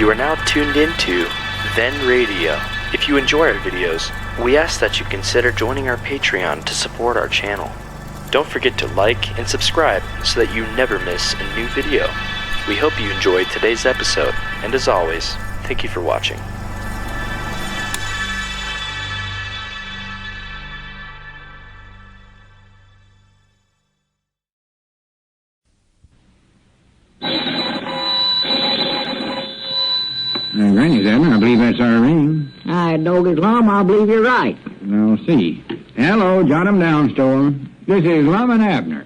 You are now tuned into Then Radio. If you enjoy our videos, we ask that you consider joining our Patreon to support our channel. Don't forget to like and subscribe so that you never miss a new video. We hope you enjoyed today's episode, and as always, thank you for watching. Granny's Abner, I believe that's our ring. I noticed, Lum, I believe you're right. I'll see. Hello, jot 'em down, store. This is Lum and Abner.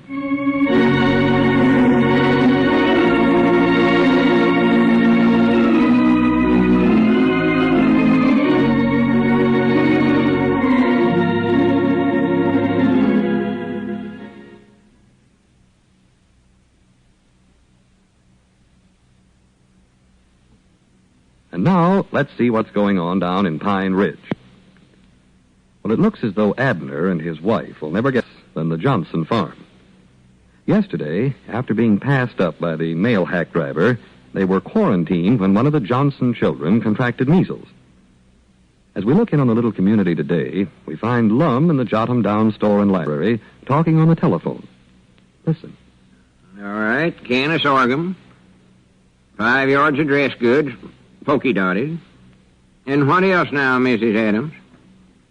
And now, let's see what's going on down in Pine Ridge. Well, it looks as though Abner and his wife will never get than the Johnson farm. Yesterday, after being passed up by the mail hack driver, they were quarantined when one of the Johnson children contracted measles. As we look in on the little community today, we find Lum in the Jot 'em Down store and library talking on the telephone. Listen. All right, can of sorghum, 5 yards of dress goods, polka dotted. And what else now, Mrs. Adams?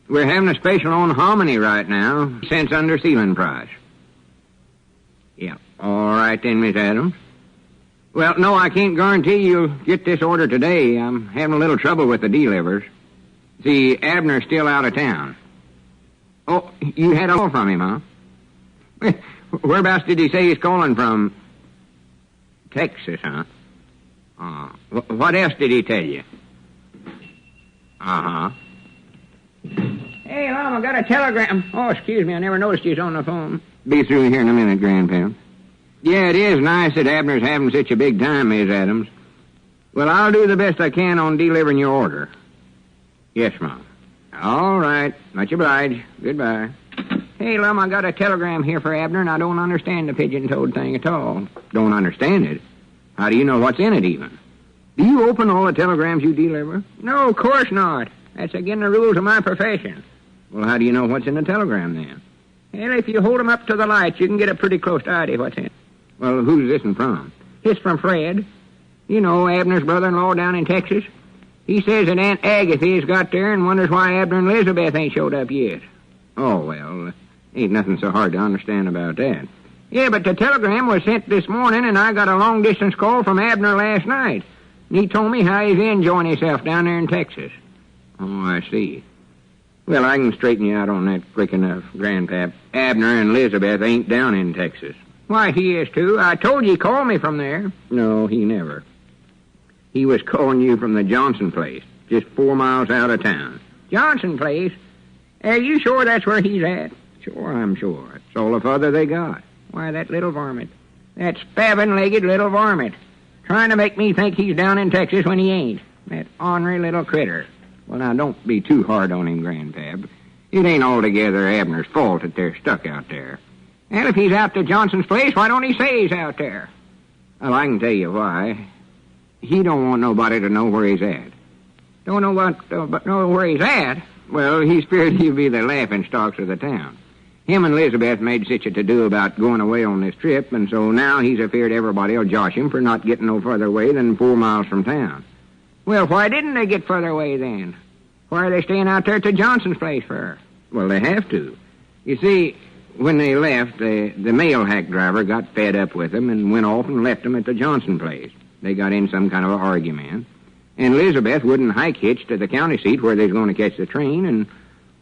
We're having a special on hominy right now, cents under ceiling price. Yeah, all right then, Miss Adams. Well, no, I can't guarantee you'll get this order today. I'm having a little trouble with the delivers. See, Abner's still out of town. Oh, you had a call from him, huh? Whereabouts did he say he's calling from? Texas, huh? What else did he tell you? Uh-huh. Hey, Lum, I got a telegram. Oh, excuse me, I never noticed he's on the phone. Be through here in a minute, Grandpa. Yeah, it is nice that Abner's having such a big time, Miss Adams. Well, I'll do the best I can on delivering your order. Yes, Mom. All right, much obliged. Goodbye. Hey, Lum, I got a telegram here for Abner, and I don't understand the pigeon-toed thing at all. Don't understand it? How do you know what's in it, even? Do you open all the telegrams you deliver? No, of course not. That's against the rules of my profession. Well, how do you know what's in the telegram, then? Well, if you hold 'em up to the light, you can get a pretty close idea what's in it. Well, who's this one from? It's from Fred. You know, Abner's brother-in-law down in Texas. He says that Aunt Agatha's got there and wonders why Abner and Elizabeth ain't showed up yet. Oh, well, ain't nothing so hard to understand about that. Yeah, but the telegram was sent this morning, and I got a long-distance call from Abner last night. And he told me how he's enjoying himself down there in Texas. Oh, I see. Well, I can straighten you out on that quick enough, Grandpap. Abner and Elizabeth ain't down in Texas. Why, he is, too. I told you he called me from there. No, he never. He was calling you from the Johnson place, just 4 miles out of town. Johnson place? Are you sure that's where he's at? Sure, I'm sure. It's all the further they got. Why, that little varmint. That spavined-legged little varmint. Trying to make me think he's down in Texas when he ain't. That ornery little critter. Well, now, don't be too hard on him, Grandpap. It ain't altogether Abner's fault that they're stuck out there. And if he's out to Johnson's place, why don't he say he's out there? Well, I can tell you why. He don't want nobody to know where he's at. Don't know but know where he's at? Well, he's feared he'll be the laughing-stocks of the town. Him and Elizabeth made such a to-do about going away on this trip, and so now he's afeard everybody will josh him for not getting no further away than 4 miles from town. Well, why didn't they get further away then? Why are they staying out there at the Johnson's place for? Well, they have to. You see, when they left, the mail hack driver got fed up with them and went off and left them at the Johnson place. They got in some kind of an argument. And Elizabeth wouldn't hike hitch to the county seat where they was going to catch the train, and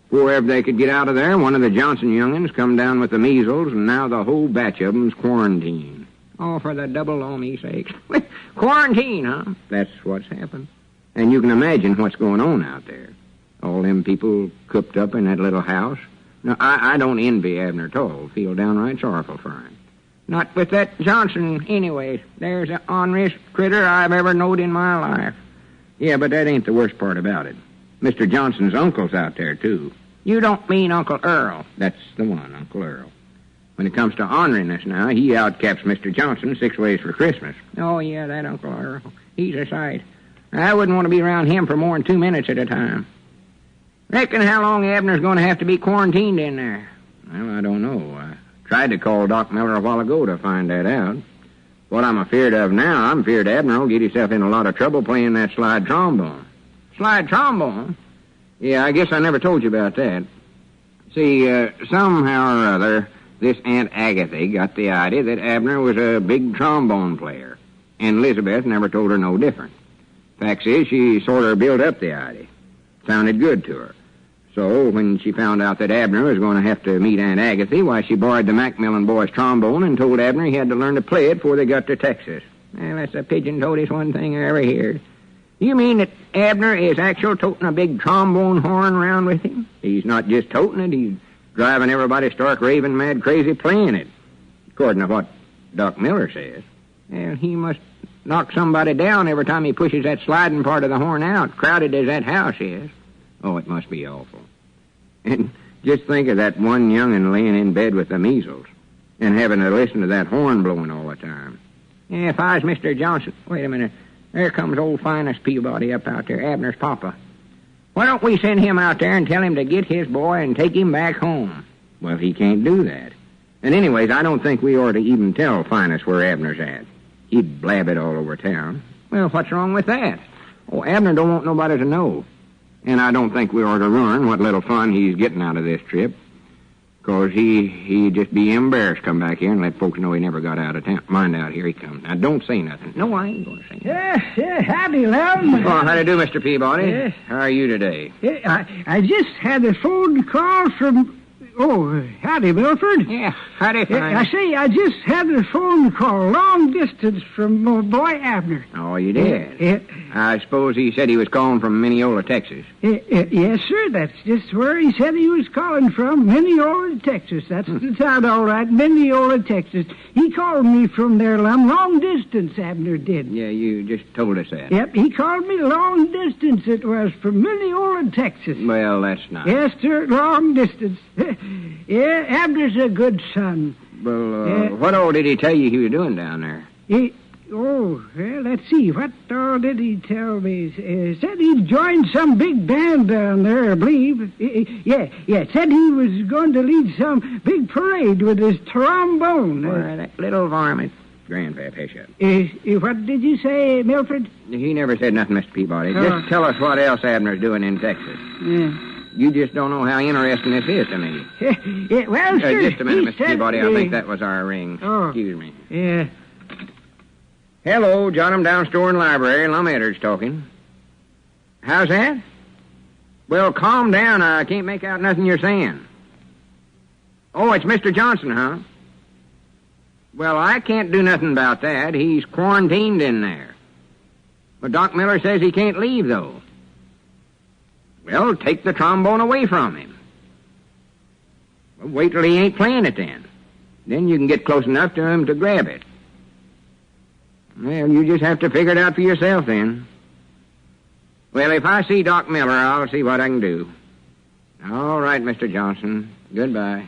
wherever they could get out of there, one of the Johnson young'uns come down with the measles, and now the whole batch of them's quarantined. Oh, for the double on me sakes. Quarantine, huh? That's what's happened. And you can imagine what's going on out there. All them people cooped up in that little house. Now, I don't envy Abner at all. Feel downright sorrowful for him. Not with that Johnson, anyway. There's the orneriest critter I've ever knowed in my life. Yeah, but that ain't the worst part about it. Mr. Johnson's uncle's out there, too. You don't mean Uncle Earl. That's the one, Uncle Earl. When it comes to orneriness now, he outcaps Mr. Johnson 6 ways for Christmas. Oh, yeah, that Uncle Earl. He's a sight. I wouldn't want to be around him for more than 2 minutes at a time. Reckon how long Abner's going to have to be quarantined in there? Well, I don't know. I tried to call Doc Miller a while ago to find that out. What I'm afeard of now, I'm feared Abner will get himself in a lot of trouble playing that slide trombone. Slide trombone? Yeah, I guess I never told you about that. See, somehow or other, this Aunt Agatha got the idea that Abner was a big trombone player, and Elizabeth never told her no different. Fact is, she sort of built up the idea. Sounded good to her. So, when she found out that Abner was going to have to meet Aunt Agatha, why, she borrowed the Macmillan boy's trombone and told Abner he had to learn to play it before they got to Texas. Well, that's the pigeon-toedest one thing I ever heard. You mean that Abner is actually toting a big trombone horn around with him? He's not just toting it, he's driving everybody stark raving mad crazy playing it. According to what Doc Miller says. Well, he must knock somebody down every time he pushes that sliding part of the horn out, crowded as that house is. Oh, it must be awful. And just think of that one young'un laying in bed with the measles and having to listen to that horn blowing all the time. Yeah, if I was Mr. Johnson... Wait a minute. There comes old Phinus Peabody up out there, Abner's papa. Why don't we send him out there and tell him to get his boy and take him back home? Well, he can't do that. And anyways, I don't think we ought to even tell Phinus where Abner's at. He'd blab it all over town. Well, what's wrong with that? Oh, Abner don't want nobody to know. And I don't think we ought to ruin what little fun he's getting out of this trip. 'Cause he'd just be embarrassed come back here and let folks know he never got out of town. Mind out, here he comes. Now, don't say nothing. No, I ain't going to say nothing. Yeah, howdy, Lum. Oh, how do you do, Mr. Peabody? Yes. How are you today? I just had a phone call from... Oh, howdy, Milford. Yeah, howdy, fine. I say, I just had a phone call, long distance, from my boy Abner. Oh, you did? Yeah. I suppose he said he was calling from Mineola, Texas. Yes, sir, that's just where he said he was calling from, Mineola, Texas. That's the town, all right, Mineola, Texas. He called me from there, Lum, long distance, Abner did. Yeah, you just told us that. Yep, he called me long distance, it was, from Mineola, Texas. Well, that's nice. Yes, sir, long distance. Yeah, Abner's a good son. Well, what all did he tell you he was doing down there? Well, let's see. What all did he tell me? Said he'd joined some big band down there, I believe. Yeah, said he was going to lead some big parade with his trombone. Why, that little varmint. Grandpap, hush up. What did you say, Milford? He never said nothing, Mr. Peabody. Just tell us what else Abner's doing in Texas. You just don't know how interesting this is to me. Well, sir, just a minute, Mr. Peabody. I think that was our ring. Oh. Excuse me. Yeah. Hello, John, I'm down store in the library. Lum Edwards talking. How's that? Well, calm down. I can't make out nothing you're saying. Oh, it's Mr. Johnson, huh? Well, I can't do nothing about that. He's quarantined in there. But Doc Miller says he can't leave, though. Well, take the trombone away from him. Well, wait till he ain't playing it then. Then you can get close enough to him to grab it. Well, you just have to figure it out for yourself then. Well, if I see Doc Miller, I'll see what I can do. All right, Mr. Johnson. Goodbye.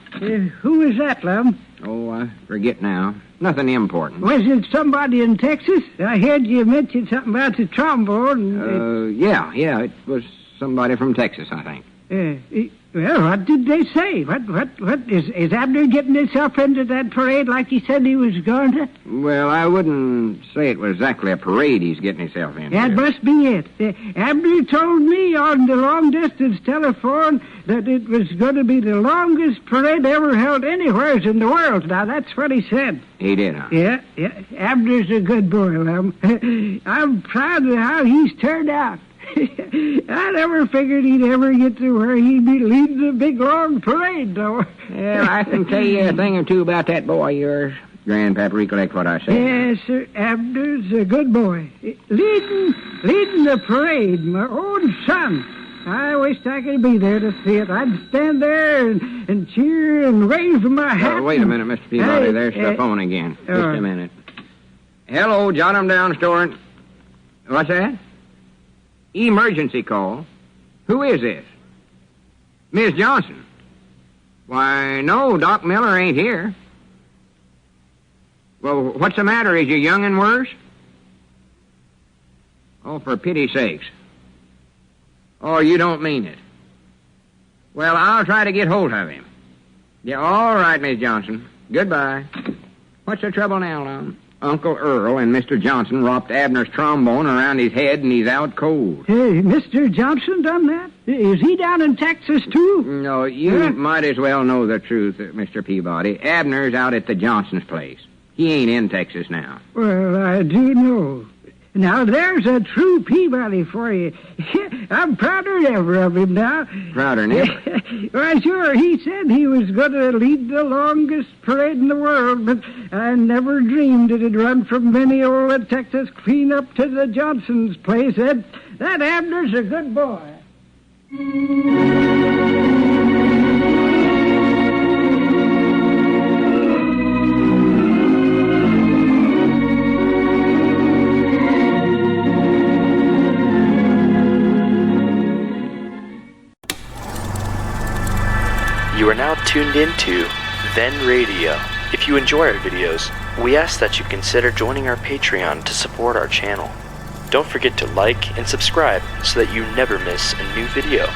Who is that, Lum? Oh, I forget now. Nothing important. Was it somebody in Texas? I heard you mention something about the trombone. Yeah, it was somebody from Texas, I think. Well, what did they say? What is Abner getting himself into that parade like he said he was going to? Well, I wouldn't say it was exactly a parade he's getting himself into. That must be it. Abner told me on the long-distance telephone that it was going to be the longest parade ever held anywhere in the world. Now, that's what he said. He did, huh? Yeah. Abner's a good boy, Lum. I'm proud of how he's turned out. I never figured he'd ever get to where he'd be leading a big, long parade, though. Well, I can tell you a thing or two about that boy of yours. Grandpap, recollect what I said. Yes, sir. Abner's a good boy. Leading the parade, my own son. I wished I could be there to see it. I'd stand there and cheer and wave my hat. Wait a minute, Mr. Peabody. There's the phone again. Just a minute. Hello, John, I'm down store. What's that? Emergency call? Who is this? Miss Johnson? Why, no, Doc Miller ain't here. Well, what's the matter? Is your young'un worse? Oh, for pity's sakes. Oh, you don't mean it. Well, I'll try to get hold of him. Yeah, all right, Miss Johnson. Goodbye. What's the trouble now, Lum? Uncle Earl and Mr. Johnson wrapped Abner's trombone around his head, and he's out cold. Hey, Mr. Johnson done that? Is he down in Texas, too? No, you might as well know the truth, Mr. Peabody. Abner's out at the Johnson's place. He ain't in Texas now. Well, I do know. Now, there's a true Peabody for you. I'm prouder than ever of him now. Prouder than ever? Why, sure, he said he was going to lead the longest parade in the world, but I never dreamed it'd run from many old Texas clean up to the Johnson's place. That Abner's a good boy. You are now tuned into Then Radio. If you enjoy our videos, we ask that you consider joining our Patreon to support our channel. Don't forget to like and subscribe so that you never miss a new video.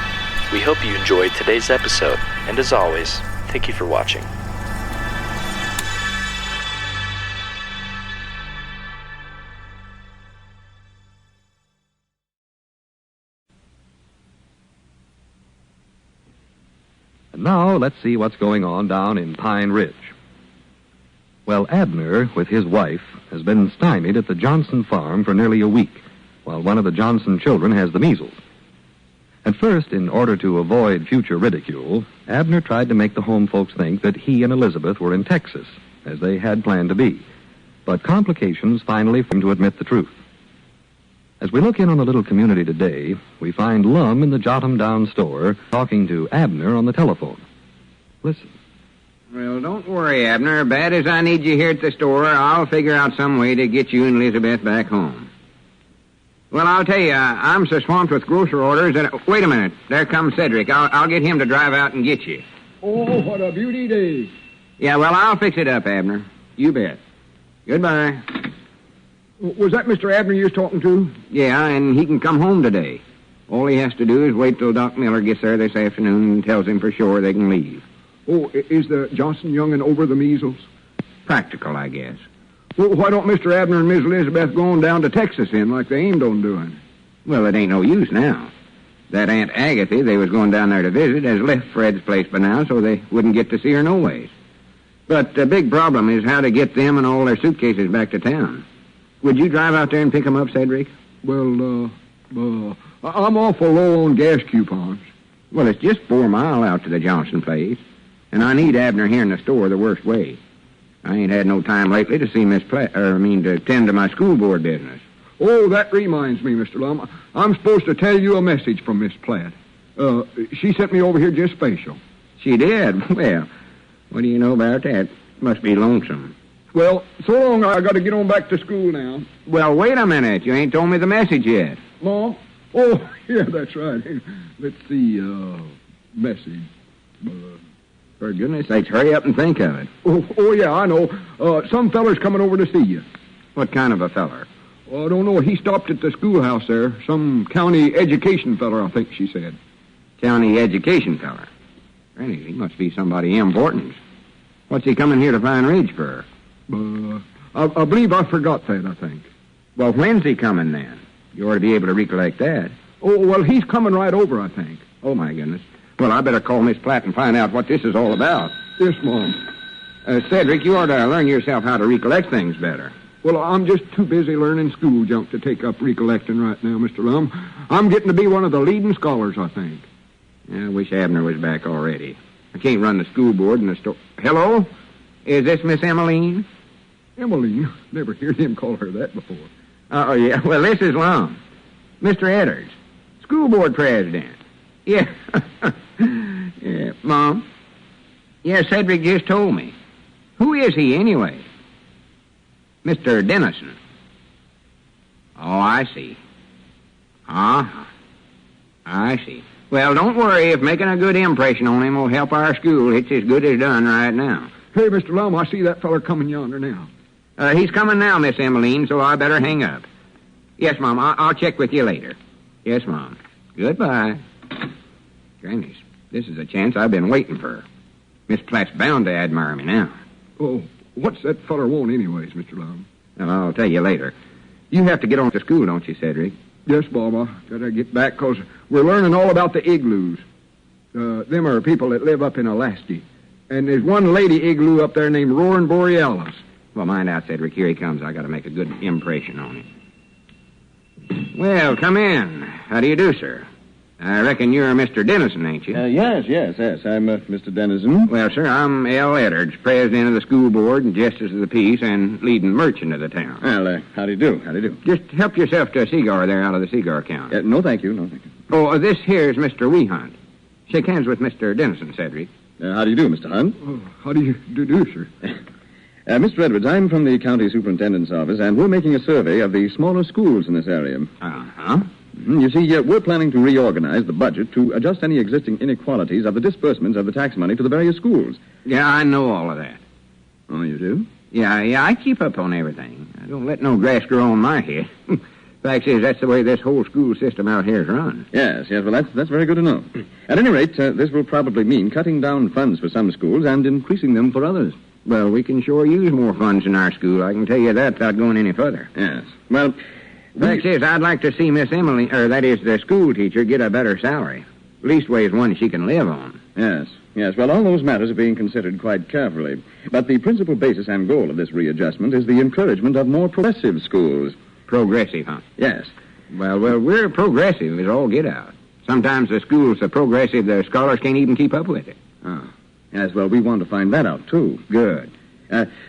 We hope you enjoyed today's episode, and as always, thank you for watching. And now, let's see what's going on down in Pine Ridge. Well, Abner, with his wife, has been stymied at the Johnson farm for nearly a week, while one of the Johnson children has the measles. At first, in order to avoid future ridicule, Abner tried to make the home folks think that he and Elizabeth were in Texas, as they had planned to be. But complications finally forced him to admit the truth. As we look in on the little community today, we find Lum in the Jot-'em-Down store talking to Abner on the telephone. Listen. Well, don't worry, Abner. Bad as I need you here at the store, I'll figure out some way to get you and Elizabeth back home. Well, I'll tell you, I'm so swamped with grocery orders that... Wait a minute. There comes Cedric. I'll get him to drive out and get you. Oh, what a beauty day. Yeah, well, I'll fix it up, Abner. You bet. Goodbye. Was that Mr. Abner you was talking to? Yeah, and he can come home today. All he has to do is wait till Doc Miller gets there this afternoon and tells him for sure they can leave. Oh, is the Johnson young'un over the measles? Practical, I guess. Well, why don't Mr. Abner and Miss Elizabeth go on down to Texas then, like they aimed on doing? Well, it ain't no use now. That Aunt Agatha they was going down there to visit has left Fred's place by now, so they wouldn't get to see her no ways. But the big problem is how to get them and all their suitcases back to town. Would you drive out there and pick them up, Cedric? Well, I'm awful low on gas coupons. Well, it's just 4 miles out to the Johnson place, and I need Abner here in the store the worst way. I ain't had no time lately to see to attend to my school board business. Oh, that reminds me, Mr. Lum. I'm supposed to tell you a message from Miss Platt. She sent me over here just special. She did? Well, what do you know about that? Must be lonesome. Well, so long, I got to get on back to school now. Well, wait a minute. You ain't told me the message yet. Mom? Oh, yeah, that's right. Let's see, message. For goodness sakes, hurry up and think of it. Oh, yeah, I know. Some feller's coming over to see you. What kind of a feller? Oh, I don't know. He stopped at the schoolhouse there. Some county education feller, I think she said. County education feller? Really, he must be somebody important. What's he coming here to Pine Ridge for? I believe I forgot that, I think. Well, when's he coming then? You ought to be able to recollect that. Oh, well, he's coming right over, I think. Oh, my goodness. Well, I better call Miss Platt and find out what this is all about. Yes, Mom. Cedric, you ought to learn yourself how to recollect things better. Well, I'm just too busy learning school junk to take up recollecting right now, Mr. Lum. I'm getting to be one of the leading scholars, I think. I wish Abner was back already. I can't run the school board in the store. Hello? Is this Miss Emaline? Emaline? Never heard him call her that before. Oh, yeah. Well, this is Lum. Mr. Edwards. School board president. Yeah. Yeah. Mom? Yeah, Cedric just told me. Who is he, anyway? Mr. Dennison. Oh, I see. Uh-huh. I see. Well, don't worry. If making a good impression on him will help our school, it's as good as done right now. Hey, Mr. Lum, I see that feller coming yonder now. He's coming now, Miss Emaline, so I better hang up. Yes, Mom. I'll check with you later. Yes, Mom. Goodbye. Grannies, this is a chance I've been waiting for. Miss Platt's bound to admire me now. Oh, what's that feller want anyways, Mr. Lum? Well, I'll tell you later. You have to get on to school, don't you, Cedric? Yes, Bob. I gotta get back because we're learning all about the igloos. Them are people that live up in Alaska. And there's one lady igloo up there named Roaring Borealis. Well, mind out, Cedric. Here he comes. I got to make a good impression on him. Well, come in. How do you do, sir? I reckon you're Mr. Dennison, ain't you? Yes. I'm Mr. Dennison. Well, sir, I'm L. Eddardge, president of the school board and justice of the peace and leading merchant of the town. Well, how do you do? Just help yourself to a cigar there out of the cigar counter. No, thank you. Oh, this here's Mr. Weehunt. Shake hands with Mr. Dennison, Cedric. How do you do, Mr. Hunt? Oh, how do you do, sir? Mr. Edwards, I'm from the county superintendent's office, and we're making a survey of the smaller schools in this area. Uh-huh. You see, we're planning to reorganize the budget to adjust any existing inequalities of the disbursements of the tax money to the various schools. Yeah, I know all of that. Oh, you do? Yeah, I keep up on everything. I don't let no grass grow on my head. Fact is, that's the way this whole school system out here is run. Yes, well, that's very good to know. At any rate, this will probably mean cutting down funds for some schools and increasing them for others. Well, we can sure use more funds in our school. I can tell you that without going any further. Yes. Well, fact is, I'd like to see Miss Emaline, or that is the school teacher, get a better salary. Leastways one she can live on. Yes. Well, all those matters are being considered quite carefully. But the principal basis and goal of this readjustment is the encouragement of more progressive schools. Progressive, huh? Yes. Well, we're progressive as all get out. Sometimes the school's so progressive the scholars can't even keep up with it. Oh. Yes, well, we want to find that out, too. Good.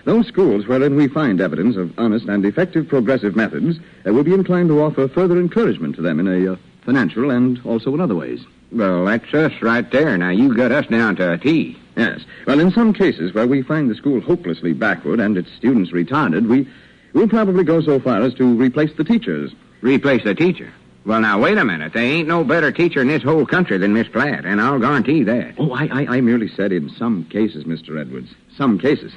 Those schools wherein we find evidence of honest and effective progressive methods will be inclined to offer further encouragement to them in a financial and also in other ways. Well, that's us right there. Now, you got us down to a T. Yes. Well, in some cases where we find the school hopelessly backward and its students retarded, we'll probably go so far as to replace the teachers. Replace the teacher? Well, now, wait a minute. There ain't no better teacher in this whole country than Miss Platt, and I'll guarantee that. Oh, I merely said in some cases, Mr. Edwards. Some cases.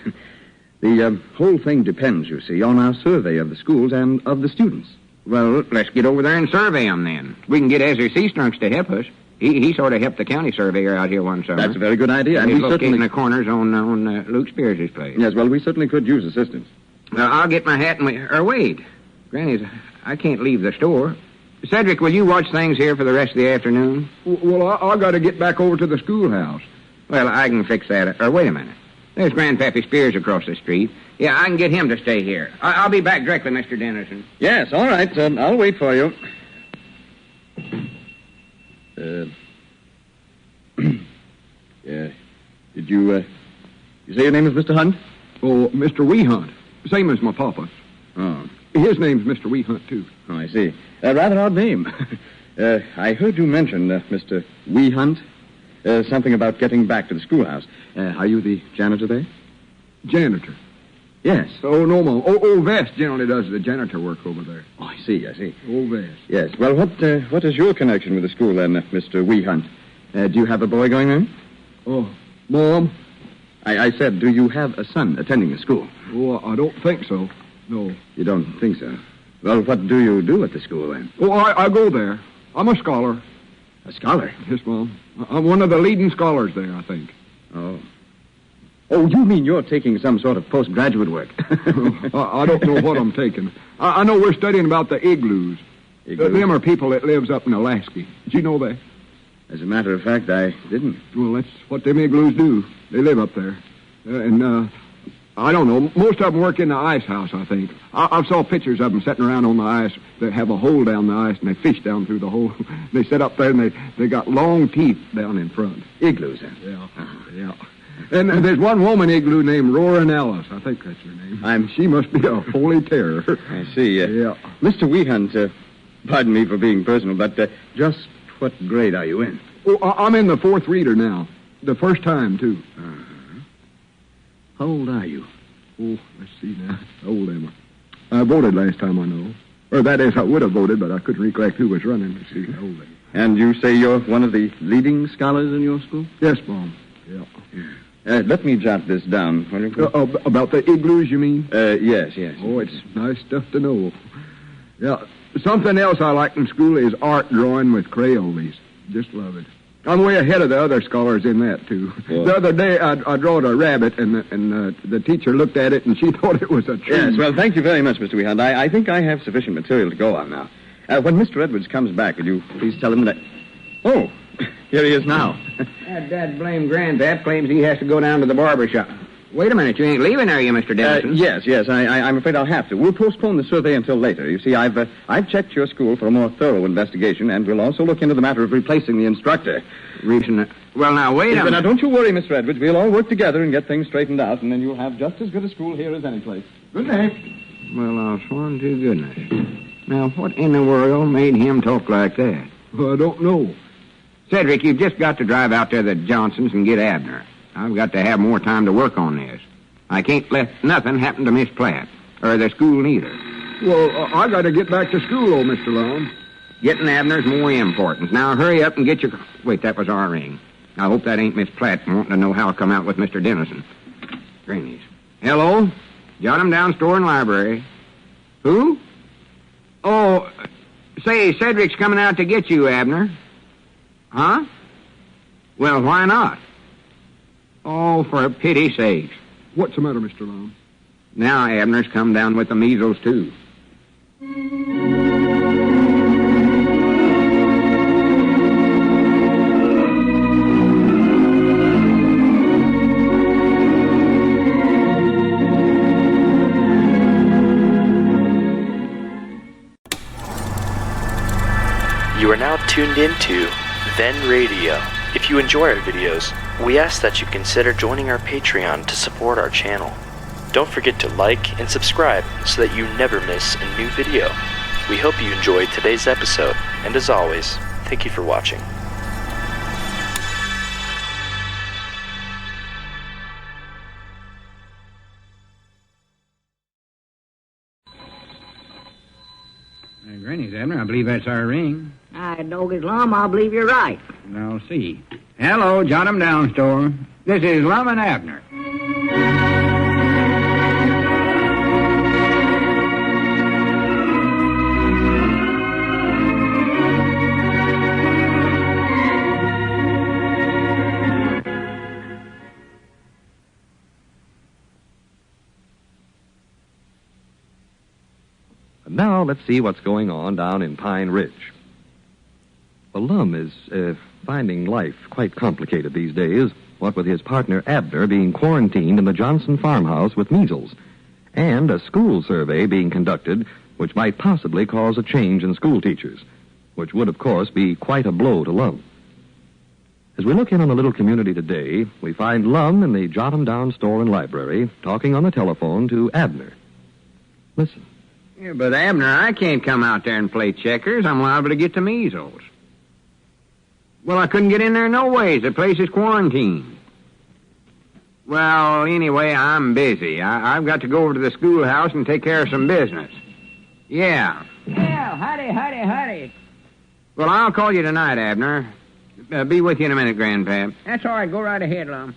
The whole thing depends, you see, on our survey of the schools and of the students. Well, let's get over there and survey them, then. We can get Ezra Seastrunks to help us. He sort of helped the county surveyor out here one summer. That's a very good idea. And we he's locating certainly... the corners on Luke Spears' place. Yes, well, we certainly could use assistance. Well, I'll get my hat and wait. Granny, I can't leave the store. Cedric, will you watch things here for the rest of the afternoon? Well, I got to get back over to the schoolhouse. Well, I can fix that. Or wait a minute. There's Grandpappy Spears across the street. Yeah, I can get him to stay here. I'll be back directly, Mr. Dennison. Yes, all right. I'll wait for you. Yeah. Did you say your name is Mr. Hunt? Oh, Mr. Weehunt. Same as my papa. Oh. His name's Mr. Weehunt, too. Oh, I see. Rather odd name. I heard you mention, Mr. Weehunt, something about getting back to the schoolhouse. Are you the janitor there? Janitor? Yes. Oh, no, Mom. Old Vest generally does the janitor work over there. Oh, I see. Old Vest. Yes. Well, what is your connection with the school, then, Mr. Weehunt? Do you have a boy going there? Oh, Mom? I said, do you have a son attending the school? Oh, I don't think so. No. You don't think so? Well, what do you do at the school, then? Oh, I go there. I'm a scholar. A scholar? Yes, Mom. I'm one of the leading scholars there, I think. Oh. Oh, you mean you're taking some sort of postgraduate work? I don't know what I'm taking. I know we're studying about the igloos. Them are people that lives up in Alaska. Did you know that? As a matter of fact, I didn't. Well, that's what them igloos do. They live up there. I don't know. Most of them work in the ice house, I think. I've saw pictures of them sitting around on the ice that have a hole down the ice, and they fish down through the hole. They sit up there, and they got long teeth down in front. Igloos, then? Yeah. Yeah. And there's one woman igloo named Roaring Alice. I think that's her name. She must be a holy terror. I see. Yeah. Mr. Weehunt, pardon me for being personal, but just what grade are you in? Oh, I'm in the fourth reader now. The first time, too. How old are you? Oh, let's see now. How old am I? I voted last time, I know. Or that is, I would have voted, but I couldn't recollect who was running. Let's see, how old am I? And you say you're one of the leading scholars in your school? Yes, Mom. Yeah. Let me jot this down. About the igloos, you mean? Yes. Oh, it's nice stuff to know. Yeah. Something else I like in school is art drawing with crayons. Just love it. I'm way ahead of the other scholars in that, too. Yeah. The other day, I drawed a rabbit, and the teacher looked at it, and she thought it was a tree. Yes, well, thank you very much, Mr. Weehunt. I think I have sufficient material to go on now. When Mr. Edwards comes back, will you please tell him that... Oh, here he is now. That blame grandpap claims he has to go down to the barber shop. Wait a minute, you ain't leaving, are you, Mr. Dennison? Yes, I'm afraid I'll have to. We'll postpone the survey until later. You see, I've checked your school for a more thorough investigation, and we'll also look into the matter of replacing the instructor. Well, now, wait a minute. Now, don't you worry, Mr. Edwards. We'll all work together and get things straightened out, and then you'll have just as good a school here as any place. Good night. Well, I'll sworn to goodness. Now, what in the world made him talk like that? Well, I don't know. Cedric, you've just got to drive out there to the Johnsons and get Abner. I've got to have more time to work on this. I can't let nothing happen to Miss Platt, or the school neither. Well, I got to get back to school, old Mr. Lum. Getting Abner's more important. Now, hurry up and get your... Wait, that was our ring. I hope that ain't Miss Platt wanting to know how I come out with Mr. Dennison. Granny's. Hello? Jot him down store and library. Who? Oh, say, Cedric's coming out to get you, Abner. Huh? Well, why not? Oh, for pity's sakes. What's the matter, Mr. Lum? Now Abner's come down with the measles, too. You are now tuned into Then Radio. If you enjoy our videos, we ask that you consider joining our Patreon to support our channel. Don't forget to like and subscribe so that you never miss a new video. We hope you enjoyed today's episode, and as always, thank you for watching. Granny's, Abner, I believe that's our ring. I don't as long, I believe you're right. I'll see. Hello, jot 'em down, store. This is Lum and Abner. And now let's see what's going on down in Pine Ridge. Well, Lum is finding life quite complicated these days, what with his partner Abner being quarantined in the Johnson farmhouse with measles, and a school survey being conducted which might possibly cause a change in school teachers, which would, of course, be quite a blow to Lum. As we look in on the little community today, we find Lum in the Jot 'em Down store and library talking on the telephone to Abner. Listen. Yeah, but Abner, I can't come out there and play checkers. I'm liable to get the measles. Well, I couldn't get in there no ways. The place is quarantined. Well, anyway, I'm busy. I've got to go over to the schoolhouse and take care of some business. Yeah. Yeah, howdy. Well, I'll call you tonight, Abner. Be with you in a minute, Grandpap. That's all right. Go right ahead, Lum.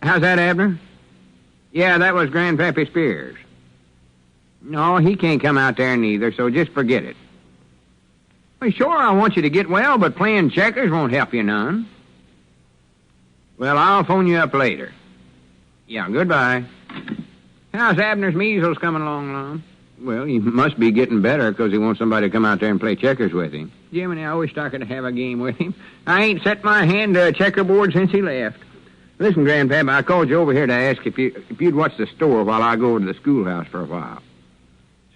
How's that, Abner? Yeah, that was Grandpappy Spears. No, he can't come out there neither, so just forget it. Well, sure, I want you to get well, but playing checkers won't help you none. Well, I'll phone you up later. Yeah, goodbye. How's Abner's measles coming along, Lum? Well, he must be getting better because he wants somebody to come out there and play checkers with him. Jiminy, I wish I could have a game with him. I ain't set my hand to a checkerboard since he left. Listen, Grandpap, I called you over here to ask if you'd watch the store while I go over to the schoolhouse for a while.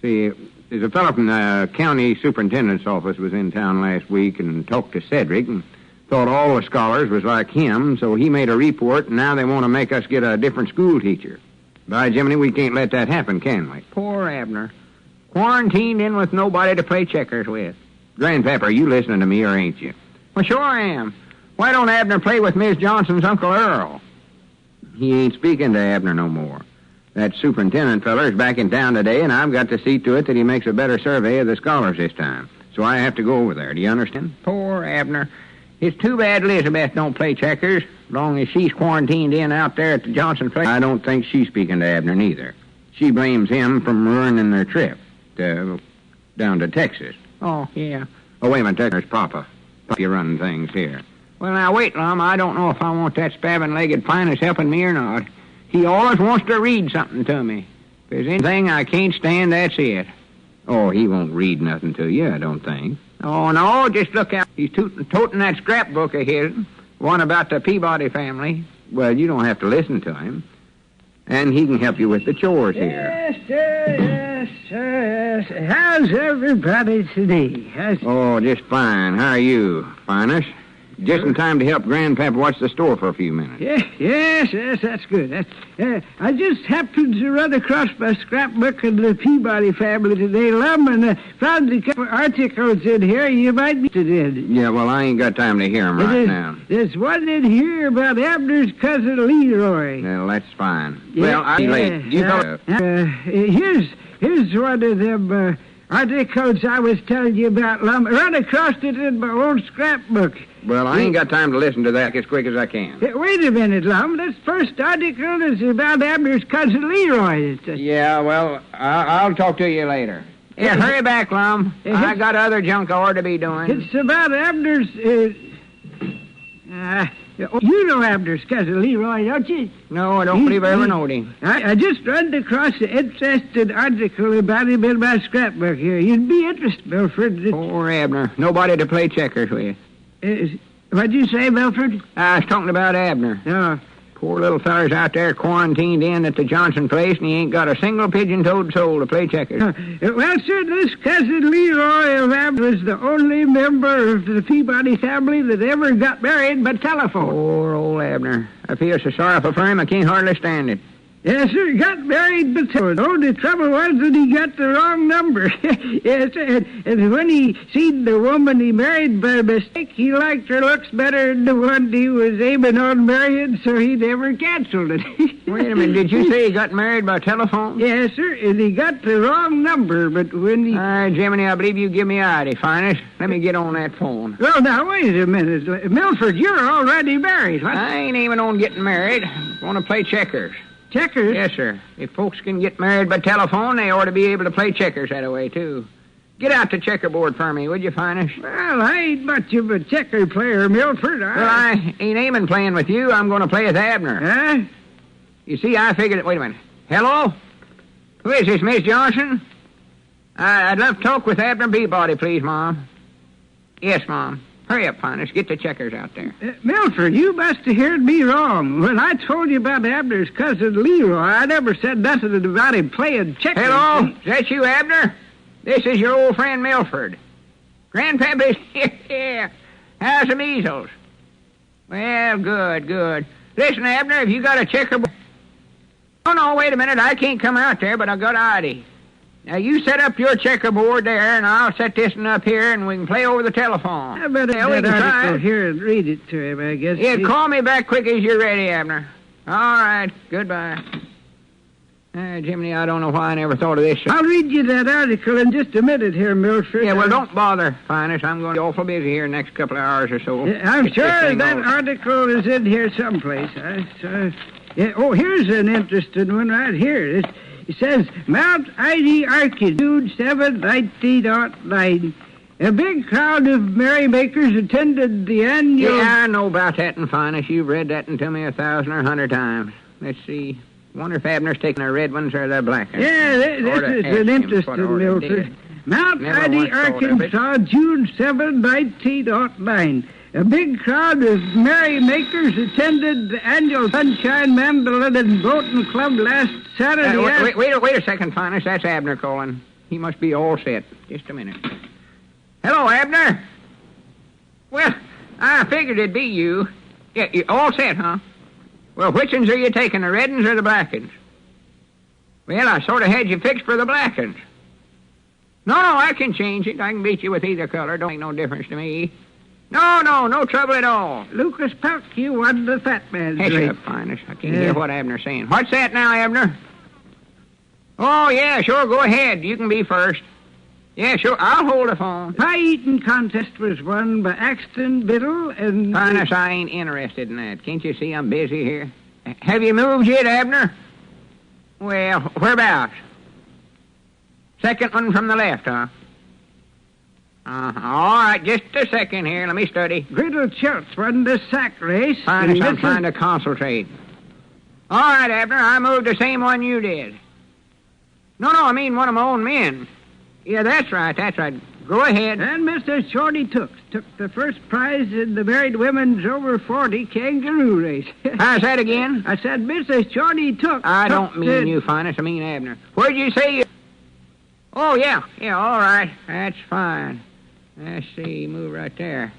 See, there's a fellow from the county superintendent's office was in town last week and talked to Cedric and thought all the scholars was like him, so he made a report, and now they want to make us get a different school teacher. By Jiminy, we can't let that happen, can we? Poor Abner. Quarantined in with nobody to play checkers with. Grandpap, are you listening to me or ain't you? Well, sure I am. Why don't Abner play with Miss Johnson's Uncle Earl? He ain't speaking to Abner no more. That superintendent feller's back in town today, and I've got to see to it that he makes a better survey of the scholars this time. So I have to go over there. Do you understand? Poor Abner. It's too bad Elizabeth don't play checkers. Long as she's quarantined in out there at the Johnson place. I don't think she's speaking to Abner neither. She blames him from ruining their trip. Down to Texas. Oh, yeah. Oh, wait a minute, there's Papa. Papa running things here. Well, now, wait, Lum. I don't know if I want that spabbing-legged Phinus helping me or not. He always wants to read something to me. If there's anything I can't stand, that's it. Oh, he won't read nothing to you, I don't think. Oh, no, just look out. He's toting that scrapbook of his, one about the Peabody family. Well, you don't have to listen to him. And he can help you with the chores here. Yes, sir. How's everybody today? Oh, just fine. How are you, Phinus? Just in time to help Grandpap watch the store for a few minutes. Yes, that's good. I just happened to run across my scrapbook of the Peabody family today, Lum, and found a couple articles in here you might be interested in. Yeah, well, I ain't got time to hear them right now. There's one in here about Abner's cousin Leroy. Well, that's fine. Yeah, well, I'll be late. You go. Here's one of them articles I was telling you about, Lum. Run across it in my old scrapbook. Well, I ain't got time to listen to that as quick as I can. Wait a minute, Lum. This first article is about Abner's cousin Leroy. Yeah, well, I'll talk to you later. Yeah, hurry back, Lum. I got other junk I ought to be doing. It's about Abner's... you know Abner's cousin Leroy, don't you? No, I don't believe I ever knowed him. I just run across an interesting article about him in my scrapbook here. You'd be interested, Milford. Poor Abner. Nobody to play checkers with. What'd you say, Milford? I was talking about Abner. Oh. Poor little feller's out there quarantined in at the Johnson place, and he ain't got a single pigeon-toed soul to play checkers. Well, sir, this cousin Leroy of Abner is the only member of the Peabody family that ever got married by telephone. Poor old Abner. I feel so sorrowful for him, I can't hardly stand it. Yes, sir, he got married by telephone. Oh, the trouble was that he got the wrong number. Yes, sir, and when he seen the woman he married by mistake, he liked her looks better than the one he was aiming on marrying, so he never canceled it. Wait a minute, did you say he got married by telephone? Yes, sir, and he got the wrong number, but when he... Jiminy, I believe you give me ID, Phinus. Let me get on that phone. Well, now, wait a minute. Milford, you're already married. What? I ain't even on getting married. I want to play checkers. Checkers? Yes, sir. If folks can get married by telephone, they ought to be able to play checkers that way, too. Get out the checkerboard for me, would you, Phinus? Well, I ain't much of a checker player, Milford. Well, I ain't aiming playing with you. I'm going to play with Abner. Huh? You see, I figured... Wait a minute. Hello? Who is this, Miss Johnson? I'd love to talk with Abner Peabody, please, Mom. Yes, Mom. Hurry up, Phinus. Get the checkers out there. Milford, you must have heard me wrong. When I told you about Abner's cousin Leroy, I never said nothing about him playing checkers. Hello? Is that you, Abner? This is your old friend Milford. Grandpappy's here. How's the measles? Well, good. Listen, Abner, have you got a checkerboard? Oh, no, wait a minute. I can't come out there, but I got ID. Now, you set up your checkerboard there, and I'll set this one up here, and we can play over the telephone. I better get that article here and read it to him, I guess. Yeah, call me back quick as you're ready, Abner. All right, goodbye. Jiminy, I don't know why I never thought of this. I'll read you that article in just a minute here, Milford. Yeah, well, don't bother, Phinus. I'm going to be awful busy here in the next couple of hours or so. I'm sure that article is in here someplace. Here's an interesting one right here. It says, Mount ID Arcade, June 7, 1909. A big crowd of merrymakers attended the annual... Yeah, I know about that, and Phinus. You've read that to me 1,000 or 100 times. Let's see. Wonder if Abner's taking the red ones or the black ones. Yeah, this is an interesting, Milford. Mount ID, Arkansas, June 7, 1909. A big crowd of merrymakers attended the annual Sunshine Mandolin and Boating Club last Saturday. Wait a second, Phinus. That's Abner calling. He must be all set. Just a minute. Hello, Abner. Well, I figured it'd be you. Yeah, you all set, huh? Well, which ones are you taking, the red ones or the black ones? Well, I sort of had you fixed for the black ones. No, I can change it. I can beat you with either color. Don't make no difference to me. No trouble at all. Lucas Puck, you won the fat man's race. Hey, Phinus. I can't hear what Abner's saying. What's that now, Abner? Oh, yeah, sure, go ahead. You can be first. Yeah, sure, I'll hold the phone. Pie-eating contest was won by Axton Biddle and... Phinus, I ain't interested in that. Can't you see I'm busy here? Have you moved yet, Abner? Well, whereabouts? Second one from the left, huh? All right, just a second here. Let me study. Griddle Schultz won the sack race. Phinus, I'm trying to concentrate. All right, Abner, I moved the same one you did. No, I mean one of my own men. Yeah, that's right. Go ahead. And Mr. Shorty took the first prize in the married women's over 40 kangaroo race. How's that again? I said Mr. Shorty took... I don't mean you, Phinus. I mean Abner. Where'd you say you... Oh, yeah, all right. That's fine. Let's see, move right there.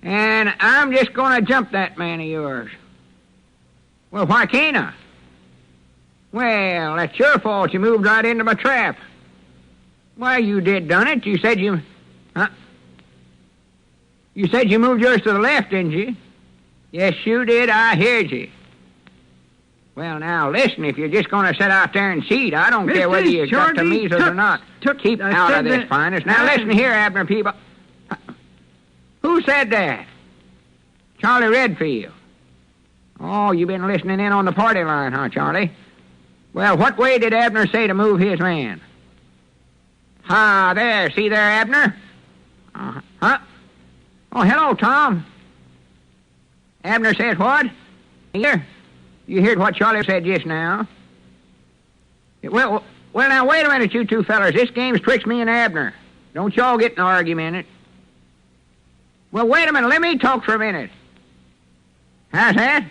And I'm just going to jump that man of yours. Well, why can't I? Well, that's your fault. You moved right into my trap. Why, you done it. You said you... Huh? You said you moved yours to the left, didn't you? Yes, you did. I heard you. Well, now, listen, if you're just going to sit out there and cheat, I don't care whether you got the measles or not. Keep out of this, Phinus. Now, listen here, Abner Peabody. Who said that? Charlie Redfield. Oh, you've been listening in on the party line, huh, Charlie? Well, what way did Abner say to move his man? There. See there, Abner? Huh? Oh, hello, Tom. Abner said what? Here? You heard what Charlie said just now? Well, now, wait a minute, you two fellers. This game's twixt me and Abner. Don't y'all get in an argument in it. Well, wait a minute. Let me talk for a minute. How's that?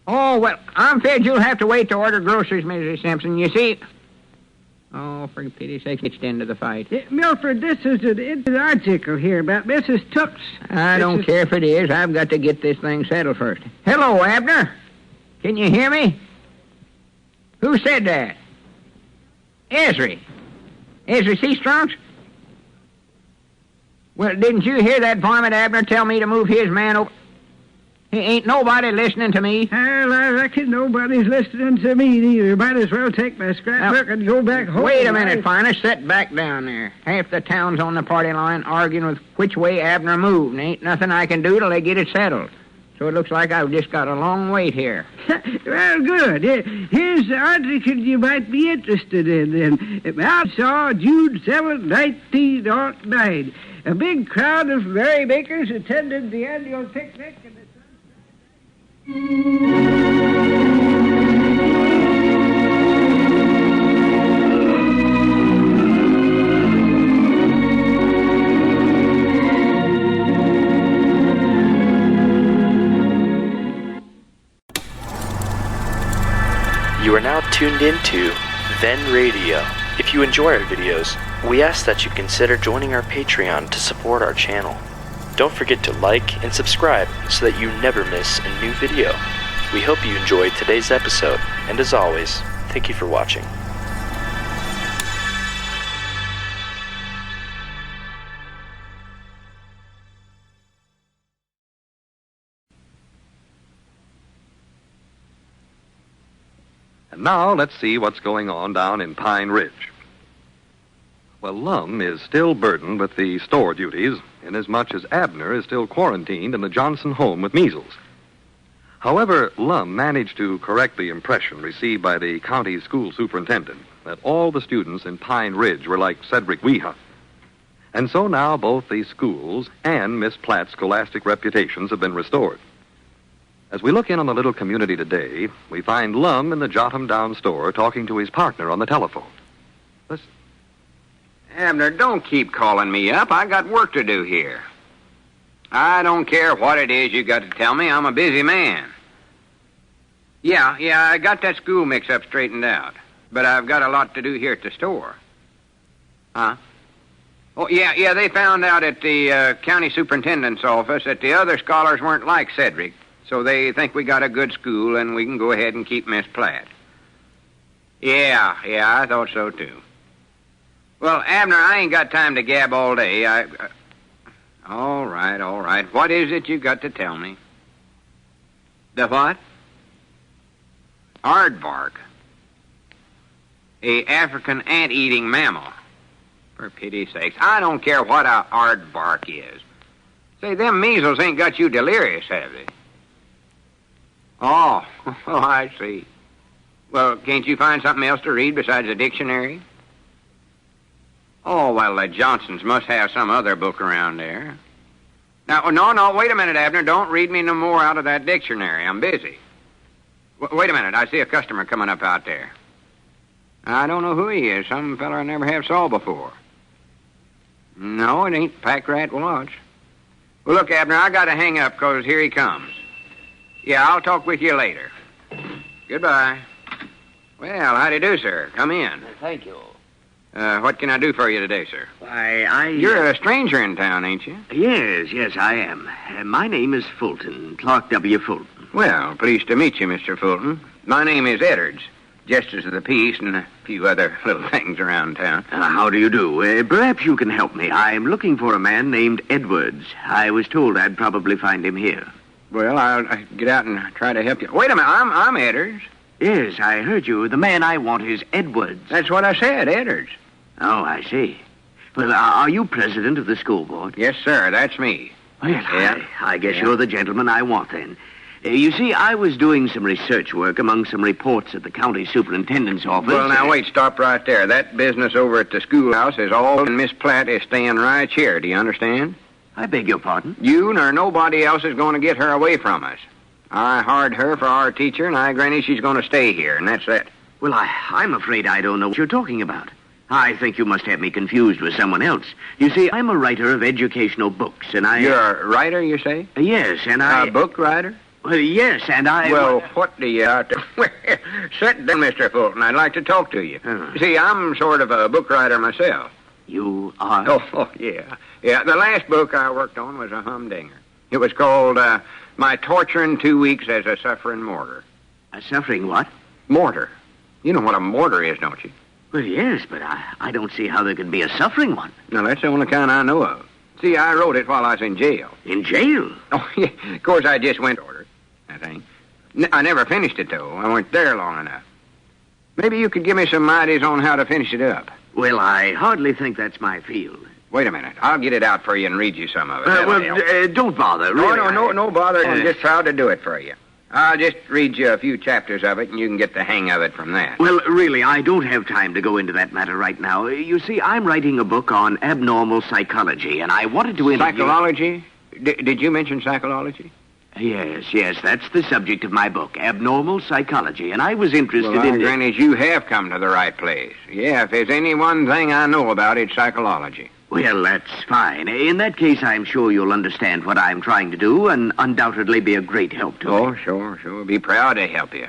Oh, well, I'm afraid you'll have to wait to order groceries, Mrs. Simpson. You see... Oh, for pity's sake, it's the end of the fight. Milford, this is an article here about Mrs. Tooks. I don't care if it is. I've got to get this thing settled first. Hello, Abner. Can you hear me? Who said that? Ezra C. Strunks? Well, didn't you hear that varmint Abner tell me to move his man over? Ain't nobody listening to me. Well, I reckon nobody's listening to me either. Might as well take my scrapbook and go back home. Wait a minute, Phinus. Sit back down there. Half the town's on the party line arguing with which way Abner moved, and ain't nothing I can do till they get it settled. So it looks like I've just got a long wait here. Well, good. Here's the article you might be interested in, then. I saw June 7, 1909. A big crowd of merrymakers attended the annual picnic in the You are now tuned into Then Radio. If you enjoy our videos, we ask that you consider joining our Patreon to support our channel. Don't forget to like and subscribe so that you never miss a new video. We hope you enjoyed today's episode, and as always, thank you for watching. And now let's see what's going on down in Pine Ridge. Well, Lum is still burdened with the store duties, inasmuch as Abner is still quarantined in the Johnson home with measles. However, Lum managed to correct the impression received by the county school superintendent that all the students in Pine Ridge were like Cedric Weehunt. And so now both the schools and Miss Platt's scholastic reputations have been restored. As we look in on the little community today, we find Lum in the Jotham Down store talking to his partner on the telephone. Listen. Abner, don't keep calling me up. I got work to do here. I don't care what it is you got to tell me. I'm a busy man. Yeah, I got that school mix-up straightened out. But I've got a lot to do here at the store. Huh? Oh, yeah, they found out at the county superintendent's office that the other scholars weren't like Cedric. So they think we got a good school and we can go ahead and keep Miss Platt. Yeah, I thought so, too. Well, Abner, I ain't got time to gab all day. All right. What is it you got to tell me? The what? Aardvark. A African ant-eating mammal. For pity's sakes, I don't care what a aardvark is. Say, them measles ain't got you delirious, have they? Oh, I see. Well, can't you find something else to read besides a dictionary? Oh, well, the Johnsons must have some other book around there. Now, no, wait a minute, Abner. Don't read me no more out of that dictionary. I'm busy. Wait a minute. I see a customer coming up out there. I don't know who he is. Some fella I never have saw before. No, it ain't Pack Rat Watch. Well, look, Abner, I got to hang up because here he comes. Yeah, I'll talk with you later. Goodbye. Well, how do you do, sir? Come in. Thank you. What can I do for you today, sir? Why, You're a stranger in town, ain't you? Yes, I am. My name is Fulton, Clark W. Fulton. Well, pleased to meet you, Mr. Fulton. My name is Edwards, Justice of the Peace and a few other little things around town. How do you do? Perhaps you can help me. I'm looking for a man named Edwards. I was told I'd probably find him here. Well, I'll get out and try to help you. Wait a minute, I'm Edwards. Yes, I heard you. The man I want is Edwards. That's what I said, Edwards. Oh, I see. Well, are you president of the school board? Yes, sir, that's me. Well, Yeah. I guess Yeah. you're the gentleman I want then. You see, I was doing some research work among some reports at the county superintendent's office. Well, now, wait, stop right there. That business over at the schoolhouse is all, and Miss Platt is staying right here. Do you understand? I beg your pardon? You nor nobody else is going to get her away from us. I hired her for our teacher, and I granny she's going to stay here, and that's that. Well, I'm afraid I don't know what you're talking about. I think you must have me confused with someone else. You see, I'm a writer of educational books, and I... You're a writer, you say? Yes, and I... A book writer? Well, yes, and I... Well, what do you have to... Sit down, Mr. Fulton. I'd like to talk to you. See, I'm sort of a book writer myself. You are? Oh, yeah. Yeah, the last book I worked on was a humdinger. It was called My Torturing 2 Weeks as a Suffering Mortar. A suffering what? Mortar. You know what a mortar is, don't you? Well, yes, but I don't see how there could be a suffering one. Now, that's the only kind I know of. See, I wrote it while I was in jail. In jail? Oh, yeah. Of course, I just went to order, I think. I never finished it, though. I weren't there long enough. Maybe you could give me some ideas on how to finish it up. Well, I hardly think that's my field. Wait a minute. I'll get it out for you and read you some of it. That'll help. Don't bother. Really, No bother. I'm just proud to do it for you. I'll just read you a few chapters of it, and you can get the hang of it from that. Well, really, I don't have time to go into that matter right now. You see, I'm writing a book on abnormal psychology, and I wanted to interview... Psychology? Did you mention psychology? Yes, that's the subject of my book, Abnormal Psychology, and I was interested in... Granny, you have come to the right place. Yeah, if there's any one thing I know about, it's psychology. Well, that's fine. In that case, I'm sure you'll understand what I'm trying to do and undoubtedly be a great help to me. Oh, sure. Be proud to help you.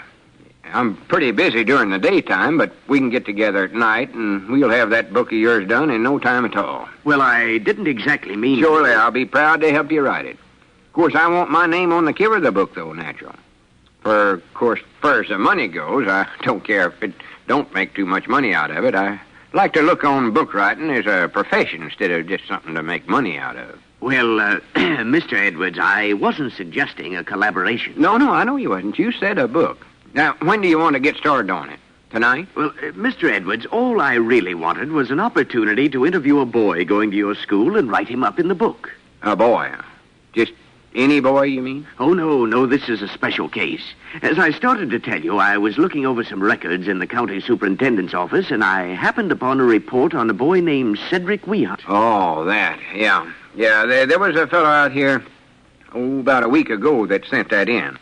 I'm pretty busy during the daytime, but we can get together at night, and we'll have that book of yours done in no time at all. Well, I didn't exactly mean... Surely, I'll be proud to help you write it. Of course, I want my name on the cover of the book, though, natural. For, of course, far as the money goes, I don't care if it don't make too much money out of it. I like to look on book writing as a profession instead of just something to make money out of. Well, Mr. Edwards, I wasn't suggesting a collaboration. No, I know you wasn't. You said a book. Now, when do you want to get started on it? Tonight? Well, Mr. Edwards, all I really wanted was an opportunity to interview a boy going to your school and write him up in the book. A boy? Just any boy, you mean? Oh, no, this is a special case. As I started to tell you, I was looking over some records in the county superintendent's office, and I happened upon a report on a boy named Cedric Wehunt. Oh, that, yeah. Yeah, there was a fellow out here, about a week ago that sent that in.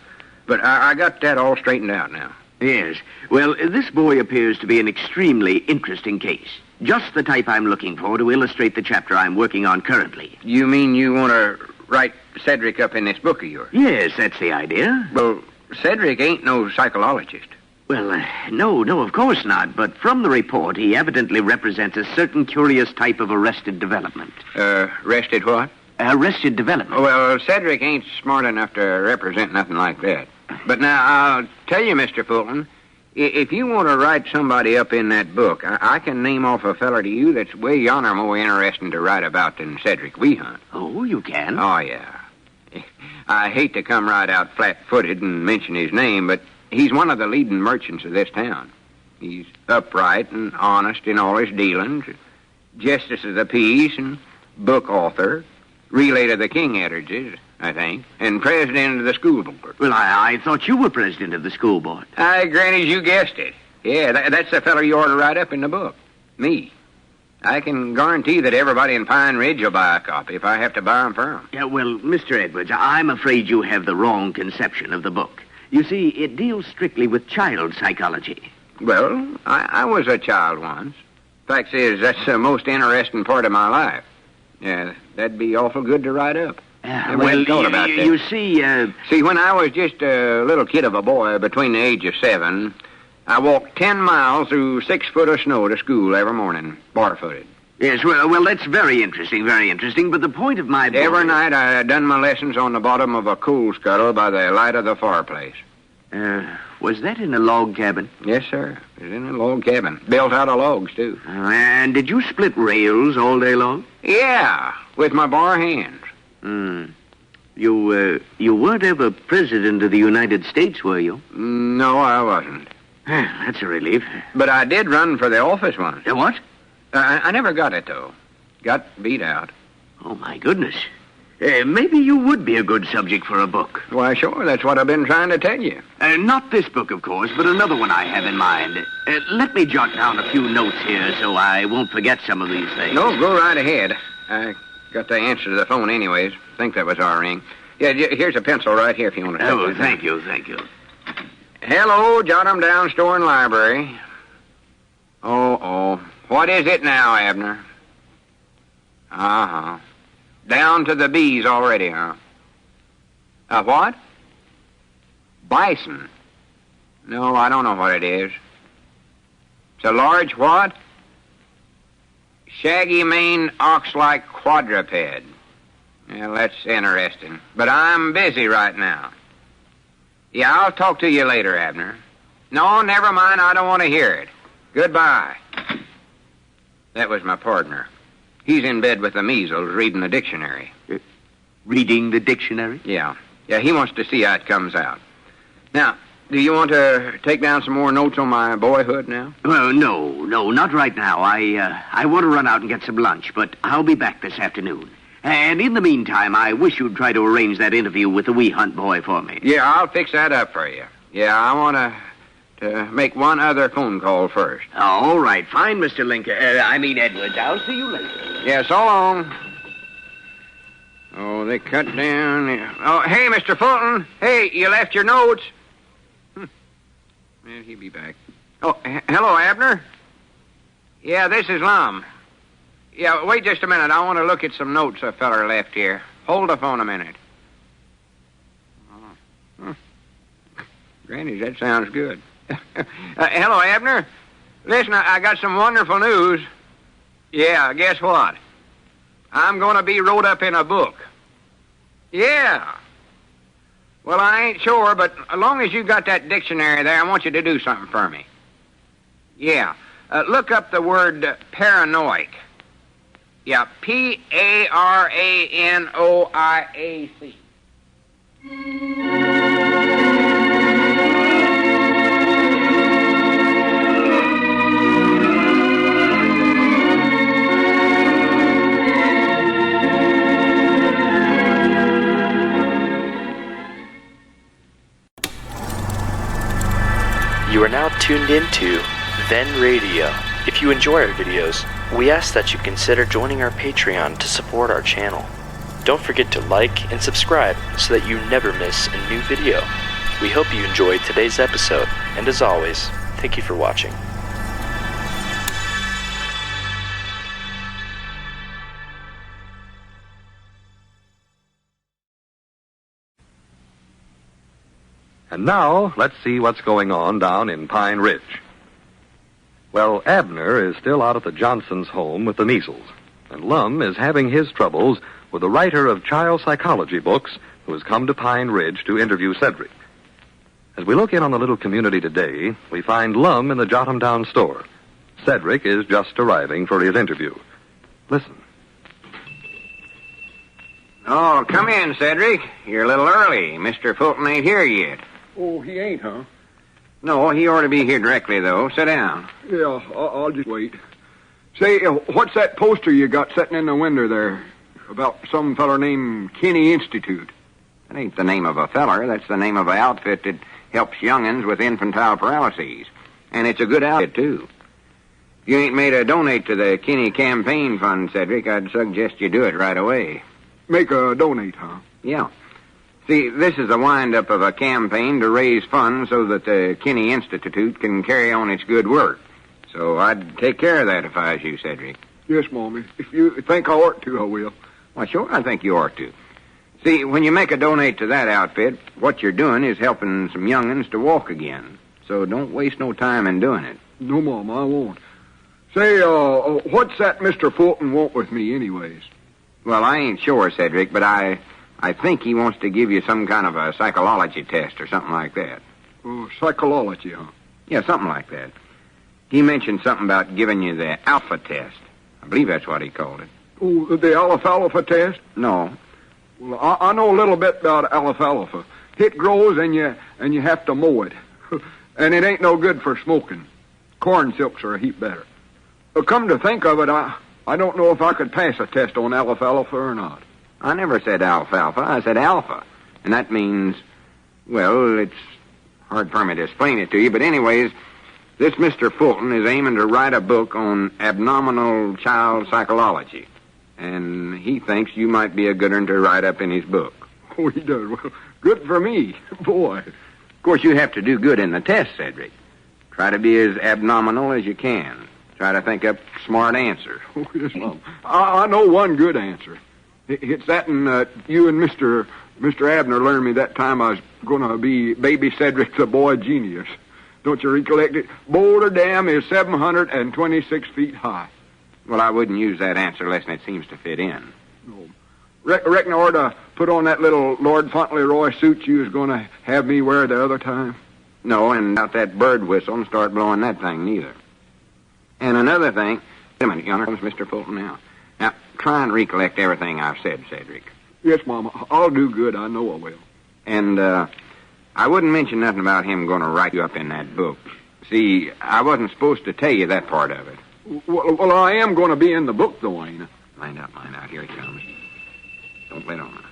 But I got that all straightened out now. Yes. Well, this boy appears to be an extremely interesting case. Just the type I'm looking for to illustrate the chapter I'm working on currently. You mean you want to write Cedric up in this book of yours? Yes, that's the idea. Well, Cedric ain't no psychologist. Well, no, of course not. But from the report, he evidently represents a certain curious type of arrested development. Arrested what? Arrested development. Well, Cedric ain't smart enough to represent nothing like that. But now, I'll tell you, Mr. Fulton, if you want to write somebody up in that book, I can name off a feller to you that's way yonder more interesting to write about than Cedric Wehunt. Oh, you can? Oh, yeah. I hate to come right out flat-footed and mention his name, but he's one of the leading merchants of this town. He's upright and honest in all his dealings, justice of the peace and book author, relay to the king Edwards, I think, and president of the school board. Well, I thought you were president of the school board. Granny, you guessed it. Yeah, that's the feller you ought to write up in the book. Me. I can guarantee that everybody in Pine Ridge will buy a copy if I have to buy them for them. Yeah, well, Mr. Edwards, I'm afraid you have the wrong conception of the book. You see, it deals strictly with child psychology. Well, I was a child once. Fact is, that's the most interesting part of my life. Yeah, that'd be awful good to write up. Never had thought about that. You see... See, when I was just a little kid of a boy between the age of 7, I walked 10 miles through 6 foot of snow to school every morning, barefooted. Yes, well, that's very interesting, but the point of my book... Every night I done my lessons on the bottom of a coal scuttle by the light of the fireplace. Was that in a log cabin? Yes, sir. It was in a log cabin. Built out of logs, too. And did you split rails all day long? Yeah, with my bare hands. You weren't ever president of the United States, were you? No, I wasn't. That's a relief. But I did run for the office once. What? I never got it, though. Got beat out. Oh, my goodness. Maybe you would be a good subject for a book. Why, sure, that's what I've been trying to tell you. Not this book, of course, but another one I have in mind. Let me jot down a few notes here so I won't forget some of these things. No, go right ahead. I got the answer to the phone anyways. Think that was our ring. Yeah, here's a pencil right here if you want to... Oh, thank you. Hello, jot 'em down, store and library. Oh. What is it now, Abner? Uh-huh. Down to the B's already, huh? What? Bison. No, I don't know what it is. It's a large what? Shaggy-maned ox-like quadruped. Well, that's interesting. But I'm busy right now. Yeah, I'll talk to you later, Abner. No, never mind. I don't want to hear it. Goodbye. That was my partner. He's in bed with the measles, reading the dictionary. Reading the dictionary? Yeah, he wants to see how it comes out. Now, do you want to take down some more notes on my boyhood now? No, not right now. I want to run out and get some lunch, but I'll be back this afternoon. And in the meantime, I wish you'd try to arrange that interview with the wee hunt boy for me. Yeah, I'll fix that up for you. Yeah, I want to make one other phone call first. All right, fine, Mr. Lincoln. Edwards. I'll see you later. Yeah, so long. Oh, they cut down. Oh, hey, Mr. Fulton. Hey, you left your notes. Well, he'll be back. Oh, hello, Abner. Yeah, this is Lum. Yeah, wait just a minute. I want to look at some notes a feller left here. Hold the phone a minute. Granny, that sounds good. Hello, Abner. Listen, I got some wonderful news. Yeah, guess what? I'm going to be wrote up in a book. Yeah. Well, I ain't sure, but as long as you got that dictionary there, I want you to do something for me. Yeah. Look up the word paranoiac. Yeah, Paranoiac. You are now tuned into Then Radio. If you enjoy our videos, we ask that you consider joining our Patreon to support our channel. Don't forget to like and subscribe so that you never miss a new video. We hope you enjoyed today's episode, and as always, thank you for watching. And now, let's see what's going on down in Pine Ridge. Well, Abner is still out at the Johnsons' home with the measles, and Lum is having his troubles with a writer of child psychology books who has come to Pine Ridge to interview Cedric. As we look in on the little community today, we find Lum in the Jot-'em-Down store. Cedric is just arriving for his interview. Listen. Oh, come in, Cedric. You're a little early. Mr. Fulton ain't here yet. Oh, he ain't, huh? No, he ought to be here directly, though. Sit down. Yeah, I'll just wait. Say, what's that poster you got sitting in the window there about some feller named Kinney Institute? That ain't the name of a feller. That's the name of an outfit that helps young'uns with infantile paralyses. And it's a good outfit, too. If you ain't made a donate to the Kinney Campaign Fund, Cedric, I'd suggest you do it right away. Make a donate, huh? Yeah. See, this is the wind-up of a campaign to raise funds so that the Kinney Institute can carry on its good work. So I'd take care of that if I was you, Cedric. Yes, Mommy. If you think I ought to, I will. Well, sure, I think you ought to. See, when you make a donate to that outfit, what you're doing is helping some young'uns to walk again. So don't waste no time in doing it. No, Mom, I won't. Say, what's that Mr. Fulton want with me anyways? Well, I ain't sure, Cedric, but I think he wants to give you some kind of a psychology test or something like that. Oh, psychology, huh? Yeah, something like that. He mentioned something about giving you the alpha test. I believe that's what he called it. Oh, the alfalfa test? No. Well, I know a little bit about alfalfa. It grows and you have to mow it. And it ain't no good for smoking. Corn silks are a heap better. Come to think of it, I don't know if I could pass a test on alfalfa or not. I never said alfalfa. I said alpha. And that means, well, it's hard for me to explain it to you. But anyways, this Mr. Fulton is aiming to write a book on abnormal child psychology. And he thinks you might be a good one to write up in his book. Oh, he does. Well, good for me. Boy. Of course, you have to do good in the test, Cedric. Try to be as abnormal as you can. Try to think up smart answers. Oh, yes, Mom. I know one good answer. It's that and you and Mr. Abner learned me that time I was going to be baby Cedric the boy genius. Don't you recollect it? Boulder Dam is 726 feet high. Well, I wouldn't use that answer unless it seems to fit in. No. Reckon I ought to put on that little Lord Fauntleroy suit you was going to have me wear the other time? No, and out that bird whistle and start blowing that thing neither. And another thing, wait a minute, yonder comes Mr. Fulton now. Now, try and recollect everything I've said, Cedric. Yes, Mama. I'll do good. I know I will. And, I wouldn't mention nothing about him going to write you up in that book. See, I wasn't supposed to tell you that part of it. Well, I am going to be in the book, though, ain't I? Mind out. Here he comes. Don't let on.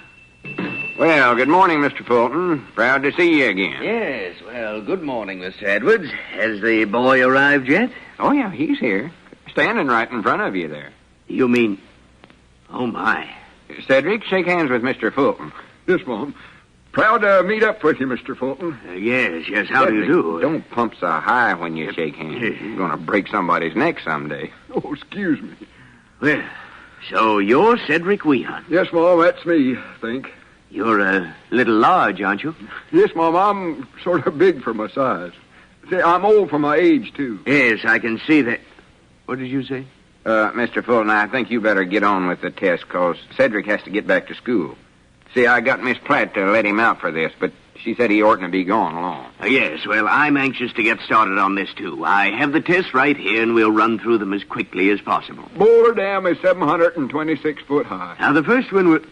Well, good morning, Mr. Fulton. Proud to see you again. Yes, well, good morning, Mr. Edwards. Has the boy arrived yet? Oh, yeah, he's here. Standing right in front of you there. You mean... Oh, my. Cedric, shake hands with Mr. Fulton. Yes, Mom. Proud to meet up with you, Mr. Fulton. Yes, how do you do? Don't pump so high when you shake hands. You're going to break somebody's neck someday. Oh, excuse me. Well, so you're Cedric Weehunt. Yes, Mom, that's me, I think. You're a little large, aren't you? Yes, Mom, I'm sort of big for my size. See, I'm old for my age, too. Yes, I can see that. What did you say? Mr. Fulton, I think you better get on with the test, because Cedric has to get back to school. See, I got Miss Platt to let him out for this, but she said he oughtn't to be going along. Yes, well, I'm anxious to get started on this, too. I have the tests right here, and we'll run through them as quickly as possible. Boulder Dam is 726 foot high. Now, the first one was...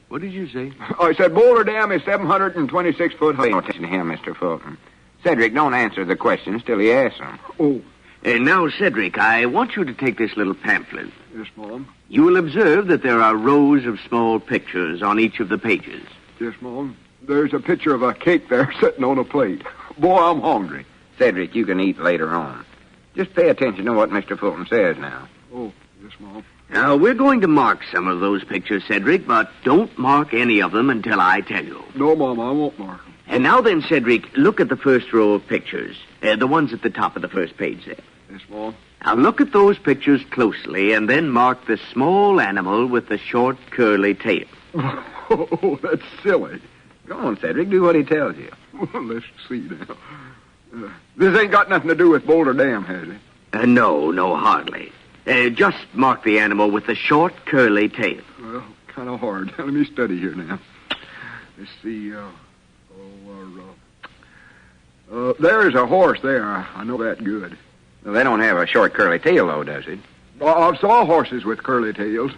What did you say? I said Boulder Dam is 726 foot high. Pay no attention to him, Mr. Fulton. Cedric, don't answer the questions till he asks them. Oh. Now, Cedric, I want you to take this little pamphlet. Yes, Mom. You will observe that there are rows of small pictures on each of the pages. Yes, Mom. There's a picture of a cake there sitting on a plate. Boy, I'm hungry. Cedric, you can eat later on. Just pay attention to what Mr. Fulton says now. Oh, yes, Mom. Now, we're going to mark some of those pictures, Cedric, but don't mark any of them until I tell you. No, Mom, I won't mark them. And now then, Cedric, look at the first row of pictures. The ones at the top of the first page there. Yes, Mom. Now look at those pictures closely and then mark the small animal with the short, curly tail. Oh, that's silly. Go on, Cedric, do what he tells you. Well, let's see now. This ain't got nothing to do with Boulder Dam, has it? No, hardly. Just mark the animal with the short, curly tail. Well, kind of hard. Let me study here now. Let's see. There's a horse there. I know that good. Well, they don't have a short curly tail, though, does it? I've saw horses with curly tails.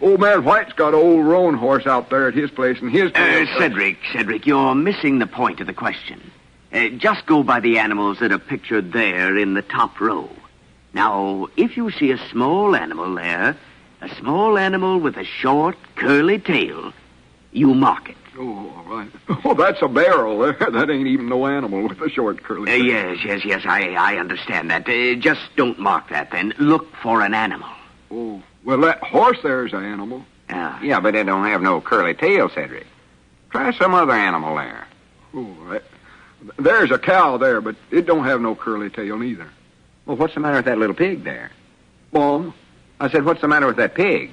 Old man White's got an old roan horse out there at his place, and his tail... Cedric, you're missing the point of the question. Just go by the animals that are pictured there in the top row. Now, if you see a small animal there, a small animal with a short, curly tail, you mark it. Oh, all right. Oh, that's a barrel there. That ain't even no animal with a short curly tail. Yes, I understand that. Just don't mark that, then. Look for an animal. Oh, well, that horse there's an animal. Yeah, but it don't have no curly tail, Cedric. Try some other animal there. Oh, there's a cow there, but it don't have no curly tail neither. Well, what's the matter with that little pig there? Mom? I said, what's the matter with that pig?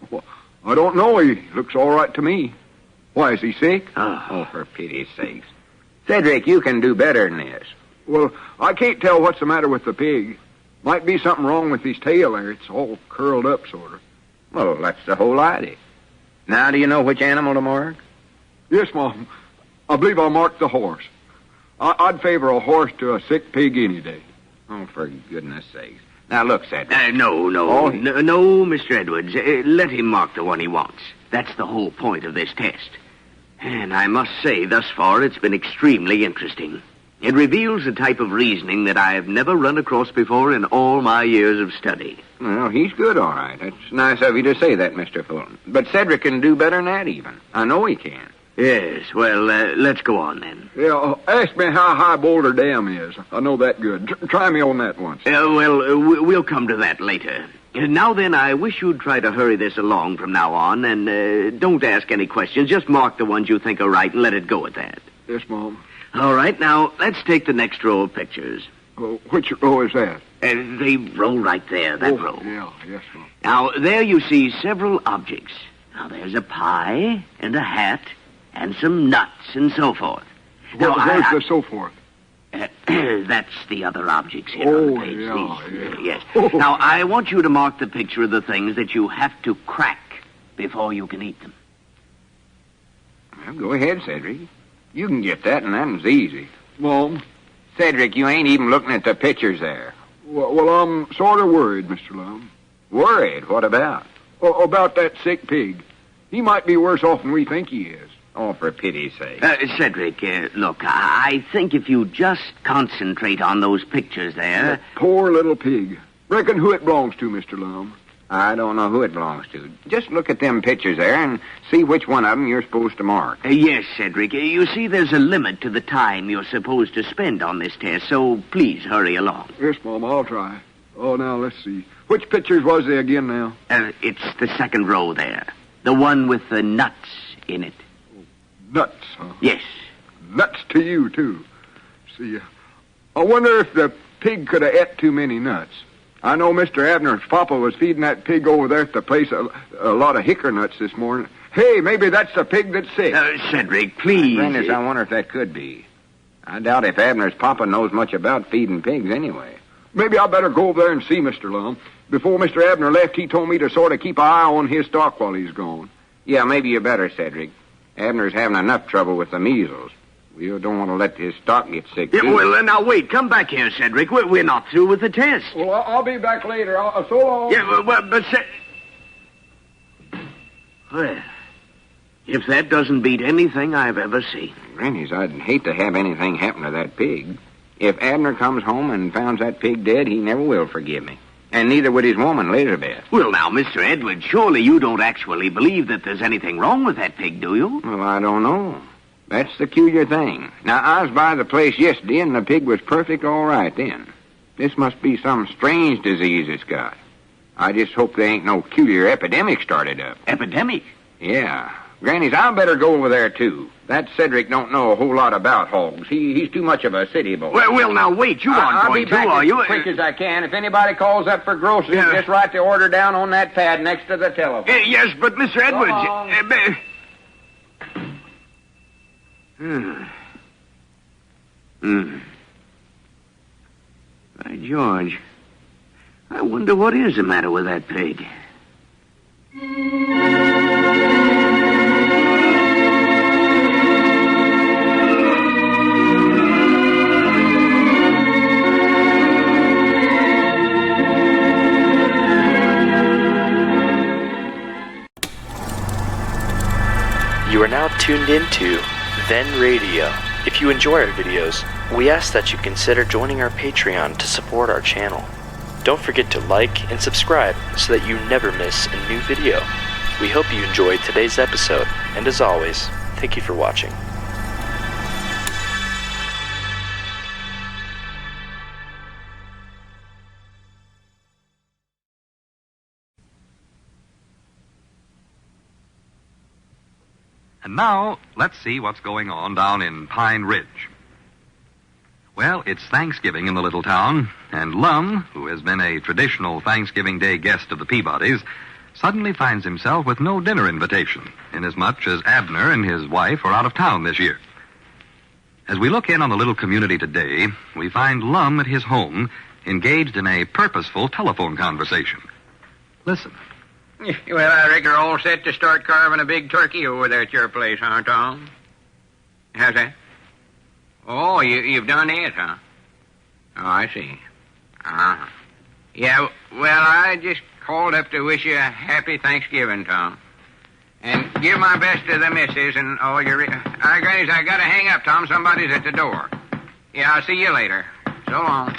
Well, I don't know. He looks all right to me. Why, is he sick? Oh, for pity's sakes. Cedric, you can do better than this. Well, I can't tell what's the matter with the pig. Might be something wrong with his tail there. It's all curled up, sort of. Well, that's the whole idea. Now, do you know which animal to mark? Yes, Mom. I believe I'll mark the horse. I'd favor a horse to a sick pig any day. Oh, for goodness sakes. Now, look, Cedric. No, Mr. Edwards. Let him mark the one he wants. That's the whole point of this test. And I must say, thus far, it's been extremely interesting. It reveals a type of reasoning that I've never run across before in all my years of study. Well, he's good, all right. It's nice of you to say that, Mr. Fulton. But Cedric can do better than that, even. I know he can. Yes, well, let's go on, then. Yeah, ask me how high Boulder Dam is. I know that good. Try me on that once. We'll come to that later. Now then, I wish you'd try to hurry this along from now on, and don't ask any questions. Just mark the ones you think are right and let it go at that. Yes, Mom. All right, now, let's take the next row of pictures. Oh, which row is that? They roll right there, that row. Yeah, yes, Mom. Now, there you see several objects. Now, there's a pie and a hat and some nuts and so forth. Where's the so forth? That's the other objects here on the page. Yeah. Yes. Now, I want you to mark the picture of the things that you have to crack before you can eat them. Well, go ahead, Cedric. You can get that, and that's easy. Mom? Cedric, you ain't even looking at the pictures there. Well, I'm sort of worried, Mr. Lum. Worried? What about? About that sick pig. He might be worse off than we think he is. Oh, for pity's sake. Cedric, look, I think if you just concentrate on those pictures there... That poor little pig. Reckon who it belongs to, Mr. Lum. I don't know who it belongs to. Just look at them pictures there and see which one of them you're supposed to mark. Yes, Cedric. You see, there's a limit to the time you're supposed to spend on this test, so please hurry along. Yes, Mom, I'll try. Oh, now, let's see. Which pictures was they again now? It's the second row there. The one with the nuts in it. Nuts, huh? Yes. Nuts to you, too. See, I wonder if the pig could have ate too many nuts. I know Mr. Abner's papa was feeding that pig over there at the place a lot of hickory nuts this morning. Hey, maybe that's the pig that's sick. Cedric, please. Goodness, I wonder if that could be. I doubt if Abner's papa knows much about feeding pigs anyway. Maybe I better go over there and see Mr. Lum. Before Mr. Abner left, he told me to sort of keep an eye on his stock while he's gone. Yeah, maybe you better, Cedric. Abner's having enough trouble with the measles. We don't want to let his stock get sick, too. Yeah, well, now, wait. Come back here, Cedric. We're not through with the test. Well, I'll be back later. So long. Yeah, but well, if that doesn't beat anything I've ever seen. Granny's, I'd hate to have anything happen to that pig. If Abner comes home and finds that pig dead, he never will forgive me. And neither would his woman, Elizabeth. Well, now, Mr. Edwards, surely you don't actually believe that there's anything wrong with that pig, do you? Well, I don't know. That's the peculiar thing. Now, I was by the place yesterday, and the pig was perfect all right then. This must be some strange disease it's got. I just hope there ain't no peculiar epidemic started up. Epidemic? Yeah. Granny's, I better go over there, too. That Cedric don't know a whole lot about hogs. He's too much of a city boy. Well, now, wait. You aren't going to, are you? I'll be back as quick as I can. If anybody calls up for groceries, just write the order down on that pad next to the telephone. Yes, but Mr. Edwards... By George, I wonder what is the matter with that pig. You are now tuned into Then Radio. If you enjoy our videos, we ask that you consider joining our Patreon to support our channel. Don't forget to like and subscribe so that you never miss a new video. We hope you enjoyed today's episode, and as always, Thank you for watching. And now, let's see what's going on down in Pine Ridge. Well, it's Thanksgiving in the little town, and Lum, who has been a traditional Thanksgiving Day guest of the Peabodys, suddenly finds himself with no dinner invitation, inasmuch as Abner and his wife are out of town this year. As we look in on the little community today, we find Lum at his home, engaged in a purposeful telephone conversation. Listen. Well, I reckon we're all set to start carving a big turkey over there at your place, huh, Tom? How's that? Oh, you've done it, huh? Oh, I see. Uh-huh. Yeah, well, I just called up to wish you a happy Thanksgiving, Tom. And give my best to the missus and all your... Grannies, I gotta hang up, Tom. Somebody's at the door. Yeah, I'll see you later. So long.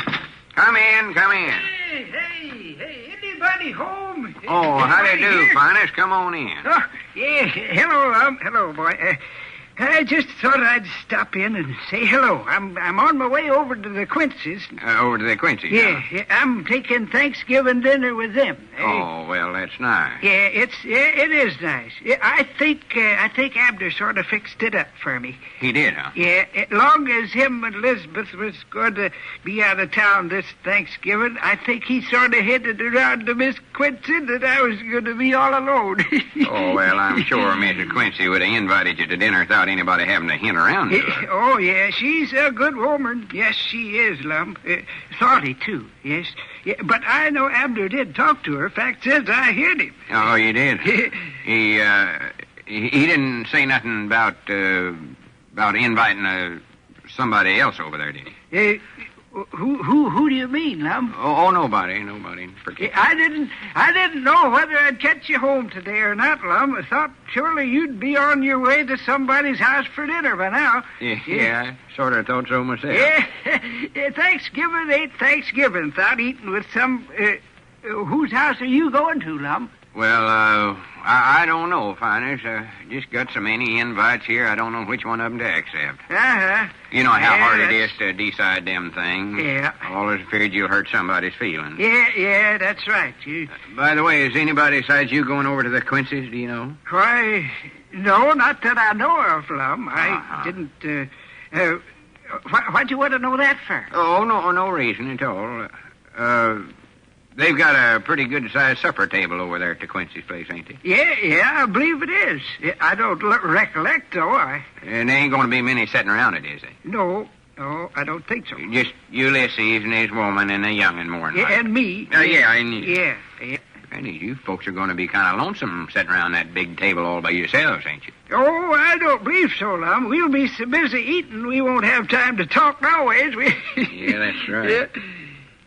Come in. Hey, anybody home? Oh, how do you do, Phinus? Come on in. Oh, yeah, hello, boy. I just thought I'd stop in and say hello. I'm on my way over to the Quincy's. Over to the Quincy's? Yeah, I'm taking Thanksgiving dinner with them. Oh, well, that's nice. Yeah, it is nice. I think Abner sort of fixed it up for me. He did, huh? Yeah, as long as him and Elizabeth was going to be out of town this Thanksgiving, I think he sort of hinted around to Miss Quincy that I was going to be all alone. Oh, well, I'm sure Mrs. Quincy would have invited you to dinner without anybody having to hint around to her. Oh, yeah, she's a good woman. Yes, she is, Lum. Thoughty, too, yes. Yeah, but I know Abner did talk to her. Fact is, I heard him. Oh, you did? He didn't say nothing about inviting somebody else over there, did he? Who do you mean, Lum? Oh, nobody in particular. I didn't know whether I'd catch you home today or not, Lum. I thought surely you'd be on your way to somebody's house for dinner by now. Yeah, I sort of thought so myself. Yeah, Thanksgiving ain't Thanksgiving without eating with some... whose house are you going to, Lum? Well, I don't know, Phinus. Just got so many invites here, I don't know which one of them to accept. Uh-huh. You know how hard it is to decide them things. Yeah. Always feared you'll hurt somebody's feelings. Yeah, that's right. By the way, is anybody besides you going over to the Quincy's, do you know? Why, no, not that I know of, Lum. I didn't, why'd you want to know that for? Oh, no reason at all. They've got a pretty good-sized supper table over there at the Quincy's place, ain't they? Yeah, I believe it is. I don't recollect, though. And there ain't going to be many sitting around it, is there? No, I don't think so. Just Ulysses and his woman and a young'un more than and me. And you. Yeah. And you folks are going to be kind of lonesome sitting around that big table all by yourselves, ain't you? Oh, I don't believe so, Lum. We'll be so busy eating we won't have time to talk always. Yeah, that's right.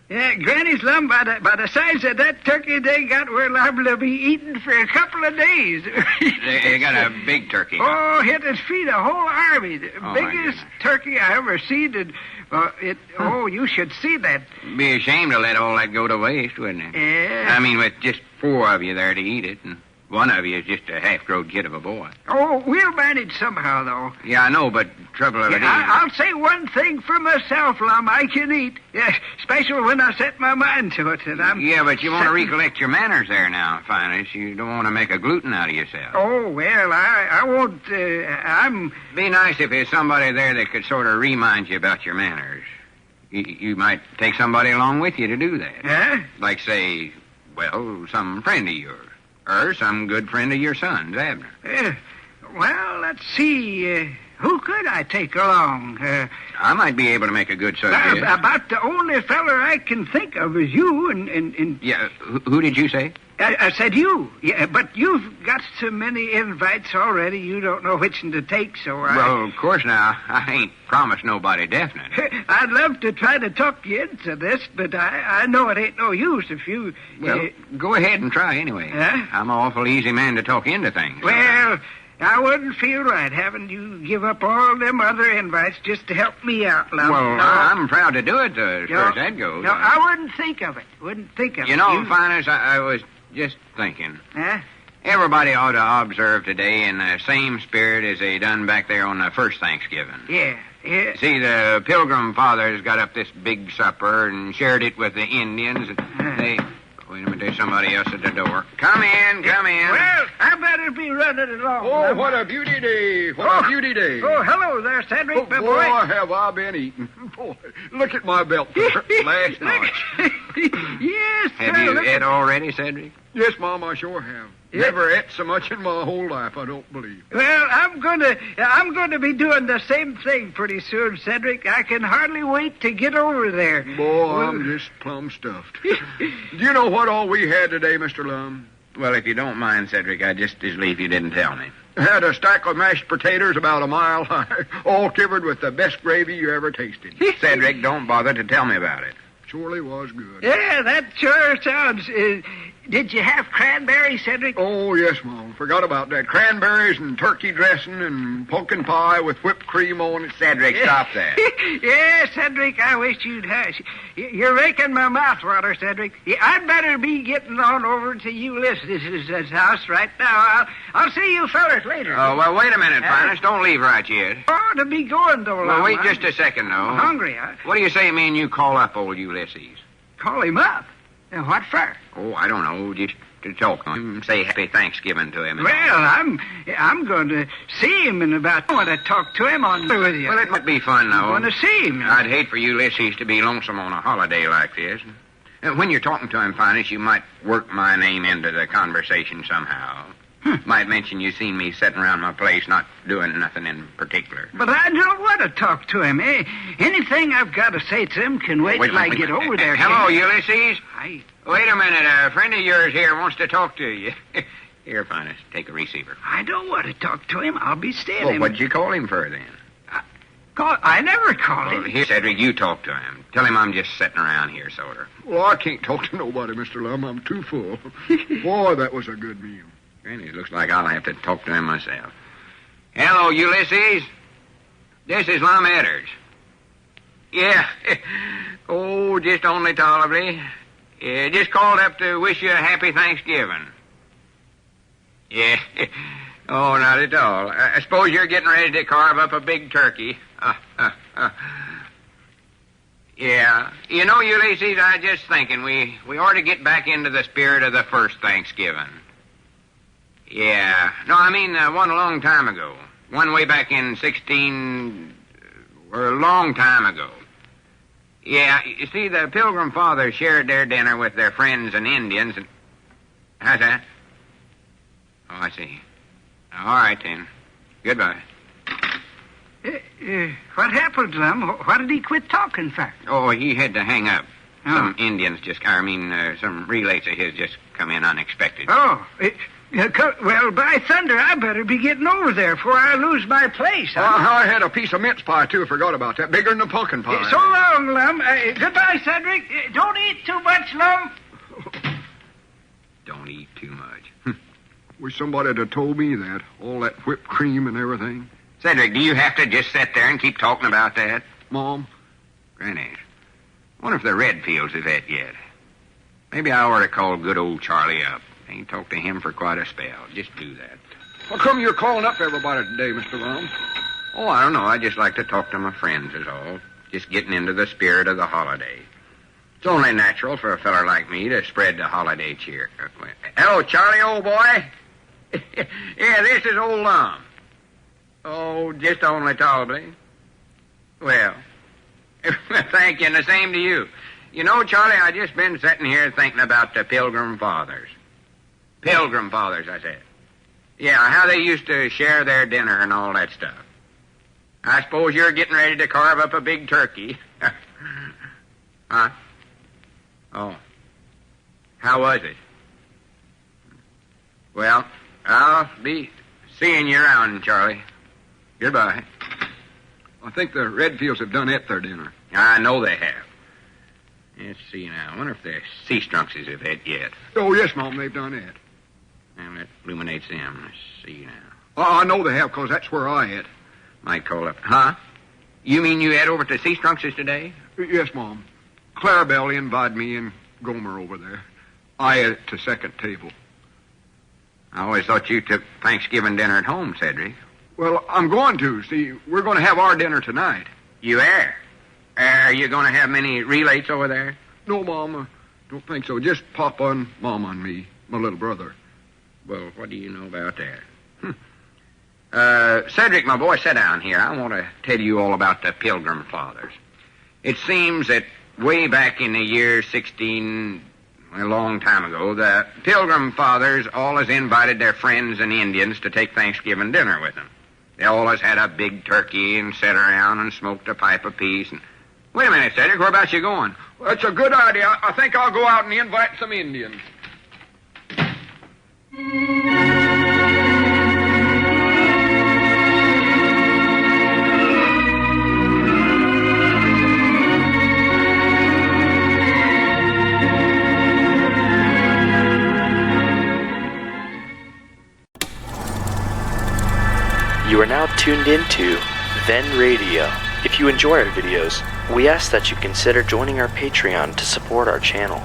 Yeah, Granny's, Lum, by the size of that turkey they got, we're liable to be eating for a couple of days. They got a big turkey. Oh, it'd feed a whole army. The biggest turkey I ever seen. And, you should see that. Be ashamed to let all that go to waste, wouldn't it? Yeah. I mean, with just 4 of you there to eat it, and one of you is just a half-grown kid of a boy. Oh, we'll manage somehow, though. Yeah, I know, but trouble of it is... I'll say one thing for myself, Lum. I can eat. Yeah, especially when I set my mind to it. And Yeah, but you want to recollect your manners there now, Phinus. You don't want to make a gluten out of yourself. Oh, well, I won't... I'm... Be nice if there's somebody there that could sort of remind you about your manners. You might take somebody along with you to do that. Huh? Like, say, well, some friend of yours. Or some good friend of your son's, Abner. Well, let's see. Who could I take along? I might be able to make a good subject. About the only feller I can think of is you and... Yeah, who did you say? I said you. Yeah, but you've got so many invites already, you don't know which one to take, so Well, of course now, I ain't promised nobody definite. I'd love to try to talk you into this, but I know it ain't no use if you... Well, go ahead and try anyway. Huh? I'm an awful easy man to talk into things. Well, I wouldn't feel right having you give up all them other invites just to help me out, Lum. Well, no. I'm proud to do it, as far as that goes. No, I wouldn't think of it. You know, Phinus, I was just thinking. Huh? Everybody ought to observe today in the same spirit as they done back there on the first Thanksgiving. Yeah. See, the Pilgrim Fathers got up this big supper and shared it with the Indians. And they... Wait a minute, there's somebody else at the door. Come in. Well, I better be running along. Oh, what a beauty day. What a beauty day. Oh, hello there, Cedric, Oh, my boy, boy. have I been eating. Boy, look at my belt last night. Yes, Have sir, you look ate already, Cedric? Yes, Mom, I sure have. Yeah. Never ate so much in my whole life, I don't believe. Well, I'm going to be doing the same thing pretty soon, Cedric. I can hardly wait to get over there. Boy, I'm just plumb stuffed. Do you know what all we had today, Mr. Lum? Well, if you don't mind, Cedric, I'd just as lief you didn't tell me. Had a stack of mashed potatoes about a mile high, all covered with the best gravy you ever tasted. Cedric, don't bother to tell me about it. Surely was good. Yeah, that sure sounds... did you have cranberry, Cedric? Oh, yes, Mom. Forgot about that. Cranberries and turkey dressing and pumpkin pie with whipped cream on it. Cedric, stop that. Yeah, Cedric, I wish you'd have. You're making my mouth water, Cedric. I'd better be getting on over to Ulysses' house right now. I'll see you fellas later. Oh, well, wait a minute, Phinus. Don't leave right yet. Oh, to be going, though, Well, Lum. wait just a second, though. I'm hungry, huh? What do you say me and you call up old Ulysses? Call him up. What for? Oh, I don't know. Just to talk to him. Say Happy Thanksgiving to him. and Well, all. I'm going to see him in about... I want to talk to him on with you. Well, it might be fun, though. I'm going to see him. I'd hate for Ulysses to be lonesome on a holiday like this. When you're talking to him, Phinus, you might work my name into the conversation somehow. Might mention you seen me sitting around my place, not doing nothing in particular. But I don't want to talk to him. Anything I've got to say to him can wait till I get over there. Hello, Ulysses. Hi. Wait a minute. A friend of yours here wants to talk to you. Here, Phinus, take a receiver. I don't want to talk to him. I'll be staying. Well, what'd you call him for, then? I never called Well, him. here, Cedric, you talk to him. Tell him I'm just sitting around here, sort of. Well, I can't talk to nobody, Mr. Lum. I'm too full. Boy, that was a good meal. And it looks like I'll have to talk to him myself. Hello, Ulysses. This is Lum Edders. Yeah. Oh, just only tolerably. Yeah, just called up to wish you a happy Thanksgiving. Yeah. Oh, not at all. I suppose you're getting ready to carve up a big turkey. Yeah. You know, Ulysses, I was just thinking we ought to get back into the spirit of the first Thanksgiving. Yeah. No, I mean one a long time ago. One way back in or a long time ago. Yeah, you see, the Pilgrim Fathers shared their dinner with their friends and Indians, and... How's that? Oh, I see. All right, then. Goodbye. What happened, Lum? Why did he quit talking for? Oh, he had to hang up. Some Indians some relays of his just come in unexpected. Oh, well, by thunder, I better be getting over there before I lose my place. I had a piece of mince pie, too. Forgot about that. Bigger than the pumpkin pie. So long, Lum. Goodbye, Cedric. Don't eat too much, Lum. Don't eat too much. Wish somebody had told me that. All that whipped cream and everything. Cedric, do you have to just sit there and keep talking about that? Mom? Granny, wonder if the Redfields have et yet. Maybe I ought to call good old Charlie up. Ain't talked to him for quite a spell. Just do that. How come you're calling up everybody today, Mr. Lum? Oh, I don't know. I just like to talk to my friends is all. Just getting into the spirit of the holiday. It's only natural for a feller like me to spread the holiday cheer. Hello, Charlie, old boy. Yeah, this is old Lum. Oh, just only tolerably. Well, thank you, and the same to you. You know, Charlie, I just been sitting here thinking about the Pilgrim Fathers. Pilgrim Fathers, I said. Yeah, how they used to share their dinner and all that stuff. I suppose you're getting ready to carve up a big turkey. Huh? Oh. How was it? Well, I'll be seeing you around, Charlie. Goodbye. I think the Redfields have done et their dinner. I know they have. Let's see now. I wonder if the sea strunkses have et yet. Oh, yes, Mom, they've done et. Well, that illuminates them. Let's see now. Oh, I know they have, because that's where I et. Might call up. Huh? You mean you ate over to sea strunkses today? Yes, Mom. Clarabelle invited me and Gomer over there. I ate at the second table. I always thought you took Thanksgiving dinner at home, Cedric. Well, I'm going to. See, we're going to have our dinner tonight. You are? Are you going to have many relates over there? No, Mom, don't think so. Just Papa and Mama and me, my little brother. Well, what do you know about that? Cedric, my boy, sit down here. I want to tell you all about the Pilgrim Fathers. It seems that way back in the year 16, a long time ago, the Pilgrim Fathers always invited their friends and Indians to take Thanksgiving dinner with them. They always had a big turkey and sat around and smoked a pipe apiece. And wait a minute, Cedric, whereabouts you going? Well, that's a good idea. I think I'll go out and invite some Indians. You are now tuned into Then Radio. If you enjoy our videos, we ask that you consider joining our Patreon to support our channel.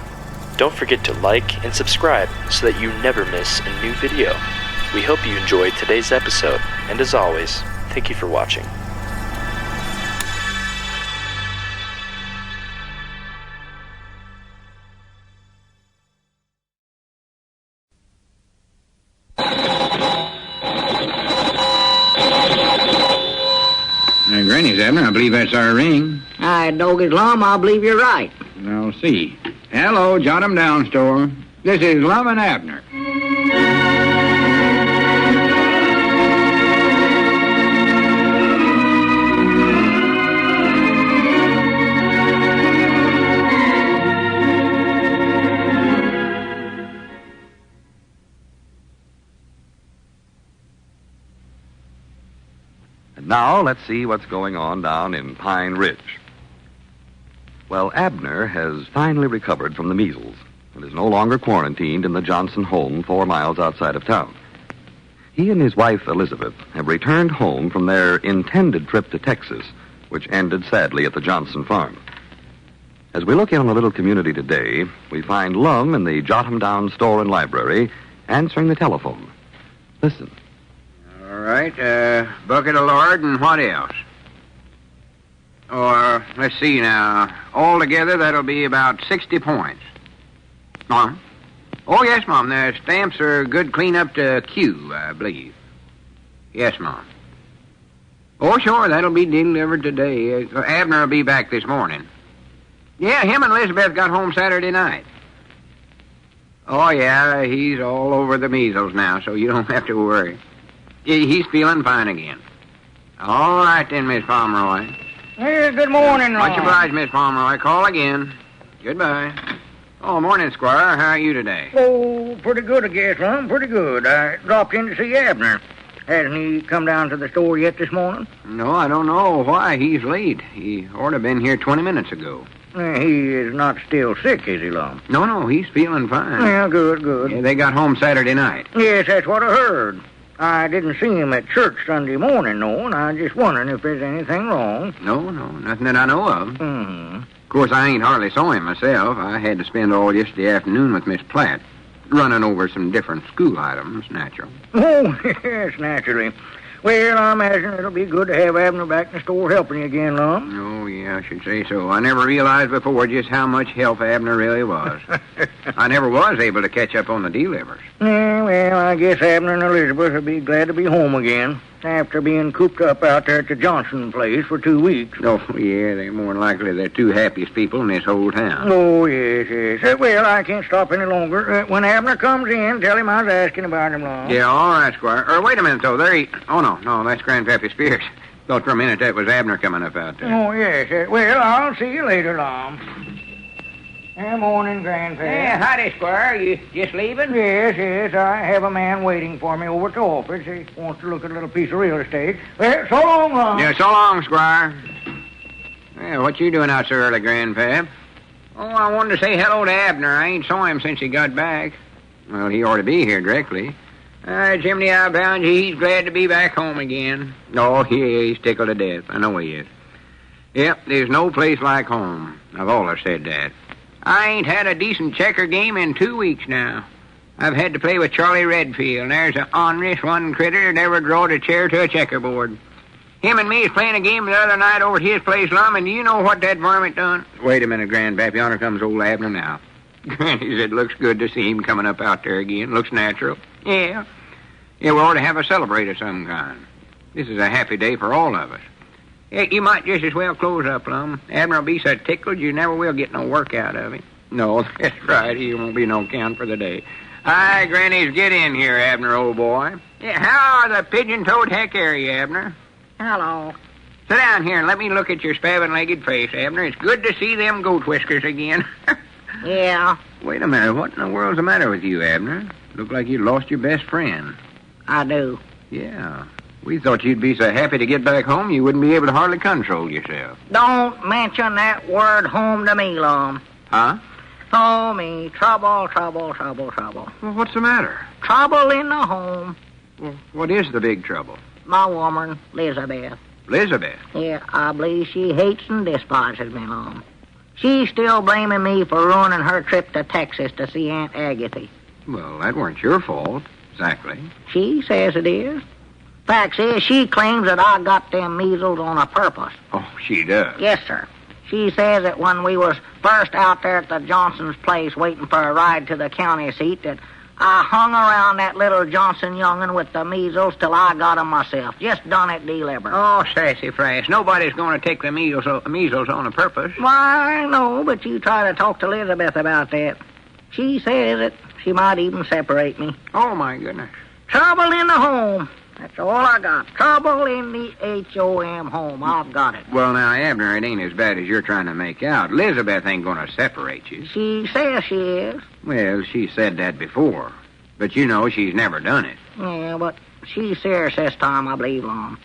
Don't forget to like and subscribe so that you never miss a new video. We hope you enjoyed today's episode, and as always, thank you for watching. Granny's, Abner. I believe that's our ring. Doggies Lum, I believe you're right. I'll see. Hello, jot 'em down, store. This is Lum and Abner. Now, let's see what's going on down in Pine Ridge. Well, Abner has finally recovered from the measles and is no longer quarantined in the Johnson home 4 miles outside of town. He and his wife, Elizabeth, have returned home from their intended trip to Texas, which ended sadly at the Johnson farm. As we look in on the little community today, we find Lum in the Jot 'em Down store and library answering the telephone. Listen. All right, bucket of lard and what else? Or, let's see now. Altogether, that'll be about 60 points. Mom? Oh, yes, Mom. The stamps are good clean up to Q, I believe. Yes, Mom. Oh, sure, that'll be delivered today. Abner will be back this morning. Yeah, him and Elizabeth got home Saturday night. Oh, yeah, he's all over the measles now, so you don't have to worry. He's feeling fine again. All right, then, Miss Pomeroy. Hey, good morning, Lum. Much obliged, Miss Pomeroy. Call again. Goodbye. Oh, morning, Squire. How are you today? Oh, pretty good, I guess, Lum. Pretty good. I dropped in to see Abner. Hasn't he come down to the store yet this morning? No, I don't know why. He's late. He ought to have been here 20 minutes ago. He is not still sick, is he, Lum? No, he's feeling fine. Yeah, good. Yeah, they got home Saturday night. Yes, that's what I heard. I didn't see him at church Sunday morning, no, and I was just wondering if there's anything wrong. No, nothing that I know of. Mm-hmm. Of course, I ain't hardly saw him myself. I had to spend all yesterday afternoon with Miss Platt, running over some different school items, natural. Oh, yes, naturally. Well, I imagine it'll be good to have Abner back in the store helping you again, Lum. Oh, yeah, I should say so. I never realized before just how much help Abner really was. I never was able to catch up on the delivers. Yeah, well, I guess Abner and Elizabeth will be glad to be home again after being cooped up out there at the Johnson place for 2 weeks. Oh, yeah, they're more than likely the two happiest people in this whole town. Oh, yes. Well, I can't stop any longer. When Abner comes in, tell him I was asking about him, Lum. Yeah, all right, Squire. Wait a minute, though. There he... Oh, no, that's Grandpappy Spears. Thought for a minute that was Abner coming up out there. Oh, yes. Well, I'll see you later, Lum. Morning, Grandpa. Yeah, howdy, Squire. You just leaving? Yes. I have a man waiting for me over at the office. He wants to look at a little piece of real estate. Well, so long, Lum. Yeah, so long, Squire. Well, what you doing out so early, Grandpap? Oh, I wanted to say hello to Abner. I ain't saw him since he got back. Well, he ought to be here directly. Jiminy, I bound you, he's glad to be back home again. Oh, he's tickled to death. I know he is. Yep, there's no place like home. I've always said that. I ain't had a decent checker game in 2 weeks now. I've had to play with Charlie Redfield. There's a honest one critter that ever drawed a chair to a checkerboard. Him and me is playing a game the other night over at his place, Lum, and do you know what that varmint done? Wait a minute, Grandpap. Yonder comes old Abner now. Granny said, looks good to see him coming up out there again. Looks natural. Yeah. Yeah, we ought to have a celebrate of some kind. This is a happy day for all of us. Yeah, you might just as well close up, Lum. Abner will be so tickled you never will get no work out of him. No, that's right. He won't be no count for the day. Hi, Grannies, get in here, Abner, old boy. Yeah, how are the pigeon-toed heck area, Abner? Hello. Sit down here and let me look at your spavined-legged face, Abner. It's good to see them goat whiskers again. Yeah. Wait a minute. What in the world's the matter with you, Abner? Look like you lost your best friend. I do. Yeah. We thought you'd be so happy to get back home you wouldn't be able to hardly control yourself. Don't mention that word home to me, Lum. Huh? Oh, me. Trouble, trouble, trouble, trouble. Well, what's the matter? Trouble in the home. Well, what is the big trouble? My woman, Elizabeth. Elizabeth? Yeah, I believe she hates and despises me, Lum. She's still blaming me for ruining her trip to Texas to see Aunt Agatha. Well, that weren't your fault, exactly. She says it is. Fact is, she claims that I got them measles on a purpose. Oh, she does? Yes, sir. She says that when we was first out there at the Johnson's place waiting for a ride to the county seat, that I hung around that little Johnson young'un with the measles till I got 'em myself. Just done it deliberate. Oh, sassafras. Nobody's going to take the measles on a purpose. Why, no, but you try to talk to Elizabeth about that. She says that she might even separate me. Oh, my goodness. Trouble in the home. That's all I got. Trouble in the H-O-M home. I've got it. Well, now, Abner, it ain't as bad as you're trying to make out. Elizabeth ain't going to separate you. She says she is. Well, she said that before. But you know she's never done it. Yeah, but she's serious this time, I believe, Lum.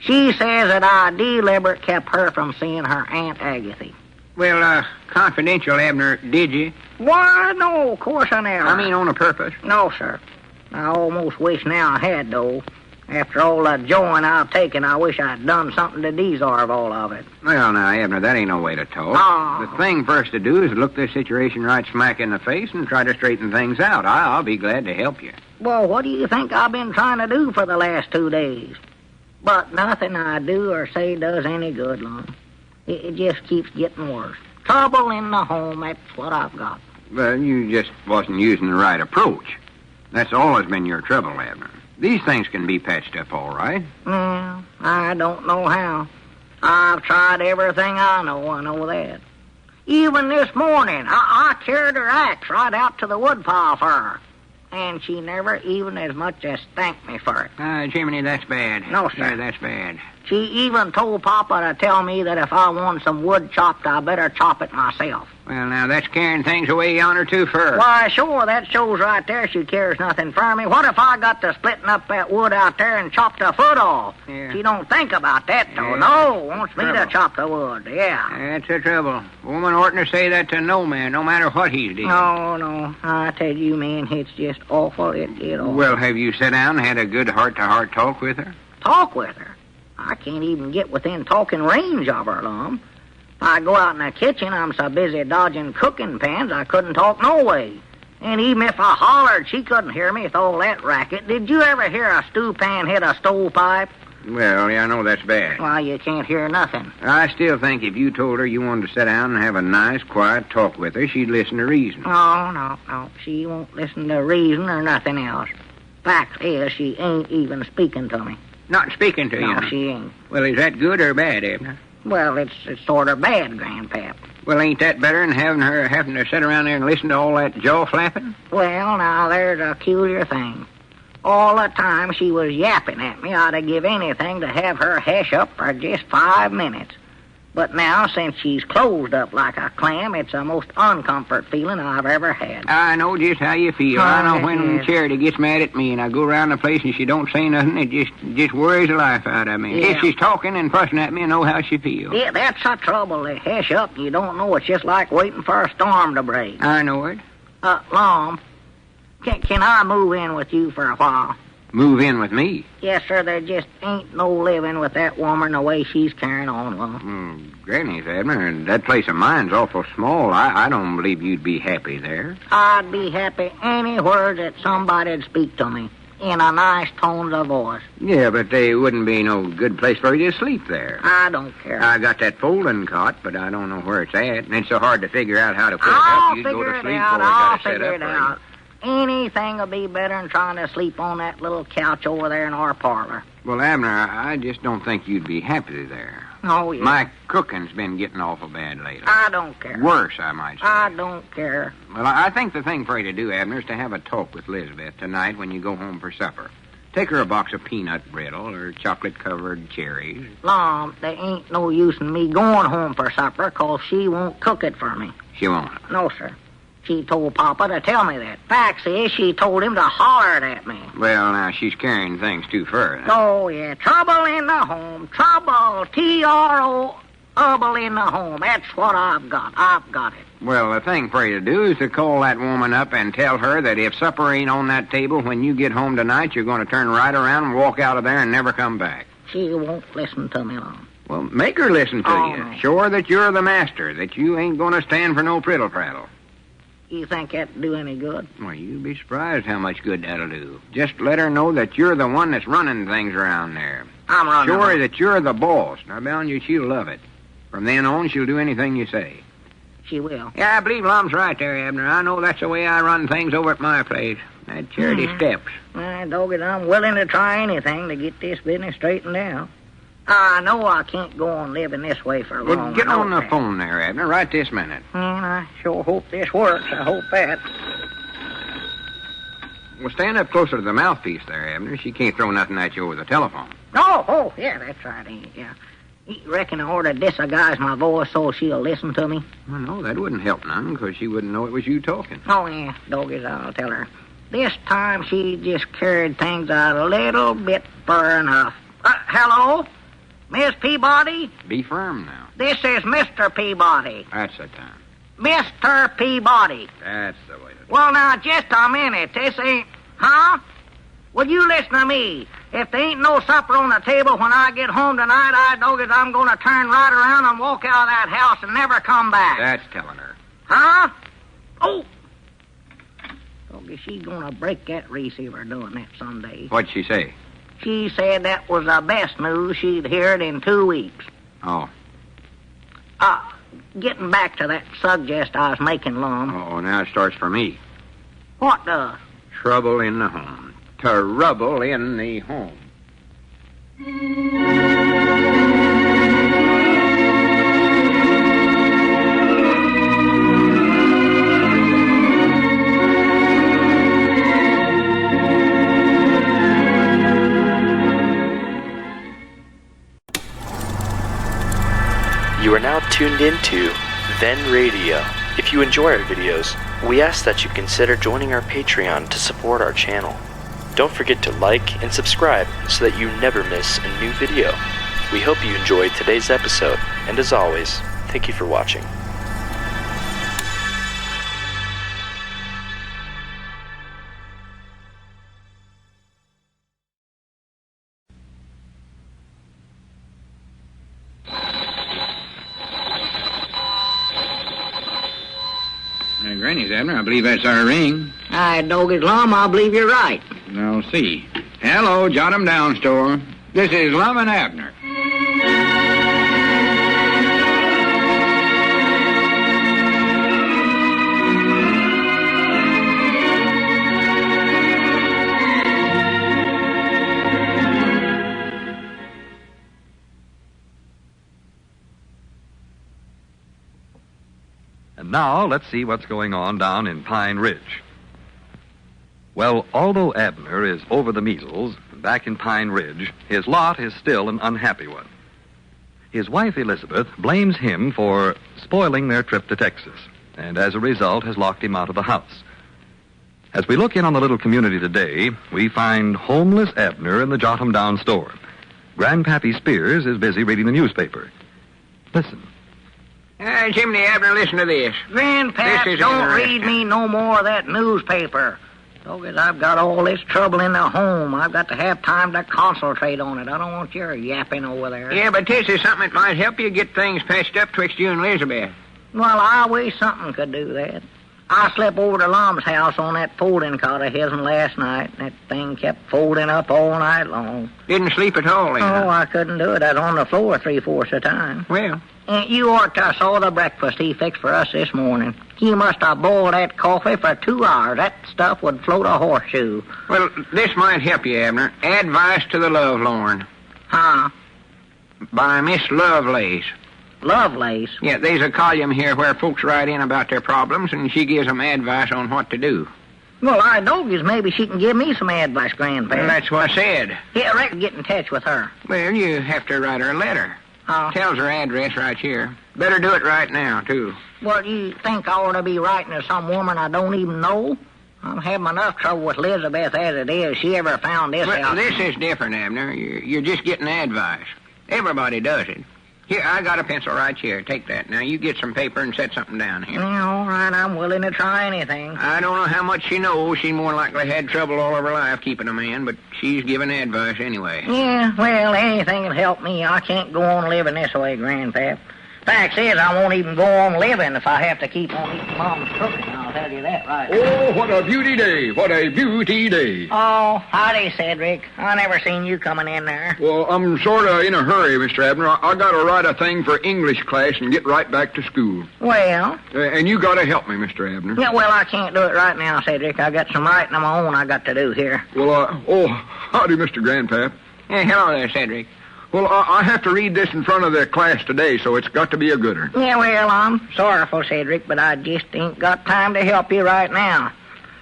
She says that I deliberate kept her from seeing her Aunt Agatha. Well, confidential, Abner, did you? Why, no, of course I never. I mean, on a purpose. No, sir. I almost wish now I had, though. After all the join I've taken, I wish I'd done something to deserve all of it. Well, now, Abner, that ain't no way to talk. Oh. The thing first to do is look this situation right smack in the face and try to straighten things out. I'll be glad to help you. Well, what do you think I've been trying to do for the last 2 days? But nothing I do or say does any good, Lum. It just keeps getting worse. Trouble in the home, that's what I've got. Well, you just wasn't using the right approach. That's always been your trouble, Abner. These things can be patched up all right. Well, I don't know how. I've tried everything I know that. Even this morning, I carried her axe right out to the woodpile for her. And she never even as much as thanked me for it. Jiminy, that's bad. No, sir. Yeah, that's bad. She even told Papa to tell me that if I want some wood chopped, I better chop it myself. Well, now, that's carrying things away yonder too far. Why, sure, that shows right there she cares nothing for me. What if I got to splitting up that wood out there and chopped a foot off? Yeah. She don't think about that, though. Yeah. No, wants me to Trouble. chop the wood, yeah. That's the trouble. A woman oughtn't to say that to no man, no matter what he's doing. No, I tell you, man, it's just awful. It's awful. Well, have you sat down and had a good heart-to-heart talk with her? Talk with her? I can't even get within talking range of her, Lum. If I go out in the kitchen, I'm so busy dodging cooking pans, I couldn't talk no way. And even if I hollered, she couldn't hear me with all that racket. Did you ever hear a stew pan hit a stovepipe? Well, yeah, I know that's bad. Why, you can't hear nothing. I still think if you told her you wanted to sit down and have a nice, quiet talk with her, she'd listen to reason. Oh, no. She won't listen to reason or nothing else. Fact is, she ain't even speaking to me. Not speaking to you? No, she ain't. Well, is that good or bad, Abner? Well, it's sort of bad, Grandpap. Well, ain't that better than having to sit around there and listen to all that jaw flapping? Well, now, there's a peculiar thing. All the time she was yapping at me, I'd give anything to have her hush up for just 5 minutes. But now, since she's closed up like a clam, it's the most uncomfort feeling I've ever had. I know just how you feel. I know when Charity gets mad at me and I go around the place and she don't say nothing, it just worries the life out of me. Yeah. If she's talking and fussing at me, I know how she feels. Yeah, that's the trouble. They hush up and you don't know. It's just like waiting for a storm to break. I know it. Lum, can I move in with you for a while? Move in with me. Yes, sir, there just ain't no living with that woman the way she's carrying on, Lum. Granny's, Abner, that place of mine's awful small. I don't believe you'd be happy there. I'd be happy anywhere that somebody'd speak to me in a nice tone of voice. Yeah, but they wouldn't be no good place for you to sleep there. I don't care. I got that folding cot, but I don't know where it's at, and it's so hard to figure out how to put it I'll up. You'd go figure to it sleep out. before you I'll got it set figure up it for you. out. Anything will be better than trying to sleep on that little couch over there in our parlor. Well, Abner, I just don't think you'd be happy there. Oh, yeah. My cooking's been getting awful bad lately. I don't care. Worse, I might say. I don't care. Well, I think the thing for you to do, Abner, is to have a talk with Elizabeth tonight when you go home for supper. Take her a box of peanut brittle or chocolate-covered cherries. Lum, there ain't no use in me going home for supper, 'cause she won't cook it for me. She won't. No, sir. She told Papa to tell me that. Fact is, she told him to holler at me. Well, now, she's carrying things too far. Oh, yeah. Trouble in the home. Trouble. T-R-O. Trouble in the home. That's what I've got. I've got it. Well, the thing for you to do is to call that woman up and tell her that if supper ain't on that table when you get home tonight, you're going to turn right around and walk out of there and never come back. She won't listen to me, Lum. Well, make her listen to you. No. Show her that you're the master, that you ain't going to stand for no prittle-prattle. You think that'd do any good? Well, you'd be surprised how much good that'll do. Just let her know that you're the one that's running things around there. I'm running. Show her that you're the boss. Now, bound you, she'll love it. From then on, she'll do anything you say. She will. Yeah, I believe Lum's right there, Abner. I know that's the way I run things over at my place. That charity steps. Dog it, I'm willing to try anything to get this business straightened out. I know I can't go on living this way for long. Well, get I know on the that. phone there, Abner, right this minute. I sure hope this works. I hope that. Well, stand up closer to the mouthpiece there, Abner. She can't throw nothing at you over the telephone. Oh, yeah, that's right. Yeah. You reckon I ought to disguise my voice so she'll listen to me? Well, no, that wouldn't help none, because she wouldn't know it was you talking. Oh, yeah, doggies, I'll tell her. This time she just carried things a little bit far enough. Hello? Miss Peabody? Be firm now. This is Mr. Peabody. That's the time. Mr. Peabody. That's the way to do Well, now, just a minute. This ain't... Huh? Well, you listen to me. If there ain't no supper on the table when I get home tonight, I'm going to turn right around and walk out of that house and never come back. That's telling her. Huh? Oh! Doggy, she's going to break that receiver doing that someday. What'd she say? She said that was the best news she'd heard in 2 weeks. Oh. Getting back to that subject I was making, Lum. Oh, now it starts for me. What does? Trouble in the home. Trouble in the home. You are now tuned into Then Radio. If you enjoy our videos, we ask that you consider joining our Patreon to support our channel. Don't forget to like and subscribe so that you never miss a new video. We hope you enjoyed today's episode, and as always, thank you for watching. Granny's, Abner. I believe that's our ring. Aye, doggies, Lum, I believe you're right. Now, see. Hello, jot 'em down, store. This is Lum and Abner. And now, let's see what's going on down in Pine Ridge. Well, although Abner is over the measles, back in Pine Ridge, his lot is still an unhappy one. His wife, Elizabeth, blames him for spoiling their trip to Texas, and as a result has locked him out of the house. As we look in on the little community today, we find homeless Abner in the Jot 'em Down store. Grandpappy Spears is busy reading the newspaper. Listen. Jiminy, Abner, listen to this. Grandpap, This is don't interesting. read me no more of that newspaper. Because I've got all this trouble in the home. I've got to have time to concentrate on it. I don't want your yapping over there. Yeah, but this is something that might help you get things patched up twixt you and Elizabeth. Well, I wish something could do that. I slept over to Lum's house on that folding cot of his'n last night. That thing kept folding up all night long. Didn't sleep at all, then? Oh, I couldn't do it. I was on the floor 3/4 the time. Well, you ought to saw the breakfast he fixed for us this morning. He must have boiled that coffee for 2 hours. That stuff would float a horseshoe. well, this might help you, Abner. Advice to the Lovelorn Huh? by Miss Lovelace. Lovelace? Yeah, there's a column here where folks write in about their problems, and she gives them advice on what to do. Well, I know is maybe she can give me some advice, Grandpa. Well, that's what I said. Yeah, I reckon get in touch with her. Well, you have to write her a letter. Oh. Tells her address right here. Better do it right now, too. Well, you think I ought to be writing to some woman I don't even know? I'm having enough trouble with Elizabeth as it is. She ever found this Well, out. this is different, Abner. You're just getting advice. Everybody does it. Here, I got a pencil right here. Take that. Now, you get some paper and set something down here. Yeah, all right, I'm willing to try anything. I don't know how much she knows. She more likely had trouble all of her life keeping a man, but she's giving advice anyway. Yeah, well, anything will help me. I can't go on living this way, Grandpap. Fact is, I won't even go on living if I have to keep on eating Mom's cooking. I'll tell you that right now. Oh, what a beauty day. What a beauty day. Oh, howdy, Cedric. I never seen you coming in there. Well, I'm sort of in a hurry, Mr. Abner. I got to write a thing for English class and get right back to school. Well? And you got to help me, Mr. Abner. Yeah, well, I can't do it right now, Cedric. I got some writing of my own I got to do here. Well, howdy, Mr. Grandpap. Hey, hello there, Cedric. Well, I have to read this in front of the class today, so it's got to be a gooder. Yeah, well, I'm sorrowful, Cedric, but I just ain't got time to help you right now.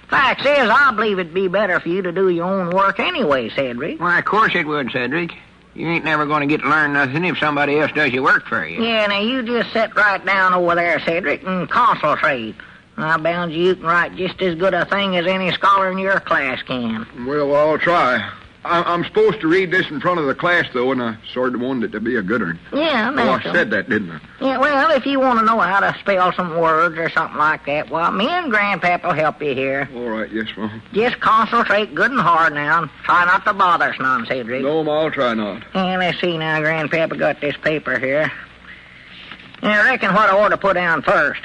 Fact is, I believe it'd be better for you to do your own work anyway, Cedric. Why, of course it would, Cedric. You ain't never going to get to learn nothing if somebody else does your work for you. Yeah, now you just sit right down over there, Cedric, and concentrate. I bound you can write just as good a thing as any scholar in your class can. Well, I'll try. I'm supposed to read this in front of the class, though, and I sort of wanted it to be a good one. Yeah, I said that, didn't I? Yeah, well, if you want to know how to spell some words or something like that, well, me and Grandpap will help you here. All right, yes, Mom. Just concentrate good and hard now, and try not to bother us none, Cedric. No, Ma, I'll try not. And let's see now, Grandpap, I got this paper here. I reckon what I ought to put down first.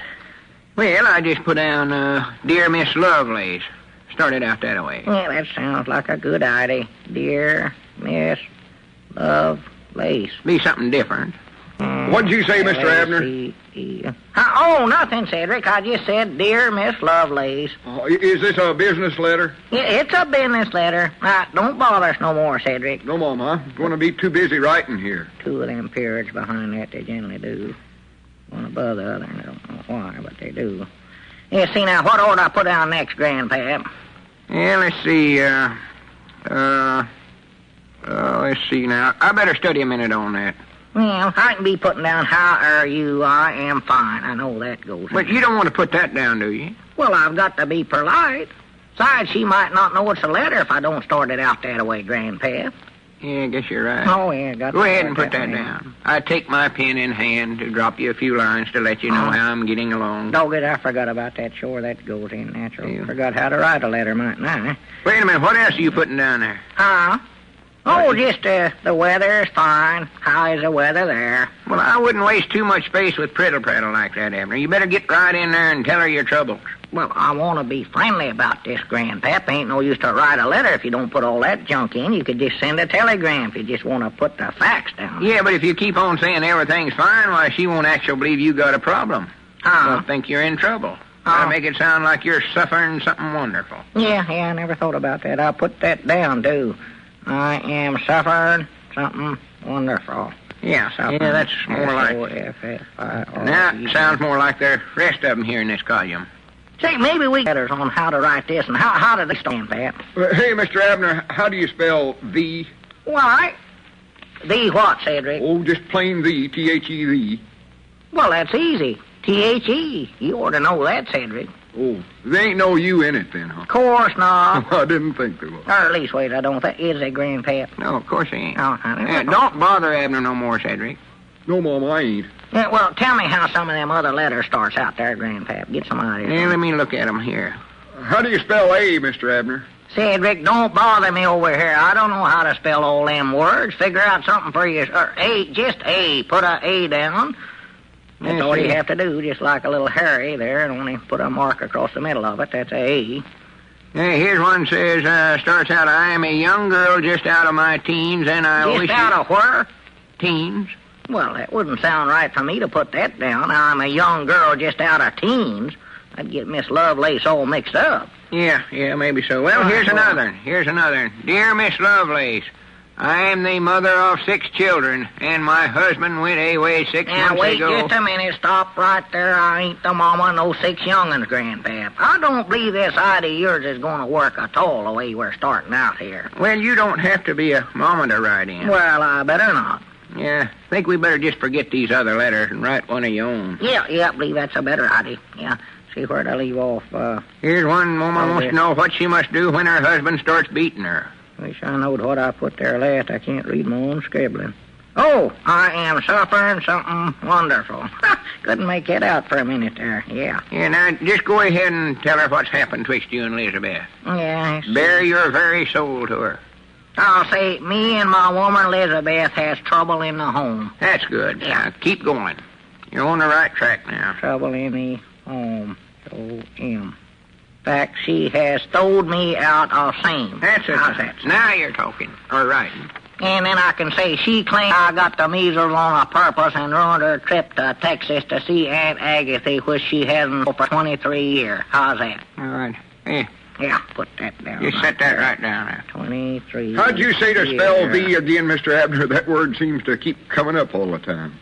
Well, I just put down, Dear Miss Lovelace. Started out that way. Yeah, that sounds like a good idea. Dear Miss Lovelace. Be something different. What'd you say, Mr. Abner? Oh, nothing, Cedric. I just said, Dear Miss Lovelace. Is this a business letter? Yeah, it's a business letter. Now, don't bother us no more, Cedric. No, Mom, I'm going to be too busy writing here. 2 of them periods behind that, they generally do. One above the other, and I don't know why, but they do. Yeah, see, now, what ought I put down next, Grandpap? Yeah, let's see, let's see now. I better study a minute on that. Well, I can be putting down, how are you? I am fine. I know that goes. But you don't want to put that down, do you? Well, I've got to be polite. Besides, she might not know it's a letter if I don't start it out that way, Grandpa. Yeah, I guess you're right. Oh, yeah, Go ahead and put that down. I take my pen in hand to drop you a few lines to let you know how I'm getting along. Dogged, I forgot about that. Sure, that goes in natural. Yeah. Forgot how to write a letter, mightn't I? Wait a minute, what else are you putting down there? Just the weather's fine. How is the weather there? Well, I wouldn't waste too much space with prittle-prattle like that, Abner. You better get right in there and tell her your troubles. Well, I want to be friendly about this, Grandpap. Ain't no use to write a letter if you don't put all that junk in. You could just send a telegram if you just want to put the facts down. Yeah, but if you keep on saying everything's fine, why, she won't actually believe you got a problem. She'll think you're in trouble. Gotta make it sound like you're suffering something wonderful. Yeah, I never thought about that. I'll put that down, too. I am suffering something wonderful. Yeah, that's more like... Now it sounds more like the rest of them here in this column. Say, maybe we letters on how to write this, and how do they stand, Pat? Hey, Mr. Abner, how do you spell the? Why? The what, Cedric? Oh, just plain the, T-H-E-the. Well, that's easy. T-H-E. You ought to know that, Cedric. Oh, there ain't no you in it then, huh? Of course not. I didn't think there was. Or at least, wait, I don't think. Is it, Grandpap? No, of course he ain't. Oh, don't bother Abner no more, Cedric. No, Mom, I ain't. Yeah, well, tell me how some of them other letters starts out there, Grandpap. Get some idea. Yeah, let me look at them here. how do you spell A, Mr. Abner? Cedric, don't bother me over here. I don't know how to spell all them words. Figure out something for you. A, just A. Put a A down. That's all you have to do, just like a little Harry there, and only put a mark across the middle of it. That's A. Hey, here's one says, starts out, I am a young girl just out of my teens, and I wish... Just out of where? Teens. Well, that wouldn't sound right for me to put that down. I'm a young girl just out of teens. I'd get Miss Lovelace all mixed up. Yeah, maybe so. Well, here's another. Dear Miss Lovelace, I am the mother of 6 children, and my husband went away 6 months ago. Now, wait just a minute. Stop right there. I ain't the mama of no 6 young'uns, Grandpap. I don't believe this idea of yours is going to work at all the way we're starting out here. Well, you don't have to be a mama to write in. Well, I better not. Yeah, I think we better just forget these other letters and write one of your own. Yeah, I believe that's a better idea. Yeah. See where to leave off. Here's one woman wants to know what she must do when her husband starts beating her. Wish I knowed what I put there last. I can't read my own scribbling. Oh, I am suffering something wonderful. Couldn't make it out for a minute there. Yeah. Yeah, now just go ahead and tell her what's happened twixt you and Elizabeth. Yeah. Bare your very soul to her. I'll say me and my woman Elizabeth has trouble in the home. That's good. Yeah. Keep going. You're on the right track now. Trouble in the home. In fact, she has throwed me out of same. That's it. How's that? Now you're talking. Or writing. And then I can say she claimed I got the measles on a purpose and ruined her trip to Texas to see Aunt Agatha, which she hasn't for 23 years. How's that? All right. Hey. Yeah, put that down. Just set that right down there. 23 How'd you say to years. spell V again, Mr. Abner? That word seems to keep coming up all the time.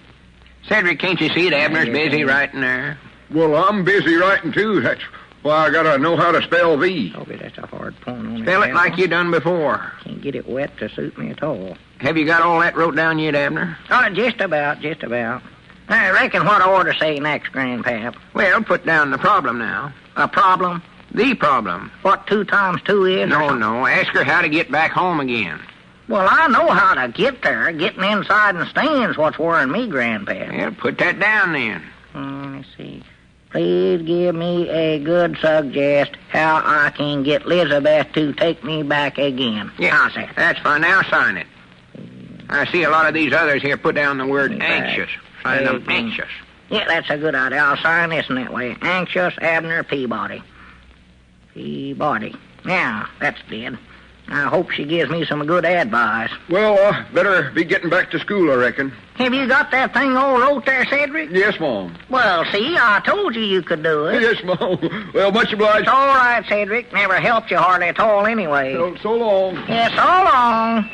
Cedric, can't you see it? Abner's busy writing there. Well, I'm busy writing, too. That's why I gotta know how to spell V. Okay, that's a hard point on Spell it like you done before. Can't get it wet to suit me at all. Have you got all that wrote down yet, Abner? Oh, just about. I reckon what I ought to say next, Grandpap. Well, put down the problem now. A problem? The problem. What 2 times 2 is? No. Ask her how to get back home again. Well, I know how to get there. Getting inside and staying's what's worrying me, Grandpap. Well, put that down then. Let me see. Please give me a good suggest how I can get Elizabeth to take me back again. Yeah, How's that? That's fine. Now sign it. I see a lot of these others here put down the word anxious. Sign them anxious. Yeah, that's a good idea. I'll sign this in that way. Anxious Abner Peabody. Peabody. Yeah, that's good. I hope she gives me some good advice. Well, better be getting back to school, I reckon. Have you got that thing all wrote there, Cedric? Yes, Mom. Well, see, I told you could do it. Yes, Mom. Well, much obliged. It's all right, Cedric. Never helped you hardly at all anyway. Well, so long. Yeah, so long.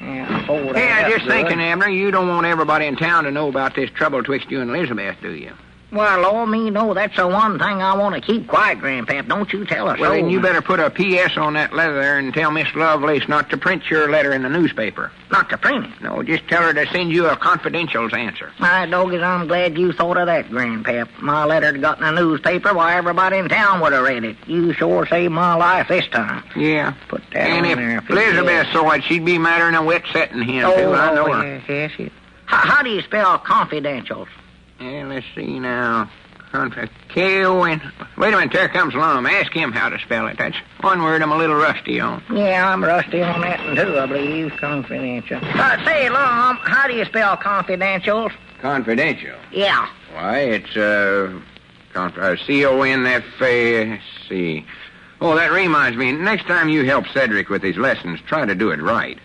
Yeah, Hey, I just thinking, Abner, you don't want everybody in town to know about this trouble twixt you and Elizabeth, do you? Well, Lord, me know that's the one thing I want to keep quiet, Grandpap. Don't you tell us. Well, then you better put a P.S. on that letter there and tell Miss Lovelace not to print your letter in the newspaper. Not to print it? No, just tell her to send you a confidential's answer. My doggies, I'm glad you thought of that, Grandpap. My letter'd got in the newspaper, why everybody in town would have read it. You sure saved my life this time. Yeah. Put that and on if there. Elizabeth saw it, she'd be madder than a wet setting hen, too. I know her. Yes. How do you spell confidentials? Yeah, let's see now. K-O-N. Wait a minute, there comes Lum. Ask him how to spell it. That's one word I'm a little rusty on. Yeah, I'm rusty on that one, too, I believe. Confidential. Say, Lum, how do you spell confidentials? Confidential? Yeah. Why, it's, C-O-N-F-A-C. Oh, that reminds me. Next time you help Cedric with his lessons, try to do it right.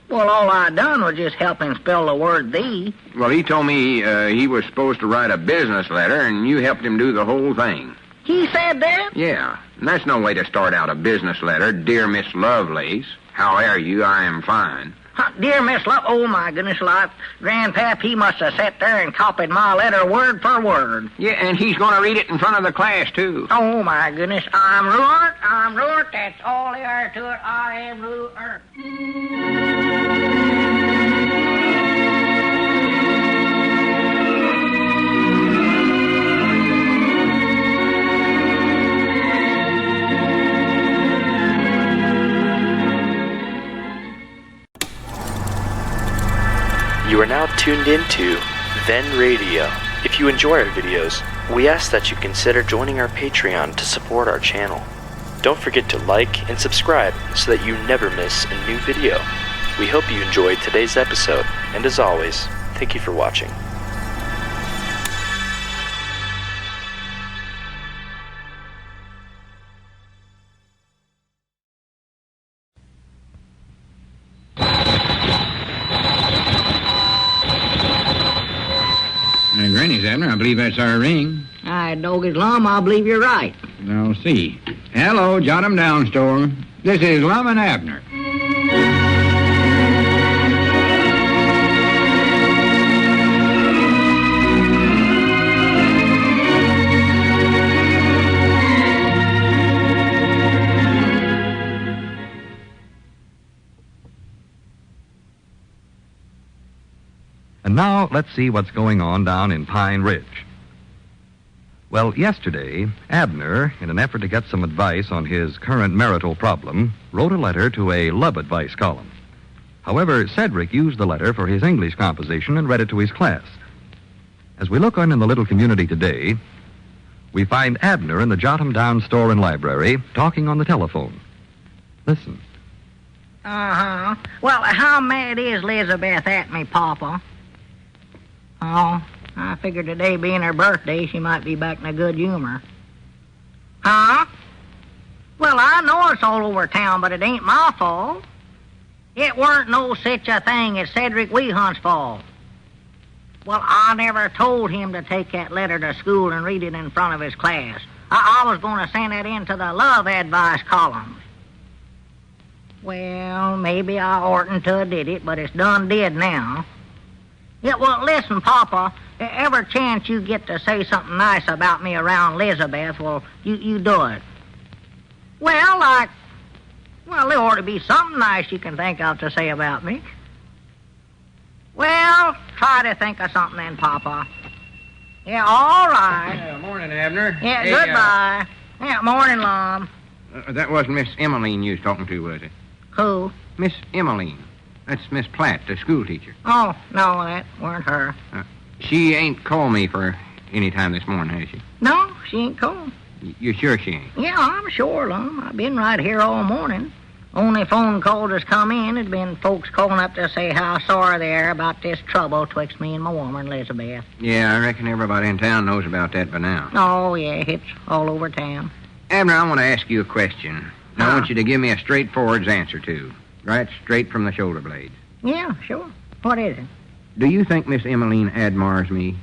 Well, all I done was just help him spell the word "the." Well, he told me he was supposed to write a business letter, and you helped him do the whole thing. He said that? Yeah, and that's no way to start out a business letter. Dear Miss Lovelace, how are you? I am fine. Dear Miss Love, oh my goodness, Grandpap, he must have sat there and copied my letter word for word. Yeah, and he's going to read it in front of the class, too. Oh my goodness, I'm ruined, that's all there to it, I am ruined. You are now tuned into Then Radio. If you enjoy our videos, we ask that you consider joining our Patreon to support our channel. Don't forget to like and subscribe so that you never miss a new video. We hope you enjoyed today's episode, and as always, thank you for watching. Granny's, Abner. I believe that's our ring. I Doggy's Lum, I believe you're right. I'll see. Hello, jot 'em down, store. This is Lum and Abner. And now, let's see what's going on down in Pine Ridge. Well, yesterday, Abner, in an effort to get some advice on his current marital problem, wrote a letter to a love advice column. However, Cedric used the letter for his English composition and read it to his class. As we look on in the little community today, we find Abner in the Jot 'em Down store and library talking on the telephone. Listen. Uh-huh. Well, how mad is Elizabeth at me, Papa? Oh, I figured today being her birthday, she might be back in a good humor. Huh? Well, I know it's all over town, but it ain't my fault. It weren't no such a thing as Cedric Weehunt's fault. Well, I never told him to take that letter to school and read it in front of his class. I was going to send it into the love advice columns. Well, maybe I oughtn't to have did it, but it's done did now. Yeah, well, listen, Papa, every chance you get to say something nice about me around Elizabeth, well, you do it. Well, there ought to be something nice you can think of to say about me. Well, try to think of something then, Papa. Yeah, all right. Morning, Abner. Yeah, goodbye. Yeah, morning, Lum. That wasn't Miss Emaline you was talking to, was it? Who? Miss Emaline. That's Miss Platt, the school teacher. Oh, no, that weren't her. She ain't called me for any time this morning, has she? No, she ain't called. You sure she ain't? Yeah, I'm sure, Lum. I've been right here all morning. Only phone calls has come in had been folks calling up to say how sorry they are about this trouble twixt me and my woman, Elizabeth. Yeah, I reckon everybody in town knows about that by now. Oh, yeah, it's all over town. Abner, I want to ask you a question. I want you to give me a straightforward answer to. Right straight from the shoulder blades. Yeah, sure. What is it? Do you think Miss Emaline admires me?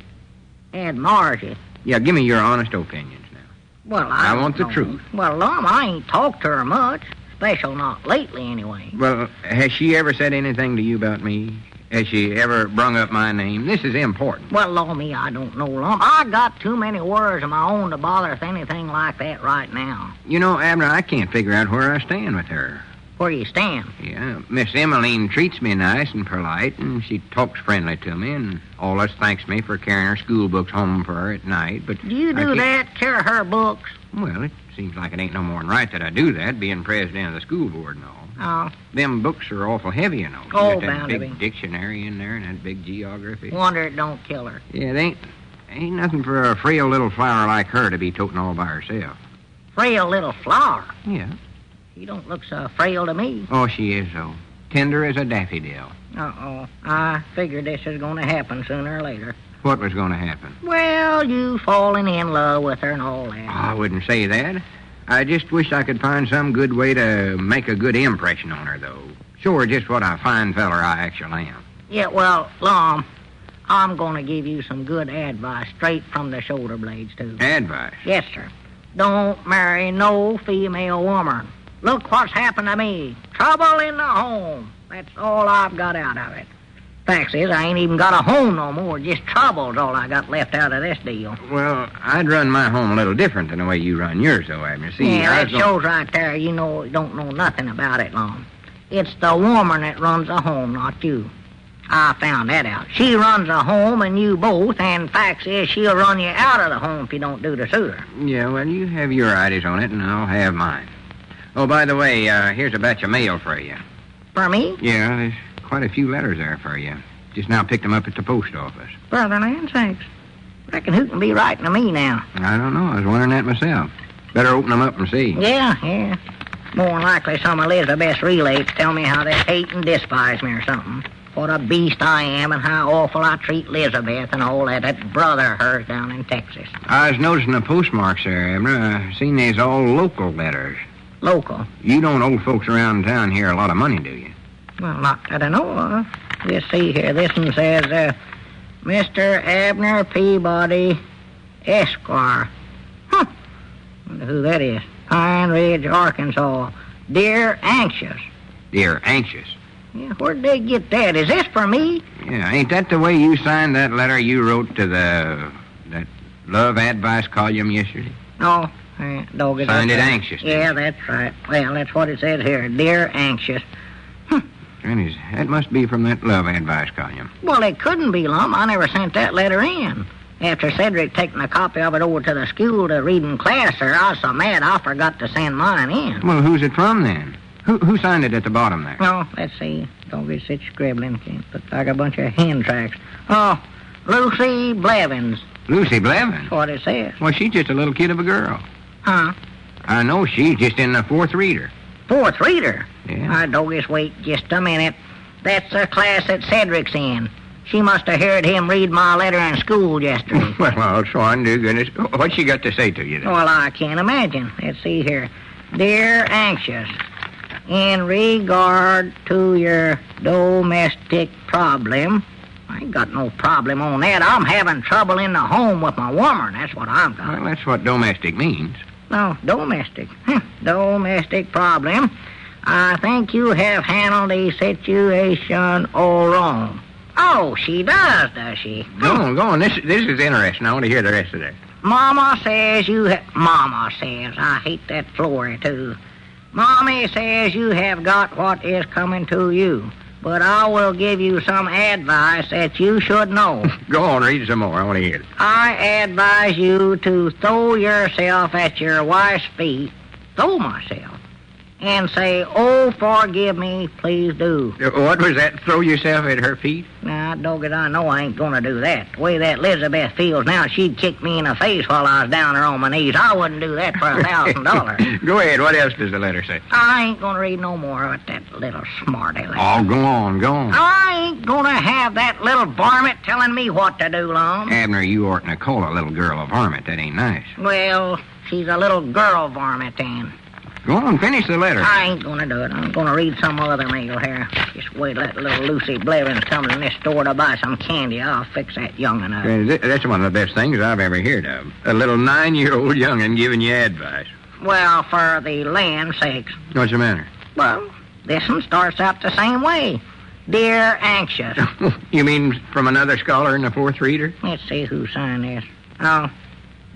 Admires you? Yeah, give me your honest opinions now. Well, I want the truth. Well, Lum, I ain't talked to her much. Special not lately, anyway. Well, has she ever said anything to you about me? Has she ever brung up my name? This is important. Well, Lord me, I don't know, Lum. I got too many worries of my own to bother with anything like that right now. You know, Abner, I can't figure out where I stand with her. Where you stand? Yeah, Miss Emaline treats me nice and polite, and she talks friendly to me, and always thanks me for carrying her school books home for her at night, but... Do you do that, carry her books? Well, it seems like it ain't no more than right that I do that, being president of the school board and all. Oh. Them books are awful heavy, you know. Oh, got that bound to big be. dictionary in there and that big geography. Wonder it don't kill her. Yeah, they ain't nothing for a frail little flower like her to be toting all by herself. Frail little flower? Yeah. She don't look so frail to me. Oh, she is, though. Tender as a daffodil. Uh-oh. I figured this is going to happen sooner or later. What was going to happen? Well, you falling in love with her and all that. Oh, I wouldn't say that. I just wish I could find some good way to make a good impression on her, though. Show her just what a fine feller I actually am. Yeah, well, Lum, I'm going to give you some good advice straight from the shoulder blades, too. Advice? Yes, sir. Don't marry no female woman. Look what's happened to me. Trouble in the home. That's all I've got out of it. Fact is, I ain't even got a home no more. Just trouble's all I got left out of this deal. Well, I'd run my home a little different than the way you run yours, though, Abner. See, yeah, that shows right there you don't know nothing about it, Lum. It's the woman that runs a home, not you. I found that out. She runs a home and you both, and facts is she'll run you out of the home if you don't do the suitor. Yeah, well, you have your ideas on it, and I'll have mine. Oh, by the way, here's a batch of mail for you. For me? Yeah, there's quite a few letters there for you. Just now picked them up at the post office. Brother land sakes. Reckon who can be writing to me now? I don't know. I was wondering that myself. Better open them up and see. Yeah. More than likely some of Elizabeth's relays tell me how they hate and despise me or something. What a beast I am and how awful I treat Elizabeth and all that brother of hers down in Texas. I was noticing the postmarks there, Abner. I seen these all local letters. Local? You don't owe folks around town here a lot of money, do you? Well, not that I know of. Let's see here. This one says, Mr. Abner Peabody, Esquire. Huh. Wonder who that is. Pine Ridge, Arkansas. Dear Anxious. Dear Anxious? Yeah, where'd they get that? Is this for me? Yeah, ain't that the way you signed that letter you wrote to that Love Advice column yesterday? No. Dog it Signed up it there. Anxious. Yeah, that's right. Well, that's what it says here. Dear Anxious. Granny's, that must be from that Love Advice column. Well, it couldn't be, Lum. I never sent that letter in. After Cedric taking a copy of it over to the school to read in class, sir, I was so mad I forgot to send mine in. Well, who's it from, then? Who signed it at the bottom there? Oh, let's see. Don't get such scribbling. Can't look like a bunch of hand tracks. Oh, Lucy Blevins. Lucy Blevins? That's what it says. Well, she's just a little kid of a girl. Huh? I know she's just in the 4th reader. 4th reader? Yeah. Doggies, wait just a minute. That's the class that Cedric's in. She must have heard him read my letter in school yesterday. Well, Swan, do goodness. What's she got to say to you then? Well, I can't imagine. Let's see here. Dear Anxious, in regard to your domestic problem, I ain't got no problem on that. I'm having trouble in the home with my woman. That's what I've got. Well, that's what domestic means. No, domestic. Domestic problem. I think you have handled the situation all wrong. Oh, she does she? Go on. This is interesting. I want to hear the rest of that. Mama says Mama says, I hate that Flory, too. Mommy says you have got what is coming to you, but I will give you some advice that you should know. Go on, read some more. I want to hear it. I advise you to throw yourself at your wife's feet, throw myself, and say, oh, forgive me, please do. What was that? Throw yourself at her feet? Now, dog it, I know I ain't gonna do that. The way that Elizabeth feels now, she'd kick me in the face while I was down there on my knees. I wouldn't do that for $1,000. Go ahead. What else does the letter say? I ain't gonna read no more of that little smarty letter. Oh, go on. I ain't gonna have that little varmint telling me what to do, Lum. Abner, you oughtn't to call a little girl a varmint. That ain't nice. Well, she's a little girl varmint, then. Go on, finish the letter. I ain't gonna do it. I'm gonna read some other mail here. Just wait till that little Lucy Blevins comes in this store to buy some candy. I'll fix that young'un up. That's one of the best things I've ever heard of. A little 9-year-old young'un giving you advice. Well, for the land's sakes. What's the matter? Well, this one starts out the same way. Dear Anxious. You mean from another scholar in the 4th reader? Let's see who signed this. Oh,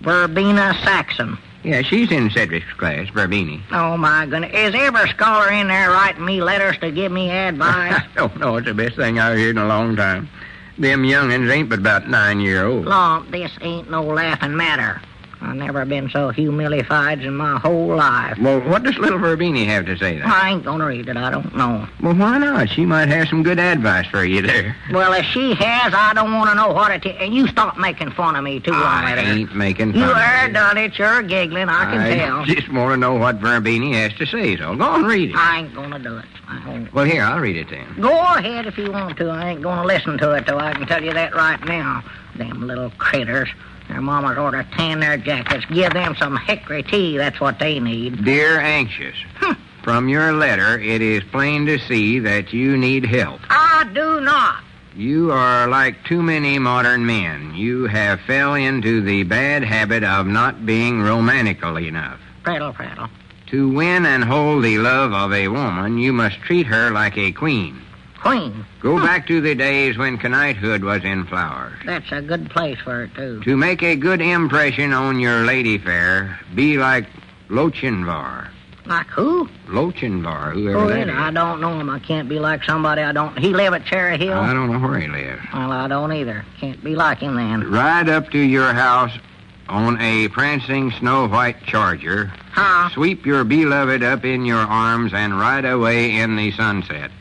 Verbena Saxon. Yeah, she's in Cedric's class, Verbini. Oh, my goodness. Is every scholar in there writing me letters to give me advice? I don't know. It's the best thing I've heard in a long time. Them young'uns ain't but about 9-year-old. Lum, this ain't no laughing matter. I've never been so humilified in my whole life. Well, what does little Verbini have to say then? I ain't gonna read it. I don't know. Well, why not? She might have some good advice for you there. Well, if she has, I don't want to know what it is. And you stop making fun of me too long. I ain't making fun of you. You are done it. You're giggling. I can tell. I just want to know what Verbini has to say, so go on, read it. I ain't gonna do it. I won't. Well, here, I'll read it then. Go ahead if you want to. I ain't gonna listen to it, though. I can tell you that right now. Them little critters. Their mamas ought to tan their jackets. Give them some hickory tea. That's what they need. Dear Anxious, from your letter, it is plain to see that you need help. I do not. You are like too many modern men. You have fell into the bad habit of not being romantical enough. Prattle, prattle. To win and hold the love of a woman, you must treat her like a queen. Queen? Go back to the days when knighthood was in flowers. That's a good place for it, too. To make a good impression on your lady fair, be like Lochinvar. Like who? Lochinvar, whoever that is. I don't know him. I can't be like somebody I don't... He live at Cherry Hill? I don't know where he lives. Well, I don't either. Can't be like him then. Ride up to your house on a prancing snow-white charger. Huh? Sweep your beloved up in your arms and ride away in the sunset.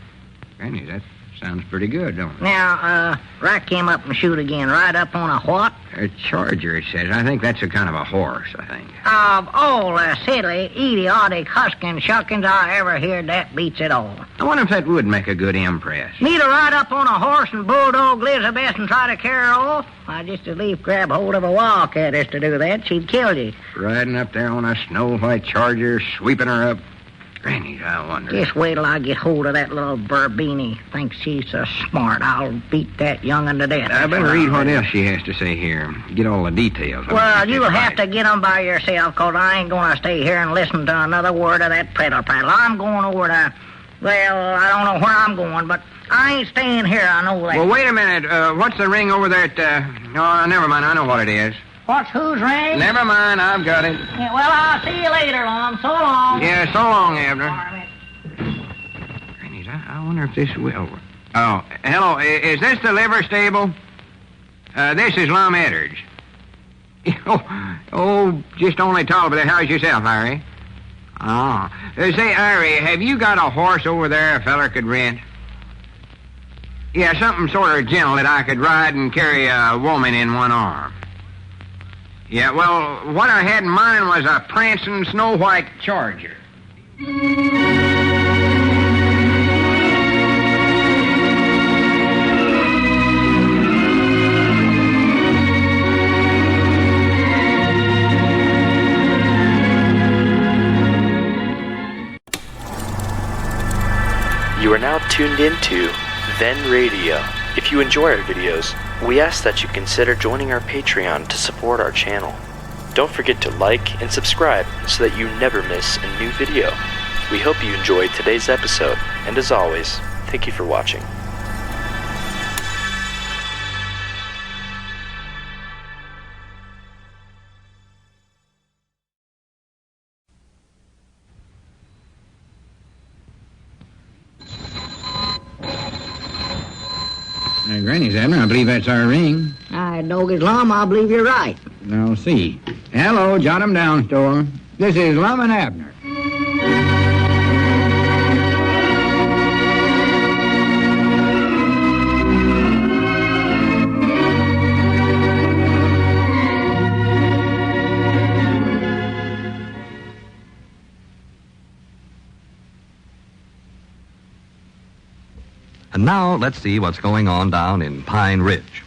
Granny, that's Sounds pretty good, don't it? Now, rack him up and shoot again. Right up on a what? A charger, it says. I think that's a kind of a horse, I think. Of all the silly, idiotic, husking shuckings I ever heard, that beats it all. I wonder if that would make a good impress. Me to ride up on a horse and bulldog Elizabeth and try to carry her off? I just as lief grab hold of a wildcat as to do that. She'd kill you. Riding up there on a snow-white charger, sweeping her up. Granny, I wonder. Just wait till I get hold of that little Burbini. Thinks she's so smart, I'll beat that young'un to death. I better read what else she has to say here. Get all the details. Well, you'll have to get 'em by yourself, 'cause I ain't going to stay here and listen to another word of that prattle-prattle. I'm going over to... Well, I don't know where I'm going, but I ain't staying here, I know that. Well, wait a minute. What's the ring over there at... Oh, never mind. I know what it is. What's whose ring? Never mind. I've got it. Yeah, well, I'll see you later, Lum. So long. Yeah, so long, Abner. Granny, I wonder if this will... Oh, hello. Is this the liver stable? This is Lum Eddard's. Oh, just only tall, but how's yourself, Harry? Oh. Say, Harry, have you got a horse over there a feller could rent? Yeah, something sort of gentle that I could ride and carry a woman in one arm. Yeah, well, what I had in mind was a prancing snow-white charger. You are now tuned into Then Radio. If you enjoy our videos, we ask that you consider joining our Patreon to support our channel. Don't forget to like and subscribe so that you never miss a new video. We hope you enjoyed today's episode, and as always, thank you for watching. Granny's, Abner, I believe that's our ring. I doggies, Lum, I believe you're right. I'll see. Hello, jot 'em down, store. This is Lum and Abner. And now let's see what's going on down in Pine Ridge.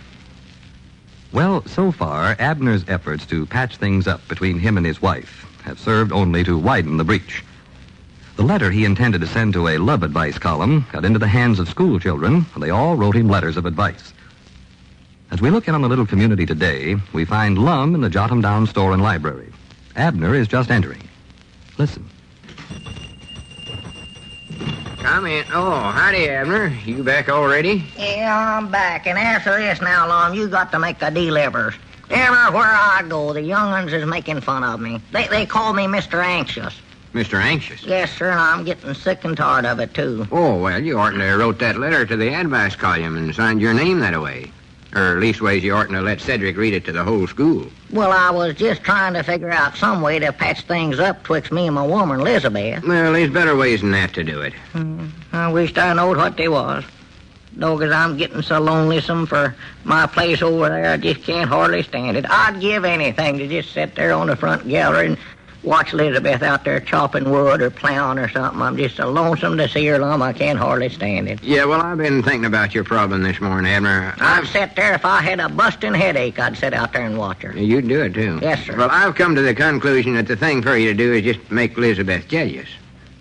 Well, so far, Abner's efforts to patch things up between him and his wife have served only to widen the breach. The letter he intended to send to a love advice column got into the hands of school children, and they all wrote him letters of advice. As we look in on the little community today, we find Lum in the jot-em-down store and library. Abner is just entering. Listen. Come in. Oh, howdy, Abner. You back already? Yeah, I'm back. And after this now, Lum, you got to make the delivers. Everywhere I go, the young'uns is making fun of me. They call me Mr. Anxious. Mr. Anxious? Yes, sir, and I'm getting sick and tired of it, too. Oh, well, you oughtn't to wrote that letter to the advice column and signed your name that way. Or leastways, you oughtn't to let Cedric read it to the whole school. Well, I was just trying to figure out some way to patch things up twixt me and my woman, Elizabeth. Well, there's better ways than that to do it. I wished I knowed what they was. Doggies, I'm getting so lonesome for my place over there, I just can't hardly stand it. I'd give anything to just sit there on the front gallery and watch Elizabeth out there chopping wood or plowing or something. I'm just so lonesome to see her, Lum, I can't hardly stand it. Yeah, well, I've been thinking about your problem this morning, Abner. I'd sit there if I had a busting headache. I'd sit out there and watch her. You'd do it, too. Yes, sir. Well, I've come to the conclusion that the thing for you to do is just make Elizabeth jealous.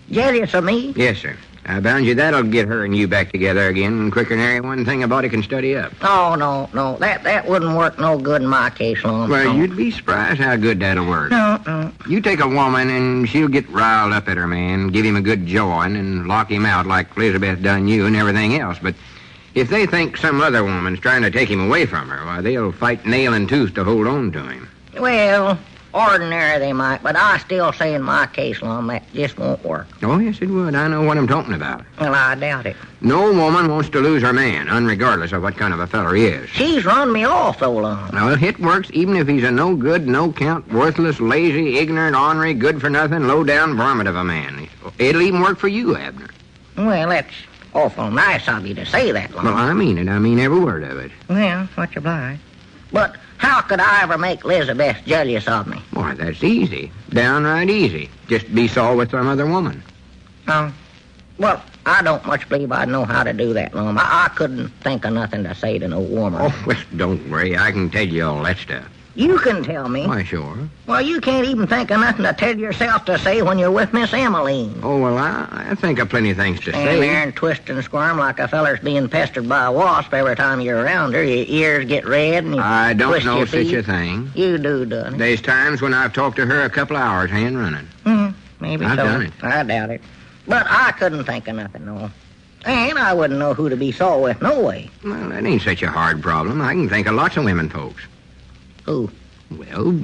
Jealous of me? Yes, sir. I bound you that'll get her and you back together again quicker than any one thing a body can study up. Oh, no. That wouldn't work no good in my case, Lum. Well, you'd be surprised how good that'll work. No. You take a woman and she'll get riled up at her man, give him a good jawing, and lock him out like Elizabeth done you and everything else. But if they think some other woman's trying to take him away from her, why, they'll fight nail and tooth to hold on to him. Well, ordinary they might, but I still say in my case, Lum, that just won't work. Oh, yes, it would. I know what I'm talking about. Well, I doubt it. No woman wants to lose her man, unregardless of what kind of a feller he is. She's run me off so long. Well, it works even if he's a no-good, no-count, worthless, lazy, ignorant, ornery, good-for-nothing, low-down varmint of a man. It'll even work for you, Abner. Well, awful nice of you to say that, Lum. Well, I mean it. I mean every word of it. Well, much obliged. But how could I ever make Elizabeth jealous of me? Why, that's easy. Downright easy. Just be sore with some other woman. Oh, well, I don't much believe I'd know how to do that, Lum. I couldn't think of nothing to say to no woman. Oh, well, don't worry. I can tell you all that stuff. You can tell me. Why, sure. Well, you can't even think of nothing to tell yourself to say when you're with Miss Emaline. Oh, well, I think of plenty of things to Stand say. there and twist and squirm like a feller's being pestered by a wasp every time you're around her. Your ears get red and you I don't twist know your such feet. a thing. You do, doesn't it? There's times when I've talked to her a couple of hours hand running. Maybe I've so. done it. I doubt it. But I couldn't think of nothing, no. And I wouldn't know who to be sore with, no way. Well, that ain't such a hard problem. I can think of lots of women folks. Who? Well,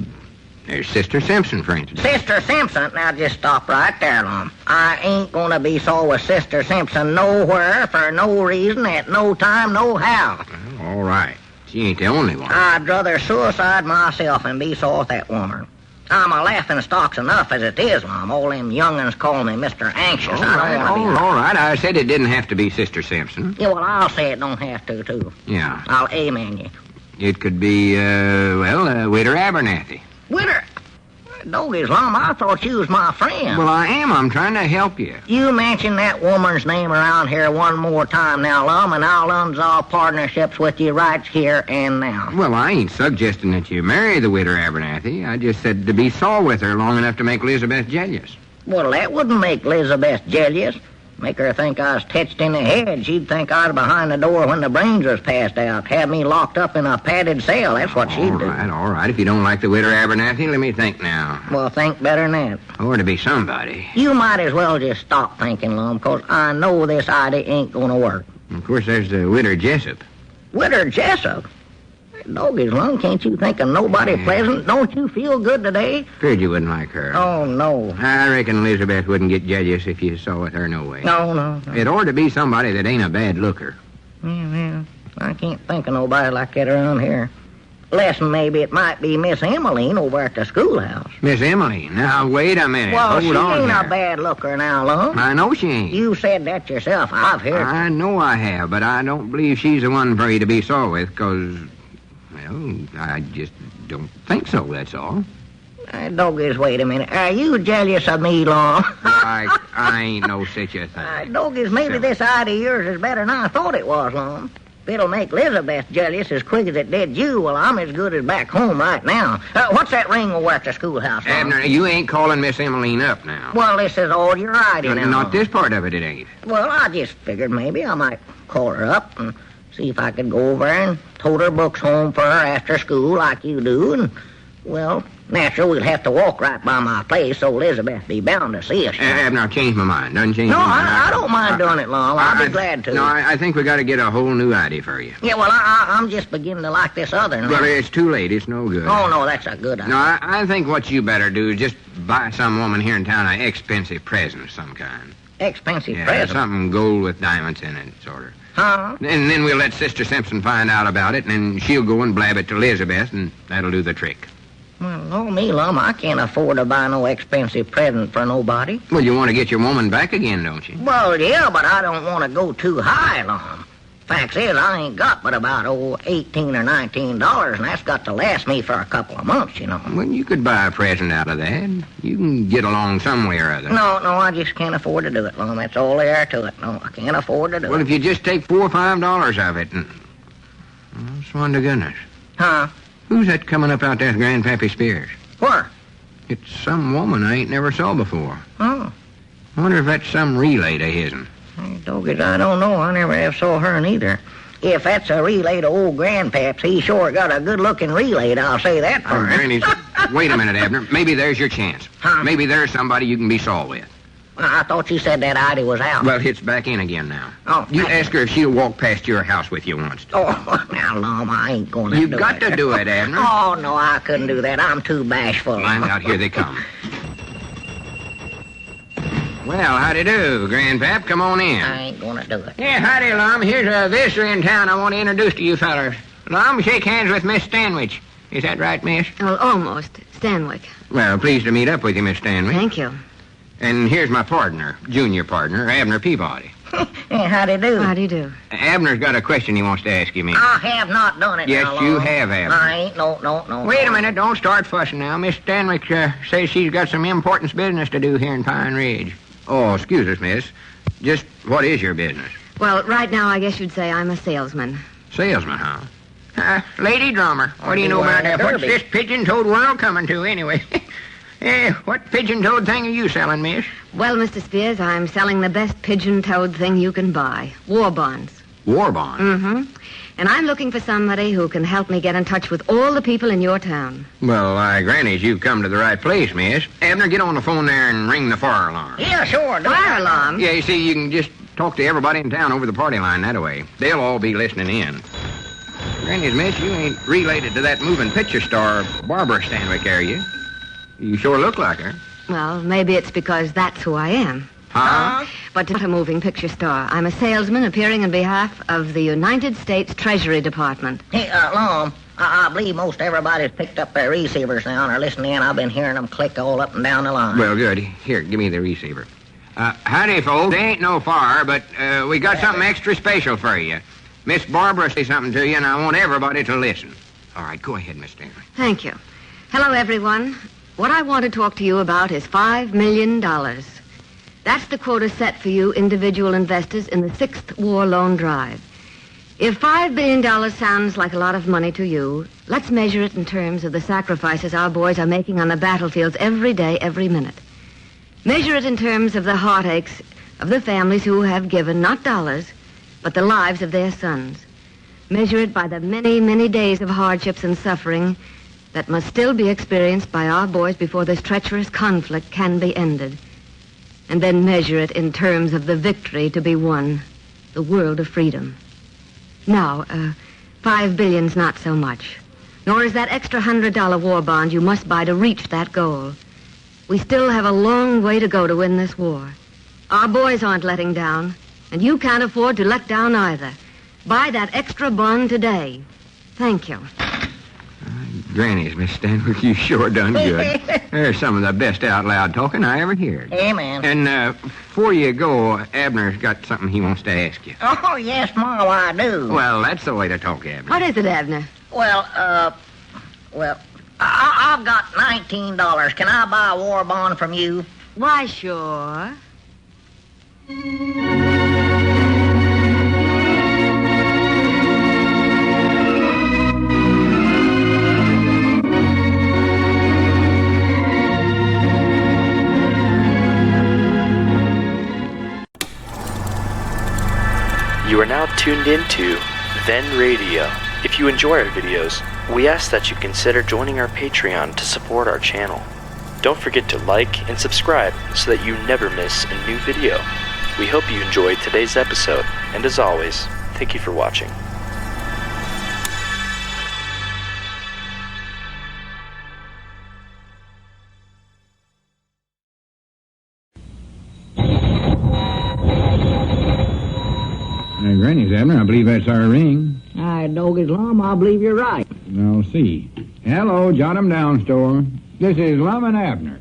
there's Sister Simpson, for instance. Sister Simpson? Now, just stop right there, Lum. I ain't gonna be sore with Sister Simpson nowhere, for no reason, at no time, no how. Well, all right. She ain't the only one. I'd rather suicide myself than be sore with that woman. I'm a laughing stocks enough as it is, Lum. All them young'uns call me Mr. Anxious. I don't want to be... all right. I said it didn't have to be Sister Simpson. Yeah, well, I'll say it don't have to, too. Yeah. I'll amen you. It could be, Widow Abernathy. Witter, doggies, Lum, I thought you was my friend. Well, I am. I'm trying to help you. You mention that woman's name around here one more time now, Lum, and I'll unsolve partnerships with you right here and now. Well, I ain't suggesting that you marry the Widow Abernathy. I just said to be sore with her long enough to make Elizabeth jealous. Well, that wouldn't make Elizabeth jealous. Make her think I was touched in the head. She'd think I was behind the door when the brains was passed out. Have me locked up in a padded cell. That's what she'd do. All right. If you don't like the Widow Abernathy, let me think now. Well, think better than that. Or to be somebody. You might as well just stop thinking, Lum, 'cause I know this idea ain't gonna work. Of course, there's the Widow Jessup. Widow Jessup? Doggies, Lum, can't you think of nobody pleasant? Don't you feel good today? Feared you wouldn't like her. Oh, no. I reckon Elizabeth wouldn't get jealous if you saw with her no way. No. It ought to be somebody that ain't a bad looker. Yeah, I can't think of nobody like that around here. Less than maybe it might be Miss Emaline over at the schoolhouse. Miss Emaline. Now, wait a minute. Well, Hold she on ain't here. a bad looker now, Lum. I know she ain't. You said that yourself. I've heard. I know I have, but I don't believe she's the one for you to be sore with, because, well, I just don't think so, that's all. Doggies, wait a minute. Are you jealous of me, Lum? I ain't no such a thing. Doggies, maybe this idea of yours is better than I thought it was, Lum. If it'll make Elizabeth jealous as quick as it did you, well, I'm as good as back home right now. What's that ring over at the schoolhouse, Lum? Abner, you ain't calling Miss Emaline up now. Well, this is all your idea now. Not this part of it ain't. Well, I just figured maybe I might call her up and see if I could go over and tote her books home for her after school like you do. And, well, natural, we'll have to walk right by my place, so Elizabeth be bound to see us. Abner, I've changed my mind. Doesn't change No, my mind. I don't mind doing it, Lum. I'll be glad to. No, I think we got to get a whole new idea for you. Yeah, well, I'm just beginning to like this other now. Well, it's too late. It's no good. Oh, no, that's a good idea. No, I think what you better do is just buy some woman here in town an expensive present of some kind. Expensive Yeah, present? something gold with diamonds in it, sort of. Huh? And then we'll let Sister Simpson find out about it, and then she'll go and blab it to Elizabeth, and that'll do the trick. Well, no, me, Lum, I can't afford to buy no expensive present for nobody. Well, you want to get your woman back again, don't you? Well, yeah, but I don't want to go too high, Lum. Fact is, I ain't got but about, $18 or $19, and that's got to last me for a couple of months, you know. Well, you could buy a present out of that. You can get along some way or other. No, I just can't afford to do it, Lum. That's all there to it. No, I can't afford to do Well, it. if you just take $4 or $5 of it and... Oh, swan to goodness. Huh? Who's that coming up out there with Grandpappy Spears? Where? It's some woman I ain't never saw before. Oh. I wonder if that's some relay to his'n. Hey, doggies, I don't know. I never have saw her neither. If that's a relay to old Grandpaps, he sure got a good-looking relay, I'll say that for him. Granny's... Wait a minute, Abner. Maybe there's your chance. Huh? Maybe there's somebody you can be sore with. I thought you said that idea was out. Well, it's back in again now. Oh, You ask her if she'll walk past your house with you once. Oh, now, Lum, I ain't going to do it. You've got to do it, Abner. Oh, no, I couldn't do that. I'm too bashful. Find out. Here they come. Well, howdy do, Grandpap. Come on in. I ain't going to do it. Yeah, howdy, Lum. Here's a visitor in town I want to introduce to you fellers. Lum, shake hands with Miss Stanwyck. Is that right, miss? Oh, almost. Stanwyck. Well, pleased to meet up with you, Miss Stanwyck. Thank you. And here's my partner, junior partner, Abner Peabody. Howdy do. How do you do? Abner's got a question he wants to ask you, miss. I have not done it. Yes, now, you Lum. have, Abner. I ain't. No. Wait a minute. Don't start fussing now. Miss Stanwyck says she's got some important business to do here in Pine Ridge. Oh, excuse us, miss. Just what is your business? Well, right now, I guess you'd say I'm a salesman. Salesman, huh? Lady drummer. What do you know about that? What's this pigeon-toed world coming to, anyway? What pigeon-toed thing are you selling, miss? Well, Mr. Spears, I'm selling the best pigeon-toed thing you can buy. War bonds. War bonds? Mm-hmm. And I'm looking for somebody who can help me get in touch with all the people in your town. Well, grannies, you've come to the right place, miss. Abner, get on the phone there and ring the fire alarm. Yeah, sure. Fire alarm? Yeah, you see, you can just talk to everybody in town over the party line that way. They'll all be listening in. Grannies, miss, you ain't related to that moving picture star, Barbara Stanwyck, are you? You sure look like her. Well, maybe it's because that's who I am. Huh? But not a moving picture star. I'm a salesman appearing on behalf of the United States Treasury Department. Hey, Lum, I believe most everybody's picked up their receivers now and are listening in. I've been hearing them click all up and down the line. Well, good. Here, give me the receiver. Howdy, folks. They ain't no fire, but we got something extra special for you. Miss Barbara say something to you, and I want everybody to listen. All right, go ahead, Miss Stanley. Thank you. Hello, everyone. What I want to talk to you about is $5 million. That's the quota set for you individual investors in the 6th War Loan Drive. If $5 billion sounds like a lot of money to you, let's measure it in terms of the sacrifices our boys are making on the battlefields every day, every minute. Measure it in terms of the heartaches of the families who have given not dollars, but the lives of their sons. Measure it by the many, many days of hardships and suffering that must still be experienced by our boys before this treacherous conflict can be ended. And then measure it in terms of the victory to be won, the world of freedom. Now, $5 billion's not so much, nor is that extra $100 war bond you must buy to reach that goal. We still have a long way to go to win this war. Our boys aren't letting down, and you can't afford to let down either. Buy that extra bond today. Thank you. Grannies, Miss Stanwyck, you sure done good. There's some of the best out loud talking I ever heard. Amen. And before you go, Abner's got something he wants to ask you. Oh, yes, Ma, I do. Well, that's the way to talk, Abner. What is it, Abner? Well, I've got $19. Can I buy a war bond from you? Why, sure. You are now tuned into Then Radio. If you enjoy our videos, we ask that you consider joining our Patreon to support our channel. Don't forget to like and subscribe so that you never miss a new video. We hope you enjoyed today's episode, and as always, thank you for watching. Granny's, Abner. I believe that's our ring. I dog it, Lum. I believe you're right. I'll see. Hello, jot 'em down, store. This is Lum and Abner.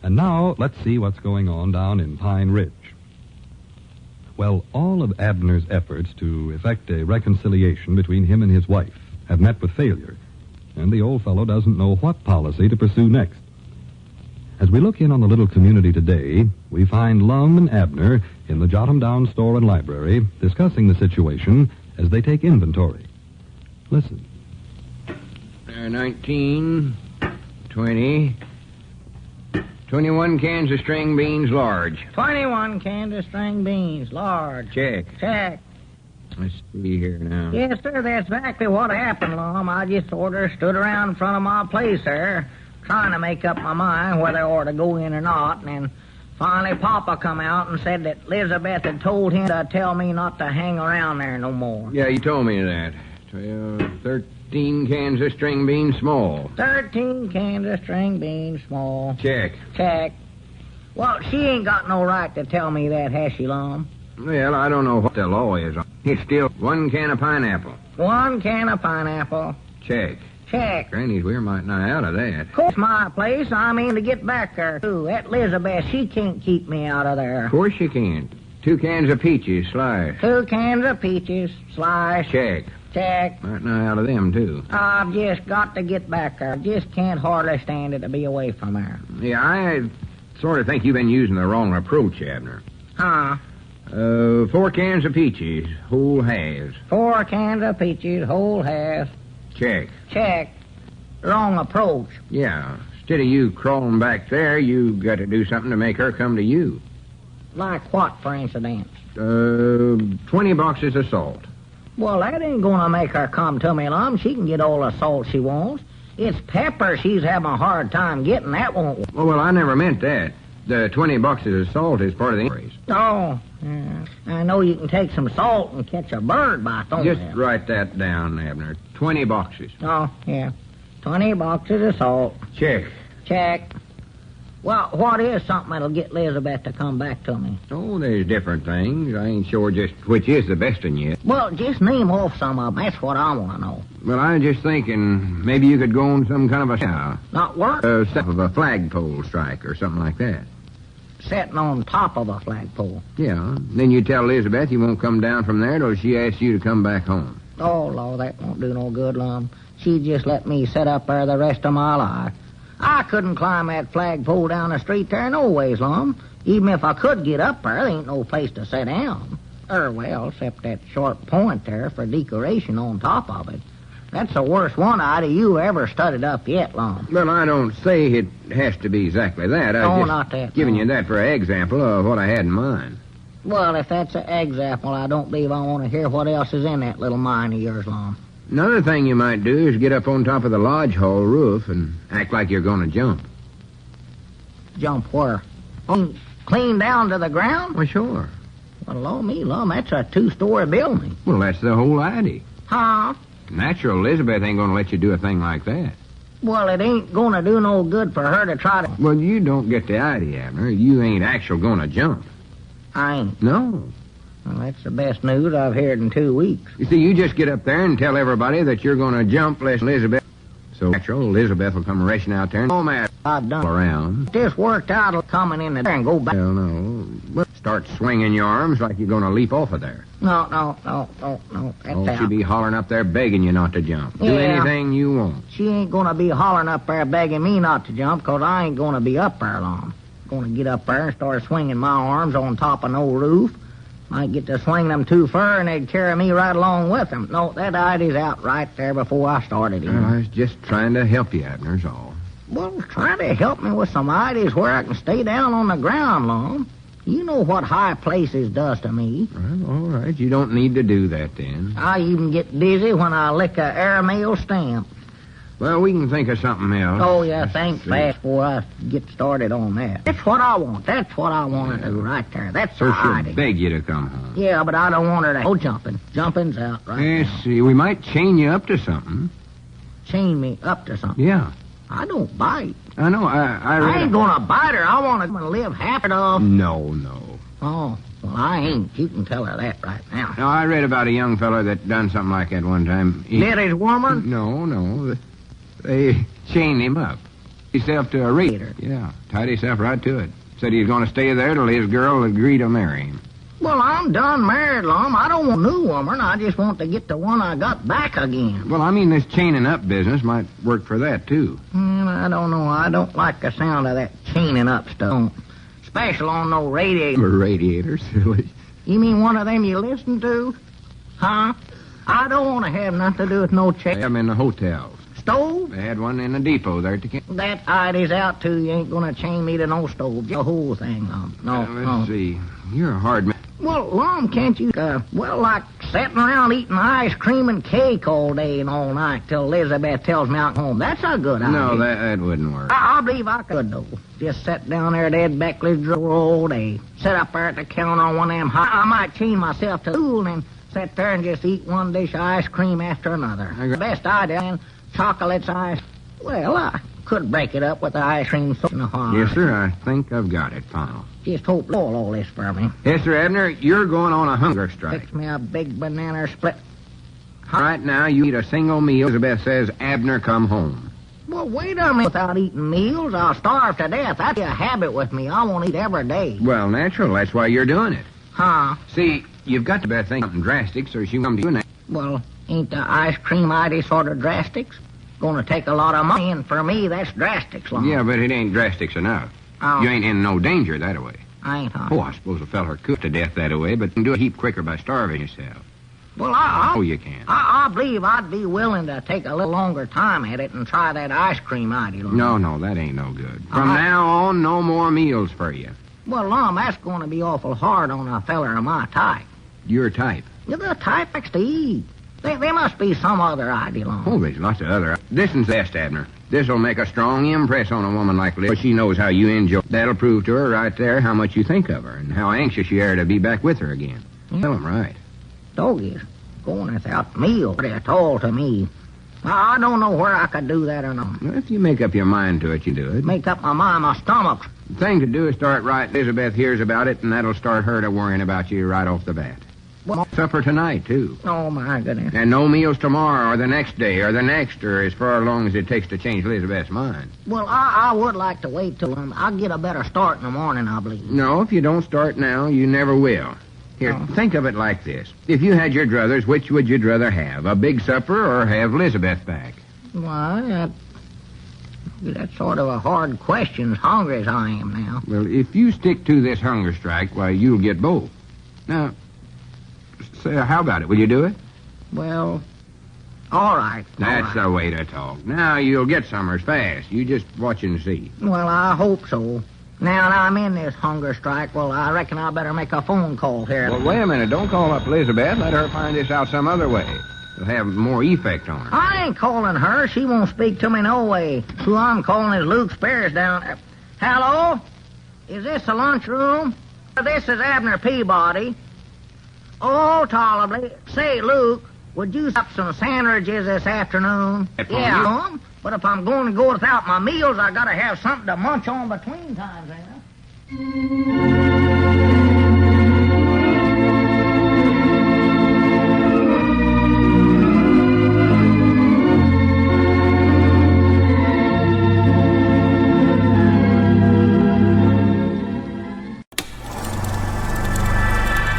And now, let's see what's going on down in Pine Ridge. Well, all of Abner's efforts to effect a reconciliation between him and his wife have met with failure, and the old fellow doesn't know what policy to pursue next. As we look in on the little community today, we find Lum and Abner in the Jot 'em Down store and library discussing the situation as they take inventory. Listen. 19, 20... 21 cans of string beans, large. 21 cans of string beans, large. Check. Let's see here now. Yes, sir, that's exactly what happened, Lum. I just sort of stood around in front of my place there, trying to make up my mind whether I ought to go in or not, and then finally Papa come out and said that Elizabeth had told him to tell me not to hang around there no more. Yeah, you told me that. 12, 13 cans of string beans small. 13 cans of string beans small. Check. Check. Well, she ain't got no right to tell me that, has she, Lum? Well, I don't know what the law is. It's still 1 can of pineapple. 1 can of pineapple. Check. Check. Granny's we're might not out of that. Of course, my place. I mean to get back there, too. That Elizabeth, she can't keep me out of there. Of course you can. 2 cans of peaches, sliced. 2 cans of peaches, sliced. Check. Check. Might not out of them, too. I've just got to get back there. Just can't hardly stand it to be away from her. Yeah, I sort of think you've been using the wrong approach, Abner. Huh? 4 cans of peaches, whole halves. 4 cans of peaches, whole half. Check. Check. Wrong approach. Yeah. Instead of you crawling back there, you got to do something to make her come to you. Like what, for instance? 20 boxes of salt. Well, that ain't gonna make her come to me, Lum. She can get all the salt she wants. It's pepper she's having a hard time getting. That won't... Well, I never meant that. The 20 boxes of salt is part of the increase. Oh, yeah. I know you can take some salt and catch a bird by throwing Just it. write that down, Abner. 20 boxes. Oh, yeah. 20 boxes of salt. Check. Check. Well, what is something that'll get Elizabeth to come back to me? Oh, there's different things. I ain't sure just which is the best in yet. Well, just name off some of them. That's what I want to know. Well, I was just thinking maybe you could go on some kind of a... Not work? Stuff of a flagpole strike or something like that. Sitting on top of a flagpole. Yeah. Then you tell Elizabeth you won't come down from there till she asks you to come back home. Oh, Lord, that won't do no good, Lum. She'd just let me sit up there the rest of my life. I couldn't climb that flagpole down the street there no ways, Lum. Even if I could get up there ain't no place to sit down. Well, except that short point there for decoration on top of it. That's the worst one-eyed you ever studied up yet, Lum. Well, I don't say it has to be exactly that. I not that. Giving no. you that for an example of what I had in mind. Well, if that's an example, I don't believe I want to hear what else is in that little mind of yours, Lum. Another thing you might do is get up on top of the lodge hall roof and act like you're going to jump. Jump where? Clean down to the ground? Well, sure. Well, Lum, that's a 2-story building. Well, that's the whole idea. Huh? Natural Elizabeth ain't going to let you do a thing like that. Well, it ain't going to do no good for her to try to... Well, you don't get the idea, Abner. You ain't actually going to jump. I ain't. No. Well, that's the best news I've heard in 2 weeks. You see, you just get up there and tell everybody that you're going to jump less Elizabeth. So natural Elizabeth will come racing out there and all mad I've done around. This worked out coming in there and go back. Well, no. But start swinging your arms like you're going to leap off of there. No. That's She'll be hollering up there begging you not to jump. Do Yeah. anything you want. She ain't going to be hollering up there begging me not to jump, 'cause I ain't going to be up there long. Going to get up there and start swinging my arms on top of no roof. Might get to swing them too far and they'd carry me right along with them. No, that idea's out right there before I started Well, I was just trying to help you, Abner's all. Well, try to help me with some ideas where I can stay down on the ground, Lum. You know what high places does to me. Well, all right. You don't need to do that then. I even get dizzy when I lick a airmail stamp. Well, we can think of something else. Oh, yeah, think fast before I get started on that. That's what I want. That's what I want to do right there. That's the So she'll idea. beg you to come home. Yeah, but I don't want her to go jumping. Jumping's out right Yes, now. see, we might chain you up to something. Chain me up to something. Yeah. I don't bite. I know. I ain't going to bite her. I want to live half it off. No. Oh, well, I ain't. You can tell her that right now. No, I read about a young fellow that done something like that one time. Did his woman? No. They chained him up. Himself to a radiator. Yeah, tied himself right to it. Said he was going to stay there till his girl agreed to marry him. Well, I'm done married, Lum. I don't want a new woman. I just want to get the one I got back again. Well, I mean, this chaining up business might work for that, too. I don't know. I don't like the sound of that chaining up stuff. Special on no radiator. A radiator, silly. You mean one of them you listen to? Huh? I don't want to have nothing to do with no They have chain. them in the hotels. Stove? They had one in the depot there at the camp. That idea's out, too. You ain't going to chain me to no stove. The whole thing, Lum. No. Let's see. You're a hard man. Well, Lum, can't you, like sitting around eating ice cream and cake all day and all night till Elizabeth tells me I'm home. That's a good idea. No, that wouldn't work. I believe I could, though. Just sit down there at Ed Beckley's drawer all day. Sit up there at the counter on one of them I might chain myself to the stool and sit there and just eat one dish of ice cream after another. The best idea, and chocolate's ice. Well, I could break it up with the ice cream soda in a while. Yes, sir, I think I've got it, Pyle. Just hope Lord all this for me. Yes, sir, Abner, you're going on a hunger strike. Fix me a big banana split. Right now, you eat a single meal. Elizabeth says, Abner, come home. Well, wait a minute. Without eating meals, I'll starve to death. That's a habit with me. I won't eat every day. Well, natural. That's why you're doing it. Huh? See, you've got to think something drastic so she can come to you now. Well, ain't the ice cream idea sort of drastics? Gonna take a lot of money, and for me, that's drastics, Lum. Yeah, but it ain't drastics enough. Oh. You ain't in no danger that way. I ain't, huh? Oh, I suppose a feller could to death that way, but you can do it a heap quicker by starving yourself. Well, Oh, you can. I believe I'd be willing to take a little longer time at it and try that ice cream idea, Lum. No, that ain't no good. From now on, no more meals for you. Well, Lum, that's going to be awful hard on a feller of my type. Your type. The type likes to eat. There must be some other idea, Lum. Oh, there's lots of other. This'll best, Abner. This'll make a strong impress on a woman like Liz. She knows how you enjoy. That'll prove to her right there how much you think of her and how anxious you are to be back with her again. Tell him right. Doggies, going without meal at all to me. I don't know where I could do that or not. Well, if you make up your mind to it, you do it. Make up my mind, my stomach. The thing to do is start right. Elizabeth hears about it, and that'll start her to worrying about you right off the bat. Well, supper tonight, too. Oh, my goodness. And no meals tomorrow or the next day or the next or as far along as it takes to change Elizabeth's mind. Well, I would like to wait till I'll get a better start in the morning, I believe. No, if you don't start now, you never will. Here, think of it like this. If you had your druthers, which would you rather have? A big supper or have Elizabeth back? Well, that's sort of a hard question, as hungry as I am now. Well, if you stick to this hunger strike, why, you'll get both. Now, say, how about it? Will you do it? Well, all right. That's the way to talk. Now you'll get summers fast. You just watch and see. Well, I hope so. Now I'm in this hunger strike, well, I reckon I better make a phone call here. Well, wait a minute. Don't call up Elizabeth. Let her find this out some other way. It'll have more effect on her. I ain't calling her. She won't speak to me no way. Who I'm calling is Luke Spears down there. Hello? Is this the lunchroom? This is Abner Peabody. Oh, tolerably. Say, Luke, would you stop some sandwiches this afternoon? Yeah, but if I'm going to go without my meals, I gotta have something to munch on between times, ain't I?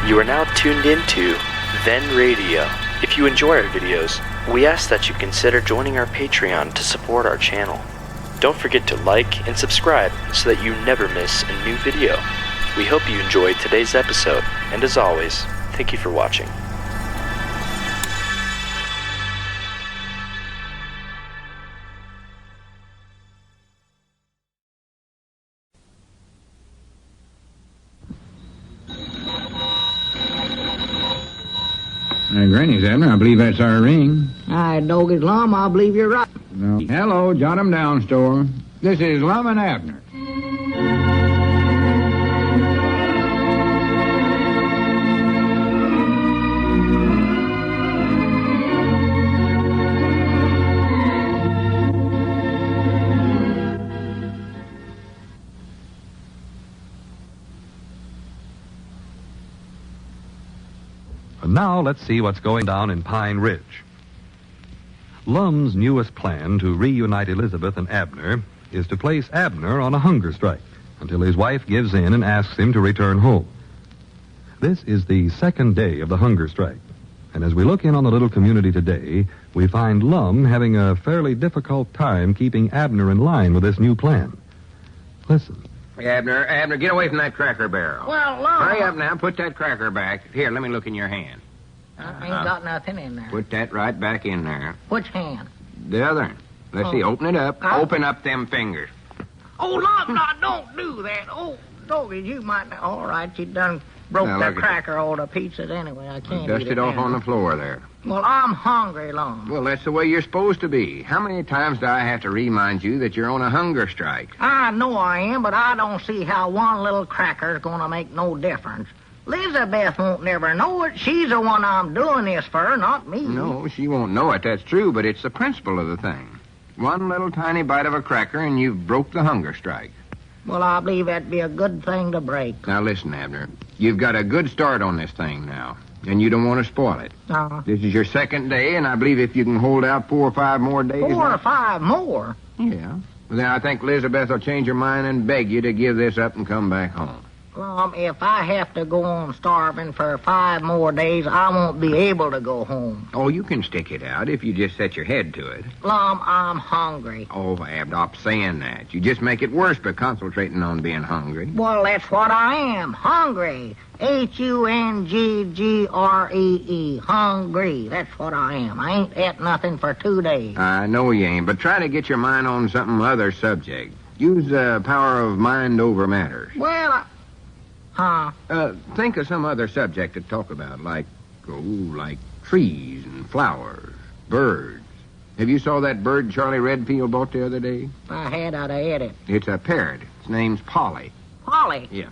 You are now tuned into Then Radio. If you enjoy our videos, we ask that you consider joining our Patreon to support our channel. Don't forget to like and subscribe so that you never miss a new video. We hope you enjoyed today's episode, and as always, thank you for watching. Granny's, Abner. I believe that's our ring. Aye, Doggies, Lum, I believe you're right. No. Hello, jot 'em down, store. This is Lum and Abner. And now let's see what's going down in Pine Ridge. Lum's newest plan to reunite Elizabeth and Abner is to place Abner on a hunger strike until his wife gives in and asks him to return home. This is the second day of the hunger strike. And as we look in on the little community today, we find Lum having a fairly difficult time keeping Abner in line with this new plan. Listen. Abner, get away from that cracker barrel. Well, Lum... Hurry up now. Put that cracker back. Here, let me look in your hand. I ain't got nothing in there. Put that right back in there. Which hand? The other. Let's see. Open it up. Open up them fingers. Oh, Lum, no, don't do that. Oh, Doggies, you might... All right, you done broke that cracker all to pieces anyway. I can't Dust it off on the floor there. Well, I'm hungry, Lum. Well, that's the way you're supposed to be. How many times do I have to remind you that you're on a hunger strike? I know I am, but I don't see how one little cracker's going to make no difference. Elizabeth won't never know it. She's the one I'm doing this for, not me. No, she won't know it, that's true, but it's the principle of the thing. One little tiny bite of a cracker and you've broke the hunger strike. Well, I believe that'd be a good thing to break. Now listen, Abner. You've got a good start on this thing now, and you don't want to spoil it. This is your second day, and I believe if you can hold out 4 or 5 more days... 4 or 5 more? Yeah. Well, then I think Elizabeth will change her mind and beg you to give this up and come back home. If I have to go on starving for 5 more days, I won't be able to go home. Oh, you can stick it out if you just set your head to it. Lum, I'm hungry. Oh, Ab, stop saying that. You just make it worse by concentrating on being hungry. Well, that's what I am, hungry. Hungree. Hungry. That's what I am. I ain't ate nothing for 2 days. I know you ain't, but try to get your mind on something other subject. Use the power of mind over matters. Well, think of some other subject to talk about, like trees and flowers, birds. Have you saw that bird Charlie Redfield bought the other day? If I had, I'd have ate it. It's a parrot. Its name's Polly. Polly? Yeah.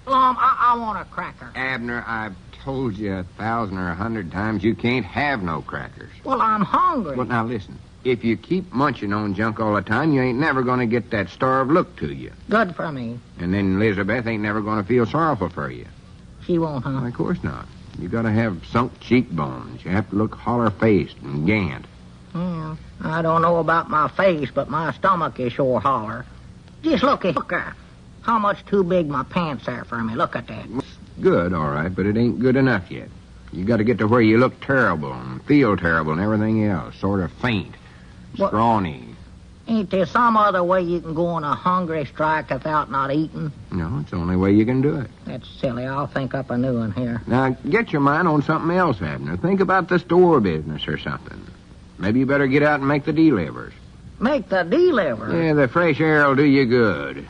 Lum, I want a cracker. Abner, I've told you 1,000 or 100 times you can't have no crackers. Well, I'm hungry. Well, now listen. If you keep munching on junk all the time, you ain't never going to get that starved look to you. Good for me. And then Elizabeth ain't never going to feel sorrowful for you. She won't, huh? Well, of course not. You got to have sunk cheekbones. You have to look holler-faced and gant. Yeah, I don't know about my face, but my stomach is sure holler. Just look there. How much too big my pants are for me. Look at that. Good, all right, but it ain't good enough yet. You got to get to where you look terrible and feel terrible and everything else. Sort of faint. Scrawny. Ain't there some other way you can go on a hungry strike without not eating? No, it's the only way you can do it. That's silly. I'll think up a new one here. Now, get your mind on something else, Abner. Think about the store business or something. Maybe you better get out and make the delivers. Make the delivers? Yeah, the fresh air will do you good.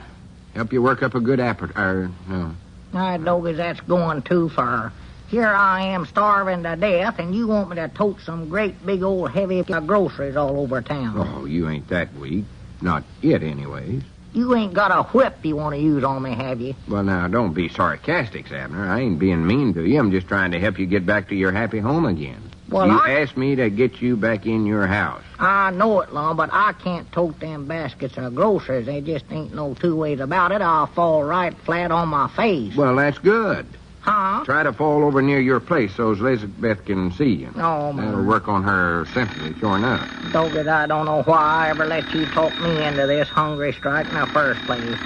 Help you work up a good appetite. No. I doggies, that's going too far. Here I am starving to death, and you want me to tote some great big old heavy groceries all over town. Oh, you ain't that weak. Not yet, anyways. You ain't got a whip you want to use on me, have you? Well, now, don't be sarcastic, Abner. I ain't being mean to you. I'm just trying to help you get back to your happy home again. Well, you asked me to get you back in your house. I know it, Lum, but I can't tote them baskets of groceries. There just ain't no 2 ways about it. I'll fall right flat on my face. Well, that's good. Huh? Try to fall over near your place so Elizabeth can see you. Oh, man. That'll work on her sympathy, sure enough. Doggies, I don't know why I ever let you talk me into this hungry strike in the first place.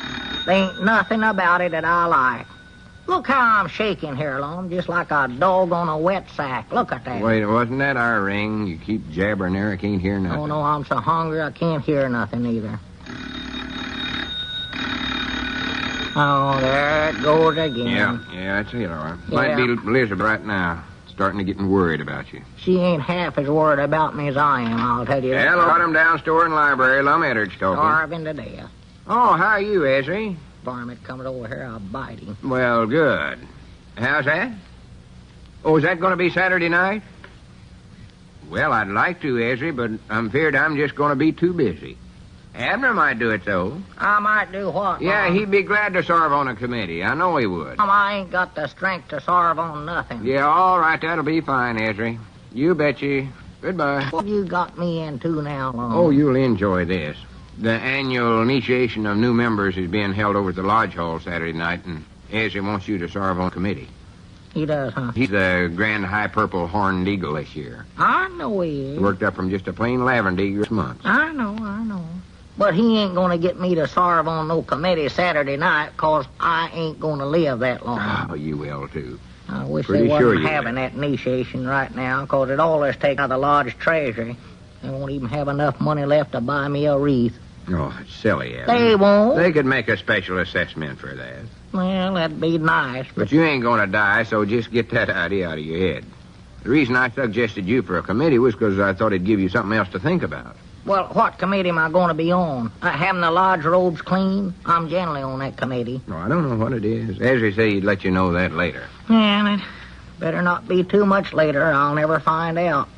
There ain't nothing about it that I like. Look how I'm shaking here, Lum, just like a dog on a wet sack. Look at that. Wait, wasn't that our ring? You keep jabbering there, I can't hear nothing. Oh, no, I'm so hungry I can't hear nothing either. Oh, there it goes again. Yeah, that's it, all right. Might be Elizabeth right now, starting to getting worried about you. She ain't half as worried about me as I am, I'll tell you that. Hello, I'm down store in library. Lum Edwards talking. Starving to death. Oh, how are you, Ezry? Varmint comes over here, I'll bite him. Well, good. How's that? Oh, is that going to be Saturday night? Well, I'd like to, Ezry, but I'm feared I'm just going to be too busy. Abner might do it, though. I might do what? Yeah, he'd be glad to serve on a committee. I know he would. I ain't got the strength to serve on nothing. Yeah, all right, that'll be fine, Ezry. You betcha. Goodbye. What you got me into now, Lum? Oh, you'll enjoy this. The annual initiation of new members is being held over at the Lodge Hall Saturday night, and Ezry wants you to serve on committee. He does, huh? He's the Grand High Purple Horned Eagle this year. I know he is. Worked up from just a plain lavender eagle this month. I know. But he ain't going to get me to serve on no committee Saturday night, 'cause I ain't going to live that long. Oh, you will, too. I wish Pretty they wasn't sure having that initiation right now, 'cause it all is taken out of the lodge treasury. They won't even have enough money left to buy me a wreath. Oh, it's silly, Evan. They won't. They could make a special assessment for that. Well, that'd be nice. But you ain't going to die, so just get that idea out of your head. The reason I suggested you for a committee was because I thought it'd give you something else to think about. Well, what committee am I going to be on? Having the lodge robes clean? I'm generally on that committee. No, I don't know what it is. Ezry said he'd let you know that later. Yeah, it better not be too much later. I'll never find out.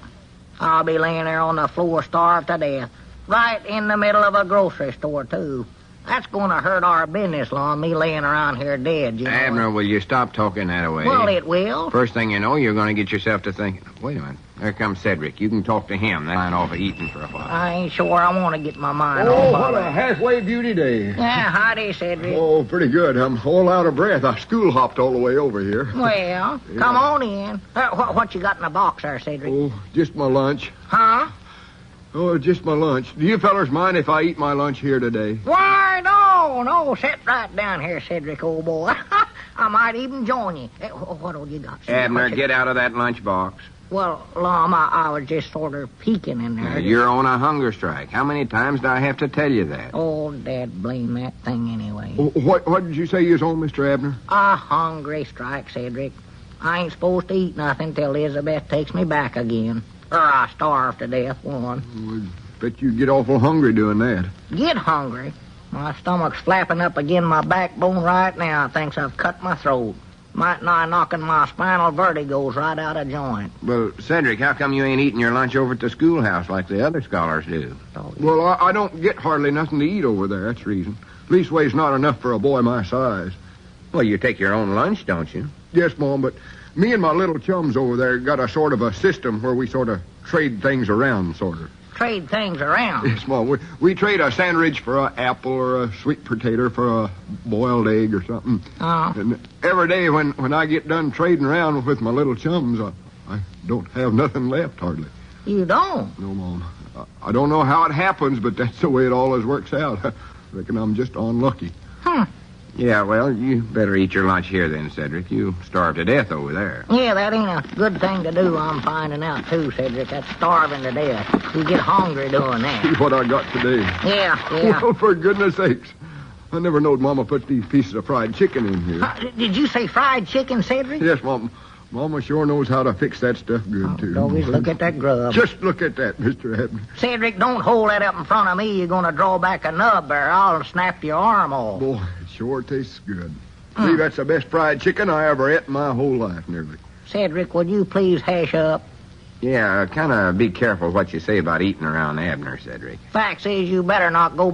I'll be laying there on the floor starved to death. Right in the middle of a grocery store, too. That's going to hurt our business, Lum, me laying around here dead, you know. Abner, will you stop talking that way? Well, it will. First thing you know, you're going to get yourself to thinking. Wait a minute. There comes Cedric. You can talk to him. That line off of eating for a while. I ain't sure I want to get my mind Oh, on what a halfway beauty day. Yeah, howdy, Cedric. Oh, pretty good. I'm all out of breath. I school hopped all the way over here. Well, come on in. What you got in the box there, Cedric? Oh, just my lunch. Huh? Oh, just my lunch. Do you fellers mind if I eat my lunch here today? Why, no. Sit right down here, Cedric, old boy. I might even join you. What all you got, Cedric? Abner, get out of that lunchbox. Well, Lum, I was just sort of peeking in there. You're on a hunger strike. How many times do I have to tell you that? Oh, Dad, blame that thing anyway. Oh, what did you say you was on, Mr. Abner? A hungry strike, Cedric. I ain't supposed to eat nothing till Elizabeth takes me back again. Or I starve to death, one. I bet you get awful hungry doing that. Get hungry? My stomach's flapping up again my backbone right now. Thinks I've cut my throat. Might nigh knocking my spinal vertigos right out of joint. Well, Cedric, how come you ain't eating your lunch over at the schoolhouse like the other scholars do? Well, I don't get hardly nothing to eat over there, that's the reason. Leastways, not enough for a boy my size. Well, you take your own lunch, don't you? Yes, Mom, but me and my little chums over there got a sort of a system where we sort of trade things around, sort of. Trade things around? Yes, Mom. We trade a sandwich for an apple or a sweet potato for a boiled egg or something. Oh. And every day when I get done trading around with my little chums, I don't have nothing left, hardly. You don't? No, Mom. I don't know how it happens, but that's the way it always works out. I reckon I'm just unlucky. Yeah, well, you better eat your lunch here then, Cedric. You starve to death over there. Yeah, that ain't a good thing to do, I'm finding out, too, Cedric. That's starving to death. You get hungry doing that. See what I got today. Yeah. Well, for goodness sakes. I never knowed Mama put these pieces of fried chicken in here. Did you say fried chicken, Cedric? Yes, Mom. Mama sure knows how to fix that stuff good, too. Doggies, look at that grub. Just look at that, Mr. Abner. Cedric, don't hold that up in front of me. You're going to draw back a nub there. I'll snap your arm off. Boy, it sure tastes good. See, that's the best fried chicken I ever ate in my whole life, nearly. Cedric, would you please hash up? Yeah, kind of be careful what you say about eating around Abner, Cedric. Fact is, you better go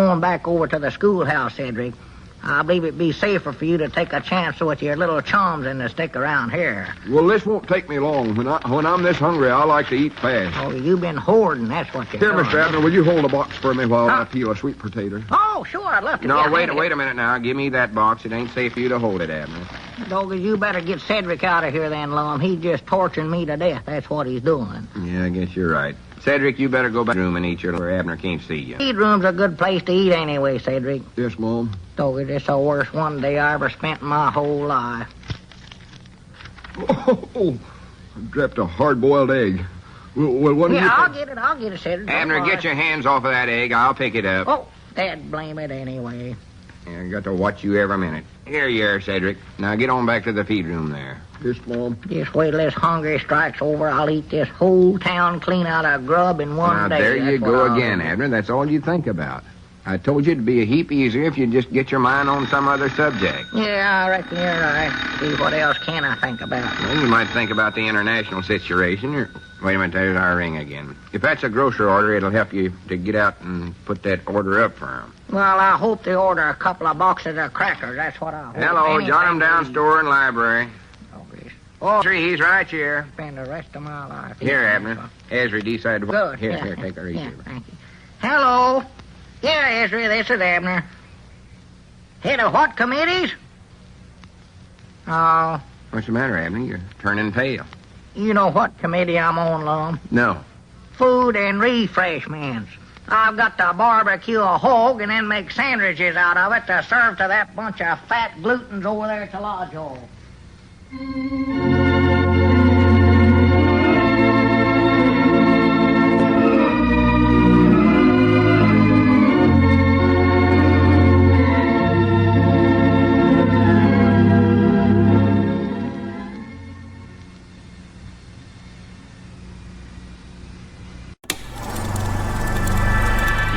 on back over to the schoolhouse, Cedric. I believe it'd be safer for you to take a chance with your little chums than to stick around here. Well, this won't take me long. When I'm this hungry, I like to eat fast. Oh, you've been hoarding, that's what you're Here, doing. Mr. Abner, will you hold a box for me while I peel a sweet potato? Oh, sure, I'd love to. No, wait a minute now. Give me that box. It ain't safe for you to hold it, Abner. Doggies, you better get Cedric out of here then, Lum. He's just torturing me to death. That's what he's doing. Yeah, I guess you're right. Cedric, you better go back to the room and eat where Abner can't see you. Eat room's a good place to eat anyway, Cedric. Yes, Mom. Doggies, it's the worst one day I ever spent in my whole life. Oh, I dropped a hard-boiled egg. Well, what do you I'll think? get it, Cedric. Abner, get your hands off of that egg. I'll pick it up. Oh, Dad, blame it anyway. Yeah, I got to watch you every minute. Here you are, Cedric. Now get on back to the feed room there. Yes, Mom. Just wait till this hungry strike's over. I'll eat this whole town clean out of grub in one Now, day. there you That's go what I'll again, do. Abner. That's all you think about. I told you it'd be a heap easier if you'd just get your mind on some other subject. Yeah, I reckon you're right. See, what else can I think about? Well, you might think about the international situation. Wait a minute, there's our ring again. If that's a grocery order, it'll help you to get out and put that order up for them. Well, I hope they order a couple of boxes of crackers. That's what I hope. Hello, jot them down, store and library. Oh, Ezra, he's right here. Spend the rest of my life. Here, Abner. Ezra decided. Good. Here, yeah, take our yeah, receiver. thank you. Hello. Yeah, Ezra, this is Abner. Head of what committees? Oh, What's the matter, Abner? You're turning pale. you know what committee I'm on, Lum? No. Food and refreshments. I've got to barbecue a hog and then make sandwiches out of it to serve to that bunch of fat glutens over there at the lodge hall.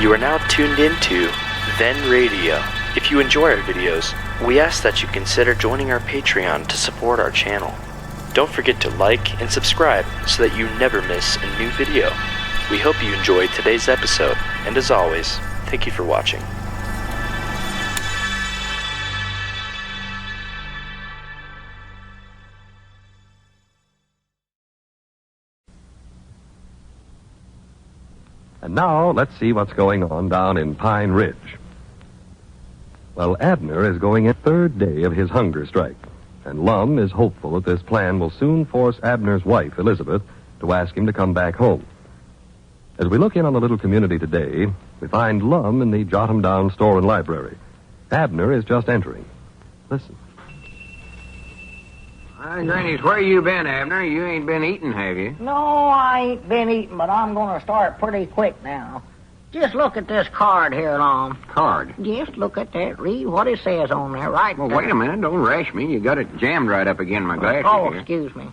You are now tuned into Then Radio. If you enjoy our videos, we ask that you consider joining our Patreon to support our channel. Don't forget to like and subscribe so that you never miss a new video. We hope you enjoyed today's episode, and as always, thank you for watching. And now, let's see what's going on down in Pine Ridge. Well, Abner is going in third day of his hunger strike, and Lum is hopeful that this plan will soon force Abner's wife, Elizabeth, to ask him to come back home. As we look in on the little community today, we find Lum in the Jot-'em-Down store and library. Abner is just entering. Listen. Hi, Granny's, where you been, Abner? You ain't been eating, have you? No, I ain't been eating, but I'm going to start pretty quick now. Just look at this card here, Lum. Card? Just look at that. Read what it says on there, right Well, there. wait a minute. Don't rush me. You got it jammed right up against my glasses Oh, here. excuse me.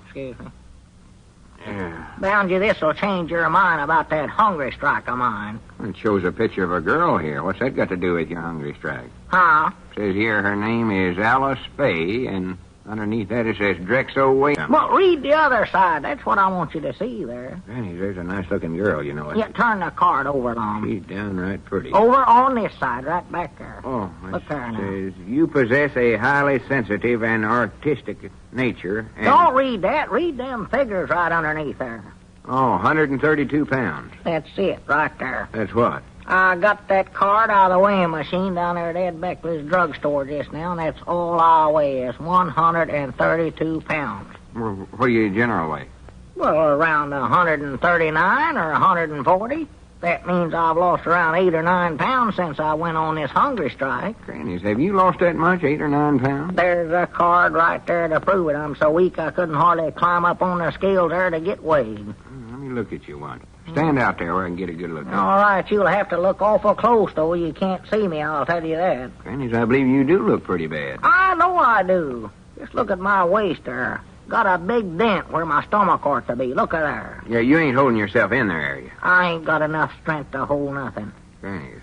Yeah. Bound you this will change your mind about that hungry strike of mine. It shows a picture of a girl here. What's that got to do with your hungry strike? Huh? Says here her name is Alice Faye, and underneath that it says Drexo Williams. Well, read the other side. That's what I want you to see there. Granny, there's a nice-looking girl, you know. Yeah, turn the card over, Lum. She's downright pretty. Over on this side, right back there. Oh, Look it there now. says, you possess a highly sensitive and artistic nature. And, Don't read that. Read them figures right underneath there. Oh, 132 pounds. That's it, right there. That's what? I got that card out of the weighing machine down there at Ed Beckley's drugstore just now, and that's all I weigh is 132 pounds. What do you generally weigh? Well, around 139 or 140. That means I've lost around 8 or 9 pounds since I went on this hungry strike. Grannies, have you lost that much, 8 or 9 pounds? There's a card right there to prove it. I'm so weak I couldn't hardly climb up on the scales there to get weighed. Let me look at you once. Stand out there where I can get a good look at you. All right, you'll have to look awful close, though. You can't see me, I'll tell you that. Grannies, I believe you do look pretty bad. I know I do. Just look at my waist there. Got a big dent where my stomach ought to be. Look at there. Yeah, you ain't holding yourself in there, are you? I ain't got enough strength to hold nothing. Grannies,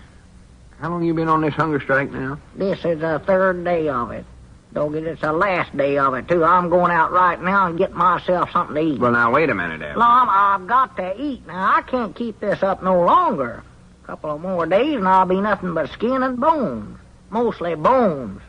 how long you been on this hunger strike now? This is the third day of it. Doggett, it's the last day of it, too. I'm going out right now and get myself something to eat. Well, now, wait a minute, Abner. Lum, I've got to eat. Now, I can't keep this up no longer. A couple of more days and I'll be nothing but skin and bones. Mostly bones.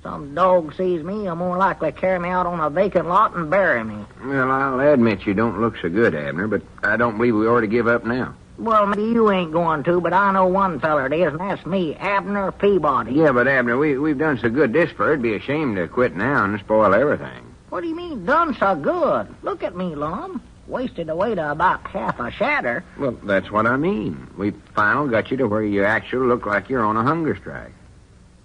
Some dog sees me, he'll more likely carry me out on a vacant lot and bury me. Well, I'll admit you don't look so good, Abner, but I don't believe we ought to give up now. Well, maybe you ain't going to, but I know one feller it is, and that's me, Abner Peabody. Yeah, but Abner, we've done so good this fur, it'd be a shame to quit now and spoil everything. What do you mean, done so good? Look at me, Lum. Wasted away to about half a shatter. Well, that's what I mean. We finally got you to where you actually look like you're on a hunger strike.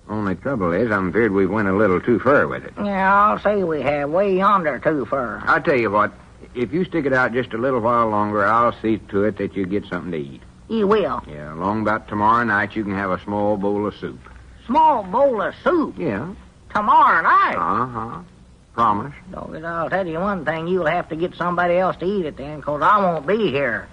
Only trouble is, I'm feared we went a little too far with it. Yeah, I'll say we have, way yonder too far. I'll tell you what, if you stick it out just a little while longer, I'll see to it that you get something to eat. You will? Yeah, along about tomorrow night, you can have a small bowl of soup. Small bowl of soup? Yeah. Tomorrow night? Uh-huh. Promise. Doggett, I'll tell you one thing, you'll have to get somebody else to eat it then, 'cause I won't be here.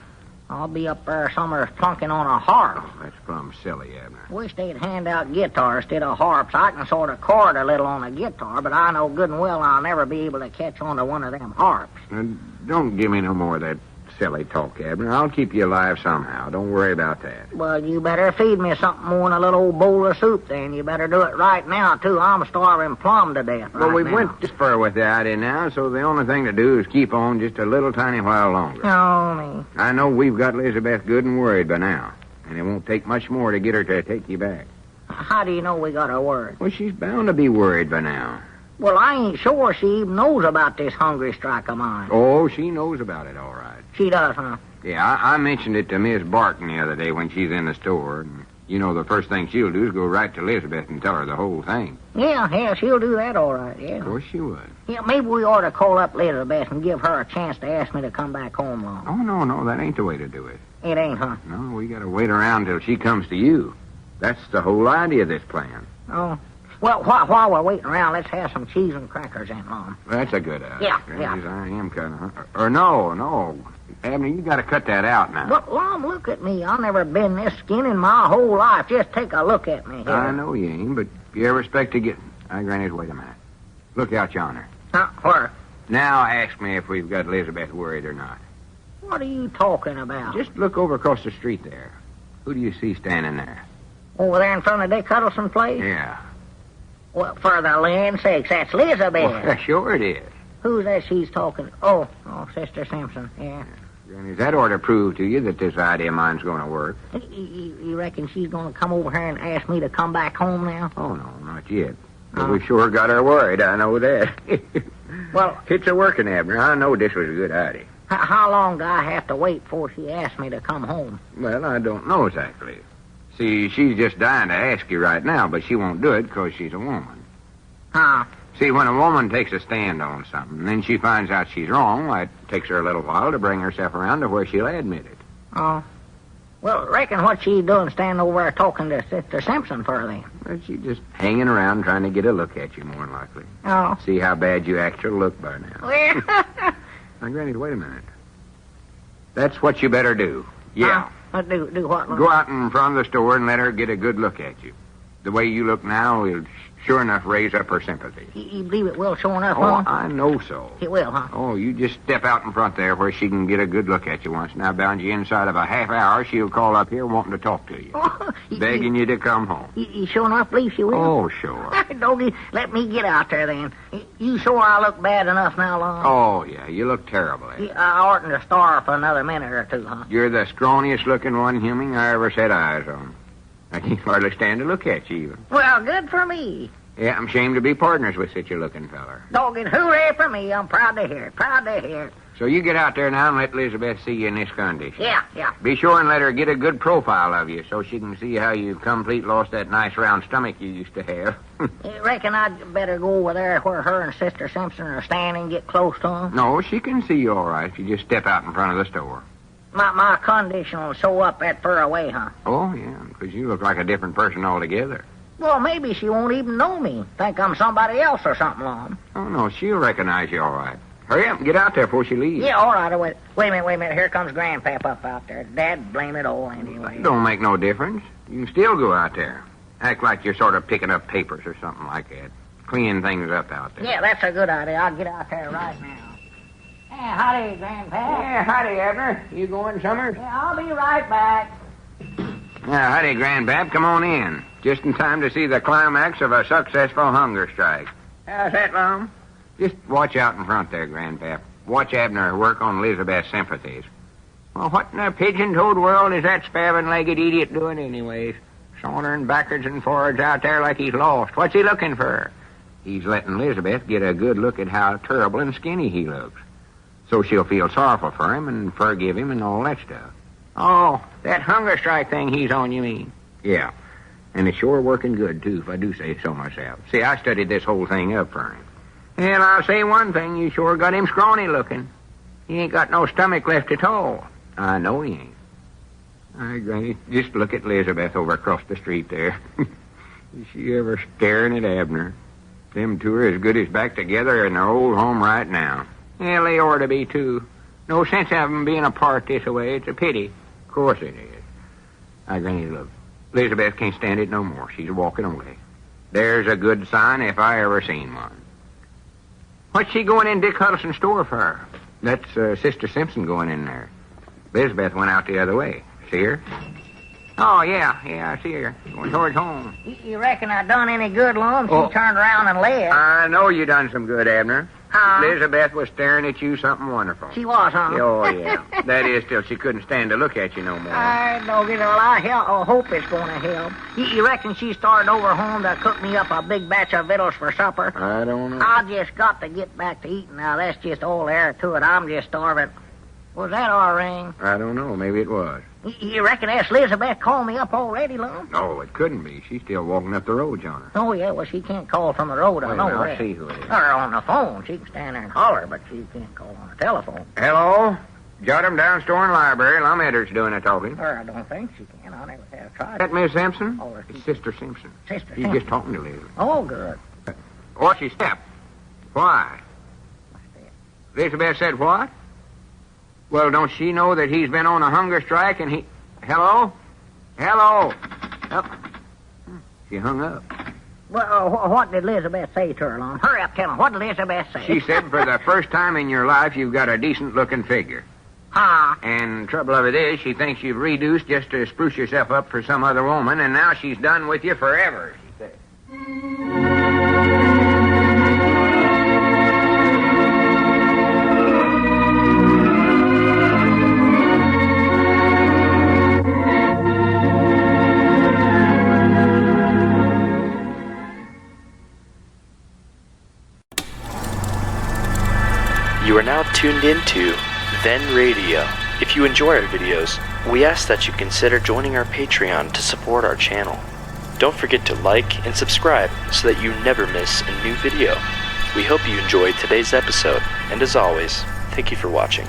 I'll be up there somewhere plunking on a harp. Oh, that's plumb silly, Abner. Wish they'd hand out guitars instead of harps. I can sort of chord a little on a guitar, but I know good and well I'll never be able to catch on to one of them harps. Don't give me no more of that silly talk, Abner. I'll keep you alive somehow. Don't worry about that. Well, you better feed me something more than a little old bowl of soup, then. You better do it right now, too. I'm starving plumb to death Well, right we now. went this far with the idea now, so the only thing to do is keep on just a little tiny while longer. Oh, me. I know we've got Elizabeth good and worried by now, and it won't take much more to get her to take you back. How do you know we got her word? Well, she's bound to be worried by now. Well, I ain't sure she even knows about this hungry strike of mine. Oh, she knows about it, all right. She does, huh? Yeah, I mentioned it to Miss Barton the other day when she's in the store. And, you know, the first thing she'll do is go right to Elizabeth and tell her the whole thing. Yeah, she'll do that all right, yeah. Of course she would. Yeah, maybe we ought to call up Elizabeth and give her a chance to ask me to come back home, Lum. Oh, no, that ain't the way to do it. It ain't, huh? No, we gotta wait around till she comes to you. That's the whole idea of this plan. Oh. Well, while we're waiting around, let's have some cheese and crackers in, Lum. That's a good idea. Yeah. I am kind of... Or no. Abner, you gotta cut that out now. But, Lum, look at me. I've never been this skinny in my whole life. Just take a look at me here. I know you ain't, but if you ever expect to get... Granny, wait a minute. Look out yonder. Huh? Where? Now ask me if we've got Elizabeth worried or not. What are you talking about? Just look over across the street there. Who do you see standing there? Over there in front of Dick Huddleston's place? Yeah. Well, for the land sakes, that's Elizabeth. Well, sure it is. Who's that she's talking? Oh, Sister Simpson, yeah. Granny, that ought to prove to you that this idea of mine's going to work. You reckon she's going to come over here and ask me to come back home now? Oh, no, not yet. But we sure got her worried, I know that. Well, it's a working, Abner. I know this was a good idea. How long do I have to wait before she asks me to come home? Well, I don't know exactly. See, she's just dying to ask you right now, but she won't do it because she's a woman. Huh? See, when a woman takes a stand on something, then she finds out she's wrong, it takes her a little while to bring herself around to where she'll admit it. Oh. Well, reckon what she's doing standing over there talking to Sister Simpson for then? Well, she's just hanging around trying to get a look at you, more than likely. Oh. See how bad you actually look by now. Well, Now, Granny, wait a minute. That's what you better do. Yeah. Do what? Go out in front of the store and let her get a good look at you. The way you look now will sure enough raise up her sympathy. You believe it will sure enough, Oh, huh? I know so. It will, huh? Oh, you just step out in front there where she can get a good look at you once. Now, bound you inside of a half hour, she'll call up here wanting to talk to you. Oh, begging you to come home. You sure enough believe she will? Oh, sure. Doggy, let me get out there then. You sure I look bad enough now, Lum? Oh, yeah, you look terrible. I oughtn't to starve for another minute or two, huh? You're the scrawniest looking one human I ever set eyes on. I can't hardly stand to look at you even. Well, good for me. Yeah, I'm ashamed to be partners with such a looking feller. Doggy, hooray for me. I'm proud to hear it. Proud to hear it. So you get out there now and let Elizabeth see you in this condition. Yeah. Be sure and let her get a good profile of you so she can see how you complete lost that nice round stomach you used to have. You reckon I'd better go over there where her and Sister Simpson are standing and get close to them? No, she can see you all right if you just step out in front of the store. My condition will show up that far away, huh? Oh, yeah, because you look like a different person altogether. Well, maybe she won't even know me. Think I'm somebody else or something, Lum. Oh, no, she'll recognize you all right. Hurry up and get out there before she leaves. Yeah, all right. Wait a minute. Here comes Grandpap up out there. Dad, blame it all anyway. Don't make no difference. You can still go out there. Act like you're sort of picking up papers or something like that. Cleaning things up out there. Yeah, that's a good idea. I'll get out there right now. Hey, howdy, Grandpap. Yeah, howdy, Abner. You going, Summers? Yeah, I'll be right back. Yeah, howdy, Grandpap. Come on in. Just in time to see the climax of a successful hunger strike. How's that, Lum? Just watch out in front there, Grandpap. Watch Abner work on Elizabeth's sympathies. Well, what in the pigeon-toed world is that spavined-legged idiot doing anyways? Sauntering backwards and forwards out there like he's lost. What's he looking for? He's letting Elizabeth get a good look at how terrible and skinny he looks. So she'll feel sorrowful for him and forgive him and all that stuff. Oh, that hunger strike thing he's on, you mean? Yeah. And it's sure working good, too, if I do say so myself. See, I studied this whole thing up for him. And I'll say one thing, you sure got him scrawny looking. He ain't got no stomach left at all. I know he ain't. All right, Granny, just look at Elizabeth over across the street there. Is she ever staring at Abner? Them two are as good as back together in their old home right now. Yeah, they ought to be, too. No sense of them being apart this way. It's a pity. Of course it is. Now, Granny, look. Elizabeth can't stand it no more. She's walking away. There's a good sign if I ever seen one. What's she going in Dick Huddleston's store for? That's Sister Simpson going in there. Elizabeth went out the other way. See her? Oh, yeah, I see her. Going towards home. You reckon I done any good, Lum? She turned around and left. I know you done some good, Abner. Elizabeth was staring at you something wonderful. She was, huh? Oh, yeah. That is, till she couldn't stand to look at you no more. I don't get I hope it's going to help. You reckon she started over home to cook me up a big batch of victuals for supper? I don't know. I just got to get back to eating now. That's just all there to it. I'm just starving. Was that our ring? I don't know. Maybe it was. You reckon that's Elizabeth called me up already, Lum? No, it couldn't be. She's still walking up the road, Johnny. Oh, yeah, well, she can't call from the road. I know that. I'll see who it is. Or on the phone. She can stand there and holler, but she can't call on the telephone. Hello? Jot him down store and library. Lum Edder's doing the talking. Or I don't think she can. I never have tried. Is that Miss Simpson? Oh, it's Sister Simpson. Sister She's Simpson. just talking to Liz. Oh, good. What's she step? Why? What's that? Elizabeth said what? Well, don't she know that he's been on a hunger strike and he... Hello? Hello? Oh. She hung up. Well, what did Elizabeth say to her, Lum? Hurry up, tell him. What did Elizabeth say? She said for the first time in your life you've got a decent-looking figure. Huh? And trouble of it is, she thinks you've reduced just to spruce yourself up for some other woman, and now she's done with you forever, she said. You are now tuned into Then Radio. If you enjoy our videos, we ask that you consider joining our Patreon to support our channel. Don't forget to like and subscribe so that you never miss a new video. We hope you enjoyed today's episode, and as always, thank you for watching.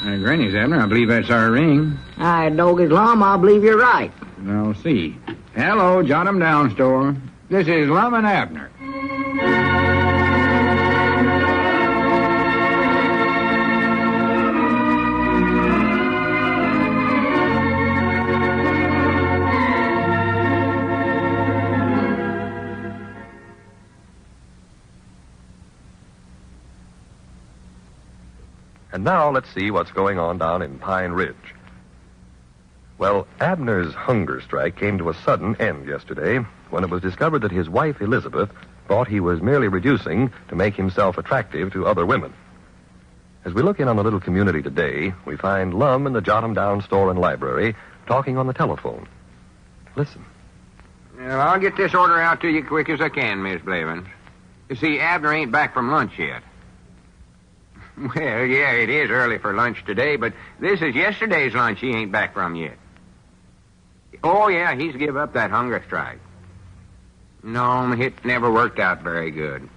Granny's, Abner. I believe that's our ring. I dog his Lum, I believe you're right. I'll see. Hello, jot 'em down, store. This is Lum and Abner. And now let's see what's going on down in Pine Ridge. Well, Abner's hunger strike came to a sudden end yesterday when it was discovered that his wife, Elizabeth, thought he was merely reducing to make himself attractive to other women. As we look in on the little community today, we find Lum in the Jot 'em Down store and library talking on the telephone. Listen. Well, I'll get this order out to you quick as I can, Miss Blavins. You see, Abner ain't back from lunch yet. Well, yeah, it is early for lunch today, but this is yesterday's lunch he ain't back from yet. Oh, yeah, he's give up that hunger strike. No, it never worked out very good.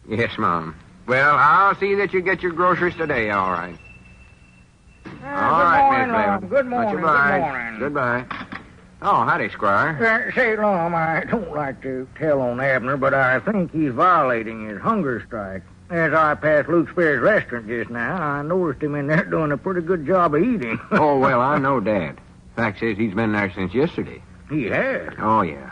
Yes, Mom. Well, I'll see that you get your groceries today, all right. All right, Miss Blavins. Good morning, Much good obliged. morning. Goodbye. Oh, howdy, Squire. Say, Lum, I don't like to tell on Abner, but I think he's violating his hunger strike. As I passed Luke Spear's restaurant just now, I noticed him in there doing a pretty good job of eating. Oh, well, I know Dad. Fact says he's been there since yesterday. He has. Oh, yeah.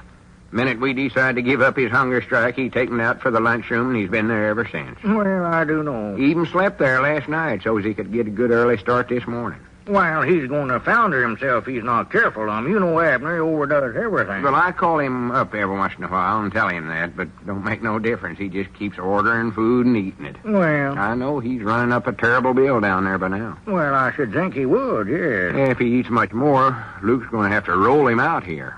Minute we decide to give up his hunger strike, he taken out for the lunchroom, and he's been there ever since. Well, I do know. He even slept there last night so's he could get a good early start this morning. Well, he's going to founder himself if he's not careful, You know Abner, he overdoes everything. Well, I call him up every once in a while and tell him that, but don't make no difference. He just keeps ordering food and eating it. Well, I know he's running up a terrible bill down there by now. well, I should think he would, yes. If he eats much more, Luke's going to have to roll him out here.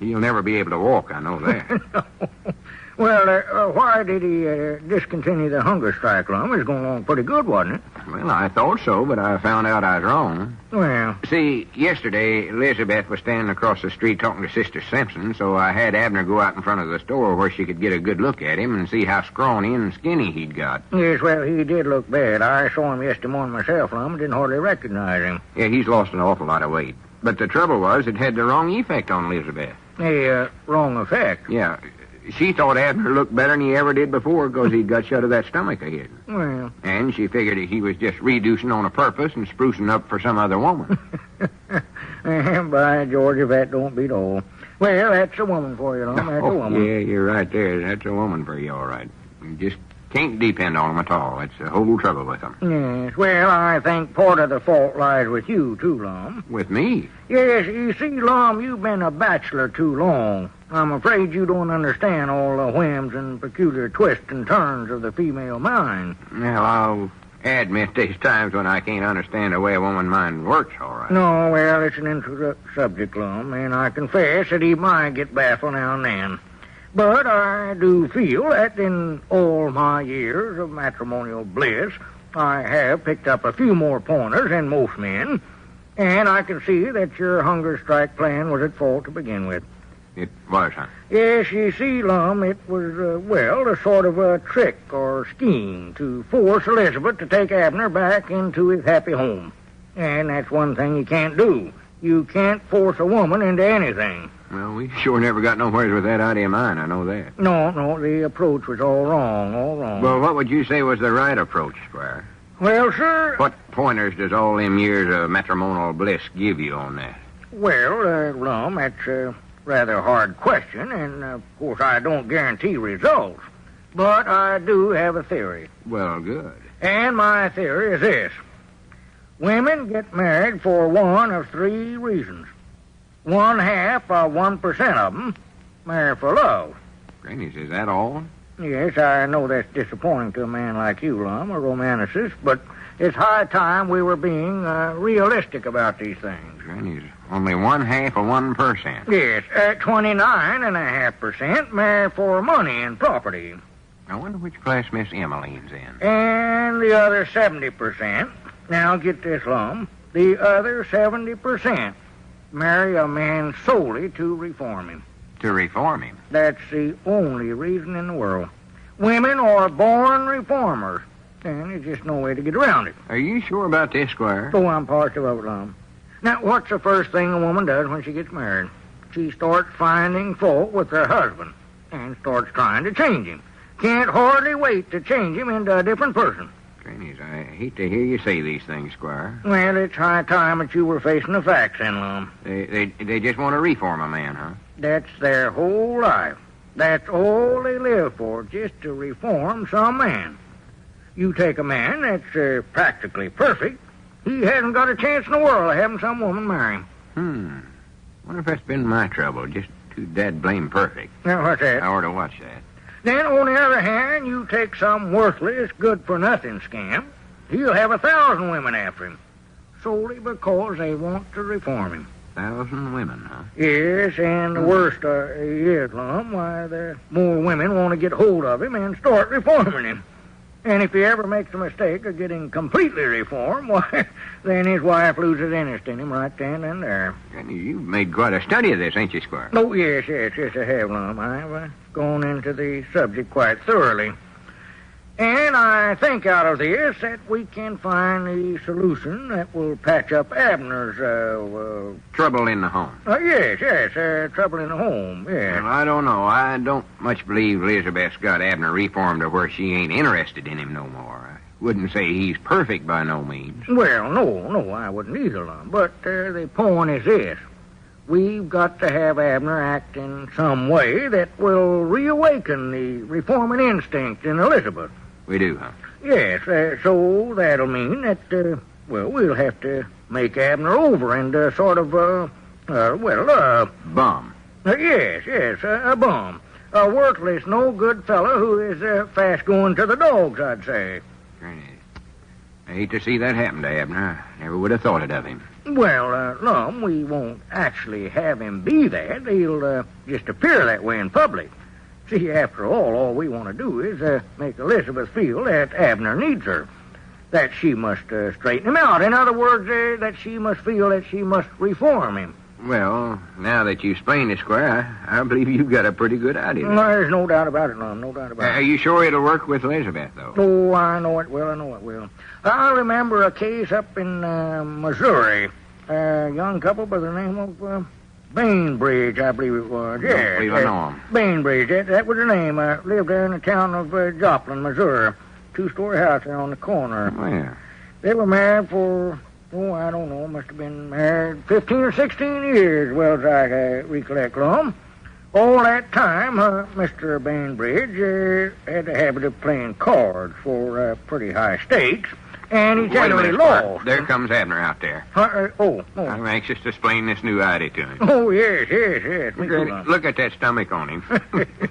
He'll never be able to walk, I know that. Well, why did he discontinue the hunger strike, Lum? It was going along pretty good, wasn't it? Well, I thought so, but I found out I was wrong. Well, See, yesterday, Elizabeth was standing across the street talking to Sister Simpson, so I had Abner go out in front of the store where she could get a good look at him and see how scrawny and skinny he'd got. yes, well, he did look bad. I saw him yesterday morning myself, Lum. Didn't hardly recognize him. Yeah, he's lost an awful lot of weight. But the trouble was, it had the wrong effect on Elizabeth. A wrong effect. Yeah, she thought Abner looked better than he ever did before because he'd got shut of that stomach of his. Well, And she figured he was just reducing on a purpose and sprucing up for some other woman. by George, if that don't beat all. Well, that's a woman for you, Lum. That's a woman. Yeah, you're right there. That's a woman for you, all right. You just can't depend on them at all. That's the whole trouble with them. Yes, well, I think part of the fault lies with you, too, Lum. With me? Yes, you see, Lum, you've been a bachelor too long. I'm afraid you don't understand all the whims and peculiar twists and turns of the female mind. Well, I'll admit there's times when I can't understand the way a woman's mind works, all right. No, well, it's an interesting subject, Lum, and I confess that even I get baffled now and then. But I do feel that in all my years of matrimonial bliss, I have picked up a few more pointers than most men, and I can see that your hunger strike plan was at fault to begin with. It was, huh? Yes, you see, Lum, it was, a sort of a trick or scheme to force Elizabeth to take Abner back into his happy home. And that's one thing you can't do. You can't force a woman into anything. Well, we sure never got nowhere with that idea of mine, I know that. No, the approach was all wrong. Well, what would you say was the right approach, Squire? Well, sir... What pointers does all them years of matrimonial bliss give you on that? Well, Lum, that's a rather hard question, and, of course, I don't guarantee results. But I do have a theory. Well, good. And my theory is this. Women get married for one of three reasons. 1/2 of 1% of them marry for love. Grannies, is that all? Yes, I know that's disappointing to a man like you, Lum, a romanticist, but it's high time we were being realistic about these things. Granny's only 1/2 of 1%. Yes, 29.5% marry for money and property. I wonder which class Miss Emaline's in. And the other 70%, now get this, Lum, the other 70% marry a man solely to reform him. To reform him? That's the only reason in the world. Women are born reformers, and there's just no way to get around it. Are you sure about this, Squire? Oh, I'm positive of it, Lum. Now, what's the first thing a woman does when she gets married? She starts finding fault with her husband and starts trying to change him. Can't hardly wait to change him into a different person. Grannies, I hate to hear you say these things, Squire. Well, it's high time that you were facing the facts, then, Lum. They just want to reform a man, huh? That's their whole life. That's all they live for, just to reform some man. You take a man that's practically perfect, he hasn't got a chance in the world of having some woman marry him. Wonder if that's been my trouble, just too dad-blame perfect. Now, what's that? I ought to watch that. Then, on the other hand, you take some worthless, good-for-nothing scam, he'll have 1,000 women after him, solely because they want to reform him. 1,000 women, huh? Yes, and the worst is, Lum, why, the more women want to get hold of him and start reforming him. And if he ever makes a mistake of getting completely reformed, why, then his wife loses interest in him right then and there. Granny, you've made quite a study of this, ain't you, Squire? Oh, yes, I have, Lum. I've gone into the subject quite thoroughly. And I think out of this that we can find a solution that will patch up Abner's, trouble in the home. Yes, trouble in the home, yes. Well, I don't know. I don't much believe Elizabeth's got Abner reformed to where she ain't interested in him no more. I wouldn't say he's perfect by no means. Well, no, I wouldn't either, Lum. But the point is this. We've got to have Abner act in some way that will reawaken the reforming instinct in Elizabeth. We do, huh? Yes, so that'll mean that, we'll have to make Abner over into sort of, bum. Yes, a bum. A worthless, no-good fellow who is fast going to the dogs, I'd say. Granny, I hate to see that happen to Abner. I never would have thought it of him. Well, Lum, we won't actually have him be that. He'll just appear that way in public. See, after all we want to do is make Elizabeth feel that Abner needs her, that she must straighten him out. In other words, that she must feel that she must reform him. Well, now that you explain it, Squire, I believe you've got a pretty good idea. No, there's no doubt about it, Lum, no doubt about it. Are you sure it'll work with Elizabeth, though? Oh, I know it will. I remember a case up in Missouri. A young couple by the name of Bainbridge, I believe it was. Yes, I know him. Bainbridge, that was the name. Lived there in the town of Joplin, Missouri. 2-story house there on the corner. Where? They were married for, I don't know, must have been married 15 or 16 years, well as I recollect, Lum. All that time, Mr. Bainbridge had the habit of playing cards for pretty high stakes. And he generally lost. There comes Abner out there. Oh. I'm anxious to explain this new idea to him. Oh, yes. Look at that stomach on him.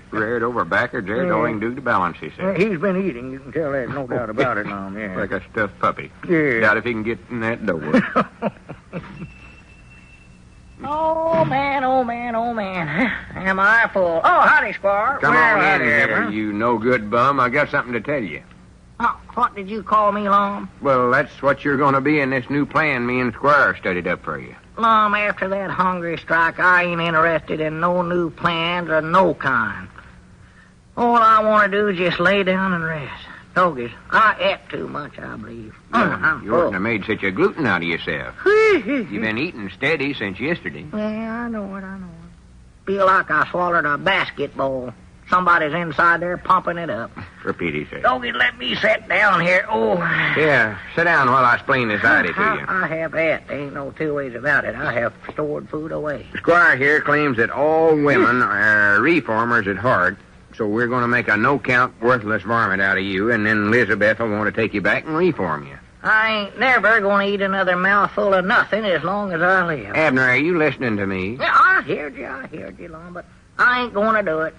Reared over backwards, there's all he can do to balance himself. He's been eating, you can tell that, no doubt about it, Lum, yeah. Like a stuffed puppy. Yeah. Doubt if he can get in that door. Oh, man. Am I full? Oh, howdy, Squire. Come on in here, Abner. you no-good bum. I got something to tell you. Oh, what did you call me, Lum? Well, that's what you're going to be in this new plan me and Squire studied up for you. Lum, after that hungry strike, I ain't interested in no new plans of no kind. All I want to do is just lay down and rest. Doggies, I ate too much, I believe. You oughtn't have made such a gluten out of yourself. You've been eating steady since yesterday. Yeah, I know it. Feel like I swallowed a basketball. Somebody's inside there pumping it up. For pity's sake. Doggy, let me sit down here. Oh. Yeah, sit down while I explain this idea to you. I have that. There ain't no two ways about it. I have stored food away. Squire here claims that all women are reformers at heart, so we're going to make a no-count, worthless varmint out of you, and then Elizabeth will want to take you back and reform you. I ain't never going to eat another mouthful of nothing as long as I live. Abner, are you listening to me? Yeah, I heard you, Lum, but I ain't going to do it.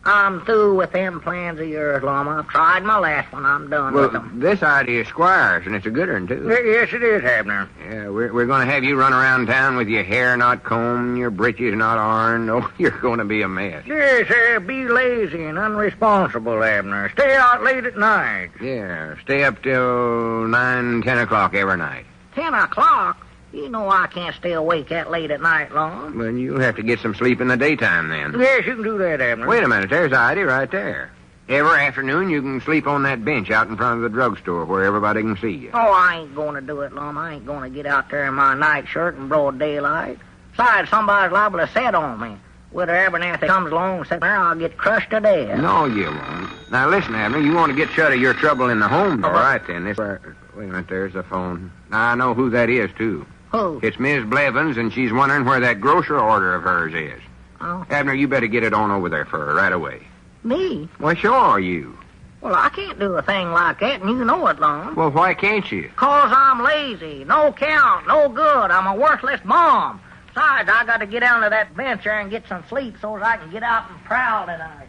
I'm through with them plans of yours, Lum. I've tried my last one. I'm done with Well, them. this idea is Squire's, and it's a good one, too. Yes, it is, Abner. Yeah, we're going to have you run around town with your hair not combed, your breeches not ironed. Oh, you're going to be a mess. Yes, be lazy and unresponsible, Abner. Stay out late at night. Yeah, stay up till 9, 10 o'clock every night. 10 o'clock? You know I can't stay awake that late at night, Lum. Well, you'll have to get some sleep in the daytime then. Yes, you can do that, Abner. Wait a minute, there's the idea right there. Every afternoon you can sleep on that bench out in front of the drugstore where everybody can see you. Oh, I ain't going to do it, Lum. I ain't going to get out there in my nightshirt in broad daylight. Besides, somebody's liable to set on me. Whether Abernathy comes along and says, I'll get crushed to death. No, you won't. Now, listen, Abner, you want to get shut of your trouble in the home. All right, then. Wait a minute, there's the phone. Now, I know who that is, too. Who? It's Miss Blevins, and she's wondering where that grocery order of hers is. Oh. Abner, you better get it on over there for her right away. Me? Well, sure, you. Well, I can't do a thing like that, and you know it, Lum. Well, why can't you? 'Cause I'm lazy. No count. No good. I'm a worthless bomb. Besides, I got to get down to that bench there and get some sleep so that I can get out and prowl tonight.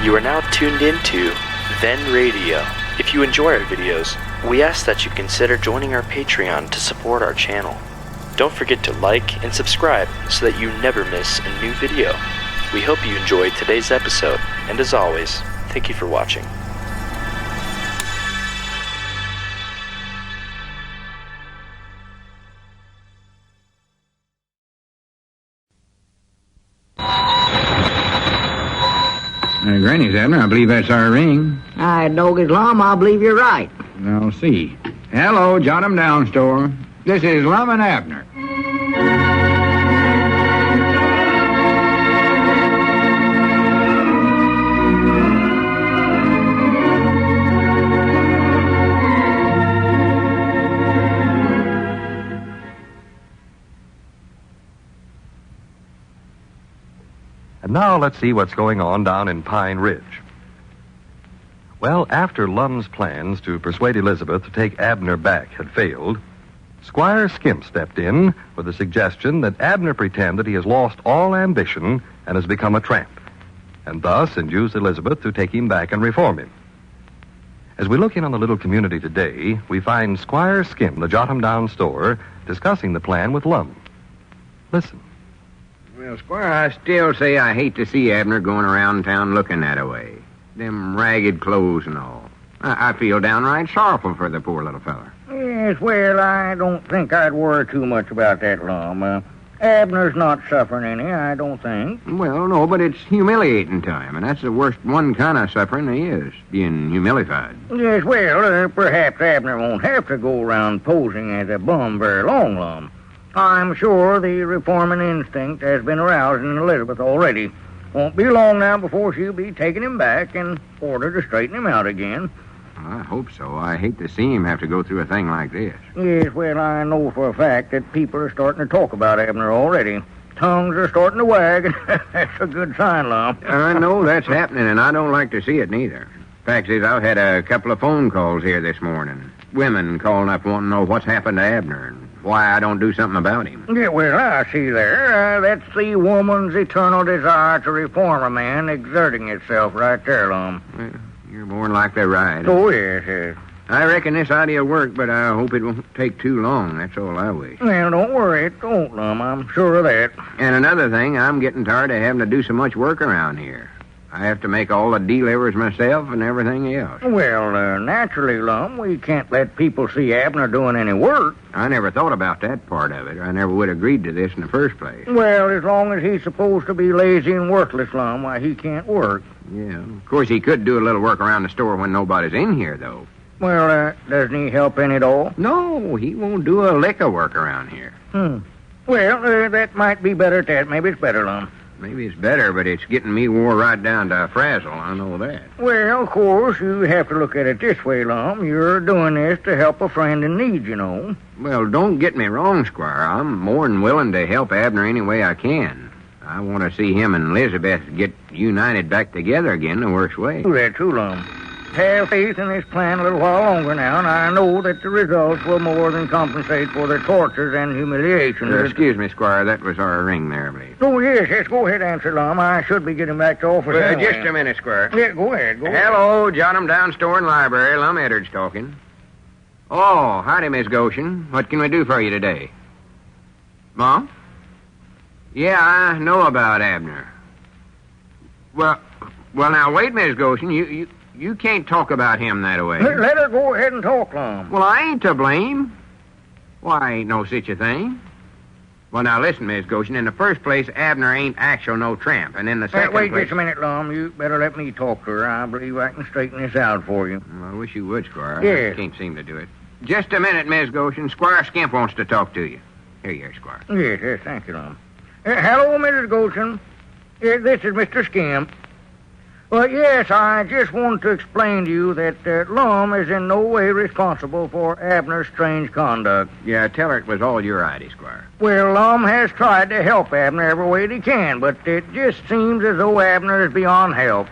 You are now tuned into Then Radio. If you enjoy our videos, we ask that you consider joining our Patreon to support our channel. Don't forget to like and subscribe so that you never miss a new video. We hope you enjoyed today's episode, and as always, thank you for watching. Granny's, Abner. I believe that's our ring. I dog his Lum. I believe you're right. I'll see. Hello, jot 'em down, store. This is Lum and Abner. And now let's see what's going on down in Pine Ridge. Well, after Lum's plans to persuade Elizabeth to take Abner back had failed, Squire Skimp stepped in with the suggestion that Abner pretend that he has lost all ambition and has become a tramp, and thus induce Elizabeth to take him back and reform him. As we look in on the little community today, we find Squire Skimp, the Jot-'em-Down store, discussing the plan with Lum. Listen. Well, Squire, I still say I hate to see Abner going around town looking that way. Them ragged clothes and all. I feel downright sorrowful for the poor little feller. Yes, well, I don't think I'd worry too much about that, Lum. Abner's not suffering any, I don't think. Well, no, but it's humiliating to him, and that's the worst one kind of suffering there is, being humilified. Yes, well, perhaps Abner won't have to go around posing as a bum very long, Lum. I'm sure the reforming instinct has been aroused in Elizabeth already. Won't be long now before she'll be taking him back in order to straighten him out again. Well, I hope so. I hate to see him have to go through a thing like this. Yes, well, I know for a fact that people are starting to talk about Abner already. Tongues are starting to wag. That's a good sign, Lum. I know that's happening, and I don't like to see it neither. Fact is, I've had a couple of phone calls here this morning. Women calling up wanting to know what's happened to Abner and why I don't do something about him. Yeah, well, I see there. That's the woman's eternal desire to reform a man exerting itself right there, Lum. Well, you're more than likely right. Oh, yes, yes. I reckon this idea'll work, but I hope it won't take too long. That's all I wish. Well, don't worry. It won't, Lum. I'm sure of that. And another thing, I'm getting tired of having to do so much work around here. I have to make all the delivers myself and everything else. Well, naturally, Lum, we can't let people see Abner doing any work. I never thought about that part of it. I never would have agreed to this in the first place. Well, as long as he's supposed to be lazy and worthless, Lum, why, he can't work. Yeah, of course he could do a little work around the store when nobody's in here, though. Well, doesn't he help any at all? No, he won't do a lick of work around here. Well, that might be better at that. Maybe it's better, Lum. Maybe it's better, but it's getting me wore right down to a frazzle. I know that. Well, of course, you have to look at it this way, Lum. You're doing this to help a friend in need, you know. Well, don't get me wrong, Squire. I'm more than willing to help Abner any way I can. I want to see him and Elizabeth get united back together again the worst way. Do that too, Lum. Have faith in this plan a little while longer now, and I know that the results will more than compensate for their tortures and humiliation. Excuse me, Squire. That was our ring there, I believe. Oh, yes. Go ahead, answer, Lum. I should be getting back to office anyway. Just a minute, Squire. Yeah, go ahead. Hello, jot 'em down, store and library. Lum Eddard's talking. Oh, howdy, Miss Goshen. What can we do for you today? Mom? Yeah, I know about Abner. Well, now, wait, Miss Goshen. You can't talk about him that way. Let her go ahead and talk, Lum. Well, I ain't to blame. Why, ain't no such a thing. Well, now, listen, Miss Goshen. In the first place, Abner ain't actual no tramp. And in the second wait place... just a minute, Lum. You better let me talk to her. I believe I can straighten this out for you. Well, I wish you would, Squire. Yes. I can't seem to do it. Just a minute, Miss Goshen. Squire Skimp wants to talk to you. Here you are, Squire. Yes, thank you, Lum. Hello, Mrs. Goshen. This is Mr. Skimp. Well, yes, I just wanted to explain to you that Lum is in no way responsible for Abner's strange conduct. Yeah, tell her it was all your idea, Squire. Well, Lum has tried to help Abner every way he can, but it just seems as though Abner is beyond help.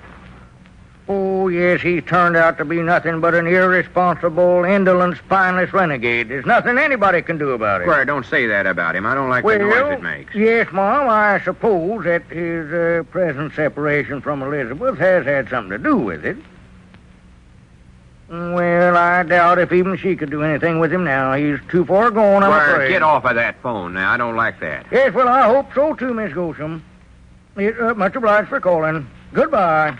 Oh, yes, he's turned out to be nothing but an irresponsible, indolent, spineless renegade. There's nothing anybody can do about it. Squire, don't say that about him. I don't like the noise it makes. Yes, Mom, I suppose that his present separation from Elizabeth has had something to do with it. Well, I doubt if even she could do anything with him now. He's too far gone, I'm Squire, afraid. get off of that phone now. I don't like that. Yes, well, I hope so, too, Miss Goshen. Much obliged for calling. Goodbye.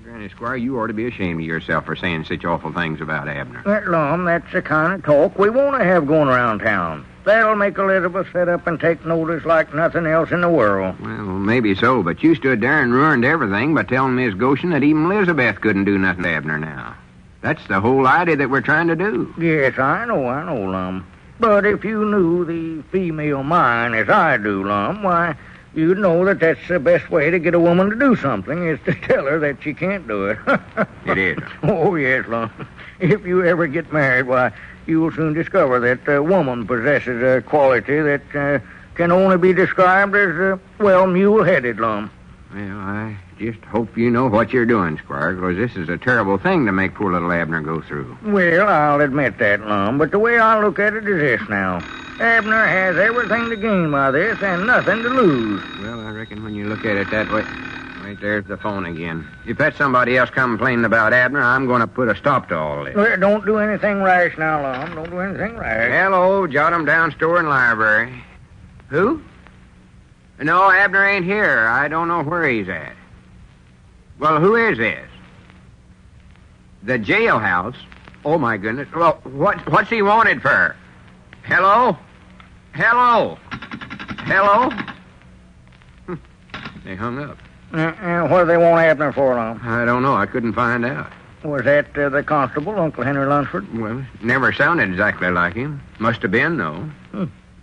Granny Squire, you ought to be ashamed of yourself for saying such awful things about Abner. Lum, that's the kind of talk we want to have going around town. That'll make Elizabeth sit up and take notice like nothing else in the world. Well, maybe so, but you stood there and ruined everything by telling Miss Goshen that even Elizabeth couldn't do nothing to Abner now. That's the whole idea that we're trying to do. Yes, I know, Lum. But if you knew the female mind as I do, Lum, why, you'd know that that's the best way to get a woman to do something, is to tell her that she can't do it. It is. Oh, yes, Lum. If you ever get married, why, you'll soon discover that a woman possesses a quality that can only be described as, mule-headed, Lum. Well, I just hope you know what you're doing, Squire, because this is a terrible thing to make poor little Abner go through. Well, I'll admit that, Lum, but the way I look at it is this now. Abner has everything to gain by this and nothing to lose. Well, I reckon when you look at it that way... Wait, there's the phone again. If that's somebody else complaining about Abner, I'm going to put a stop to all this. Well, don't do anything rash now, Lum. Don't do anything rash. Hello, jot 'em down, store and library. Who? No, Abner ain't here. I don't know where he's at. Well, who is this? The jailhouse? Oh, my goodness. Well, what's he wanted for? Hello? Hello? They hung up. What do they want Abner for, Lum? I don't know. I couldn't find out. Was that the constable, Uncle Henry Lunsford? Well, never sounded exactly like him. Must have been, though.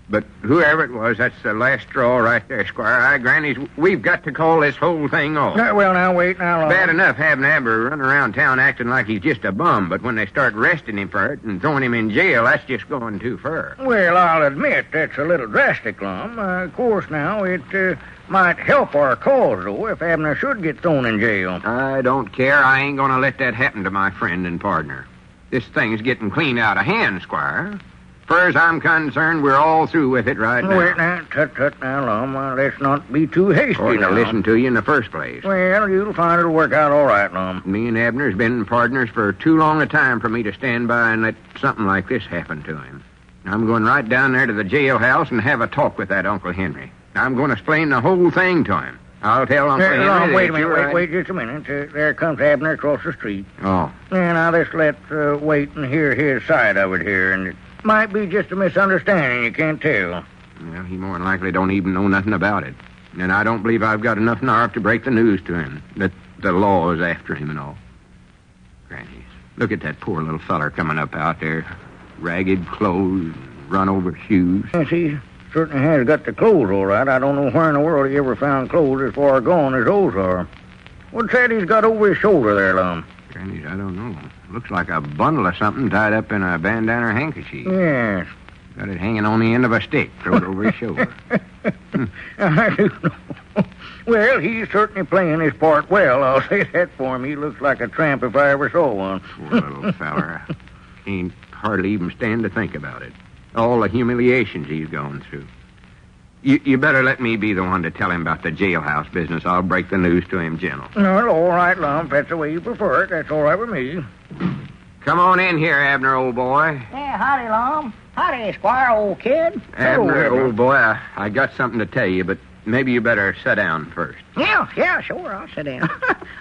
But whoever it was, that's the last straw right there, Squire. Grannies, we've got to call this whole thing off. Well, now, wait now, Lum. Bad enough having Abner run around town acting like he's just a bum, but when they start arresting him for it and throwing him in jail, that's just going too far. Well, I'll admit that's a little drastic, Lum. Of course, now, it might help our cause, though, if Abner should get thrown in jail. I don't care. I ain't going to let that happen to my friend and partner. This thing's getting clean out of hand, Squire. Far as I'm concerned, we're all through with it right now. Wait now, tut now, Lum. Let's not be too hasty Or now. to listen to you in the first place. Well, you'll find it'll work out all right, Lum. Me and Abner's been partners for too long a time for me to stand by and let something like this happen to him. I'm going right down there to the jailhouse and have a talk with that Uncle Henry. I'm going to explain the whole thing to him. I'll tell Uncle Henry Lum, that wait a minute. you're Wait just a minute. There comes Abner across the street. Oh. Now, let's wait and hear his side of it here, and it might be just a misunderstanding. You can't tell. Well, he more than likely don't even know nothing about it. And I don't believe I've got enough nerve to break the news to him, that the law is after him and all. Grannies, look at that poor little feller coming up out there. Ragged clothes, run-over shoes. Yes, he's certainly has got the clothes all right. I don't know where in the world he ever found clothes as far gone as those are. What's that he's got over his shoulder there, Lum? Granny's, I don't know. Looks like a bundle of something tied up in a bandana or handkerchief. Yes. Got it hanging on the end of a stick, thrown over his shoulder. I do know. Well, he's certainly playing his part well. I'll say that for him. He looks like a tramp if I ever saw one. Poor little feller. Can't hardly even stand to think about it. All the humiliations he's gone through. You better let me be the one to tell him about the jailhouse business. I'll break the news to him gentle. Well, all right, Lum. If that's the way you prefer it, that's all right with me. Come on in here, Abner, old boy. Yeah, howdy, Lum. Howdy, Squire, old kid. Abner, old boy, I got something to tell you, but maybe you better sit down first. Yeah, sure, I'll sit down.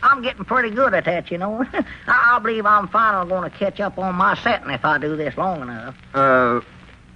I'm getting pretty good at that, you know. I believe I'm finally going to catch up on my setting if I do this long enough.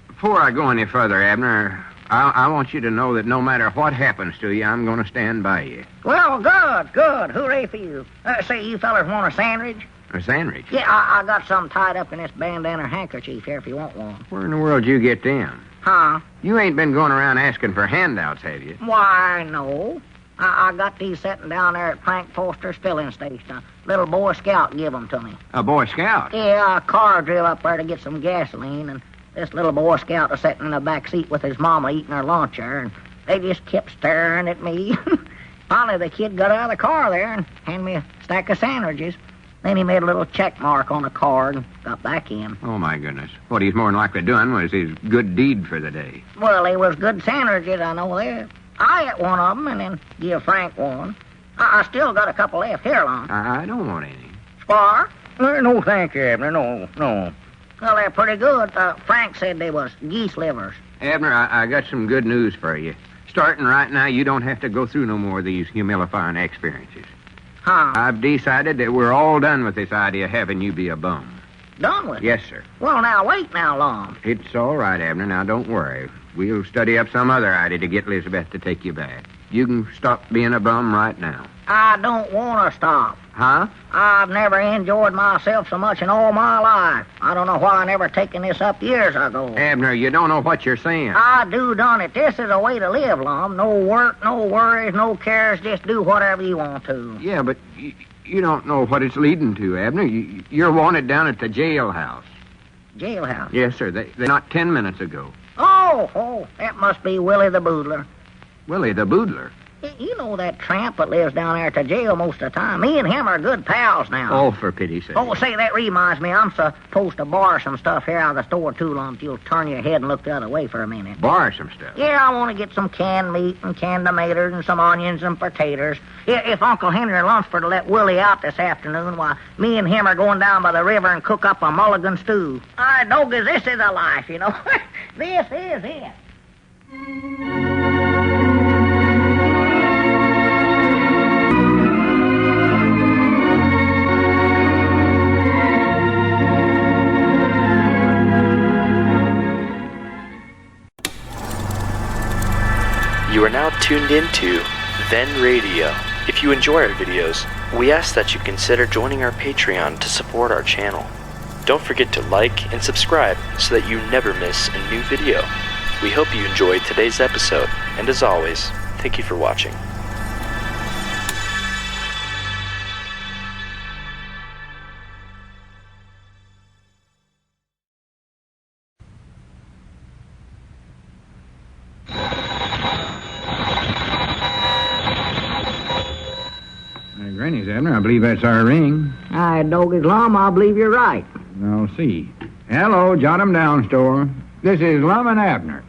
Before I go any further, Abner, I want you to know that no matter what happens to you, I'm going to stand by you. Well, good. Hooray for you. Say, you fellas want a sandwich? A sandwich? Yeah, I got some tied up in this bandana handkerchief here if you want one. Where in the world did you get them? Huh? You ain't been going around asking for handouts, have you? Why, no. I got these sitting down there at Frank Foster's filling station. A little Boy Scout give them to me. A Boy Scout? Yeah, a car drove up there to get some gasoline, and this little Boy Scout was sitting in the back seat with his mama eating her lunch there, and they just kept staring at me. Finally, the kid got out of the car there and handed me a stack of sandwiches. Then he made a little check mark on the card and got back in. Oh, my goodness. What he's more than likely doing was his good deed for the day. Well, they was good sandwiches, I know that. I ate one of them and then give Frank one. I still got a couple left here, Lum. I don't want any. Spar? No, thank you, Abner. No. Well, they're pretty good. Frank said they was geese livers. Abner, I got some good news for you. Starting right now, you don't have to go through no more of these humilifying experiences. Huh? I've decided that we're all done with this idea of having you be a bum. Done with it? Yes, sir. Well, now, wait now, Lum. It's all right, Abner. Now, don't worry. We'll study up some other idea to get Elizabeth to take you back. You can stop being a bum right now. I don't want to stop. Huh? I've never enjoyed myself so much in all my life. I don't know why I never taken this up years ago. Abner, you don't know what you're saying. I do done it. This is a way to live, Lum. No work, no worries, no cares. Just do whatever you want to. Yeah, but you don't know what it's leading to, Abner. You're wanted down at the jailhouse. Jailhouse? Yes, sir. They not 10 minutes ago. Oh, that must be Willie the Boodler. Willie the Boodler? You know that tramp that lives down there at the jail most of the time. Me and him are good pals now. Oh, for pity's sake. Oh, say, that reminds me. I'm supposed to borrow some stuff here out of the store, too, Lum, if you'll turn your head and look the other way for a minute. Borrow some stuff? Yeah, I want to get some canned meat and canned tomatoes and some onions and potatoes. If Uncle Henry Lunsford will let Willie out this afternoon, why, me and him are going down by the river and cook up a mulligan stew. Doggies, this is a life, you know. This is it. You are now tuned into Then Radio. If you enjoy our videos, we ask that you consider joining our Patreon to support our channel. Don't forget to like and subscribe so that you never miss a new video. We hope you enjoyed today's episode, and as always, thank you for watching. Granny's, Abner. I believe that's our ring. Doggies, Lum, I believe you're right. I'll see. Hello, jot 'em down, store. This is Lum and Abner.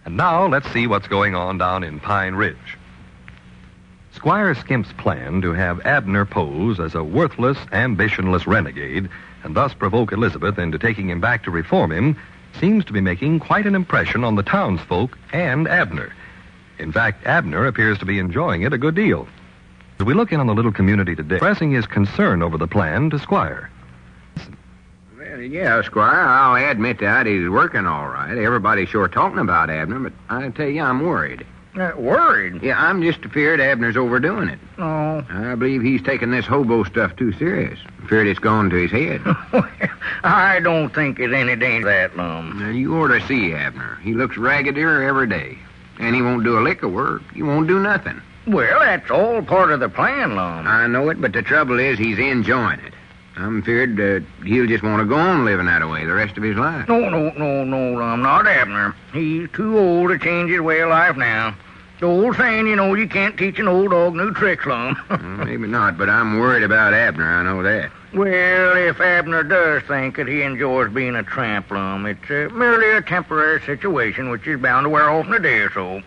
And now let's see what's going on down in Pine Ridge. Squire Skimp's plan to have Abner pose as a worthless, ambitionless renegade and thus provoke Elizabeth into taking him back to reform him seems to be making quite an impression on the townsfolk and Abner. In fact, Abner appears to be enjoying it a good deal. As we look in on the little community today, expressing his concern over the plan to Squire. Well, Yeah, Squire, I'll admit that he's working all right. Everybody's sure talking about Abner, but I tell you, I'm worried. Worried? Yeah, I'm just afeard Abner's overdoing it. Oh. I believe he's taking this hobo stuff too serious. Feared it's gone to his head. I don't think it's any danger of that, Lum. Now, you ought to see Abner. He looks raggedier every day. And he won't do a lick of work. He won't do nothing. Well, that's all part of the plan, Lum. I know it, but the trouble is he's enjoying it. I'm feared that he'll just want to go on living that way the rest of his life. No, Lum, not Abner. He's too old to change his way of life now. The old saying, you can't teach an old dog new tricks, Lum. Well, maybe not, but I'm worried about Abner, I know that. Well, if Abner does think that he enjoys being a tramp, Lum, it's merely a temporary situation which is bound to wear off in a day or so.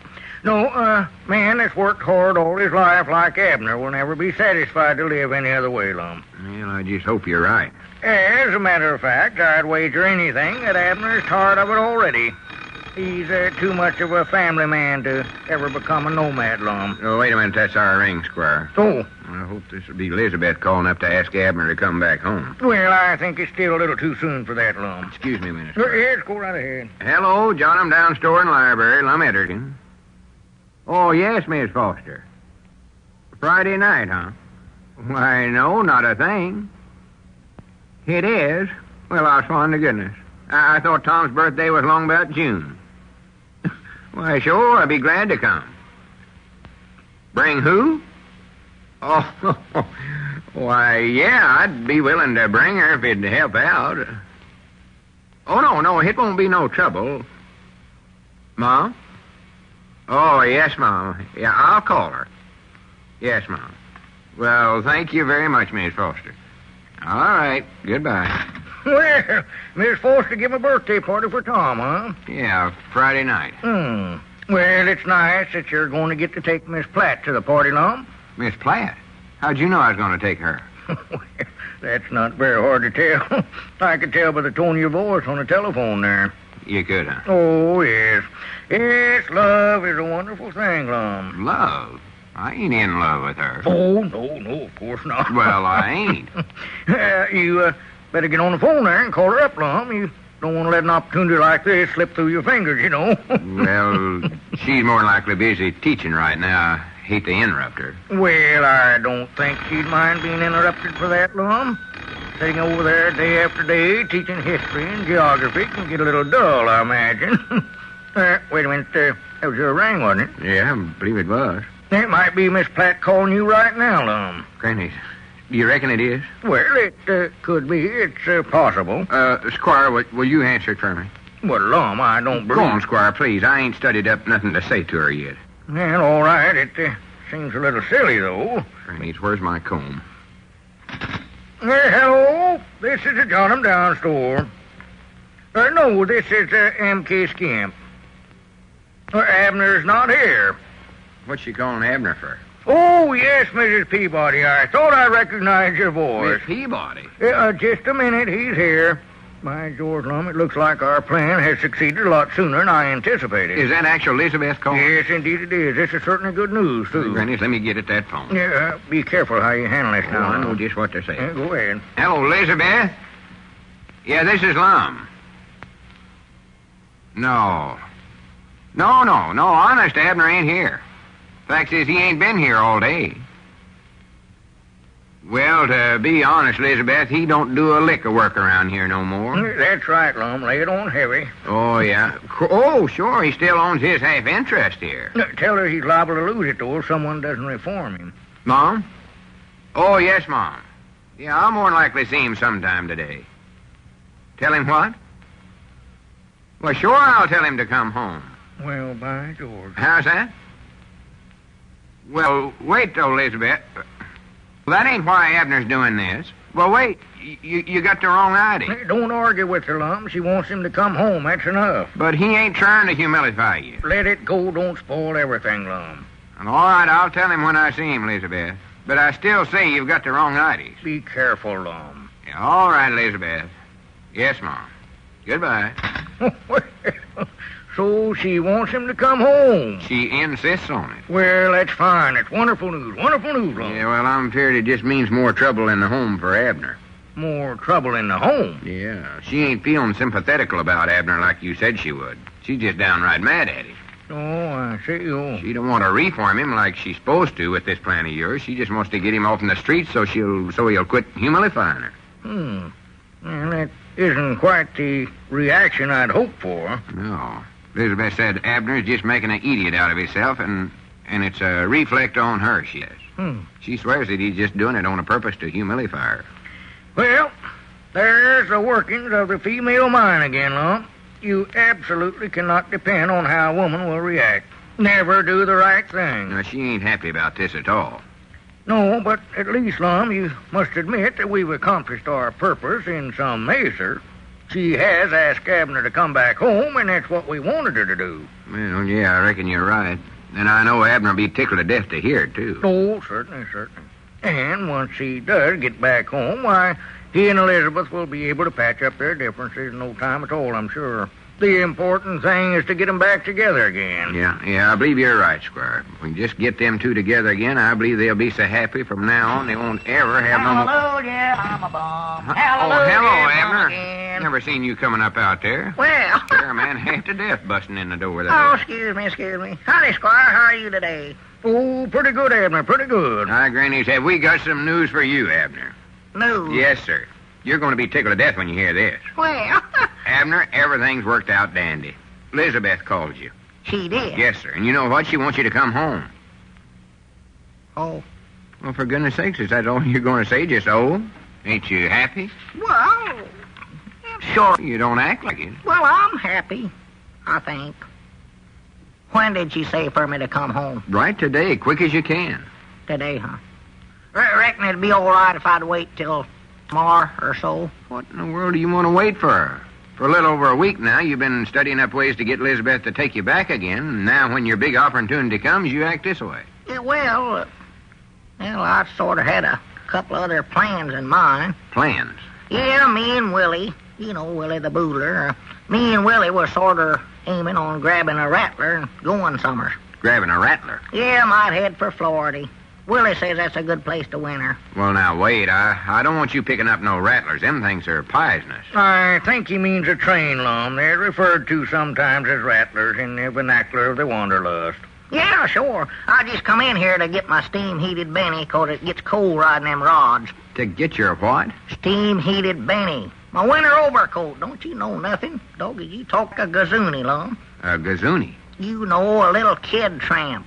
No, man that's worked hard all his life like Abner will never be satisfied to live any other way, Lum. Well, I just hope you're right. As a matter of fact, I'd wager anything that Abner's tired of it already. He's too much of a family man to ever become a nomad, Lum. Oh, wait a minute, that's our ring, Squire. Oh. I hope this will be Elizabeth calling up to ask Abner to come back home. Well, I think it's still a little too soon for that, Lum. Excuse me a minute. Yes, go right ahead. Hello, John, I'm down store in library, Lum Edgerton. Oh, yes, Miss Foster. Friday night, huh? Why, no, not a thing. It is? Well, I swan to goodness. I thought Tom's birthday was long about June. Why, sure, I'd be glad to come. Bring who? Oh, why, yeah, I'd be willing to bring her if it'd help out. Oh, no, it won't be no trouble. Mom? Oh, yes, Mom. Yeah, I'll call her. Yes, Mom. Well, thank you very much, Miss Foster. All right, goodbye. Well, Miss Foster give a birthday party for Tom, huh? Yeah, Friday night. Well, it's nice that you're going to get to take Miss Platt to the party, Lum. Miss Platt? How'd you know I was going to take her? Well, that's not very hard to tell. I could tell by the tone of your voice on the telephone there. You could, huh? Oh, yes. Yes, love is a wonderful thing, Lum. Love? I ain't in love with her. Oh, no, of course not. Well, I ain't. You better get on the phone there and call her up, Lum. You don't want to let an opportunity like this slip through your fingers, you know. Well, she's more likely busy teaching right now. I hate to interrupt her. Well, I don't think she'd mind being interrupted for that, Lum. Sitting over there day after day teaching history and geography can get a little dull, I imagine. Wait a minute. That was your ring, wasn't it? Yeah, I believe it was. It might be Miss Platt calling you right now, Lum. Granny, do you reckon it is? Well, it could be. It's possible. Squire, will you answer it for me? Well, Lum, I don't believe... Go on, Squire, please. I ain't studied up nothing to say to her yet. Well, all right. It seems a little silly, though. Granny, where's my comb? Hello. This is the John 'em Down store. No, this is M.K. Skimp. Abner's not here. What's she calling Abner for? Oh, yes, Mrs. Peabody. I thought I recognized your voice. Miss Peabody? Just a minute. He's here. By George, Lum, it looks like our plan has succeeded a lot sooner than I anticipated. Is that actual Elizabeth calling? Yes, indeed it is. This is certainly good news, too. Granny, let me get at that phone. Yeah, be careful how you handle this now. I know just what to say. Go ahead. Hello, Elizabeth? Yeah, this is Lum. No. No, honest, Abner ain't here. Fact is, he ain't been here all day. Well, to be honest, Elizabeth, he don't do a lick of work around here no more. That's right, Lum. Lay it on heavy. Oh, yeah. Oh, sure, he still owns his half interest here. Tell her he's liable to lose it, though, if someone doesn't reform him. Mom? Oh, yes, Mom. Yeah, I'll more likely see him sometime today. Tell him what? Well, sure, I'll tell him to come home. Well, by George. How's that? Well, wait, though, Elizabeth. That ain't why Abner's doing this. Well, wait. You got the wrong idea. Hey, don't argue with her, Lum. She wants him to come home. That's enough. But he ain't trying to humilify you. Let it go. Don't spoil everything, Lum. All right, I'll tell him when I see him, Elizabeth. But I still say you've got the wrong ideas. Be careful, Lum. Yeah, all right, Elizabeth. Yes, Mom. Goodbye. So she wants him to come home. She insists on it. Well, that's fine. It's wonderful news. Wonderful news, Lum. Yeah, well, I'm feared it just means more trouble in the home for Abner. more trouble in the home. Yeah, she ain't feeling sympathetical about Abner like you said she would. She's just downright mad at him. Oh, I see. Oh. She don't want to reform him like she's supposed to with this plan of yours. She just wants to get him off in the streets so he'll quit humilifying her. Well, that isn't quite the reaction I'd hoped for. No. Elizabeth said Abner's just making an idiot out of himself, and it's a reflect on her, she says. She swears that he's just doing it on a purpose to humilify her. Well, there's the workings of the female mind again, Lum. You absolutely cannot depend on how a woman will react. Never do the right thing. Now, she ain't happy about this at all. No, but at least, Lum, you must admit that we've accomplished our purpose in some measure. She has asked Abner to come back home, and that's what we wanted her to do. Well, yeah, I reckon you're right. And I know Abner'll be tickled to death to hear it, too. Oh, certainly. And once he does get back home, why, he and Elizabeth will be able to patch up their differences in no time at all, I'm sure. The important thing is to get them back together again. Yeah, I believe you're right, Squire. If we can just get them two together again, I believe they'll be so happy from now on they won't ever have no more... Hallelujah, I'm a bum. Oh, Hallelujah, hello, I'm Abner. again. Never seen you coming up out there. Well. There, man, half to death busting in the door there. Oh, excuse me. Howdy, Squire. How are you today? Oh, pretty good, Abner, pretty good. Hi, Granny. Have we got some news for you, Abner? News? Yes, sir. You're going to be tickled to death when you hear this. Well. Abner, everything's worked out dandy. Elizabeth called you. She did? Yes, sir. And you know what? She wants you to come home. Oh. Well, for goodness sakes, is that all you're going to say? Just, oh? Ain't you happy? Well, sure. You don't act like it. Well, I'm happy, I think. When did she say for me to come home? Right today, quick as you can. Today, huh? Reckon it'd be all right if I'd wait till tomorrow or so. What in the world do you want to wait for? For a little over a week now, you've been studying up ways to get Elizabeth to take you back again. And now when your big opportunity comes, you act this way. Yeah, well, I sort of had a couple other plans in mind. Plans? Yeah, me and Willie, you know, Willie the Boodler. Me and Willie were sort of aiming on grabbing a rattler and going somewhere. Grabbing a rattler? Yeah, might head for Florida. Willie says that's a good place to winter. Well, now, wait. I don't want you picking up no rattlers. Them things are poisonous. I think he means a train, Lum. They're referred to sometimes as rattlers in the vernacular of the Wanderlust. Yeah, sure. I just come in here to get my steam-heated Benny, 'cause it gets cold riding them rods. To get your what? Steam-heated Benny. My winter overcoat. Don't you know nothing? Doggy, you talk a gazoony, Lum. A gazoony? You know, a little kid tramp.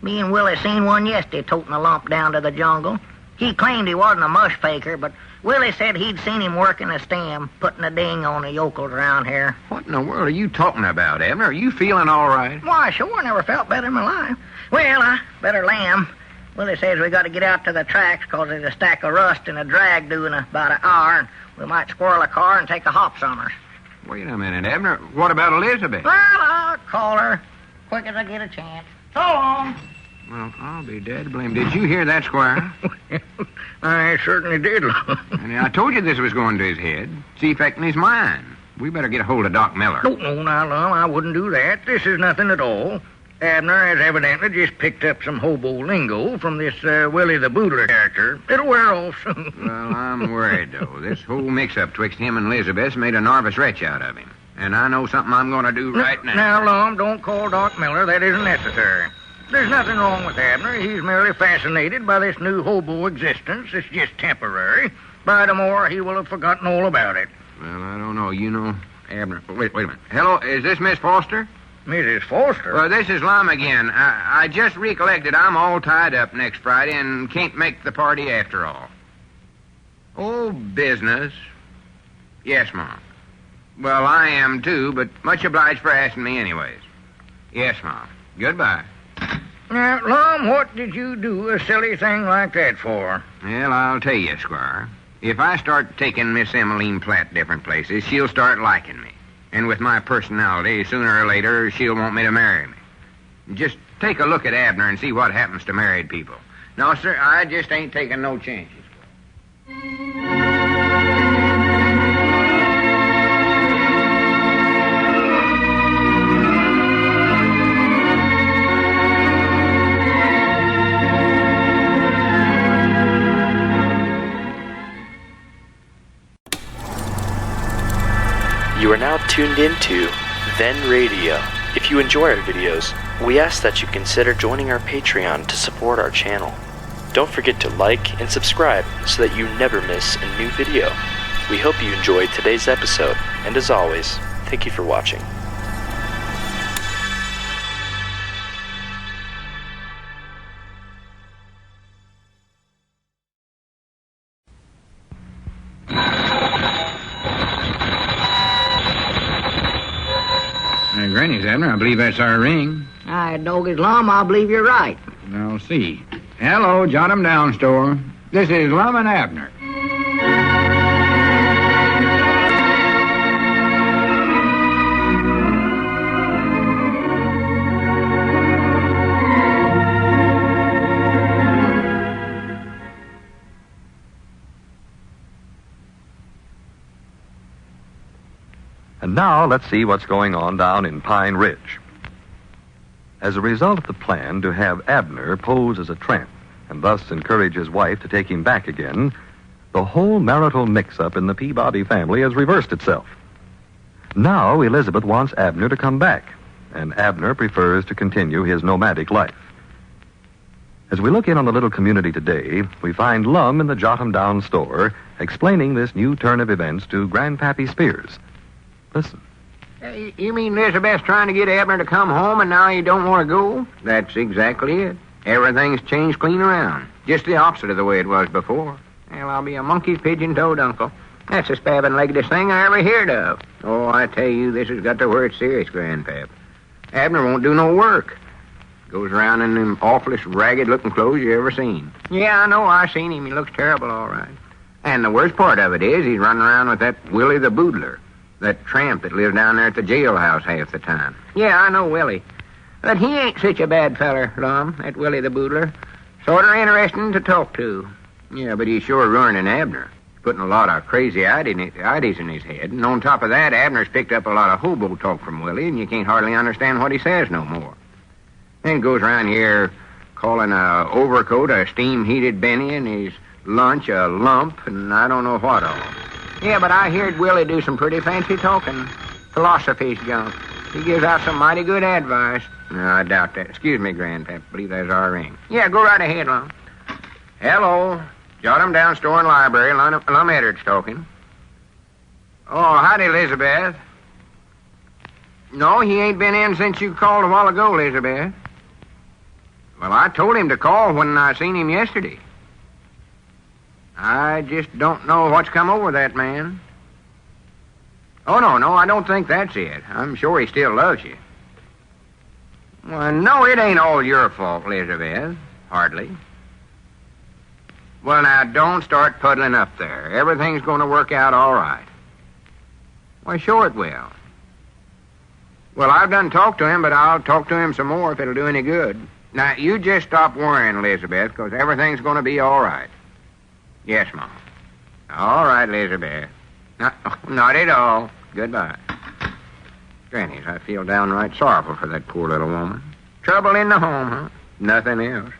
Me and Willie seen one yesterday toting a lump down to the jungle. He claimed he wasn't a mush faker, but Willie said he'd seen him working a stem, putting a ding on the yokels around here. What in the world are you talking about, Abner? Are you feeling all right? Why, sure, I never felt better in my life. Well, I better lamb. Willie says we got to get out to the tracks 'cause there's a stack of rust and a drag due in about an hour, and we might squirrel a car and take a hop somewhere. Wait a minute, Abner. What about Elizabeth? Well, I'll call her quick as I get a chance. So long. Well, I'll be dead blamed. Did you hear that, Squire? I certainly did. And I told you this was going to his head. See affecting his mind. We better get a hold of Doc Miller. No, now, Lum, I wouldn't do that. This is nothing at all. Abner has evidently just picked up some hobo lingo from this Willie the Boodler character. It'll wear off soon. Well, I'm worried, though. This whole mix-up twixt him and Elizabeth's made a nervous wretch out of him. And I know something I'm going to do right now. Now, Lum, don't call Doc Miller. That isn't necessary. There's nothing wrong with Abner. He's merely fascinated by this new hobo existence. It's just temporary. By tomorrow, he will have forgotten all about it. Well, I don't know. You know, Abner... Wait a minute. Hello, is this Miss Foster? Mrs. Foster? Well, this is Lum again. I just recollected I'm all tied up next Friday and can't make the party after all. Oh, business. Yes, Mom. Well, I am, too, but much obliged for asking me anyways. Yes, Mom. Goodbye. Now, Lum, what did you do a silly thing like that for? Well, I'll tell you, Squire. If I start taking Miss Emaline Platt different places, she'll start liking me. And with my personality, sooner or later, she'll want me to marry me. Just take a look at Abner and see what happens to married people. No, sir, I just ain't taking no chances. You are now tuned into Then Radio. If you enjoy our videos, we ask that you consider joining our Patreon to support our channel. Don't forget to like and subscribe so that you never miss a new video. We hope you enjoyed today's episode, and as always, thank you for watching. Granny's, Abner. I believe that's our ring. Doggies, Lum, I believe you're right. I'll see. Hello, jot 'em down, store. This is Lum and Abner. And now let's see what's going on down in Pine Ridge. As a result of the plan to have Abner pose as a tramp and thus encourage his wife to take him back again, the whole marital mix-up in the Peabody family has reversed itself. Now Elizabeth wants Abner to come back, and Abner prefers to continue his nomadic life. As we look in on the little community today, we find Lum in the Jot-'em-Down store explaining this new turn of events to Grandpappy Spears. Listen. You mean Elizabeth's trying to get Abner to come home and now you don't want to go? That's exactly it. Everything's changed clean around. Just the opposite of the way it was before. Well, I'll be a monkey's pigeon-toed uncle. That's the spabbing-leggedest thing I ever heard of. Oh, I tell you, this has got to where it's serious, Grandpap. Abner won't do no work. Goes around in them awfulest ragged-looking clothes you ever seen. Yeah, I know. I seen him. He looks terrible, all right. And the worst part of it is he's running around with that Willie the Boodler. That tramp that lives down there at the jailhouse half the time. Yeah, I know Willie. But he ain't such a bad feller, Lum, that Willie the Boodler. Sort of interesting to talk to. Yeah, but he's sure ruining Abner. Putting a lot of crazy ideas in his head. And on top of that, Abner's picked up a lot of hobo talk from Willie, and you can't hardly understand what he says no more. Then goes around here calling a overcoat a steam-heated Benny and his lunch a lump, and I don't know what all. Yeah, but I heard Willie do some pretty fancy talking. Philosophy's junk. He gives out some mighty good advice. No, I doubt that. Excuse me, Grandpap. I believe that's our ring. Yeah, go right ahead, Lum. Hello. Jot 'em down, store and library. Lum Edwards talking. Oh, howdy, Elizabeth. No, he ain't been in since you called a while ago, Elizabeth. Well, I told him to call when I seen him yesterday. I just don't know what's come over that man. Oh, no, I don't think that's it. I'm sure he still loves you. Well, no, it ain't all your fault, Elizabeth. Hardly. Well, now, don't start puddling up there. Everything's going to work out all right. Why, sure it will. Well, I've done talked to him, but I'll talk to him some more if it'll do any good. Now, you just stop worrying, Elizabeth, because everything's going to be all right. Yes, Mom. All right, Elizabeth. Not at all. Goodbye. Grannies, I feel downright sorrowful for that poor little woman. Trouble in the home, huh? Nothing else.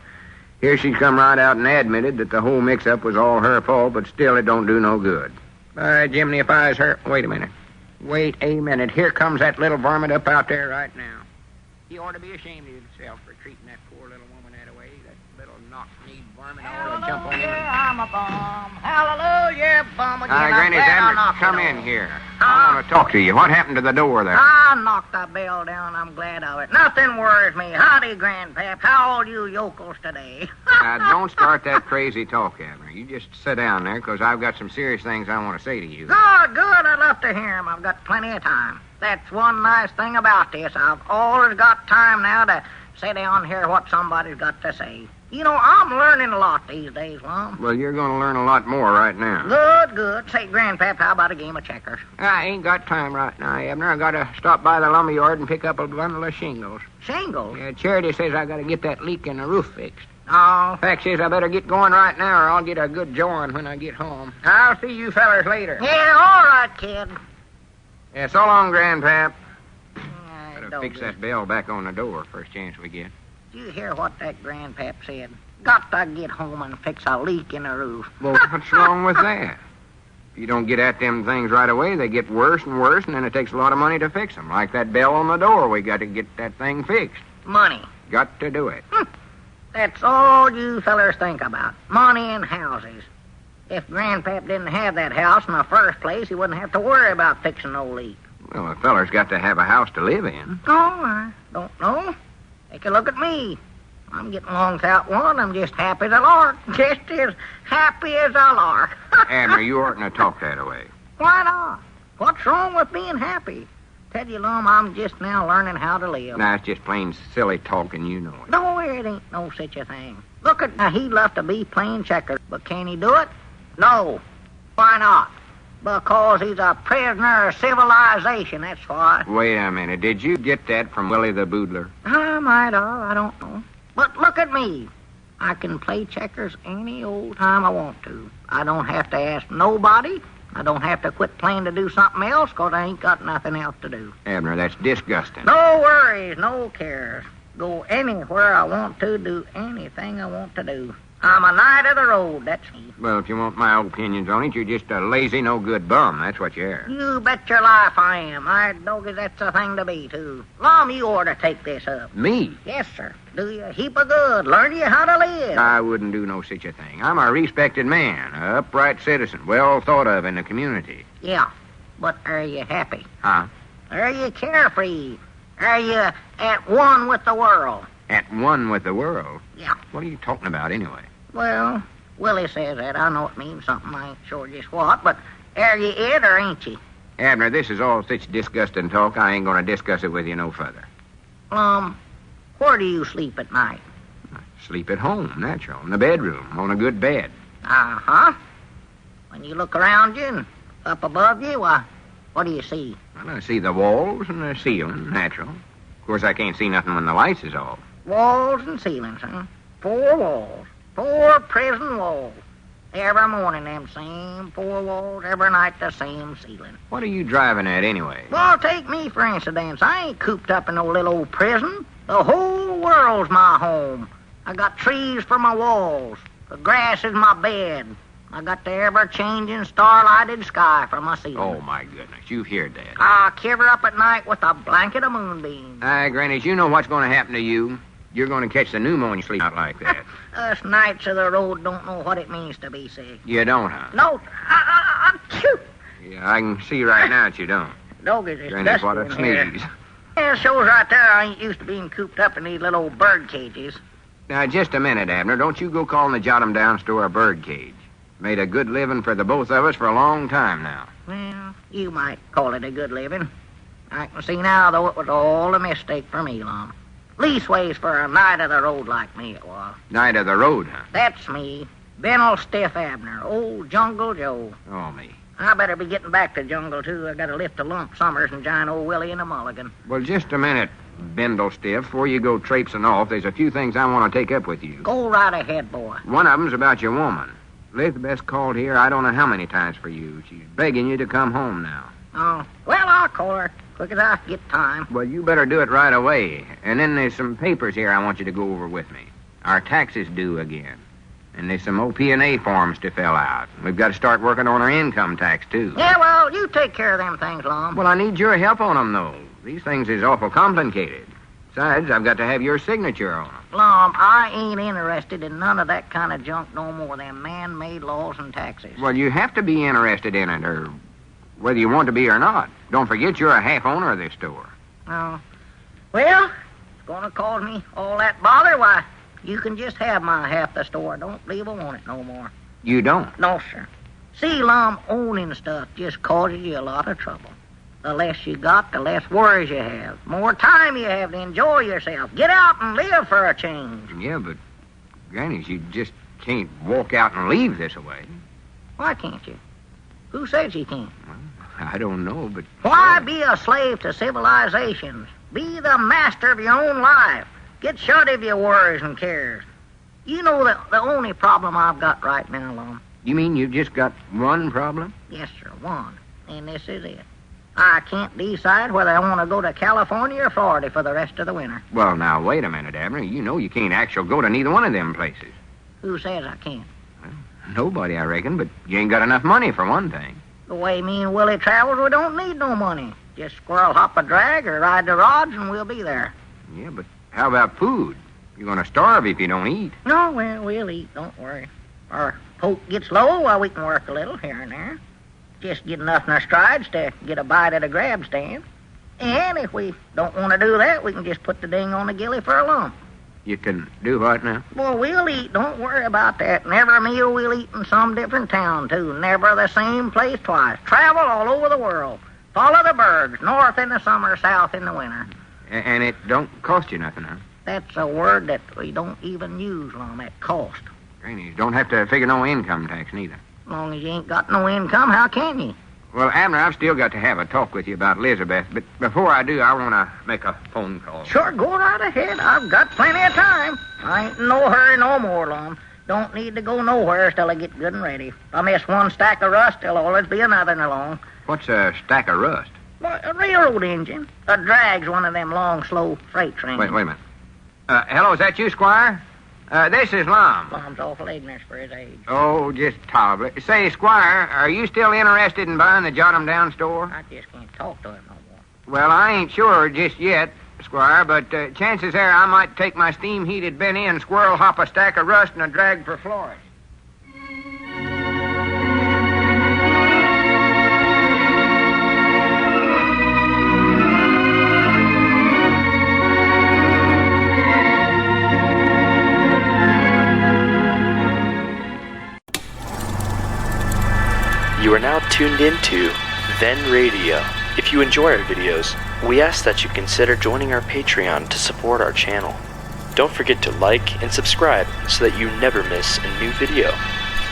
Here she's come right out and admitted that the whole mix-up was all her fault, but still it don't do no good. By Jiminy, if I was her... Wait a minute. Here comes that little varmint up out there right now. He ought to be ashamed of himself for treating that poor little woman that way. That little knock-kneed varmint ought to jump on him. I'm a bum. Hallelujah, bum again. Granny, Abner, come in here. I want to talk to you. What happened to the door there? I knocked the bell down. I'm glad of it. Nothing worries me. Howdy, Grandpap. How old you yokels today? Now, don't start that crazy talk, Abner. You just sit down there, because I've got some serious things I want to say to you. Good. I'd love to hear 'em. I've got plenty of time. That's one nice thing about this. I've always got time now to sit down and hear what somebody's got to say. You know, I'm learning a lot these days, Lum. Well, you're going to learn a lot more right now. Good. Say, Grandpap, how about a game of checkers? I ain't got time right now, Abner. I got to stop by the lumber yard and pick up a bundle of shingles. Shingles? Yeah, Charity says I got to get that leak in the roof fixed. Oh. Fact is, I better get going right now or I'll get a good jawing when I get home. I'll see you fellers later. Yeah, all right, kid. Yeah, so long, Grandpap. I Better fix that bell back on the door first chance we get. Did you hear what that Grandpap said? Got to get home and fix a leak in the roof. Well, what's wrong with that? If you don't get at them things right away, they get worse and worse, and then it takes a lot of money to fix them. Like that bell on the door, we got to get that thing fixed. Money. Got to do it. That's all you fellers think about. Money and houses. If Grandpap didn't have that house in the first place, he wouldn't have to worry about fixing no leak. Well, a feller's got to have a house to live in. Oh, I don't know. Take a look at me. I'm getting along without one. I'm just happy as a lark. Just as happy as a lark. Abner, you oughtn't to talk that way. Why not? What's wrong with being happy? Tell you, Lum, I'm just now learning how to live. Nah, it's just plain silly talk, and you know it. No, it ain't no such a thing. Look at now, he'd love to be playing checkers, but can he do it? No. Why not? Because he's a prisoner of civilization, that's why. Wait a minute. Did you get that from Willie the Boodler? I might have. I don't know. But look at me. I can play checkers any old time I want to. I don't have to ask nobody. I don't have to quit playing to do something else because I ain't got nothing else to do. Abner, that's disgusting. No worries, no cares. Go anywhere I want to, do anything I want to do. I'm a knight of the road, that's me. Well, if you want my opinions on it, you're just a lazy, no-good bum. That's what you are. You bet your life I am. I doggy, that's a thing to be, too. Lum, you ought to take this up. Me? Yes, sir. Do you a heap of good. Learn you how to live. I wouldn't do no such a thing. I'm a respected man, a upright citizen, well thought of in the community. Yeah, but are you happy? Huh? Are you carefree? Are you at one with the world? At one with the world? Yeah. What are you talking about, anyway? Well, Willie says that. I know it means something. I ain't sure just what, but are you it or ain't you? Abner, this is all such disgusting talk. I ain't going to discuss it with you no further. Where do you sleep at night? I sleep at home, natural, in the bedroom, on a good bed. Uh-huh. When you look around you and up above you, what do you see? Well, I see the walls and the ceiling, natural. Of course, I can't see nothing when the lights is off. Walls and ceilings, huh? 4 walls. 4 prison walls. Every morning, them same 4 walls. Every night, the same ceiling. What are you driving at, anyway? Well, take me, for instance. I ain't cooped up in no little old prison. The whole world's my home. I got trees for my walls. The grass is my bed. I got the ever-changing star-lighted sky for my ceiling. Oh, my goodness. You've heard that. I kiver up at night with a blanket of moonbeams. Aye, Granny, you know what's going to happen to you. You're going to catch the pneumonia sleep out like that. Us knights of the road don't know what it means to be sick. You don't, huh? No. Achoo! Yeah, I can see right now that you don't. Doggies, it's Granny, dusty what a in here. sneeze. Yeah, shows right there I ain't used to being cooped up in these little old bird cages. Now, just a minute, Abner. Don't you go calling the Jot-'em-Down store a bird cage. Made a good living for the both of us for a long time now. Well, you might call it a good living. I can see now, though, it was all a mistake for me, Lum. Leastways for a knight of the road like me it was. Knight of the road, huh? That's me, Ben'l Stiff Abner, old Jungle Joe. Oh, me. I better be getting back to Jungle, too. I gotta lift a lump summers and join old Willie in a mulligan. Well, just a minute, Bindle Stiff. Before you go traipsing off, there's a few things I want to take up with you. Go right ahead, boy. One of them's about your woman. Elizabeth's called here I don't know how many times for you. She's begging you to come home now. Oh, well, I'll call her quick as I get time. Well, you better do it right away. And then there's some papers here I want you to go over with me. Our taxes due again. And there's some OP&A forms to fill out. We've got to start working on our income tax, too. Yeah, well, you take care of them things, Lum. Well, I need your help on them, though. These things is awful complicated. Besides, I've got to have your signature on them. Lum, I ain't interested in none of that kind of junk no more, them man-made laws and taxes. Well, you have to be interested in it, or whether you want to be or not. Don't forget you're a half owner of this store. Oh. Well, it's going to cause me all that bother. Why, you can just have my half the store. Don't believe I want it no more. You don't? No, sir. See, Lum, owning stuff just causes you a lot of trouble. The less you got, the less worries you have. More time you have to enjoy yourself. Get out and live for a change. Yeah, but, Granny, you just can't walk out and leave this way. Why can't you? Who says you can't? Well, I don't know, but... Why be a slave to civilizations? Be the master of your own life. Get shut of your worries and cares. You know the only problem I've got right now, Lum. You mean you've just got one problem? Yes, sir, one. And this is it. I can't decide whether I want to go to California or Florida for the rest of the winter. Well, now, wait a minute, Abner. You know you can't actually go to neither one of them places. Who says I can't? Well, nobody, I reckon, but you ain't got enough money for one thing. The way me and Willie travels, we don't need no money. Just squirrel hop a drag or ride the rods and we'll be there. Yeah, but how about food? You're going to starve if you don't eat. No, well, we'll eat, don't worry. Our poke gets low, well, we can work a little here and there. Just get enough in our strides to get a bite at a grab stand. And if we don't want to do that, we can just put the ding on the gilly for a lump. You can do what now? Well, we'll eat, don't worry about that. And every meal we'll eat in some different town, too. Never the same place twice. Travel all over the world. Follow the birds, north in the summer, south in the winter. And it don't cost you nothing, huh? That's a word that we don't even use, Lum, at cost. Granny, you don't have to figure no income tax, neither. As long as you ain't got no income, how can you? Well, Abner, I've still got to have a talk with you about Elizabeth, but before I do, I want to make a phone call. Sure, go right ahead. I've got plenty of time. I ain't in no hurry no more, Lum. Don't need to go nowhere till I get good and ready. If I miss one stack of rust, there'll always be another along. What's a stack of rust? Well, a railroad engine. A drag's one of them long, slow freight trains. Wait a minute. Hello, is that you, Squire? This is Lum. Lum's awful ignorant for his age. Oh, just tolerable. Say, Squire, are you still interested in buying the Jot 'em Down store? I just can't talk to him no more. Well, I ain't sure just yet, Squire, but chances are I might take my steam-heated bin in, squirrel hop a stack of rust, and a drag for Florida. You are now tuned into Then Radio. If you enjoy our videos, we ask that you consider joining our Patreon to support our channel. Don't forget to like and subscribe so that you never miss a new video.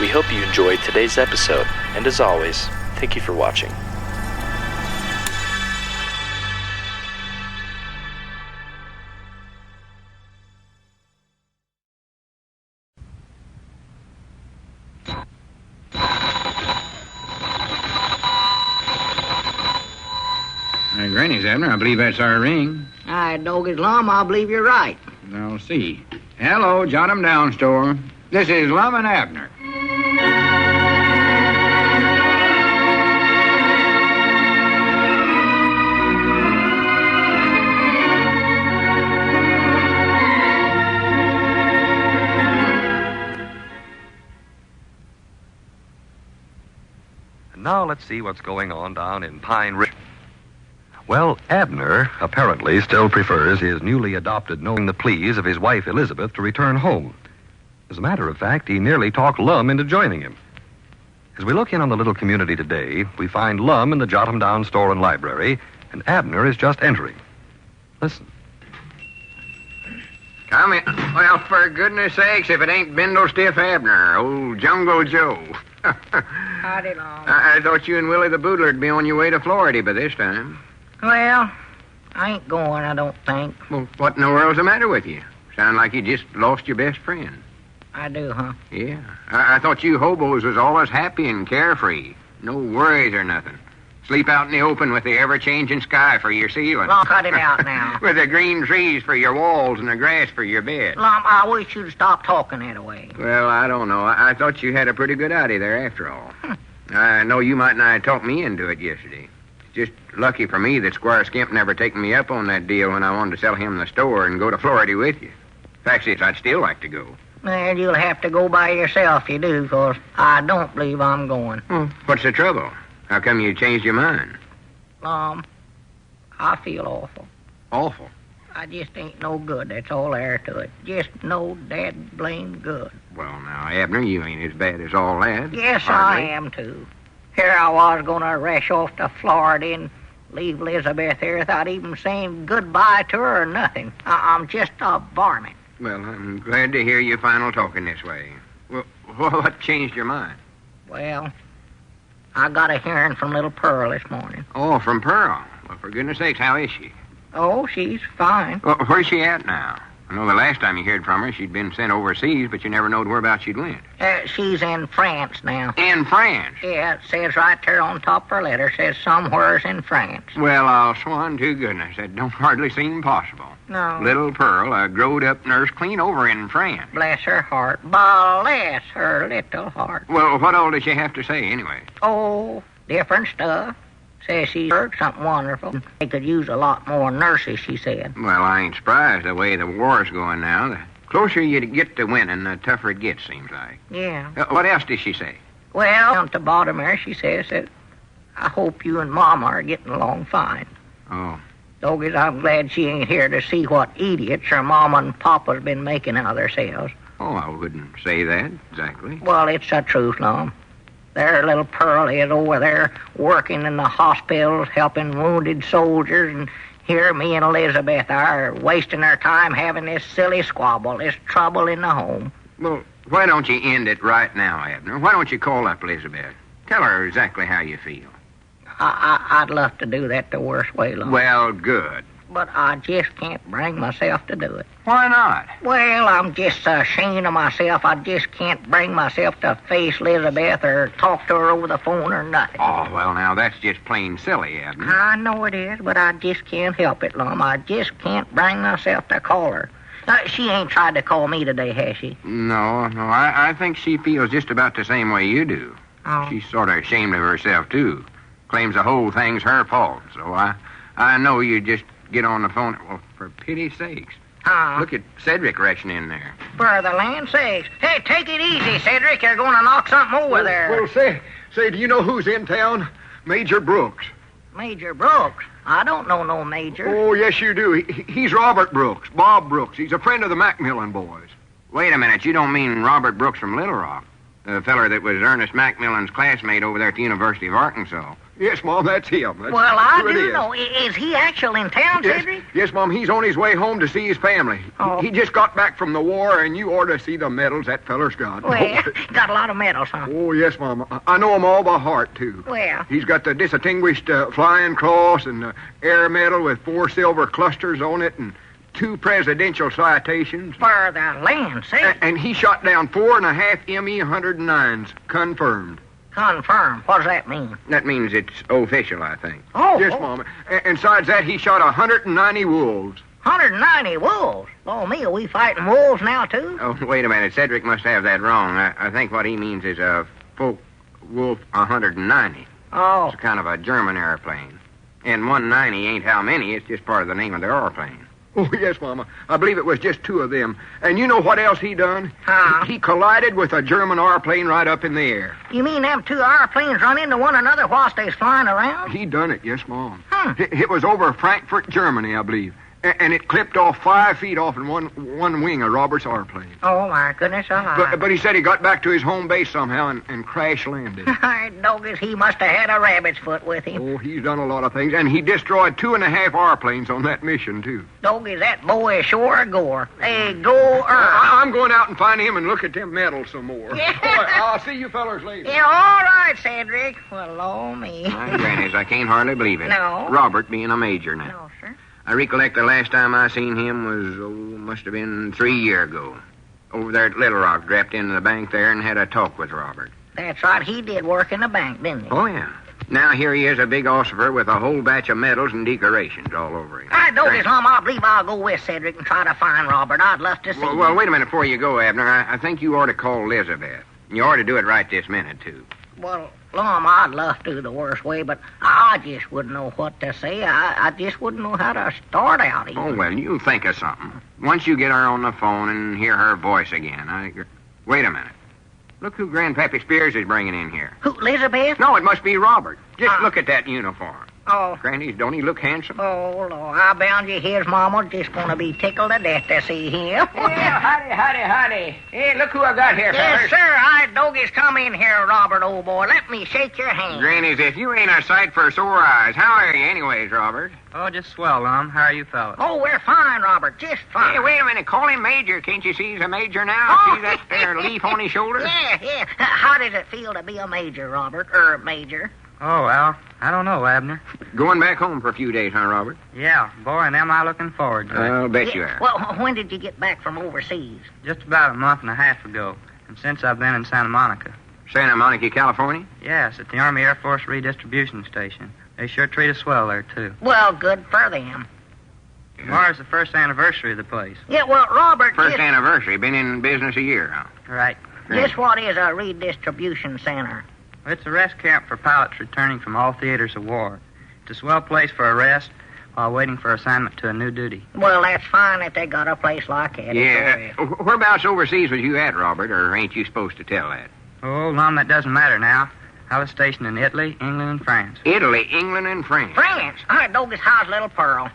We hope you enjoyed today's episode, and as always, thank you for watching. Granny's, Abner. I believe that's our ring. Aye, doggies, Lum, I believe you're right. I'll see. Hello, Jot 'em Down store. This is Lum and Abner. And now let's see what's going on down in Pine Ridge. Well, Abner apparently still prefers his newly adopted knowing the pleas of his wife Elizabeth to return home. As a matter of fact, he nearly talked Lum into joining him. As we look in on the little community today, we find Lum in the Jot 'em Down store and library, and Abner is just entering. Listen. Come in. Well, for goodness sakes, if it ain't Bindle Stiff Abner, old Jungle Joe. Howdy, Lum. I thought you and Willie the Boodler'd be on your way to Florida by this time. Well, I ain't going, I don't think. Well, what in the world's the matter with you? Sound like you just lost your best friend. I do, huh? Yeah. I thought you hobos was always happy and carefree. No worries or nothing. Sleep out in the open with the ever-changing sky for your ceiling. Lum, cut it out now. With the green trees for your walls and the grass for your bed. Lum, I wish you'd stop talking that way. Well, I don't know. I thought you had a pretty good idea there after all. I know you might not have talked me into it yesterday. Just lucky for me that Squire Skimp never taken me up on that deal when I wanted to sell him the store and go to Florida with you. Fact is, I'd still like to go. Well, you'll have to go by yourself, you do, 'cause I don't believe I'm going. What's the trouble? How come you changed your mind? I feel awful. Awful? I just ain't no good, that's all there to it. Just no dad blame good. Well, now, Abner, you ain't as bad as all that. Yes, Hardly. I am, too. Here I was going to rush off to Florida and leave Elizabeth here without even saying goodbye to her or nothing. I'm just a varmint. Well, I'm glad to hear you final talking this way. Well, what changed your mind? Well, I got a hearing from little Pearl this morning. Oh, from Pearl. Well, for goodness sakes, how is she? Oh, she's fine. Well, where's she at now? I know the last time you heard from her, she'd been sent overseas, but you never knowed whereabouts she'd went. She's in France now. In France? Yeah, it says right there on top of her letter, says somewheres in France. Well, I'll swan to goodness. That don't hardly seem possible. No. Little Pearl, a growed-up nurse clean over in France. Bless her heart. Bless her little heart. Well, what all does she have to say, anyway? Oh, different stuff. Says she heard something wonderful. They could use a lot more nurses, she said. Well, I ain't surprised the way the war's going now. The closer you get to winning, the tougher it gets, seems like. Yeah. What else did she say? Well, down at the bottom there, she says that I hope you and Mama are getting along fine. Oh. Doggies, I'm glad she ain't here to see what idiots her Mama and Papa's been making of themselves. Oh, I wouldn't say that exactly. Well, it's the truth, Lum. Their little Pearl is over there working in the hospitals, helping wounded soldiers, and here me and Elizabeth are wasting our time having this silly squabble, this trouble in the home. Well, why don't you end it right now, Abner? Why don't you call up Elizabeth? Tell her exactly how you feel. I'd love to do that the worst way, Lum. Well, good. But I just can't bring myself to do it. Why not? Well, I'm just ashamed of myself. I just can't bring myself to face Elizabeth or talk to her over the phone or nothing. Oh, well, now, that's just plain silly, Abner. I know it is, but I just can't help it, Lum. I just can't bring myself to call her. She ain't tried to call me today, has she? No, I think she feels just about the same way you do. Oh. She's sort of ashamed of herself, too. Claims the whole thing's her fault. So I know you just get on the phone. Well, for pity's sakes. Look at Cedric rushing in there. For the land's sakes. Hey, take it easy, Cedric. You're going to knock something over there. Well, say, do you know who's in town? Major Brooks. Major Brooks? I don't know no Major. Oh, yes, you do. He's Robert Brooks, Bob Brooks. He's a friend of the Macmillan boys. Wait a minute. You don't mean Robert Brooks from Little Rock? The feller that was Ernest Macmillan's classmate over there at the University of Arkansas. Yes, Mom, that's him. Well, I do know. Is he actually in town, yes, Cedric? Yes, Mom, he's on his way home to see his family. Oh. He just got back from the war, and you ought to see the medals that feller's got. Well, got a lot of medals, huh? Oh, yes, Mom. I know them all by heart, too. Well. He's got the Distinguished Flying Cross and the Air Medal with 4 silver clusters on it and 2 presidential citations. For the land's sake. And he shot down 4.5 ME-109s, confirmed. Confirmed. What does that mean? That means it's official, I think. Oh. Yes, Mom. And besides that, he shot 190 wolves. 190 wolves? Oh, me, are we fighting wolves now, too? Oh, wait a minute. Cedric must have that wrong. I think what he means is a folk wolf 190. Oh. It's kind of a German airplane. And 190 ain't how many. It's just part of the name of the airplane. Oh, yes, Mama. I believe it was just 2 of them. And you know what else he done? Huh? He collided with a German airplane right up in the air. You mean them 2 airplanes run into one another whilst they's flying around? He done it, yes, Mom. Huh. It was over Frankfurt, Germany, I believe. And it clipped off 5 feet off in one wing of Robert's airplane. Oh, my goodness alive. But he said he got back to his home base somehow and crash landed. Doggies, he must have had a rabbit's foot with him. Oh, he's done a lot of things. And he destroyed 2.5 airplanes on that mission, too. Doggies, that boy is sure a goer. A goer. I'm going out and find him and look at them medals some more. Yeah. I'll see you fellers later. Yeah, all right, Cedric. Well, oh, me. My grannies, I can't hardly believe it. No. Robert being a major now. No, sir. I recollect the last time I seen him was, must have been 3 years ago. Over there at Little Rock, dropped into the bank there and had a talk with Robert. That's right. He did work in the bank, didn't he? Oh, yeah. Now here he is, a big officer with a whole batch of medals and decorations all over him. All right, Doggies, Lum, I believe I'll go with Cedric and try to find Robert. I'd love to see him. Well, wait a minute before you go, Abner. I think you ought to call Elizabeth. You ought to do it right this minute, too. Well, Lum, I'd love to the worst way, but I just wouldn't know what to say. I just wouldn't know how to start out even. Oh, well, you think of something. Once you get her on the phone and hear her voice again, Wait a minute. Look who Grandpappy Spears is bringing in here. Who, Elizabeth? No, it must be Robert. Just look at that uniform. Oh. Grannies, don't he look handsome? Oh, Lord, I bound you his mama just gonna be tickled to death to see him. Yeah, howdy. Hey, look who I got here, Yes, fellas. sir. Doggies, come in here, Robert, old boy. Let me shake your hand. Grannies, if you ain't a sight for sore eyes, how are you anyways, Robert? Oh, just swell, Lum. How are you fellas? Oh, we're fine, Robert, just fine. Hey, wait a minute. Call him Major. Can't you see he's a major now? Oh. See that there leaf on his shoulder? Yeah. How does it feel to be a major, Robert? Major? Oh, well, I don't know, Abner. Going back home for a few days, huh, Robert? Yeah, boy, and am I looking forward to it. I'll bet you are. Well, when did you get back from overseas? Just about a month and a half ago, and since I've been in Santa Monica. Santa Monica, California? Yes, at the Army Air Force Redistribution Station. They sure treat us well there, too. Well, good for them. Tomorrow's the first anniversary of the place. Yeah, well, Robert... First anniversary. Been in business a year, huh? Right. Just what is a redistribution center? Well, it's a rest camp for pilots returning from all theaters of war. It's a swell place for a rest while waiting for assignment to a new duty. Well, that's fine that they got a place like that. Yeah. Whereabouts overseas was you at, Robert, or ain't you supposed to tell that? Oh, Lum, that doesn't matter now. I was stationed in Italy, England, and France. Italy, England, and France. France? I Dogus, how's little Pearl?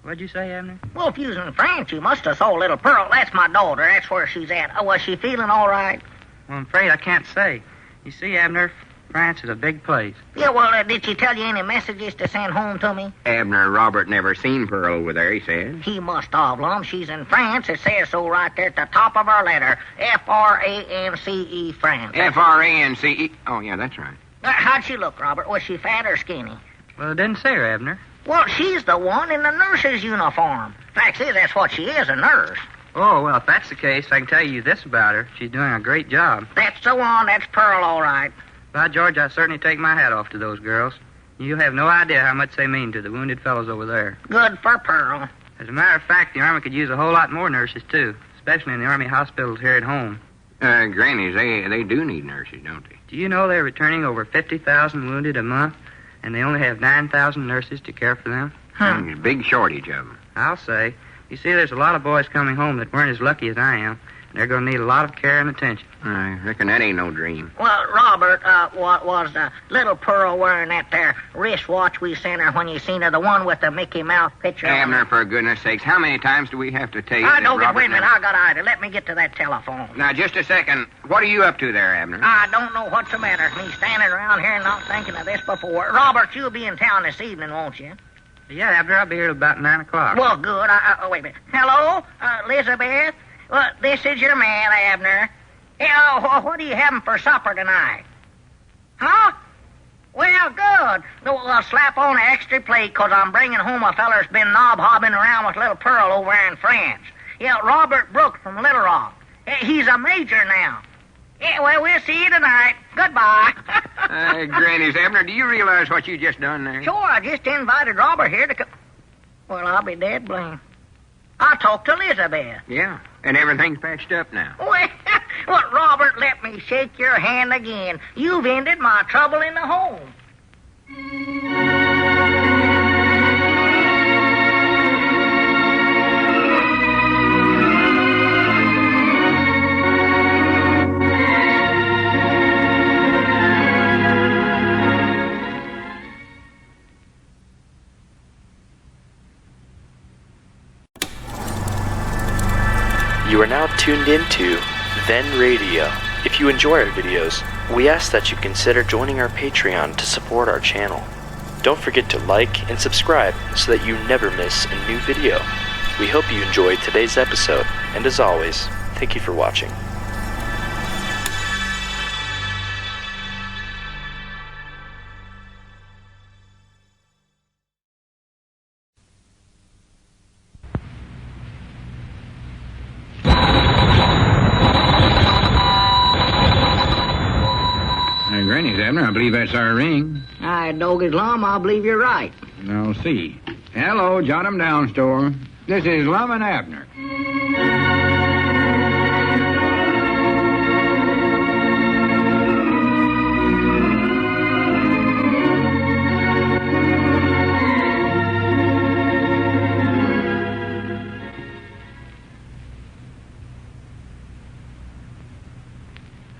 What'd you say, Abner? Well, if you was in France, you must have saw little Pearl. That's my daughter. That's where she's at. Was she feeling all right? Well, I'm afraid I can't say. You see, Abner, France is a big place. Yeah, well, did she tell you any messages to send home to me? Abner, Robert never seen Pearl over there, he said. He must have, Lum. She's in France. It says so right there at the top of her letter. F-R-A-N-C-E, France. F-R-A-N-C-E. Oh, yeah, that's right. How'd she look, Robert? Was she fat or skinny? Well, it didn't say her, Abner. Well, she's the one in the nurse's uniform. Fact is, that's what she is, a nurse. Oh, well, if that's the case, I can tell you this about her. She's doing a great job. That's the one. That's Pearl, all right. By George, I certainly take my hat off to those girls. You have no idea how much they mean to the wounded fellows over there. Good for Pearl. As a matter of fact, the Army could use a whole lot more nurses, too, especially in the Army hospitals here at home. Grannies, they do need nurses, don't they? Do you know they're returning over 50,000 wounded a month, and they only have 9,000 nurses to care for them? There's a big shortage of them. I'll say. You see, there's a lot of boys coming home that weren't as lucky as I am. They're going to need a lot of care and attention. I reckon that ain't no dream. Well, Robert, what was little Pearl wearing that there wristwatch we sent her when you seen her, the one with the Mickey Mouse picture? Abner, for goodness sakes, how many times do we have to take don't get, wait a minute, I got either. Let me get to that telephone. Now, just a second. What are you up to there, Abner? I don't know what's the matter with me standing around here not thinking of this before. Robert, you'll be in town this evening, won't you? Yeah, Abner, I'll be here about 9 o'clock. Well, good. Wait a minute. Hello, Elizabeth? Well, this is your man, Abner. What are you having for supper tonight? Huh? Well, good. Well, slap on an extra plate, 'cause I'm bringing home a feller's been knob-hobbing around with little Pearl over in France. Yeah, Robert Brooks from Little Rock. He's a major now. Yeah, well, we'll see you tonight. Goodbye. Grannies, Abner, do you realize what you just done there? Sure, I just invited Robert here to come. Well, I'll be dead blamed. I talked to Elizabeth. Yeah, and everything's patched up now. Well, Robert, let me shake your hand again. You've ended my trouble in the home. You are now tuned into Then Radio. If you enjoy our videos, we ask that you consider joining our Patreon to support our channel. Don't forget to like and subscribe so that you never miss a new video. We hope you enjoyed today's episode, and as always, thank you for watching. Grannies, Abner, I believe that's our ring. Dogus Lum, I believe you're right. I'll see. Hello, jot 'em down, store. This is Lum and Abner.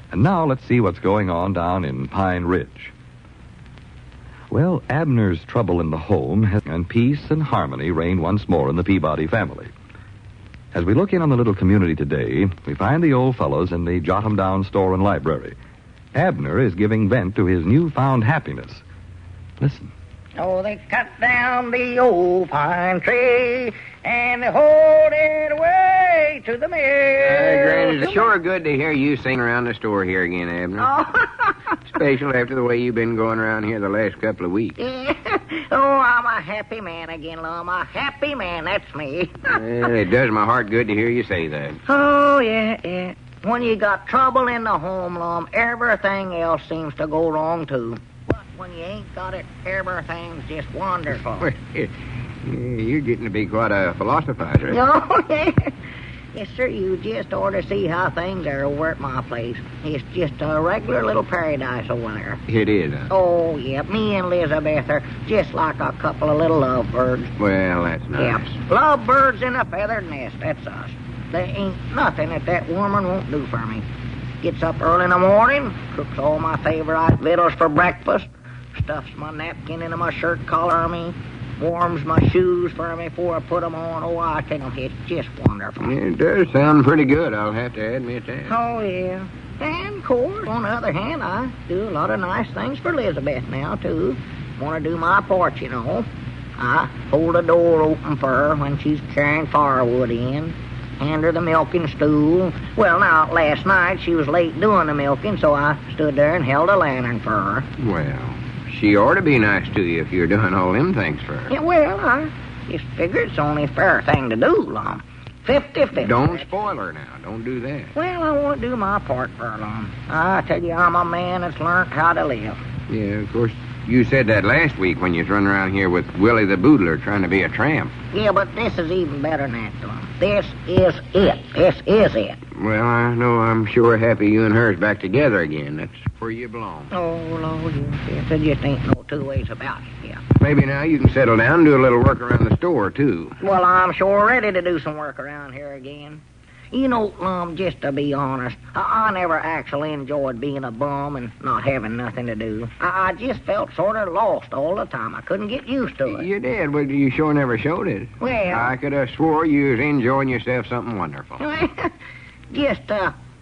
And now let's see what's going on down in Pine Ridge. Well, Abner's trouble in the home and peace and harmony reign once more in the Peabody family. As we look in on the little community today, we find the old fellows in the Jot 'em Down store and library. Abner is giving vent to his newfound happiness. Listen. Oh, they cut down the old pine tree and they hold it away to the mill. Granny, it's sure good to hear you sing around the store here again, Abner. Oh. Especially after the way you've been going around here the last couple of weeks. Yeah. Oh, I'm a happy man again, Lum. A happy man, that's me. Well, it does my heart good to hear you say that. Oh, yeah. When you got trouble in the home, Lum, everything else seems to go wrong, too. But when you ain't got it, everything's just wonderful. You're getting to be quite a philosophizer. Oh, yeah. Yes, sir, you just ought to see how things are over at my place. It's just a regular little paradise over there. It is, huh? Oh, yeah, me and Elizabeth are just like a couple of little lovebirds. Well, that's nice. Yep, lovebirds in a feathered nest, that's us. There ain't nothing that woman won't do for me. Gets up early in the morning, cooks all my favorite victuals for breakfast, stuffs my napkin into my shirt collar for me, warms my shoes for me before I put them on. Oh, I tell you, it's just wonderful. Yeah, it does sound pretty good, I'll have to admit that. Oh, yeah. And, of course, on the other hand, I do a lot of nice things for Elizabeth now, too. Want to do my part, you know. I hold the door open for her when she's carrying firewood in. Hand her the milking stool. Well, now, last night she was late doing the milking, so I stood there and held a lantern for her. Well, she ought to be nice to you if you're doing all them things for her. Yeah, well, I just figure it's the only fair thing to do, Lum. 50-50. Don't spoil her now. Don't do that. Well, I want to do my part for her, Lum. I tell you, I'm a man that's learned how to live. Yeah, of course, you said that last week when you was running around here with Willie the Boodler trying to be a tramp. Yeah, but this is even better than that, Lum. This is it. This is it. Well, I know I'm sure happy you and her's back together again. That's where you belong. Oh, Lord, yes. There just ain't no two ways about it, yeah. Maybe now you can settle down and do a little work around the store, too. Well, I'm sure ready to do some work around here again. You know, Lum, just to be honest, I never actually enjoyed being a bum and not having nothing to do. I just felt sort of lost all the time. I couldn't get used to it. You did, but you sure never showed it. Well... I could have swore you was enjoying yourself something wonderful. Just,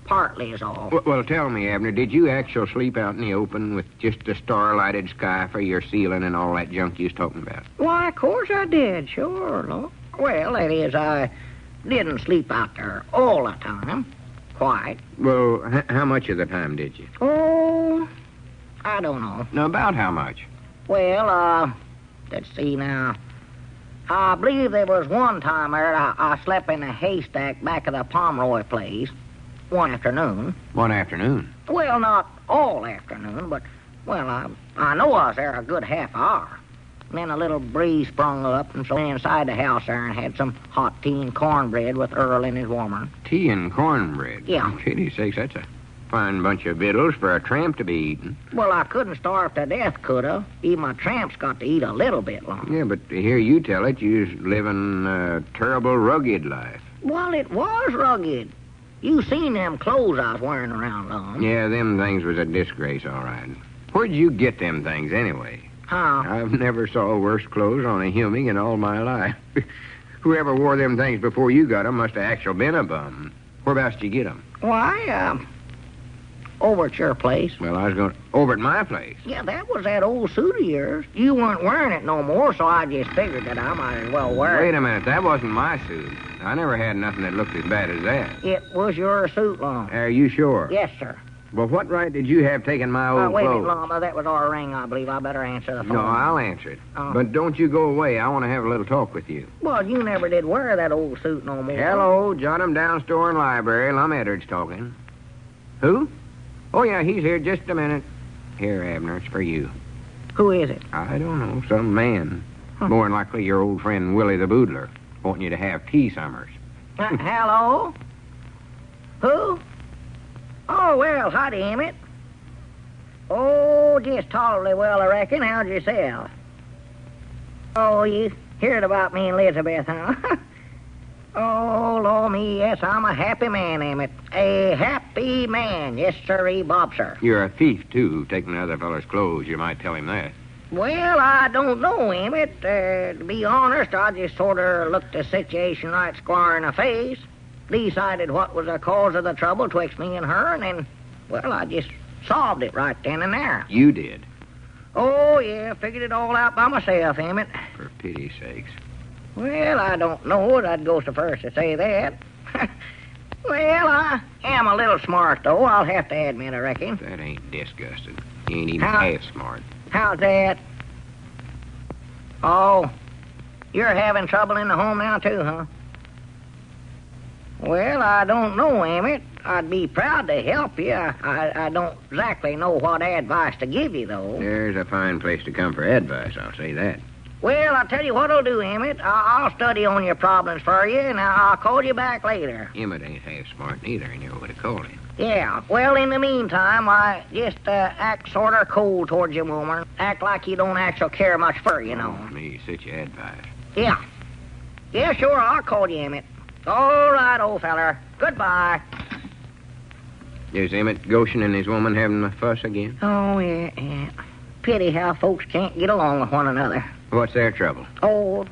partly is all. Well, tell me, Abner, did you actually sleep out in the open with just a star-lighted sky for your ceiling and all that junk you was talking about? Why, of course I did, sure, Lord. Well, that is, I didn't sleep out there all the time. Quite. Well, how much of the time did you? Oh, I don't know. Now, about how much? Well, let's see now. I believe there was one time there I slept in a haystack back of the Pomeroy place one afternoon. One afternoon? Well, not all afternoon, but, well, I know I was there a good half hour. And then a little breeze sprung up, and so I went inside the house there and had some hot tea and cornbread with Earl in his warmer. Tea and cornbread? Yeah. Pity sakes, that's a fine bunch of victuals for a tramp to be eating. Well, I couldn't starve to death, could I? Even my tramp's got to eat a little bit long. Yeah, but to hear you tell it, you was living a terrible rugged life. Well, it was rugged. You seen them clothes I was wearing around, Lum. Yeah, them things was a disgrace, all right. Where'd you get them things, anyway? How? I've never saw worse clothes on a human in all my life. Whoever wore them things before you got 'em must have actually been a bum. Whereabouts did you get 'em? Why, over at your place. Well, I was going over at my place. Yeah, that was that old suit of yours. You weren't wearing it no more, so I just figured that I might as well wear it. Wait a minute, that wasn't my suit. I never had nothing that looked as bad as that. It was your suit, Lum. Are you sure? Yes, sir. Well, what right did you have taking my old wait a clothes? minute, Lum. That was our ring, I believe. I better answer the phone. No, I'll answer it. But don't you go away. I want to have a little talk with you. Well, you never did wear that old suit no more. Hello, jot 'em down store and library. Lum Edwards talking. Who? Oh, yeah, he's here. Just a minute. Here, Abner, it's for you. Who is it? I don't know. Some man. More than likely your old friend Willie the Boodler, wanting you to have tea summers. Hello? Who? Oh, well, howdy, Emmett. Oh, just tolerably well, I reckon. How'd yourself? Oh, you heard about me and Elizabeth, huh? Oh, Lord me, yes, I'm a happy man, Emmett. A happy man. Yes, sirree, Bob, sir. You're a thief, too, taking another feller's clothes. You might tell him that. Well, I don't know, Emmett. To be honest, I just sort of looked the situation right square in the face, decided what was the cause of the trouble twixt me and her, and then, well, I just solved it right then and there. You did? Oh, yeah, figured it all out by myself, Emmett. For pity's sakes. Well, I don't know that I'd go so first to say that. Well, I am a little smart, though. I'll have to admit, I reckon. That ain't disgusting. You ain't even half smart. How's that? Oh, you're having trouble in the home now, too, huh? Well, I don't know, Emmett. I'd be proud to help you. I don't exactly know what advice to give you, though. There's a fine place to come for advice, I'll say that. Well, I'll tell you what I'll do, Emmett. I'll study on your problems for you, and I'll call you back later. Emmett ain't half smart neither, and you would have called him. Yeah, well, in the meantime, I just act sort of cold towards you, woman. Act like you don't actually care much for her, you know. Oh, me, such advice. Yeah. Yeah, sure, I'll call you, Emmett. All right, old feller. Goodbye. Is Emmett Goshen and his woman having a fuss again? Oh, yeah. Pity how folks can't get along with one another. What's their trouble? Oh,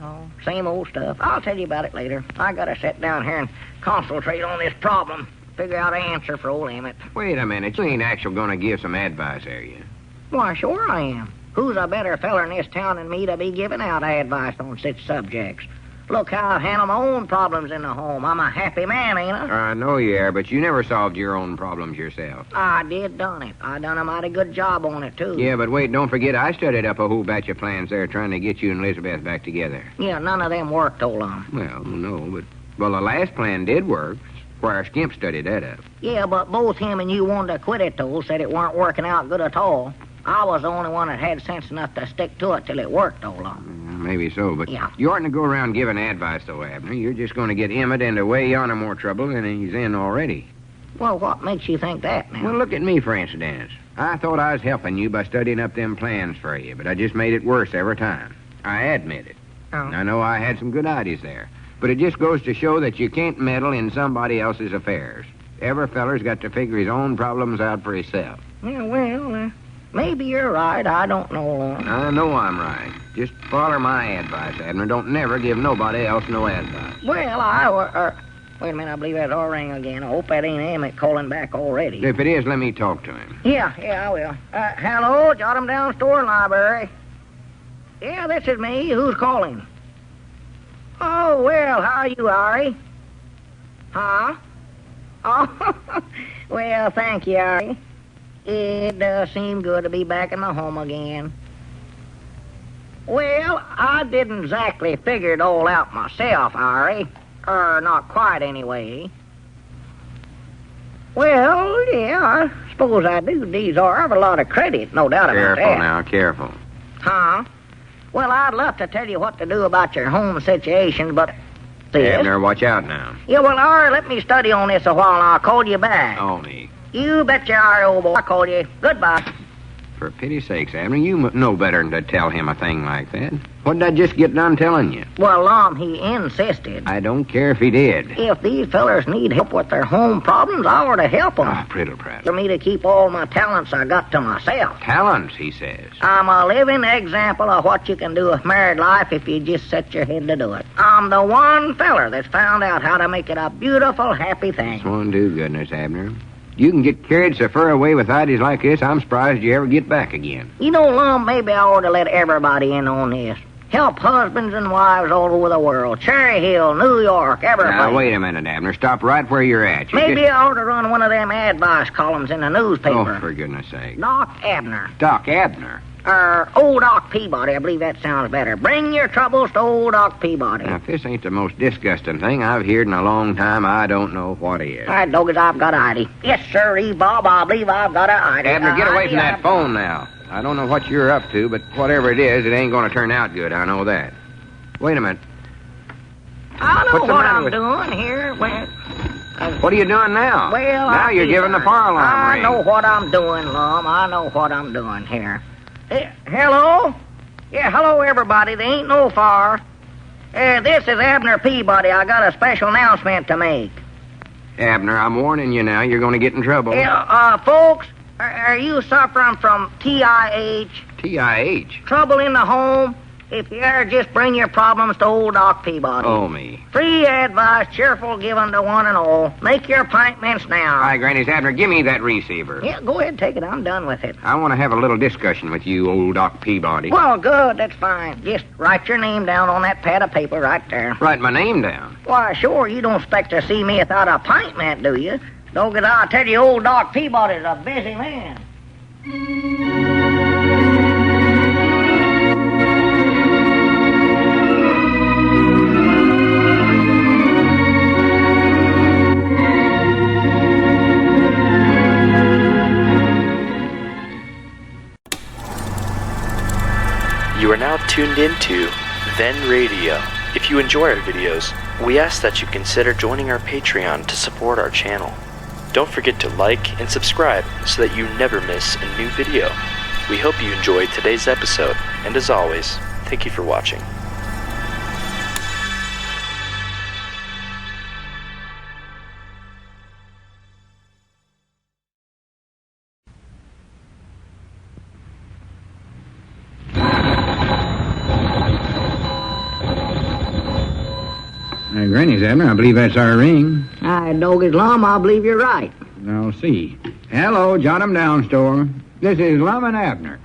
same old stuff. I'll tell you about it later. I gotta sit down here and concentrate on this problem. Figure out an answer for old Emmett. Wait a minute. You ain't actually going to give some advice, are you? Why, sure I am. Who's a better feller in this town than me to be giving out advice on such subjects? Look how I handle my own problems in the home. I'm a happy man, ain't I? I know you are, but you never solved your own problems yourself. I done it. I done a mighty good job on it, too. Yeah, but wait, don't forget I studied up a whole batch of plans there trying to get you and Elizabeth back together. Yeah, none of them worked, old Lum. Well, no, but... Well, the last plan did work. Squire Skimp studied that up. Yeah, but both him and you wanted to quit it, though. Said it weren't working out good at all. I was the only one that had sense enough to stick to it till it worked, old Lum. Maybe so, but yeah. You oughtn't to go around giving advice, though, Abner. You're just going to get Emmett into way yonder more trouble than he's in already. Well, what makes you think that, now? Well, look at me, for instance. I thought I was helping you by studying up them plans for you, but I just made it worse every time. I admit it. Oh. I know I had some good ideas there, but it just goes to show that you can't meddle in somebody else's affairs. Every feller's got to figure his own problems out for himself. Yeah, well, maybe you're right. I don't know. I know I'm right. Just follow my advice, Abner. Don't never give nobody else no advice. Well, wait a minute. I believe that door ring again. I hope that ain't Emmett calling back already. If it is, let me talk to him. Yeah, I will. Hello, jot 'em down, store library. Yeah, this is me. Who's calling? Oh, well, how are you, Ari? Huh? Oh, well, thank you, Ari. It does seem good to be back in the home again. Well, I didn't exactly figure it all out myself, Ari. Not quite, anyway. Well, yeah, I suppose I do deserve a lot of credit, no doubt about that. Careful now, careful. Huh? Well, I'd love to tell you what to do about your home situation, but... Abner, watch out now. Yeah, well, Ari, let me study on this a while, and I'll call you back. Oh, me. You betcha, Ari, old boy. I'll call you. Goodbye. For pity's sakes, Abner, you know better than to tell him a thing like that. What did I just get done telling you? Well, Lum, he insisted. I don't care if he did. If these fellers need help with their home problems, I ought to help them. Oh, prittle prat. For me to keep all my talents I got to myself. Talents, he says. I'm a living example of what you can do with married life if you just set your head to do it. I'm the one feller that's found out how to make it a beautiful, happy thing. Swan do goodness, Abner. You can get carried so far away with ideas like this, I'm surprised you ever get back again. You know, Lum, maybe I ought to let everybody in on this. Help husbands and wives all over the world. Cherry Hill, New York, everybody. Now, wait a minute, Abner. Stop right where you're at. Maybe I ought to run one of them advice columns in the newspaper. Oh, for goodness sake. Doc Abner. Doc Abner? Old Doc Peabody. I believe that sounds better. Bring your troubles to old Doc Peabody. Now, if this ain't the most disgusting thing I've heard in a long time, I don't know what is. All right, doggies, I've got an ID. Yes, sir, Bob, I believe I've got an ID. Abner, get away from that phone now. I don't know what you're up to, but whatever it is, it ain't going to turn out good. I know that. Wait a minute. I know What's the what matter I'm with... doing here. What are you doing now? Well, now you're giving the fire alarm I ring. know what I'm doing, Lum. I know what I'm doing here. Hello? Yeah, hello, everybody. There ain't no fire. This is Abner Peabody. I got a special announcement to make. Abner, I'm warning you now. You're going to get in trouble. Folks, are you suffering from TIH? TIH? Trouble in the home? If you ever just bring your problems to old Doc Peabody. Oh, me. Free advice, cheerful giving to one and all. Make your appointments now. Hi, Granny's Abner. Give me that receiver. Yeah, go ahead, take it. I'm done with it. I want to have a little discussion with you, old Doc Peabody. Well, good. That's fine. Just write your name down on that pad of paper right there. Write my name down? Why, sure. You don't expect to see me without an appointment, do you? Don't get I'll tell you, old Doc Peabody's a busy man. You are now tuned into Then Radio. If you enjoy our videos, we ask that you consider joining our Patreon to support our channel. Don't forget to like and subscribe so that you never miss a new video. We hope you enjoyed today's episode, and as always, thank you for watching. Granny's, Abner. I believe that's our ring. I dog it, Lum. I believe you're right. I'll see. Hello, jot 'em down, store. This is Lum and Abner.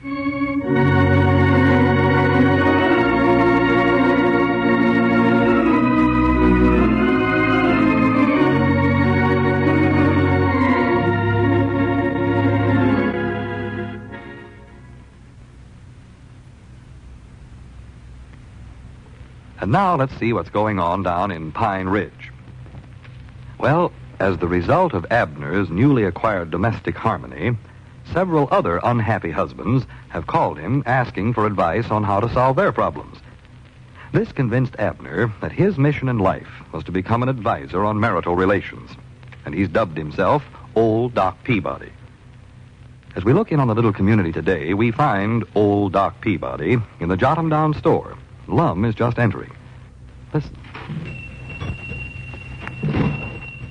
And now let's see what's going on down in Pine Ridge. Well, as the result of Abner's newly acquired domestic harmony, several other unhappy husbands have called him asking for advice on how to solve their problems. This convinced Abner that his mission in life was to become an advisor on marital relations, and he's dubbed himself Old Doc Peabody. As we look in on the little community today, we find Old Doc Peabody in the Jot 'em Down store. Lum is just entering. Listen.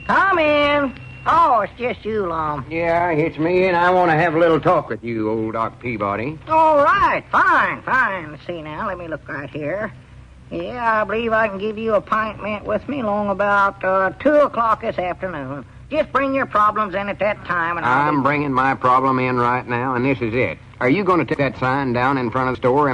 Come in. Oh, it's just you, Lum. Yeah, it's me, and I want to have a little talk with you, Old Doc Peabody. All right, fine. Let's see now. Let me look right here. Yeah, I believe I can give you a pint mint with me along about 2 o'clock this afternoon. Just bring your problems in at that time, and I'm bringing my problem in right now, and this is it. Are you going to take that sign down in front of the store?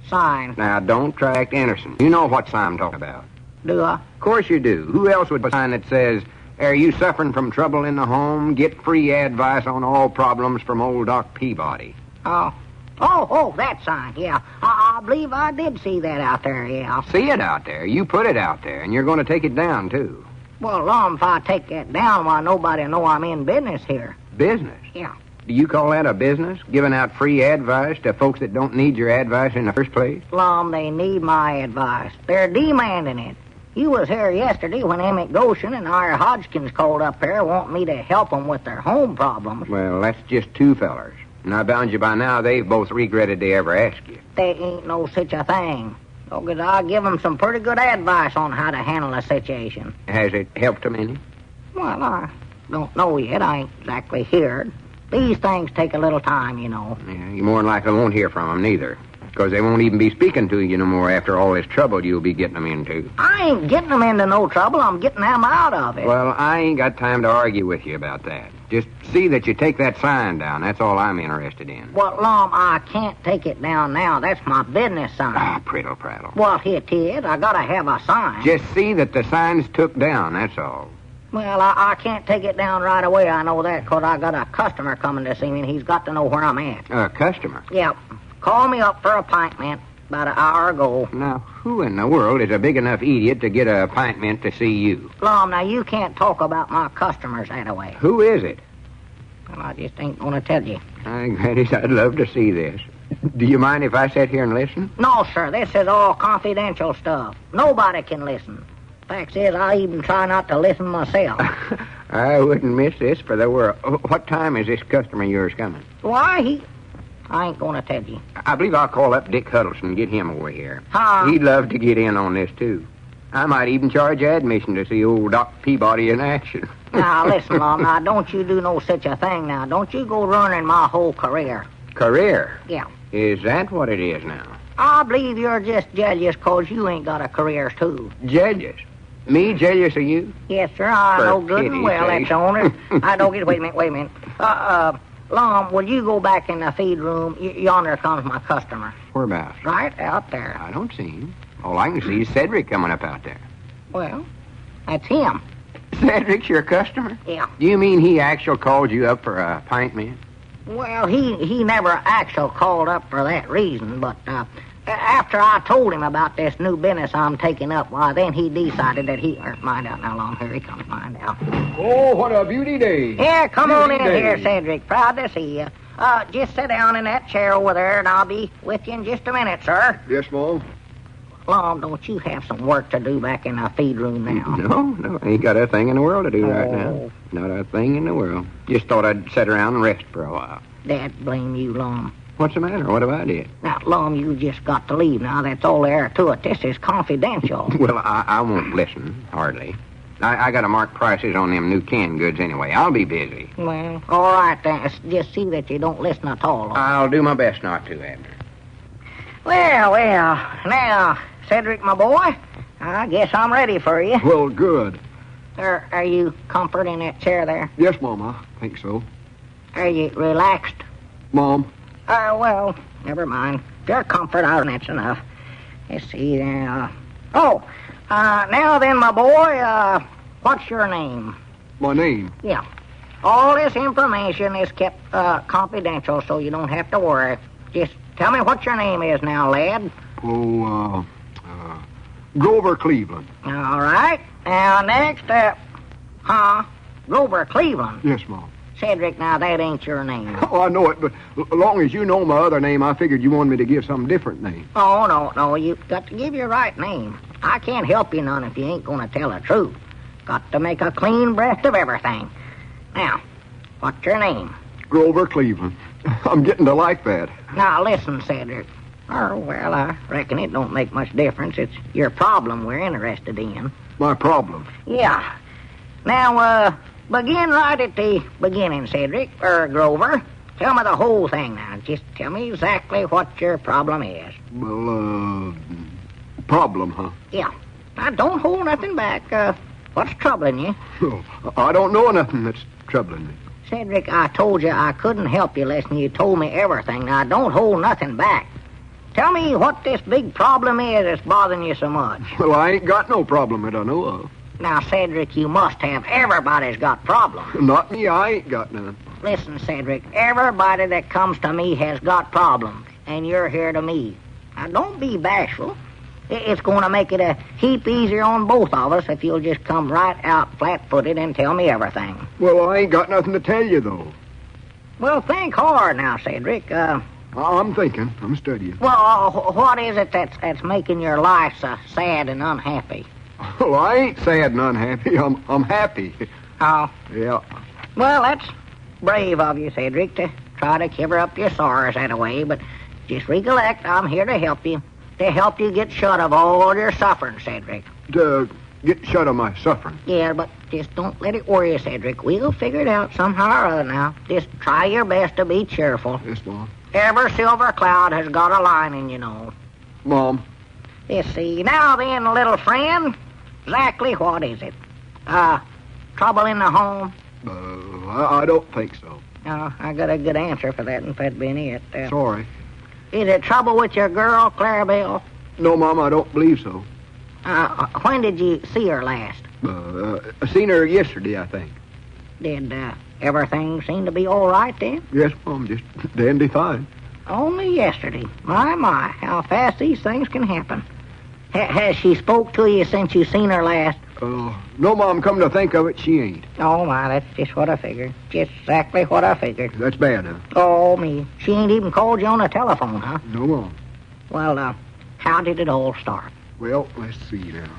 Sign. Now, don't try to act innocent. You know what sign I'm talking about. Do I? Of course you do. Who else would put a sign that says, "Are you suffering from trouble in the home? Get free advice on all problems from Old Doc Peabody." Oh, that sign, yeah. I believe I did see that out there, yeah. See it out there. You put it out there, and you're going to take it down, too. Well, Lum, if I take that down, why, nobody know I'm in business here. Business? Yeah. Do you call that a business? Giving out free advice to folks that don't need your advice in the first place? Lum, they need my advice. They're demanding it. You was here yesterday when Emmett Goshen and our Hodgekins called up here wanting me to help them with their home problems. Well, that's just two fellers. And I bound you by now they've both regretted they ever asked you. There ain't no such a thing. Because I give them some pretty good advice on how to handle a situation. Has it helped them any? Well, I don't know yet. I ain't exactly heard. These things take a little time, you know. Yeah, you more than likely won't hear from them neither. Because they won't even be speaking to you no more after all this trouble you'll be getting them into. I ain't getting them into no trouble. I'm getting them out of it. Well, I ain't got time to argue with you about that. Just see that you take that sign down. That's all I'm interested in. Well, Lum, I can't take it down now. That's my business sign. Ah, prittle prattle. Well, it is. I gotta have a sign. Just see that the sign's took down, that's all. Well, I can't take it down right away. I know that because I got a customer coming to see me, and he's got to know where I'm at. A customer? Yep. Called me up for a pint mint about an hour ago. Now, who in the world is a big enough idiot to get a pint mint to see you? Lum, now you can't talk about my customers that way. Who is it? Well, I just ain't going to tell you. Granny, I'd love to see this. Do you mind if I sit here and listen? No, sir. This is all confidential stuff. Nobody can listen. Fact is, I even try not to listen myself. I wouldn't miss this for the world. What time is this customer of yours coming? Why, I ain't going to tell you. I believe I'll call up Dick Huddleston and get him over here. Huh? He'd love to get in on this, too. I might even charge admission to see old Doc Peabody in action. Now, listen, Lum, now, don't you do no such a thing now. Don't you go ruining my whole career. Career? Yeah. Is that what it is now? I believe you're just jealous because you ain't got a career, too. Jealous? Me jealous of you? Yes, sir. I know good and well that's on it. I don't get... Wait a minute. Lum, will you go back in the feed room? Yonder comes my customer. Whereabouts? Right out there. I don't see him. All I can see is Cedric coming up out there. Well, that's him. Cedric's your customer? Yeah. You mean he actually called you up for a pint, man? Well, he never actually called up for that reason, but after I told him about this new business I'm taking up, why, then he decided that mind out now, Long. Here he comes, mind out. Oh, what a beauty day. Yeah, come on in here, Cedric. Proud to see you. Just sit down in that chair over there, and I'll be with you in just a minute, sir. Yes, Mom? Lum, don't you have some work to do back in the feed room now? No, I ain't got a thing in the world to do right now. Not a thing in the world. Just thought I'd sit around and rest for a while. Dad, blame you, Lum. What's the matter? What have I did? Now, Lum, you just got to leave now. That's all there to it. This is confidential. Well, I won't listen, hardly. I got to mark prices on them new canned goods anyway. I'll be busy. Well, all right, then. Just see that you don't listen at all. Lum. I'll do my best not to, Abner. Well, now, Cedric, my boy, I guess I'm ready for you. Well, good. Are you comfort in that chair there? Yes, Mom, I think so. Are you relaxed? Mom? Well, never mind. If you're comfort, that's enough. Let's see now. Now then, my boy, what's your name? My name? Yeah. All this information is kept confidential, so you don't have to worry. Just tell me what your name is now, lad. Grover Cleveland. All right. Now, next, Grover Cleveland. Yes, Mom. Cedric, now, that ain't your name. Oh, I know it, but as long as you know my other name, I figured you wanted me to give some different name. Oh, no, you've got to give your right name. I can't help you none if you ain't going to tell the truth. Got to make a clean breast of everything. Now, what's your name? Grover Cleveland. I'm getting to like that. Now, listen, Cedric. Well, I reckon it don't make much difference. It's your problem we're interested in. My problem? Yeah. Now, begin right at the beginning, Cedric, or Grover. Tell me the whole thing now. Just tell me exactly what your problem is. Well, problem, huh? Yeah. Now, don't hold nothing back. What's troubling you? Oh, I don't know nothing that's troubling me. Cedric, I told you I couldn't help you unless you told me everything. Now, don't hold nothing back. Tell me what this big problem is that's bothering you so much. Well, I ain't got no problem that I know of. Now, Cedric, you must have. Everybody's got problems. Not me, I ain't got none. Listen, Cedric, everybody that comes to me has got problems, and you're here to me. Now, don't be bashful. It's going to make it a heap easier on both of us if you'll just come right out flat-footed and tell me everything. Well, I ain't got nothing to tell you, though. Well, think hard now, Cedric. I'm thinking. I'm studying. Well, what is it that's making your life so sad and unhappy? Well, I ain't sad and unhappy. I'm happy. Oh? Yeah. Well, that's brave of you, Cedric, to try to cover up your sorrows that way, but just recollect, I'm here to help you get shut of all your suffering, Cedric. To get shut of my suffering? Yeah, but just don't let it worry you, Cedric. We'll figure it out somehow or other now. Just try your best to be cheerful. Yes, Mom. Every silver cloud has got a lining, you know. Mom. Let's see. Now then, little friend, exactly what is it? Trouble in the home? I don't think so. No, I got a good answer for that, if that'd been it. Sorry. Is it trouble with your girl, Clarabelle? No, Mom, I don't believe so. When did you see her last? I seen her yesterday, I think. Did everything seem to be all right then? Yes, Mom, just dandy fine. Only yesterday. My, how fast these things can happen. Has she spoke to you since you seen her last? No, Mom, come to think of it, she ain't. Oh, my, that's just what I figured. Just exactly what I figured. That's bad, huh? Oh, me. She ain't even called you on the telephone, huh? No, Mom. Well, how did it all start? Well, let's see now.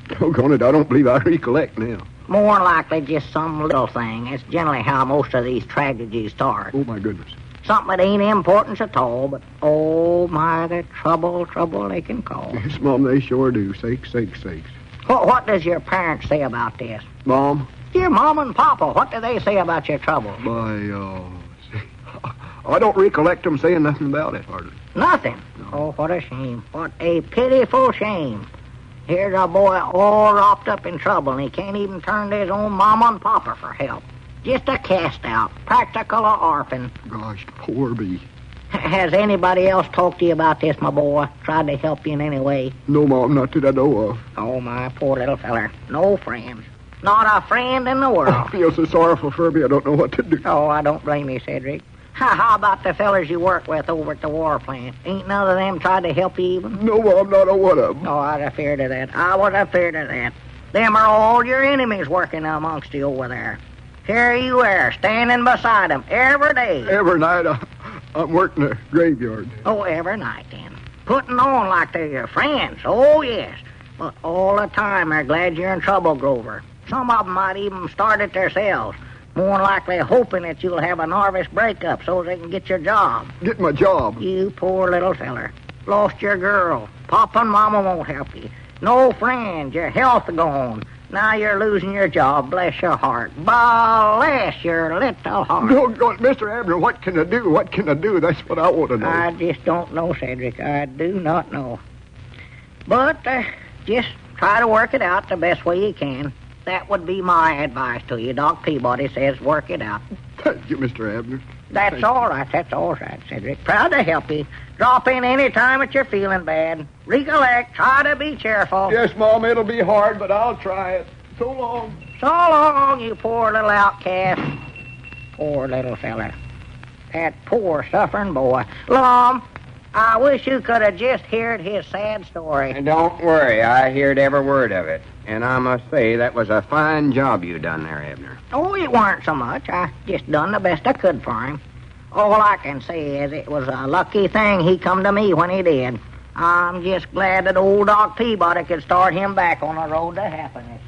Doggone it, I don't believe I recollect now. More likely just some little thing. That's generally how most of these tragedies start. Oh, my goodness. Something that ain't importance at all, but oh, my, the trouble they can cause. Yes, Mom, they sure do. Sakes. What does your parents say about this? Mom? Your mom and papa, what do they say about your trouble? I don't recollect them saying nothing about it, hardly. Nothing? No. Oh, what a shame. What a pitiful shame. Here's a boy all wrapped up in trouble, and he can't even turn to his own mama and papa for help. Just a cast-out, practical a orphan. Gosh, poor me. Has anybody else talked to you about this, my boy? Tried to help you in any way? No, Mom, not that I know of. Oh, my poor little feller. No friends. Not a friend in the world. I feel so sorrowful for me, I don't know what to do. Oh, I don't blame you, Cedric. How about the fellers you work with over at the war plant? Ain't none of them tried to help you even? No, Mom, not a one of them. Oh, I'd have feared of that. I would have feared of that. Them are all your enemies working amongst you over there. Here you are, standing beside him every day. Every night I'm working the graveyard. Oh, every night, then. Putting on like they're your friends. Oh, yes. But all the time they're glad you're in trouble, Grover. Some of them might even start it themselves. More than likely hoping that you'll have a nervous breakup so they can get your job. Get my job? You poor little feller. Lost your girl. Papa and Mama won't help you. No friends. Your health gone. Now you're losing your job. Bless your heart. Bless your little heart. No, Mr. Abner, what can I do? What can I do? That's what I want to know. I just don't know, Cedric. I do not know. But just try to work it out the best way you can. That would be my advice to you. Doc Peabody says work it out. Thank you, Mr. Abner. That's all right. That's all right, Cedric. Proud to help you. Drop in any time that you're feeling bad. Recollect, try to be cheerful. Yes, Mom, it'll be hard, but I'll try it. So long. So long, you poor little outcast. Poor little fella. That poor suffering boy. Lum, I wish you could have just heard his sad story. And don't worry, I heard every word of it. And I must say, that was a fine job you done there, Abner. Oh, it weren't so much. I just done the best I could for him. All I can say is it was a lucky thing he come to me when he did. I'm just glad that old Doc Peabody could start him back on the road to happiness.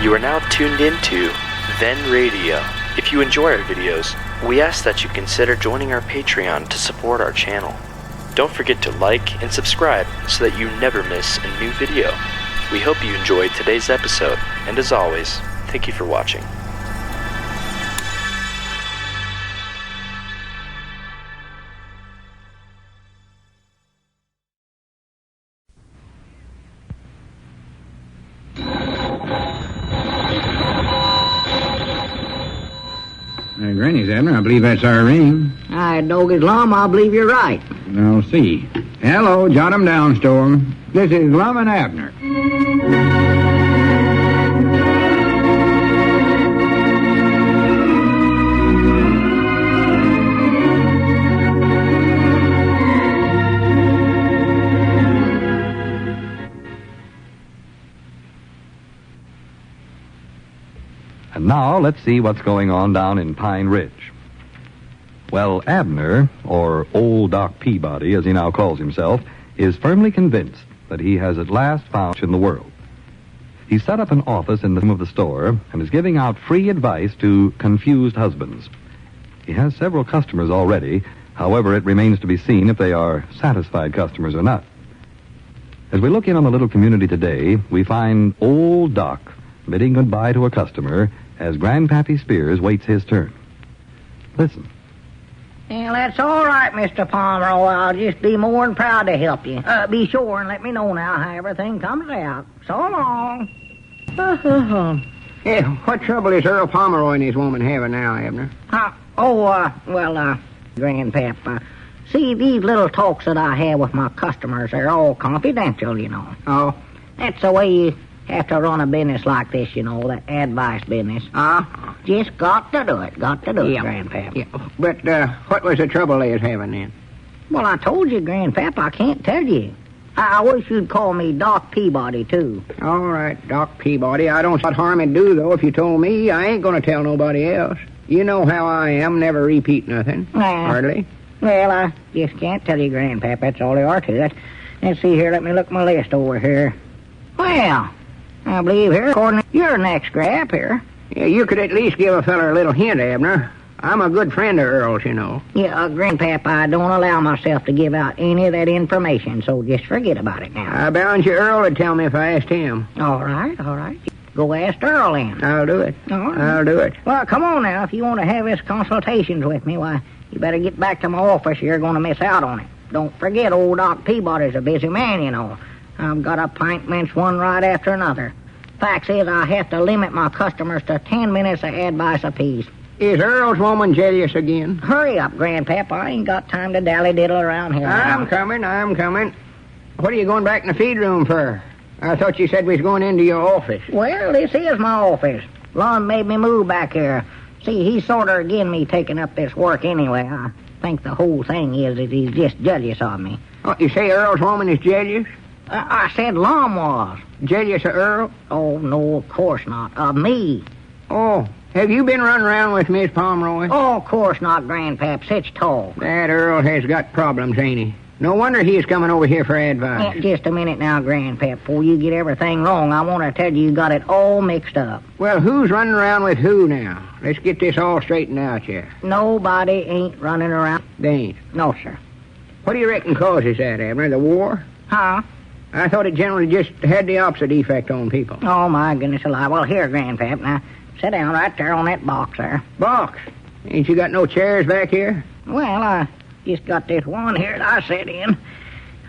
You are now tuned into Then Radio. If you enjoy our videos, we ask that you consider joining our Patreon to support our channel. Don't forget to like and subscribe so that you never miss a new video. We hope you enjoyed today's episode, and as always, thank you for watching. Granny's, Abner. I believe that's our ring. I dog his Lum, I believe you're right. I'll see. Hello, jot 'em down, Storm. This is Lum and Abner. And now, let's see what's going on down in Pine Ridge. Well, Abner, or Old Doc Peabody, as he now calls himself, is firmly convinced that he has at last found in the world. He set up an office in the room of the store and is giving out free advice to confused husbands. He has several customers already. However, it remains to be seen if they are satisfied customers or not. As we look in on the little community today, we find Old Doc bidding goodbye to a customer as Grandpappy Spears waits his turn. Listen. Well, that's all right, Mr. Pomeroy. I'll just be more than proud to help you. Be sure and let me know now how everything comes out. So long. Yeah, what trouble is Earl Pomeroy and his woman having now, Abner? Grandpap, see, these little talks that I have with my customers, they're all confidential, you know. Oh? That's the way you have to run a business like this, you know, that advice business. Just got to do it, Grandpap. Yeah. But what was the trouble they was having then? Well, I told you, Grandpap, I can't tell you. I wish you'd call me Doc Peabody, too. All right, Doc Peabody. I don't see what harm it'd do, though, if you told me. I ain't going to tell nobody else. You know how I am, never repeat nothing. Hardly. Well, I just can't tell you, Grandpap. That's all there are to it. Let's see here. Let me look my list over here. Well, I believe here, according to your next scrap here. Yeah, you could at least give a feller a little hint, Abner. I'm a good friend of Earl's, you know. Yeah, Grandpap, I don't allow myself to give out any of that information, so just forget about it now. I bound you Earl would tell me if I asked him. All right. Go ask Earl then. I'll do it. All right. I'll do it. Well, come on now. If you want to have this consultations with me, why, you better get back to my office. You're going to miss out on it. Don't forget, old Doc Peabody's a busy man, you know. I've got appointments one right after another. Fact is, I have to limit my customers to 10 minutes of advice apiece. Is Earl's woman jealous again? Hurry up, Grandpap. I ain't got time to dally-diddle around here. I'm coming. What are you going back in the feed room for? I thought you said we was going into your office. Well, this is my office. Lum made me move back here. See, he's sort of again me taking up this work anyway. I think the whole thing is that he's just jealous of me. Oh, you say Earl's woman is jealous? I said Lum was. Jealous of Earl? Oh, no, of course not. Of me. Oh, have you been running around with Miss Pomeroy? Oh, of course not, Grandpap. Such talk. That Earl has got problems, ain't he? No wonder he's coming over here for advice. Just a minute now, Grandpap. Before you get everything wrong, I want to tell you got it all mixed up. Well, who's running around with who now? Let's get this all straightened out here. Nobody ain't running around. They ain't? No, sir. What do you reckon causes that, Abner? The war? Huh? I thought it generally just had the opposite effect on people. Oh, my goodness alive. Well, here, Grandpap, now, sit down right there on that box there. Box? Ain't you got no chairs back here? Well, I just got this one here that I sit in.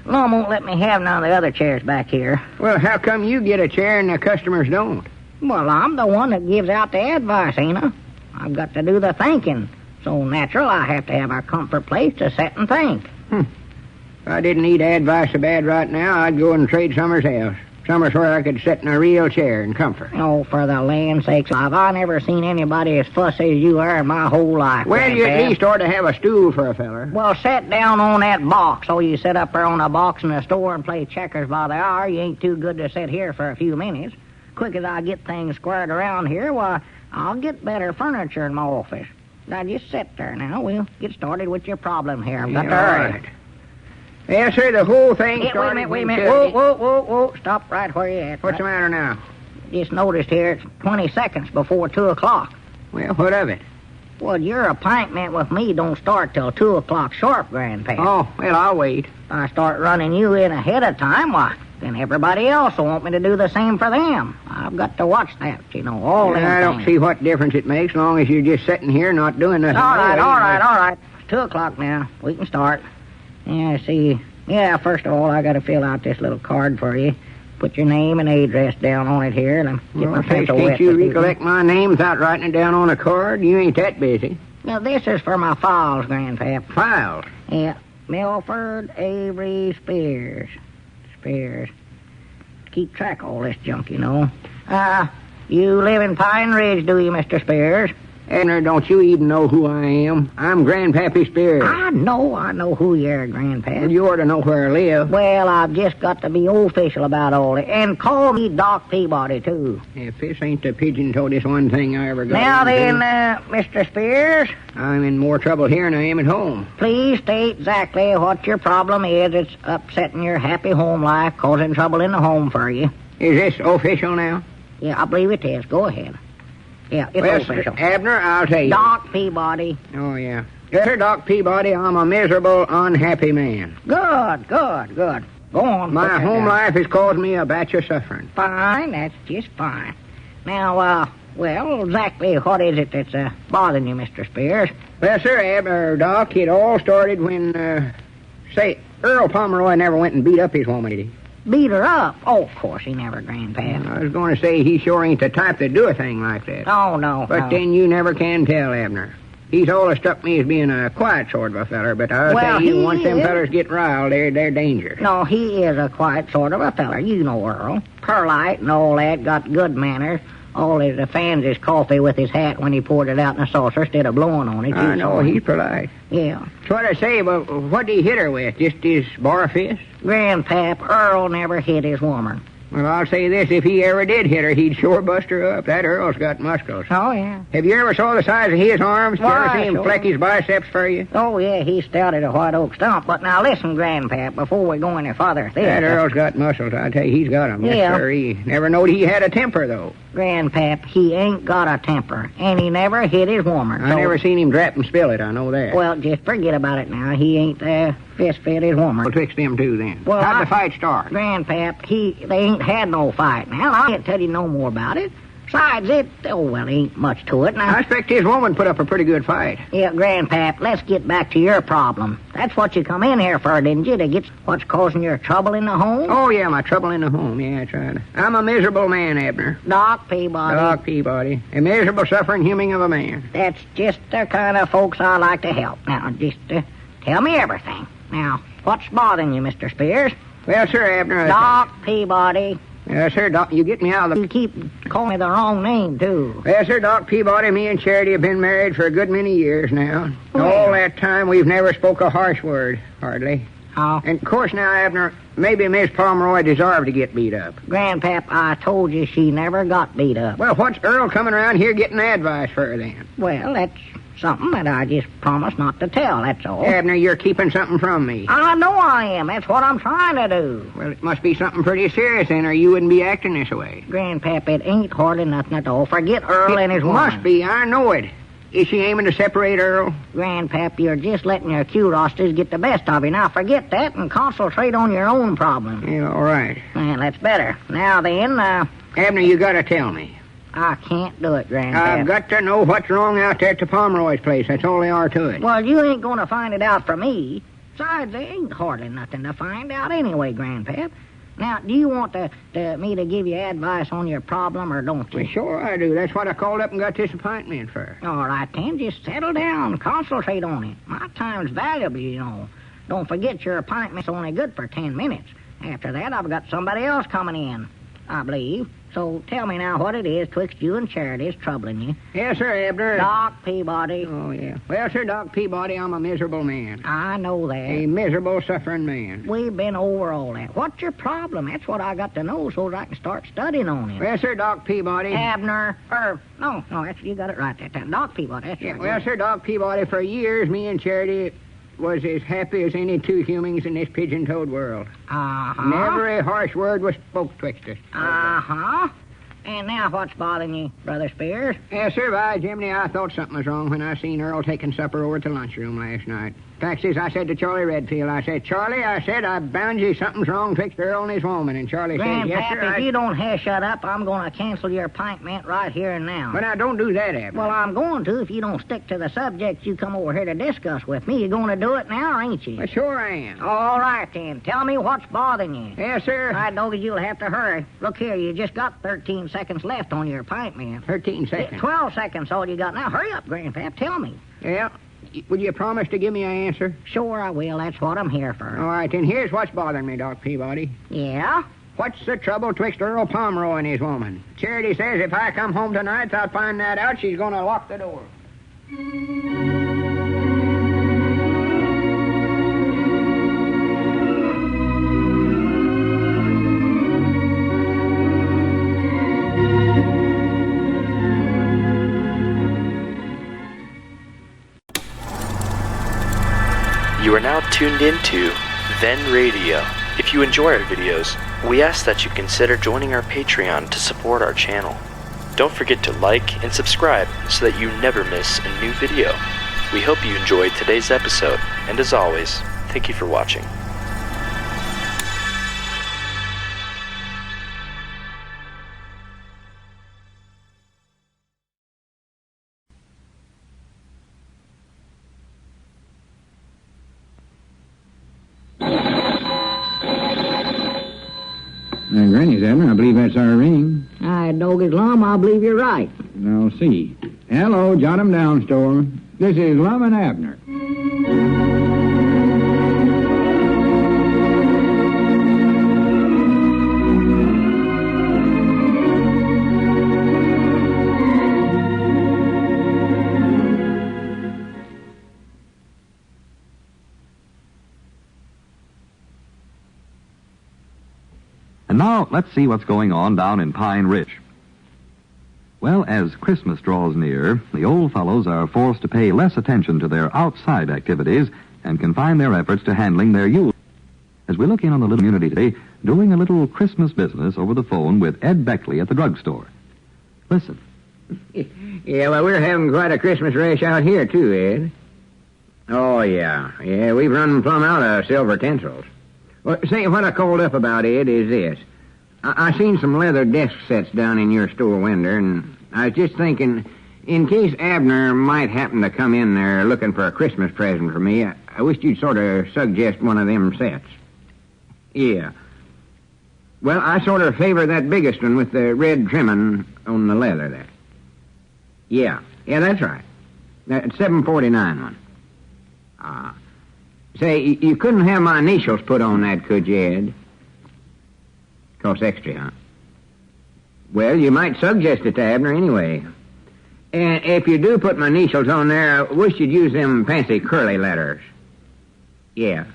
Lum won't let me have none of the other chairs back here. Well, how come you get a chair and the customers don't? Well, I'm the one that gives out the advice, ain't I? I've got to do the thinking. So natural, I have to have a comfort place to sit and think. If I didn't need advice so bad right now, I'd go and trade somewhere else. Somewhere where I could sit in a real chair in comfort. Oh, for the land's sakes, I never seen anybody as fussy as you are in my whole life. Well, you at least ought to have a stool for a feller. Well, sit down on that box. So you sit up there on a box in the store and play checkers by the hour. You ain't too good to sit here for a few minutes. Quick as I get things squared around here, why, I'll get better furniture in my office. Now, just sit there now. We'll get started with your problem here. I've got to hurry. Right. Yes, sir, the whole thing started... Wait a minute. Whoa. Stop right where you're at. What's the matter now? just noticed here it's 20 seconds before 2 o'clock. Well, what of it? Well, your appointment with me don't start till 2 o'clock sharp, Grandpa. Oh, well, I'll wait. If I start running you in ahead of time, why, then everybody else will want me to do the same for them. I've got to watch that, all them I don't things. see what difference it makes, as long as you're just sitting here not doing nothing. All right. It's 2 o'clock now. We can start. Yeah, see. Yeah, first of all, I got to fill out this little card for you. Put your name and address down on it here, and get my pencil wet. Can't you recollect my name without writing it down on a card? You ain't that busy. Now, this is for my files, Grandpap. Files? Yeah. Milford Avery Spears. Keep track of all this junk, You live in Pine Ridge, do you, Mr. Spears? Abner, don't you even know who I am? I'm Grandpappy Spears. I know who you are, Grandpa. Well, you ought to know where I live. Well, I've just got to be official about all it. And call me Doc Peabody, too. If this ain't the pigeon-toedest one thing I ever got. Now then, Mr. Spears. I'm in more trouble here than I am at home. Please state exactly what your problem is that's upsetting your happy home life, causing trouble in the home for you. Is this official now? Yeah, I believe it is. Go ahead. Yeah, it's official. Abner, I'll tell you. Doc Peabody. Oh, yeah. Sir, Doc Peabody, I'm a miserable, unhappy man. Good. Go on. My home life has caused me a batch of suffering. Fine, that's just fine. Now, well, exactly what is it that's bothering you, Mr. Spears? Well, sir, Abner, Doc, it all started when, Earl Pomeroy never went and beat up his woman, did he? Beat her up? Oh, of course he never, Grandpa. I was going to say he sure ain't the type to do a thing like that. Oh, no. But then you never can tell, Abner. He's always struck me as being a quiet sort of a feller, but I'll tell you, once them fellers get riled, they're dangerous. No, he is a quiet sort of a feller. You know Earl. Perlite and all that, got good manners. All his fans his coffee with his hat when he poured it out in a saucer instead of blowing on it. I know, he's polite. Yeah. So what I say, but what did he hit her with? Just his bar fist? Grandpap, Earl never hit his woman. Well, I'll say this, if he ever did hit her, he'd sure bust her up. That Earl's got muscles. Oh, yeah. Have you ever saw the size of his arms? Did you ever see him fleck his biceps for you? Oh, yeah, he's stout as a white oak stump. But now listen, Grandpap, before we go any farther. That Earl's got muscles, I tell you, he's got them. Yeah. Yes, sir. He never knowed he had a temper, though. Grandpap, he ain't got a temper, and he never hit his woman. I never seen him drap and spill it, I know that. Well, just forget about it now. He ain't fist fit his woman. Well, twixt them two, then. Well, how'd the fight start? Grandpap, they ain't had no fight. Now, I can't tell you no more about it. Besides, ain't much to it. Now, I expect his woman put up a pretty good fight. Yeah, Grandpap, let's get back to your problem. That's what you come in here for, didn't you? To get what's causing your trouble in the home? Oh, yeah, my trouble in the home. Yeah, that's right. I'm a miserable man, Abner. Doc Peabody. Doc Peabody. A miserable, suffering human of a man. That's just the kind of folks I like to help. Now, just tell me everything. Now, what's bothering you, Mr. Spears? Well, sir, Abner... Doc Peabody. Yes, sir, Doc, you get me out of the... You keep calling me the wrong name, too. Yes, sir, Doc Peabody, me and Charity have been married for a good many years now. Well. All that time, we've never spoke a harsh word, hardly. Oh. And, of course, now, Abner, maybe Miss Pomeroy deserved to get beat up. Grandpap, I told you she never got beat up. Well, what's Earl coming around here getting advice for her, then? Well, that's something that I just promised not to tell, that's all. Abner, you're keeping something from me. I know I am. That's what I'm trying to do. Well, it must be something pretty serious, then, or you wouldn't be acting this way. Grandpap, it ain't hardly nothing at all. Forget Earl and his woman. Must be. I know it. Is she aiming to separate Earl? Grandpap, you're just letting your curiosities get the best of you. Now, forget that and concentrate on your own problem. Yeah, all right. Well, that's better. Now, then, Abner, you gotta tell me. I can't do it, Grandpap. I've got to know what's wrong out there at the Pomeroy's place. That's all there are to it. Well, you ain't going to find it out for me. Besides, there ain't hardly nothing to find out anyway, Grandpap. Now, do you want me to give you advice on your problem, or don't you? Well, sure I do. That's what I called up and got this appointment for. All right, then. Just settle down. Concentrate on it. My time's valuable, you know. Don't forget your appointment's only good for 10 minutes. After that, I've got somebody else coming in, I believe. So tell me now what it is twixt you and Charity is troubling you. Yes, sir, Abner. Doc Peabody. Oh, yeah. Well, sir, Doc Peabody, I'm a miserable man. I know that. A miserable, suffering man. We've been over all that. What's your problem? That's what I got to know so that I can start studying on it. Well, sir, Doc Peabody. Abner. No, you got it right that time. Doc Peabody, that's right. Well, sir, Doc Peabody, for years, me and Charity was as happy as any two humans in this pigeon-toed world. Uh-huh. Never a harsh word was spoke twixt us. Uh-huh. And now what's bothering you, Brother Spears? Yes, sir, by Jiminy, I thought something was wrong when I seen Earl taking supper over at the lunchroom last night. Fact is, I said to Charlie Redfield, I said, Charlie, I bound you something's wrong twixt Earl and his woman. And Charlie said, yes, Grandpap, sir. if you don't shut up, I'm going to cancel your appointment right here and now. But now, don't do that, Abner. Well, I'm going to if you don't stick to the subject you come over here to discuss with me. You're going to do it now, ain't you? Well, sure I am. All right, then. Tell me what's bothering you. Yes, sir. I know you'll have to hurry. Look here, you just got 13 seconds left on your appointment. 13 seconds. 12 seconds, all you got. Now, hurry up, Grandpap. Tell me. Yeah. Would you promise to give me an answer? Sure I will. That's what I'm here for. All right, then here's what's bothering me, Doc Peabody. Yeah? What's the trouble twixt Earl Pomeroy and his woman? Charity says if I come home tonight, I'll find that out. She's going to lock the door. You are now tuned into Then Radio. If you enjoy our videos, we ask that you consider joining our Patreon to support our channel. Don't forget to like and subscribe so that you never miss a new video. We hope you enjoyed today's episode, and as always, thank you for watching. Granny's, Abner. I believe that's our ring. I dog his Lum, I believe you're right. I'll see. Hello, jot 'em down, Storm. This is Lum and Abner. And now, let's see what's going on down in Pine Ridge. Well, as Christmas draws near, the old fellows are forced to pay less attention to their outside activities and confine their efforts to handling their youth. As we look in on the little community today, doing a little Christmas business over the phone with Ed Beckley at the drugstore. Listen. Yeah, well, we're having quite a Christmas rush out here, too, Ed. Oh, yeah. Yeah, we've run plumb out of silver tinsels. Well, say, what I called up about, Ed, is this. I seen some leather desk sets down in your store window, and I was just thinking, in case Abner might happen to come in there looking for a Christmas present for me, I wished you'd sort of suggest one of them sets. Yeah. Well, I sort of favor that biggest one with the red trimming on the leather there. Yeah, that's right. That $7.49 one. Say, you couldn't have my initials put on that, could you, Ed? Costs extra, huh? Well, you might suggest it to Abner anyway. And if you do put my initials on there, I wish you'd use them fancy curly letters. Yeah.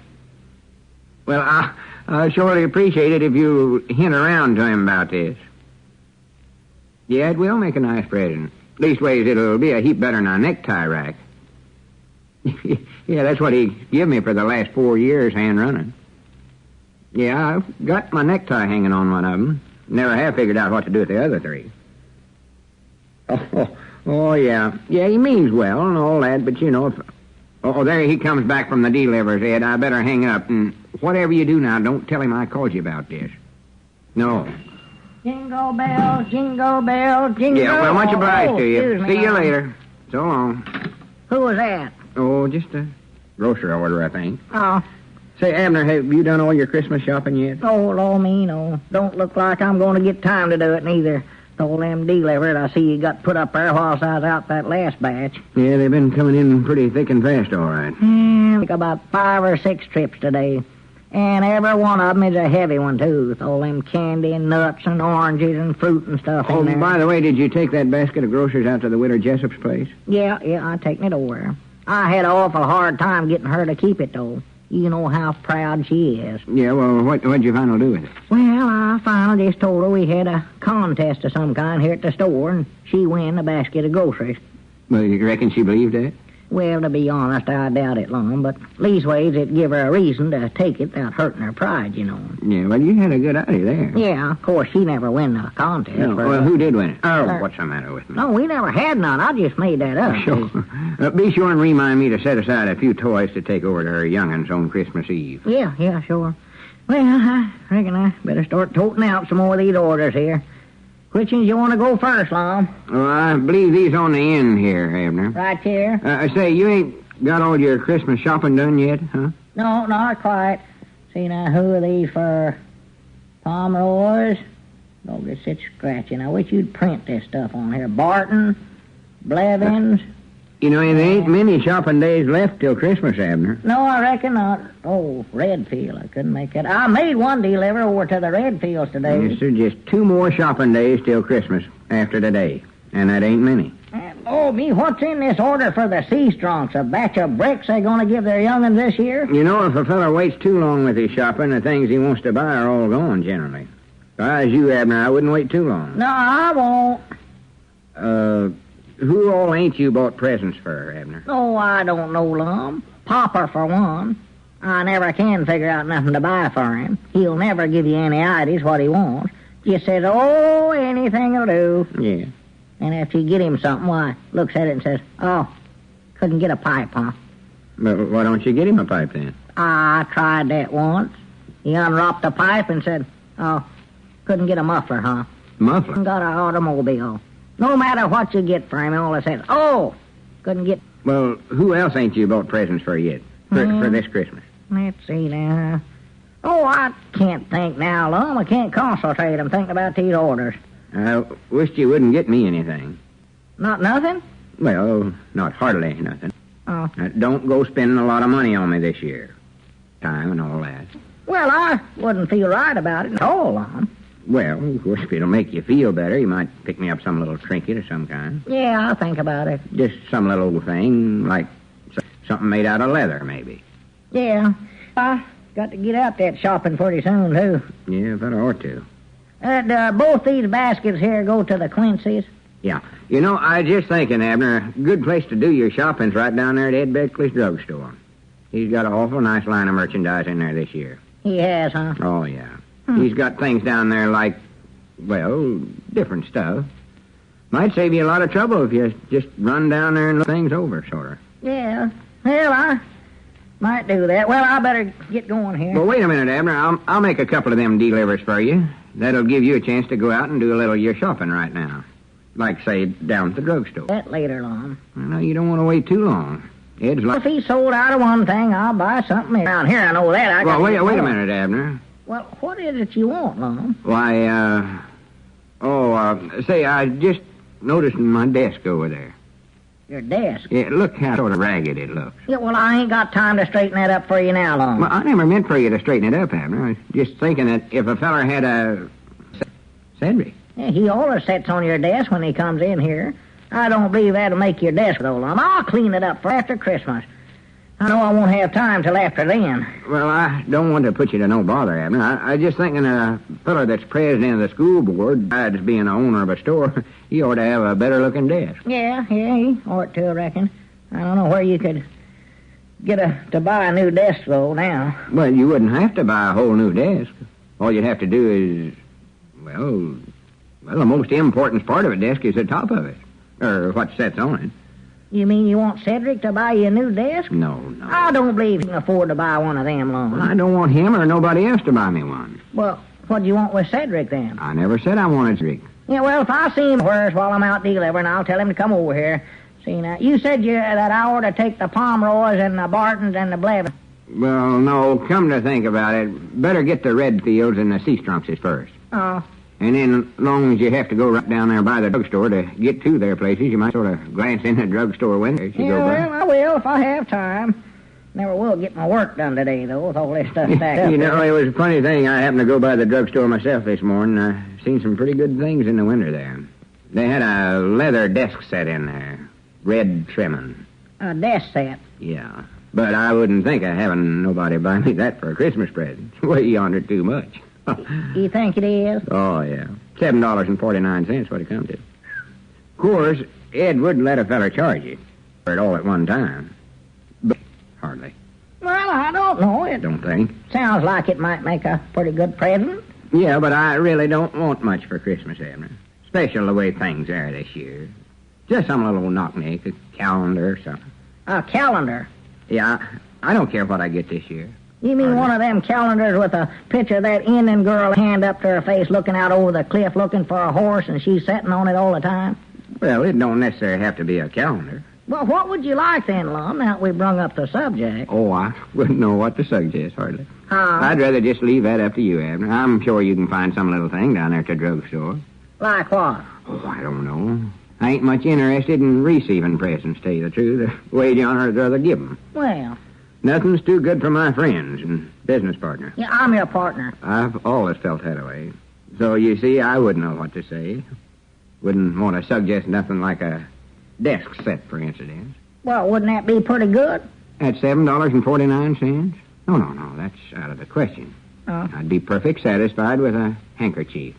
Well, I'll surely appreciate it if you hint around to him about this. Yeah, it will make a nice present. Leastways, it'll be a heap better than a necktie rack. Yeah, that's what he give me for the last 4 years, hand-running. Yeah, I've got my necktie hanging on one of them. Never have figured out what to do with the other 3. Oh, yeah. Yeah, he means well and all that, but, you know, if... Oh, there he comes back from the delivers, Ed. I better hang up, and whatever you do now, don't tell him I called you about this. No. Jingle bells, jingle bells, jingle... Yeah, well, much obliged to you. Excuse me, See you later. So long. Who was that? Oh, just a grocery order, I think. Oh. Say, Abner, have you done all your Christmas shopping yet? Oh, Lord, me, no. Don't look like I'm going to get time to do it, neither. Told them delivered. I see you got put up there whilst I was out that last batch. Yeah, they've been coming in pretty thick and fast, all right. Like about 5 or 6 trips today. And every one of them is a heavy one, too, with all them candy and nuts and oranges and fruit and stuff in there. Oh, by the way, did you take that basket of groceries out to the widow Jessup's place? Yeah, I taken it over. I had an awful hard time getting her to keep it, though. You know how proud she is. Yeah, well, what'd you finally do with it? Well, I finally just told her we had a contest of some kind here at the store, and she won a basket of groceries. Well, you reckon she believed that? Well, to be honest, I doubt it, Lum, but leastways it'd give her a reason to take it without hurting her pride, you know. Yeah, well, you had a good idea there. Yeah, of course, she never win the contest. No, well, who did win it? Oh, what's the matter with me? No, we never had none. I just made that up. Sure. Be sure and remind me to set aside a few toys to take over to her young'uns on Christmas Eve. Yeah, sure. Well, I reckon I better start toting out some more of these orders here. Which ones you want to go first, Lum? Well, I believe these on the end here, Abner. Right here? I say, you ain't got all your Christmas shopping done yet, huh? No, not quite. See, now, who are these for? Pomeroys? Don't get such scratching. I wish you'd print this stuff on here. Barton? Blevins? You know, there ain't many shopping days left till Christmas, Abner. No, I reckon not. Oh, Redfield. I couldn't make it. I made one deliver over to the Redfields today. Yes, sir, just 2 more shopping days till Christmas after today. And that ain't many. Oh, me, what's in this order for the sea strunks? A batch of bricks they going to give their young'uns this year? You know, if a feller waits too long with his shopping, the things he wants to buy are all gone, generally. If I was you, Abner, I wouldn't wait too long. No, I won't. Who all ain't you bought presents for, Abner? Oh, I don't know, Lum. Papa, for one. I never can figure out nothing to buy for him. He'll never give you any ideas what he wants. Just says, oh, anything'll do. Yeah. And if you get him something, why, looks at it and says, oh, couldn't get a pipe, huh? But why don't you get him a pipe then? I tried that once. He unwrapped the pipe and said, oh, couldn't get a muffler, huh? Muffler? Got an automobile. No matter what you get for him, he always says, oh, couldn't get... Well, who else ain't you bought presents for yet? For this Christmas? Let's see now. Oh, I can't think now, Lum. I can't concentrate. I'm thinking about these orders. I wished you wouldn't get me anything. Not nothing? Well, not hardly nothing. Oh. Don't go spending a lot of money on me this year. Time and all that. Well, I wouldn't feel right about it at all, Lum. Well, of course, if it'll make you feel better, you might pick me up some little trinket of some kind. Yeah, I'll think about it. Just some little thing, like something made out of leather, maybe. Yeah. I got to get out that shopping pretty soon, too. Yeah, better ought to. Both these baskets here go to the Quincy's? Yeah. You know, I just thinking, Abner, a good place to do your shopping's right down there at Ed Beckley's drugstore. He's got an awful nice line of merchandise in there this year. He has, huh? Oh, yeah. He's got things down there like, well, different stuff. Might save you a lot of trouble if you just run down there and look things over, sort of. Yeah. Well, I might do that. Well, I better get going here. Well, wait a minute, Abner. I'll make a couple of them delivers for you. That'll give you a chance to go out and do a little of your shopping right now. Like, say, down at the drugstore. That later, Lum. No, you don't want to wait too long. Ed's like... If he's sold out of one thing, I'll buy something around here. I know that. Well, wait a minute, Abner. Well, what is it you want, Lum? Why, say, I just noticed my desk over there. Your desk? Yeah, look how sort of ragged it looks. Yeah, well, I ain't got time to straighten that up for you now, Lum. Well, I never meant for you to straighten it up, Abner. I was just thinking that if a feller had a... Cedric. Yeah, he always sits on your desk when he comes in here. I don't believe that'll make your desk, though, Lum. I'll clean it up for after Christmas. I know I won't have time till after then. Well, I don't want to put you to no bother, Abner. I just thinking a fellow that's president of the school board, besides being a owner of a store, he ought to have a better-looking desk. Yeah, he ought to, I reckon. I don't know where you could get to buy a new desk, though, now. Well, you wouldn't have to buy a whole new desk. All you'd have to do is, well, the most important part of a desk is the top of it, or what sits on it. You mean you want Cedric to buy you a new desk? No. I don't believe he can afford to buy one of them, Lum. Well, I don't want him or nobody else to buy me one. Well, what do you want with Cedric, then? I never said I wanted Cedric. Yeah, well, if I see him while I'm out delivering, I'll tell him to come over here. See, now, you said that I ought to take the Pomeroys and the Bartons and the Blevins. Well, no, come to think about it, better get the Redfields and the Seastrunkses first. Oh. And then, as long as you have to go right down there by the drugstore to get to their places, you might sort of glance in the drugstore window as you go by. Well, I will if I have time. Never will get my work done today, though, with all this stuff stacked up. You know, it was a funny thing. I happened to go by the drugstore myself this morning. I seen some pretty good things in the window there. They had a leather desk set in there, red trimming. A desk set? Yeah. But I wouldn't think of having nobody buy me that for a Christmas present. Way yonder too much. You think it is? Oh, yeah. $7.49, what it come to. Of course, Ed wouldn't let a feller charge you. it all at one time. But hardly. Well, I don't know. It Don't think. sounds like it might make a pretty good present. Yeah, but I really don't want much for Christmas, Abner. Special the way things are this year. Just some little knock-knack, a calendar or something. A calendar. Yeah, I don't care what I get this year. You mean one of them calendars with a picture of that Indian girl, hand up to her face, looking out over the cliff looking for a horse, and she's sitting on it all the time? Well, it don't necessarily have to be a calendar. Well, what would you like then, Lum, now that we brung up the subject? Oh, I wouldn't know what to suggest, hardly. Huh? I'd rather just leave that up to you, Abner. I'm sure you can find some little thing down there at the drugstore. Like what? Oh, I don't know. I ain't much interested in receiving presents, tell you the truth. The way John would rather give 'em. Well, Nothing's too good for my friends and business partner. yeah, I'm your partner. I've always felt that way. So, you see, I wouldn't know what to say. Wouldn't want to suggest nothing like a desk set, for instance. Well, wouldn't that be pretty good? At $7.49? No, that's out of the question. Oh. I'd be perfect satisfied with a handkerchief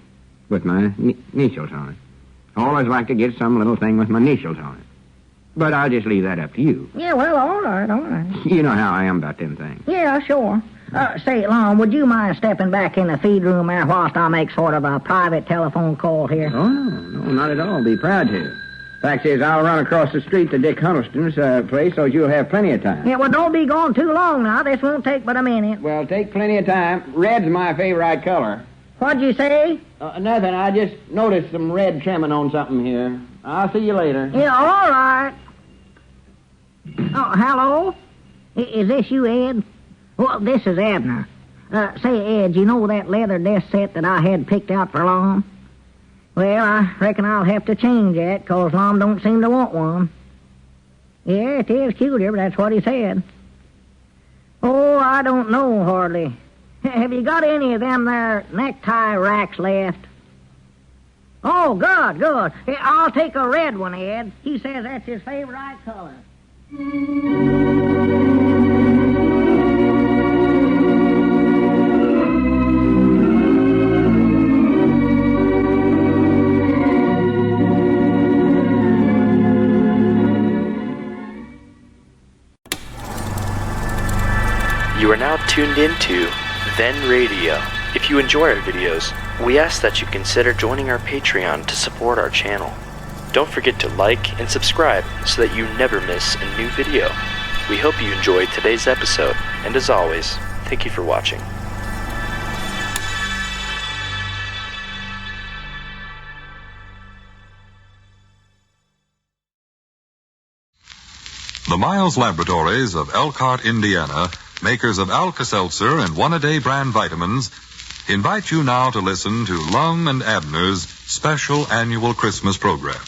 with my initials on it. I always like to get some little thing with my initials on it. But I'll just leave that up to you. Yeah, well, all right. You know how I am about them things. Yeah, sure. Say, Lum, would you mind stepping back in the feed room there whilst I make sort of a private telephone call here? Oh, no, not at all. Be proud to. Fact is, I'll run across the street to Dick Huddleston's place, so you'll have plenty of time. Yeah, well, don't be gone too long now. This won't take but a minute. Well, take plenty of time. Red's my favorite color. What'd you say? Nothing. I just noticed some red trimming on something here. I'll see you later. Yeah, all right. Oh, hello? Is this you, Ed? Well, this is Abner. Say, Ed, you know that leather desk set that I had picked out for Lum? Well, I reckon I'll have to change that, 'cause Lum don't seem to want one. Yeah, it is cuter, but that's what he said. Oh, I don't know hardly. Have you got any of them there necktie racks left? Oh, good. Hey, I'll take a red one, Ed. He says that's his favorite color. You are now tuned into Then Radio. If you enjoy our videos, we ask that you consider joining our Patreon to support our channel. Don't forget to like and subscribe so that you never miss a new video. We hope you enjoyed today's episode, and as always, thank you for watching. The Miles Laboratories of Elkhart, Indiana, makers of Alka-Seltzer and One-A-Day brand vitamins, invite you now to listen to Lum and Abner's special annual Christmas program.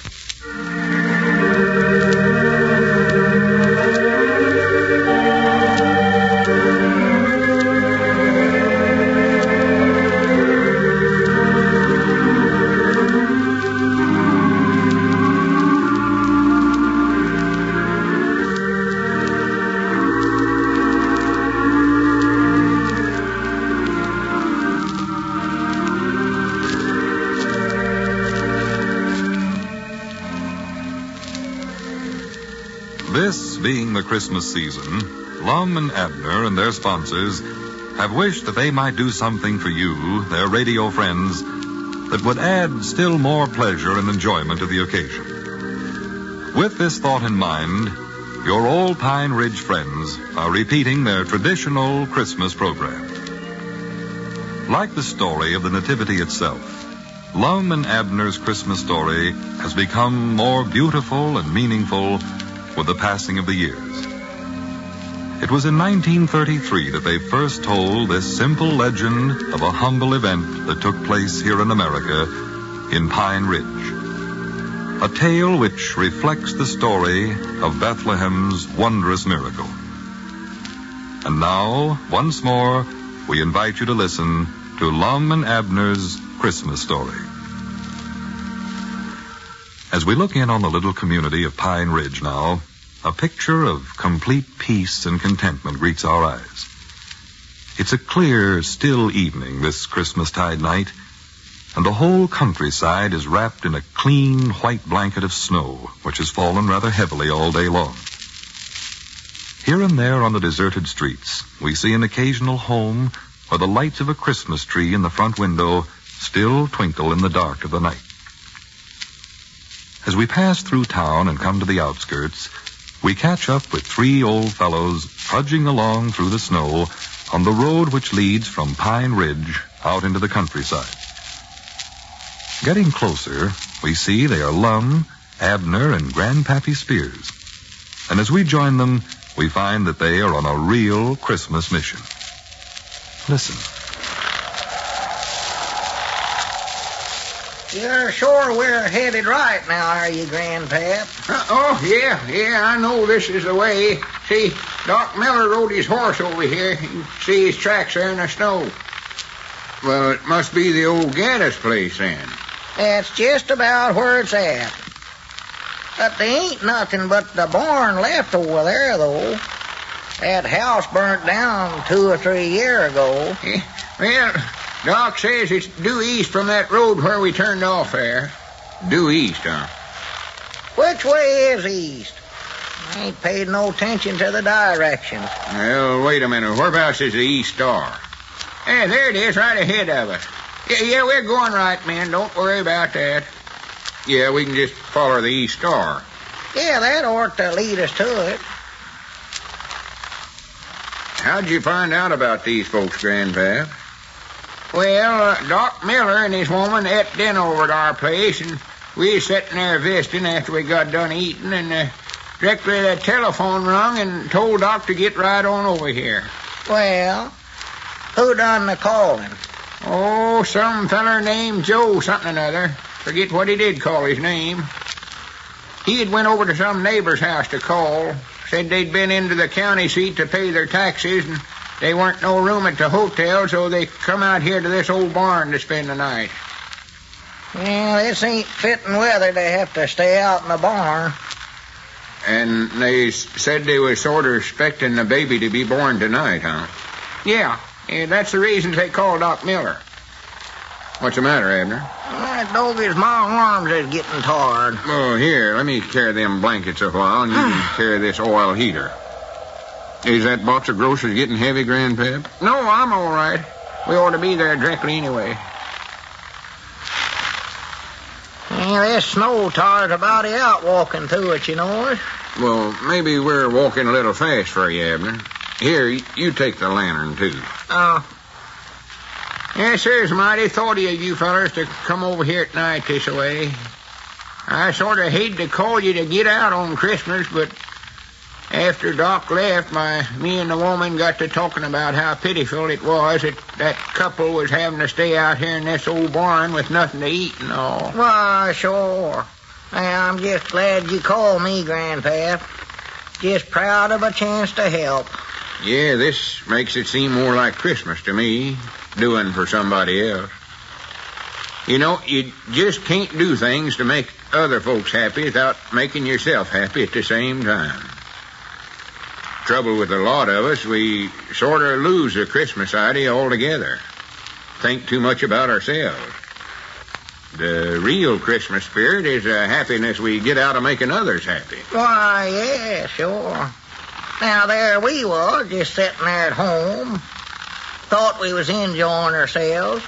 This being the Christmas season, Lum and Abner and their sponsors have wished that they might do something for you, their radio friends, that would add still more pleasure and enjoyment to the occasion. With this thought in mind, your old Pine Ridge friends are repeating their traditional Christmas program. Like the story of the Nativity itself, Lum and Abner's Christmas story has become more beautiful and meaningful with the passing of the years. It was in 1933 that they first told this simple legend of a humble event that took place here in America, in Pine Ridge. A tale which reflects the story of Bethlehem's wondrous miracle. And now, once more, we invite you to listen to Lum and Abner's Christmas story. As we look in on the little community of Pine Ridge now, a picture of complete peace and contentment greets our eyes. It's a clear, still evening this Christmastide night, and the whole countryside is wrapped in a clean, white blanket of snow, which has fallen rather heavily all day long. Here and there on the deserted streets, we see an occasional home where the lights of a Christmas tree in the front window still twinkle in the dark of the night. As we pass through town and come to the outskirts, we catch up with three old fellows trudging along through the snow on the road which leads from Pine Ridge out into the countryside. Getting closer, we see they are Lum, Abner, and Grandpappy Spears. And as we join them, we find that they are on a real Christmas mission. Listen. You're sure we're headed right now, are you, Grandpap? Yeah, I know this is the way. See, Doc Miller rode his horse over here. You can see his tracks there in the snow. Well, it must be the old Gaddis place, then. That's just about where it's at. But there ain't nothing but the barn left over there, though. That house burnt down 2 or 3 years ago. Well, Doc says it's due east from that road where we turned off there. Due east, huh? Which way is east? I ain't paid no attention to the directions. Well, wait a minute. Whereabouts is the East Star? Hey, there it is, right ahead of us. Yeah, we're going right, man. Don't worry about that. Yeah, we can just follow the East Star. Yeah, that ought to lead us to it. How'd you find out about these folks, Grandpap? Well, Doc Miller and his woman ate dinner over at our place, and we was sitting there visiting after we got done eating, and directly the telephone rung and told Doc to get right on over here. Well, who done the calling? Oh, some feller named Joe something or other. Forget what he did call his name. He had went over to some neighbor's house to call. Said they'd been into the county seat to pay their taxes, and they weren't no room at the hotel, so they come out here to this old barn to spend the night. Well, this ain't fitting weather to have to stay out in the barn. And they said they was sort of expecting the baby to be born tonight, huh? Yeah, that's the reason they called Doc Miller. What's the matter, Abner? My doggies, my arms is getting tired. Oh, here, let me carry them blankets a while, and you can carry this oil heater. Is that box of groceries getting heavy, Grandpap? No, I'm all right. We ought to be there directly anyway. Yeah, this snow tire's about out walking through it, you know. Well, maybe we're walking a little fast for you, Abner. Here, you take the lantern, too. Oh. Yes, there's mighty thoughty of you fellers to come over here at night this way. I sort of hate to call you to get out on Christmas, but after Doc left, me and the woman got to talking about how pitiful it was that couple was having to stay out here in this old barn with nothing to eat and all. Why, sure. I'm just glad you called me, Grandpap. Just proud of a chance to help. Yeah, this makes it seem more like Christmas to me, doing for somebody else. You know, you just can't do things to make other folks happy without making yourself happy at the same time. Trouble with a lot of us, we sort of lose the Christmas idea altogether. Think too much about ourselves. The real Christmas spirit is the happiness we get out of making others happy. Why, yeah, sure. Now, there we was, just sitting there at home. Thought we was enjoying ourselves.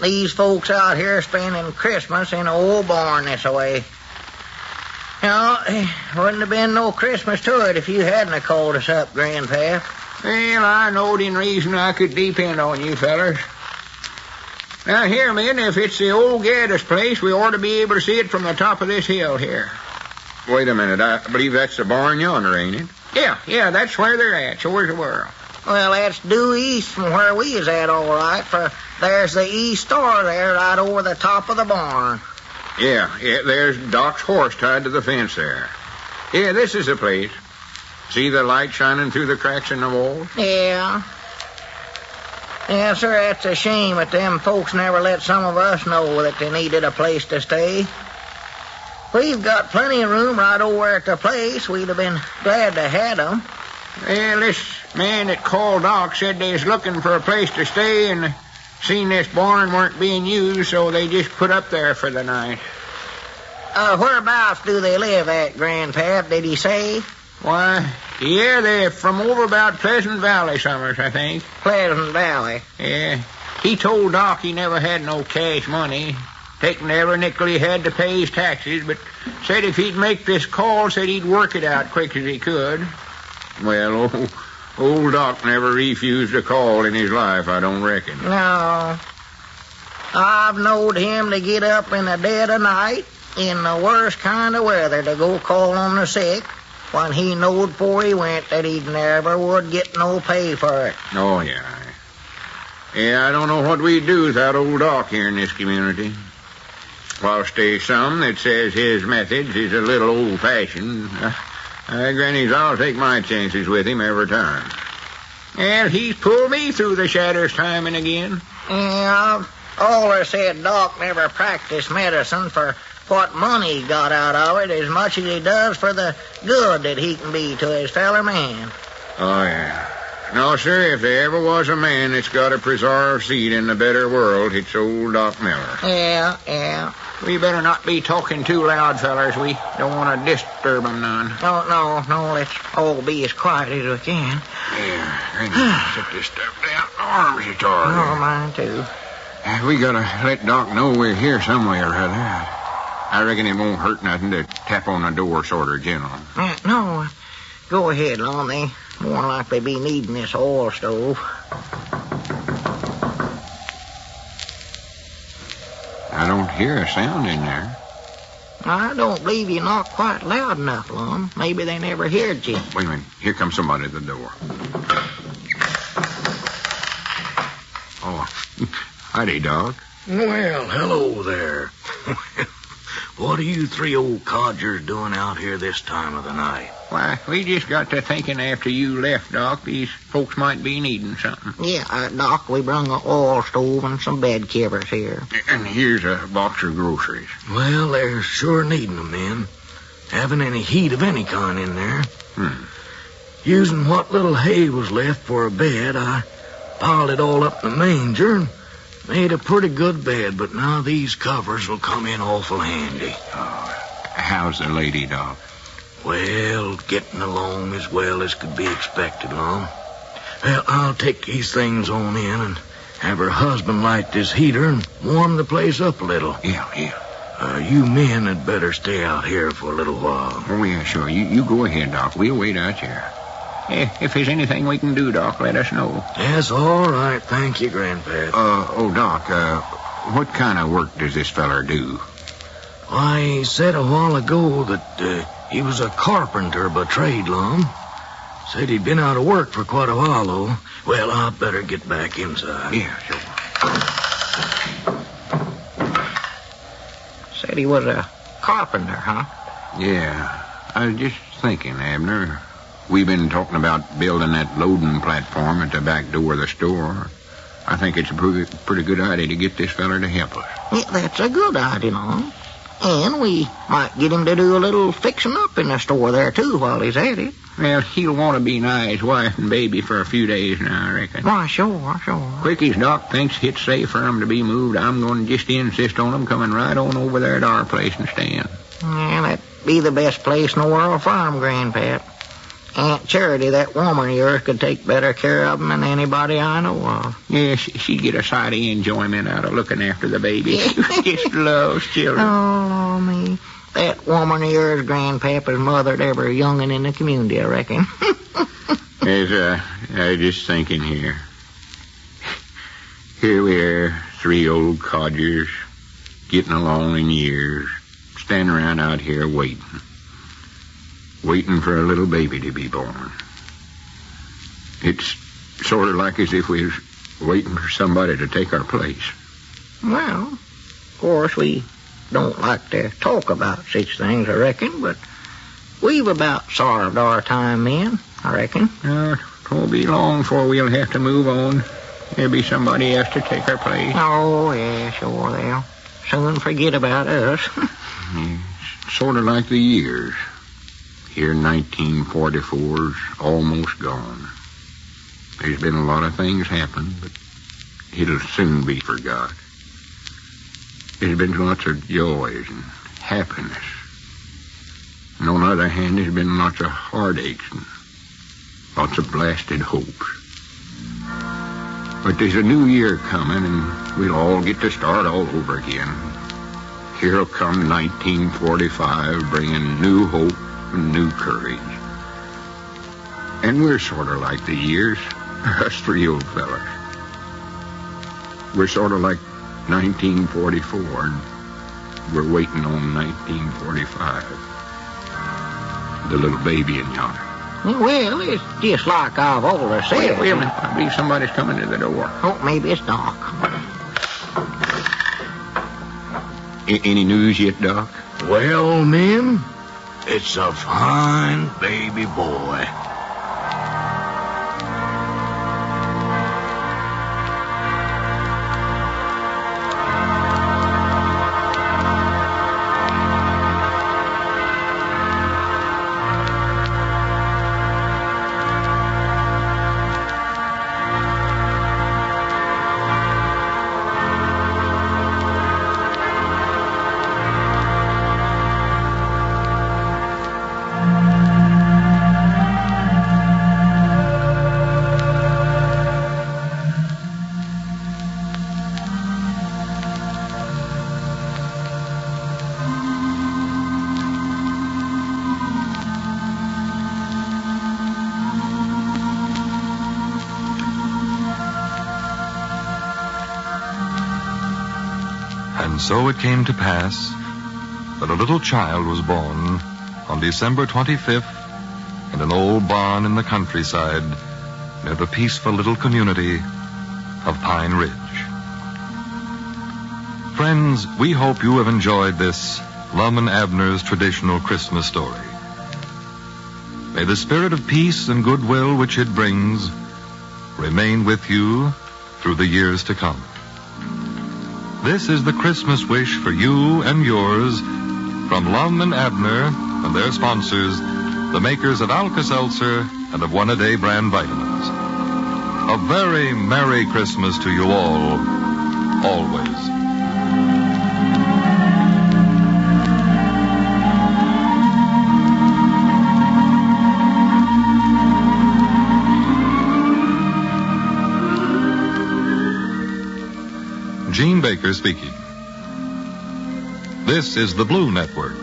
These folks out here spending Christmas in an old barn this way. You know, wouldn't have been no Christmas to it if you hadn't have called us up, Grandpap. Well, I knowed in reason I could depend on you fellers. Now, here, men, if it's the old Gaddis place, we ought to be able to see it from the top of this hill here. Wait a minute. I believe that's the barn yonder, ain't it? Yeah, that's where they're at. So where's the world? Well, that's due east from where we is at, all right, for there's the East Star there right over the top of the barn. Yeah, there's Doc's horse tied to the fence there. Yeah, this is the place. See the light shining through the cracks in the wall? Yeah. Yeah, sir, that's a shame that them folks never let some of us know that they needed a place to stay. We've got plenty of room right over at the place. We'd have been glad to have them. Well, this man that called Doc said they was looking for a place to stay and seen this barn weren't being used, so they just put up there for the night. Whereabouts do they live at, Grandpap, did he say? Why, yeah, they're from over about Pleasant Valley, Summers, I think. Pleasant Valley. Yeah. He told Doc he never had no cash money, taking every nickel he had to pay his taxes, but said if he'd make this call, said he'd work it out quick as he could. Well, old Doc never refused a call in his life, I don't reckon. No. I've knowed him to get up in the dead of night, in the worst kind of weather, to go call on the sick, when he knowed before he went that he never would get no pay for it. Oh, yeah. Yeah, I don't know what we'd do without old Doc here in this community. Whilst there's some that says his methods is a little old-fashioned, grannies, I'll take my chances with him every time. Well, he's pulled me through the shadows time and again. Yeah, I've always said Doc never practiced medicine for what money he got out of it as much as he does for the good that he can be to his fellow man. Oh, yeah. No, sir, if there ever was a man that's got a preserved seat in the better world, it's old Doc Miller. Yeah. We better not be talking too loud, fellers. We don't want to disturb them none. No, let's all be as quiet as we can. Yeah, set this stuff down. Arms are tired. Oh, mine too. We gotta let Doc know we're here somewhere or other. I reckon it won't hurt nothing to tap on the door sort of gentle. No, go ahead, Lum. They more likely be needing this oil stove. I don't hear a sound in there. I don't believe you knocked quite loud enough, Lum. Maybe they never heard you. Wait a minute. Here comes somebody at the door. Oh, howdy, Doc. Well, hello there. What are you three old codgers doing out here this time of the night? Why, we just got to thinking after you left, Doc, these folks might be needing something. Yeah, Doc, we brung an oil stove and some bed covers here. And here's a box of groceries. Well, they're sure needing them, then. Haven't any heat of any kind in there. Using what little hay was left for a bed, I piled it all up in the manger and made a pretty good bed, but now these covers will come in awful handy. Oh, how's the lady, Doc? Well, getting along as well as could be expected, Lum. Well, I'll take these things on in and have her husband light this heater and warm the place up a little. Yeah. You men had better stay out here for a little while. Oh, yeah, sure. You go ahead, Doc. We'll wait out here. If there's anything we can do, Doc, let us know. Yes, all right. Thank you, Grandpa. Doc, what kind of work does this feller do? Why, he said a while ago that he was a carpenter by trade, Lum. Said he'd been out of work for quite a while, though. Well, I better get back inside. Yeah, sure. Said he was a carpenter, huh? Yeah. I was just thinking, Abner. We've been talking about building that loading platform at the back door of the store. I think it's a pretty good idea to get this feller to help us. Yeah, that's a good idea, Lum. And we might get him to do a little fixing up in the store there, too, while he's at it. Well, he'll want to be nigh his wife and baby for a few days now, I reckon. Why, sure. Quick as Doc thinks it's safe for him to be moved, I'm going to just insist on him coming right on over there to our place and staying. Yeah, that'd be the best place in the world for him, Grandpap. Aunt Charity, that woman of yours, could take better care of him than anybody I know of. Yeah, she'd get a sight of enjoyment out of looking after the baby. She just loves children. Oh, me. That woman of yours, Grandpap, has mothered every young'un in the community, I reckon. I was just thinking here. Here we are, three old codgers, getting along in years, standing around out here waiting for a little baby to be born. It's sort of like as if we was waiting for somebody to take our place. Well, of course, we don't like to talk about such things, I reckon, but we've about served our time then, I reckon. It won't be long before we'll have to move on. There'll be somebody else to take our place. Oh, yeah, sure, they'll soon forget about us. It's sort of like the years. Here, 1944's almost gone. There's been a lot of things happen, but it'll soon be forgot. There's been lots of joys and happiness. And on the other hand, there's been lots of heartaches and lots of blasted hopes. But there's a new year coming, and we'll all get to start all over again. Here'll come 1945, bringing new hope and new courage. And we're sort of like the years, us three old fellas. We're sort of like 1944, and we're waiting on 1945. The little baby in yonder. Well, it's just like I've always said. Wait a minute. I believe somebody's coming to the door. Oh, maybe it's Doc. Any news yet, Doc? Well, men, it's a fine baby boy. And so it came to pass that a little child was born on December 25th in an old barn in the countryside near the peaceful little community of Pine Ridge. Friends, we hope you have enjoyed this Lum and Abner's traditional Christmas story. May the spirit of peace and goodwill which it brings remain with you through the years to come. This is the Christmas wish for you and yours from Lum and Abner and their sponsors, the makers of Alka-Seltzer and of One-A-Day brand vitamins. A very Merry Christmas to you all, always. Gene Baker speaking. This is the Blue Network.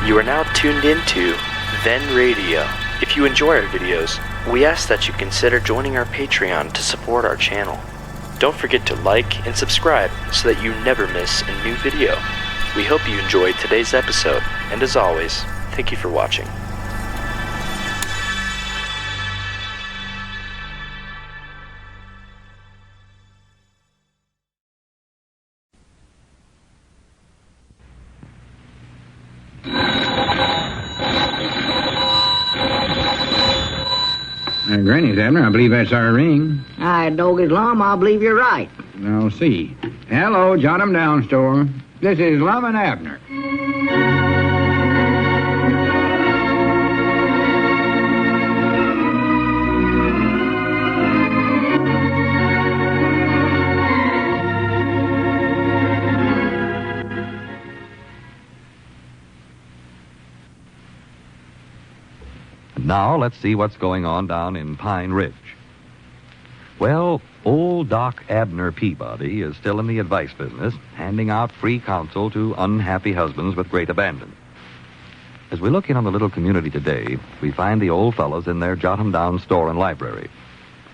You are now tuned into Then Radio. If you enjoy our videos, we ask that you consider joining our Patreon to support our channel. Don't forget to like and subscribe so that you never miss a new video. We hope you enjoyed today's episode, and as always, thank you for watching. Granny's, Abner. I believe that's our ring. Aye, Doggy's Lum, I believe you're right. I'll see. Hello, jot 'em down, store. This is Lum and Abner. Now, let's see what's going on down in Pine Ridge. Well, old Doc Abner Peabody is still in the advice business, handing out free counsel to unhappy husbands with great abandon. As we look in on the little community today, we find the old fellows in their jot-em-down store and library.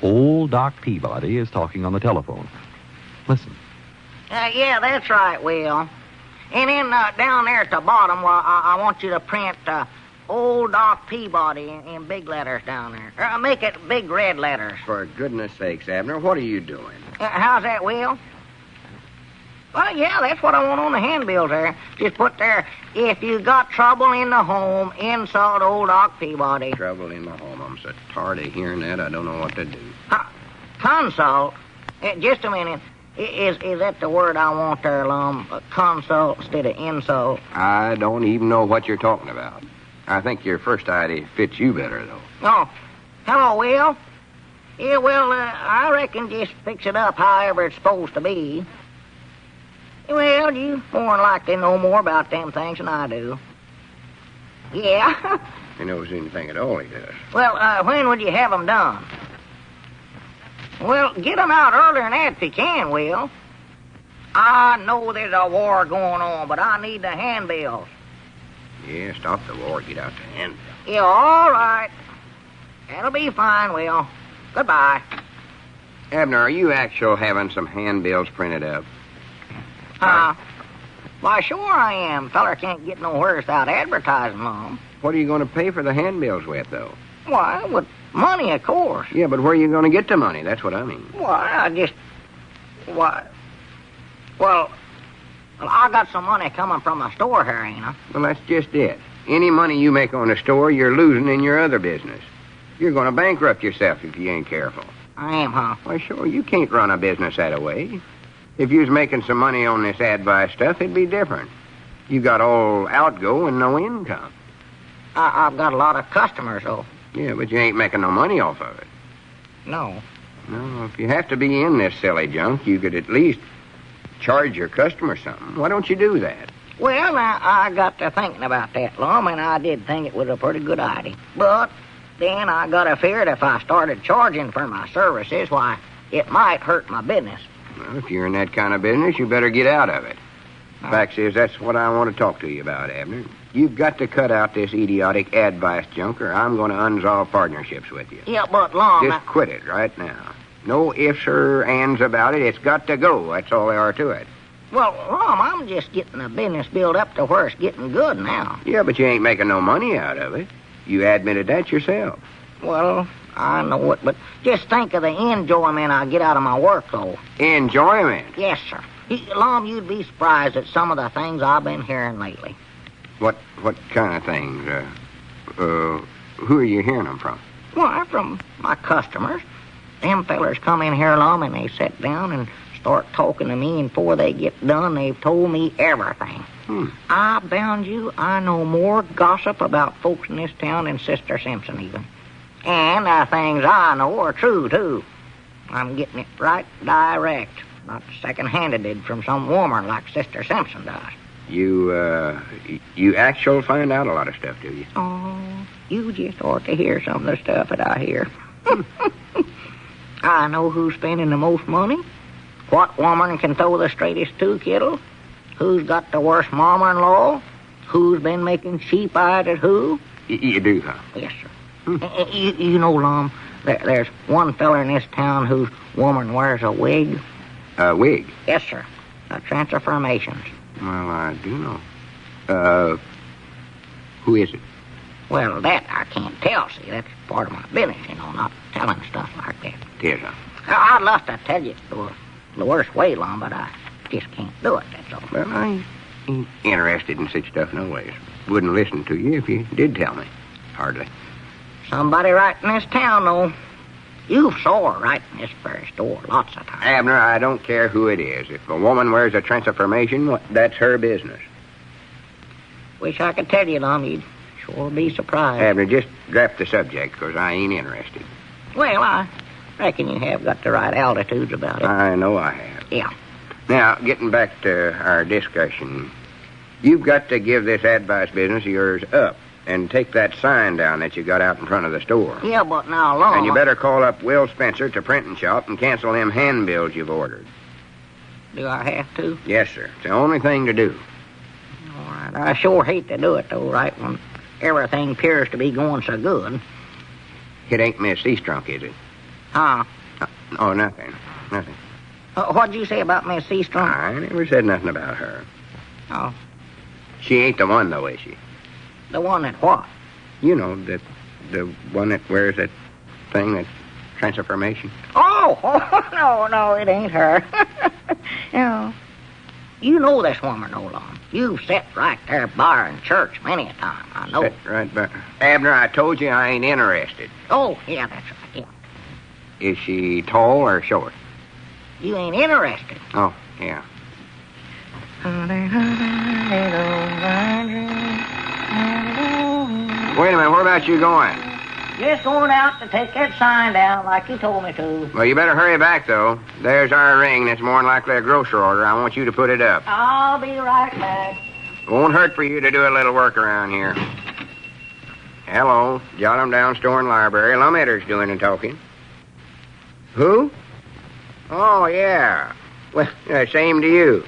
Old Doc Peabody is talking on the telephone. Listen. Yeah, that's right, Will. And then down there at the bottom, I want you to print... Old Doc Peabody in big letters down there. Make it big red letters. For goodness sakes, Abner, what are you doing? How's that, Will? Well, yeah, that's what I want on the handbills there. Just put there, if you got trouble in the home, insult old Doc Peabody. Trouble in the home. I'm so tired of hearing that, I don't know what to do. Consult? Just a minute. Is that the word I want there, Lum? Consult instead of insult? I don't even know what you're talking about. I think your first idea fits you better, though. Oh, hello, Will. Yeah, well, I reckon just fix it up however it's supposed to be. Well, you more than likely know more about them things than I do. Yeah. He knows anything at all, he does. Well, when would you have 'em done? Well, get 'em out earlier than that if you can, Will. I know there's a war going on, but I need the handbills. Yeah, stop the war, get out the hand. Yeah, all right. That'll be fine, Will. Goodbye. Abner, are you actual having some handbills printed up? Why, sure I am. Feller can't get nowhere without advertising them. What are you going to pay for the handbills with, though? Why, with money, of course. Yeah, but where are you going to get the money? That's what I mean. Why, Well, I got some money coming from a store here, ain't I? Well, that's just it. Any money you make on the store, you're losing in your other business. You're going to bankrupt yourself if you ain't careful. I am, huh? Why, sure, you can't run a business that way. If you was making some money on this advice stuff, it'd be different. You got all outgo and no income. I've got a lot of customers, though. Yeah, but you ain't making no money off of it. No. No, if you have to be in this silly junk, you could at least charge your customers something. Why don't you do that? Well, now, I got to thinking about that, Lum, and I did think it was a pretty good idea. But then I got to fear that if I started charging for my services, why, it might hurt my business. Well, if you're in that kind of business, you better get out of it. Fact is, that's what I want to talk to you about, Abner. You've got to cut out this idiotic advice junk, or I'm going to unsolve partnerships with you. Yeah, but, Lum... Just quit it right now. No ifs or ands about it. It's got to go. That's all there are to it. Well, Lum, I'm just getting the business built up to where it's getting good now. Yeah, but you ain't making no money out of it. You admitted that yourself. Well, I know it, but just think of the enjoyment I get out of my work, though. Enjoyment? Yes, sir. Lum, you'd be surprised at some of the things I've been hearing lately. What kind of things? Who are you hearing them from? Why, from my customers. Them fellers come in here, Lum, and they sit down and start talking to me, and before they get done, they've told me everything. I bound you, I know more gossip about folks in this town than Sister Simpson, even. And the things I know are true, too. I'm getting it right direct, not second-handed from some woman like Sister Simpson does. You actually find out a lot of stuff, do you? Oh, you just ought to hear some of the stuff that I hear. I know who's spending the most money, what woman can throw the straightest two kittle, who's got the worst mama-in-law, who's been making sheep eyes at who. You do, huh? Yes, sir. You know, Lum, there's one feller in this town whose woman wears a wig. A wig? Yes, sir. A transformations. Well, I do know. Who is it? Well, that I can't tell, see. That's part of my business, not telling stuff like that. Yes, sir. I'd love to tell you the worst way, Lum, but I just can't do it, that's all. Well, I ain't interested in such stuff no ways. Wouldn't listen to you if you did tell me. Hardly. Somebody right in this town, though. You've saw her right in this very store lots of times. Abner, I don't care who it is. If a woman wears a transformation, that's her business. Wish I could tell you, Lum. You'd sure be surprised. Abner, just drop the subject, because I ain't interested. Well, I reckon you have got the right altitudes about it. I know I have. Yeah. Now, getting back to our discussion, you've got to give this advice business of yours up and take that sign down that you got out in front of the store. Yeah, but now, Lum... And you better call up Will Spencer to printing shop and cancel them handbills you've ordered. Do I have to? Yes, sir. It's the only thing to do. All right. I sure hate to do it, though, right when everything appears to be going so good. It ain't Miss Seastrunk, is it? Huh? Oh, nothing. Nothing. What'd you say about Miss Seastrunk? I never said nothing about her. Oh. She ain't the one, though, is she? The one that what? You know, the one that wears that thing, that transformation. Oh, no, it ain't her. No. You know this woman, no Lum. You've sat right there by her in church many a time, I know. Sat right by Abner, I told you I ain't interested. Oh, yeah, that's right, yeah. Is she tall or short? You ain't interested. Oh, yeah. Wait a minute, where about you going? Just going out to take that sign down like you told me to. Well, you better hurry back, though. There's our ring that's more than likely a grocery order. I want you to put it up. I'll be right back. It won't hurt for you to do a little work around here. Hello. Jot 'em down, store and library. Lum Edder's doing the talking. Who? Oh, yeah. Well, same to you.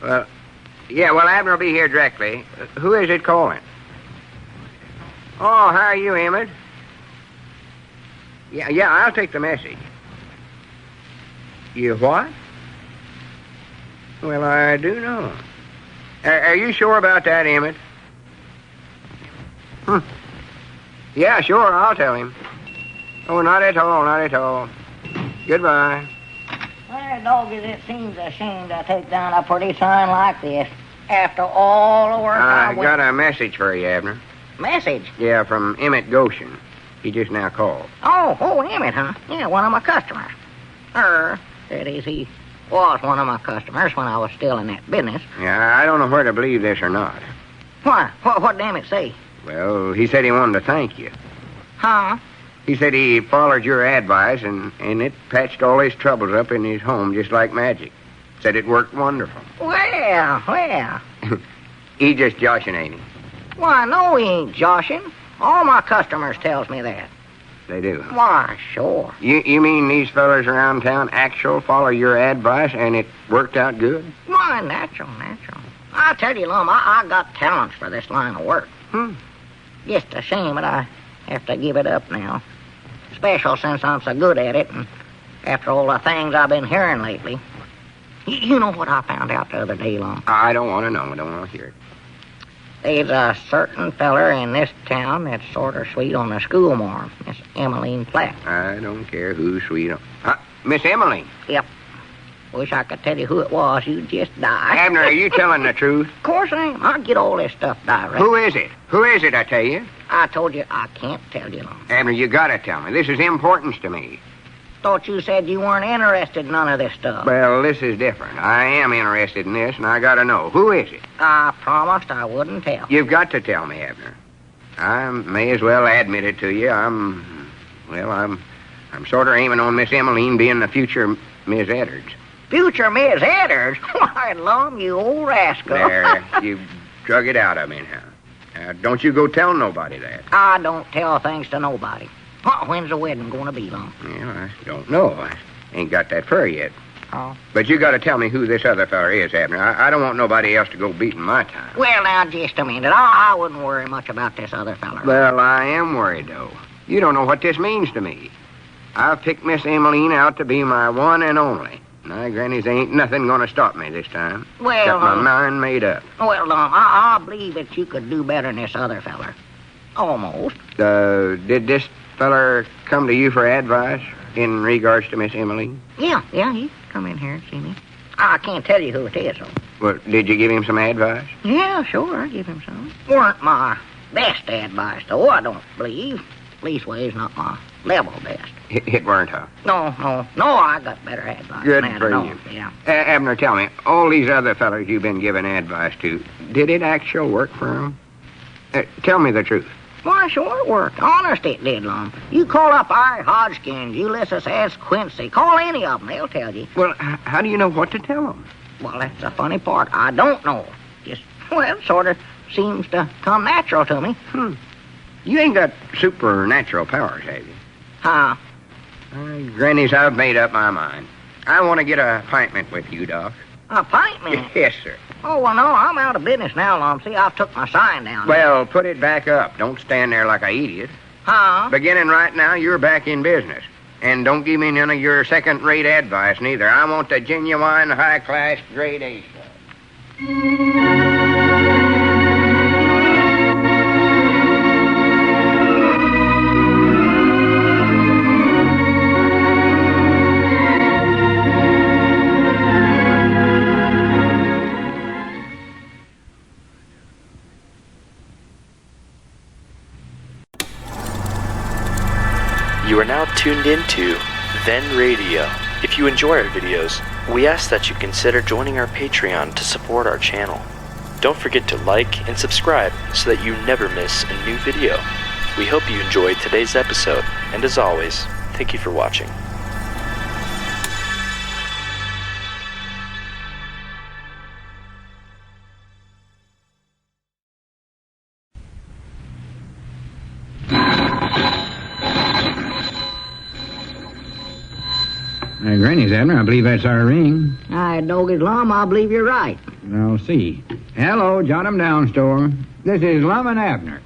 Well, yeah, well, Abner will be here directly. Who is it calling? Oh, how are you, Emmett? Yeah, I'll take the message. You what? Well, I do know. Are you sure about that, Emmett? Yeah, sure, I'll tell him. Oh, not at all, not at all. Goodbye. Well, doggies, it seems a shame to take down a pretty sign like this after all the work I went... got a message for you, Abner. Message? Yeah, from Emmett Goshen. He just now called. Oh, Emmett, huh? Yeah, one of my customers. That is, he was one of my customers when I was still in that business. Yeah, I don't know where to believe this or not. Why? What did Emmett say? Well, he said he wanted to thank you. Huh? He said he followed your advice, and it patched all his troubles up in his home just like magic. Said it worked wonderful. Well. He just joshing, ain't he? Why, no, he ain't joshing. All my customers tells me that. They do, huh? Why, sure. You mean these fellers around town actual follow your advice, and it worked out good? Why, natural. I tell you, Lum, I got talents for this line of work. Just a shame that I have to give it up now. Special since I'm so good at it, and after all the things I've been hearing lately. You know what I found out the other day, Lum? I don't want to know. I don't want to hear it. There's a certain feller in this town that's sort of sweet on the schoolmarm, Miss Emaline Platt. I don't care who's sweet on... Miss Emaline? Yep. Wish I could tell you who it was. You'd just die. Abner, are you telling the truth? Of course I am. I get all this stuff direct. Who is it? Who is it, I tell you? I told you I can't tell you, Lum. Abner, you gotta tell me. This is importance to me. Thought you said you weren't interested in none of this stuff. Well, this is different. I am interested in this, and I gotta know. Who is it? I promised I wouldn't tell. You've got to tell me, Abner. I may as well admit it to you. I'm sort of aiming on Miss Emaline being the future Miss Edwards. Future Miss Edwards? Why, Lum, you old rascal. There, you drug it out of me now. Don't you go tell nobody that. I don't tell things to nobody. When's the wedding going to be, Lum? Well, I don't know. I ain't got that fur yet. Oh. But you got to tell me who this other feller is, Abner. I don't want nobody else to go beating my time. Well, now, just a minute. I wouldn't worry much about this other feller. Well, I am worried, though. You don't know what this means to me. I've picked Miss Emaline out to be my one and only. My grannies ain't nothing going to stop me this time. Well, got my mind made up. Well, Lum, I believe that you could do better than this other feller. Almost. Did this feller come to you for advice in regards to Miss Emaline? Yeah, he come in here and see me. I can't tell you who it is, though. Well, did you give him some advice? Yeah, sure, I give him some. Weren't my best advice, though, I don't believe. Leastways, not my level best. It weren't, huh? No, I got better advice. Good than for that, you. Yeah. Abner, tell me, all these other fellers you've been giving advice to, did it actually work for them? Tell me the truth. Why, sure it worked. Honest it did, Lum. You call up our Hodgekins, Ulysses S. Quincy. Call any of them, they'll tell you. Well, how do you know what to tell them? Well, that's the funny part. I don't know. Just, sort of seems to come natural to me. You ain't got supernatural powers, have you? Huh? Grannies, I've made up my mind. I want to get an appointment with you, Doc. Appointment? Yes, sir. Oh, well, no, I'm out of business now, Lum. See, I've took my sign down. Well, put it back up. Don't stand there like an idiot. Huh? Beginning right now, you're back in business. And don't give me none of your second-rate advice, neither. I want the genuine, high-class, grade A stuff. You are now tuned into Then Radio. If you enjoy our videos, we ask that you consider joining our Patreon to support our channel. Don't forget to like and subscribe so that you never miss a new video. We hope you enjoyed today's episode, and as always, thank you for watching. Granny's, Abner. I believe that's our ring. I dog it, Lum. I believe you're right. I'll see. Hello, jot 'em down, store. This is Lum and Abner.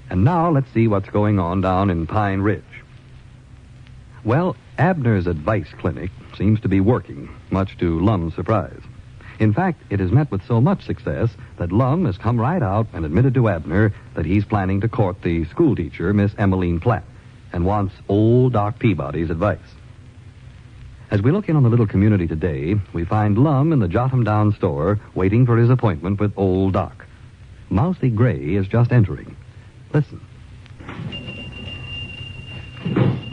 And now let's see what's going on down in Pine Ridge. Well, Abner's advice clinic seems to be working, much to Lum's surprise. In fact, it has met with so much success that Lum has come right out and admitted to Abner that he's planning to court the schoolteacher, Miss Emaline Platt, and wants old Doc Peabody's advice. As we look in on the little community today, we find Lum in the Jot-'em-Down store waiting for his appointment with old Doc. Mousy Gray is just entering. Listen.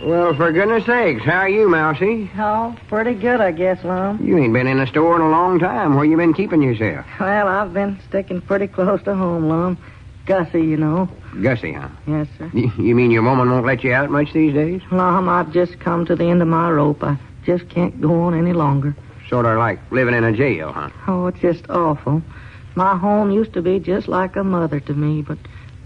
Well, for goodness sakes, how are you, Mousie? Oh, pretty good, I guess, Lum. You ain't been in the store in a long time. Where you been keeping yourself? Well, I've been sticking pretty close to home, Lum. Gussie, you know. Gussie, huh? Yes, sir. You mean your woman won't let you out much these days? Lum, I've just come to the end of my rope. I just can't go on any longer. Sort of like living in a jail, huh? Oh, it's just awful. My home used to be just like a mother to me, but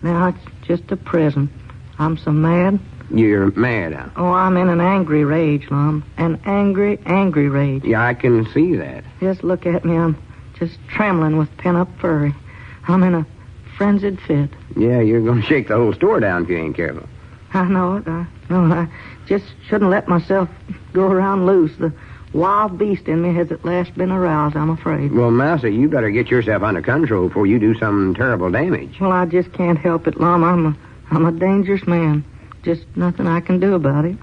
now it's just a prison. I'm so mad. You're mad, huh? Oh, I'm in an angry rage, Lum. An angry, angry rage. Yeah, I can see that. Just look at me. I'm just trembling with pent-up fury. I'm in a frenzied fit. Yeah, you're going to shake the whole store down if you ain't careful. I know it. I just shouldn't let myself go around loose. The wild beast in me has at last been aroused, I'm afraid. Well, Mousie, you better get yourself under control before you do some terrible damage. Well, I just can't help it, Lum. I'm a dangerous man. Just nothing I can do about it.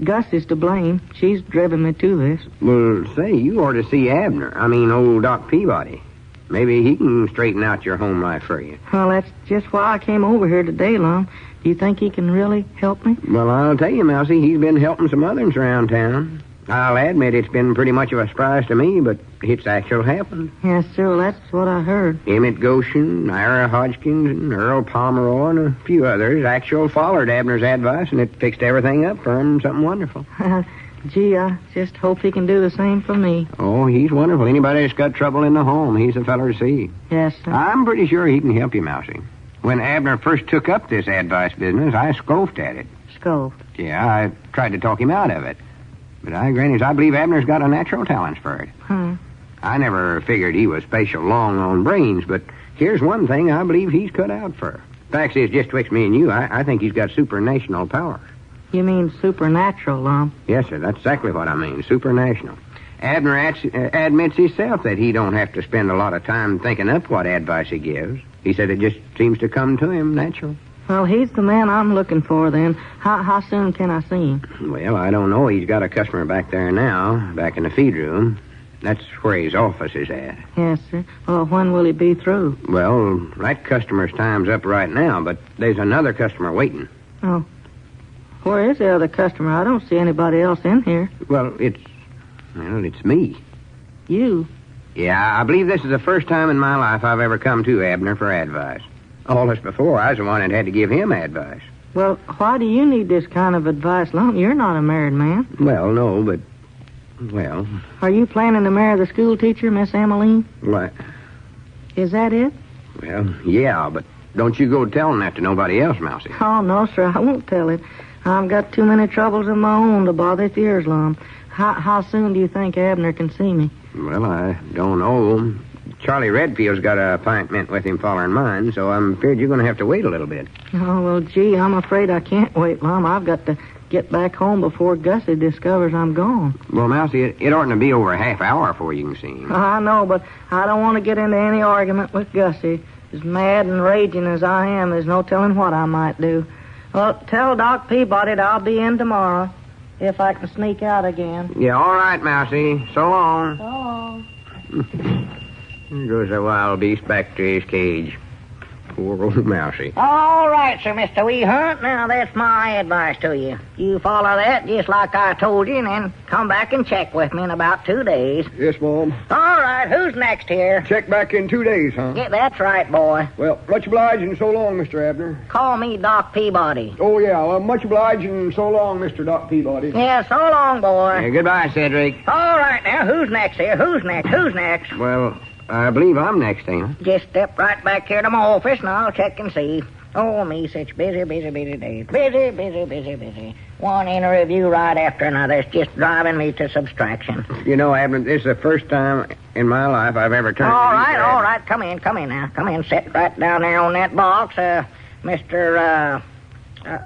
Gus is to blame. She's driven me to this. Well, say, you ought to see Abner. I mean, old Doc Peabody. Maybe he can straighten out your home life for you. Well, that's just why I came over here today, Lum. Do you think he can really help me? Well, I'll tell you, Mousie, he's been helping some others around town. I'll admit it's been pretty much of a surprise to me, but it's actually happened. Yes, sir, well, that's what I heard. Emmett Goshen, Ira Hodgkins, and Earl Pomeroy, and a few others actually followed Abner's advice, and it fixed everything up for him. Something wonderful. Gee, I just hope he can do the same for me. Oh, he's wonderful. Anybody that's got trouble in the home, he's the feller to see. Yes, sir. I'm pretty sure he can help you, Mousie. When Abner first took up this advice business, I scoffed at it. Scoffed? Yeah, I tried to talk him out of it. But I believe Abner's got a natural talent for it. I never figured he was special long on brains, but here's one thing I believe he's cut out for. Fact is, just twixt me and you, I think he's got supranational powers. You mean supernatural, Lum? Yes, sir, that's exactly what I mean, supranational. Abner admits himself that he don't have to spend a lot of time thinking up what advice he gives. He said it just seems to come to him natural. Well, he's the man I'm looking for, then. How soon can I see him? Well, I don't know. He's got a customer back there now, back in the feed room. That's where his office is at. Yes, sir. Well, when will he be through? Well, that customer's time's up right now, but there's another customer waiting. Oh. Where is the other customer? I don't see anybody else in here. Well, it's me. You? Yeah, I believe this is the first time in my life I've ever come to Abner for advice. All this before, I was the one that had to give him advice. Well, why do you need this kind of advice, Lum? You're not a married man. Well, no, but... Well... Are you planning to marry the school teacher, Miss Emaline? What? Is that it? Well, yeah, but don't you go telling that to nobody else, Mousie. Oh, no, sir, I won't tell it. I've got too many troubles of my own to bother its ears, Lum. How soon do you think Abner can see me? Well, I don't know. Charlie Redfield's got an appointment with him following mine, so I'm afraid you're going to have to wait a little bit. Oh, well, gee, I'm afraid I can't wait, Lum. I've got to get back home before Gussie discovers I'm gone. Well, Mousie, it oughtn't to be over a half hour before you can see him. I know, but I don't want to get into any argument with Gussie. As mad and raging as I am, there's no telling what I might do. Well, tell Doc Peabody that I'll be in tomorrow, if I can sneak out again. Yeah, all right, Mousie. So long. So long. There goes the wild beast back to his cage. Poor old Mousie. All right, sir, Mr. Weehunt. Now, that's my advice to you. You follow that just like I told you, and then come back and check with me in about 2 days. Yes, Mom. All right, who's next here? Check back in 2 days, huh? Yeah, that's right, boy. Well, much obliged and so long, Mr. Abner. Call me Doc Peabody. Oh, yeah, well, much obliged and so long, Mr. Doc Peabody. Yeah, so long, boy. Yeah, goodbye, Cedric. All right, now, who's next here? Who's next? Well, I believe I'm next, ain't I? Just step right back here to my office, and I'll check and see. Oh, me, such busy days. Busy. One interview right after another. It's just driving me to subtraction. You know, Abner, this is the first time in my life I've ever turned All to you, right, Dad. all right. Come in now. Come in. Sit right down there on that box. Mr.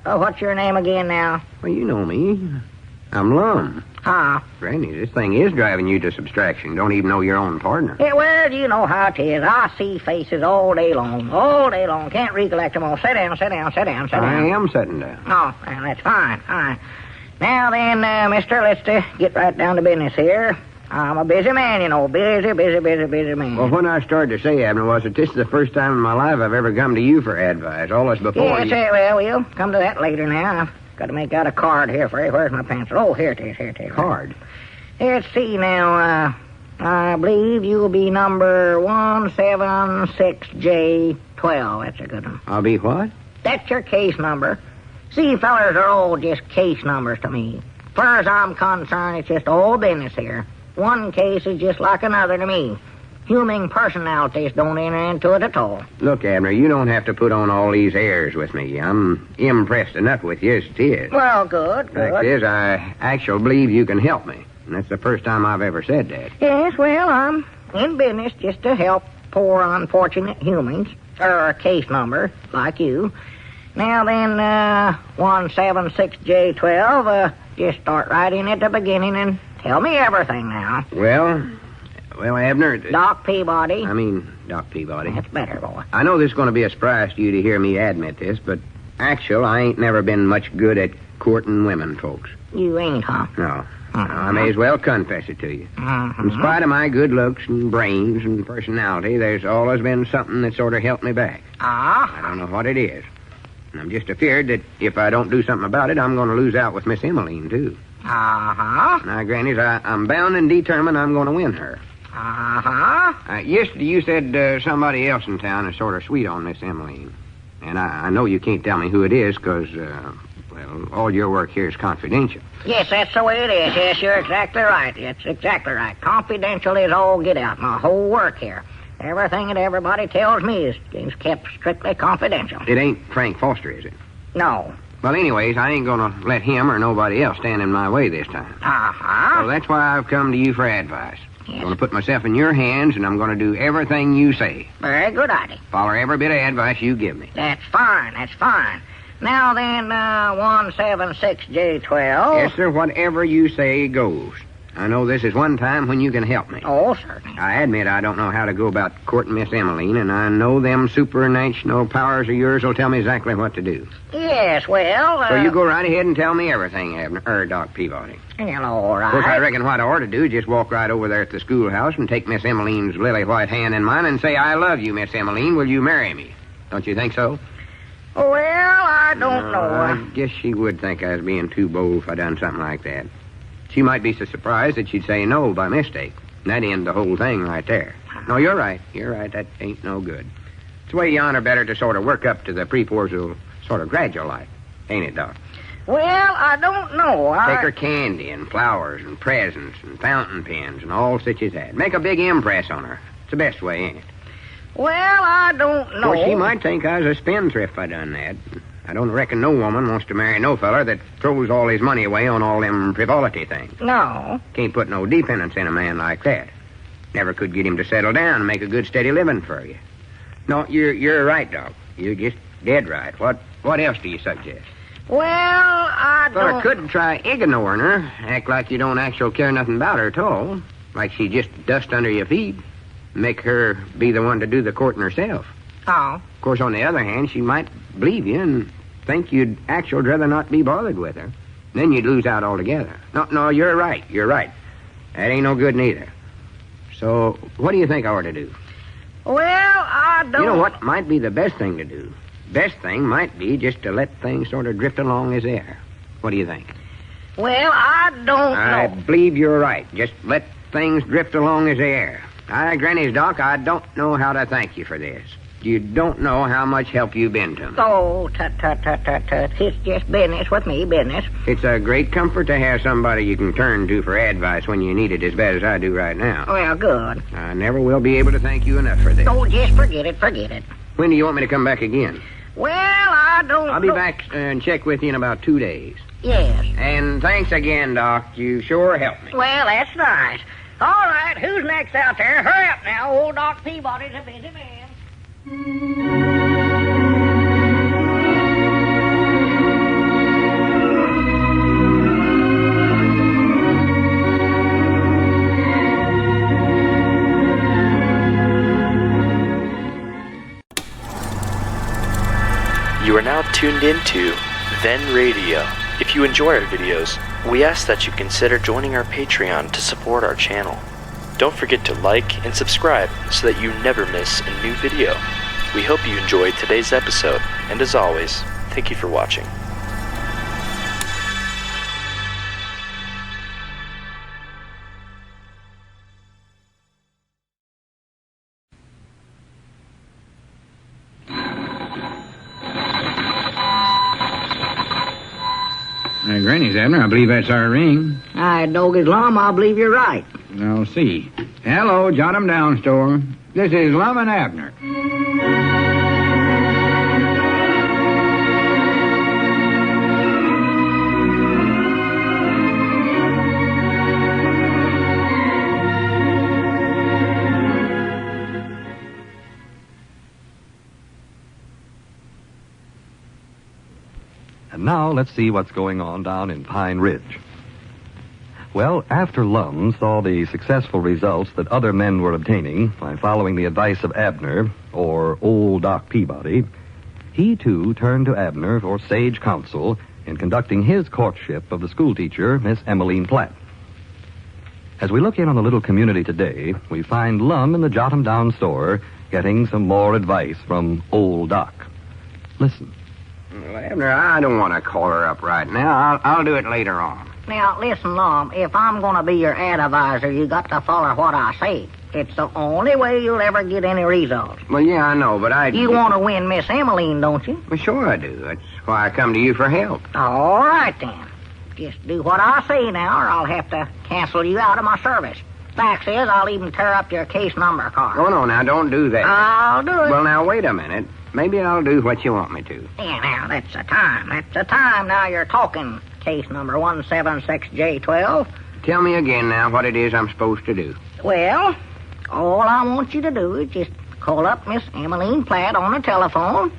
What's your name again now? Well, you know me. I'm Lum. Huh? Granny, this thing is driving you to subtraction. Don't even know your own partner. Yeah, well, you know how it is. I see faces all day long. Can't recollect them all. Sit down. I am sitting down. Oh, well, that's fine. Now then, mister, let's get right down to business here. I'm a busy man, you know. Busy man. Well, when I started to say, Abner, was that this is the first time in my life I've ever come to you for advice. All this before Yes, you... well, we'll come to that later now. I've got to make out a card here for you. Where's my pencil? Oh, here it is. Card? Let's see now. I believe you'll be number 176J12. That's a good one. I'll be what? That's your case number. See, fellers are all just case numbers to me. As far as I'm concerned, it's just all business here. One case is just like another to me. Human personalities don't enter into it at all. Look, Abner, you don't have to put on all these airs with me. I'm impressed enough with you as it is. Well, good. Fact is, I actually believe you can help me. And that's the first time I've ever said that. Yes, well, I'm in business just to help poor, unfortunate humans, or a case number like you. Now then, 176J12, just start right in at the beginning and tell me everything now. Well, Abner... Doc Peabody. Doc Peabody. That's better, boy. I know this is going to be a surprise to you to hear me admit this, but actually, I ain't never been much good at courting women, folks. You ain't, huh? No. I may as well confess it to you. In spite of my good looks and brains and personality, there's always been something that sort of helped me back. I don't know what it is. And I'm just afeard that if I don't do something about it, I'm going to lose out with Miss Emaline, too. Now, grannies, I'm bound and determined I'm going to win her. Yesterday you said somebody else in town is sort of sweet on Miss Emaline. And I know you can't tell me who it is because, all your work here is confidential. Yes, that's the way it is. Yes, you're exactly right. That's exactly right. Confidential is all get out. My whole work here. Everything that everybody tells me is kept strictly confidential. It ain't Frank Foster, is it? No. Well, anyways, I ain't going to let him or nobody else stand in my way this time. Well, that's why I've come to you for advice. Yes. I'm going to put myself in your hands, and I'm going to do everything you say. Very good idea. Follow every bit of advice you give me. That's fine. Now then, 176J12. Yes, sir, whatever you say goes. I know this is one time when you can help me. Oh, certainly. I admit I don't know how to go about courting Miss Emaline, and I know them supranational powers of yours will tell me exactly what to do. Yes, well... So you go right ahead and tell me everything, Doc Peabody. Well, all right. Of course, I reckon what I ought to do is just walk right over there at the schoolhouse and take Miss Emaline's lily white hand in mine and say, I love you, Miss Emaline. Will you marry me? Don't you think so? Well, I don't know. I guess she would think I was being too bold if I done something like that. She might be so surprised that she'd say no by mistake. And that'd end the whole thing right there. No, you're right. That ain't no good. It's way yonder better to sort of work up to the proposal sort of gradual like. Ain't it, Doc? Well, I don't know. Take her candy and flowers and presents and fountain pens and all such as that. Make a big impress on her. It's the best way, ain't it? Well, I don't know. Of course, she might think I was a spendthrift if I done that. I don't reckon no woman wants to marry no feller that throws all his money away on all them frivolity things. No. Can't put no dependence in a man like that. Never could get him to settle down and make a good, steady living for you. No, you're right, Doc. You're just dead right. What else do you suggest? Well, I don't... Well, I could try ignoring her. Act like you don't actually care nothing about her at all. Like she just dust under your feet. Make her be the one to do the courting herself. Oh. Of course, on the other hand, she might believe you and think you'd actually rather not be bothered with her. Then you'd lose out altogether. No, you're right. That ain't no good neither. So, what do you think I ought to do? Well, I don't... You know what might be the best thing to do? Best thing might be just to let things sort of drift along as air. What do you think? Well, I don't I know. believe you're right. Just let things drift along as air. Granny's Doc, I don't know how to thank you for this. You don't know how much help you've been to me. Oh, tut. It's just business with me, business. It's a great comfort to have somebody you can turn to for advice when you need it as bad as I do right now. Well, good. I never will be able to thank you enough for this. Oh, just forget it. When do you want me to come back again? Well, I don't I'll be back and check with you in about 2 days. Yes. And thanks again, Doc. You sure helped me. Well, that's nice. All right, who's next out there? Hurry up now. Old Doc Peabody's a busy man. You are now tuned into Then Radio. If you enjoy our videos, we ask that you consider joining our Patreon to support our channel. Don't forget to like and subscribe so that you never miss a new video. We hope you enjoyed today's episode, and as always, thank you for watching. Granny's, Abner. I believe that's our ring. I doggies Lum, I believe you're right. I'll see. Hello, jot 'em down, store. This is Lum and Abner. And now let's see what's going on down in Pine Ridge. Well, after Lum saw the successful results that other men were obtaining by following the advice of Abner, or old Doc Peabody, he too turned to Abner for sage counsel in conducting his courtship of the schoolteacher, Miss Emaline Platt. As we look in on the little community today, we find Lum in the Jot 'em Down store getting some more advice from old Doc. Listen. Well, Abner, I don't want to call her up right now. I'll do it later on. Now, listen, Lum, if I'm going to be your advisor, you got to follow what I say. It's the only way you'll ever get any results. Well, yeah, I know, but You want to win Miss Emaline, don't you? Well, sure I do. That's why I come to you for help. All right, then. Just do what I say now, or I'll have to cancel you out of my service. Fact is, I'll even tear up your case number card. Oh, no, now, don't do that. I'll do it. Well, now, wait a minute. Maybe I'll do what you want me to. Yeah, now, that's the time. Now you're talking. Case number 176J12. Tell me again now what it is I'm supposed to do. Well, all I want you to do is just call up Miss Emaline Platt on the telephone.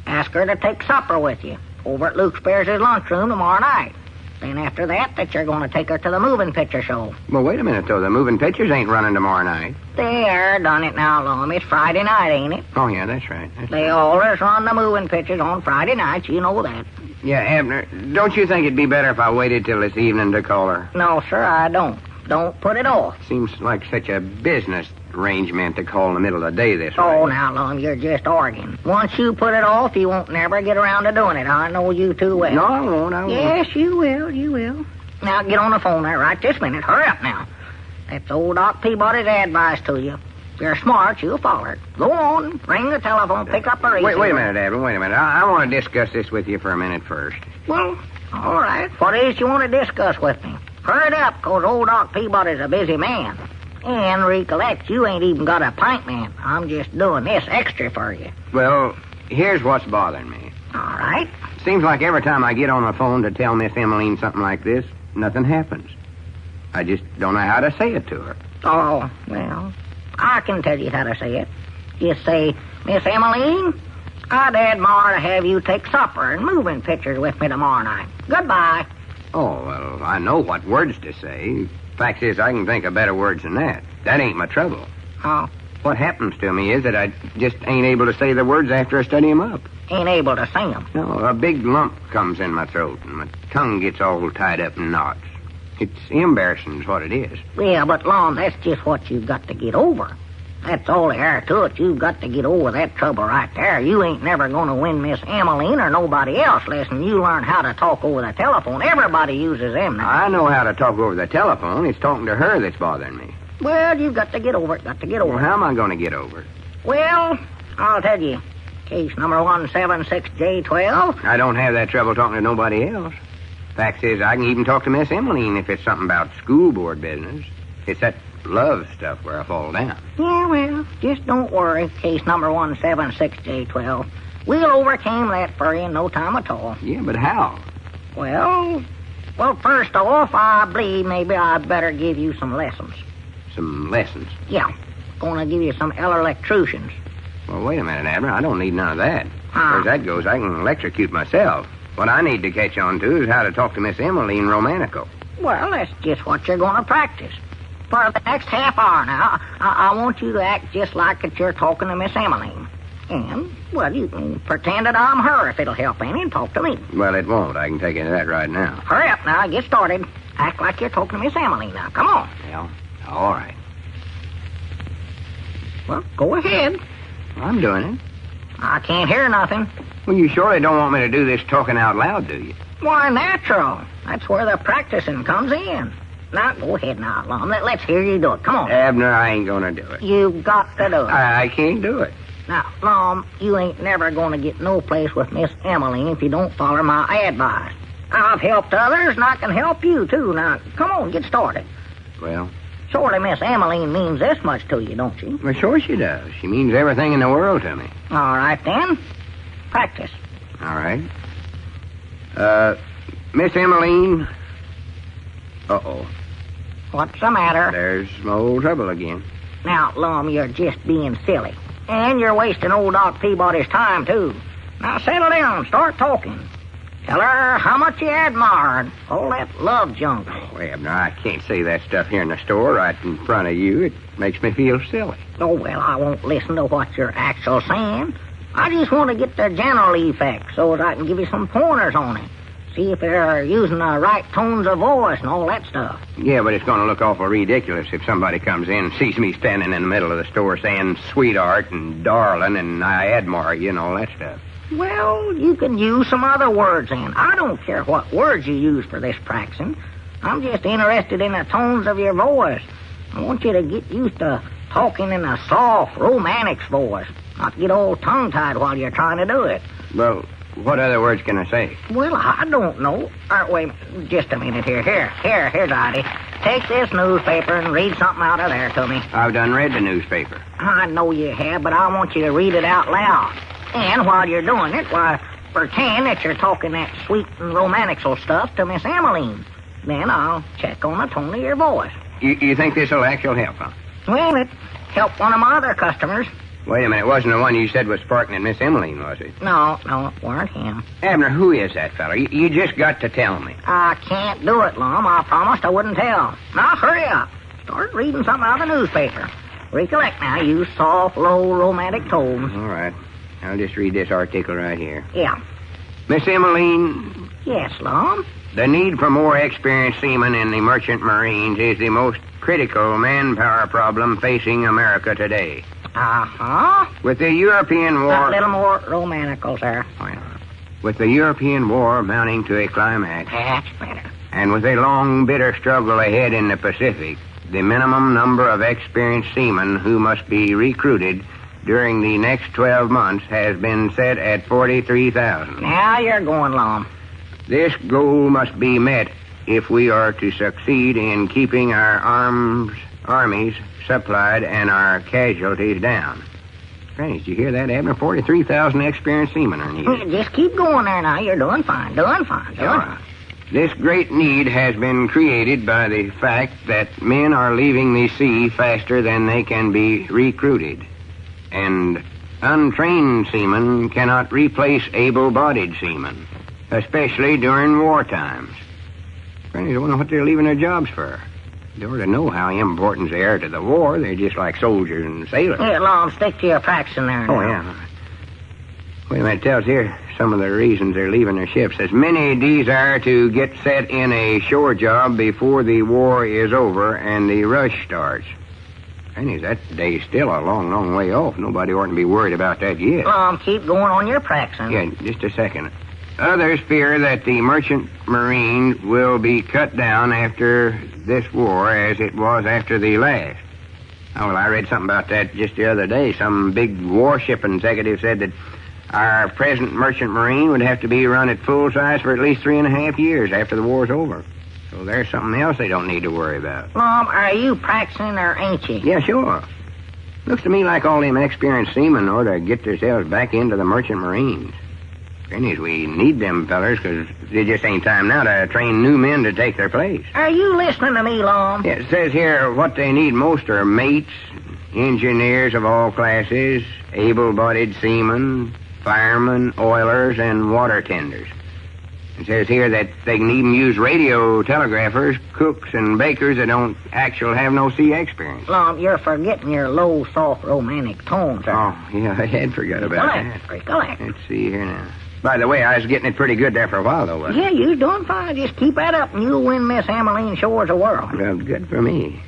Ask her to take supper with you over at Luke Spears' lunchroom tomorrow night. Then after that you're going to take her to the moving picture show. Well, wait a minute, though. The moving pictures ain't running tomorrow night. They're done it now, Lum. It's Friday night, ain't it? Oh, yeah, that's right. They always run the moving pictures on Friday nights. You know that. Yeah, Abner, don't you think it'd be better if I waited till this evening to call her? No, sir, I don't. Don't put it off. Seems like such a business arrangement to call in the middle of the day this way. Oh, now, Lum, you're just arguing. Once you put it off, you won't never get around to doing it. I know you too well. No, I won't. Yes, you will. Now, get on the phone there right this minute. Hurry up now. That's old Doc Peabody's advice to you. If you're smart, you'll follow it. Go on, ring the telephone, pick up the receiver. Wait a minute, Abner, wait a minute. I want to discuss this with you for a minute first. Well, all right. What is you want to discuss with me? Hurry it up, 'cause old Doc Peabody's a busy man. And recollect, you ain't even got a pint man. I'm just doing this extra for you. Well, here's what's bothering me. All right. Seems like every time I get on the phone to tell Miss Emaline something like this, nothing happens. I just don't know how to say it to her. Oh, well, I can tell you how to say it. Just say, Miss Emaline, I'd admire to have you take supper and moving pictures with me tomorrow night. Goodbye. Oh, well, I know what words to say. Fact is, I can think of better words than that. That ain't my trouble. Oh? What happens to me is that I just ain't able to say the words after I study 'em up. Ain't able to sing 'em? No, a big lump comes in my throat, and my tongue gets all tied up in knots. It's embarrassing is what it is. Yeah, but, Lum, that's just what you've got to get over. That's all there to it. You've got to get over that trouble right there. You ain't never going to win Miss Emaline or nobody else less'n you learn how to talk over the telephone. Everybody uses them now. I know how to talk over the telephone. It's talking to her that's bothering me. Well, you've got to get over it. Well, how am I going to get over it? Well, I'll tell you. Case number 176J12. I don't have that trouble talking to nobody else. Fact is, I can even talk to Miss Emaline if it's something about school board business. It's that love stuff where I fall down. Yeah, well, just don't worry. Case number 176J12. We'll overcome that for you in no time at all. Yeah, but how? Well, first off, I believe maybe I'd better give you some lessons. Some lessons? Yeah. Gonna give you some electrocutions. Well, wait a minute, Abner. I don't need none of that. As that goes, I can electrocute myself. What I need to catch on to is how to talk to Miss Emaline Romantical. Well, that's just what you're going to practice. For the next half hour now, I want you to act just like that you're talking to Miss Emaline. And, well, you can pretend that I'm her if it'll help any and talk to me. Well, it won't. I can take into that right now. Hurry up now. Get started. Act like you're talking to Miss Emaline now. Come on. Yeah, all right. Well, go ahead. I'm doing it. I can't hear nothing. Well, you surely don't want me to do this talking out loud, do you? Why, natural. That's where the practicing comes in. Now, go ahead now, Lum. Let's hear you do it. Come on. Abner, I ain't gonna do it. You've got to do it. I can't do it. Now, Lum, you ain't never gonna get no place with Miss Emaline if you don't follow my advice. I've helped others, and I can help you, too. Now, come on, get started. Well? Surely Miss Emaline means this much to you, don't she? Well, sure she does. She means everything in the world to me. All right, then. Practice. All right. Miss Emaline. Uh-oh. What's the matter? There's my old trouble again. Now, Lum, you're just being silly. And you're wasting old Doc Peabody's time, too. Now, settle down. Start talking. Tell her how much you admired all that love junk. Oh, Abner, I can't say that stuff here in the store right in front of you. It makes me feel silly. Oh, well, I won't listen to what you're actually saying. I just want to get the general effect so that I can give you some pointers on it. See if they're using the right tones of voice and all that stuff. Yeah, but it's going to look awful ridiculous if somebody comes in and sees me standing in the middle of the store saying sweetheart and darling and I admire you and all that stuff. Well, you can use some other words then. I don't care what words you use for this practicing. I'm just interested in the tones of your voice. I want you to get used to talking in a soft, romantic voice, not get all tongue-tied while you're trying to do it. Well, what other words can I say? Well, I don't know. Wait, just a minute here. Here's Ida. Take this newspaper and read something out of there to me. I've done read the newspaper. I know you have, but I want you to read it out loud. And while you're doing it, why, pretend that you're talking that sweet and romantical stuff to Miss Emaline. Then I'll check on the tone of your voice. You think this'll actually help, huh? Well, it helped one of my other customers. Wait a minute, it wasn't the one you said was sparking at Miss Emaline, was it? No, it weren't him. Abner, who is that fella? You just got to tell me. I can't do it, Lum. I promised I wouldn't tell. Now, hurry up. Start reading something out of the newspaper. Recollect now, use soft, low, romantic tones. All right. I'll just read this article right here. Yeah. Miss Emaline. Yes, Lum? The need for more experienced seamen in the merchant marines is the most critical manpower problem facing America today. Uh-huh. With the European war... A little more romantical, sir. With the European war mounting to a climax... That's better. And with a long, bitter struggle ahead in the Pacific, the minimum number of experienced seamen who must be recruited during the next 12 months has been set at 43,000. Now you're going, Lum. This goal must be met if we are to succeed in keeping our armies supplied and our casualties down. Granny, did you hear that, Abner? 43,000 experienced seamen are needed. Just keep going there now. You're doing fine. All right. This great need has been created by the fact that men are leaving the sea faster than they can be recruited. And untrained seamen cannot replace able-bodied seamen, especially during war times. Granny, I wonder what they're leaving their jobs for. They ought to know how important they are to the war. They're just like soldiers and sailors. Here, Lum, stick to your practicing there now. Oh, yeah. Wait a minute, it tells here some of the reasons they're leaving their ships. As many desire to get set in a shore job before the war is over and the rush starts. Pennies, that day's still a long, long way off. Nobody ought to be worried about that yet. Keep going on your practicing. Yeah, just a second. Others fear that the merchant marine will be cut down after this war as it was after the last. Oh, well, I read something about that just the other day. Some big warship executive said that our present merchant marine would have to be run at full size for at least 3.5 years after the war's over. So there's something else they don't need to worry about. Lum, are you practicing or ain't you? Yeah, sure. Looks to me like all them experienced seamen ought to get themselves back into the merchant marines. Pennies, we need them fellers, because there just ain't time now to train new men to take their place. Are you listening to me, Lum? Yeah, it says here what they need most are mates, engineers of all classes, able-bodied seamen, firemen, oilers, and water tenders. It says here that they can even use radio telegraphers, cooks, and bakers that don't actually have no sea experience. Lum, you're forgetting your low, soft, romantic tones. Oh, yeah, I had forgot about that. Recollect. Let's see here now. By the way, I was getting it pretty good there for a while, though, wasn't Yeah, you're doing fine. Just keep that up, and you'll win Miss Emaline Shores the world. Well, good for me.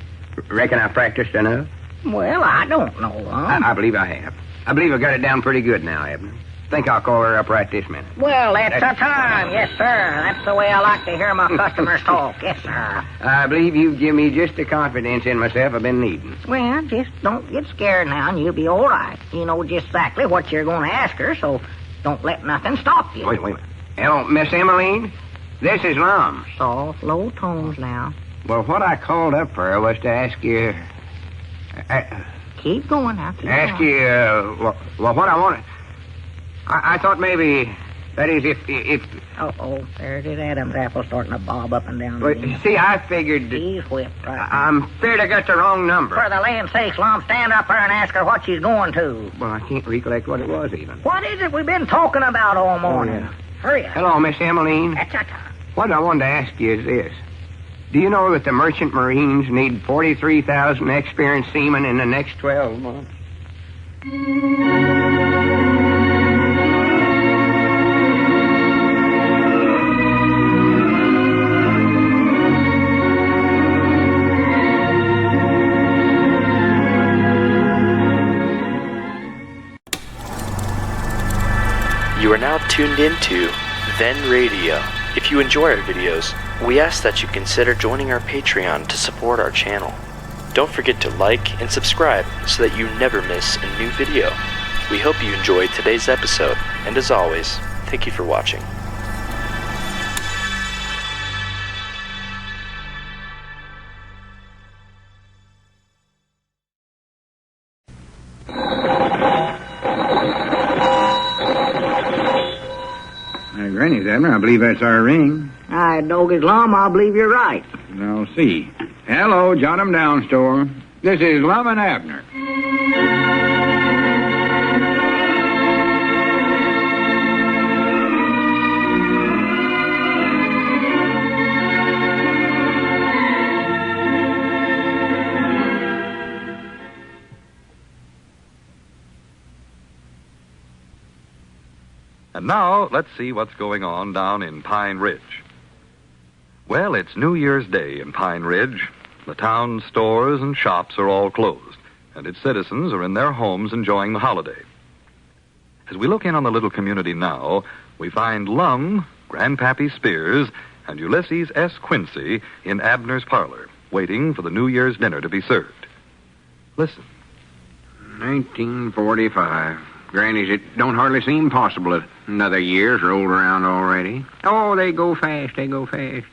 Reckon I practiced enough? Well, I don't know, Lum. I believe I have. I believe I got it down pretty good now, Abner. Think I'll call her up right this minute. Well, that's the time. Yes, sir. That's the way I like to hear my customers talk. Yes, sir. I believe you've given me just the confidence in myself I've been needing. Well, just don't get scared now, and you'll be all right. You know just exactly what you're going to ask her, so don't let nothing stop you. Wait a minute. Hello, Miss Emaline? This is Lum. Soft, low tones now. Well, what I called up for was to ask you... Keep going now. Ask you, well, what I wanted... I thought maybe... That is, if... Uh-oh, there's his Adam's apple starting to bob up and down. Well, see, I figured... He's whipped right I'm feared I got the wrong number. For the land's sakes, Lum, stand up there and ask her what she's going to. Well, I can't recollect what it was, even. What is it we've been talking about all morning? Oh, yeah. Hurry up. Hello, Miss Emaline. That's our time. What I wanted to ask you is this. Do you know that the merchant marines need 43,000 experienced seamen in the next 12 months? You are now tuned into Then Radio. If you enjoy our videos, we ask that you consider joining our Patreon to support our channel. Don't forget to like and subscribe so that you never miss a new video. We hope you enjoyed today's episode, and as always, thank you for watching. Granny's, Abner. I believe that's our ring. All right, Doggy's Lum, I believe you're right. I'll see. Hello, Jot 'em down store. This is Lum and Abner. And now, let's see what's going on down in Pine Ridge. Well, it's New Year's Day in Pine Ridge. The town's stores and shops are all closed, and its citizens are in their homes enjoying the holiday. As we look in on the little community now, we find Lum, Grandpappy Spears, and Ulysses S. Quincy in Abner's parlor, waiting for the New Year's dinner to be served. Listen. 1945. Grannies, it don't hardly seem possible that another year's rolled around already. Oh, they go fast, they go fast.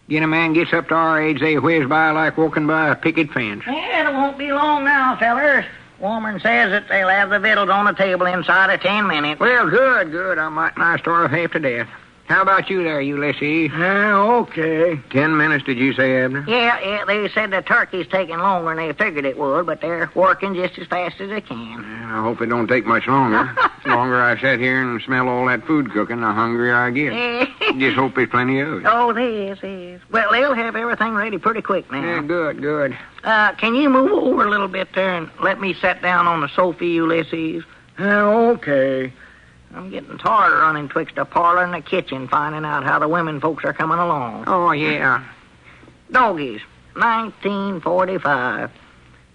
When a man gets up to our age, they whiz by like walking by a picket fence. Yeah, it won't be long now, fellers. Woman says that they'll have the victuals on the table inside of 10 minutes. Well, good. I might nigh starve half to death. How about you there, Ulysses? Okay. 10 minutes, did you say, Abner? Yeah, they said the turkey's taking longer than they figured it would, but they're working just as fast as they can. I hope it don't take much longer. The longer I sit here and smell all that food cooking, the hungrier I get. Just hope there's plenty of it. Oh, there is. Well, they'll have everything ready pretty quick now. Yeah, good. Can you move over a little bit there and let me sit down on the sofa, Ulysses? Okay. I'm getting tired of running twixt the parlor and the kitchen, finding out how the women folks are coming along. Oh, yeah. Doggies, 1945.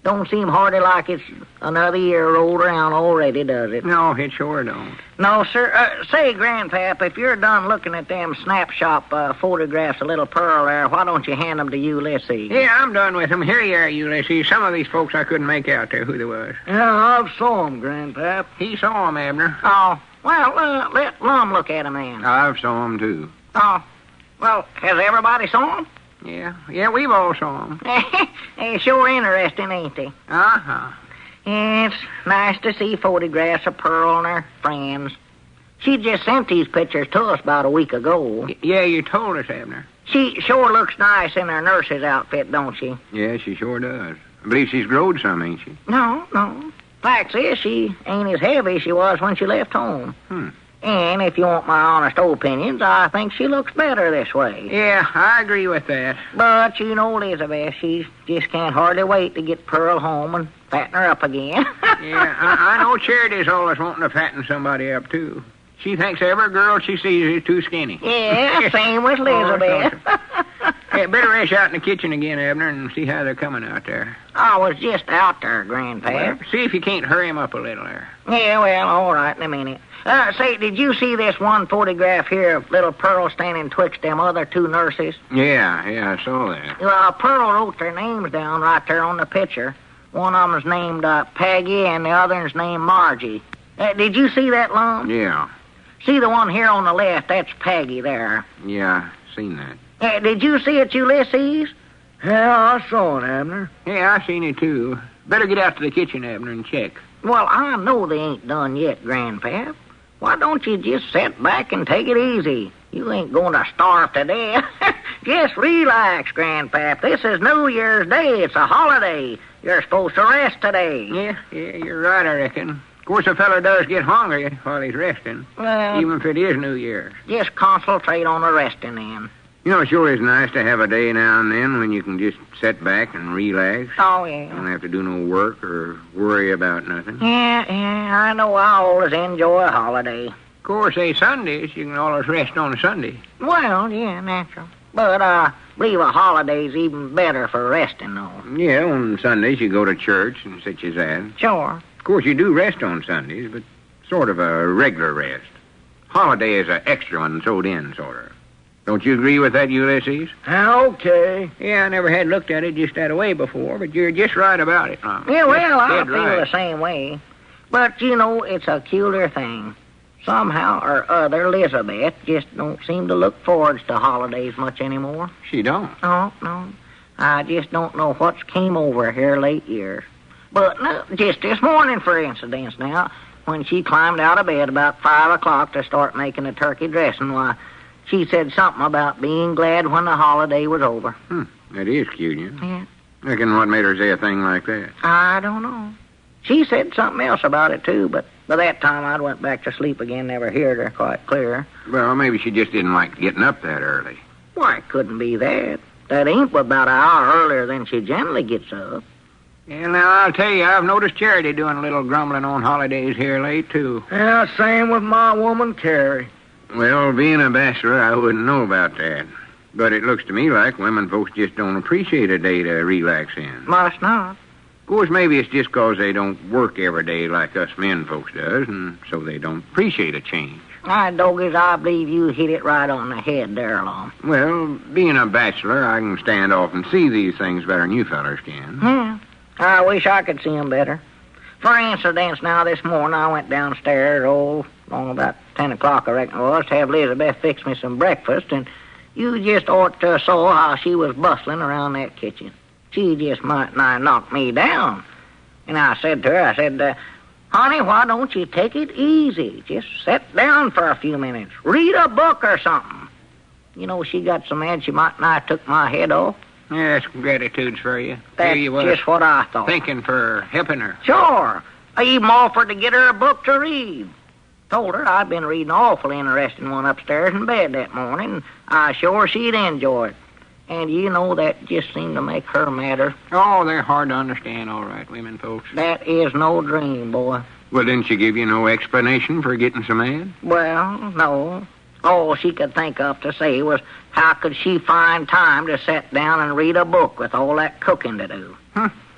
Don't seem hardly like it's another year rolled around already, does it? No, it sure don't. No, sir. Say, Grandpap, if you're done looking at them snapshot photographs of little Pearl there, why don't you hand them to Ulysses? Yeah, I'm done with them. Here you are, Ulysses. Some of these folks I couldn't make out there who they was. Yeah, I've saw 'em, Grandpap. He saw 'em, Abner. Oh, well, let Lum look at 'em then. I've saw 'em, too. Oh, well, has everybody saw 'em? Yeah, we've all saw 'em. They're sure interesting, ain't they? Uh-huh. It's nice to see photographs of Pearl and her friends. She just sent these pictures to us about a week ago. Yeah, you told us, Abner. She sure looks nice in her nurse's outfit, don't she? Yeah, she sure does. I believe she's growed some, ain't she? No. Fact is, she ain't as heavy as she was when she left home. And if you want my honest opinions, I think she looks better this way. Yeah, I agree with that. But you know Elizabeth, she just can't hardly wait to get Pearl home and fatten her up again. Yeah, I know Charity's always wanting to fatten somebody up, too. She thinks every girl she sees is too skinny. Yeah, same with Elizabeth. Hey, better rush out in the kitchen again, Abner, and see how they're coming out there. I was just out there, Grandpa. Well, see if you can't hurry 'em up a little there. Yeah, well, all right, in a minute. Say, did you see this one photograph here of little Pearl standing twixt them other two nurses? Yeah, I saw that. Well, Pearl wrote their names down right there on the picture. One of them's named Peggy, and the other's named Margie. Did you see that, Lum? Yeah. See the one here on the left? That's Peggy there. Yeah, seen that. Did you see it, Ulysses? Yeah, I saw it, Abner. Yeah, I seen it, too. Better get out to the kitchen, Abner, and check. Well, I know they ain't done yet, Grandpap. Why don't you just sit back and take it easy? You ain't going to starve to death. Just relax, Grandpap. This is New Year's Day. It's a holiday. You're supposed to rest today. Yeah, you're right, I reckon. Of course, a feller does get hungry while he's resting, Well, even if it is New Year's. just concentrate on the resting then. You know, it sure is nice to have a day now and then when you can just sit back and relax. Oh, yeah. Don't have to do no work or worry about nothing. Yeah, I know I always enjoy a holiday. Of course, Sundays, you can always rest on a Sunday. Well, yeah, natural. But I believe a holiday's even better for resting, though. Yeah, on Sundays you go to church and such as that. Sure. Of course, you do rest on Sundays, but sort of a regular rest. Holiday is an extra one sewed in, sort of. Don't you agree with that, Ulysses? Okay. Yeah, I never had looked at it just that way before, but you're just right about it, Mom. Yeah, well, I Dead feel right. the same way. But, you know, it's a peculiar thing. Somehow or other, Elizabeth just don't seem to look forward to holidays much anymore. She don't. No. I just don't know what's came over here late years. But no, just this morning, for instance, now, when she climbed out of bed about 5 o'clock to start making the turkey dressing, why, she said something about being glad when the holiday was over. That is cute, yeah. Yeah. Reckon what made her say a thing like that? I don't know. She said something else about it, too, but by that time I went back to sleep again, never heard her quite clear. Well, maybe she just didn't like getting up that early. Why, it couldn't be that. That ain't but about an hour earlier than she generally gets up. Yeah, now, I'll tell you, I've noticed Charity doing a little grumbling on holidays here late, too. Yeah, same with my woman, Carrie. Well, being a bachelor, I wouldn't know about that. But it looks to me like women folks just don't appreciate a day to relax in. Must not. Of course, maybe it's just 'cause they don't work every day like us men folks does, and so they don't appreciate a change. Doggies, I believe you hit it right on the head there, Lum. Well, being a bachelor, I can stand off and see these things better than you fellers can. Yeah. I wish I could see 'em better. For instance, now this morning I went downstairs, along about 10 o'clock, I reckon it was, to have Elizabeth fix me some breakfast, and you just ought to saw how she was bustling around that kitchen. She just might nigh knock me down. And I said to her, honey, why don't you take it easy? Just sit down for a few minutes. Read a book or something. You know, she got so mad she might nigh took my head off. Yeah, that's gratitudes for you. That's Here you was, just what I thought. thinking for helping her. Sure. I even offered to get her a book to read. Told her I'd been reading an awful interesting one upstairs in bed that morning. I sure she'd enjoy it. And you know, that just seemed to make her madder. Oh, they're hard to understand, all right, women folks. That is no dream, boy. Well, didn't she give you no explanation for getting so mad? Well, no. All she could think of to say was, how could she find time to sit down and read a book with all that cooking to do?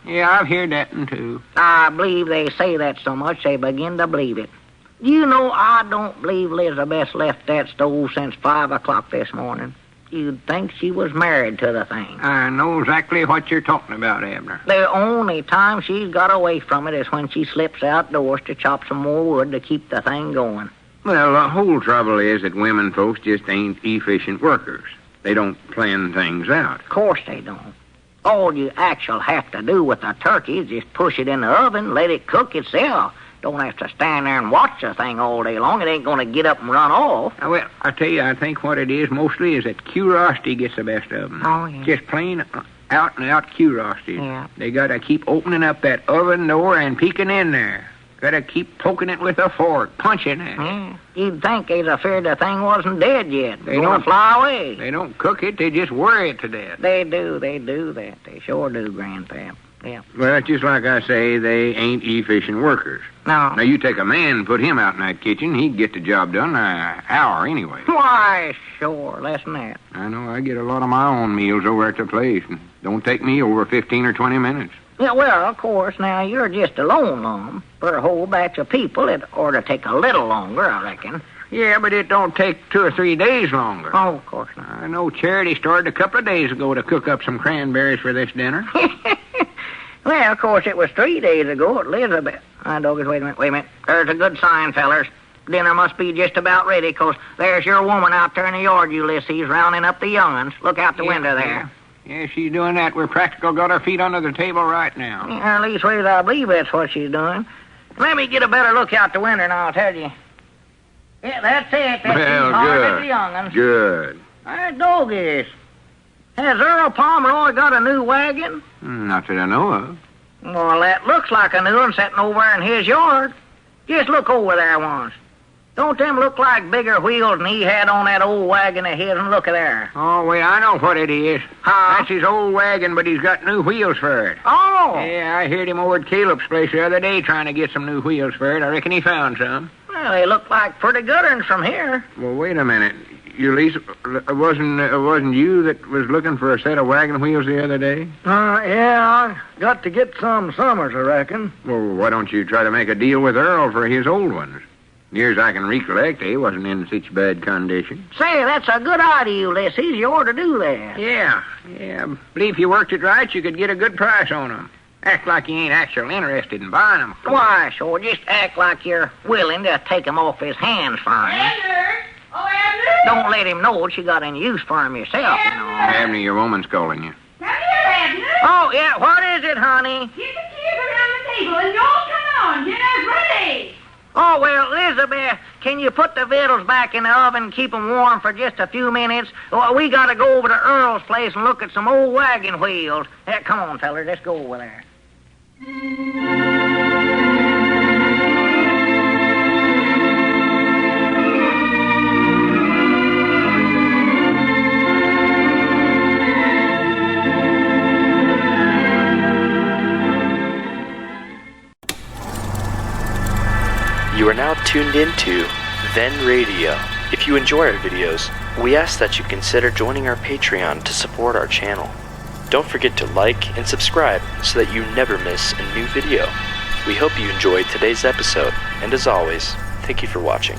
Yeah, I've heard that one, too. I believe they say that so much they begin to believe it. You know, I don't believe Elizabeth's left that stove since 5 o'clock this morning. You'd think she was married to the thing. I know exactly what you're talking about, Abner. The only time she's got away from it is when she slips outdoors to chop some more wood to keep the thing going. Well, the whole trouble is that women folks just ain't efficient workers. They don't plan things out. Of course they don't. All you actually have to do with a turkey is just push it in the oven, let it cook itself. Don't have to stand there and watch the thing all day long. It ain't going to get up and run off. Well, I tell you, I think what it is mostly is that curiosity gets the best of them. Oh, yeah. Just plain out-and-out curiosity. Yeah. They got to keep opening up that oven door and peeking in there. Got to keep poking it with a fork, punching it. Yeah. You'd think they's afraid the thing wasn't dead yet. They Gonna don't fly away. They don't cook it. They just worry it to death. They do that. They sure do, Grandpap. Yeah. Well, just like I say, they ain't efficient workers. No. Now, you take a man and put him out in that kitchen, he'd get the job done in an hour anyway. Why, sure, less than that. I know I get a lot of my own meals over at the place, and don't take me over 15 or 20 minutes. Yeah, well, of course, now you're just alone, Lum. For a whole batch of people, it ought to take a little longer, I reckon. Yeah, but it don't take 2 or 3 days longer. Oh, of course not. I know Charity started a couple of days ago to cook up some cranberries for this dinner. Well, of course, it was 3 days ago at Elizabeth. Doggies, wait a minute. There's a good sign, fellers. Dinner must be just about ready, 'cause there's your woman out there in the yard, Ulysses, rounding up the young'uns. Look out the window there. Yeah, she's doing that. We're practical got her feet under the table right now. Yeah, at least ways I believe that's what she's doing. Let me get a better look out the window, and I'll tell you. Yeah, that's it. That's Well, hard good. at the young'uns. Good. Doggies. Has Earl Pomeroy got a new wagon? Not that I know of. Well, that looks like a new one sitting over in his yard. Just look over there once. Don't them look like bigger wheels than he had on that old wagon of his? And look at there. Oh, wait, I know what it is. Huh? That's his old wagon, but he's got new wheels for it. Oh! Yeah, I heard him over at Caleb's place the other day trying to get some new wheels for it. I reckon he found some. Well, they look like pretty good ones from here. Well, wait a minute. Ulysses, it wasn't you that was looking for a set of wagon wheels the other day? Yeah, I got to get some summers, I reckon. Well, why don't you try to make a deal with Earl for his old ones? Near as I can recollect, he wasn't in such bad condition. Say, that's a good idea, Ulysses. You ought to do that. Yeah. Believe if you worked it right, you could get a good price on them. Act like you ain't actually interested in buying them. Why, sure, just act like you're willing to take 'em off his hands for him. Abner! Oh, Abner! Don't let him know what you got any use for him yourself, you know. Abner, your woman's calling you. Come here, Abner! Oh, yeah, what is it, honey? Get the kids around the table and y'all come on. Dinner's ready. Oh, well, Elizabeth, can you put the victuals back in the oven and keep 'em warm for just a few minutes? Well, we got to go over to Earl's place and look at some old wagon wheels. Come on, fellers, let's go over there. You are now tuned into Then Radio. If you enjoy our videos, we ask that you consider joining our Patreon to support our channel. Don't forget to like and subscribe so that you never miss a new video. We hope you enjoyed today's episode, and as always, thank you for watching.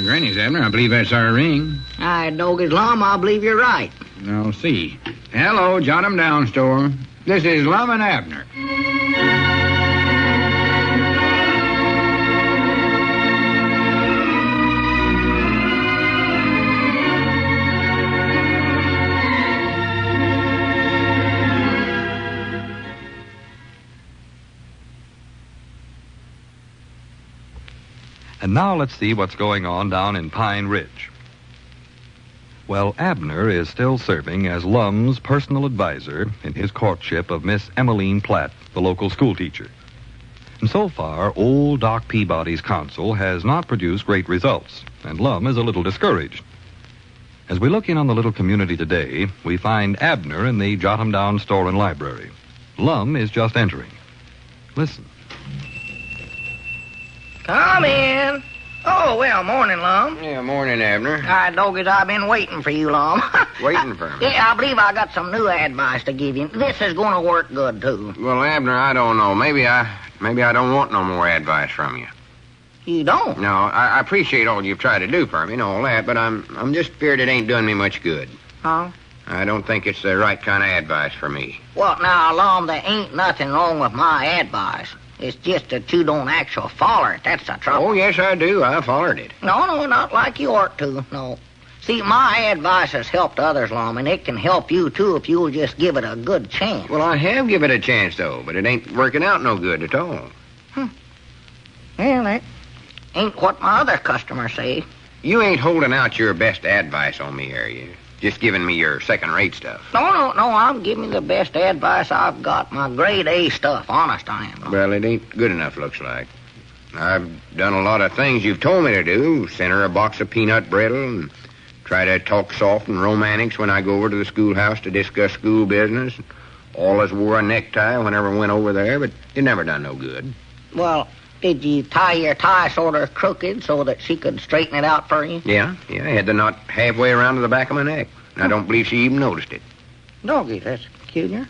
Granny's, Abner. I believe that's our ring. Doggies, Lum, I believe you're right. I'll see. Hello, jot 'em down, store. This is Lum and Abner. And now let's see what's going on down in Pine Ridge. Well, Abner is still serving as Lum's personal advisor in his courtship of Miss Emaline Platt, the local schoolteacher. And so far, old Doc Peabody's counsel has not produced great results, and Lum is a little discouraged. As we look in on the little community today, we find Abner in the Jot-'em-Down store and library. Lum is just entering. Listen. Come in. Oh, well, morning, Lum. Yeah, morning, Abner. Doggies, I've been waiting for you, Lum. Waiting for me? Yeah, I believe I got some new advice to give you. This is going to work good, too. Well, Abner, I don't know. Maybe I don't want no more advice from you. You don't? No, I appreciate all you've tried to do for me and all that, but I'm just feared it ain't done me much good. Huh? I don't think it's the right kind of advice for me. Well, now, Lum, there ain't nothing wrong with my advice. It's just that you don't actually follow it. That's the trouble. Oh, yes, I do. I followed it. No, not like you ought to, no. See, my advice has helped others, Lum, and it can help you, too, if you'll just give it a good chance. Well, I have given it a chance, though, but it ain't working out no good at all. Well, that ain't what my other customers say. You ain't holding out your best advice on me, are you? Just giving me your second-rate stuff. No, I'm giving you the best advice I've got. My grade A stuff, honest I am. Well, it ain't good enough, looks like. I've done a lot of things you've told me to do. Send her a box of peanut brittle and try to talk soft and romantics when I go over to the schoolhouse to discuss school business. Always wore a necktie whenever I went over there, but it never done no good. Well, did you tie your tie sort of crooked so that she could straighten it out for you? Yeah, I had the knot halfway around to the back of my neck. I don't believe she even noticed it. Doggy, that's peculiar.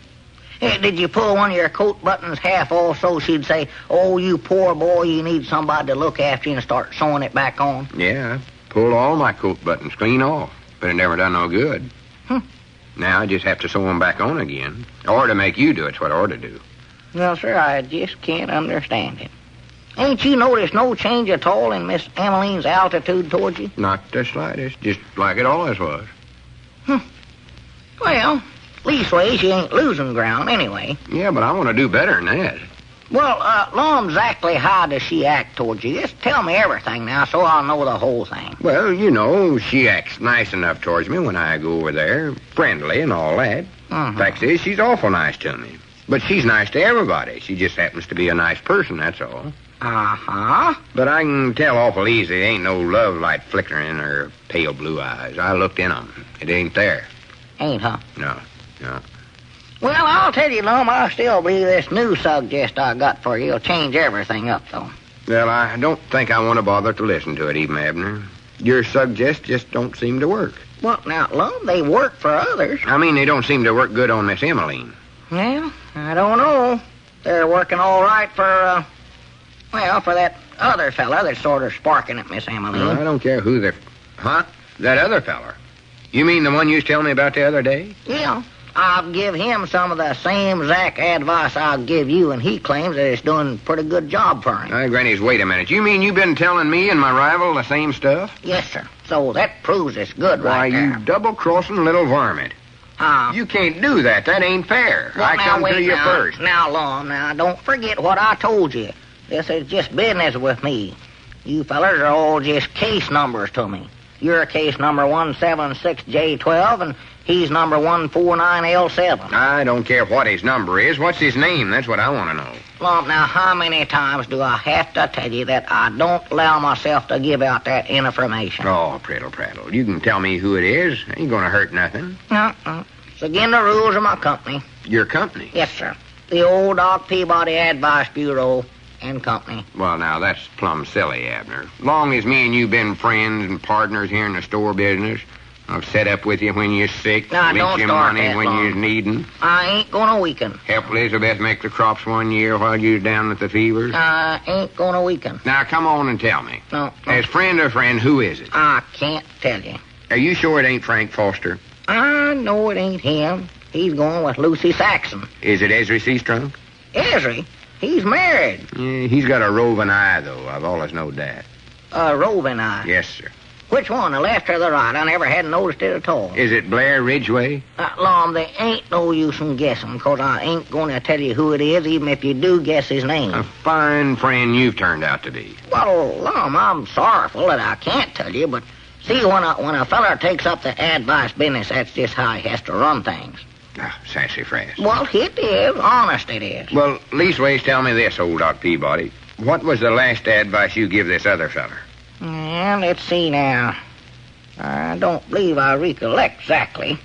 Hey, did you pull one of your coat buttons half off so she'd say, "Oh, you poor boy, you need somebody to look after you," and start sewing it back on? Yeah, I pulled all my coat buttons clean off, but it never done no good. Now I just have to sew them back on again. Or to make you do it's what I ought to do. Well, sir, I just can't understand it. Ain't you noticed no change at all in Miss Emaline's altitude towards you? Not the slightest, just like it always was. Well, leastways, you ain't losing ground anyway. Yeah, but I want to do better than that. Well, Lum, exactly how does she act towards you? Just tell me everything now so I'll know the whole thing. Well, you know, she acts nice enough towards me when I go over there, friendly and all that. Fact is, she's awful nice to me. But she's nice to everybody. She just happens to be a nice person, that's all. But I can tell awful easy ain't no love light flickering in her pale blue eyes. I looked in 'em. It ain't there. Ain't, huh? No. Well, I'll tell you, Lum, I still believe this new suggest I got for you will change everything up, though. Well, I don't think I want to bother to listen to it, even, Abner. Your suggest just don't seem to work. Well, now, Lum, they work for others. I mean, they don't seem to work good on Miss Emaline. Well, I don't know. They're working all right for that other fella that's sort of sparking at Miss Emaline. Well, I don't care who they're... Huh? That other feller? You mean the one you was telling me about the other day? Yeah. I'll give him some of the same exact advice I'll give you, and he claims that it's doing a pretty good job for him. Grannies, wait a minute. You mean you've been telling me and my rival the same stuff? Yes, sir. So that proves it's good right there. Why, you double-crossing little varmint. You can't do that. That ain't fair. Well, I come to you first. Now, Lum, now, don't forget what I told you. This is just business with me. You fellers are all just case numbers to me. You're case number 176J12, and he's number 149L7. I don't care what his number is. What's his name? That's what I want to know. Lum, now, how many times do I have to tell you that I don't allow myself to give out that information? Oh, prattle. You can tell me who it is. Ain't gonna hurt nothing. No. It's again the rules of my company. Your company? Yes, sir. The old Doc Peabody Advice Bureau and Company. Well, now, that's plumb silly, Abner. Long as me and you been friends and partners here in the store business, I've set up with you when you're sick, now, lent you money when you're needing. I ain't gonna weaken. Help Elizabeth make the crops one year while you're down at the fevers. I ain't gonna weaken. Now, come on and tell me. No. As friend or friend, who is it? I can't tell you. Are you sure it ain't Frank Foster? I know it ain't him. He's going with Lucy Saxon. Is it Ezra Seastrunk? Ezra? He's married. Yeah, he's got a roving eye, though. I've always known that. A roving eye? Yes, sir. Which one, the left or the right? I never had noticed it at all. Is it Blair Ridgway? Lum, there ain't no use in guessing, because I ain't going to tell you who it is, even if you do guess his name. A fine friend you've turned out to be. Well, Lum, I'm sorrowful that I can't tell you, but see, when a feller takes up the advice business, that's just how he has to run things. Sassafras. Well, it is. Honest it is. Well, leastways, tell me this, old Doc Peabody. What was the last advice you give this other feller? Yeah, let's see now. I don't believe I recollect exactly.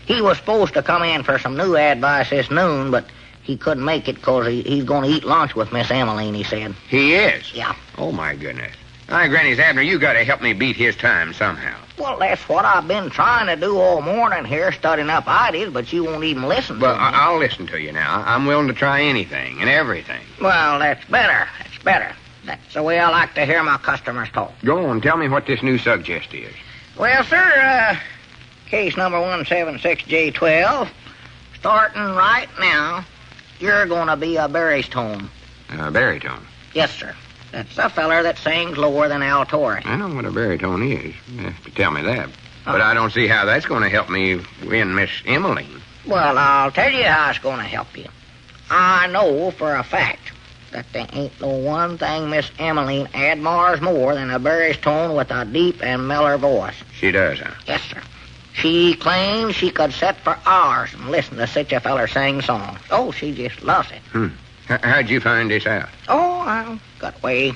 He was supposed to come in for some new advice this noon, but he couldn't make it because he's going to eat lunch with Miss Emaline, he said. He is? Yeah. Oh, my goodness. Hi, Granny's Abner, you got to help me beat his time somehow. Well, that's what I've been trying to do all morning here, studying up ideas, but you won't even listen to me. Well, I'll listen to you now. I'm willing to try anything and everything. Well, that's better. That's better. That's the way I like to hear my customers talk. Go on, tell me what this new subject is. Well, sir, case number 176J12, starting right now, you're going to be a baritone. Baritone? Yes, sir. That's a feller that sings lower than altori. I know what a baritone is. You have to tell me that. But I don't see how that's going to help me win Miss Emaline. Well, I'll tell you how it's going to help you. I know for a fact that there ain't no one thing Miss Emaline admires more than a baritone with a deep and mellow voice. She does, huh? Yes, sir. She claims she could sit for hours and listen to such a feller sing songs. Oh, she just loves it. How'd you find this out? Oh, I got way.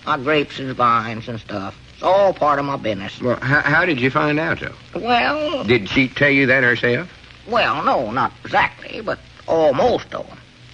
My grapes and vines and stuff. It's all part of my business. Well, how did you find out, though? Well... Did she tell you that herself? Well, no, not exactly, but almost, though.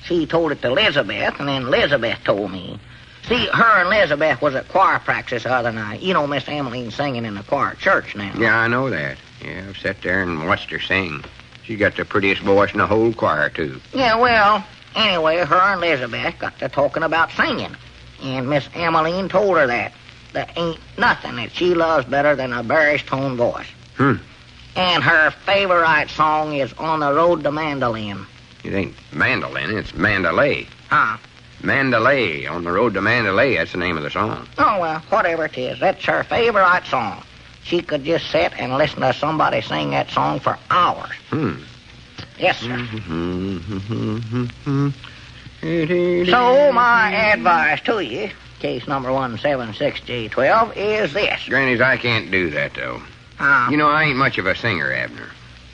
She told it to Elizabeth, and then Elizabeth told me. See, her and Elizabeth was at choir practice the other night. You know Miss Emaline singing in the choir at church now. Yeah, I know that. Yeah, I've sat there and watched her sing. She's got the prettiest voice in the whole choir, too. Yeah, well... Anyway, her and Elizabeth got to talking about singing, and Miss Emaline told her that. There ain't nothing that she loves better than a baritone voice. And her favorite song is On the Road to Mandolin. It ain't mandolin, it's Mandalay. Huh? Mandalay, On the Road to Mandalay, that's the name of the song. Oh, well, whatever it is, that's her favorite song. She could just sit and listen to somebody sing that song for hours. Yes, sir. So, my advice to you, case number 176J12, is this. Granny's, I can't do that, though. You know, I ain't much of a singer, Abner.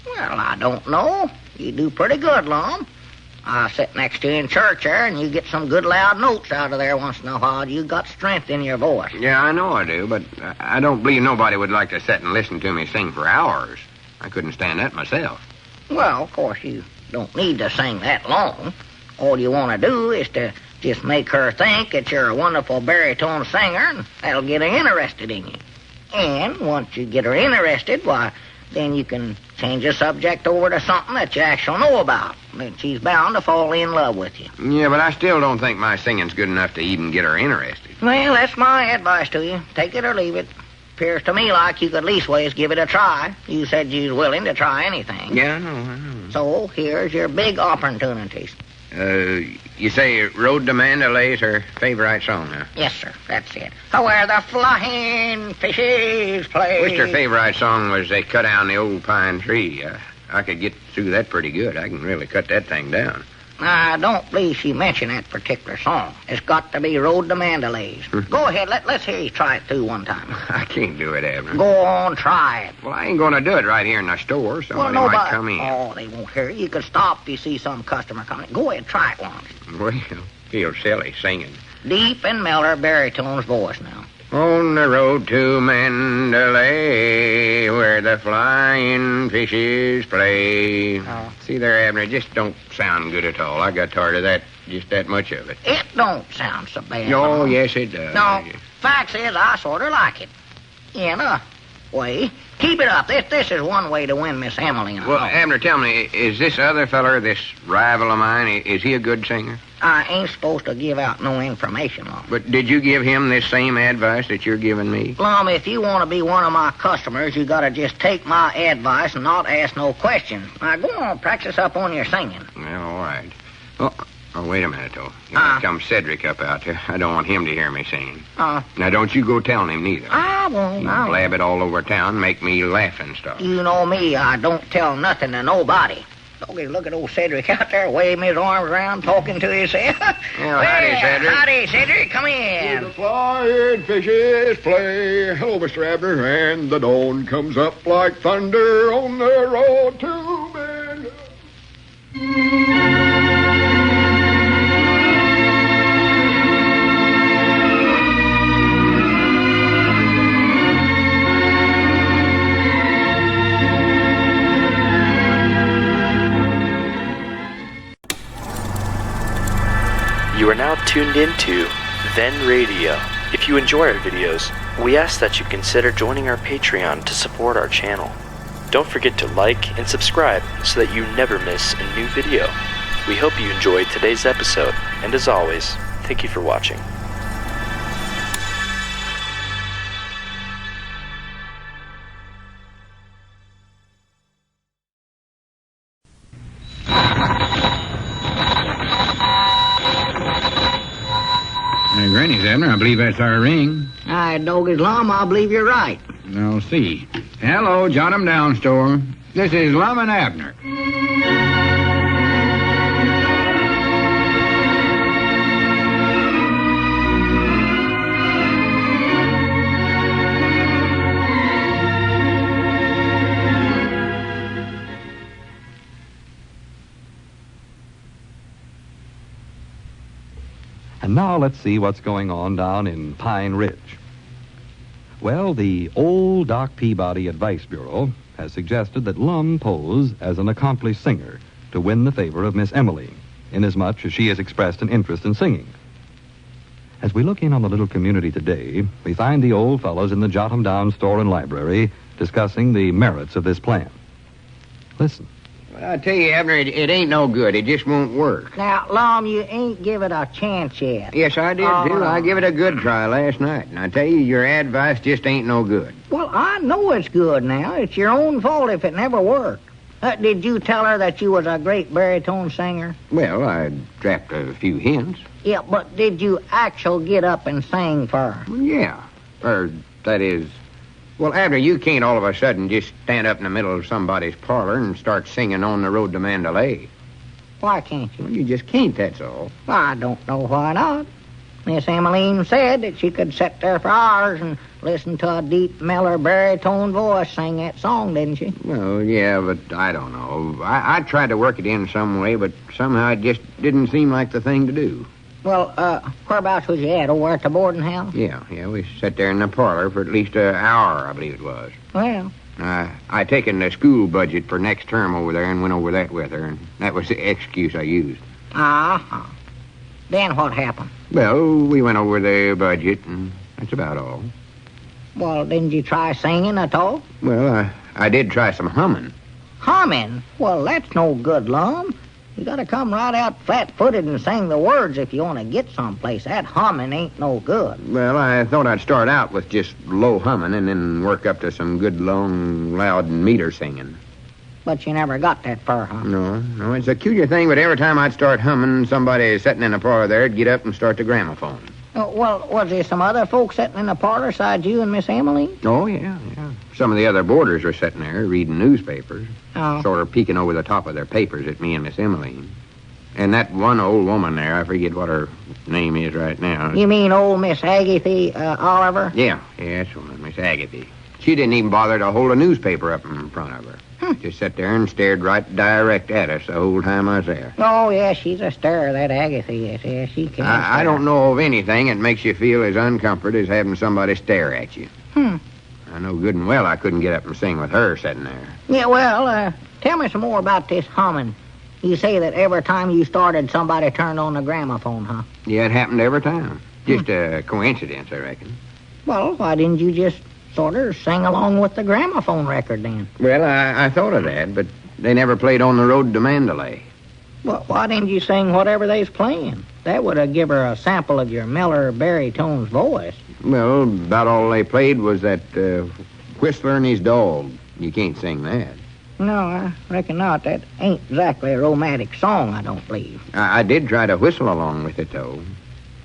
Well, I don't know. You do pretty good, Lum. I sit next to you in church there, and you get some good loud notes out of there once in a while. You got strength in your voice. Yeah, I know I do, but I don't believe nobody would like to sit and listen to me sing for hours. I couldn't stand that myself. Well, of course, you don't need to sing that long. All you want to do is to just make her think that you're a wonderful baritone singer, and that'll get her interested in you. And once you get her interested, why, then you can change the subject over to something that you actually know about. Then she's bound to fall in love with you. Yeah, but I still don't think my singing's good enough to even get her interested. Well, that's my advice to you. Take it or leave it. Appears to me like you could leastways give it a try. You said you was willing to try anything. Yeah, I know. So here's your big opportunities. You say Road to Mandalay's her favorite song, huh? Yes, sir. That's it. Where the flying fishes play. I wished her favorite song was They Cut Down the Old Pine Tree. I could get through that pretty good. I can really cut that thing down. I don't believe she mentioned that particular song. It's got to be Road to Mandalay's. Go ahead, let's hear you try it through one time. I can't do it, Abner. Go on, try it. Well, I ain't going to do it right here in the store. Somebody might come in. Oh, they won't hear you. You could stop if you see some customer coming. Go ahead, try it once. Well, feel silly singing. Deep and mellow baritone's voice now. On the road to Mandalay, where the flying fishes play. Oh. See there, Abner, it just don't sound good at all. I got tired of that, just that much of it. It don't sound so bad. Oh, yes, it does. No, fact is, I sort of like it. In a way. Keep it up. This is one way to win Miss Emaline. Well, Abner, tell me, is this other feller, this rival of mine, is he a good singer? I ain't supposed to give out no information, Lum. But did you give him this same advice that you're giving me? Lum, if you want to be one of my customers, you got to just take my advice and not ask no questions. Now, go on, practice up on your singing. Well, all right. Oh, wait a minute, though. Here comes Cedric up out there. I don't want him to hear me singing. Now, don't you go telling him neither. I won't. You blab it all over town, make me laugh and stuff. You know me, I don't tell nothing to nobody. Okay, look at old Cedric out there waving his arms around, talking to himself. Well, howdy, Cedric. Howdy, Cedric. Come in. The flying fishes play. Hello, Mr. Abner. And the dawn comes up like thunder on the road to Mandalay. tuned into Then Radio. If you enjoy our videos, we ask that you consider joining our Patreon to support our channel. Don't forget to like and subscribe so that you never miss a new video. We hope you enjoyed today's episode, and as always, thank you for watching. Granny's, Abner. I believe that's our ring. Aye, Doggy's Lum, I believe you're right. I'll see. Hello, jot 'em down, store. This is Lum and Abner. And now let's see what's going on down in Pine Ridge. Well, the old Doc Peabody Advice Bureau has suggested that Lum pose as an accomplished singer to win the favor of Miss Emaline, inasmuch as she has expressed an interest in singing. As we look in on the little community today, we find the old fellows in the Jot 'em Down store and library discussing the merits of this plan. Listen. Well, I tell you, Abner, it ain't no good. It just won't work. Now, Lum, you ain't give it a chance yet. Yes, I did, too. I give it a good try last night. And I tell you, your advice just ain't no good. Well, I know it's good now. It's your own fault if it never worked. Did you tell her that you was a great baritone singer? Well, I dropped a few hints. Yeah, but did you actually get up and sing for her? Well, yeah. Or, that is... Well, Abner, you can't all of a sudden just stand up in the middle of somebody's parlor and start singing On the Road to Mandalay. Why can't you? Well, you just can't, that's all. I don't know why not. Miss Emaline said that she could sit there for hours and listen to a deep, mellow baritone voice sing that song, didn't she? Well, yeah, but I don't know. I tried to work it in some way, but somehow it just didn't seem like the thing to do. Well, whereabouts was you at? Over at the boarding house? Yeah, we sat there in the parlor for at least an hour, I believe it was. Well. I taken the school budget for next term over there and went over that with her, and that was the excuse I used. Uh-huh. Then what happened? Well, we went over the budget, and that's about all. Well, didn't you try singing at all? Well, I did try some humming. Humming? Well, that's no good, Lum. You gotta come right out flat-footed and sing the words if you want to get someplace. That humming ain't no good. Well, I thought I'd start out with just low humming and then work up to some good, long, loud meter singing. But you never got that far, huh? No, it's a peculiar thing, but every time I'd start humming, somebody sitting in the parlor there'd get up and start the gramophone. Well, was there some other folks sitting in the parlor besides you and Miss Emaline? Oh, yeah. Some of the other boarders were sitting there reading newspapers. Oh. Sort of peeking over the top of their papers at me and Miss Emaline. And that one old woman there, I forget what her name is right now. You mean old Miss Agatha Oliver? Yeah, that's one, Miss Agatha. She didn't even bother to hold a newspaper up in front of her. Just sat there and stared right direct at us the whole time I was there. Oh, yeah, she's a starer, that Agatha is. Yeah, she can. I don't know of anything that makes you feel as uncomfortable as having somebody stare at you. I know good and well I couldn't get up and sing with her sitting there. Yeah, well, tell me some more about this humming. You say that every time you started, somebody turned on the gramophone, huh? Yeah, it happened every time. Just a coincidence, I reckon. Well, why didn't you just sort of sing along with the gramophone record then? Well, I thought of that, but they never played On the Road to Mandalay. Well, why didn't you sing whatever they was playing? That would have given her a sample of your mellow baritone's voice. Well, about all they played was that Whistler and His Dog. You can't sing that. No, I reckon not. That ain't exactly a romantic song, I don't believe. I did try to whistle along with it, though,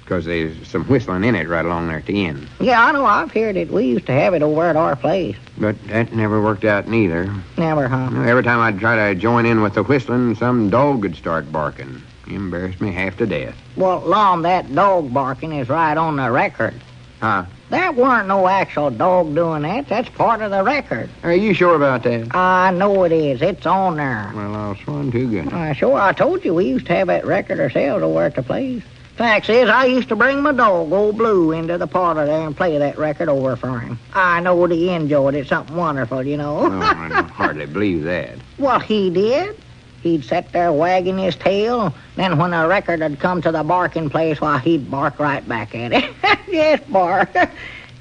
because there's some whistling in it right along there at the end. Yeah, I know. I've heard it. We used to have it over at our place. But that never worked out neither. Never, huh? Every time I'd try to join in with the whistling, some dog would start barking. It embarrassed me half to death. Well, Lum, that dog barking is right on the record. Huh? There weren't no actual dog doing that. That's part of the record. Are you sure about that? I know it is. It's on there. Well, I'll swan to goodness. Sure, I told you we used to have that record ourselves over at the place. Fact is, I used to bring my dog, Old Blue, into the parlor there and play that record over for him. I know he enjoyed it. Something wonderful, you know. Oh, I don't hardly believe that. Well, he did. He'd sit there wagging his tail. Then when a record had come to the barking place, why, he'd bark right back at it. Yes, bark.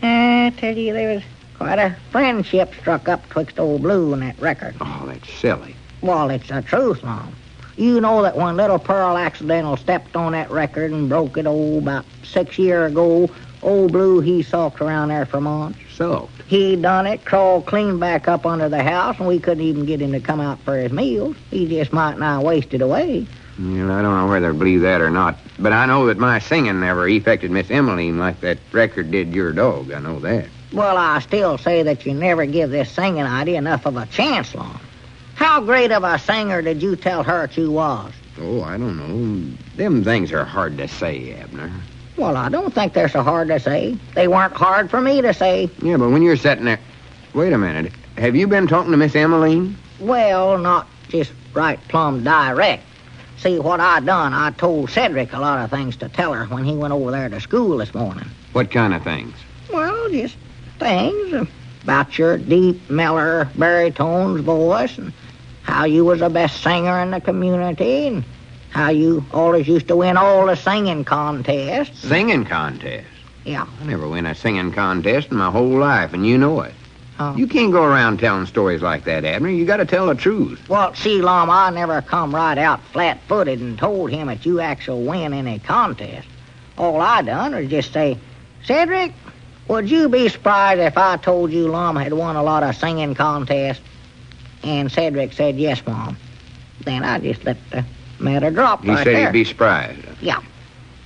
I tell you, there was quite a friendship struck up twixt old Blue and that record. Oh, that's silly. Well, it's the truth, Lum. You know that when little Pearl accidental stepped on that record and broke it, about 6 years ago, old Blue, he sulked around there for months. Sulked? He done it, crawled clean back up under the house, and we couldn't even get him to come out for his meals. He just might not wasted away. Well, I don't know whether to believe that or not, but I know that my singing never affected Miss Emaline like that record did your dog. I know that. Well, I still say that you never give this singing idea enough of a chance, Lum. How great of a singer did you tell her you was? Oh, I don't know. Them things are hard to say, Abner. Well, I don't think they're so hard to say. They weren't hard for me to say. Yeah, but when you're sitting there... Wait a minute. Have you been talking to Miss Emaline? Well, not just right plumb direct. See, what I done, I told Cedric a lot of things to tell her when he went over there to school this morning. What kind of things? Well, just things about your deep, mellow baritone's voice, and how you was the best singer in the community, and how you always used to win all the singing contests. Singing contests? Yeah. I never win a singing contest in my whole life, and you know it. Oh. You can't go around telling stories like that, Abner. You got to tell the truth. Well, see, Lum, I never come right out flat-footed and told him that you actually win any contest. All I done was just say, Cedric, would you be surprised if I told you Lum had won a lot of singing contests? And Cedric said, yes, Mom. Then I just let the matter drop He right said there. he'd be surprised. Yeah.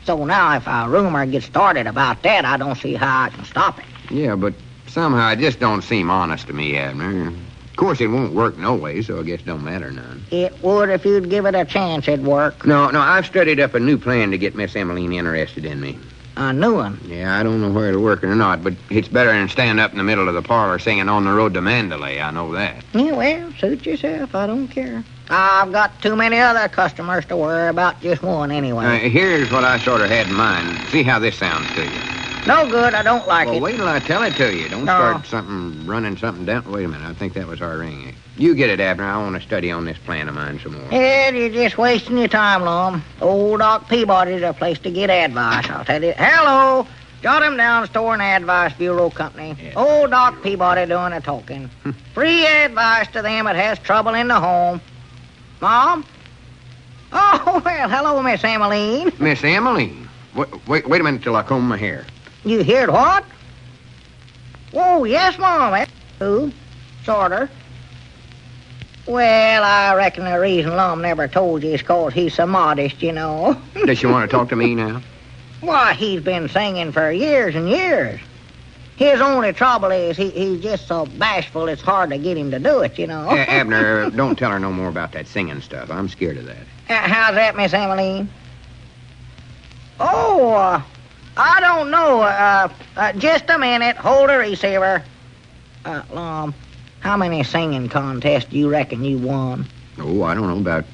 So now if a rumor gets started about that, I don't see how I can stop it. Yeah, but somehow it just don't seem honest to me, Abner. Of course, it won't work no way, so I guess it don't matter none. It would if you'd give it a chance, it'd work. No, I've studied up a new plan to get Miss Emaline interested in me. A new one? Yeah, I don't know where it'll work or not, but it's better than stand up in the middle of the parlor singing On the Road to Mandalay, I know that. Yeah, well, suit yourself, I don't care. I've got too many other customers to worry about just one anyway. Here's what I sort of had in mind. See how this sounds to you. No good, I don't like Well, it. wait till I tell it to you. Don't No. start running something down. Wait a minute, I think that was our ring. You get it, Abner. I want to study on this plan of mine some more. Yeah, you're just wasting your time, Lum. Old Doc Peabody's a place to get advice, I'll tell you. Hello! Jot him down, Store and Advice Bureau Company. Old Doc Peabody doing the talking. Free advice to them that has trouble in the home. Mom? Oh, well, hello, Miss Emaline. Miss Emaline? Wait a minute till I comb my hair. You heard what? Oh, yes, Mom. Who? Sorter. Well, I reckon the reason Lum never told you is 'cause he's so modest, you know. Does she want to talk to me now? Why, he's been singing for years and years. His only trouble is he's just so bashful it's hard to get him to do it, you know. Abner, don't tell her no more about that singing stuff. I'm scared of that. How's that, Miss Emaline? Oh, I don't know. Just a minute. Hold the receiver. Lum, how many singing contests do you reckon you won? Oh, I don't know about...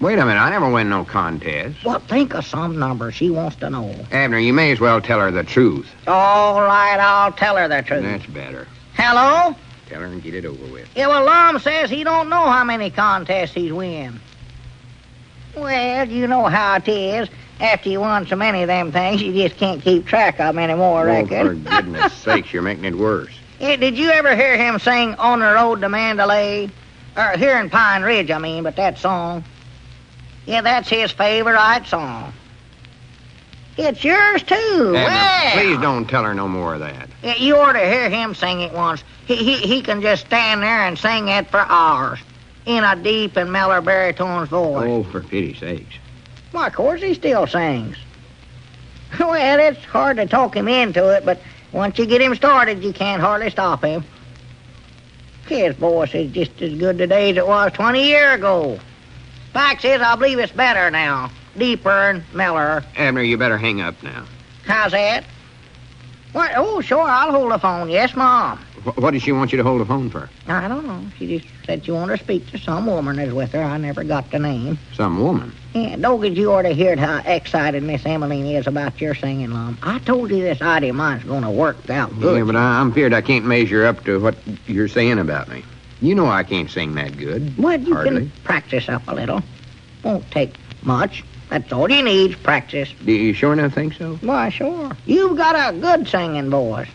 Wait a minute, I never win no contest. Well, think of some number she wants to know. Abner, you may as well tell her the truth. All right, I'll tell her the truth. That's better. Hello? Tell her and get it over with. Yeah, well, Lum says he don't know how many contests he's win. Well, you know how it is. After you won so many of them things, you just can't keep track of them anymore, I Oh, for reckon. goodness sakes, you're making it worse. Yeah, did you ever hear him sing On the Road to Mandalay? Or here in Pine Ridge, I mean, but that song. Yeah, that's his favorite song. It's yours, too. Abner, Well, please don't tell her no more of that. yeah, you ought to hear him sing it once. He can just stand there and sing it for hours in a deep and mellow baritone's voice. Oh, for pity's sakes. Why, of course he still sings. Well, it's hard to talk him into it, but once you get him started, you can't hardly stop him. His voice is just as good today as it was 20 years ago. Fact is, I believe it's better now. Deeper and mellower. Abner, you better hang up now. How's that? What? Oh, sure, I'll hold the phone. Yes, Mom. What does she want you to hold the phone for? I don't know. She just said she wanted to speak to some woman that's with her. I never got the name. Some woman? Yeah, Doggett, you ought to hear how excited Miss Emaline is about your singing, Lum. I told you this idea of mine's going to work out good. Yeah, but I'm feared I can't measure up to what you're saying about me. You know I can't sing that good. Well, you Hardly. can practice up a little. Won't take much. That's all you need is practice. Do you sure enough think so? Why, sure. You've got a good singing voice.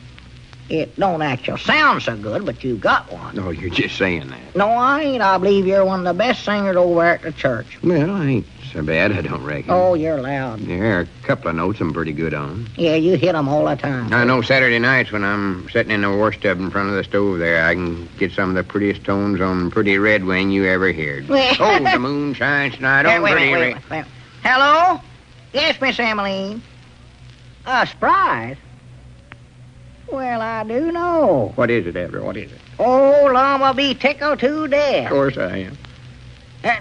It don't actually sound so good, but you've got one. No, you're just saying that. No, I ain't. I believe you're one of the best singers over at the church. Well, I ain't so bad, I don't reckon. Oh, you're loud. There are a couple of notes I'm pretty good on. Yeah, you hit 'em all the time. I know Saturday nights when I'm sitting in the wash tub in front of the stove there, I can get some of the prettiest tones on Pretty Red Wing you ever heard. Oh, the moon shines tonight on Wait a Pretty minute, Red... wait a minute. Hello? Yes, Miss Emaline. A surprise? Well, I do know. What is it, Abner? What is it? Oh, Lum will be tickled to death. Of course I am.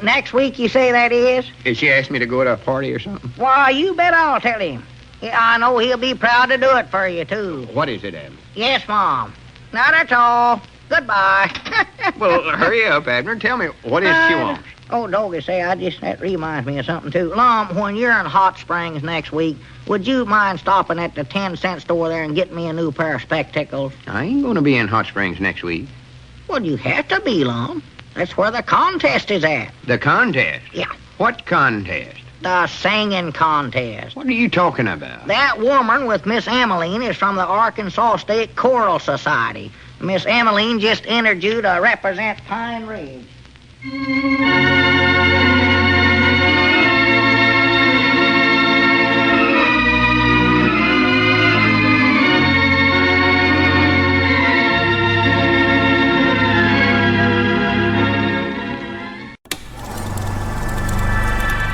Next week, you say that is? Did she ask me to go to a party or something? Why, you bet I'll tell him. Yeah, I know he'll be proud to do it for you, too. What is it, Abner? Yes, Mom. Now, that's all. Goodbye. Well, hurry up, Abner. Tell me, what is it she wants? Oh, doggy say, that reminds me of something, too. Lum, when you're in Hot Springs next week, would you mind stopping at the 10-cent store there and getting me a new pair of spectacles? I ain't going to be in Hot Springs next week. Well, you have to be, Lum. That's where the contest is at. The contest? Yeah. What contest? The singing contest. What are you talking about? That woman with Miss Emaline is from the Arkansas State Choral Society. Miss Emaline just entered you to represent Pine Ridge.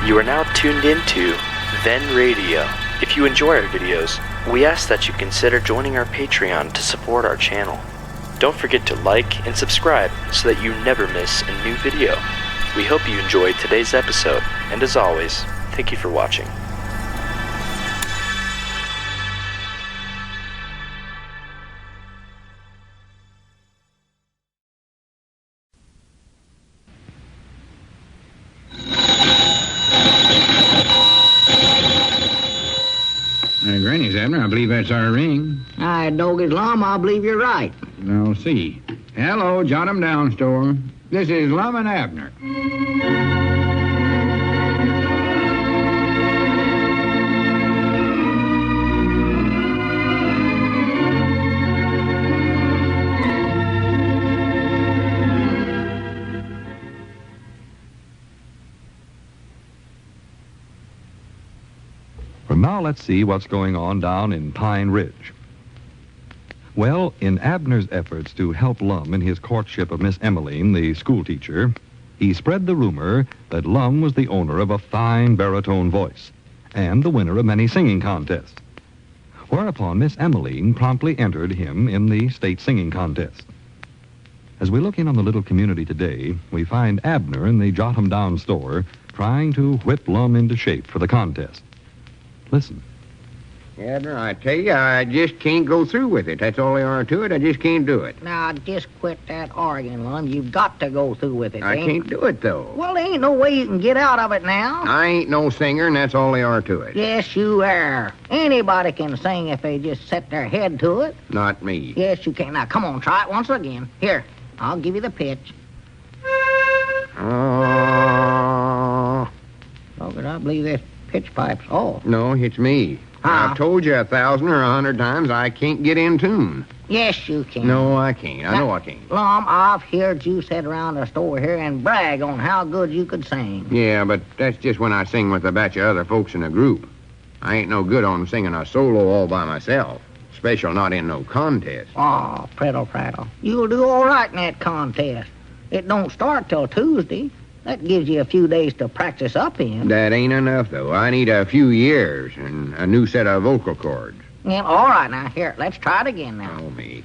You are now tuned into Then Radio. If you enjoy our videos, we ask that you consider joining our Patreon to support our channel. Don't forget to like and subscribe so that you never miss a new video. We hope you enjoyed today's episode, and as always, thank you for watching. Granny's, Abner. I believe that's our ring. Aye, doggy's Lum, I believe you're right. I'll see. Hello, jot 'em down, store. This is Lum and Abner. Now let's see what's going on down in Pine Ridge. Well, in Abner's efforts to help Lum in his courtship of Miss Emaline, the schoolteacher, he spread the rumor that Lum was the owner of a fine baritone voice and the winner of many singing contests. Whereupon Miss Emaline promptly entered him in the state singing contest. As we look in on the little community today, we find Abner in the Jot 'em Down store trying to whip Lum into shape for the contest. Listen. Abner, I tell you, I just can't go through with it. That's all there are to it. I just can't do it. Now, just quit that arguing, Lum. You've got to go through with it. I can't do it, though. Well, there ain't no way you can get out of it now. I ain't no singer, and that's all there are to it. Yes, you are. Anybody can sing if they just set their head to it. Not me. Yes, you can. Now, come on, try it once again. Here, I'll give you the pitch. Oh. Oh, but I believe this pitch pipe's off. No, it's me. I've told you 1,000 or 100 times I can't get in tune. Yes, you can. No, I can't. I know I can't. Lum, I've heard you sit around the store here and brag on how good you could sing. Yeah, but that's just when I sing with a batch of other folks in a group. I ain't no good on singing a solo all by myself, especially not in no contest. Oh, prattle. You'll do all right in that contest. It don't start till Tuesday. That gives you a few days to practice up in. That ain't enough, though. I need a few years and a new set of vocal cords. Yeah, all right, now, here, let's try it again now. Oh, me.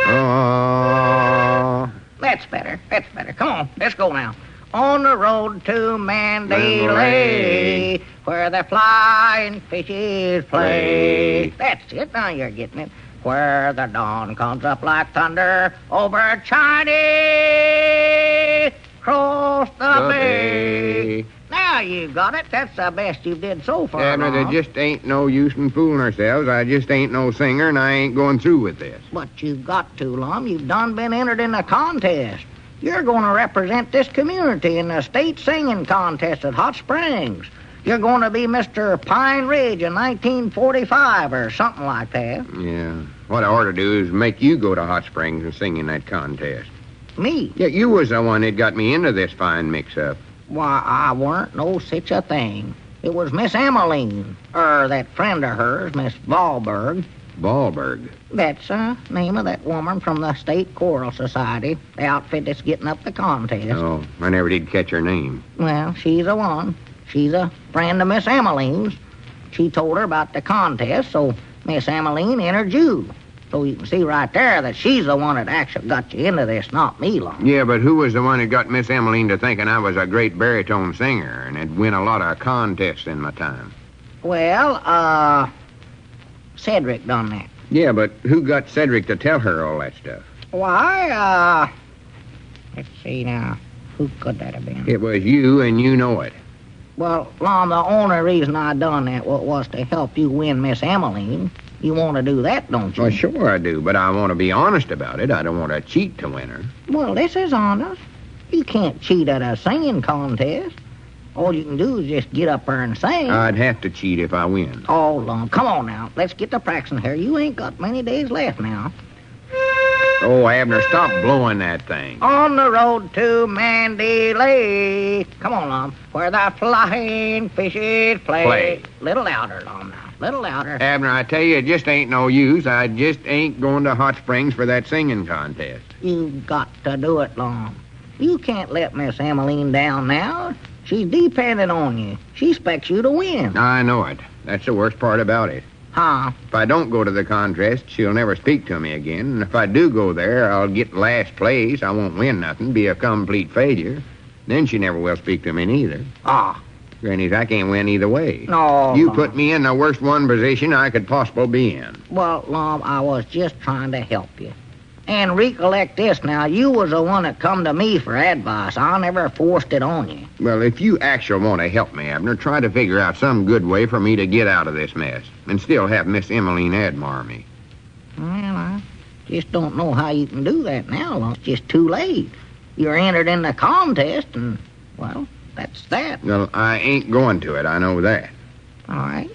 Oh. That's better. Come on, let's go now. On the road to Mandalay, where the flying fishes play. That's it, now you're getting it. Where the dawn comes up like thunder over China. Cross the bay. Now Now you got it. That's the best you did so far, Abner, there Lum. just ain't no use in fooling ourselves. I just ain't no singer, and I ain't going through with this. But you've got to, Lum. You've done been entered in a contest. You're going to represent this community in the state singing contest at Hot Springs. You're going to be Mr. Pine Ridge in 1945 or something like that. Yeah. What I ought to do is make you go to Hot Springs and sing in that contest. Me? Yeah, you was the one that got me into this fine mix-up. Why, I weren't no such a thing. It was Miss Emaline, that friend of hers, Miss Wahlberg. Wahlberg? That's the name of that woman from the State Choral Society, the outfit that's getting up the contest. Oh, I never did catch her name. Well, she's the one. She's a friend of Miss Emaline's. She told her about the contest, so Miss Emaline entered you. So you can see right there that she's the one that actually got you into this, not me, Lum. Yeah, but who was the one that got Miss Emaline to thinking I was a great baritone singer and had win a lot of contests in my time? Well, Cedric done that. Yeah, but who got Cedric to tell her all that stuff? Why, let's see now. Who could that have been? It was you, and you know it. Well, Lum, the only reason I done that was to help you win Miss Emaline. You want to do that, don't you? Well, sure I do, but I want to be honest about it. I don't want to cheat to win her. Well, this is honest. You can't cheat at a singing contest. All you can do is just get up there and sing. I'd have to cheat if I win. Oh, Lum, come on now. Let's get to practicing here. You ain't got many days left now. Oh, Abner, stop blowing that thing. On the road to Mandalay. Come on, Lum. Where the flying fishes play. Play. Little louder, Lum, now. Little louder. Abner, I tell you, it just ain't no use. I just ain't going to Hot Springs for that singing contest. You've got to do it, Lum. You can't let Miss Emaline down now. She's dependent on you. She expects you to win. I know it. That's the worst part about it. Huh? If I don't go to the contest, she'll never speak to me again. And if I do go there, I'll get last place. I won't win nothing, be a complete failure. Then she never will speak to me neither. Ah. Granny's, I can't win either way. No, You Lum. put me in the worst one position I could possibly be in. Well, Lum, I was just trying to help you. And recollect this now, you was the one that come to me for advice. I never forced it on you. Well, if you actually want to help me, Abner, try to figure out some good way for me to get out of this mess and still have Miss Emaline admire me. Well, I just don't know how you can do that now, Lum. It's just too late. You're entered in the contest, and, well, that's that. Well, I ain't going to it. I know that. All right.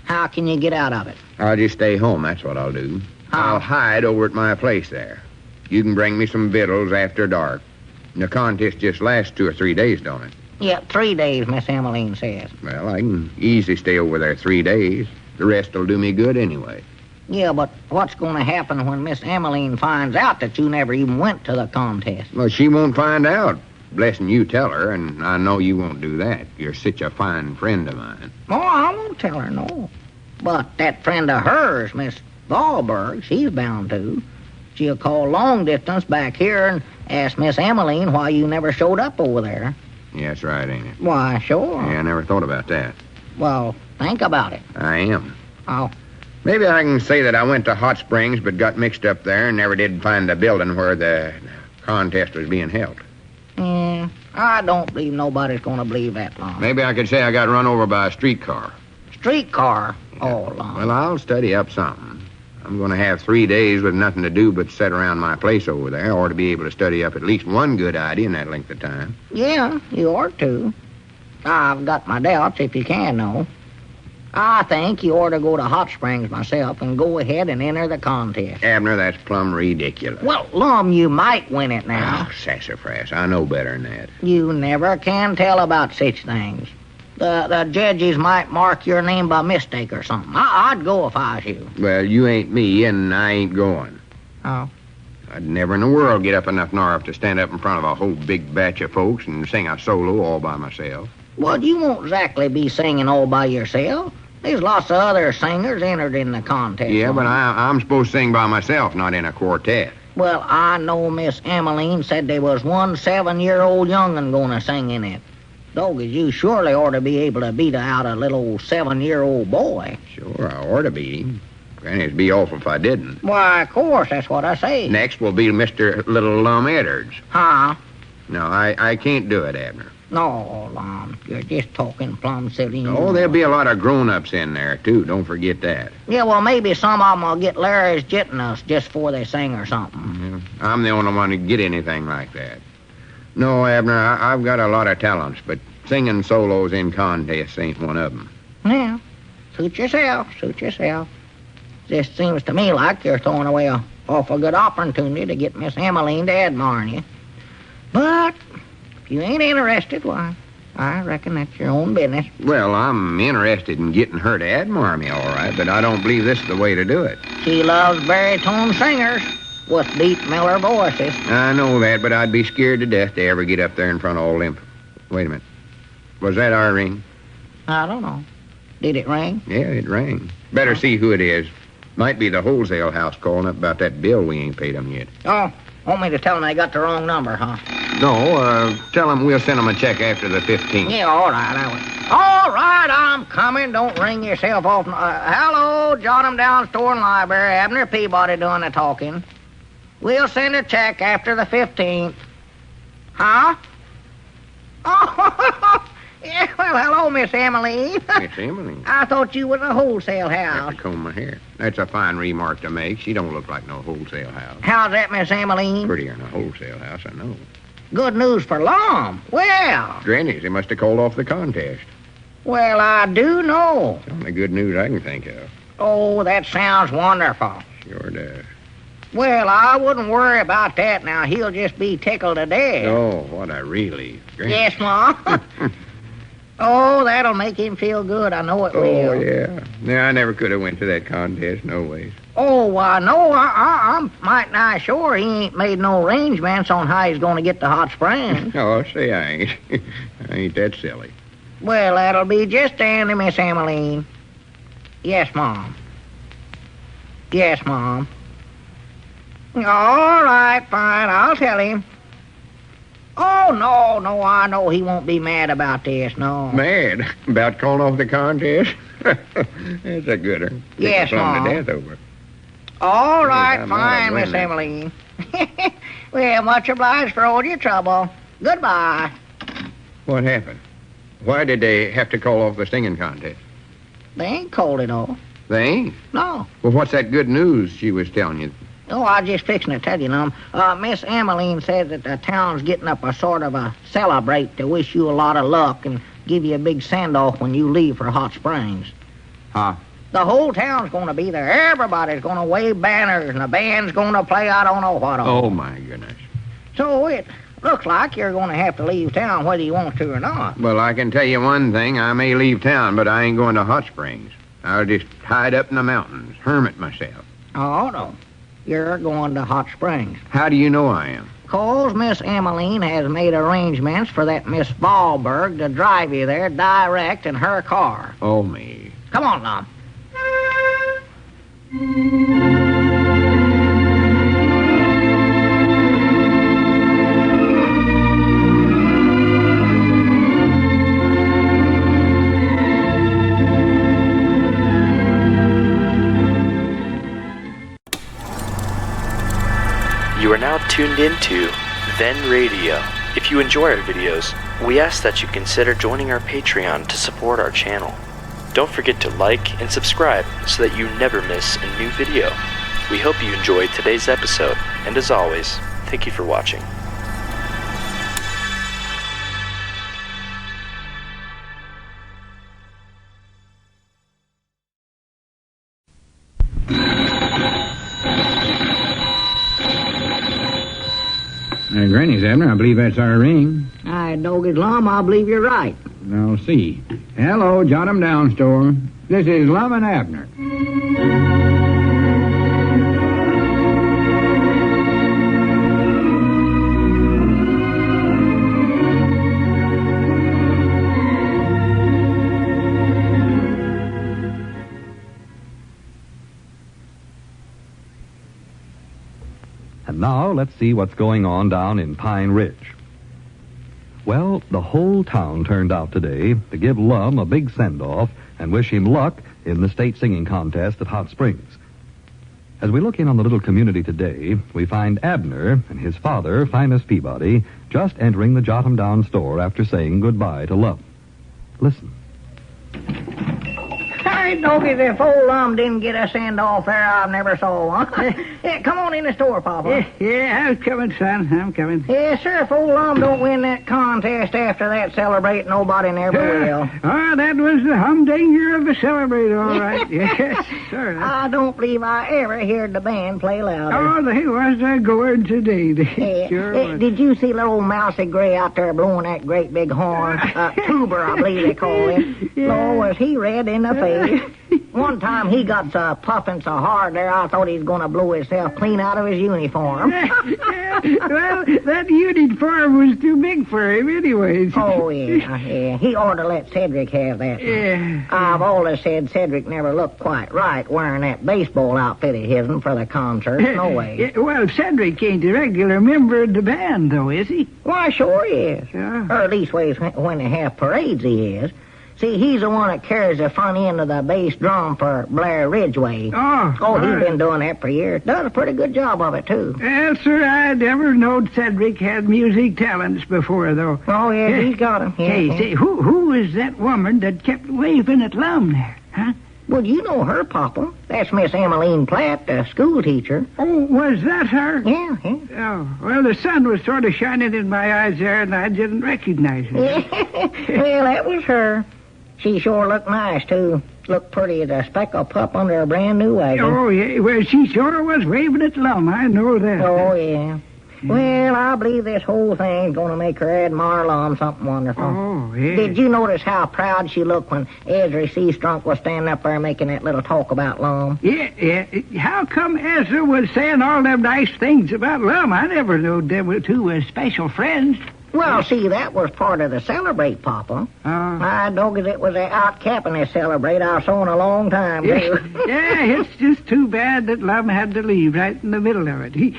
How can you get out of it? I'll just stay home. That's what I'll do. I'll hide over at my place there. You can bring me some victuals after dark. And the contest just lasts 2 or 3 days, don't it? Yeah, 3 days, Miss Emaline says. Well, I can easily stay over there 3 days. The rest will do me good anyway. Yeah, but what's going to happen when Miss Emaline finds out that you never even went to the contest? Well, she won't find out. Blessing you tell her, and I know you won't do that. You're such a fine friend of mine. Oh, I won't tell her, no. But that friend of hers, Miss Wahlberg, she's bound to. She'll call long distance back here and ask Miss Emaline why you never showed up over there. Yeah, that's right, ain't it? Why, sure. Yeah, I never thought about that. Well, think about it. I am. Oh. Maybe I can say that I went to Hot Springs but got mixed up there and never did find the building where the contest was being held. Yeah, I don't believe nobody's going to believe that, Lum. Maybe I could say I got run over by a streetcar. Streetcar? Oh, Lum. Well, I'll study up something. I'm going to have 3 days with nothing to do but sit around my place over there, or to be able to study up at least one good idea in that length of time. Yeah, you ought to. I've got my doubts, if you can, though. I think you ought to go to Hot Springs myself and go ahead and enter the contest. Abner, that's plumb ridiculous. Well, Lum, you might win it now. Oh, sassafras. I know better than that. You never can tell about such things. The judges might mark your name by mistake or something. I'd go if I was you. Well, you ain't me, and I ain't going. Oh? I'd never in the world get up enough nerve to stand up in front of a whole big batch of folks and sing a solo all by myself. Well, you won't exactly be singing all by yourself. There's lots of other singers entered in the contest. Yeah, but I'm supposed to sing by myself, not in a quartet. Well, I know Miss Emaline said there was one 7-year-old young'un gonna sing in it. Doggies, you surely ought to be able to beat out a little 7-year-old boy. Sure, I ought to be. Granny, it'd be awful if I didn't. Why, of course, that's what I say. Next will be Mr. Little Lum Edwards. Huh? No, I can't do it, Abner. No, Lum, you're just talking plumb silly. Oh, there'll be a lot of grown-ups in there, too. Don't forget that. Yeah, well, maybe some of them will get Larry's jitting us just before they sing or something. I'm the only one who'd get anything like that. No, Abner, I've got a lot of talents, but singing solos in contests ain't one of them. Yeah, suit yourself. Just seems to me like you're throwing away a awful good opportunity to get Miss Emaline to admiring you. But if you ain't interested, why, I reckon that's your own business. Well, I'm interested in getting her to admire me, all right, but I don't believe this is the way to do it. She loves baritone singers with deep Miller voices. I know that, but I'd be scared to death to ever get up there in front of all them. Wait a minute. Was that our ring? I don't know. Did it ring? Yeah, it rang. Better see who it is. Might be the wholesale house calling up about that bill we ain't paid them yet. Oh, want me to tell them they got the wrong number, huh? No, tell them we'll send them a check after the 15th. Yeah, all right, All right, I'm coming. Don't ring yourself off. Hello, jot 'em down, store and library. Abner Peabody doing the talking. We'll send a check after the 15th. Huh? Oh, yeah, well, hello, Miss Emaline. Miss Emaline? I thought you was a wholesale I house. have to comb my hair. That's a fine remark to make. She don't look like no wholesale house. How's that, Miss Emaline? Prettier than a wholesale house, I know. Good news for Lum. Well, Granny's, they must have called off the contest. well, I do know. It's the only good news I can think of. Oh, that sounds wonderful. Sure does. Well, I wouldn't worry about that now. He'll just be tickled to death. Oh, what a relief. Granny. Yes, Ma. Oh, that'll make him feel good. I know it will. Oh, yeah. Yeah, I never could have went to that contest, no ways. Oh, I know. I'm mighty nigh sure he ain't made no arrangements on how he's going to get to Hot Springs. Oh, say I ain't. I ain't that silly. Well, that'll be just dandy, Miss Emaline. Yes, Mom. Yes, Mom. All right, fine. I'll tell him. Oh, no, I know he won't be mad about this, no. Mad? About calling off the contest? That's a gooder. Yes, Mom. Mom. To death over. All right, I'm fine, not Miss winning. Emaline. Well, much obliged for all your trouble. Goodbye. What happened? Why did they have to call off the singing contest? They ain't called it off. They ain't? No. Well, what's that good news she was telling you? Oh, I was just fixing to tell you, Lum. Miss Emaline said that the town's getting up a sort of a celebrate to wish you a lot of luck and give you a big send-off when you leave for Hot Springs. Huh? The whole town's going to be there. Everybody's going to wave banners, and the band's going to play I don't know what all. Oh, my goodness. So it looks like you're going to have to leave town whether you want to or not. Well, I can tell you one thing. I may leave town, but I ain't going to Hot Springs. I'll just hide up in the mountains, hermit myself. Oh, no. You're going to Hot Springs. How do you know I am? 'Cause Miss Emaline has made arrangements for that Miss Ballberg to drive you there direct in her car. Oh, me. Come on, Lum. You are now tuned into Then Radio. If you enjoy our videos, we ask that you consider joining our Patreon to support our channel. Don't forget to like and subscribe so that you never miss a new video. We hope you enjoyed today's episode, and as always, thank you for watching. Granny's, Abner. I believe that's our ring. I dog it, Lum. I believe you're right. I'll see. Hello, jot 'em down, store. This is Lum and Abner. And now let's see what's going on down in Pine Ridge. Well, the whole town turned out today to give Lum a big send-off and wish him luck in the state singing contest at Hot Springs. As we look in on the little community today, we find Abner and his father, Phinus Peabody, just entering the Jot-'em-Down store after saying goodbye to Lum. Listen. Hey, doggies, if old Lum didn't get a send-off there, I've never saw one. Yeah, come on in the store, Papa. Yeah, I'm coming, son. I'm coming. Yes, sir, if old Lum don't win that contest after that celebrate, nobody never will. Oh, that was the humdinger of the celebrate, all right. Yes, sir. I don't believe I ever heard the band play louder. Oh, they was going today. They sure was. Did you see little Mousy Gray out there blowing that great big horn? Tuber, I believe they call it. Yeah. Lord, was he red in the face. One time he got so puffing so hard there, I thought he was going to blow himself clean out of his uniform. Well, that uniform was too big for him anyways. Oh, yeah. He ought to let Cedric have that. Yeah. I've always said Cedric never looked quite right wearing that baseball outfit of his for the concert. No way. Yeah, well, Cedric ain't a regular member of the band, though, is he? Why, sure he is. Yeah. Or at least when they have parades, he is. See, he's the one that carries the front end of the bass drum for Blair Ridgway. Oh, he's been doing that for years. Done a pretty good job of it, too. Well, sir, I never knowed Cedric had music talents before, though. Oh, yeah, he's got 'em. Hey, say, who was that woman that kept waving at Lum there, huh? Well, you know her, Papa. That's Miss Emaline Platt, the school teacher. Oh, was that her? Yeah. Oh, well, the sun was sort of shining in my eyes there, and I didn't recognize her. Well, that was her. She sure looked nice, too. Looked pretty as a speckled pup under a brand new wagon. Oh, yeah. Well, she sure was waving at Lum. I know that. Oh, yeah. Well, I believe this whole thing's going to make her admire Lum something wonderful. Oh, yeah. Did you notice how proud she looked when Ezra Seastrunk was standing up there making that little talk about Lum? Yeah. How come Ezra was saying all them nice things about Lum? I never knew them two were special friends. Well, see, that was part of the celebrate, Papa. My doggies, it was out capping this celebrate I saw in a long time, too. Yeah, it's just too bad that Lum had to leave right in the middle of it. He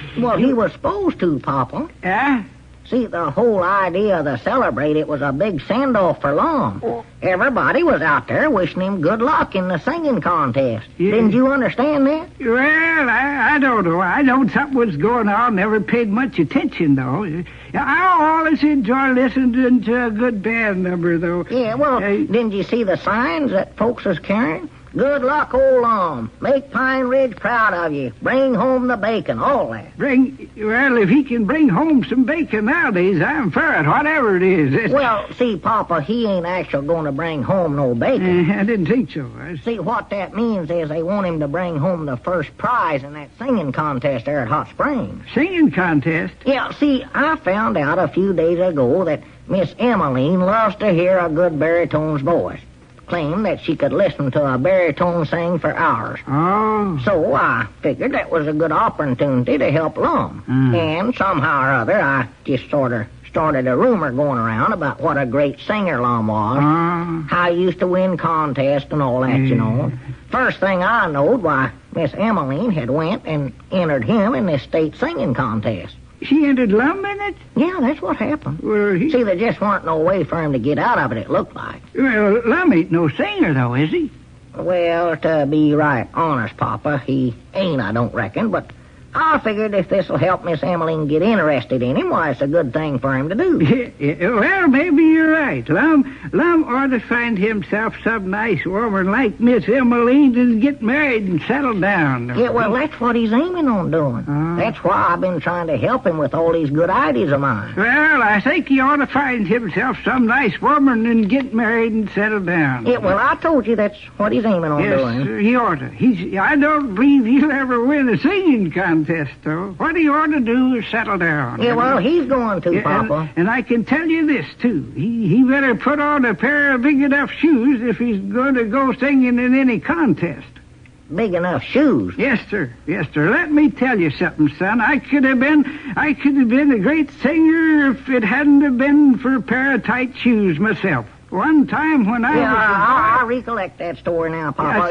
was supposed to, Papa. Yeah? See, the whole idea of the celebrate, it was a big send-off for Lum. Everybody was out there wishing him good luck in the singing contest. Yeah. Didn't you understand that? Well, I don't know. I know something was going on. Never paid much attention, though. I always enjoy listening to a good band number, though. Yeah, well, didn't you see the signs that folks was carrying? Good luck, old Lum. Make Pine Ridge proud of you. Bring home the bacon, all that. Well, if he can bring home some bacon nowadays, I'm for it, whatever it is. Well, see, Papa, he ain't actually going to bring home no bacon. I didn't think so. See, what that means is they want him to bring home the first prize in that singing contest there at Hot Springs. Singing contest? Yeah, see, I found out a few days ago that Miss Emaline loves to hear a good baritone's voice. Claimed that she could listen to a baritone sing for hours. Oh. So I figured that was a good opportunity to help Lum. And somehow or other, I just sort of started a rumor going around about what a great singer Lum was. How he used to win contests and all that, you know. First thing I knowed, why, Miss Emaline had went and entered him in this state singing contest. She entered Lum in it? Yeah, that's what happened. Well, See, there just weren't no way for him to get out of it, it looked like. Well, Lum ain't no singer, though, is he? Well, to be right honest, Papa, he ain't, I don't reckon, but I figured if this'll help Miss Emaline get interested in him, why, it's a good thing for him to do. Well, maybe you're right. Lum ought to find himself some nice woman like Miss Emaline and get married and settle down. Yeah, well, that's what he's aiming on doing. That's why I've been trying to help him with all these good ideas of mine. Well, I think he ought to find himself some nice woman and get married and settle down. Yeah, well, I told you that's what he's aiming on doing. Yes, he ought to. I don't believe he'll ever win a singing contest, though. What he ought to do is settle down. Yeah, well, he's going to, Papa. And I can tell you this, too. He better put on a pair of big enough shoes if he's going to go singing in any contest. Big enough shoes? Yes, sir. Let me tell you something, son. I could have been a great singer if it hadn't have been for a pair of tight shoes myself. One time when I recollect that story now, Papa.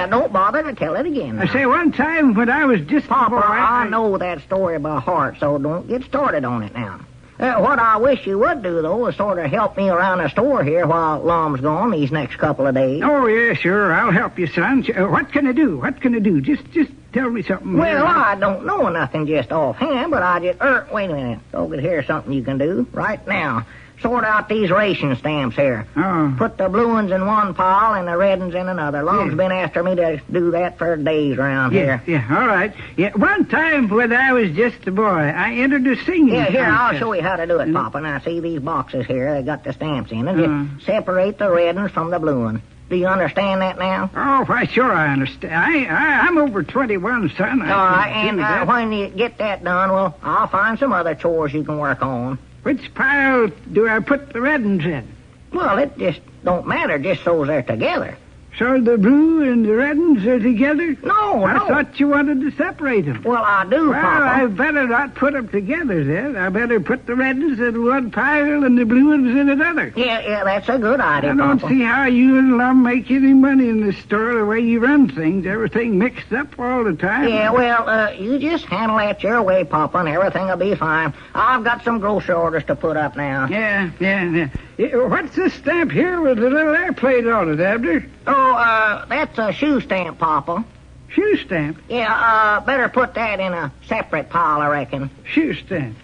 Don't bother to tell it again now. I say one time when I was just Papa, a boy... I know that story by heart, so don't get started on it now. What I wish you would do, though, is sort of help me around the store here while Lum's gone these next couple of days. Oh, yeah, sure. I'll help you, son. What can I do? Just Tell me something. Well, I don't know nothing just offhand, but I just... wait a minute. Over here's something you can do right now. Sort out these ration stamps here. Oh. Put the blue ones in one pile and the red ones in another. Lum's been after me to do that for days around here. Yeah, all right. Yeah, one time when I was just a boy, I entered a singing Here, I'll contest. show you how to do it, Papa. Now, see these boxes here? They got the stamps in them. Just separate the red ones from the blue ones. Do you understand that now? Oh, why, sure I understand. I'm over 21, son. All right, and when you get that done, well, I'll find some other chores you can work on. Which pile do I put the red ones in? Well, it just don't matter, just so they're together. So the blue and the red ones are together? No, I thought you wanted to separate them. Well, I do, Well, Papa. I better not put them together, then. I better put the red ones in one pile and the blue ones in another. Yeah, that's a good idea, I don't Papa. see how you and Lum make any money in the store the way you run things. Everything mixed up all the time. Yeah, well, you just handle that your way, Papa, and everything will be fine. I've got some grocery orders to put up now. Yeah. What's this stamp here with the little airplane on it, Abner? Oh, that's a shoe stamp, Papa. Shoe stamp? Yeah, better put that in a separate pile, I reckon. Shoe stamp.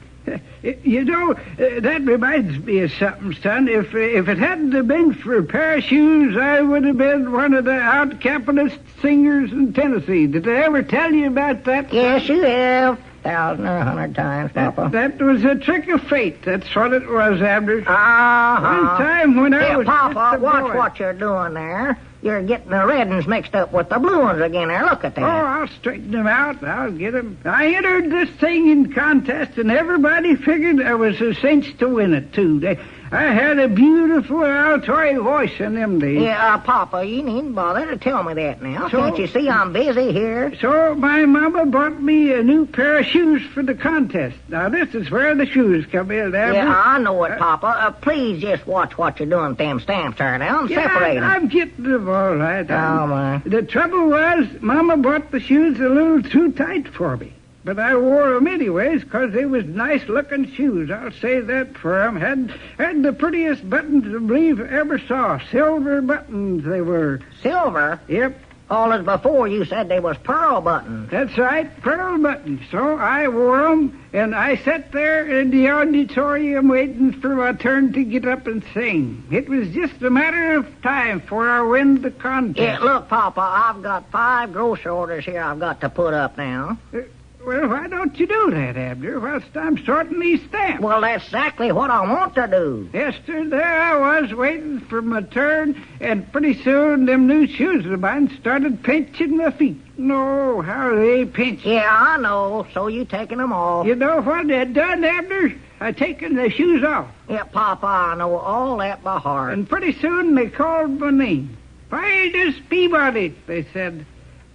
You know, that reminds me of something, son. If it hadn't have been for a pair of shoes, I would have been one of the out-capitalist singers in Tennessee. Did I ever tell you about that? Yes, you have. 1,000 or 100 times, Papa. That was a trick of fate. That's what it was, Abner. Uh-huh. One time when I was Papa, just a watch boy. what you're doing there. You're getting the red ones mixed up with the blue ones again there. Look at that. Oh, I'll straighten them out. I'll get them. I entered this singing contest, and everybody figured I was a cinch to win it, too. I had a beautiful altoy voice in them days. Yeah, Papa, you needn't bother to tell me that now. So- Can't you see I'm busy here? So my mama bought me a new pair of shoes for the contest. Now, this is where the shoes come in, Abner. Yeah, I know it, Papa. Please just watch what you're doing with them stamps there now and separate them. I'm getting them all right. Oh, my. The trouble was, Mama bought the shoes a little too tight for me. But I wore them anyways, 'cause they was nice-looking shoes. I'll say that for 'em. Had the prettiest buttons I believe I ever saw. Silver buttons they were. Silver? Yep. All as before you said they was pearl buttons. That's right, pearl buttons. So I wore 'em, and I sat there in the auditorium waiting for my turn to get up and sing. It was just a matter of time before I win the contest. Yeah, look, Papa, I've got 5 grocery orders here I've got to put up now. Well, why don't you do that, Abner, whilst I'm sorting these stamps? Well, that's exactly what I want to do. Yes, sir, there I was waiting for my turn, and pretty soon them new shoes of mine started pinching my feet. No, how they pinch. Yeah, I know. So you taking them off. You know what I done, Abner? I taken the shoes off. Yeah, Papa, I know all that by heart. And pretty soon they called my name. Phinus Peabody, they said.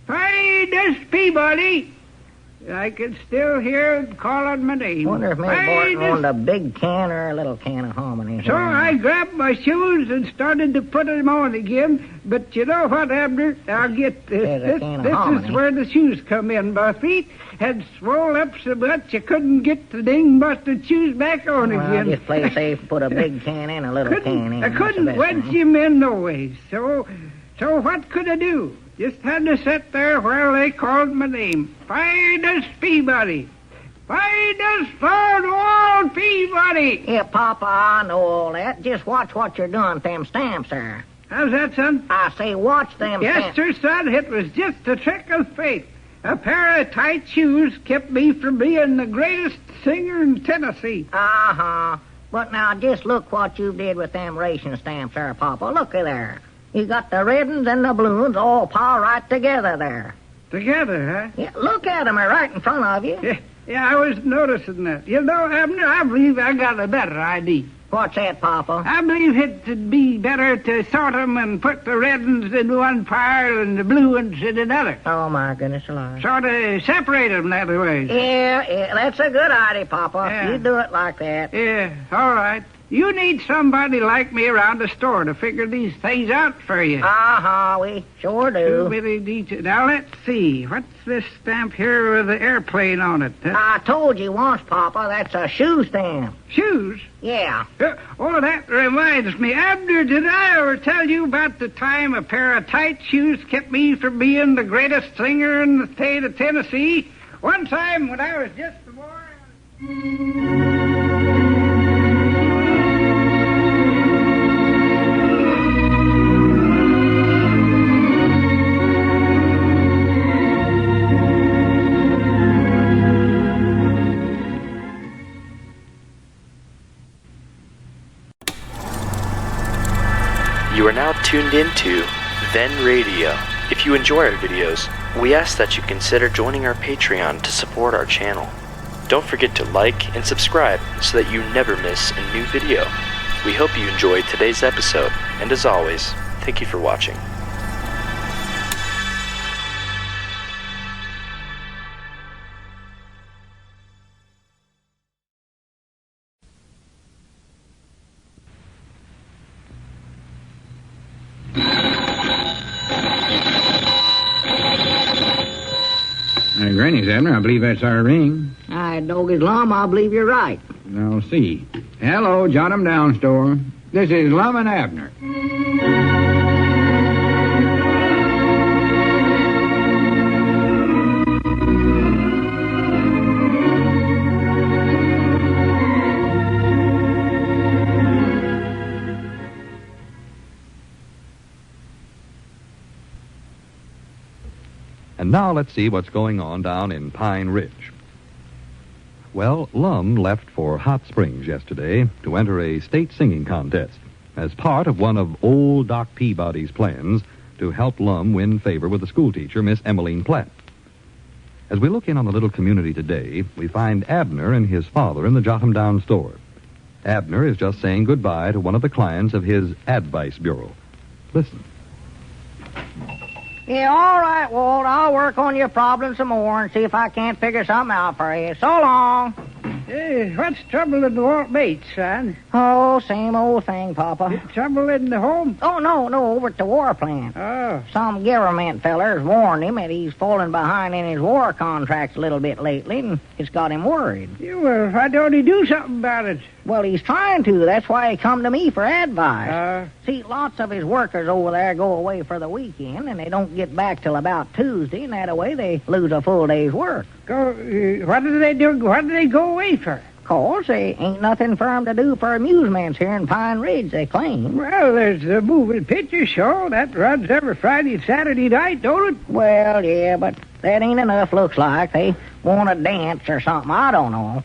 Phinus Peabody. I can still hear them calling my name. Wonder if maybe Barton wanted a big can or a little can of hominy. So I grabbed my shoes and started to put them on again. But you know what, Abner? I'll get this. There's a can of This hominy. is where the shoes come in. My feet had swole up so much you couldn't get the ding busted shoes back on Well, again. just play safe and put a big can in, a little can in. I That's the couldn't best wedge thing. him in no way. So what could I do? Just had to sit there while they called my name. Phinus Peabody. Phinus Thornwall Peabody. Yeah, Papa, I know all that. Just watch what you're doing with them stamps there. How's that, son? I say watch them Yes, stamps. sir, son. It was just a trick of fate. A pair of tight shoes kept me from being the greatest singer in Tennessee. Uh-huh. But now just look what you did with them ration stamps there, Papa. Looky there. You got the red ones and the blue ones all piled right together there. Together, huh? Yeah, look at them. They're right in front of you. Yeah, I was noticing that. You know, Abner, I believe I got a better idea. What's that, Papa? I believe it'd be better to sort 'em and put the red ones in one pile and the blue ones in another. Oh, my goodness alive. Sort of separate 'em that way. Yeah, that's a good idea, Papa. Yeah. You do it like that. Yeah, all right. You need somebody like me around the store to figure these things out for you. Uh-huh, we sure do. Too many details. Now, let's see. What's this stamp here with the airplane on it? I told you once, Papa, that's a shoe stamp. Shoes? Yeah. Oh, that reminds me. Abner, did I ever tell you about the time a pair of tight shoes kept me from being the greatest singer in the state of Tennessee? One time when I was just a boy... You are now tuned into Then Radio. If you enjoy our videos, we ask that you consider joining our Patreon to support our channel. Don't forget to like and subscribe so that you never miss a new video. We hope you enjoyed today's episode, and as always, thank you for watching. Granny's, Abner. I believe that's our ring. Doggy's Lum, I believe you're right. I'll see. Hello, jot 'em down, store. This is Lum and Abner. And now let's see what's going on down in Pine Ridge. Well, Lum left for Hot Springs yesterday to enter a state singing contest as part of one of old Doc Peabody's plans to help Lum win favor with the schoolteacher, Miss Emaline Platt. As we look in on the little community today, we find Abner and his father in the Jot 'em Down store. Abner is just saying goodbye to one of the clients of his advice bureau. Listen. Yeah, all right, Walt. I'll work on your problem some more and see if I can't figure something out for you. So long. Hey, what's trouble in the Walt Bates, son? Oh, same old thing, Papa. Trouble in the home? Oh, no, over at the war plant. Oh. Some government fellers warned him that he's fallen behind in his war contracts a little bit lately, and it's got him worried. Yeah, well, why don't he do something about it? Well, he's trying to. That's why he come to me for advice. See, lots of his workers over there go away for the weekend, and they don't get back till about Tuesday, and that way they lose a full day's work. What do they do? What do they go away for? 'Cause there ain't nothing for 'em to do for amusements here in Pine Ridge, they claim. Well, there's the moving picture show. That runs every Friday and Saturday night, don't it? Well, yeah, but that ain't enough, looks like. They want to dance or something. I don't know.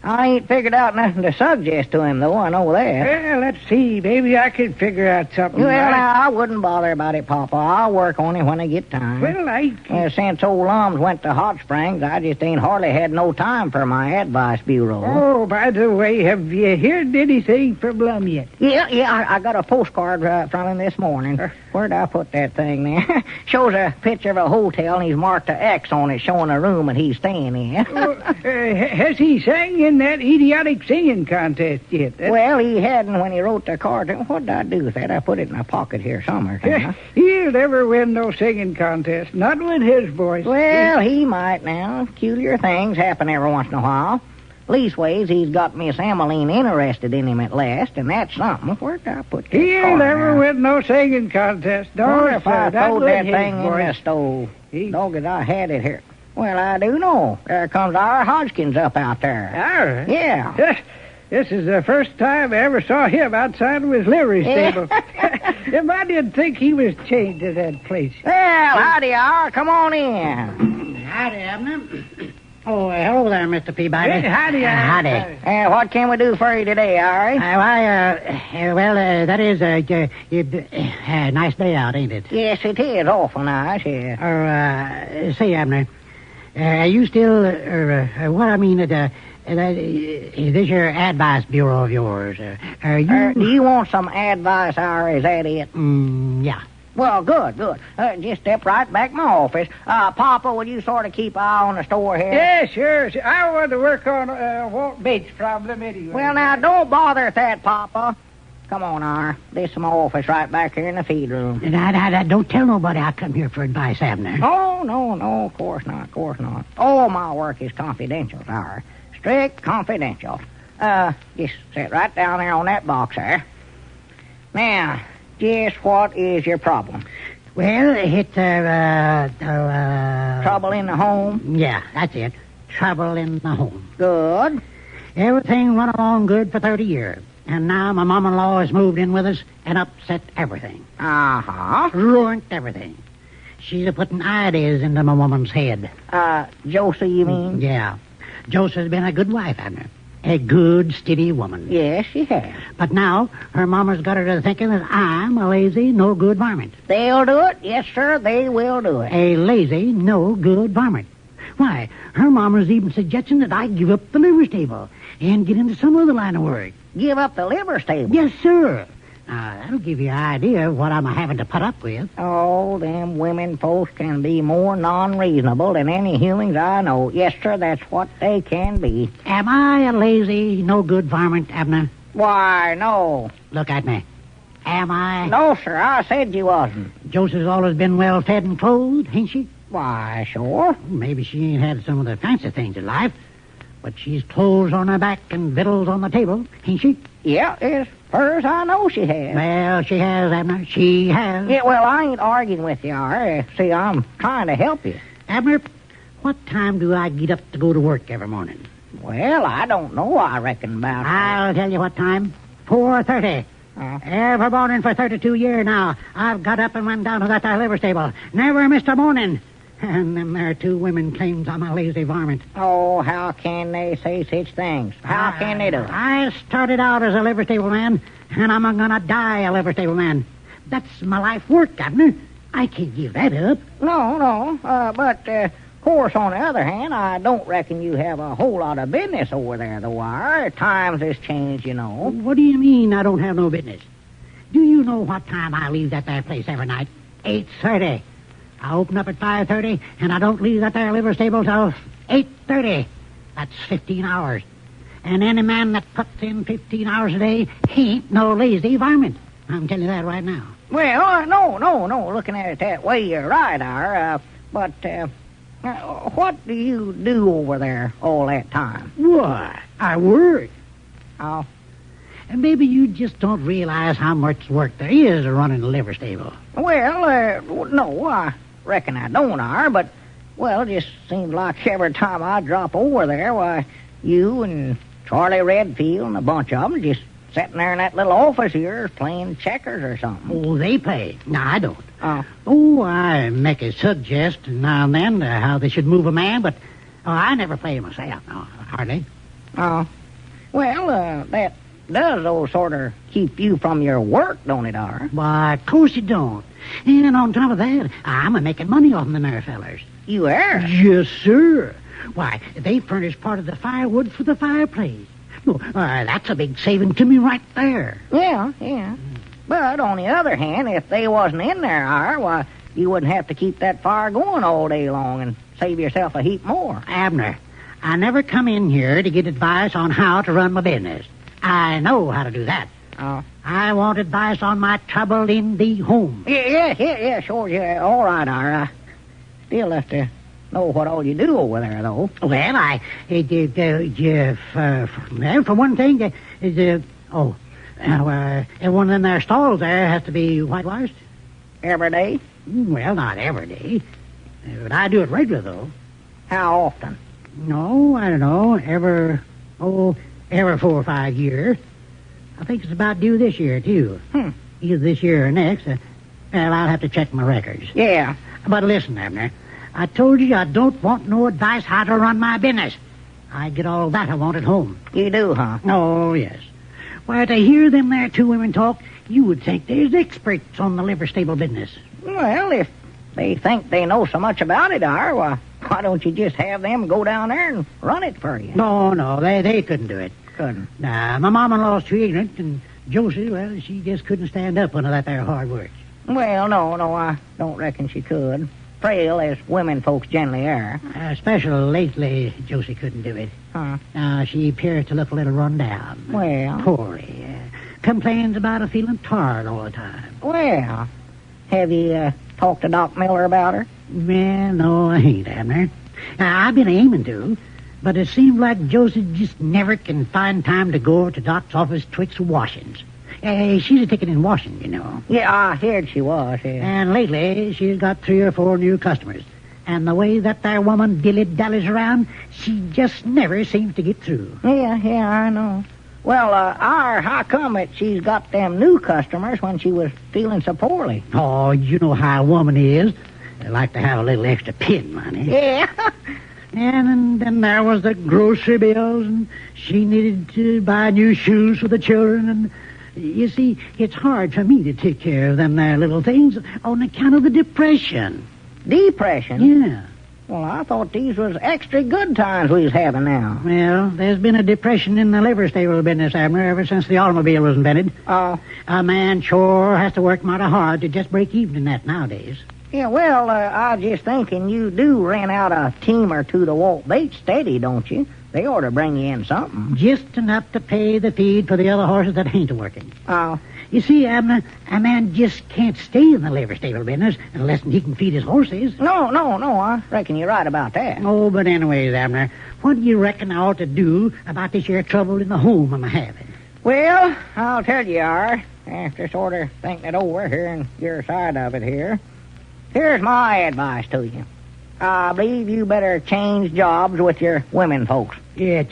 I ain't figured out nothing to suggest to him, though. I know that. Well, let's see. Maybe I can figure out something. Well, now, I wouldn't bother about it, Papa. I'll work on it when I get time. Well, since old Lums went to Hot Springs, I just ain't hardly had no time for my advice bureau. Oh, by the way, have you heard anything from Lum yet? Yeah, I got a postcard from him this morning. Where'd I put that thing there? Shows a picture of a hotel, and he's marked a X on it showing a room that he's staying in. Has he sang in that idiotic singing contest yet? Well, he hadn't when he wrote the card. What did I do with that? I put it in my pocket here somewhere. He'll never win no singing contest, not with his voice. Well, he might now. Peculiar things happen every once in a while. Leastways, he's got Miss Emaline interested in him at last, and that's something. Where'd I put that He'll card never now? win no singing contest. No, if I throwed that his thing in voice. the stove. Dogged, I had it here. Well, I do know. There comes our Hodgekins up out there. Our? Yeah. This is the first time I ever saw him outside of his livery stable. If I didn't think he was chained to that place. Well, howdy, R. Come on in. Howdy, Abner. Oh, hello there, Mr. Peabody. Hey, howdy, howdy. What can we do for you today, Ari? That is a nice day out, ain't it? Yes, it is. Awful nice, yeah. Say, Abner, are you still, is this your advice bureau of yours? Do you want some advice, Ari? Is that it? Yeah. Well, good. Just step right back in my office. Papa, will you sort of keep eye on the store here? Yeah, sure. I want to work on Walt Bates' problem anyway. Well, now, don't bother at that, Papa. Come on, R. This is my office right back here in the feed room. Now, don't tell nobody I come here for advice, Abner. Oh, no, of course not. All my work is confidential, R. Strict confidential. Just sit right down there on that box there. Now, just what is your problem? Well, it's, trouble in the home? Yeah, that's it. Trouble in the home. Good. Everything run along good for 30 years. And now my mom-in-law has moved in with us and upset everything. Uh-huh. Ruined everything. She's a-putting ideas into my woman's head. Josie, you mean? Yeah. Josie's been a good wife, Abner. A good, steady woman. Yes, she has. But now, her mama's got her to thinking that I'm a lazy, no-good varmint. They'll do it. Yes, sir, they will do it. A lazy, no-good varmint. Why, her mama's even suggesting that I give up the liver stable and get into some other line of work. Give up the liver stable? Yes, sir. Now, that'll give you an idea of what I'm having to put up with. Oh, them women folks can be more non-reasonable than any humans I know. Yes, sir, that's what they can be. Am I a lazy, no-good varmint, Abner? Why, no. Look at me. Am I? No, sir, I said you wasn't. Joseph's always been well-fed and clothed, ain't she? Why, sure. Maybe she ain't had some of the fancy things in life, but she's clothes on her back and victuals on the table, ain't she? Yeah, as far as I know she has. Well, she has, Abner. She has. Yeah, well, I ain't arguing with you, R. See, I'm trying to help you. Abner, what time do I get up to go to work every morning? Well, I don't know. I reckon about... I'll tell you what time. 4:30. Every morning for 32 years now, I've got up and went down to that there liver stable. Never missed a morning. And them there two women claims I'm a lazy varmint. Oh, how can they say such things? How can they do it? I started out as a liver stable man, and I'm gonna die a liver stable man. That's my life work, Abner. I can't give that up. No. But, of course, on the other hand, I don't reckon you have a whole lot of business over there, though, R. Times has changed, you know. What do you mean I don't have no business? Do you know what time I leave that there place every night? 8:30. I open up at 5:30, and I don't leave that there liver stable till 8:30. That's 15 hours. And any man that puts in 15 hours a day, he ain't no lazy varmint. I'm telling you that right now. Well, no. Looking at it that way, you're right, R. But, what do you do over there all that time? Why, I work. Oh. And maybe you just don't realize how much work there is running a liver stable. Well, no, I reckon I don't, R. But, well, it just seems like every time I drop over there, why, you and Charlie Redfield and a bunch of them just sitting there in that little office of yours playing checkers or something. Oh, they play. No, I don't. Oh. Oh, I make a suggestion now and then how they should move a man, but I never play myself, no, hardly. Oh. Well, that does, though, sort of keep you from your work, don't it, R? Why, of course you don't. And on top of that, I'm a-making money off them there fellers. You are? Yes, sir. Why, they furnish part of the firewood for the fireplace. Oh, that's a big saving to me right there. Yeah. But on the other hand, if they wasn't in there, R, why, you wouldn't have to keep that fire going all day long and save yourself a heap more. Abner, I never come in here to get advice on how to run my business. I know how to do that. Oh. I want advice on my trouble in the home. Yeah, sure, yeah. All right, R. I still have to know what all you do over there, though. Well, for one thing, one of them there stalls there has to be whitewashed. Every day? Well, not every day. But I do it regular, though. How often? No, I don't know. Every 4 or 5 years. I think it's about due this year, too. Either this year or next. Well, I'll have to check my records. Yeah. But listen, Abner, I told you I don't want no advice how to run my business. I get all that I want at home. You do, huh? Oh, yes. Why, to hear them there two women talk, you would think there's experts on the liver stable business. Well, if they think they know so much about it, R, why don't you just have them go down there and run it for you? No, they couldn't do it. Couldn't? Nah, my mom-in-law's too ignorant, and Josie, well, she just couldn't stand up under that there hard work. Well, no, I don't reckon she could. Frail as women folks generally are. Especially lately, Josie couldn't do it. Huh? She appears to look a little run down. Well? Poorly. Complains about her feeling tired all the time. Well, have you talked to Doc Miller about her? Well, no, I ain't, Abner. I've been aiming to, but it seems like Josie just never can find time to go to Doc's office twixt washings. She's a ticket in washing, you know. Yeah, I heard she was, yeah. And lately, she's got 3 or 4 new customers. And the way that there woman dilly-dallies around, she just never seems to get through. Yeah, I know. Well, how come that she's got them new customers when she was feeling so poorly? Oh, you know how a woman is. They like to have a little extra pin money. Yeah. And then there was the grocery bills, and she needed to buy new shoes for the children, and... You see, it's hard for me to take care of them there little things on account of the depression. Depression? Yeah. Well, I thought these was extra good times we was having now. Well, there's been a depression in the liver stable business, Abner, ever since the automobile was invented. Oh. A man sure has to work mighty hard to just break even in that nowadays. Yeah, well, I was just thinking you do rent out a team or two to Walt Bates steady, don't you? They ought to bring you in something. Just enough to pay the feed for the other horses that ain't working. Oh. You see, Abner, a man just can't stay in the liver stable business unless he can feed his horses. No, I reckon you're right about that. Oh, but anyways, Abner, what do you reckon I ought to do about this here trouble in the home I'm having? Well, I'll tell you, after sort of thinking it over, hearing your side of it here, here's my advice to you. I believe you better change jobs with your women folks. Yeah,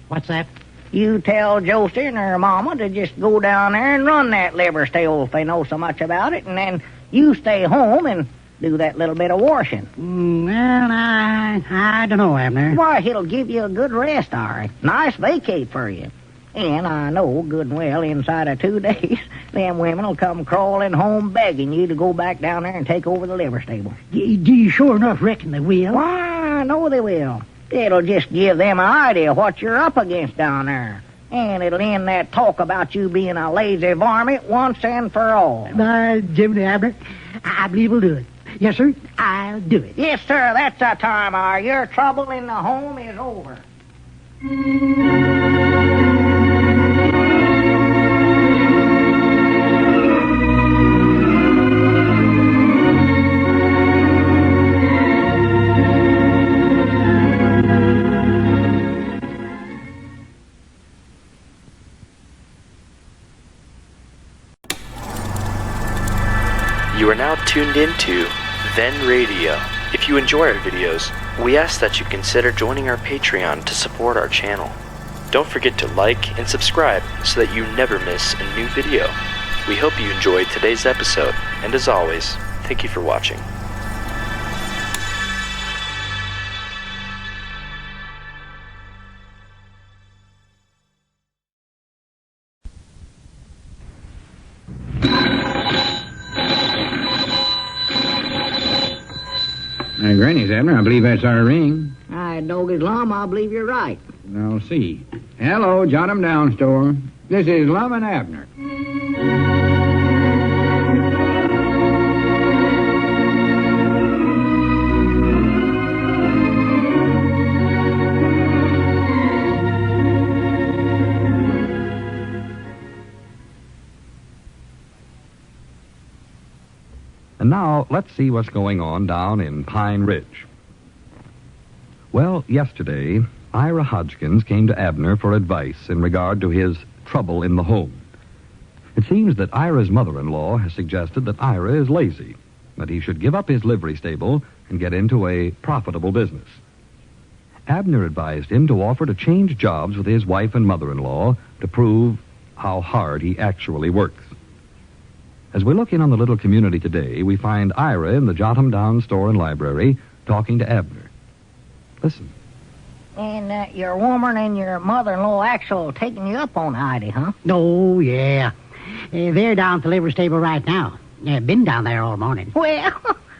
what's that? You tell Josie and her mama to just go down there and run that liver stable if they know so much about it, and then you stay home and do that little bit of washing. Well, I don't know, Abner. Why, it'll give you a good rest, all right. Nice vacate for you. And I know good and well inside of 2 days, them women will come crawling home begging you to go back down there and take over the liver stable. Do you sure enough reckon they will? Why, I know they will. It'll just give them an idea what you're up against down there. And it'll end that talk about you being a lazy varmint once and for all. Jiminy Abner, I believe we'll do it. Yes, sir, I'll do it. Yes, sir, that's the time, Your trouble in the home is over. You are now tuned into Then Radio. If you enjoy our videos, we ask that you consider joining our Patreon to support our channel. Don't forget to like and subscribe so that you never miss a new video. We hope you enjoyed today's episode, and as always, thank you for watching. Granny's, Abner. I believe that's our ring. I dog his Lum, I believe you're right. I'll see. Hello, Jot 'em Down store. This is Lum and Abner. And now, let's see what's going on down in Pine Ridge. Well, yesterday, Ira Hodgkins came to Abner for advice in regard to his trouble in the home. It seems that Ira's mother-in-law has suggested that Ira is lazy, that he should give up his livery stable and get into a profitable business. Abner advised him to offer to change jobs with his wife and mother-in-law to prove how hard he actually works. As we look in on the little community today, we find Ira in the Jot 'em Down store and library talking to Abner. Listen. And your woman and your mother-in-law actually taking you up on the idea, huh? Oh, yeah. They're down at the liver stable right now. Been down there all morning. Well,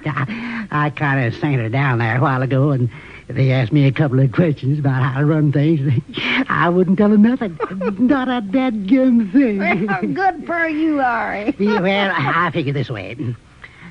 I kind of sent her down there a while ago, and They asked me a couple of questions about how to run things. I wouldn't tell them nothing. Not a dadgum thing. Well, good for you, Ari. Yeah, well, I figure this way.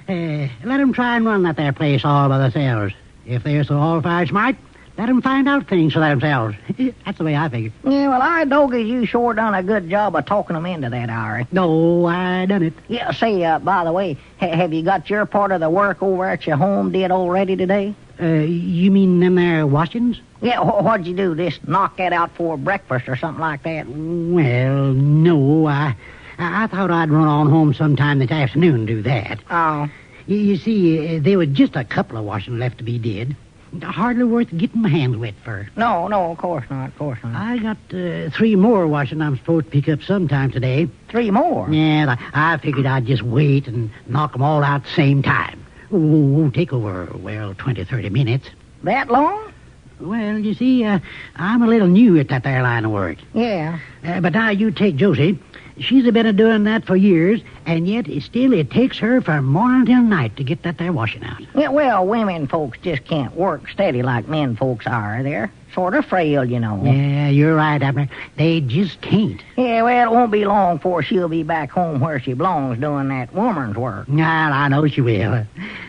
Let them try and run that there place all by themselves. If they're so all-fired smart, let them find out things for themselves. That's the way I figure. Yeah, well, I doggies you sure done a good job of talking them into that, Ari. No, I done it. Yeah, say, by the way, have you got your part of the work over at your home did already today? You mean them there washings? Yeah, what'd you do? Just knock that out for breakfast or something like that? Well, no, I thought I'd run on home sometime this afternoon and do that. Oh. You see, there was just a couple of washing left to be did. Hardly worth getting my hands wet for. No, of course not, I got 3 more washing I'm supposed to pick up sometime today. 3 more? Yeah, I figured I'd just wait and knock them all out at the same time. Won't take over, 20, 30 minutes. That long? Well, you see, I'm a little new at that there line of work. Yeah. But now you take Josie. She's been doing that for years, and yet it takes her from morning till night to get that there washing out. Yeah, well, women folks just can't work steady like men folks are. They're sort of frail, you know. Yeah, you're right, Abner. They just can't. Yeah, well, it won't be long before she'll be back home where she belongs doing that woman's work. Well, I know she will.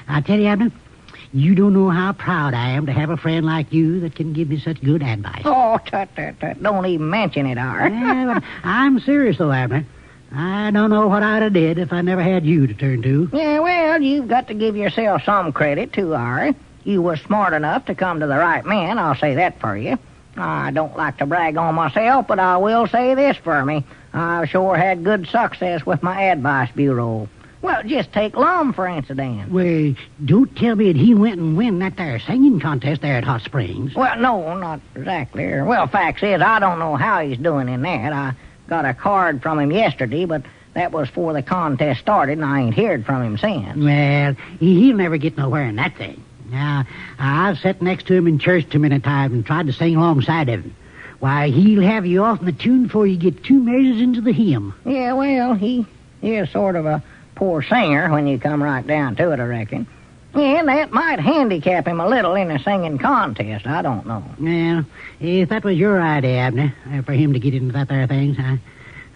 I tell you, Abner, you don't know how proud I am to have a friend like you that can give me such good advice. Oh, tut. Don't even mention it, Art. Yeah, but I'm serious, though, Abner. I don't know what I'd have did if I never had you to turn to. Yeah, well, you've got to give yourself some credit, too, Art. You was smart enough to come to the right man, I'll say that for you. I don't like to brag on myself, but I will say this for me. I've sure had good success with my advice bureau. Well, just take Lum, for instance. Well, don't tell me that he went and won that there singing contest there at Hot Springs. Well, no, not exactly. Well, facts is, I don't know how he's doing in that. I got a card from him yesterday, but that was before the contest started, and I ain't heard from him since. Well, he'll never get nowhere in that thing. Now, I've sat next to him in church too many times and tried to sing alongside of him. Why, he'll have you off in the tune before you get 2 measures into the hymn. Yeah, well, he is sort of a poor singer when you come right down to it, I reckon. Yeah, that might handicap him a little in a singing contest. I don't know. Well, if that was your idea, Abner, for him to get into that there thing,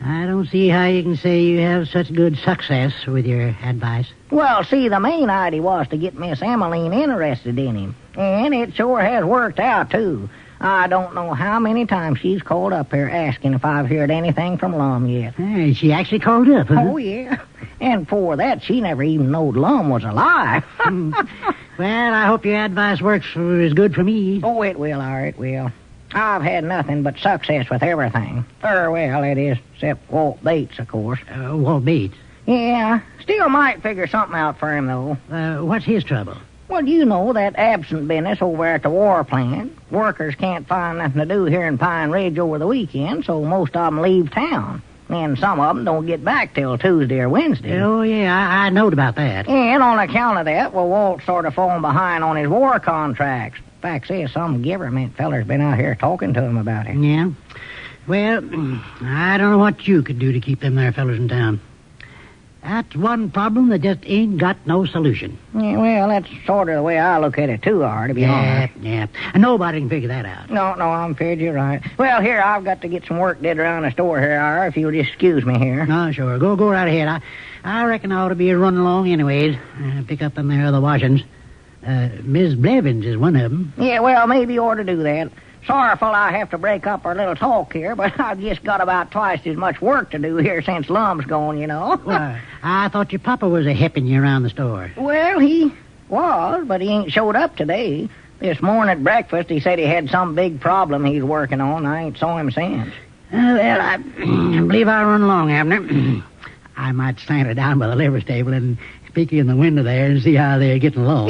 I don't see how you can say you have such good success with your advice. Well, see, the main idea was to get Miss Emaline interested in him. And it sure has worked out, too. I don't know how many times she's called up here asking if I've heard anything from Lum yet. Hey, she actually called up, huh? Oh, yeah. And for that, she never even knowed Lum was alive. Well, I hope your advice works as good for me. Oh, it will, it will. I've had nothing but success with everything. Well, that is, except Walt Bates, of course. Walt Bates? Yeah. Still might figure something out for him, though. What's his trouble? Well, you know, that absent business over at the war plant. Workers can't find nothing to do here in Pine Ridge over the weekend, so most of them leave town. And some of them don't get back till Tuesday or Wednesday. Oh, yeah, I knowed about that. And on account of that, Walt's sort of falling behind on his war contracts. Fact is, some government feller's been out here talking to him about it. Yeah? Well, I don't know what you could do to keep them there fellers in town. That's one problem that just ain't got no solution. Yeah, well, that's sort of the way I look at it, too, to be honest. Yeah. And nobody can figure that out. No, I'm afraid you're right. Well, here, I've got to get some work did around the store here, if you'll just excuse me here. No, sure. Go right ahead. I reckon I ought to be running along anyways. Pick up them there other washings. Miss Blevins is one of them. Yeah, well, maybe you ought to do that. Sorrowful I have to break up our little talk here, but I've just got about twice as much work to do here since Lum's gone, you know. Why, I thought your papa was a-hepping you around the store. Well, he was, but he ain't showed up today. This morning at breakfast, he said he had some big problem he's working on. I ain't saw him since. Well, I believe I'll run along, Abner. I might stand her down by the livery stable and peek in the window there and see how they're getting along.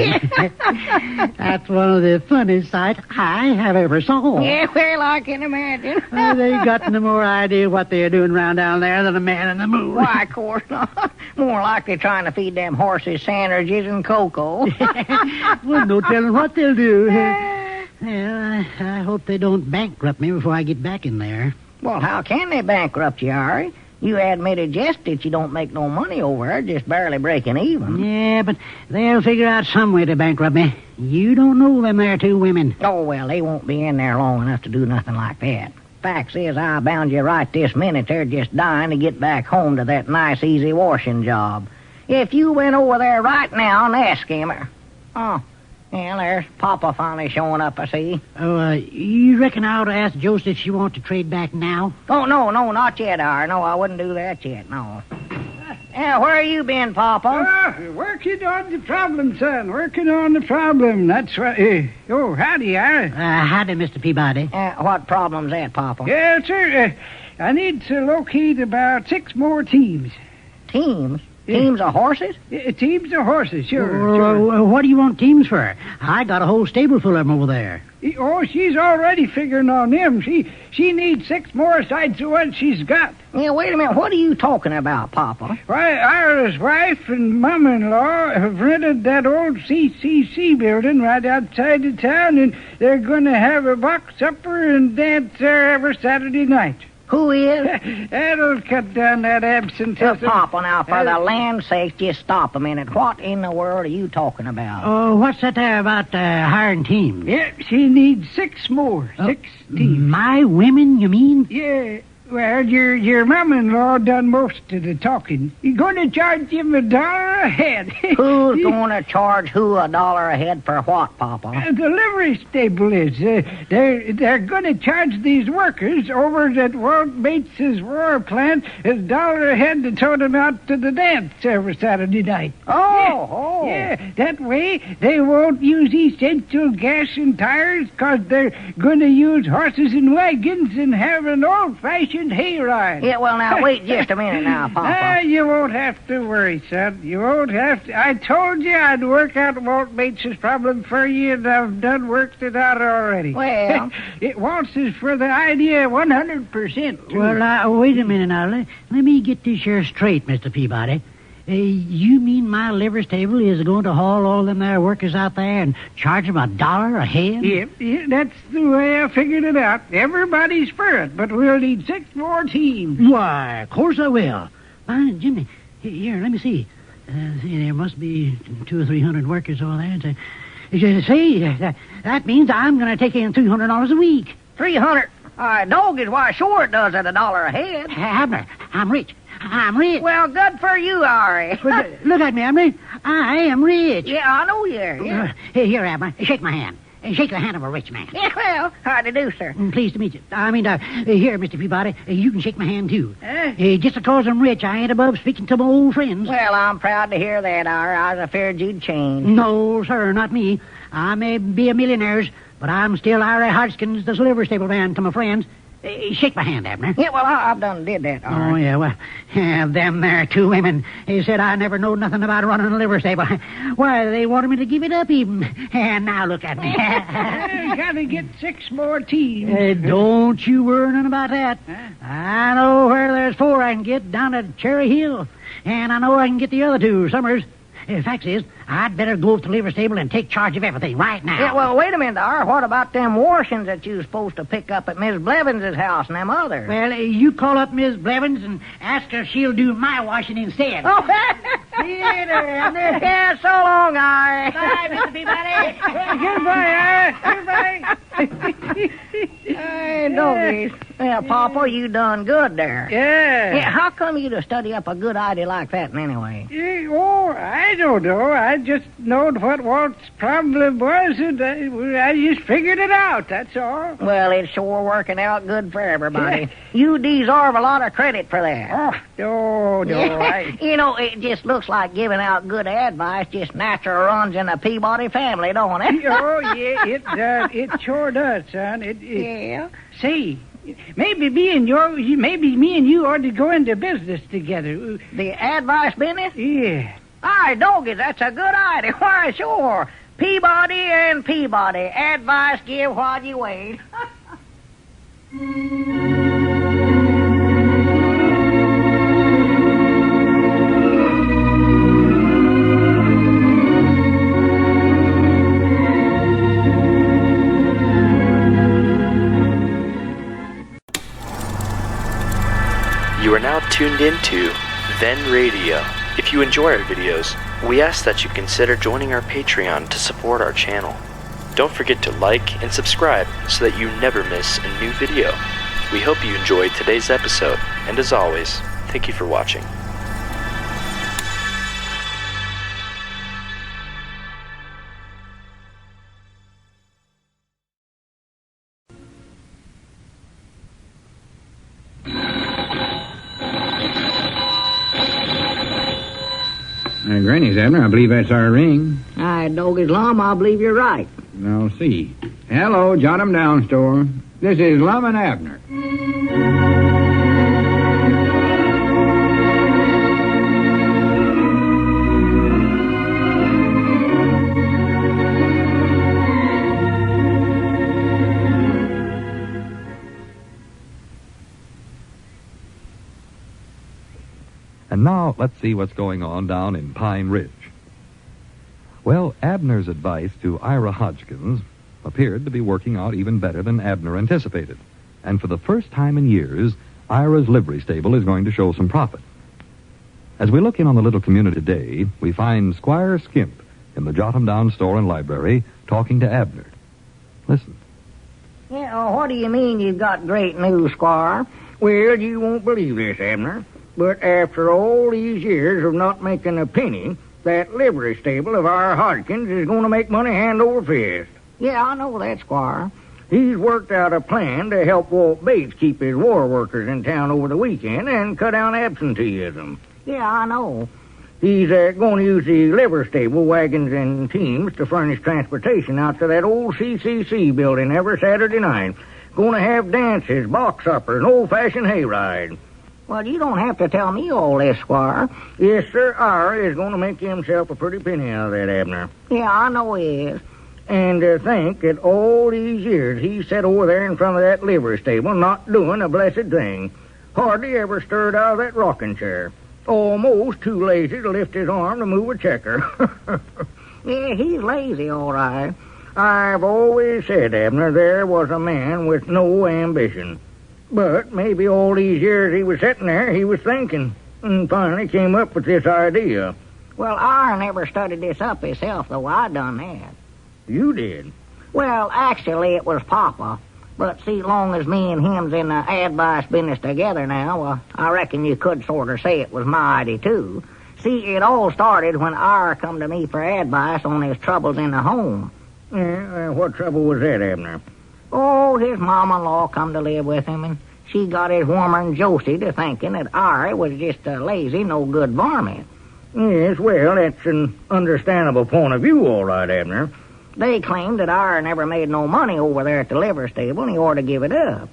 That's one of the funniest sights I have ever saw. Yeah, well, I can imagine. They got no more idea what they're doing around down there than a man in the moon. Why, of course not. More likely trying to feed them horses sandwiches and cocoa. Well, no telling what they'll do. Well, I hope they don't bankrupt me before I get back in there. Well, how can they bankrupt you, Ari? You admitted just that you don't make no money over her, just barely breaking even. Yeah, but they'll figure out some way to bankrupt me. You don't know them there two women. Oh, well, they won't be in there long enough to do nothing like that. Facts is, I bound you right this minute they're just dying to get back home to that nice, easy washing job. If you went over there right now and asked him... Oh, well, there's Papa finally showing up, I see. Oh, you reckon I ought to ask Jost if she wants to trade back now? Oh, no, not yet, Ar. No, I wouldn't do that yet, no. Yeah, where you been, Papa? Working on the problem, son. Working on the problem. That's right. Howdy, Ar. Howdy, Mr. Peabody. What problem's that, Papa? Yeah, sir. I need to locate about 6 more teams. Teams? Teams of horses? Teams of horses, sure. What do you want teams for? I got a whole stable full of them over there. Oh, she's already figuring on them. She needs 6 more sides of what she's got. Yeah, wait a minute. What are you talking about, Papa? Why, Ira's wife and mom-in-law have rented that old CCC building right outside the town, and they're going to have a box supper and dance there every Saturday night. Who is? That'll cut down that absenteeism. Papa, now, for the land's sake, just stop a minute. What in the world are you talking about? Oh, what's that there about hiring teams? Yeah, she needs 6 more. 6 teams. My women, you mean? Yeah. Well, your mom-in-law done most of the talking. You're going to charge him $1 a head. Who's going to charge who $1 a head for what, Papa? The livery stable is. They're going to charge these workers over at Walt Bates's war plant $1 a head to tote them out to the dance every Saturday night. Yeah, that way they won't use essential gas and tires because they're going to use horses and wagons and have an old-fashioned hayride. Yeah, well, now, wait just a minute now, Papa. You won't have to worry, son. You won't have to. I told you I'd work out Walt Bates's problem for you, and I've worked it out already. Well... Walt's is for the idea 100%. Too. Well, wait a minute now. Let me get this here straight, Mr. Peabody. You mean my livery stable is going to haul all them there workers out there and charge them $1 a head? Yeah, that's the way I figured it out. Everybody's for it, but we'll need 6 more teams. Why, of course I will. Fine, Jimmy. Here, let me see. There must be 200 or 300 workers over there. That means I'm going to take in $300 a week. 300? Dog is why sure it does at $1 a head. Abner, I'm rich. Well, good for you, Ari. Look at me, Abner. I am rich. Yeah, I know you are. Yeah. Here, Abner, shake my hand. Shake the hand of a rich man. Yeah, well, how to do, sir? Pleased to meet you. Here, Mr. Peabody, you can shake my hand, too. Just because I'm rich, I ain't above speaking to my old friends. Well, I'm proud to hear that, Ari. I was afraid you'd change. No, sir, not me. I may be a millionaire, but I'm still Ari Hodgekins, the livery stable man to my friends. Shake my hand, Abner. Yeah, well, I've done did that, all right. Oh, yeah, well, them there two women, they said I never knowed nothing about running a livery stable. Why, they wanted me to give it up even. And now look at me. Gotta get 6 more teams. Don't you worry none about that. I know where there's 4 I can get down at Cherry Hill. And I know I can get the other 2, Summers. The fact is, I'd better go up to the livery stable and take charge of everything right now. Yeah, well, wait a minute, Ar. What about them washings that you was supposed to pick up at Miss Blevins' house and them others? Well, you call up Miss Blevins and ask her if she'll do my washing instead. Oh, see you later, Abner. Yeah, so long, Ar. Bye, Mr. Peabody. Goodbye, Hey, doggies. Yeah, Papa, you done good there. Yeah. How come you to study up a good idea like that anyway? I don't know. I just knowed what Walt's problem was, and I just figured it out, that's all. Well, it's sure working out good for everybody. You deserve a lot of credit for that. No. You know, it just looks like giving out good advice just natural runs in the Peabody family, don't it? Oh, yeah, it does. It sure does, son. Yeah. Say, maybe me and you ought to go into business together. The advice business? Yeah. Aye, doggies, that's a good idea. Why, sure. Peabody and Peabody. Advice give while you wait. You are are now tuned into Then Radio. If you enjoy our videos, we ask that you consider joining our Patreon to support our channel. Don't forget to like and subscribe so that you never miss a new video. We hope you enjoyed today's episode, and as always, thank you for watching. Granny's, Abner. I believe that's our ring. Aye, doggies, Lum, I believe you're right. I'll see. Hello, jot 'em down, store. This is Lum and Abner. And now, let's see what's going on down in Pine Ridge. Well, Abner's advice to Ira Hodgekins appeared to be working out even better than Abner anticipated. And for the first time in years, Ira's livery stable is going to show some profit. As we look in on the little community today, we find Squire Skimp in the Jot 'em Down store and library talking to Abner. Listen. Yeah, what do you mean you've got great news, Squire? Well, you won't believe this, Abner. But after all these years of not making a penny, that livery stable of our Hodgkins is going to make money hand over fist. Yeah, I know that, Squire. He's worked out a plan to help Walt Bates keep his war workers in town over the weekend and cut down absenteeism. Yeah, I know. He's going to use the livery stable wagons and teams to furnish transportation out to that old CCC building every Saturday night. Going to have dances, box suppers, and old-fashioned hayride. Well, you don't have to tell me all this, Squire. Yes, sir, Ira is going to make himself a pretty penny out of that, Abner. Yeah, I know he is. And to think that all these years he sat over there in front of that livery stable not doing a blessed thing. Hardly ever stirred out of that rocking chair. Almost too lazy to lift his arm to move a checker. Yeah, he's lazy, all right. I've always said, Abner, there was a man with no ambition. But maybe all these years he was sitting there, he was thinking, and finally came up with this idea. Well, I never studied this up himself, though I done that. You did? Well, actually, it was Papa. But see, long as me and him's in the advice business together now, I reckon you could sort of say it was my idea, too. See, it all started when Ira come to me for advice on his troubles in the home. Yeah, what trouble was that, Abner? Oh, his mama-in-law come to live with him, and she got his woman Josie to thinking that Ira was just a lazy, no-good varmint. Yes, well, that's an understandable point of view, all right, Abner. They claimed that Ira never made no money over there at the livery stable, and he ought to give it up.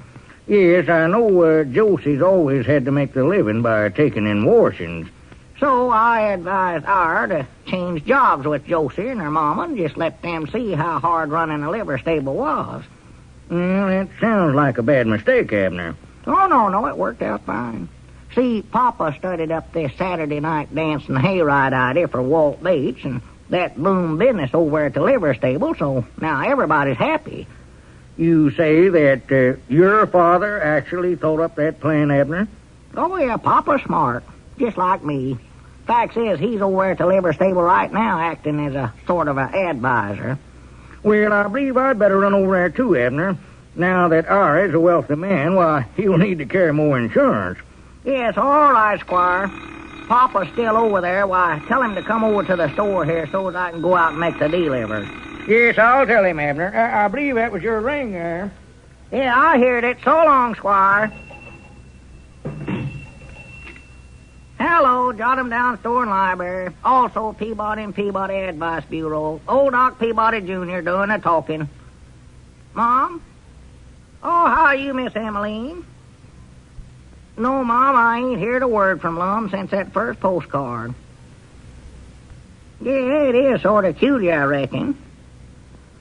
Yes, I know Josie's always had to make the living by taking in washings. So I advised Ira to change jobs with Josie and her mama and just let them see how hard running a livery stable was. Well, that sounds like a bad mistake, Abner. Oh, no, it worked out fine. See, Papa studied up this Saturday night dance and hayride idea for Walt Bates, and that boomed business over at the livery stable, so now everybody's happy. You say that your father actually thought up that plan, Abner? Oh, yeah, Papa's smart, just like me. Fact is, he's over at the livery stable right now acting as a sort of an advisor. Well, I believe I'd better run over there, too, Abner. Now that Ira is a wealthy man, why, he'll need to carry more insurance. Yes, all right, Squire. Papa's still over there. Why, tell him to come over to the store here so that I can go out and make the delivery. Yes, I'll tell him, Abner. I believe that was your ring there. Yeah, I heard it. So long, Squire. Hello, Jot 'em Down store and library. Also, Peabody and Peabody Advice Bureau. Old Doc Peabody Jr. doing the talking. Mom? Oh, how are you, Miss Emaline? No, Mom, I ain't heard a word from Lum since that first postcard. Yeah, it is sort of cutie, I reckon.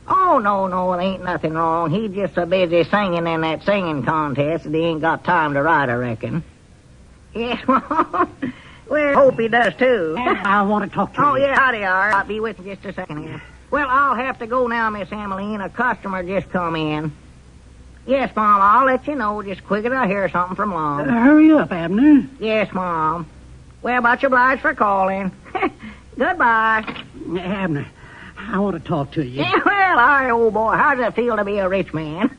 Oh, no, it ain't nothing wrong. He's just so busy singing in that singing contest that he ain't got time to write, I reckon. Yes, well, I hope he does, too. I want to talk to you. Oh, yeah, howdy, are. I'll be with you just a second here. Well, I'll have to go now, Miss Emaline. A customer just come in. Yes, Mom, I'll let you know just quick as I hear something from Lum. Hurry up, Abner. Yes, Mom. Well, much obliged for calling. Goodbye. Abner, I want to talk to you. Yeah, well, all right, old boy. How does it feel to be a rich man?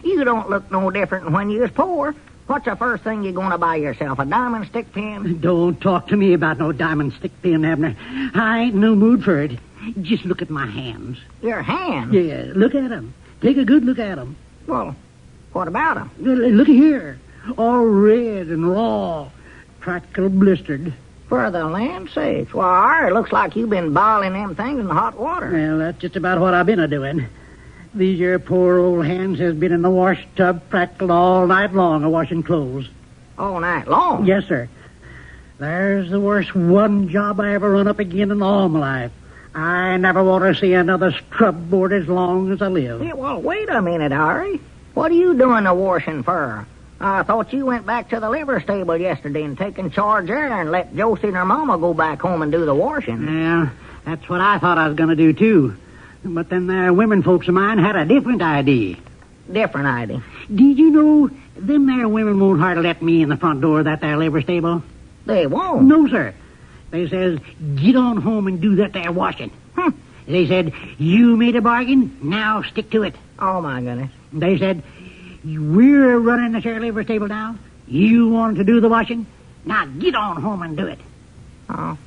You don't look no different than when you was poor. What's the first thing you're going to buy yourself, a diamond stick pin? Don't talk to me about no diamond stick pin, Abner. I ain't in no mood for it. Just look at my hands. Your hands? Yeah, look at them. Take a good look at them. Well, what about them? Look here. All red and raw. Practical blistered. For the land's sakes. Why, it looks like you've been boiling them things in hot water. Well, that's just about what I've been a-doing. These here poor old hands has been in the wash tub practical all night long a-washing clothes. All night long? Yes, sir. There's the worst one job I ever run up again in all my life. I never want to see another scrub board as long as I live. Yeah, well, wait a minute, Ari. What are you doing the washing for? I thought you went back to the liver stable yesterday and taken charge there and let Josie and her mama go back home and do the washing. Yeah, that's what I thought I was going to do, too. But then there women folks of mine had a different idea. Different idea? Did you know them there women won't hardly let me in the front door of that there liver stable? They won't? No, sir. They says, get on home and do that there washing. They said, you made a bargain, now stick to it. Oh, my goodness. They said, we're running the share liver stable now. You want to do the washing? Now get on home and do it. Oh.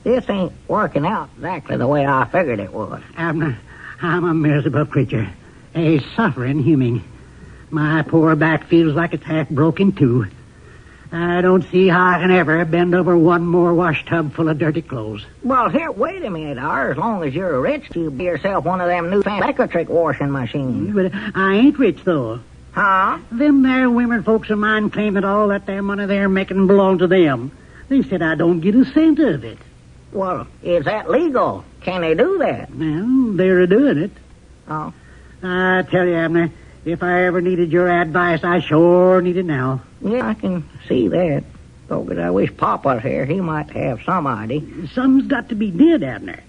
This ain't working out exactly the way I figured it would. Abner, I'm a miserable creature. A suffering human. My poor back feels like it's half broken, too. I don't see how I can ever bend over one more wash tub full of dirty clothes. Well, here, wait a minute, Ar. As long as you're rich, you be yourself one of them new fancy electric washing machines. But I ain't rich, though. Huh? Them there women folks of mine claim that all that there money they're making belongs to them. They said I don't get a cent of it. Well, is that legal? Can they do that? Well, they're doing it. Oh. I tell you, Abner, if I ever needed your advice, I sure need it now. Yeah, I can see that. Though, I wish Pop was here. He might have some idea. Something's got to be did, Abner.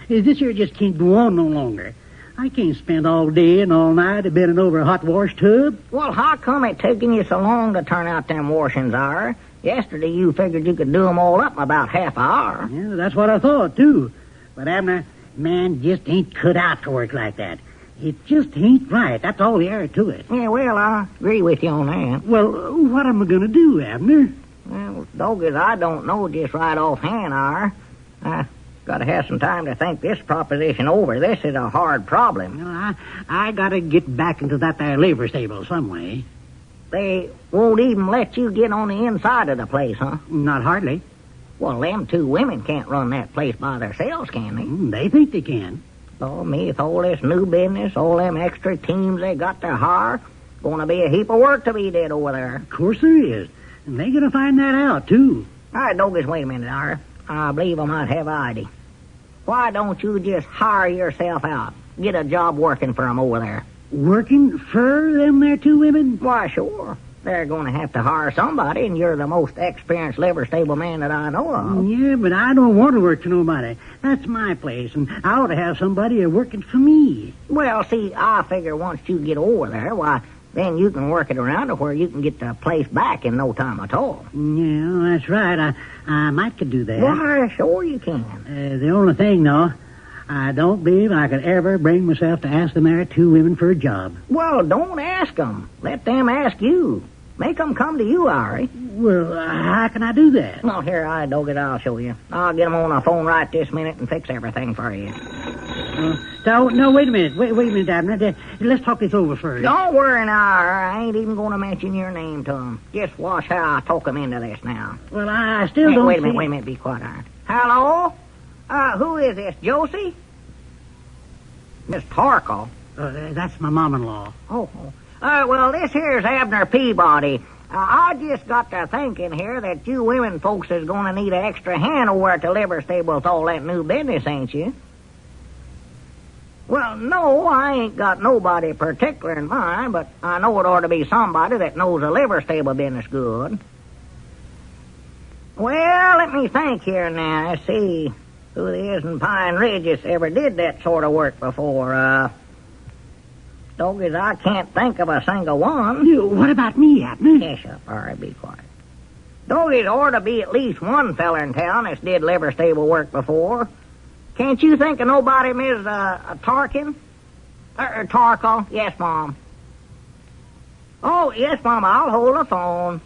This here just can't go on no longer. I can't spend all day and all night bending over a hot wash tub. Well, how come it taking you so long to turn out them washings, Ar? Yesterday you figured you could do them all up in about half an hour. Yeah, that's what I thought, too. But, Abner, man just ain't cut out to work like that. It just ain't right. That's all there is to it. Yeah, well, I agree with you on that. Well, what am I going to do, Abner? Well, doggies, I don't know just right offhand, Ar. I got to have some time to think this proposition over. This is a hard problem. Well, I got to get back into that there labor stable some way. They won't even let you get on the inside of the place, huh? Not hardly. Well, them two women can't run that place by themselves, can they? They think they can. Oh, me, with all this new business, all them extra teams they got to hire, gonna be a heap of work to be did over there. Of course there is. And they're gonna find that out, too. All right, doggies, wait a minute, Ar. I believe I might have an idea. Why don't you just hire yourself out? Get a job working for them over there. Working for them there two women? Why, sure. They're going to have to hire somebody, and you're the most experienced liver stable man that I know of. Yeah, but I don't want to work for nobody. That's my place, and I ought to have somebody working for me. Well, see, I figure once you get over there, why, then you can work it around to where you can get the place back in no time at all. Yeah, that's right. I might could do that. Why, sure you can. The only thing, though, I don't believe I could ever bring myself to ask them there two women for a job. Well, don't ask them. Let them ask you. Make them come to you, Ari. Well, how can I do that? Well, here, I dog it. I'll show you. I'll get them on the phone right this minute and fix everything for you. No, wait a minute. Wait a minute, Abner. Let's talk this over first. Don't worry now. I ain't even going to mention your name to them. Just watch how I talk them into this now. Well, I still don't Wait a minute. Be quiet, Ari. Hello? Who is this, Josie? Miss Tarkle. That's my mom-in-law. Oh. Well, this here's Abner Peabody. I just got to thinking here that you women folks is going to need an extra hand over at the liver stable with all that new business, ain't you? Well, no, I ain't got nobody particular in mind, but I know it ought to be somebody that knows the liver stable business good. Well, let me think here now. Let's see who there is in Pine Ridge that's ever did that sort of work before. Doggies, I can't think of a single one. What about me, Abner? Yes, up. All right, be quiet. Doggies, ought to be at least one feller in town that's did liver stable work before. Can't you think of nobody, Miss Tarkin? Tarkle? Yes, Mom. Oh, yes, Mom, I'll hold the phone.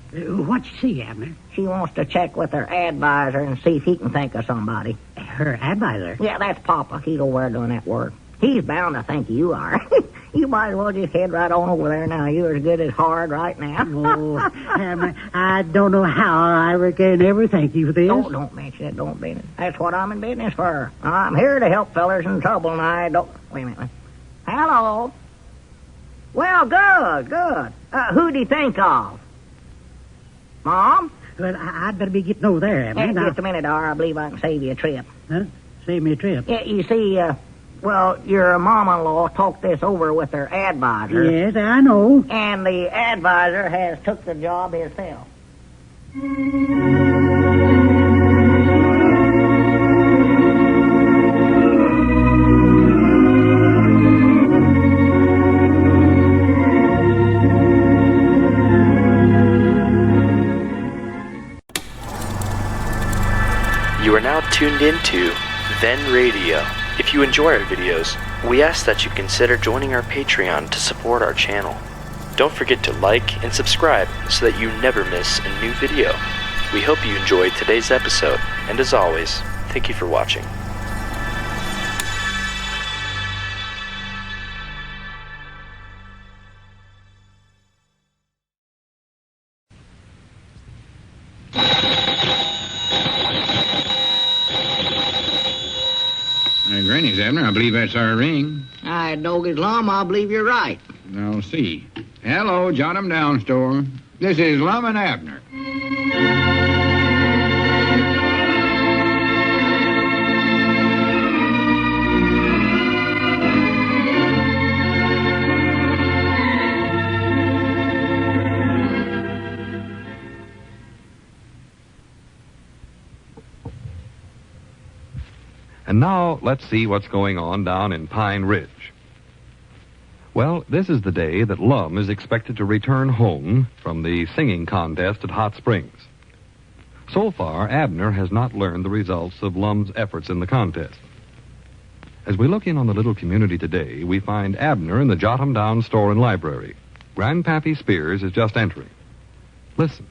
What'd you see, Abner? She wants to check with her advisor and see if he can think of somebody. Her advisor? Yeah, that's Papa. He's over there doing that work. He's bound to think you are. You might as well just head right on over there now. You're as good as hard right now. Oh, Abner, I don't know how I can ever thank you for this. Oh, don't mention it. Don't mention it. That's what I'm in business for. I'm here to help fellers in trouble, and I don't... Wait a minute. Hello? Well, good. Who'd he think of? Mom? Well, I'd better be getting over there, Abner. Just a minute, Dar. I believe I can save you a trip. Huh? Save me a trip? Yeah, you see, your mom-in-law talked this over with her advisor. Yes, I know. And the advisor has took the job himself. You are now tuned into Then Radio. If you enjoy our videos, we ask that you consider joining our Patreon to support our channel. Don't forget to like and subscribe so that you never miss a new video. We hope you enjoyed today's episode, and as always, thank you for watching. Granny's, Abner. I believe that's our ring. Doggies, Lum, I believe you're right. I'll see. Hello, jot 'em down, store. This is Lum and Abner. And now, let's see what's going on down in Pine Ridge. Well, this is the day that Lum is expected to return home from the singing contest at Hot Springs. So far, Abner has not learned the results of Lum's efforts in the contest. As we look in on the little community today, we find Abner in the Jot 'em Down store and library. Grandpappy Spears is just entering. Listen.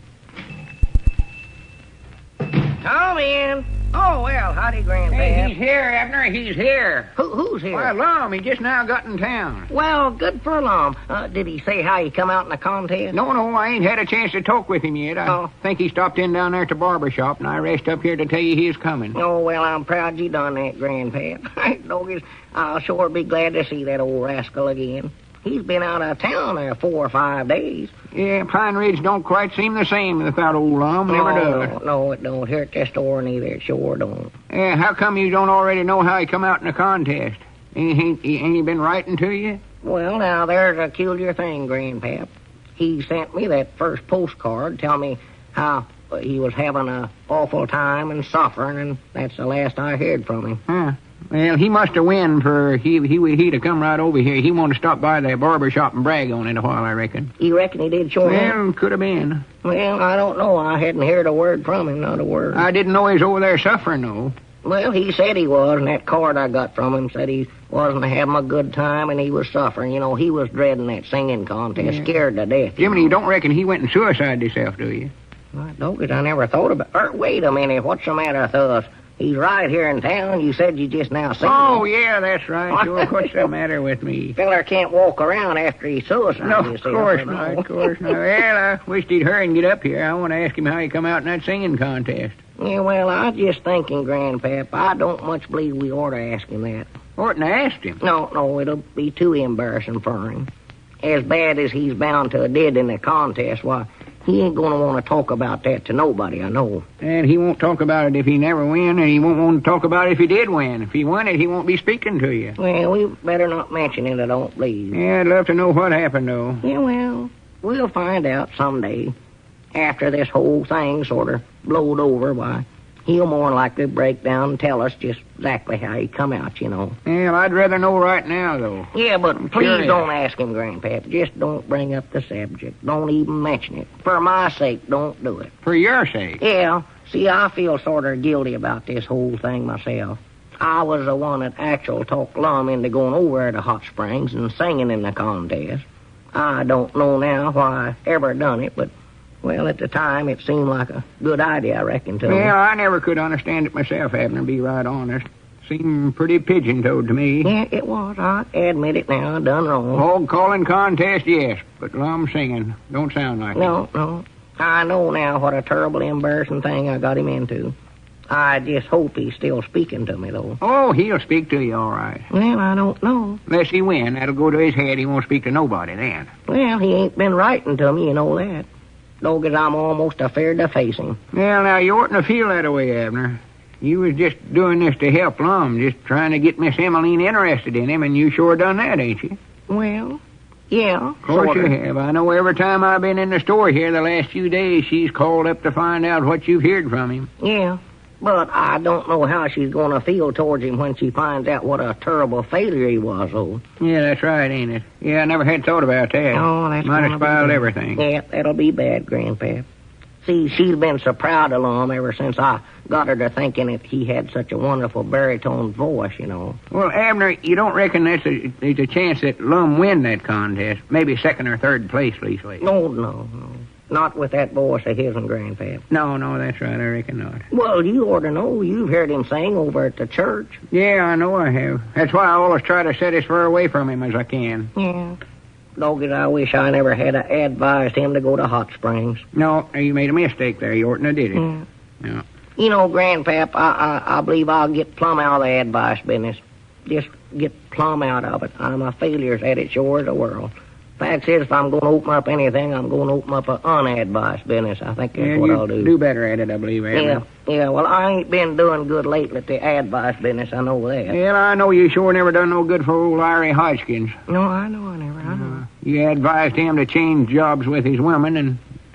Come in. Oh, well, howdy, Grandpa. Hey, he's here, Abner. He's here. Who's here? Why, Lum. He just now got in town. Well, good for Lum. Did he say how he come out in the contest? No, I ain't had a chance to talk with him yet. I think he stopped in down there at the barber shop, and I raced up here to tell you he's coming. Oh, well, I'm proud you done that, Grandpa. Doggies, I'll sure be glad to see that old rascal again. He's been out of town there 4 or 5 days. Yeah, Pine Ridge don't quite seem the same without old Lum. Never does. No, it don't. Here at the store neither. It sure don't. Yeah, how come you don't already know how he come out in the contest? Ain't he been writing to you? Well, now, there's a peculiar thing, Grandpap. He sent me that first postcard, tell me how he was having an awful time and suffering, and that's the last I heard from him. Huh. Well, he must have win for he'd have come right over here. He wanted to stop by the barber shop and brag on it a while, I reckon. You reckon he did, sure? Well, could have been. Well, I don't know. I hadn't heard a word from him, not a word. I didn't know he was over there suffering, though. Well, he said he was, and that card I got from him said he wasn't having a good time and he was suffering. You know, he was dreading that singing contest, scared to death. Jiminy, you don't reckon he went and suicided himself, do you? I don't, I never thought about it. Wait a minute, what's the matter with us? He's right here in town. You said you just now seen him. Oh, yeah, that's right. Sure, what's the matter with me? Feller can't walk around after he's suicided. No, of course not, of course not. Well, I wished he'd hurry and get up here. I want to ask him how he come out in that singing contest. Yeah, well, I was just thinking, Grandpap, I don't much believe we ought to ask him that. Oughtn't to ask him? No, it'll be too embarrassing for him. As bad as he's bound to have did in the contest, why, he ain't going to want to talk about that to nobody, I know. And he won't talk about it if he never win, and he won't want to talk about it if he did win. If he won it, he won't be speaking to you. Well, we better not mention it, I don't believe. Yeah, I'd love to know what happened, though. Yeah, well, we'll find out someday. After this whole thing sort of blowed over, why, He'll more likely break down and tell us just exactly how he come out, you know. Well, I'd rather know right now, though. Yeah, but I'm please curious. don't ask him, Grandpap. Just don't bring up the subject. Don't even mention it. For my sake, don't do it. For your sake? Yeah. See, I feel sort of guilty about this whole thing myself. I was the one that actually talked Lum into going over to Hot Springs and singing in the contest. I don't know now why I ever done it, but, well, at the time it seemed like a good idea, I reckon, to me. Well, I never could understand it myself, Abner, to be right honest. Seemed pretty pigeon-toed to me. Yeah, it was. I admit it now. I done wrong. Hog calling contest, yes, but Lum singing don't sound like it. No. I know now what a terrible, embarrassing thing I got him into. I just hope he's still speaking to me, though. Oh, he'll speak to you all right. Well, I don't know. Unless he win, that'll go to his head. He won't speak to nobody then. Well, he ain't been writing to me, you know that. Dog, as I'm almost afraid to face him. Well, now, you oughtn't to feel that way, Abner. You was just doing this to help Lum, just trying to get Miss Emaline interested in him, and you sure done that, ain't you? Well, yeah. Of course you have. I know every time I've been in the store here the last few days, she's called up to find out what you've heard from him. Yeah. But I don't know how she's going to feel towards him when she finds out what a terrible failure he was, though. Yeah, that's right, ain't it? Yeah, I never had thought about that. Oh, that's might have spoiled everything. Yeah, that'll be bad, Grandpap. See, she's been so proud of Lum ever since I got her to thinking that he had such a wonderful baritone voice, you know. Well, Abner, you don't reckon there's a chance that Lum win that contest? Maybe second or third place, leastways. No. Not with that voice of his and Grandpap. No, that's right. I reckon not. Well, you ought to know. You've heard him sing over at the church. Yeah, I know I have. That's why I always try to sit as far away from him as I can. Yeah. Dogged, I wish I never had advised him to go to Hot Springs. No, you made a mistake there. You oughtn't have did it. Yeah. No. You know, Grandpap, I believe I'll get plumb out of the advice business. Just get plumb out of it. I'm a failure at it, sure as the world. Fact is, if I'm going to open up anything, I'm going to open up an unadvised business. I think that's what I'll do. Do better at it, I believe, Abner. Yeah, well, I ain't been doing good lately at the advice business. I know that. Well, I know you sure never done no good for old Larry Hodgekins. No, I know I know. You advised him to change jobs with his woman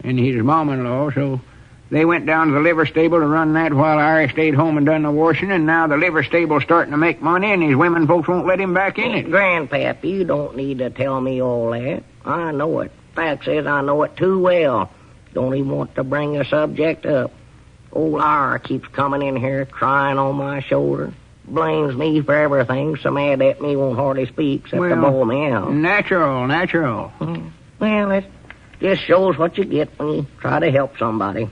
and his mom-in-law, so they went down to the liver stable to run that while Larry stayed home and done the washing, and now the liver stable's starting to make money, and his women folks won't let him back in it. Grandpap, you don't need to tell me all that. I know it. Fact says I know it too well. Don't even want to bring the subject up. Old Larry keeps coming in here crying on my shoulder. Blames me for everything, so mad at me won't hardly speak except to bawl me out. Natural. Well, it just shows what you get when you try to help somebody.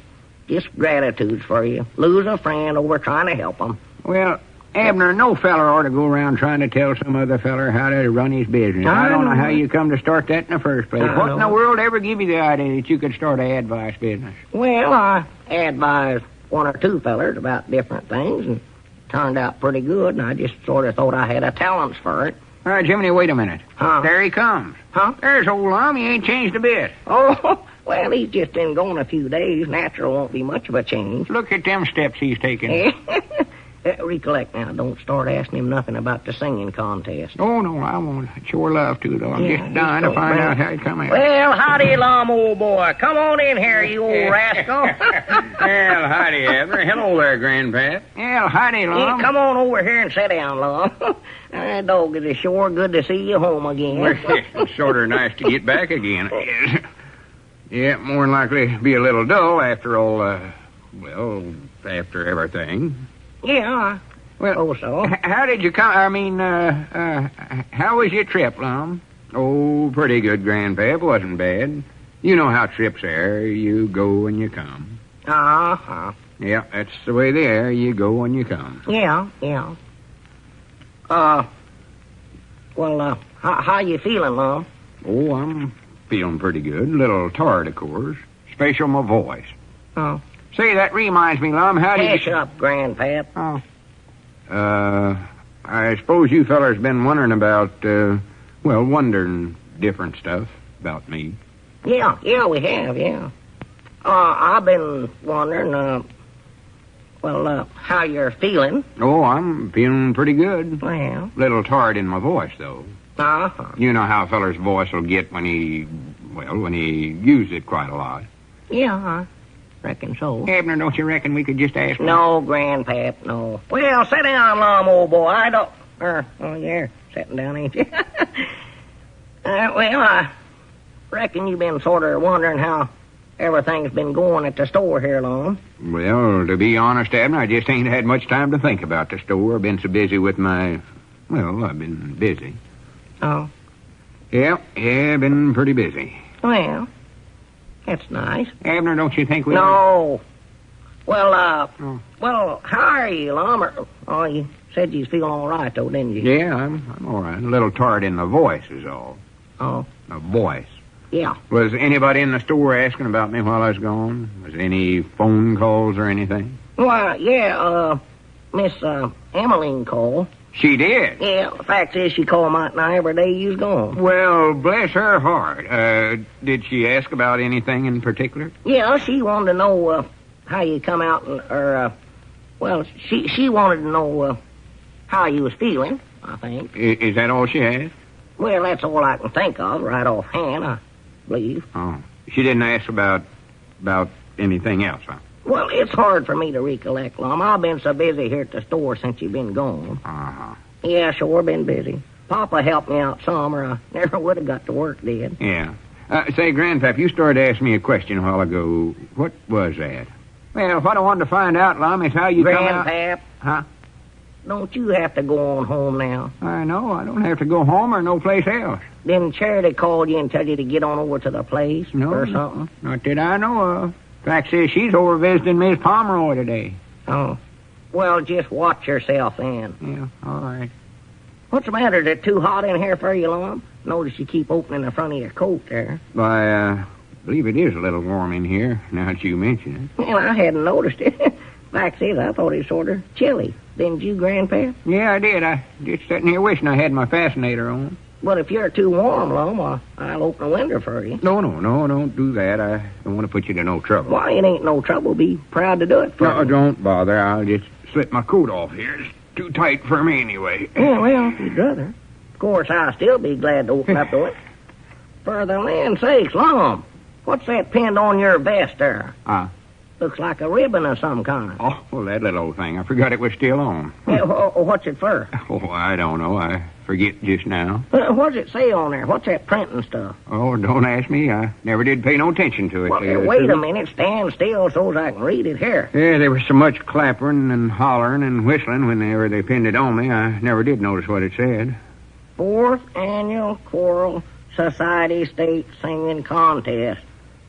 Just gratitudes for you. Lose a friend over trying to help them. Well, Abner, no feller ought to go around trying to tell some other feller how to run his business. I don't know how you come to start that in the first place. What in the world ever give you the idea that you could start an advice business? Well, I advised one or two fellers about different things, and turned out pretty good, and I just sort of thought I had a talents for it. All right, Jiminy, wait a minute. Huh? There he comes. Huh? There's old Lum. He ain't changed a bit. Oh, well, he's just been gone a few days. Natural won't be much of a change. Look at them steps he's taking. Recollect now, don't start asking him nothing about the singing contest. Oh, no, I won't. I'd sure love to, though. I'm just dying to find out how he come out. Well, howdy, Lum, old boy. Come on in here, you old rascal. Well, howdy, Abner. Hello there, Grandpap. Well, howdy, Lum. Come on over here and sit down, Lum. Dog, it is sure good to see you home again. Well, it's sort of nice to get back again. Yeah, more than likely be a little dull after all, after everything. Yeah, well, so. How did you come? I mean, how was your trip, Lum? Oh, pretty good, Grandpap. Wasn't bad. You know how trips are. You go and you come. Uh-huh. Yeah, that's the way they are. You go and you come. Yeah. How you feeling, Lum? Oh, I'm feeling pretty good. A little tired, of course. Especially my voice. Oh. Say, that reminds me, Lum, how did you... up, Grandpap. Oh. I suppose you fellers been wondering about, wondering different stuff about me. Yeah, we have, yeah. I've been wondering, how you're feeling. Oh, I'm feeling pretty good. Well. Little tired in my voice, though. Uh-huh. You know how a feller's voice will get when he uses it quite a lot. Yeah. Reckon so. Abner, don't you reckon we could just ask him? No, Grandpap, no. Well, sit down, Lum, old boy. I don't... oh, yeah, sitting down, ain't you? Well, I reckon you've been sort of wondering how everything's been going at the store here, Lum. Well, to be honest, Abner, I just ain't had much time to think about the store. I've been so busy with my... Well, I've been busy. Oh? Yeah, been pretty busy. Well, that's nice. Abner, don't you think we... No. Well, well, how are you, Lum? Oh, you said you was feeling all right, though, didn't you? Yeah, I'm all right. A little tired in the voice is all. Oh? The voice. Yeah. Was anybody in the store asking about me while I was gone? Was any phone calls or anything? Well, yeah, Miss Emaline called. She did? Yeah, the fact is she called my night every day you was gone. Well, bless her heart. Did she ask about anything in particular? Yeah, she wanted to know how you come out and, well, she wanted to know how you was feeling, I think. Is that all she asked? Well, that's all I can think of right offhand, I believe. Oh. She didn't ask about anything else, huh? Well, it's hard for me to recollect, Lum. I've been so busy here at the store since you've been gone. Uh-huh. Yeah, sure, been busy. Papa helped me out some, or I never would have got to work, did. Yeah. Say, Grandpap, you started to ask me a question a while ago. What was that? Well, what I wanted to find out, Lum, is how you come out... Grandpap. Huh? Don't you have to go on home now? I know. I don't have to go home or no place else. Didn't Charity call you and tell you to get on over to the place or something? Not that I know of. Fact says she's over visiting Miss Pomeroy today. Oh. Well, just watch yourself then. Yeah, all right. What's the matter? Is it too hot in here for you, Lum? Notice you keep opening the front of your coat there. I believe it is a little warm in here, now that you mention it. Well, I hadn't noticed it. Fact is, I thought it was sort of chilly. Didn't you, Grandpa? Yeah, I did. I just sitting here wishing I had my fascinator on. But if you're too warm, Lum, I'll open the window for you. No, don't do that. I don't want to put you to no trouble. Why, it ain't no trouble. Be proud to do it for No, me. don't bother. I'll just slip my coat off here. It's too tight for me anyway. Yeah, well, if you'd rather. Of course, I'll still be glad to open up the window. For the land's sakes, Lum, what's that pinned on your vest there? Looks like a ribbon of some kind. Oh, well, that little old thing. I forgot it was still on. Yeah, what's it for? Oh, I don't know. I forget just now. What does it say on there? What's that printing stuff? Oh, don't ask me. I never did pay no attention to it. Well, wait a minute. Stand still so's I can read it here. Yeah, there was so much clappering and hollering and whistling whenever they pinned it on me, I never did notice what it said. 4th Annual Choral Society State Singing Contest.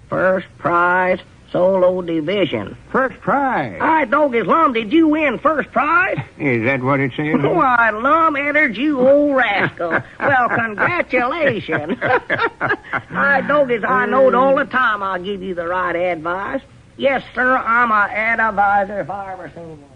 First prize, solo division. First prize? All right, Doggies, Lum, did you win first prize? Is that what it says? Why, Lum entered, you old rascal. Well, congratulations. All right, Doggies, I knowed all the time I'll give you the right advice. Yes, sir, I'm a advisor if I ever seen one.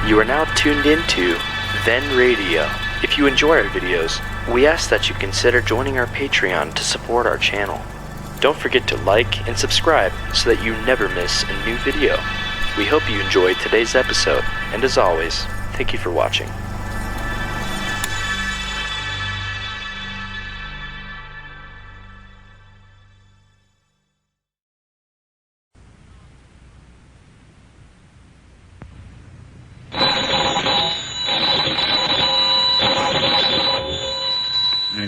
You are now tuned into Then Radio. If you enjoy our videos, we ask that you consider joining our Patreon to support our channel. Don't forget to like and subscribe so that you never miss a new video. We hope you enjoyed today's episode, and as always, thank you for watching.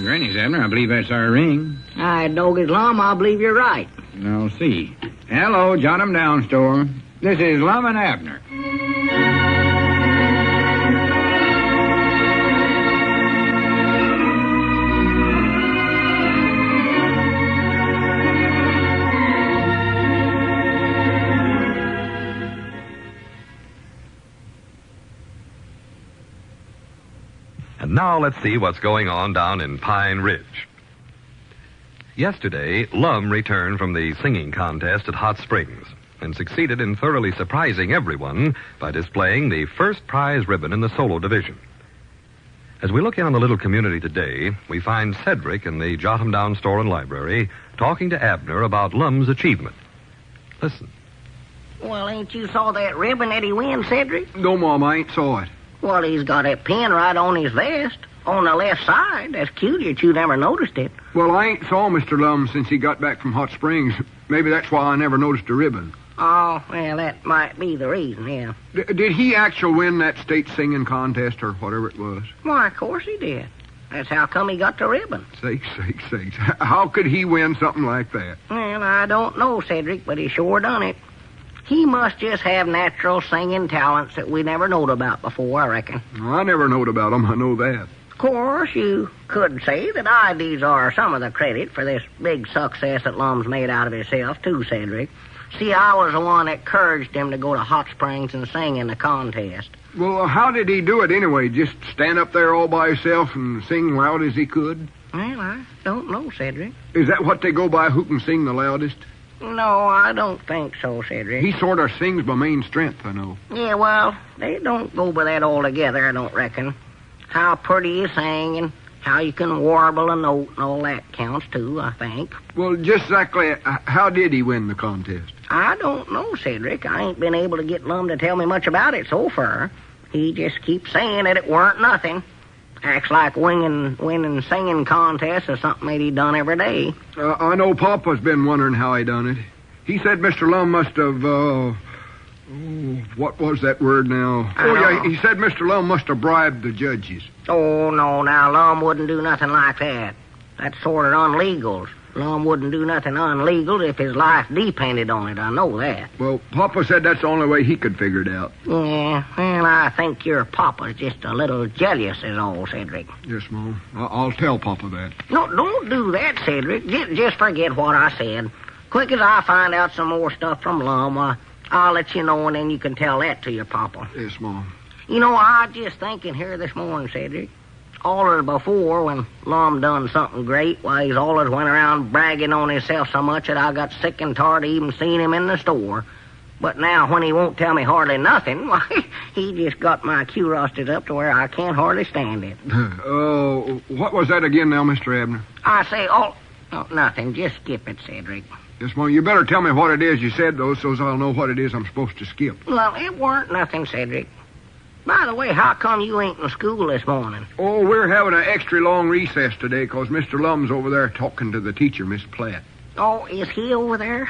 Granny's, Abner. I believe that's our ring. All right, Doggies, Lum, I believe you're right. I'll see. Hello, jot 'em down, store. This is Lum and Abner. And now let's see what's going on down in Pine Ridge. Yesterday, Lum returned from the singing contest at Hot Springs and succeeded in thoroughly surprising everyone by displaying the first prize ribbon in the solo division. As we look in on the little community today, we find Cedric in the Jot 'em Down store and library talking to Abner about Lum's achievement. Listen. Well, ain't you saw that ribbon that he wins, Cedric? No, Mom, I ain't saw it. Well, he's got a pin right on his vest, on the left side. That's cute that you never noticed it. Well, I ain't saw Mr. Lum since he got back from Hot Springs. Maybe that's why I never noticed the ribbon. Oh, well, that might be the reason, yeah. Did he actually win that state singing contest or whatever it was? Why, of course he did. That's how come he got the ribbon. Sakes. How could he win something like that? Well, I don't know, Cedric, but he sure done it. He must just have natural singing talents that we never knowed about before, I reckon. Well, I never knowed about him, I know that. Of course, you could say that I deserve some of the credit for this big success that Lum's made out of himself, too, Cedric. See, I was the one that encouraged him to go to Hot Springs and sing in the contest. Well, how did he do it anyway? Just stand up there all by himself and sing loud as he could? Well, I don't know, Cedric. Is that what they go by, who can sing the loudest? No, I don't think so, Cedric. He sort of sings by main strength, I know. Yeah, well, they don't go by that altogether, I don't reckon. How pretty you sing and how you can warble a note and all that counts, too, I think. Well, just exactly how did he win the contest? I don't know, Cedric. I ain't been able to get Lum to tell me much about it so far. He just keeps saying that it weren't nothing. Acts like winning singing contests is something that he done every day. I know Papa's been wondering how he done it. He said Mr. Lum must have, what was that word now? He said Mr. Lum must have bribed the judges. Oh, no, now, Lum wouldn't do nothing like that. That's sort of unlegal. Lum wouldn't do nothing unlegal if his life depended on it, I know that. Well, Papa said that's the only way he could figure it out. Yeah, well, I think your Papa's just a little jealous is all, Cedric. Yes, Mom. I'll tell Papa that. No, don't do that, Cedric. Just forget what I said. Quick as I find out some more stuff from Lum, I'll let you know, and then you can tell that to your Papa. Yes, Mom. You know, I just thinking here this morning, Cedric. Always before, when Lum done something great, why, he's always went around bragging on himself so much that I got sick and tired of even seeing him in the store. But now, when he won't tell me hardly nothing, why, he just got my curiosity up to where I can't hardly stand it. What was that again now, Mr. Abner? I say, nothing. Just skip it, Cedric. Yes, Mom, you better tell me what it is you said, though, so I'll know what it is I'm supposed to skip. Well, it weren't nothing, Cedric. By the way, how come you ain't in school this morning? Oh, we're having an extra long recess today because Mr. Lum's over there talking to the teacher, Miss Platt. Oh, is he over there?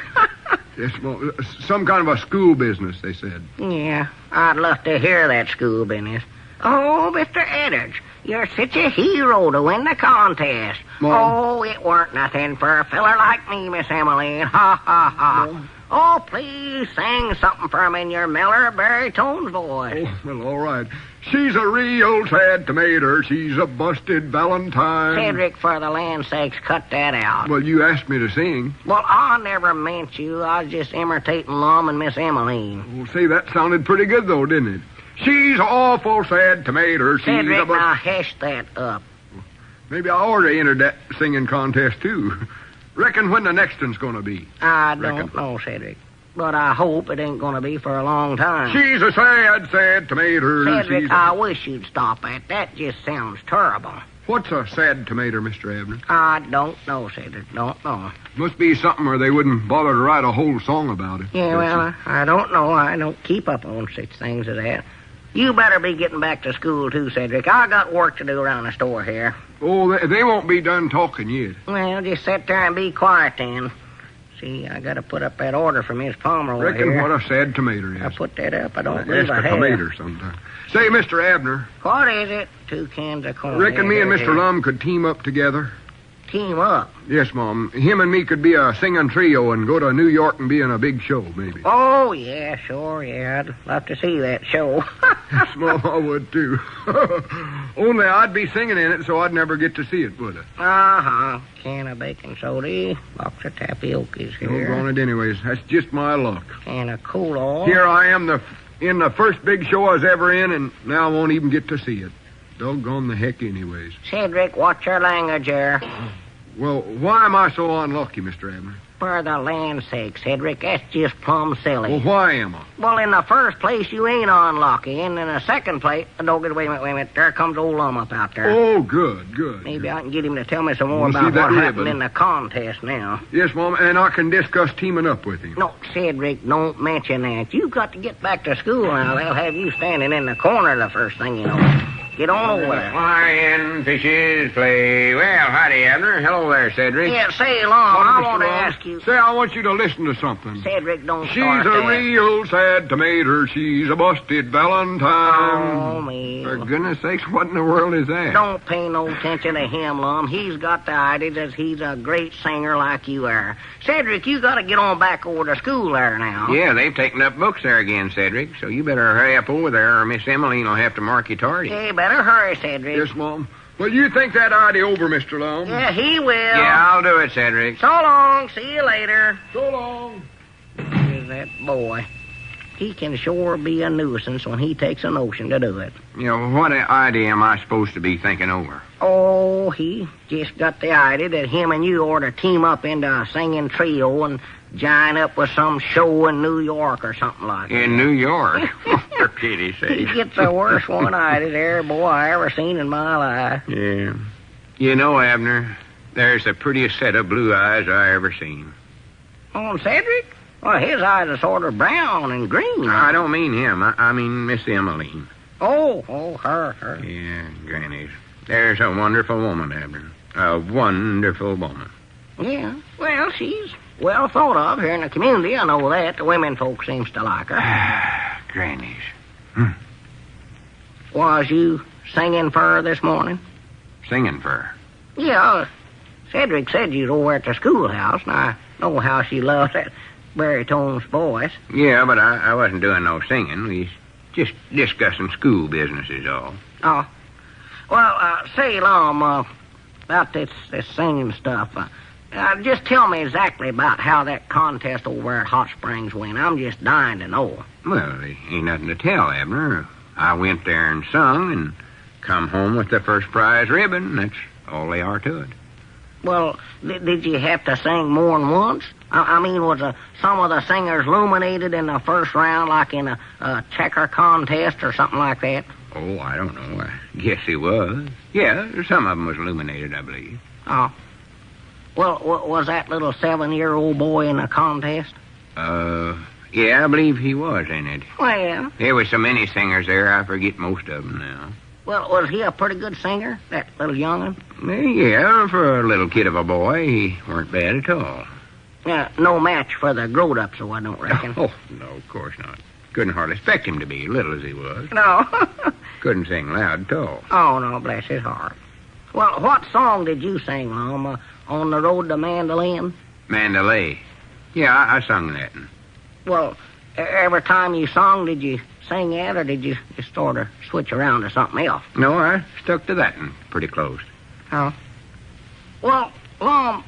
Yes, Mom. Some kind of a school business, they said. Yeah, I'd love to hear that school business. Oh, Mr. Eddard, you're such a hero to win the contest. Mom. Oh, it weren't nothing for a feller like me, Miss Emaline. Ha, ha, ha. Mom. Oh, please sing something for me in your Miller baritone voice. Oh, well, all right. She's a real sad tomato. She's a busted Valentine. Cedric, for the land's sakes, cut that out. Well, you asked me to sing. Well, I never meant you. I was just imitating Lum and Miss Emaline. Well, see, that sounded pretty good, though, didn't it? She's awful sad tomato. Cedric, now hush that up. Maybe I ought to enter that singing contest, too. Reckon when the next one's going to be? I don't know, Cedric. But I hope it ain't going to be for a long time. She's a sad, sad tomato. Cedric, I wish you'd stop that. That just sounds terrible. What's a sad tomato, Mr. Abner? I don't know, Cedric. Don't know. Must be something or they wouldn't bother to write a whole song about it. Yeah, well, I don't know. I don't keep up on such things as that. You better be getting back to school, too, Cedric. I got work to do around the store here. Oh, they won't be done talking yet. Well, just sit there and be quiet then. See, I got to put up that order for Miss Palmer over Reckon here. what a sad tomato is. I put that up. I don't believe I have. Tomato sometime. Say, Mr. Abner. What is it? 2 cans of corn. Reckon me and Mr. Lum could team up together. Team up? Yes, Mom. Him and me could be a singing trio and go to New York and be in a big show, maybe. Oh, yeah, sure, yeah. I'd love to see that show. Yes, Mom, I would, too. Only I'd be singing in it, so I'd never get to see it, would I? Uh-huh. Can of baking soda, box of tapioca's here. Don't want it anyways. That's just my luck. Can of cola. Here I am in the first big show I was ever in, and now I won't even get to see it. Doggone the heck anyways. Cedric, watch your language here. Well, why am I so unlucky, Mr. Abner? For the land's sake, Cedric, that's just plumb silly. Well, why am I? Well, in the first place, you ain't unlucky. And in the second place... Don't get away, wait a minute. There comes old Lum up out there. Oh, good. Maybe I can get him to tell me some more Well, about see that what happened ribbon? in the contest now. Yes, Mom, and I can discuss teaming up with him. No, Cedric, don't mention that. You've got to get back to school now. They'll have you standing in the corner the first thing you know. Get on over there. Flying fishes play. Well, howdy, Abner. Hello there, Cedric. Yeah, say, Lum, I want to ask you... Say, I want you to listen to something. Cedric, don't She's start a that. real sad tomato. She's a busted Valentine. Oh, me. For goodness sakes, what in the world is that? Don't pay no attention to him, Lum. He's got the idea that he's a great singer like you are. Cedric, you got to get on back over to school there now. Yeah, they've taken up books there again, Cedric, so you better hurry up over there or Miss Emaline will have to mark you tardy. Hey, better hurry, Cedric. Yes, Mom. Well, you think that idea over, Mr. Lum? Yeah, he will. Yeah, I'll do it, Cedric. So long. See you later. So long. Here's that boy. He can sure be a nuisance when he takes a notion to do it. You know, what idea am I supposed to be thinking over? Oh, he just got the idea that him and you ought to team up into a singing trio and join up with some show in New York or something like that. In New York? For pity's He sake. gets the worst one-eyed there, boy, I ever seen in my life. Yeah. You know, Abner, there's the prettiest set of blue eyes I ever seen. On Cedric? Well, his eyes are sort of brown and green. I don't mean him. I mean Miss Emaline. Oh, her. Yeah, grannies. There's a wonderful woman, Abner. A wonderful woman. Yeah, well, she's well thought of here in the community. I know that. The women folks seems to like her. Grannies. Was you singing for her this morning? Singing for her. Yeah, Cedric said you'd over at the schoolhouse, and I know how she loves that baritone's voice. Yeah, but I wasn't doing no singing. We just discussing school business is all. Oh. Well, say, Lum, about this singing stuff, just tell me exactly about how that contest over at Hot Springs went. I'm just dying to know. Well, there ain't nothing to tell, Abner. I went there and sung and come home with the first prize ribbon. That's all they are to it. Well, did you have to sing more than once? I mean, was some of the singers illuminated in the first round, like in a checker contest or something like that? Oh, I don't know. I guess he was. Yeah, some of them was illuminated, I believe. Oh. Well, was that little 7-year-old boy in the contest? Yeah, I believe he was in it. Well. There was so many singers there, I forget most of them now. Well, was he a pretty good singer, that little young'un? Yeah, for a little kid of a boy, he weren't bad at all. No match for the growed-ups, so I don't reckon. Oh, no, of course not. Couldn't hardly expect him to be, little as he was. No. Couldn't sing loud at all. Oh, no, bless his heart. Well, what song did you sing, Lum? On the Road to Mandolin? Mandalay. Yeah, I sung that. Well, every time you sung, did you sing that, or did you just sort of switch around to something else? No, I stuck to that one pretty close. Oh. Well, Lum,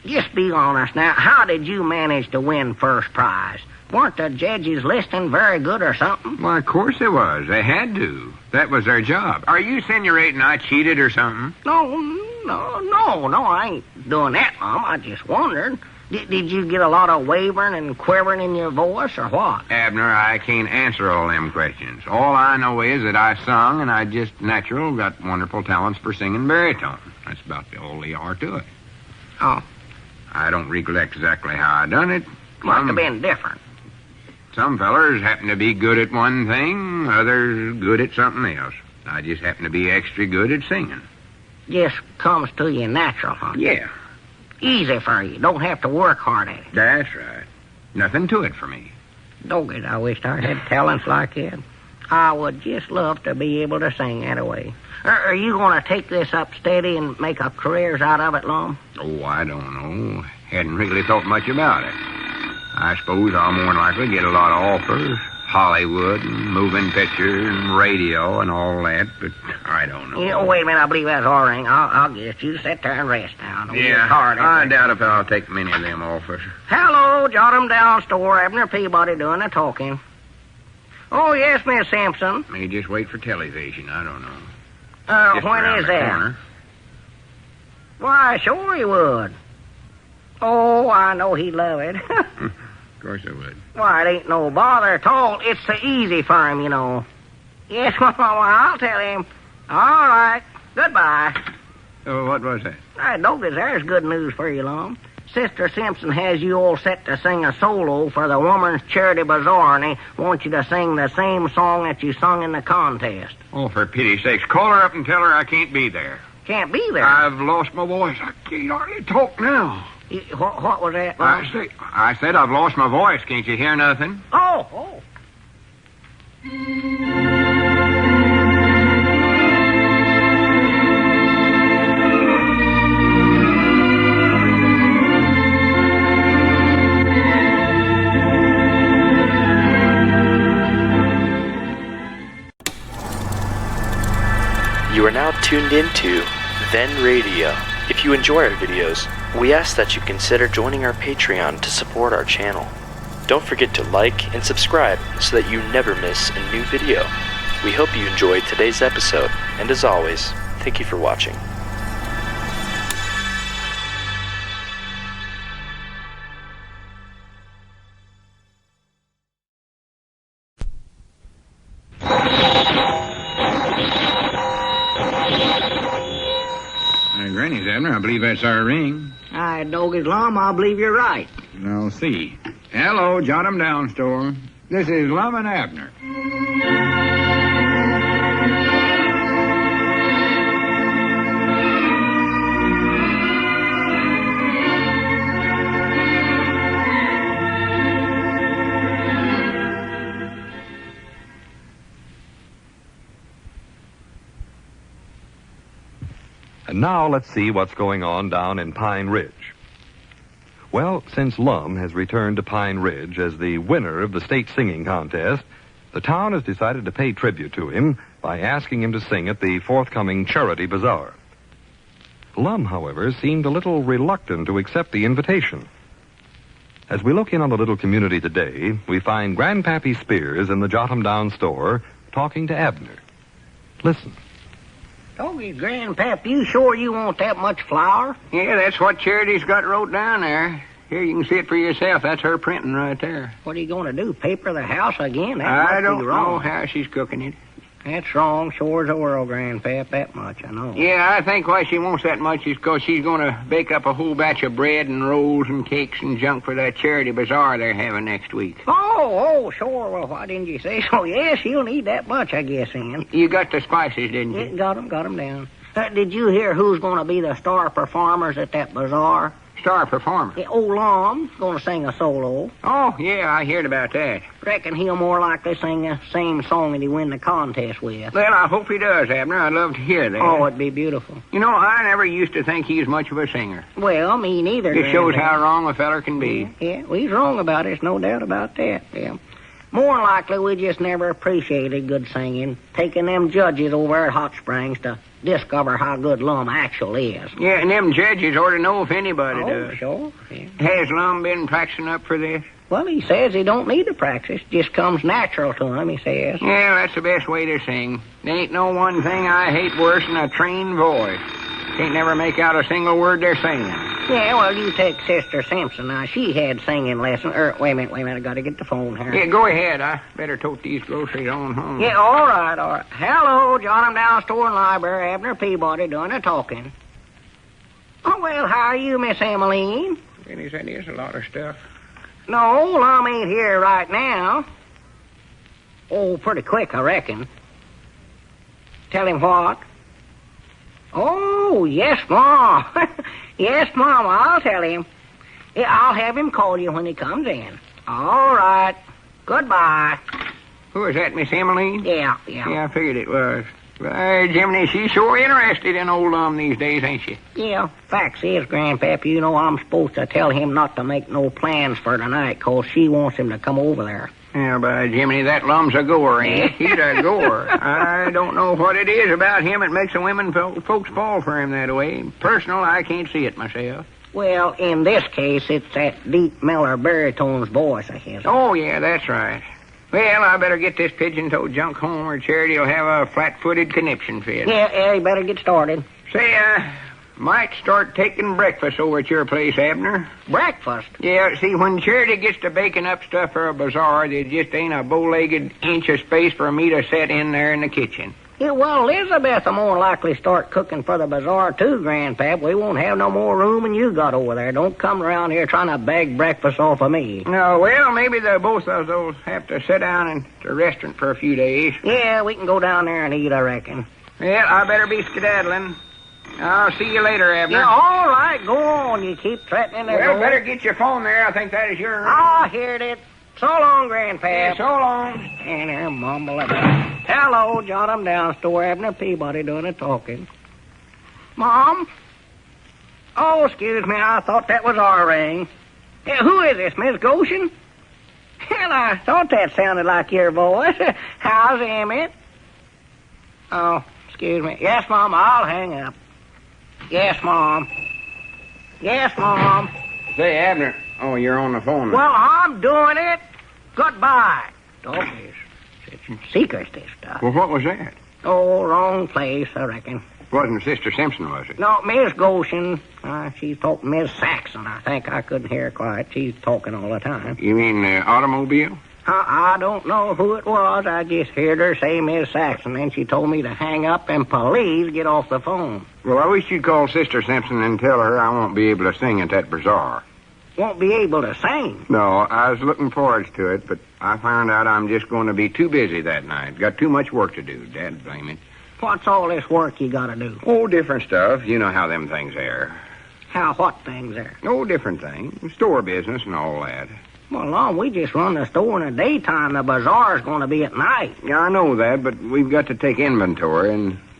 just be honest now. How did you manage to win first prize? Weren't the judges listening very good or something? Why, of course they was. They had to. That was their job. Are you insinuating I cheated or something? No, I ain't doing that, Lum. I just wondered. Did you get a lot of wavering and quivering in your voice, or what? Abner, I can't answer all them questions. All I know is that I sung, and I just natural got wonderful talents for singing baritone. That's about all they are to it. Oh. I don't recollect exactly how I done it. Must have been different. Some fellers happen to be good at one thing, others good at something else. I just happen to be extra good at singing. Just comes to you natural, huh? Yeah. Easy for you. Don't have to work hard at it. That's right. Nothing to it for me. Dogged, I wished I had talents like that. I would just love to be able to sing that way. Are you going to take this up steady and make a careers out of it, Lum? Oh, I don't know. Hadn't really thought much about it. I suppose I'll more than likely get a lot of offers. Hollywood and moving pictures and radio and all that, but I don't know. Yeah, wait a minute, I believe that's our ring. I'll guess you sit there and rest now. Don't get hard I doubt if I'll take many of them offers. Hello, jot 'em down, store. Abner Peabody doing the talking. Oh, yes, Miss Simpson. May just wait for television, I don't know. Just When around is the that? corner. Why, sure you would. Oh, I know he'd love it. Of course I would. Why, it ain't no bother at all. It's so easy for him, you know. Yes, well, I'll tell him. All right. Goodbye. Oh, what was that? Hey, Douglas, there's good news for you, Lum. Sister Simpson has you all set to sing a solo for the Woman's Charity Bazaar, and they want you to sing the same song that you sung in the contest. Oh, for pity's sakes, call her up and tell her I can't be there. Can't be there? I've lost my voice. I can't hardly talk now. What was that, Lum? I said I've lost my voice. Can't you hear nothing? Oh. You are now tuned into Then Radio. If you enjoy our videos, we ask that you consider joining our Patreon to support our channel. Don't forget to like and subscribe so that you never miss a new video. We hope you enjoyed today's episode, and as always, thank you for watching. Granny's, Abner. I believe that's our ring. Hi, Doggie's Lum. I believe you're right. I'll see. Hello, jot 'em down, store. This is Lum and Abner. And now let's see what's going on down in Pine Ridge. Well, since Lum has returned to Pine Ridge as the winner of the state singing contest, the town has decided to pay tribute to him by asking him to sing at the forthcoming Charity Bazaar. Lum, however, seemed a little reluctant to accept the invitation. As we look in on the little community today, we find Grandpappy Spears in the Jot 'em Down store talking to Abner. Listen. Doggie's Grandpap, you sure you want that much flour? Yeah, that's what Charity's got wrote down there. Here, you can see it for yourself. That's her printing right there. What are you going to do, paper the house again? That I must don't be wrong. know how she's cooking it. That's wrong, sure as the world, Grandpap, that much, I know. Yeah, I think why she wants that much is because she's going to bake up a whole batch of bread and rolls and cakes and junk for that charity bazaar they're having next week. Oh, sure. Well, why didn't you say so? Yes, you'll need that much, I guess, then. You got the spices, didn't you? Yeah, got 'em down. Did you hear who's going to be the star performers at that bazaar? Star performer? Yeah, old Lum's going to sing a solo. Oh, yeah, I heard about that. Reckon he'll more likely sing the same song that he win the contest with. Well, I hope he does, Abner. I'd love to hear that. Oh, it'd be beautiful. You know, I never used to think he was much of a singer. Well, me neither. It shows how wrong a feller can be. Yeah, well, he's wrong about it. There's no doubt about that. Yeah. More likely, we just never appreciated good singing, taking them judges over at Hot Springs to discover how good Lum actually is. Yeah, and them judges ought to know if anybody Oh, does. sure. Yeah. Has Lum been practicing up for this? Well, he says he don't need to practice. Just comes natural to him, he says. Yeah, that's the best way to sing. There ain't no one thing I hate worse than a trained voice. Can't never make out a single word they're singing. Yeah, well, you take Sister Simpson. Now, she had singing lessons. Wait a minute. I got to get the phone here. Yeah, go ahead. I better tote these groceries on home. Yeah, all right. Hello, Jot 'em Down store and library. Abner Peabody doing the talking. Oh, well, how are you, Miss Emaline? Really, that is a lot of stuff. No, Lum ain't here right now. Oh, pretty quick, I reckon. Tell him what? Oh, yes, Mom. Yes, Mom, I'll tell him. Yeah, I'll have him call you when he comes in. All right. Goodbye. Who is that, Miss Emaline? Yeah. Yeah, I figured it was. Jiminy, she's sure interested in old Lum these days, ain't she? Yeah. Facts is, Grandpap, you know I'm supposed to tell him not to make no plans for tonight, 'cause she wants him to come over there. Yeah, but Jiminy, that Lum's a goer, ain't he? He's a goer. I don't know what it is about him that makes the women folks fall for him that way. Personal, I can't see it myself. Well, in this case, it's that deep Miller baritone's voice, I guess. Oh, yeah, that's right. Well, I better get this pigeon-toed junk home or Charity'll have a flat-footed conniption fit. Yeah, you better get started. Say, Might start taking breakfast over at your place, Abner. Breakfast? Yeah, see, when Charity gets to baking up stuff for a bazaar, there just ain't a bow-legged inch of space for me to set in there in the kitchen. Yeah, well, Elizabeth will more likely start cooking for the bazaar, too, Grandpap. We won't have no more room than you got over there. Don't come around here trying to beg breakfast off of me. No, well, maybe the both of those have to sit down in the restaurant for a few days. Yeah, we can go down there and eat, I reckon. Well, I better be skedaddling. I'll see you later, Abner. Yeah, all right, go on. You keep threatening to Well, go. better get your phone there. I think that is your... I heard it. So long, Grandpap. Yeah, so long. And there, mumble about. Hello, John, I'm down store. Abner Peabody doing the talking. Mom? Oh, excuse me, I thought that was our ring. Yeah, who is this, Miss Goshen? Well, I thought that sounded like your voice. How's Emmett? Oh, excuse me. Yes, Mom, I'll hang up. Yes, Mom. Yes, Mom. Say, Abner. Oh, you're on the phone. Well, I'm doing it. Goodbye. Dog is such secrets, this stuff. Well, what was that? Oh, wrong place, I reckon. Wasn't Sister Simpson, was it? No, Miss Goshen. She's talking Miss Saxon. I think I couldn't hear quiet. She's talking all the time. You mean automobile? I don't know who it was. I just heard her say Miss Saxon, and she told me to hang up and please get off the phone. Well, I wish you'd call Sister Simpson and tell her I won't be able to sing at that bazaar. Won't be able to sing? No, I was looking forward to it, but I found out I'm just going to be too busy that night. Got too much work to do, Dad blame it. What's all this work you gotta do? Oh, different stuff. You know how them things are. How what things are? Oh, different things. Store business and all that. Well, Lum, we just run the store in the daytime. The bazaar's going to be at night. Yeah, I know that, but we've got to take inventory,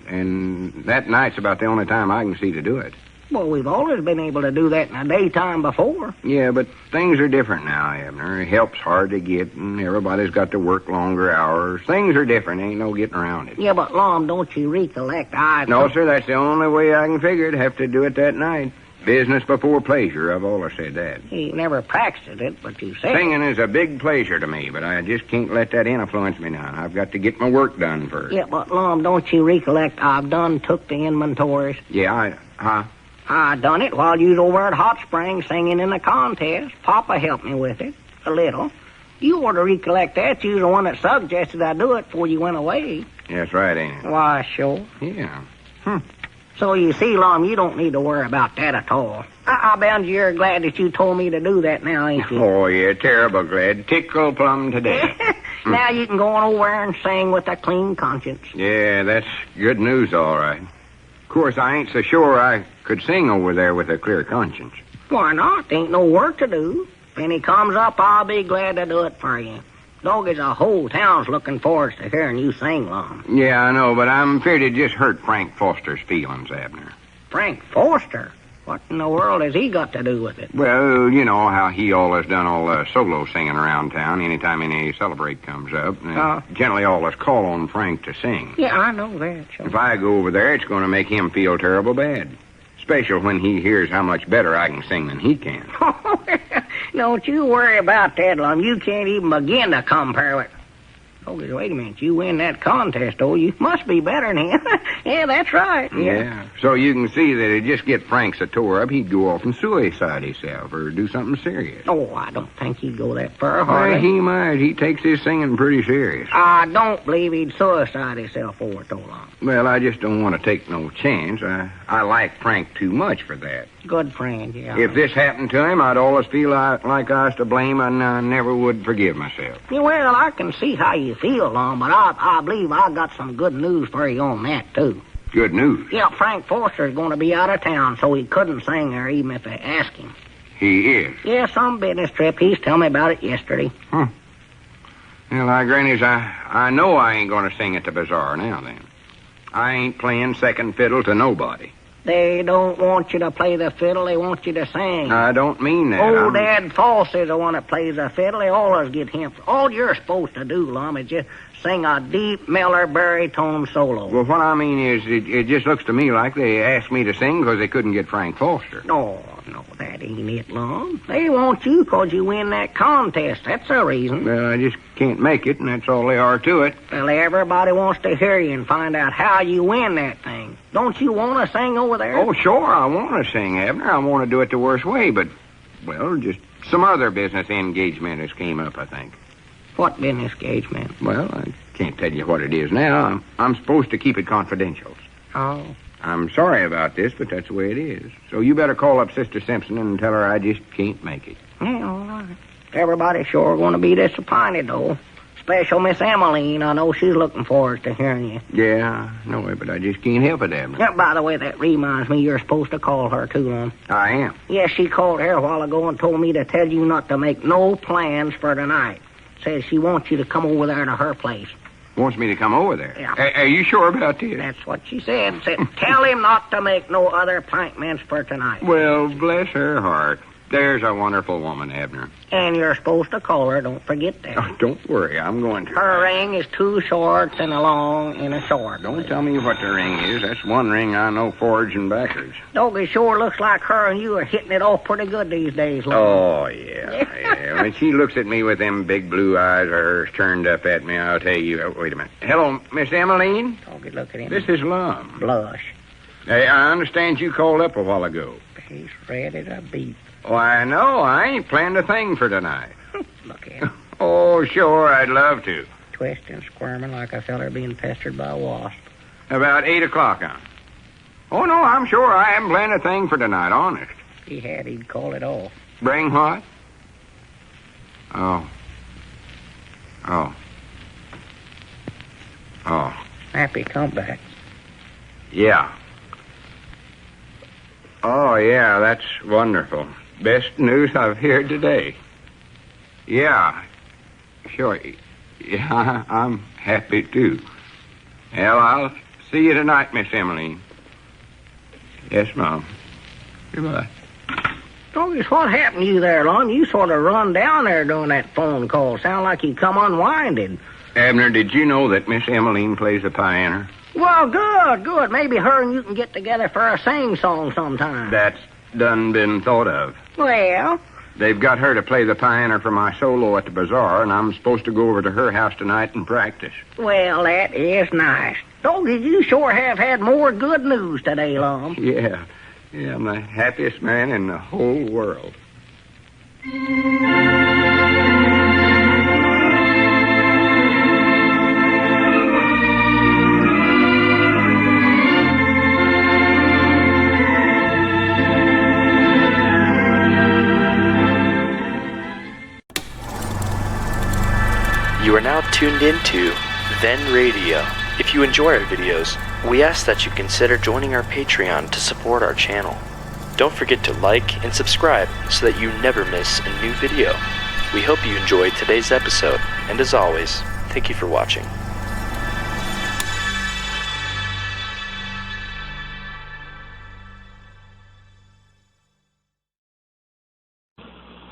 and that night's about the only time I can see to do it. Well, we've always been able to do that in the daytime before. Yeah, but things are different now, Abner. Help's hard to get, and everybody's got to work longer hours. Things are different. Ain't no getting around it. Yeah, but, Lum, don't you recollect No, sir, that's the only way I can figure it. Have to do it that night. Business before pleasure. I've always said that. You never practiced it, but you said Singing is a big pleasure to me, but I just can't let that influence me now. I've got to get my work done first. Yeah, but, Lum, don't you recollect I've done took the inventories? Yeah, I done it while you was over at Hot Springs singing in the contest. Papa helped me with it, a little. You ought to recollect that. You was the one that suggested I do it before you went away. That's right, ain't it? Why, sure. Yeah. So you see, Lum, you don't need to worry about that at all. I bound you're glad that you told me to do that now, ain't you? Oh, yeah, terrible glad. Tickle plum today. Now you can go on over and sing with a clean conscience. Yeah, that's good news, all right. Of course, I ain't so sure I could sing over there with a clear conscience. Why not? Ain't no work to do. If any comes up, I'll be glad to do it for you. Dog, is the whole town's looking forward to hearing you sing, Lum. Yeah, I know, but I'm afraid it just hurt Frank Foster's feelings, Abner. Frank Foster? What in the world has he got to do with it? Well, you know how he always done all the solo singing around town anytime any celebrate comes up. Generally always call on Frank to sing. Yeah, I know that, sure. If I go over there, it's going to make him feel terrible bad. Especially when he hears how much better I can sing than he can. Don't you worry about that, Lum. You can't even begin to compare it. Oh, wait a minute. You win that contest, oh, you must be better than him. Yeah, that's right. Yeah. So you can see that it'd just get Frank so tore up, he'd go off and suicide himself or do something serious. Oh, I don't think he'd go that far, Well, hardly. he might. He takes his singing pretty serious. I don't believe he'd suicide himself over it, though, Lum. Well, I just don't want to take no chance. I like Frank too much for that. Good friend, yeah. If this happened to him, I'd always feel like I was to blame and I never would forgive myself. Yeah, well, I can see how you feel, Lum, but I believe I got some good news for you on that, too. Good news. Yeah, Frank Foster's going to be out of town, so he couldn't sing there even if they asked him. He is? Yeah, some business trip. He's telling me about it yesterday. Well, Granny's, I know I ain't going to sing at the bazaar now, then. I ain't playing second fiddle to nobody. They don't want you to play the fiddle. They want you to sing. I don't mean that. Old Dad False is the one that plays the fiddle. They always get him. All you're supposed to do, Lum, is just sing a deep, mellow baritone solo. Well, what I mean is, it just looks to me like they asked me to sing because they couldn't get Frank Foster. No, that ain't it, Lum. They want you because you win that contest. That's the reason. Well, I just can't make it, and that's all they are to it. Well, everybody wants to hear you and find out how you win that thing. Don't you want to sing over there? Oh, sure, I want to sing, Abner. I want to do it the worst way, but, well, just some other business engagement has came up, I think. What business engagement? Well, I can't tell you what it is now. I'm supposed to keep it confidential. Oh. I'm sorry about this, but that's the way it is. So you better call up Sister Simpson and tell her I just can't make it. Yeah, all right. Everybody's sure going to be disappointed, though. Special Miss Emaline. I know she's looking forward to hearing you. Yeah, I know it, but I just can't help it, Abner. Yeah, by the way, that reminds me you're supposed to call her, too, Lum. I am. Yes, she called here a while ago and told me to tell you not to make no plans for tonight. Says she wants you to come over there to her place. Wants me to come over there? Yeah. Are you sure about this? That's what she said. Said, tell him not to make no other appointments for tonight. Well, bless her heart. There's a wonderful woman, Abner. And you're supposed to call her. Don't forget that. Oh, don't worry. I'm going to. Her ring is 2 shorts and a long and a short. Don't tell me what the ring is. That's one ring I know forwards and backwards. Doggy sure looks like her and you are hitting it off pretty good these days, Lum. Oh, yeah. When she looks at me with them big blue eyes of hers turned up at me, I'll tell you. Wait a minute. Hello, Miss Emaline? Doggy, look at him. This is Lum. Blush. Hey, I understand you called up a while ago. He's ready to beat. Why, no, I ain't planned a thing for tonight. Look at him. Oh, sure, I'd love to. Twisting, squirming like a feller being pestered by a wasp. About 8 o'clock, huh? Oh, no, I'm sure I haven't planned a thing for tonight, honest. If he had, he'd call it off. Bring what? Oh. Happy comeback. Yeah. Oh, yeah, that's wonderful. Best news I've heard today. Yeah. Sure. Yeah, I'm happy, too. Well, I'll see you tonight, Miss Emaline. Yes, Mom. Goodbye. Doggies, what happened to you there, Lum? You sort of run down there during that phone call. Sound like you come unwinded. Abner, did you know that Miss Emaline plays the piano? Well, good. Maybe her and you can get together for a sing-song sometime. That's done been thought of. Well? They've got her to play the piano for my solo at the Bazaar, and I'm supposed to go over to her house tonight and practice. Well, that is nice. Doggies, you sure have had more good news today, Lum. Yeah, I'm the happiest man in the whole world. You are now tuned into Then Radio. If you enjoy our videos, we ask that you consider joining our Patreon to support our channel. Don't forget to like and subscribe so that you never miss a new video. We hope you enjoyed today's episode, and as always, thank you for watching.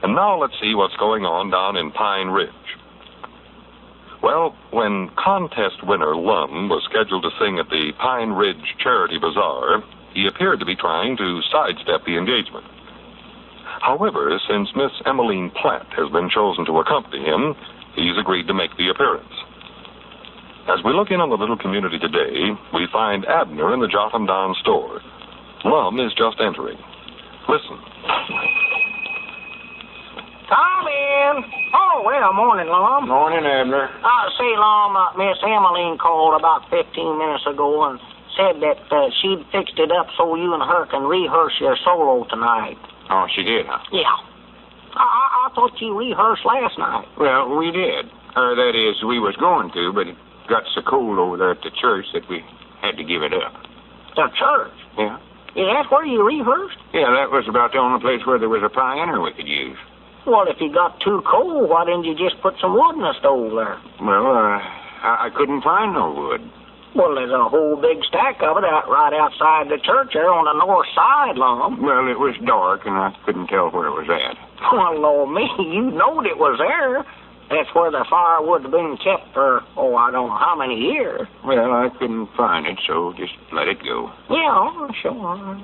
And now let's see what's going on down in Pine Ridge. Well, when contest winner Lum was scheduled to sing at the Pine Ridge Charity Bazaar, he appeared to be trying to sidestep the engagement. However, since Miss Emaline Platt has been chosen to accompany him, he's agreed to make the appearance. As we look in on the little community today, we find Abner in the Jotham Down store. Lum is just entering. Listen. Come in. Oh, well, morning, Lum. Morning, Abner. Say, Lum, Miss Emaline called about 15 minutes ago and said that she'd fixed it up so you and her can rehearse your solo tonight. Oh, she did, huh? Yeah. I thought you rehearsed last night. Well, we did. That is, we was going to, but it got so cold over there at the church that we had to give it up. The church? Yeah. Yeah, that's where you rehearsed? Yeah, that was about the only place where there was a piano we could use. Well, if you got too cold, why didn't you just put some wood in the stove there? Well, I couldn't find no wood. Well, there's a whole big stack of it right outside the church there on the north side, Lum. Well, it was dark, and I couldn't tell where it was at. Well, Lord me, you knowed it was there. That's where the firewood's been kept for, I don't know how many years. Well, I couldn't find it, so just let it go. Yeah, sure.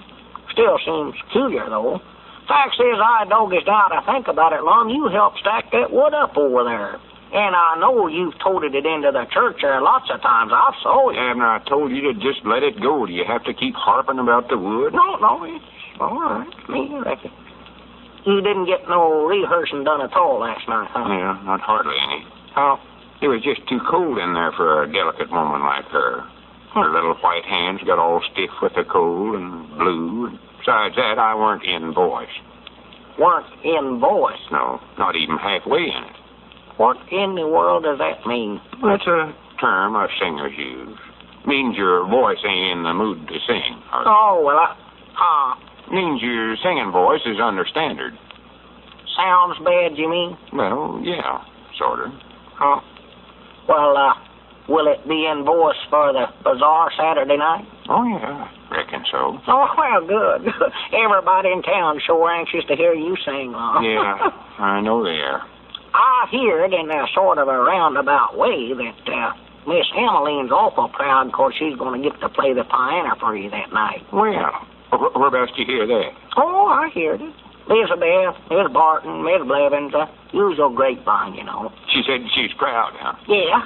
Still seems peculiar, though. Fact is, doggies, now to think about it, Lum, you helped stack that wood up over there. And I know you've toted it into the church there lots of times. I've saw it. Abner, I told you to just let it go. Do you have to keep harping about the wood? No, it's all right. Me, I reckon. You didn't get no rehearsing done at all last night, huh? Yeah, not hardly any. Oh. It was just too cold in there for a delicate woman like her. Her little white hands got all stiff with the cold and blue. And besides that, I weren't in voice. Weren't in voice? No, not even halfway in it. What in the world does that mean? That's a term us singers use. Means your voice ain't in the mood to sing. Oh, well, Means your singing voice is under standard. Sounds bad, you mean? Well, yeah, sort of. Huh? Well, will it be in voice for the Bazaar Saturday night? Oh, yeah, reckon so. Oh, well, good. Everybody in town sure anxious to hear you sing, Lum. Yeah, I know they are. I heard in a sort of a roundabout way that Miss Emaline's awful proud because she's going to get to play the piano for you that night. Well, whereabouts did you hear that? Oh, I heard it. Elizabeth, Miss Barton, Miss Blevins, usual grapevine, you know. She said she's proud, huh? Yeah.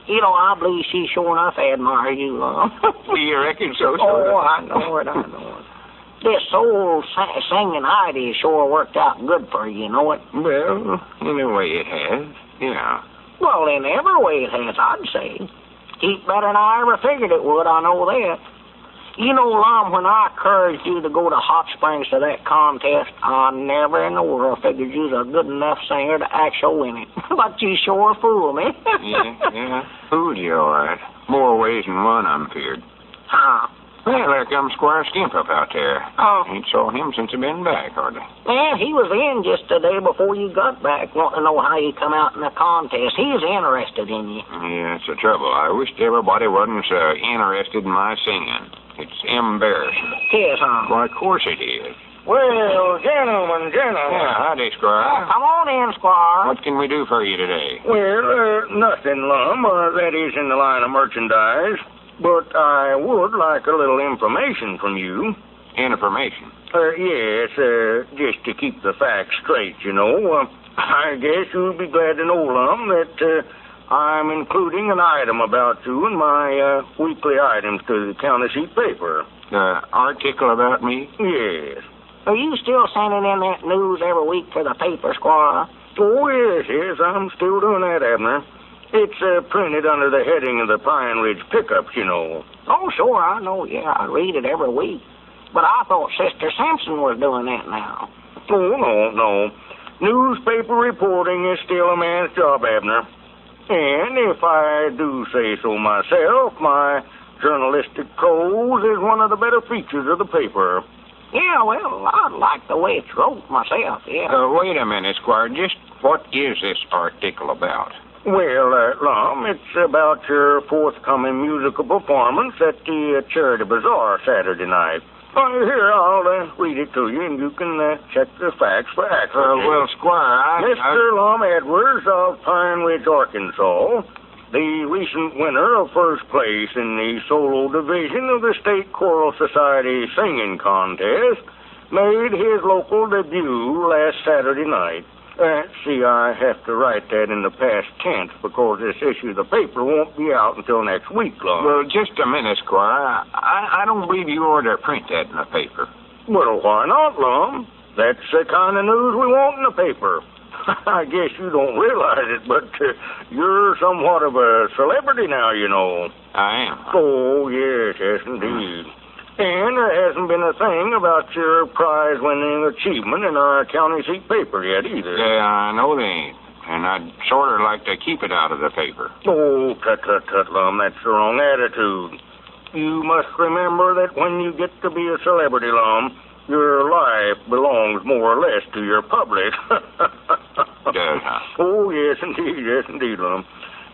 You know, I believe she sure enough admires you, Lum. You reckon so? Oh, I know it. This old singing idea sure worked out good for you know it? Well, in a way it has, yeah. Well, in every way it has, I'd say. Heap better than I ever figured it would, I know that. You know, Lum, when I encouraged you to go to Hot Springs to that contest, I never in the world figured you was a good enough singer to actually win it. But you sure fooled me. Yeah, fooled you all right. More ways than one, I'm feared. Huh? Well, there comes Squire Skimp up out there. Oh. Ain't saw him since he been back, hardly. Yeah, he was in just the day before you got back, wanting to know how you come out in the contest. He's interested in you. Yeah, it's the trouble. I wished everybody wasn't so interested in my singing. It's embarrassing. Yes, huh? Why, of course it is. Well, gentlemen. Yeah, howdy, Squire. Come on in, Squire. What can we do for you today? Well, nothing, Lum. That is in the line of merchandise. But I would like a little information from you. Information? Yes, just to keep the facts straight, you know. I guess you'll be glad to know, Lum, that I'm including an item about you in my weekly items to the county seat paper. Article about me? Yes. Are you still sending in that news every week to the paper, Squire? Oh, yes, I'm still doing that, Abner. It's printed under the heading of the Pine Ridge pickups, you know. Oh, sure, I know. Yeah, I read it every week. But I thought Sister Simpson was doing that now. Oh, no. Newspaper reporting is still a man's job, Abner. And if I do say so myself, my journalistic prose is one of the better features of the paper. Yeah, well, I like the way it's wrote myself, yeah. Wait a minute, Squire. Just what is this article about? Well, Lum, it's about your forthcoming musical performance at the Charity Bazaar Saturday night. Here, I'll read it to you, and you can check the facts for accuracy. Well, Squire, Mr. Lum Edwards of Pine Ridge, Arkansas, the recent winner of first place in the solo division of the State Choral Society singing contest, made his local debut last Saturday night. See, I have to write that in the past tense because this issue of the paper won't be out until next week, Lum. Well, just a minute, Squire. I don't believe you ought to print that in the paper. Well, why not, Lum? That's the kind of news we want in the paper. I guess you don't realize it, but you're somewhat of a celebrity now, you know. I am. Oh, yes, indeed. And there hasn't been a thing about your prize-winning achievement in our county seat paper yet, either. Yeah, I know they ain't. And I'd sort of like to keep it out of the paper. Oh, tut, Lum, that's the wrong attitude. You must remember that when you get to be a celebrity, Lum, your life belongs more or less to your public. Does, huh? Oh, yes, indeed, Lum.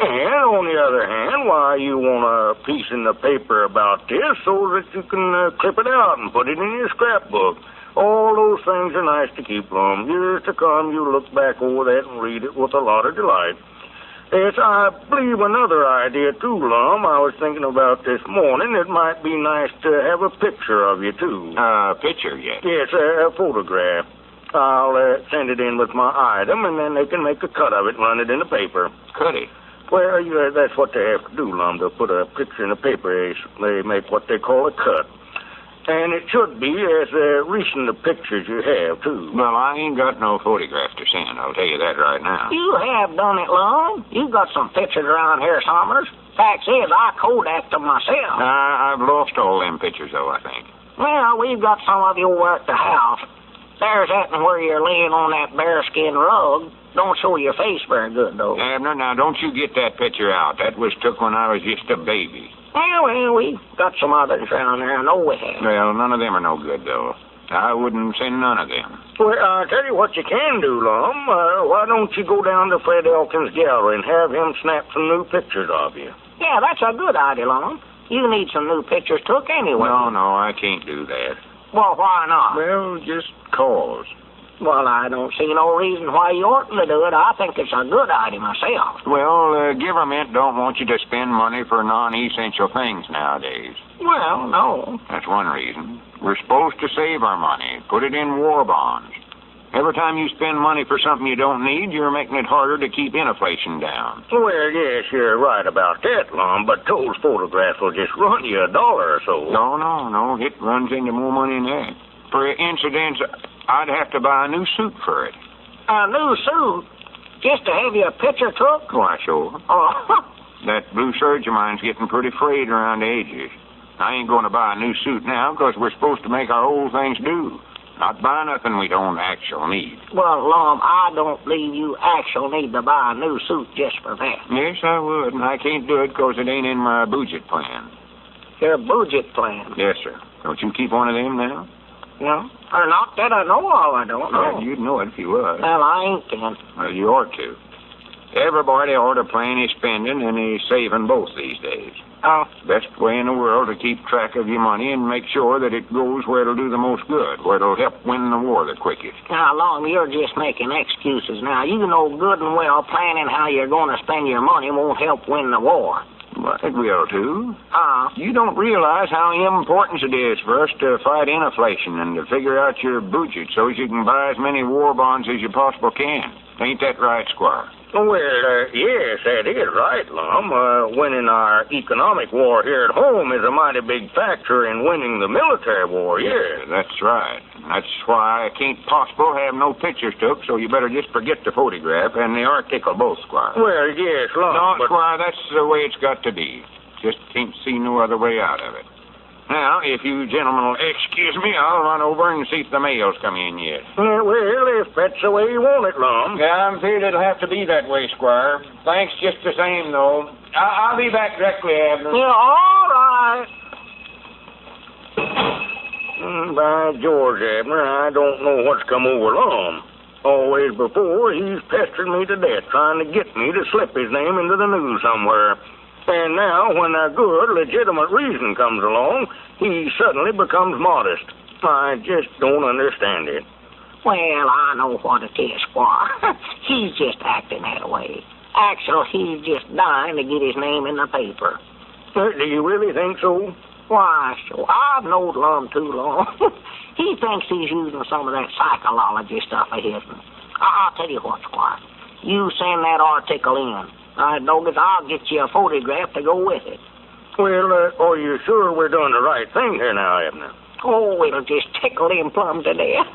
And on the other hand, why you want a piece in the paper about this so that you can clip it out and put it in your scrapbook. All those things are nice to keep, Lum. Years to come, you look back over that and read it with a lot of delight. Yes, I believe another idea, too, Lum. I was thinking about this morning. It might be nice to have a picture of you, too. Picture, yes? Yes, a photograph. I'll send it in with my item, and then they can make a cut of it and run it in the paper. Cut it? Well, that's what they have to do, Lum. To put a picture in the paper, they make what they call a cut. And it should be as recent the pictures you have, too. Well, I ain't got no photograph to send, I'll tell you that right now. You have done it, Lum. You got some pictures around here, Somers. Fact is, I Kodaked them myself. I've lost all them pictures, though, I think. Well, we've got some of you at the house. There's that one where you're laying on that bearskin rug. Don't show your face very good, though. Abner, now, don't you get that picture out. That was took when I was just a baby. Well, we've got some others around there. I know we have. Well, none of them are no good, though. I wouldn't send none of them. Well, I'll tell you what you can do, Lum. Why don't you go down to Fred Elkins' gallery and have him snap some new pictures of you? Yeah, that's a good idea, Lum. You need some new pictures took anyway. No, I can't do that. Well, why not? Well, just cause. Well, I don't see no reason why you oughtn't to do it. I think it's a good idea myself. Well, government don't want you to spend money for non-essential things nowadays. Well, no. That's one reason. We're supposed to save our money, put it in war bonds. Every time you spend money for something you don't need, you're making it harder to keep inflation down. Well, yes, you're right about that, Lum, but those photographs will just run you $1 or so. No. It runs into more money than that. For instance, I'd have to buy a new suit for it. A new suit? Just to have your picture took? Why, sure. Oh. That blue serge of mine's getting pretty frayed around the edges. I ain't going to buy a new suit now because we're supposed to make our old things do. Not buy nothing we don't actually need. Well, Lum, I don't believe you actually need to buy a new suit just for that. Yes, I would, and I can't do it because it ain't in my budget plan. Your budget plan? Yes, sir. Don't you keep one of them now? No. Or not that I know of, I don't know. Well, you'd know it if you was. Well, I ain't then. Well, you ought to. Everybody ought to plan his spending and his saving both these days. Oh. Best way in the world to keep track of your money and make sure that it goes where it'll do the most good, where it'll help win the war the quickest. Now, Lum, you're just making excuses now. You know good and well planning how you're going to spend your money won't help win the war. Well, it will, too. You don't realize how important it is for us to fight inflation and to figure out your budget so as you can buy as many war bonds as you possibly can. Ain't that right, Squire? Well, yes, that is right, Lum. Winning our economic war here at home is a mighty big factor in winning the military war, yes. That's right. That's why I can't possible have no pictures took, so you better just forget the photograph and the article both, Squire. Well, yes, Lum. No, Squire, that's the way it's got to be. Just can't see no other way out of it. Now, if you gentlemen will excuse me, I'll run over and see if the mail's come in yet. Well, if that's the way you want it, Lum. Yeah, I'm afraid it'll have to be that way, Squire. Thanks just the same, though. I'll be back directly, Abner. Yeah, all right. By George, Abner, I don't know what's come over Lum. Always before, he's pestered me to death, trying to get me to slip his name into the news somewhere. And now, when a good, legitimate reason comes along, he suddenly becomes modest. I just don't understand it. Well, I know what it is, Squire. He's just acting that way. Actually, he's just dying to get his name in the paper. Do you really think so? Why, sure. I've known Lum too long. He thinks he's using some of that psychology stuff of his. I'll tell you what, Squire. You send that article in. I'll get you a photograph to go with it. Well, are you sure we're doing the right thing here now, Abner? Oh, it'll just tickle him plumb to death.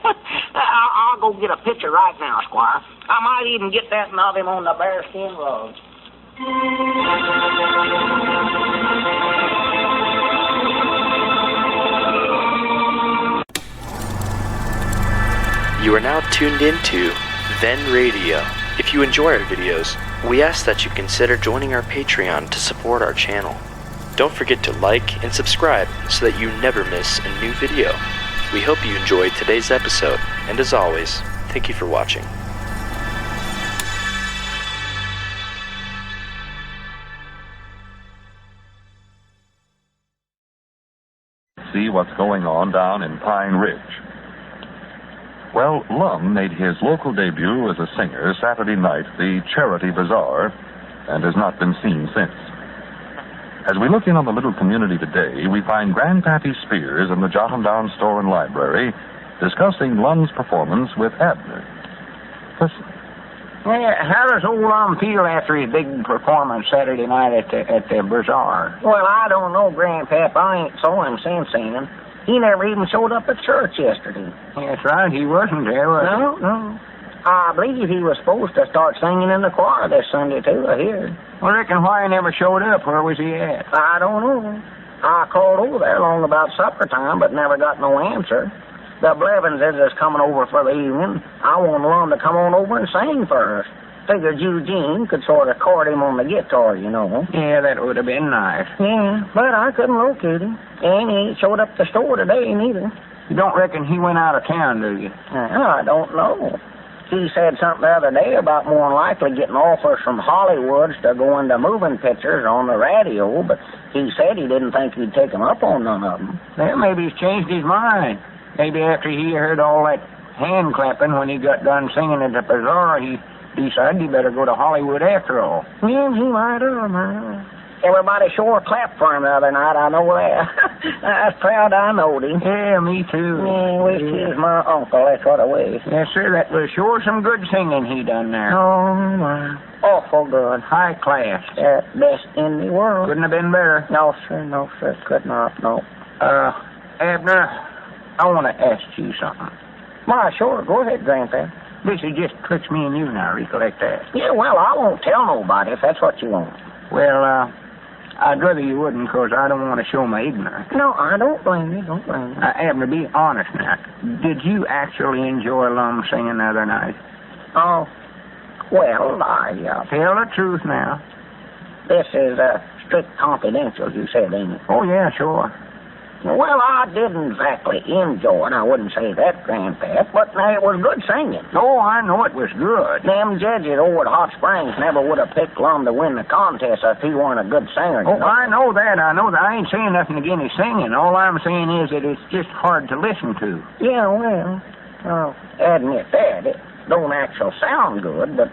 I'll go get a picture right now, Squire. I might even get that of him on the bearskin rug. You are now tuned into Then Radio. If you enjoy our videos, we ask that you consider joining our Patreon to support our channel. Don't forget to like and subscribe so that you never miss a new video. We hope you enjoyed today's episode, and as always, thank you for watching. See what's going on down in Pine Ridge. Well, Lum made his local debut as a singer Saturday night at the Charity Bazaar and has not been seen since. As we look in on the little community today, we find Grandpappy Spears in the Jot 'em Down store and library discussing Lum's performance with Abner. Listen. Well, how does old Lum feel after his big performance Saturday night at the Bazaar? Well, I don't know, Grandpap. I ain't saw him since seen him. He never even showed up at church yesterday. That's right, he wasn't there, was he? No. I believe he was supposed to start singing in the choir this Sunday, too, I hear. Well, I reckon why he never showed up. Where was he at? I don't know. I called over there long about supper time, but never got no answer. The Blevinses is coming over for the evening. I want Lum to come on over and sing for us. Figured Eugene could sort of court him on the guitar, you know. Yeah, that would have been nice. Yeah, but I couldn't locate him. And he ain't showed up at the store today, neither. You don't reckon he went out of town, do you? I don't know. He said something the other day about more than likely getting offers from Hollywoods to go into moving pictures on the radio, but he said he didn't think he'd take him up on none of them. Well, maybe he's changed his mind. Maybe after he heard all that hand clapping when he got done singing at the Bazaar, he decided he better go to Hollywood after all. Yeah, he might have. Everybody sure clapped for him the other night, I know that. I was proud I knowed him. Yeah, me too. Yeah, wish he was my uncle, that's what I wish. Yes, sir, that was sure some good singing he done there. Oh, my. Awful good. High class. Best in the world. Couldn't have been better. No, sir, could not, no. Abner, I want to ask you something. Why, sure, go ahead, Grandpa. This is just betwixt me and you now, recollect that. Yeah, well, I won't tell nobody if that's what you want. Well, I'd rather you wouldn't, because I don't want to show my ignorance. No, I don't blame you, Abner, be honest now. Did you actually enjoy Lum singing the other night? Oh, well, Tell the truth now. This is strict confidential, you said, ain't it? Oh, yeah, sure. Well, I didn't exactly enjoy it. I wouldn't say that, Grandpa, but it was good singing. Oh, I know it was good. Them judges over at Hot Springs never would have picked Lum to win the contest if he weren't a good singer. Oh, I know that. I ain't saying nothing against his singing. All I'm saying is that it's just hard to listen to. Yeah, well, I'll admit that. It don't actually sound good, but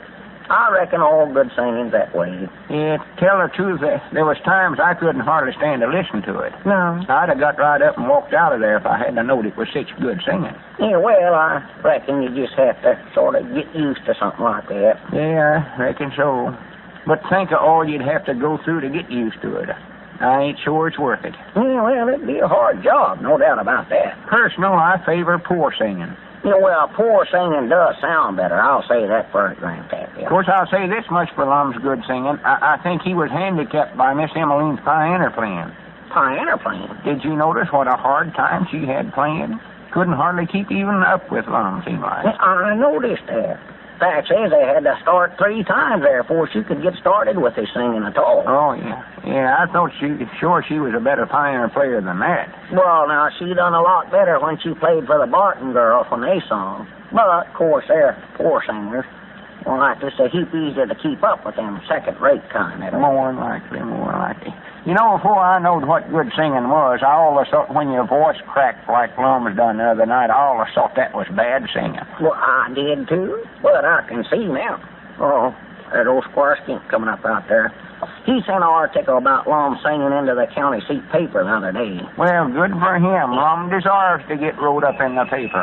I reckon all good singing's that way. Yeah, tell the truth, there was times I couldn't hardly stand to listen to it. No. I'd have got right up and walked out of there if I hadn't known it was such good singing. Yeah, well, I reckon you just have to sort of get used to something like that. Yeah, I reckon so. But think of all you'd have to go through to get used to it. I ain't sure it's worth it. Yeah, well, it'd be a hard job, no doubt about that. Personal, I favor poor singing. Yeah, well, poor singing does sound better. I'll say that first, Grandpa. Yeah. Of course, I'll say this much for Lum's good singing. I think he was handicapped by Miss Emaline's piano playing. Piano playing? Did you notice what a hard time she had playing? Couldn't hardly keep even up with Lum, seemed like. I noticed that. Fact says they had to start 3 times there before she could get started with his singing at all. Oh, yeah. Yeah, I thought she was a better piano player than that. Well, now, she done a lot better when she played for the Barton girls when they sung. But, of course, they're poor singers. Well, like it's a heap easier to keep up with them second-rate kind. More likely. You know, before I knowed what good singing was, I always thought when your voice cracked like Lum's done the other night, I always thought that was bad singing. Well, I did, too. But I can see now. Oh, there's old Squire Skink coming up out there. He sent an article about Lum singing into the county seat paper the other day. Well, good for him. Lum deserves to get wrote up in the paper.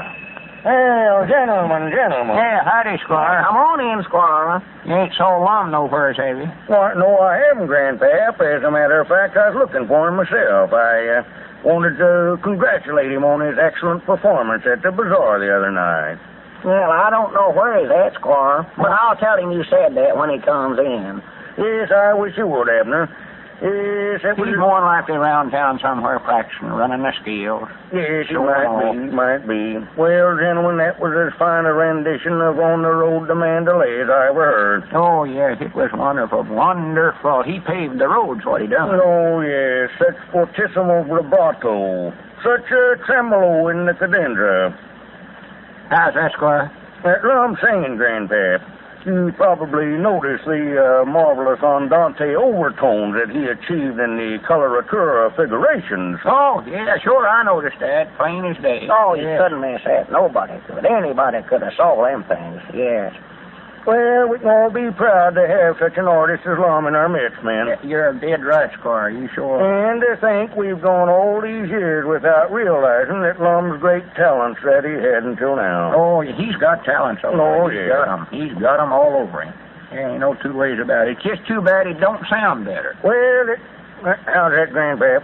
Well, gentlemen. Yeah, howdy, Squire. Come on in, Squire. You ain't saw Lum nowheres, have you? Why, no, I haven't, Grandpap. As a matter of fact, I was looking for him myself. I wanted to congratulate him on his excellent performance at the Bazaar the other night. Well, I don't know where he's at, Squire, but I'll tell him you said that when he comes in. Yes, I wish you would, Abner. Yes, he's more likely around town somewhere practicing, running the scales. Yes, he might be. Well, gentlemen, that was as fine a rendition of On the Road to Mandalay as I ever heard. Oh, yes, it was wonderful. He paved the roads, what he done. Oh, yes, such fortissimo vibrato. Such a tremolo in the cadenza. How's that, Squire? That Lum singing, Grandpap. You probably noticed the marvelous andante overtones that he achieved in the coloratura figurations. Oh, yeah, sure, I noticed that. Plain as day. Oh, you couldn't miss that. Nobody could. Anybody could have saw them things, yes. Well, we can all be proud to have such an artist as Lum in our midst, man. You're dead right, Squire. You sure? And to think we've gone all these years without realizing that Lum's great talents that he had until now. Oh, he's got talents. Oh, He's yeah. got 'em. He's got 'em all over him. There ain't no two ways about it. It's just too bad it don't sound better. Well, how's that, Grandpap?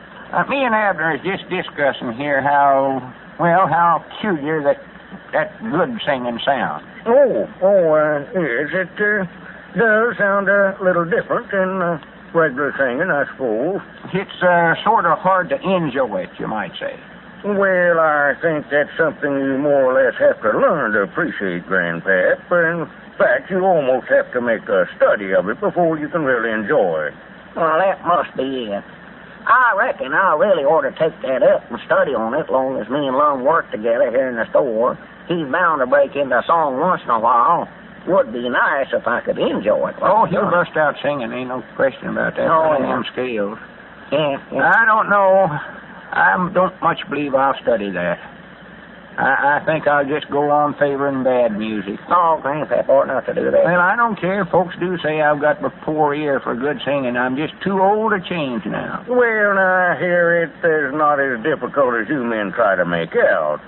Me and Abner is just discussing here how peculiar that good singing sounds. Yes, it does sound a little different than regular singing, I suppose. It's sort of hard to enjoy it, you might say. Well, I think that's something you more or less have to learn to appreciate, Grandpap. In fact, you almost have to make a study of it before you can really enjoy it. Well, that must be it. I reckon I really ought to take that up and study on it, long as me and Lum work together here in the store. He's bound to break into a song once in a while. Would be nice if I could enjoy it. Oh, he'll bust out singing, ain't no question about that. Oh, On yeah. them scales. Yeah. I don't know. I don't much believe I'll study that. I think I'll just go on favoring bad music. Oh, Grandpap ought not to do that. Well, I don't care. Folks do say I've got a poor ear for good singing. I'm just too old to change now. Well, now, here it is not as difficult as you men try to make out.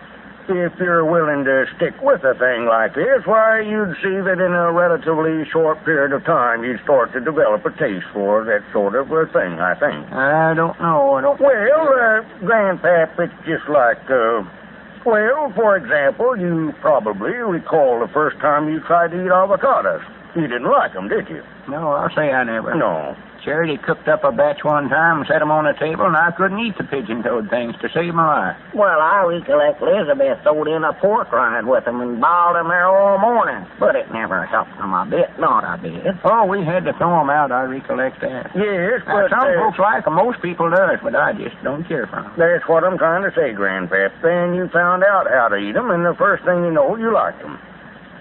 If you're willing to stick with a thing like this, why, you'd see that in a relatively short period of time you'd start to develop a taste for that sort of a thing, I think. I don't know. Well, Grandpap, it's just like, for example, you probably recall the first time you tried to eat avocados. You didn't like them, did you? No, I'll say I never. No. Charity cooked up a batch one time and set 'em on the table, and I couldn't eat the pigeon-toed things to save my life. Well, I recollect Elizabeth throwed in a pork rind with them and boiled them there all morning. But it never helped them a bit, not a bit. Oh, we had to throw 'em out, I recollect that. Yes, Now, but... some folks like 'em, most people does, but I just don't care for 'em. That's what I'm trying to say, Grandpap. Then you found out how to eat them, and the first thing you know, you liked them.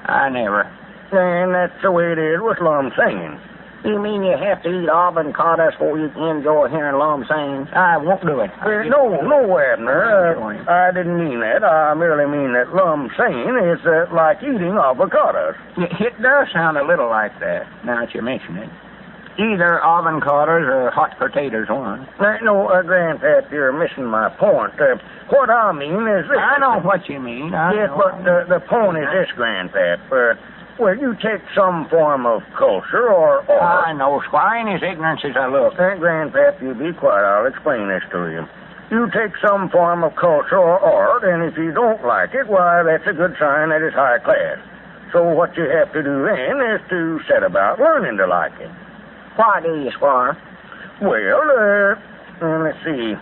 I never. And that's the way it is with Lum singing. You mean you have to eat avocados before you can enjoy hearing Lum sing? I won't do it. No, Abner. I didn't mean that. I merely mean that Lum singing is like eating avocados. It does sound a little like that, now that you mention it. Either avocados or hot potatoes, one. Grandpap, you're missing my point. What I mean is this. I know what you mean. Yes, but the point is this, Grandpap. Well, you take some form of culture or art. I know, Squire, and his ignorance is a look. Grandpap, you be quiet. I'll explain this to you. You take some form of culture or art, and if you don't like it, why, that's a good sign that it's high class. So what you have to do then is to set about learning to like it. Why do you, Squire? Well, let's see.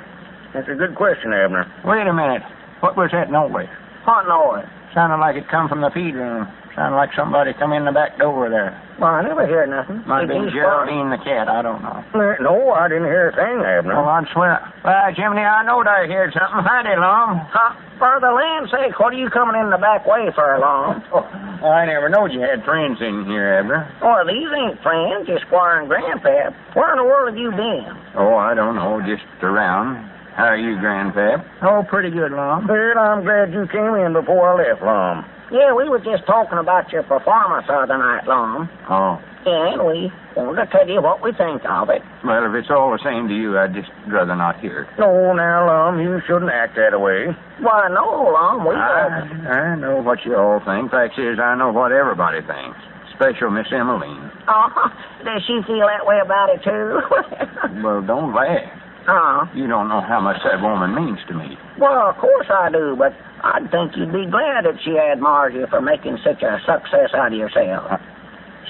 That's a good question, Abner. Wait a minute. What was that noise? What noise? Sounded like it come from the feed room. Sounded like somebody come in the back door there. Well, I never heard nothing. Might have been Geraldine the cat. I don't know. No, I didn't hear a thing, Abner. Oh, I'd swear. Well, Jiminy, I knowed I heard something. Howdy, Lum. For the land's sake, what are you coming in the back way for, Lum? I never knowed you had friends in here, Abner. Oh, these ain't friends, just Squire and Grandpap. Where in the world have you been? Oh, I don't know. Just around. How are you, Grandpap? Oh, pretty good, Lum. Well, I'm glad you came in before I left, Lum. Yeah, we were just talking about your performance the other night, Lum. Oh. And we wanted to tell you what we think of it. Well, if it's all the same to you, I'd just rather not hear it. No, now, Lum, you shouldn't act that way. Why, no, Lum, I know what you all think. Fact is, I know what everybody thinks. Especially Miss Emaline. Oh, does she feel that way about it, too? Well, don't laugh. You don't know how much that woman means to me. Well, of course I do, but I'd think you'd be glad that she admires you for making such a success out of yourself.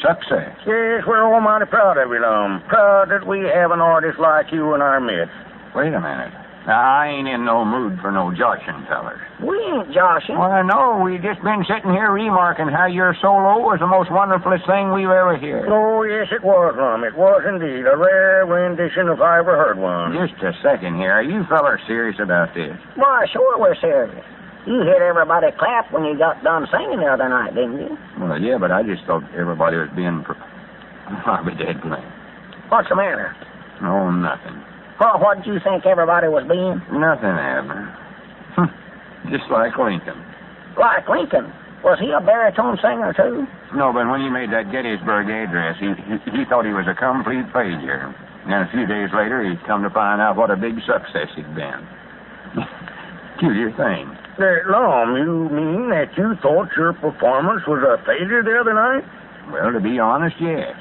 Success? Yes, we're all mighty proud of you, Lum. Proud that we have an artist like you in our midst. Wait a minute. Now, I ain't in no mood for no joshing, fellers. We ain't joshing. Well, I know. We just been sitting here remarking how your solo was the most wonderfulest thing we've ever heard. Oh, yes, it was, Lum. It was indeed. A rare rendition if I ever heard one. Just a second here. Are you fellers serious about this? Why, sure we're serious. You hit everybody clap when you got done singing the other night, didn't you? Well, yeah, but I just thought everybody was being... I'll be dead glad. What's the matter? Oh, nothing. Well, what did you think everybody was being? Nothing, Abner. Just like Lincoln. Like Lincoln? Was he a baritone singer, too? No, but when he made that Gettysburg address, he thought he was a complete failure. And then a few days later, he come to find out what a big success he'd been. Peculiar thing. Lum, you mean that you thought your performance was a failure the other night? Well, to be honest, yes.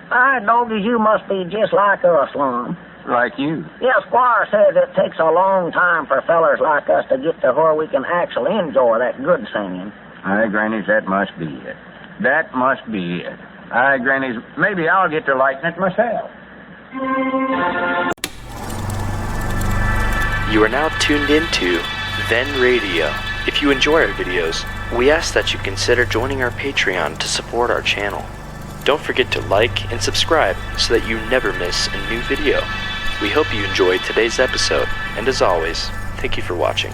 Doggies, you must be just like us, Lum. Like you. Yeah, Squire says it takes a long time for fellers like us to get to where we can actually enjoy that good singing. Aye, Grannies, that must be it. That must be it. Aye, Grannies, maybe I'll get to liking it myself. You are now tuned into Then Radio. If you enjoy our videos, we ask that you consider joining our Patreon to support our channel. Don't forget to like and subscribe so that you never miss a new video. We hope you enjoyed today's episode, and as always, thank you for watching.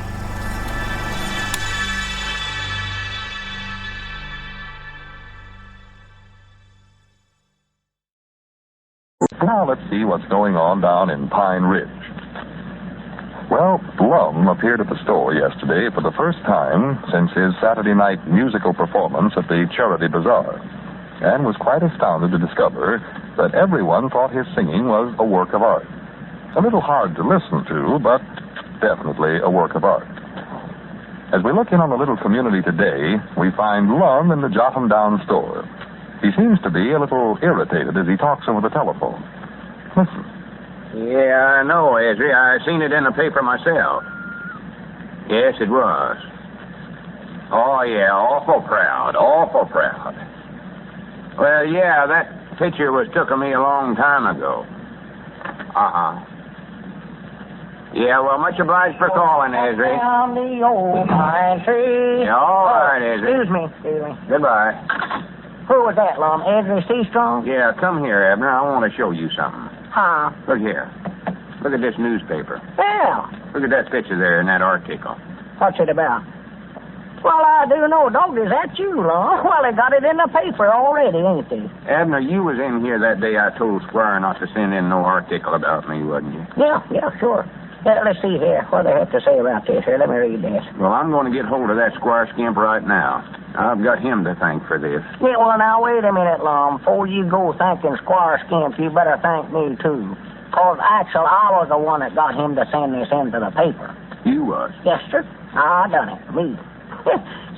Now let's see what's going on down in Pine Ridge. Well, Lum appeared at the store yesterday for the first time since his Saturday night musical performance at the Charity Bazaar, and was quite astounded to discover that everyone thought his singing was a work of art. A little hard to listen to, but definitely a work of art. As we look in on the little community today, we find Lum in the Jot 'em Down store. He seems to be a little irritated as he talks over the telephone. Listen. Yeah, I know, Ezra. I seen it in the paper myself. Yes, it was. Oh, yeah, awful proud, awful proud. Well, yeah, that picture was took of me a long time ago. Uh-huh. Yeah, well, much obliged for calling, Ezra. Down the old pine tree. Yeah, all right, Ezra. Excuse me. Goodbye. Who was that, Lum? Ezra Seastrong? Yeah, come here, Abner. I want to show you something. Huh? Look here. Look at this newspaper. Yeah. Look at that picture there in that article. What's it about? Well, I do know, dog. Is that you, Lum? Well, they got it in the paper already, ain't they? Abner, you was in here that day I told Squire not to send in no article about me, wasn't you? Yeah, sure. Let's see here. What do they have to say about this here? Let me read this. Well, I'm going to get hold of that Squire Skimp right now. I've got him to thank for this. Yeah, well, now, wait a minute, Lum. Before you go thanking Squire Skimp, you better thank me, too. Because, actually, I was the one that got him to send this into the paper. You was? Yes, sir. I done it. Me.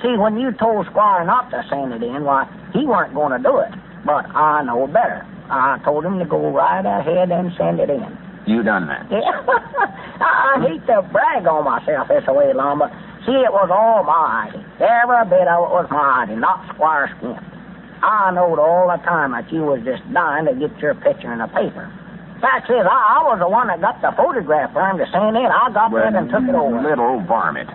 See, when you told Squire not to send it in, why, he weren't going to do it. But I know better. I told him to go right ahead and send it in. You done that? Yeah. I hate to brag on myself this way, Lum, but see, it was all my idea. Every bit of it was my idea, not Squire Skimp. I knowed all the time that you was just dying to get your picture in the paper. Fact is, I was the one that got the photograph for him to send in. I got that and took it over. Little varmint.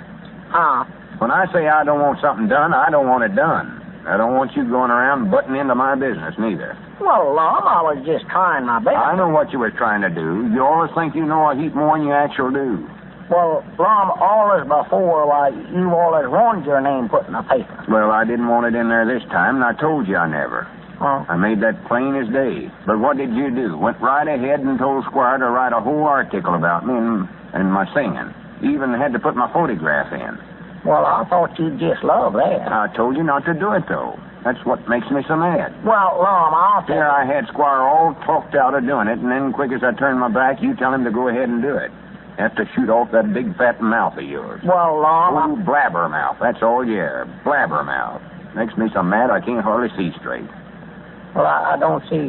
Huh? When I say I don't want something done, I don't want it done. I don't want you going around butting into my business, neither. Well, Lum, I was just trying my best. I know what you was trying to do. You always think you know a heap more than you actually do. Well, Lum, always before, why, you always wanted your name put in the paper. Well, I didn't want it in there this time, and I told you I never. Huh? I made that plain as day. But what did you do? Went right ahead and told Squire to write a whole article about me and my singing. Even had to put my photograph in. Well, I thought you'd just love that. I told you not to do it, though. That's what makes me so mad. Well, Lum, I'll tell you. Here I had Squire all talked out of doing it, and then quick as I turned my back, you tell him to go ahead and do it. Have to shoot off that big fat mouth of yours. Well, Lum... Oh, blabbermouth. That's all you are. Blabbermouth. Makes me so mad I can't hardly see straight. Well, I don't see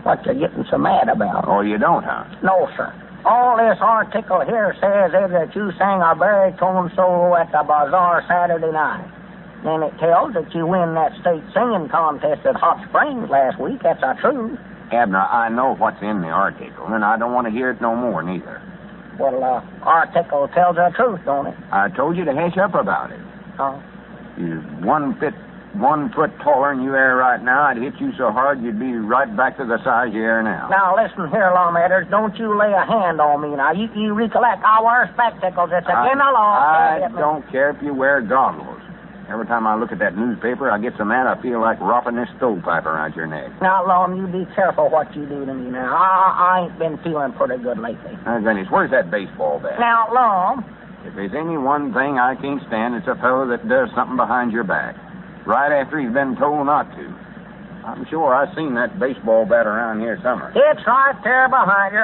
what you're getting so mad about. Oh, you don't, huh? No, sir. All this article here says is that you sang a baritone solo at the Bazaar Saturday night. Then it tells that you win that state singing contest at Hot Springs last week. That's the truth. Abner, I know what's in the article, and I don't want to hear it no more, neither. Well, article tells the truth, don't it? I told you to hush up about it. Oh. You're 1 foot taller than you are right now. I'd hit you so hard you'd be right back to the size you are now. Now, listen here, Lum Edders. Don't you lay a hand on me. Now, you recollect, I wear spectacles. It's against the law. I don't care if you wear goggles. Every time I look at that newspaper, I get so mad I feel like wrapping this stovepipe around your neck. Now, Lum, you be careful what you do to me now. I ain't been feeling pretty good lately. Now, Dennis, where's that baseball bat? Now, Lum... If there's any one thing I can't stand, it's a fellow that does something behind your back. right after he's been told not to. I'm sure I've seen that baseball bat around here somewhere. It's right there behind you.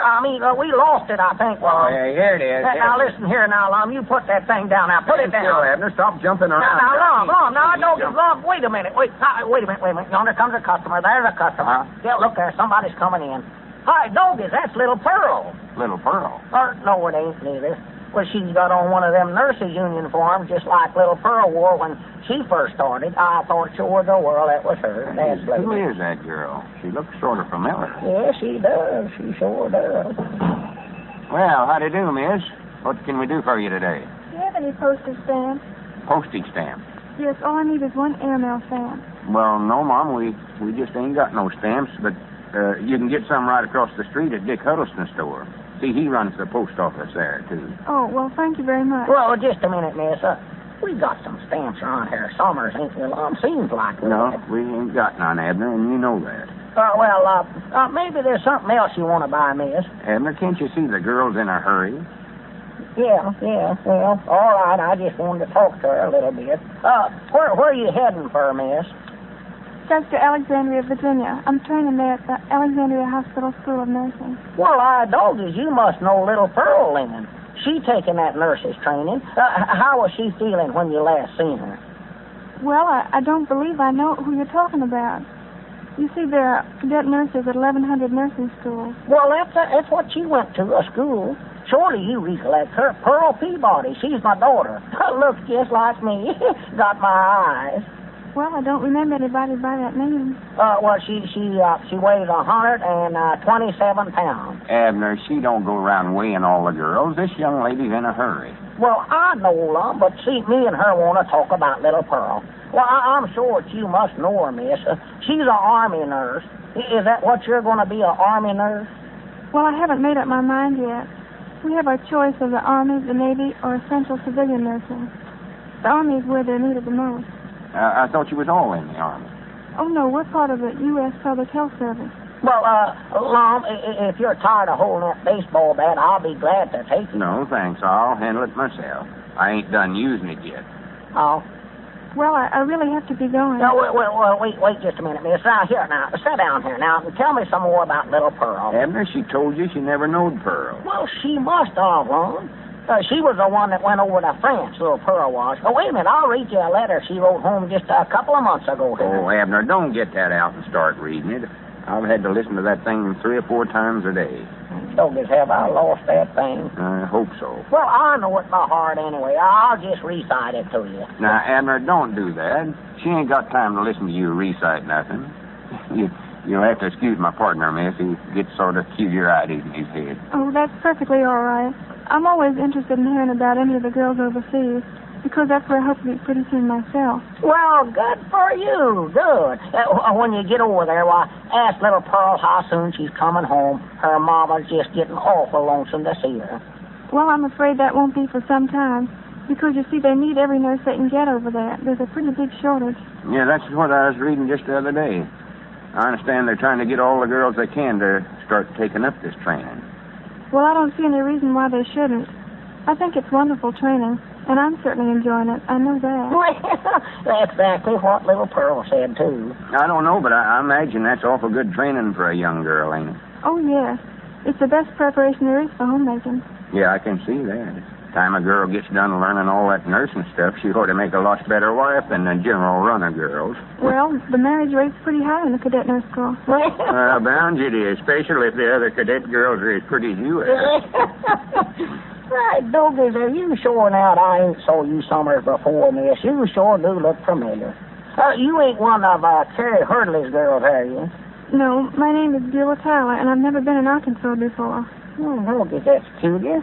We lost it, I think. Oh, yeah, here it is. Now, listen here now, Lum. You put that thing down. Now, put it down. Still, Abner, stop jumping around. Now, Lum. Now, Lum, wait a minute. Wait a minute. Yonder comes a customer. There's a customer. Yeah, look there. Somebody's coming in. Hi, Dogies, that's Little Pearl. Little Pearl? No, it ain't neither. Well, she's got on one of them nurses' uniforms just like Little Pearl wore when she first started. I thought sure the world that was her. That's Who is that girl? She looks sort of familiar. Yeah, she does. She sure does. Well, how do you do, miss? What can we do for you today? Do you have any postage stamps? Postage stamp? Yes, all I need is one airmail stamp. Well, no, Mom, we just ain't got no stamps, but you can get some right across the street at Dick Huddleston's store. See, he runs the post office there, too. Oh, well, thank you very much. Well, just a minute, miss. We got some stamps around here. Summers, ain't we, Lum? Seems like we No, have. we ain't got none, Abner, and you know that. Maybe there's something else you want to buy, miss. Abner, can't you see the girl's in a hurry? Yeah. Well, all right. I just wanted to talk to her a little bit. Where are you heading for, miss? Just to Alexandria, Virginia. I'm training there at the Alexandria Hospital School of Nursing. Well, Dogies, you must know Little Pearl, then. She taking that nurse's training. How was she feeling when you last seen her? Well, I don't believe I know who you're talking about. You see, there are cadet nurses at 1,100 nursing schools. Well, that's what she went to, a school. Surely you recollect her. Pearl Peabody. She's my daughter. Looks just like me. Got my eyes. Well, I don't remember anybody by that name. She weighed 127 pounds. Abner, she don't go around weighing all the girls. This young lady's in a hurry. Well, I know, Lum, but see, me and her want to talk about Little Pearl. Well, I'm sure that you must know her, miss. She's an Army nurse. Is that what you're going to be, an Army nurse? Well, I haven't made up my mind yet. We have our choice of the Army, the Navy, or essential civilian nursing. The Army is where they're needed the most. I thought you was all in the Army. Oh, no, we're part of the U.S. Public Health Service. Well, Lum, if you're tired of holding that baseball bat, I'll be glad to take it. No, thanks. I'll handle it myself. I ain't done using it yet. Oh. Well, I really have to be going. No, wait just a minute, miss. Here, now, sit down here now and tell me some more about Little Pearl. Abner, she told you she never knowed Pearl. Well, she must have, Lum. She was the one that went over to France, Little Pearl was. Oh, wait a minute, I'll read you a letter she wrote home just a couple of months ago. Oh, Abner, don't get that out and start reading it. I've had to listen to that thing 3 or 4 times a day. Dogies, have I lost that thing? I hope so. Well, I know it by heart anyway. I'll just recite it to you. Now, Abner, don't do that. She ain't got time to listen to you recite nothing. You'll have to excuse my partner, miss. He gets sort of curious in his head. Oh, that's perfectly all right. I'm always interested in hearing about any of the girls overseas, because that's where I hope to be pretty soon myself. Well, good for you. Good. When you get over there, ask Little Pearl how soon she's coming home. Her mama's just getting awful lonesome to see her. Well, I'm afraid that won't be for some time, because, you see, they need every nurse they can get over there. There's a pretty big shortage. Yeah, that's what I was reading just the other day. I understand they're trying to get all the girls they can to start taking up this training. Well, I don't see any reason why they shouldn't. I think it's wonderful training, and I'm certainly enjoying it. I know that. That's exactly what Little Pearl said, too. I don't know, but I imagine that's awful good training for a young girl, ain't it? Oh, yes. It's the best preparation there is for homemaking. Yeah, I can see that. Time a girl gets done learning all that nursing stuff, she ought to make a lot better wife than the general run of girls. Well, the marriage rate's pretty high in the cadet nurse school. Bound it is, especially if the other cadet girls are as pretty as you are. Right, Dogies, are you sure now that I ain't saw you summers before, miss? You sure do look familiar. You ain't one of Carrie Hurdley's girls, are you? No, my name is Beulah Tyler, and I've never been in Arkansas before. Dogies, that's peculiar.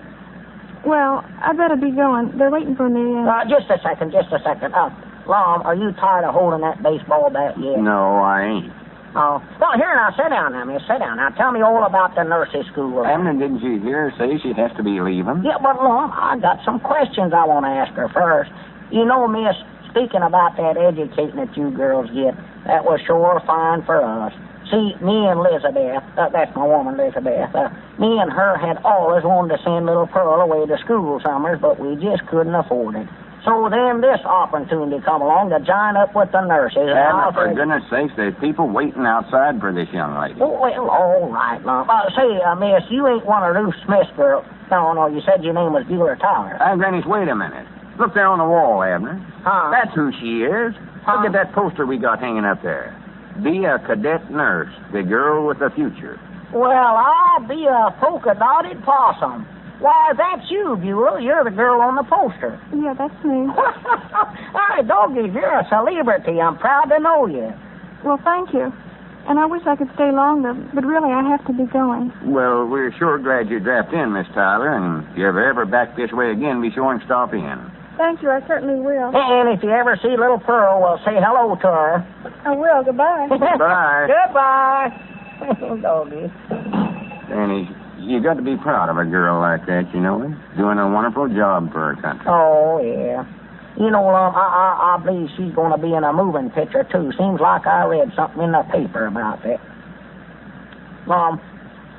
Well, I better be going. They're waiting for me. Just a second. Lum, are you tired of holding that baseball bat yet? No, I ain't. Oh. Well, here now, sit down now, miss. Sit down. Now, tell me all about the nursery school. Abner, didn't you hear her say she has to be leaving? Yeah, but, Lum, I got some questions I want to ask her first. You know, miss, speaking about that educating that you girls get, that was sure fine for us. See, me and Elizabeth, that's my woman, Elizabeth, me and her had always wanted to send Little Pearl away to school summers, but we just couldn't afford it. So then this opportunity come along to join up with the nurses. Abner, for goodness sakes, there's people waiting outside for this young lady. Oh, well, all right, Lum. Say, miss, you ain't one of Ruth Smith's girls. No, you said your name was Bueller Tyler. Granny, wait a minute. Look there on the wall, Abner. Huh? That's who she is. Look at that poster we got hanging up there. Be a cadet nurse, the girl with the future. Well, I'll be a polka-dotted possum. Why, that's you, Buell. You're the girl on the poster. Yeah, that's me. Hey, doggies, you're a celebrity. I'm proud to know you. Well, thank you. And I wish I could stay longer, but really I have to be going. Well, we're sure glad you dropped in, Miss Tyler, and if you're ever back this way again, be sure and stop in. Thank you, I certainly will. And if you ever see little Pearl, well, say hello to her. I will. Goodbye. Bye. Goodbye. Doggies. Danny, you got to be proud of a girl like that, you know, doing a wonderful job for her country. Oh, yeah. You know, Lum, I believe she's going to be in a moving picture, too. Seems like I read something in the paper about that. Lum,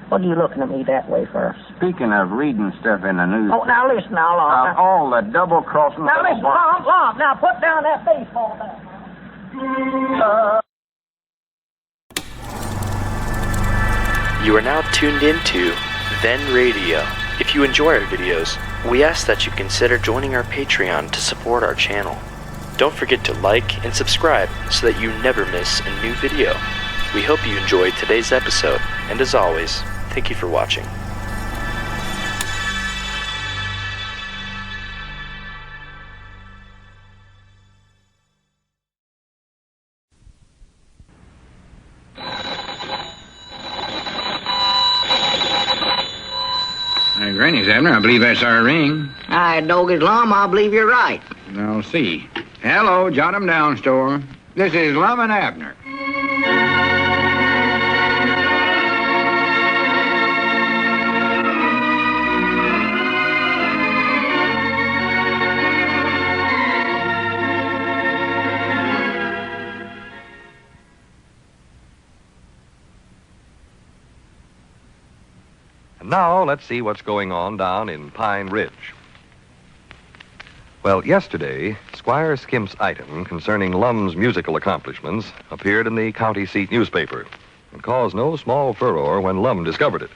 what are you looking at me that way for? Speaking of reading stuff in the news... Oh, now listen now, Lum. All the double-crossing... Now listen, Lum, now put down that baseball bat. You are now tuned into Then Radio. If you enjoy our videos, we ask that you consider joining our Patreon to support our channel. Don't forget to like and subscribe so that you never miss a new video. We hope you enjoyed today's episode, and as always, thank you for watching. Granny's, Abner. I believe that's our ring. Aye, doggies, Lum, I believe you're right. I'll see. Hello, jot 'em down, store. This is Lum and Abner. Now, let's see what's going on down in Pine Ridge. Well, yesterday, Squire Skimp's item concerning Lum's musical accomplishments appeared in the county seat newspaper and caused no small furor when Lum discovered it.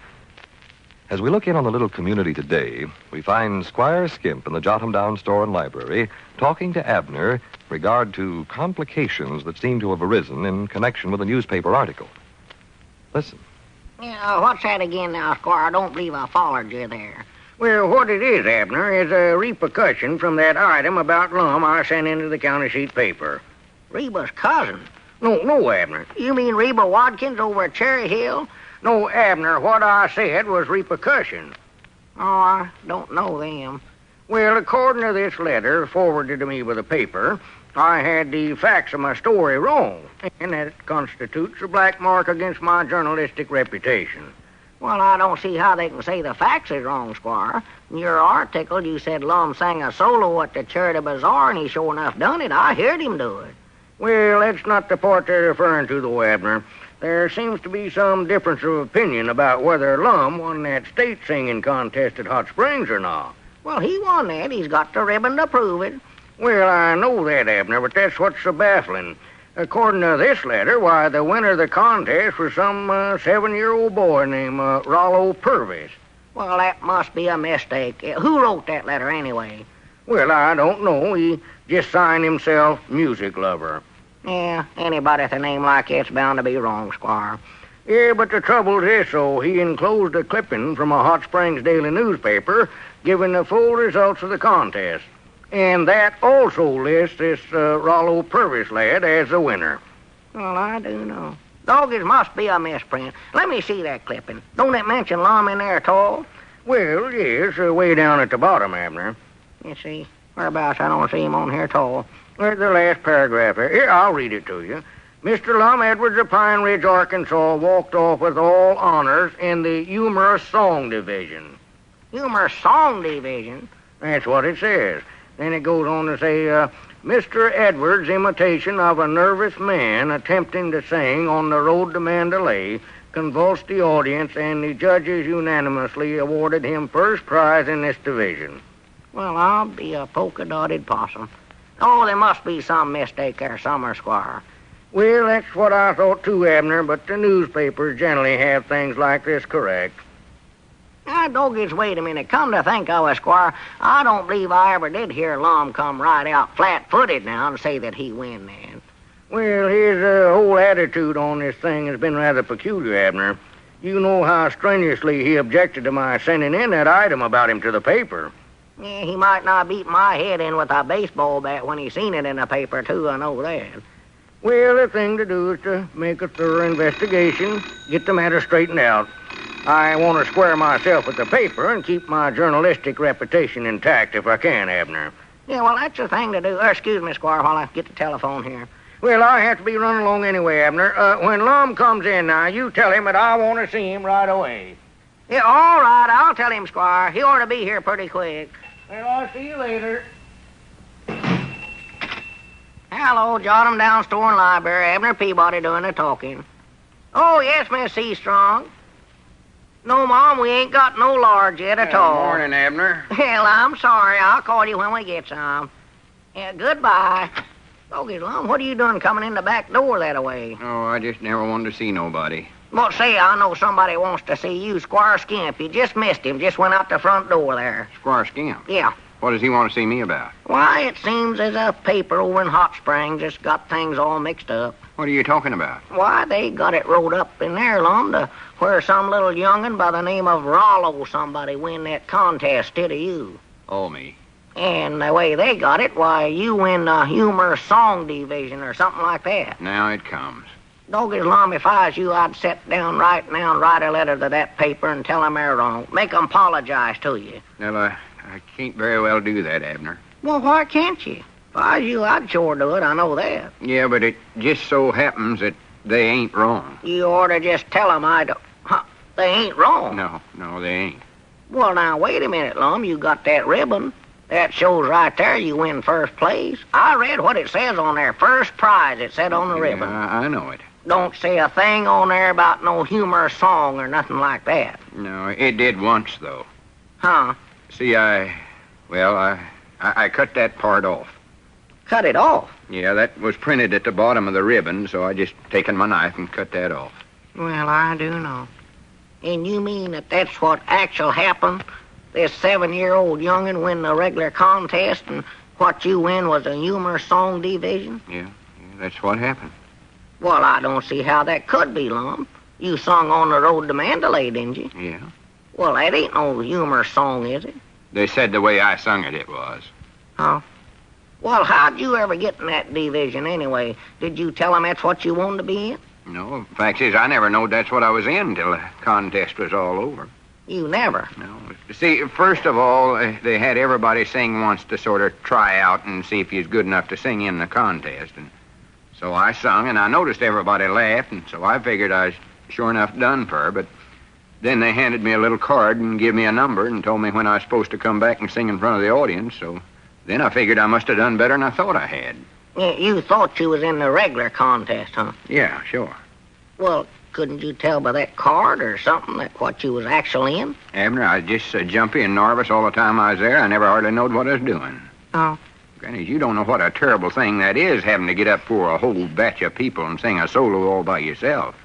As we look in on the little community today, we find Squire Skimp in the Jot-'em Down store and library talking to Abner regard to complications that seem to have arisen in connection with a newspaper article. Listen. Yeah, what's that again now, Squire? I don't believe I followed you there. Well, what it is, Abner, is a repercussion from that item about Lum I sent into the county seat paper. Reba's cousin? No, Abner. You mean Reba Watkins over at Cherry Hill? No, Abner, what I said was repercussion. Oh, I don't know them. Well, according to this letter forwarded to me by the paper, I had the facts of my story wrong, and that constitutes a black mark against my journalistic reputation. Well, I don't see how they can say the facts is wrong, Squire. In your article, you said Lum sang a solo at the Charity Bazaar, and he sure enough done it. I heard him do it. Well, that's not the part they're referring to, though, Abner. There seems to be some difference of opinion about whether Lum won that state singing contest at Hot Springs or not. Well, he won that. He's got the ribbon to prove it. Well, I know that, Abner, but that's what's so baffling. According to this letter, why, the winner of the contest was some 7-year-old boy named Rollo Purvis. Well, that must be a mistake. Who wrote that letter, anyway? Well, I don't know. He just signed himself Music Lover. Yeah, anybody with a name like that's bound to be wrong, Squire. Yeah, but the trouble is this, so he enclosed a clipping from a Hot Springs daily newspaper giving the full results of the contest. And that also lists this Rollo Purvis lad as the winner. Well, I do know. Doggies must be a misprint. Let me see that clipping. Don't it mention Lum in there at all? Well, yes, way down at the bottom, Abner. You see? Whereabouts? I don't see him on here at all. There's the last paragraph here. Here, I'll read it to you. Mr. Lum Edwards of Pine Ridge, Arkansas, walked off with all honors in the humorous song division. Humorous song division? That's what it says. Then it goes on to say, Mr. Edwards' imitation of a nervous man attempting to sing on the road to Mandalay convulsed the audience, and the judges unanimously awarded him first prize in this division. Well, I'll be a polka-dotted possum. Oh, there must be some mistake there somewhere, Squire. Well, that's what I thought too, Abner, but the newspapers generally have things like this correct. Now, doggies, wait a minute. Come to think of it, Squire, I don't believe I ever did hear Lum come right out flat-footed now and say that he win then. Well, his whole attitude on this thing has been rather peculiar, Abner. You know how strenuously he objected to my sending in that item about him to the paper. Yeah, he might not beat my head in with a baseball bat when he seen it in the paper, too, I know that. Well, the thing to do is to make a thorough investigation, get the matter straightened out. I want to square myself with the paper and keep my journalistic reputation intact if I can, Abner. Yeah, well, that's the thing to do. Excuse me, Squire, while I get the telephone here. Well, I have to be running along anyway, Abner. When Lum comes in now, you tell him that I want to see him right away. Yeah, all right, I'll tell him, Squire. He ought to be here pretty quick. Well, I'll see you later. Hello, jot 'em down, store and library. Abner Peabody doing the talking. Oh, yes, Miss C. Strong. No, Mom, we ain't got no large yet at all. Morning, Abner. Well, I'm sorry. I'll call you when we get some. Yeah, goodbye. Okay, Lum, what are you doing coming in the back door that way? Oh, I just never wanted to see nobody. Well, say, I know somebody wants to see you. Squire Skimp. You just missed him. Just went out the front door there. Squire Skimp? Yeah. What does he want to see me about? Why, it seems as a paper over in Hot Springs just got things all mixed up. What are you talking about? Why, they got it wrote up in there, Lum, to where some little young'un by the name of Rollo somebody win that contest instead of you. Oh, me. And the way they got it, why, you win the humorous song division or something like that. Now it comes. Doggies, Lum, if I was you, I'd sit down right now and write a letter to that paper and tell them they're wrong. Make 'em apologize to you. Well, I can't very well do that, Abner. Well, why can't you? If I was you, I'd sure do it. I know that. Yeah, but it just so happens that they ain't wrong. You ought to just tell them I don't... They ain't wrong. No, they ain't. Well, now, wait a minute, Lum. You got that ribbon. That shows right there you win first place. I read what it says on there. First prize, it said on the ribbon. I know it. Don't say a thing on there about no humorous song or nothing like that. No, it did once, though. Huh? See, I cut that part off. Cut it off? Yeah, that was printed at the bottom of the ribbon, so I just taken my knife and cut that off. Well, I do know. And you mean that that's what actually happened? This 7-year-old young'un win the regular contest, and what you win was a humorous song division? Yeah, that's what happened. Well, I don't see how that could be, Lum. You sung On the Road to Mandalay, didn't you? Yeah. Well, that ain't no humorous song, is it? They said the way I sung it was. Huh? Well, how'd you ever get in that division anyway? Did you tell them that's what you wanted to be in? No, fact is, I never knowed that's what I was in till the contest was all over. You never? No. See, first of all, they had everybody sing once to sort of try out and see if you was good enough to sing in the contest. And so I sung, and I noticed everybody laughed, and so I figured I was sure enough done for. But then they handed me a little card and gave me a number and told me when I was supposed to come back and sing in front of the audience. So then I figured I must have done better than I thought I had. Yeah, you thought you was in the regular contest, huh? Yeah, sure. Well, couldn't you tell by that card or something that what you was actually in? Abner, I was just so jumpy and nervous all the time I was there, I never hardly knowed what I was doing. Oh. Granny, you don't know what a terrible thing that is, having to get up for a whole batch of people and sing a solo all by yourself.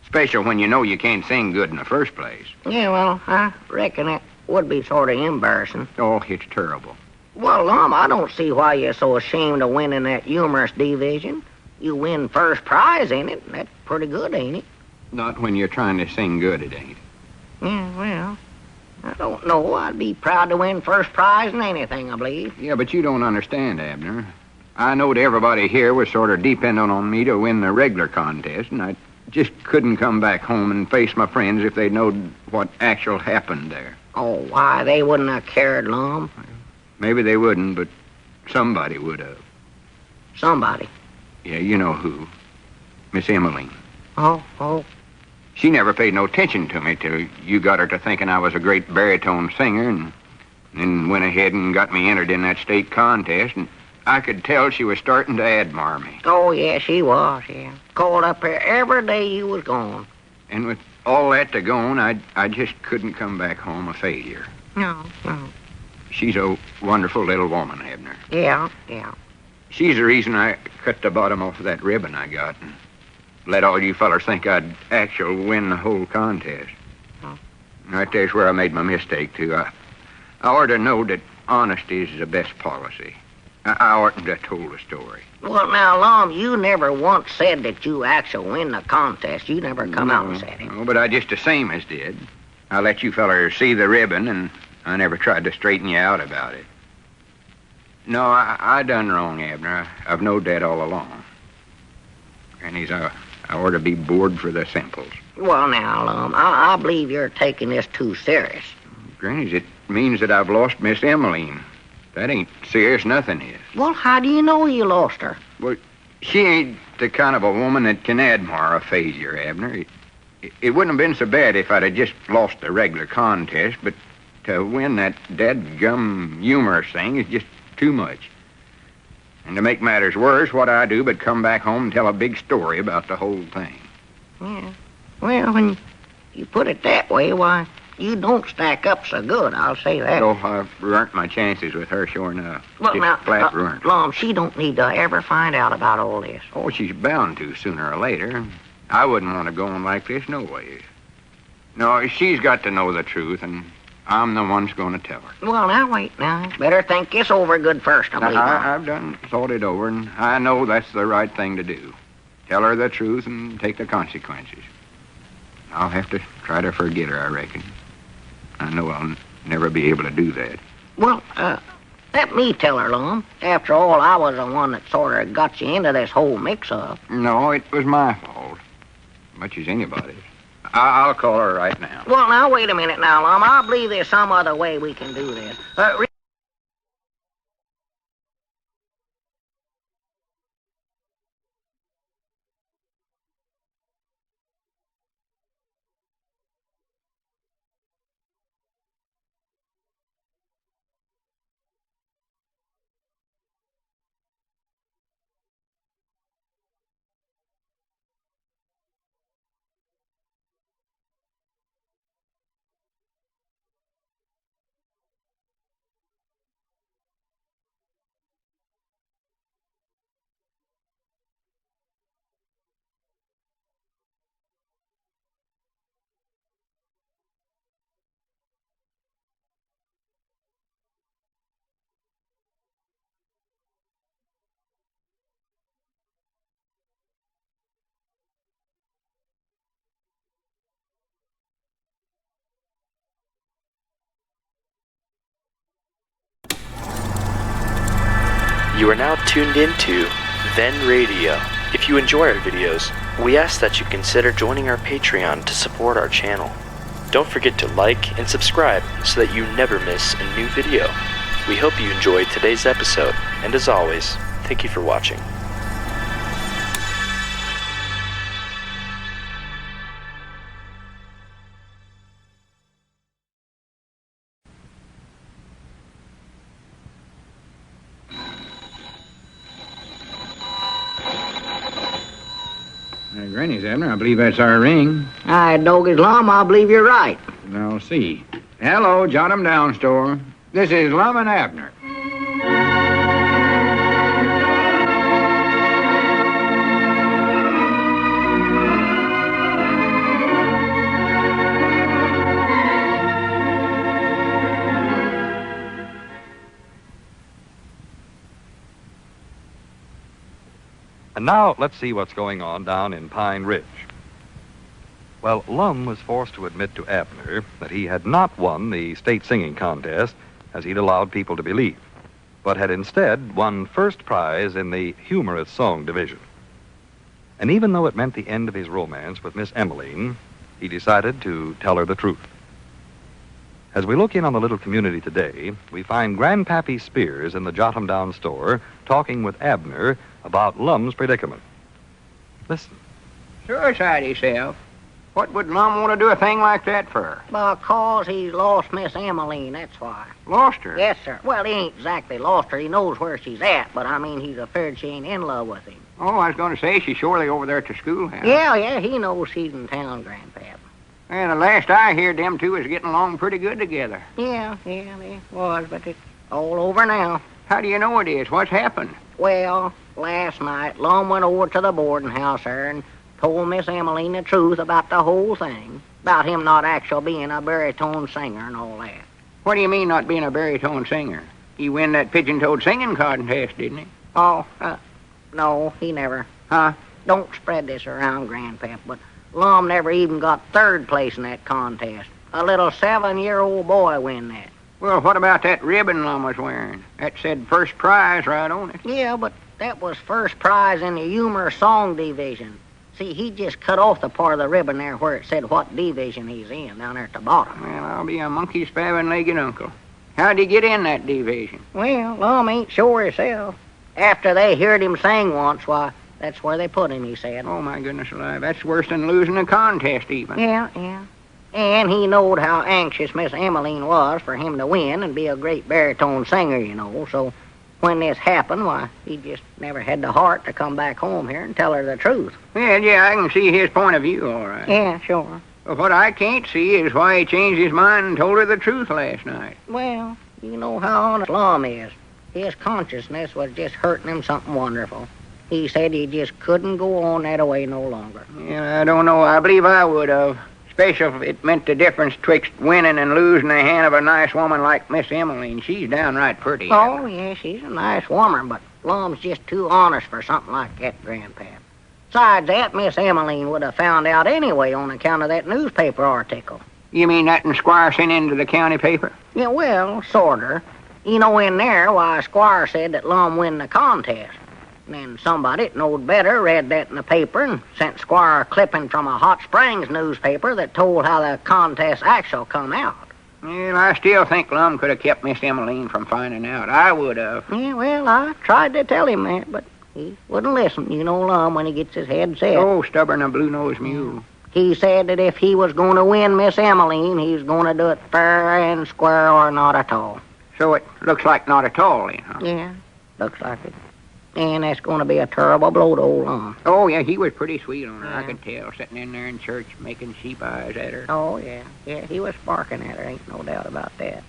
Especially when you know you can't sing good in the first place. Yeah, well, I reckon it would be sort of embarrassing. Oh, it's terrible. Well, Lum, I don't see why you're so ashamed of winning that humorous division. You win first prize in it, and that's pretty good, ain't it? Not when you're trying to sing good, it ain't. Yeah, well, I don't know. I'd be proud to win first prize in anything, I believe. Yeah, but you don't understand, Abner. I knowed everybody here was sort of dependent on me to win the regular contest, and I just couldn't come back home and face my friends if they knowed what actual happened there. Oh, why, they wouldn't have cared, Lum. Maybe they wouldn't, but somebody would have. Somebody? Yeah, you know who. Miss Emaline. Oh. She never paid no attention to me till you got her to thinking I was a great baritone singer, and then went ahead and got me entered in that state contest, and I could tell she was starting to admire me. Oh, yeah, she was, yeah. Called up here every day you was gone. And with all that to go on, I just couldn't come back home a failure. No. She's a wonderful little woman, Abner. Yeah. She's the reason I cut the bottom off of that ribbon I got and let all you fellers think I'd actually win the whole contest. Huh? Right there's where I made my mistake, too. I ought to know that honesty is the best policy. I oughtn't to have told the story. Well, now, Lum, you never once said that you actually win the contest. You never come out and said it. No, but I just the same as did. I let you fellers see the ribbon, and I never tried to straighten you out about it. No, I done wrong, Abner. I've knowed that all along. Granny's, I ought to be bored for the simples. Well, now, Lum, I believe you're taking this too serious. Granny's, it means that I've lost Miss Emaline. That ain't serious, nothing is. Well, how do you know you lost her? Well, she ain't the kind of a woman that can admire a failure, Abner. It wouldn't have been so bad if I'd have just lost the regular contest, but to win that dadgum humorous thing is just too much. And to make matters worse, what I do but come back home and tell a big story about the whole thing. Yeah. Well, when you put it that way, why, you don't stack up so good, I'll say that. So I've ruined my chances with her, sure enough. Well, just now, flat ruined. Lum, she don't need to ever find out about all this. Oh, she's bound to sooner or later. I wouldn't want to go on like this no ways. No, she's got to know the truth, and I'm the one who's going to tell her. Well, now, wait, now. Better think this over good first, I believe. I've done thought it over, and I know that's the right thing to do. Tell her the truth and take the consequences. I'll have to try to forget her, I reckon. I know I'll never be able to do that. Well, let me tell her, Lum. After all, I was the one that sort of got you into this whole mix-up. No, it was my fault. Much as anybody's. I'll call her right now. Well, now, wait a minute now, Lum. I believe there's some other way we can do this. You are now tuned into Then Radio. If you enjoy our videos, we ask that you consider joining our Patreon to support our channel. Don't forget to like and subscribe so that you never miss a new video. We hope you enjoyed today's episode, and as always, thank you for watching. Granny's, Abner. I believe that's our ring. I dog his Lum. I believe you're right. I'll see. Hello, jot 'em down, store. This is Lum and Abner. And now, let's see what's going on down in Pine Ridge. Well, Lum was forced to admit to Abner that he had not won the state singing contest, as he'd allowed people to believe, but had instead won first prize in the humorous song division. And even though it meant the end of his romance with Miss Emaline, he decided to tell her the truth. As we look in on the little community today, we find Grandpappy Spears in the Jot 'em Down store talking with Abner about Lum's predicament. Listen. Suicide himself? What would Lum want to do a thing like that for? Because he's lost Miss Emaline, that's why. Lost her? Yes, sir. Well, he ain't exactly lost her. He knows where she's at, but I mean, he's afraid she ain't in love with him. Oh, I was going to say she's surely over there at the schoolhouse. Yeah, he knows she's in town, Grandpap. And the last I heard, them two was getting along pretty good together. Yeah, they was, but it's all over now. How do you know it is? What's happened? Well, last night, Lum went over to the boarding house there and told Miss Emaline the truth about the whole thing. About him not actually being a baritone singer and all that. What do you mean not being a baritone singer? He win that pigeon-toed singing contest, didn't he? Oh, no, he never. Huh? Don't spread this around, Grandpap, but Lum never even got third place in that contest. A little 7-year-old boy win that. Well, what about that ribbon Lum was wearing? That said first prize right on it. Yeah, but that was first prize in the humorous song division. See, he just cut off the part of the ribbon there where it said what division he's in, down there at the bottom. Well, I'll be a monkey-spabbing-legged uncle. How'd he get in that division? Well, Lum ain't sure himself. After they heard him sing once, why, that's where they put him, he said. Oh, my goodness alive. That's worse than losing a contest, even. Yeah. And he knowed how anxious Miss Emaline was for him to win and be a great baritone singer, you know. So when this happened, why, he just never had the heart to come back home here and tell her the truth. Yeah, I can see his point of view, all right. Yeah, sure. But what I can't see is why he changed his mind and told her the truth last night. Well, you know how honest Lum is. His consciousness was just hurting him something wonderful. He said he just couldn't go on that way no longer. Yeah, I don't know. I believe I would have. Especially if it meant the difference twixt winning and losing the hand of a nice woman like Miss Emaline. She's downright pretty. Oh, yeah, she's a nice woman, but Lum's just too honest for something like that, Grandpap. Besides that, Miss Emaline would have found out anyway on account of that newspaper article. You mean that and Squire sent into the county paper? Yeah, well, sorter. You know, in there, why, Squire said that Lum win the contest. And then somebody that knowed better read that in the paper and sent Squire a clipping from a Hot Springs newspaper that told how the contest actually come out. Well, I still think Lum could have kept Miss Emaline from finding out. I would have. Yeah, well, I tried to tell him that, but he wouldn't listen. You know Lum when he gets his head set. Oh, stubborn a blue-nosed mule. He said that if he was going to win Miss Emaline, he's going to do it fair and square or not at all. So it looks like not at all, then, huh? Yeah, looks like it. And that's going to be a terrible blow to old Lum. Oh, yeah, he was pretty sweet on her, I could tell, sitting in there in church making sheep eyes at her. Oh, yeah. Yeah, he was sparking at her, ain't no doubt about that.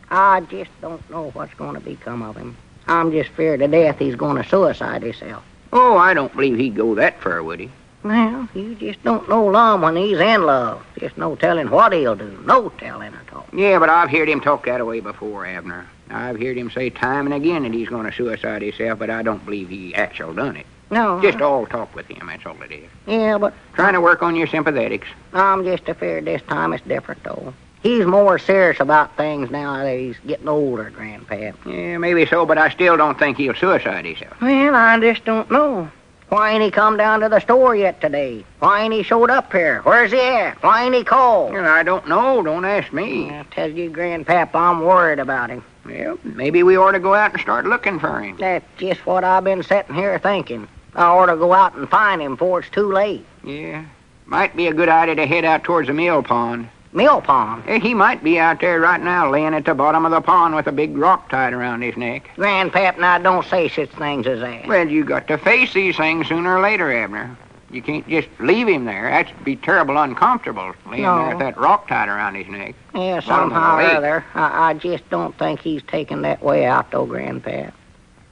I just don't know what's going to become of him. I'm just feared to death he's going to suicide himself. Oh, I don't believe he'd go that far, would he? Well, you just don't know Lum when he's in love. Just no telling what he'll do. No telling at all. Yeah, but I've heard him talk that way before, Abner. I've heard him say time and again that he's going to suicide himself, but I don't believe he actually done it. No. Just all talk with him, that's all it is. Yeah, but... Trying to work on your sympathetics. I'm just afraid this time it's different, though. He's more serious about things now that he's getting older, Grandpap. Yeah, maybe so, but I still don't think he'll suicide himself. Well, I just don't know. Why ain't he come down to the store yet today? Why ain't he showed up here? Where's he at? Why ain't he called? Well, I don't know. Don't ask me. I tell you, Grandpap, I'm worried about him. Well, maybe we ought to go out and start looking for him. That's just what I've been sitting here thinking. I ought to go out and find him before it's too late. Yeah, might be a good idea to head out towards the mill pond. Mill pond? He might be out there right now, laying at the bottom of the pond with a big rock tied around his neck. Grandpap, now don't say such things as that. Well, you got to face these things sooner or later, Abner. You can't just leave him there. That'd be terrible uncomfortable, laying there with that rock tied around his neck. Yeah, somehow or other. I just don't think he's taken that way out, though, Grandpap.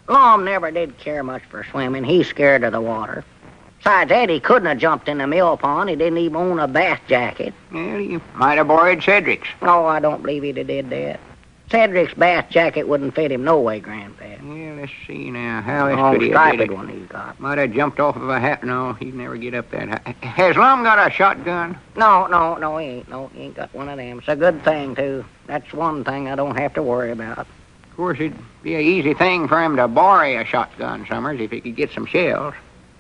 Lum never did care much for swimming. He's scared of the water. Besides that, he couldn't have jumped in the mill pond. He didn't even own a bath jacket. Well, you might have borrowed Cedric's. Oh, I don't believe he'd have did that. Cedric's bath jacket wouldn't fit him no way, Grandpap. Yeah, let's see now. How else could he have did it? One he's got. Might have jumped off of a hat. No, he'd never get up that high. Has Lum got a shotgun? No, he ain't. No, he ain't got one of them. It's a good thing, too. That's one thing I don't have to worry about. Of course, it'd be an easy thing for him to borrow a shotgun, Summers, if he could get some shells.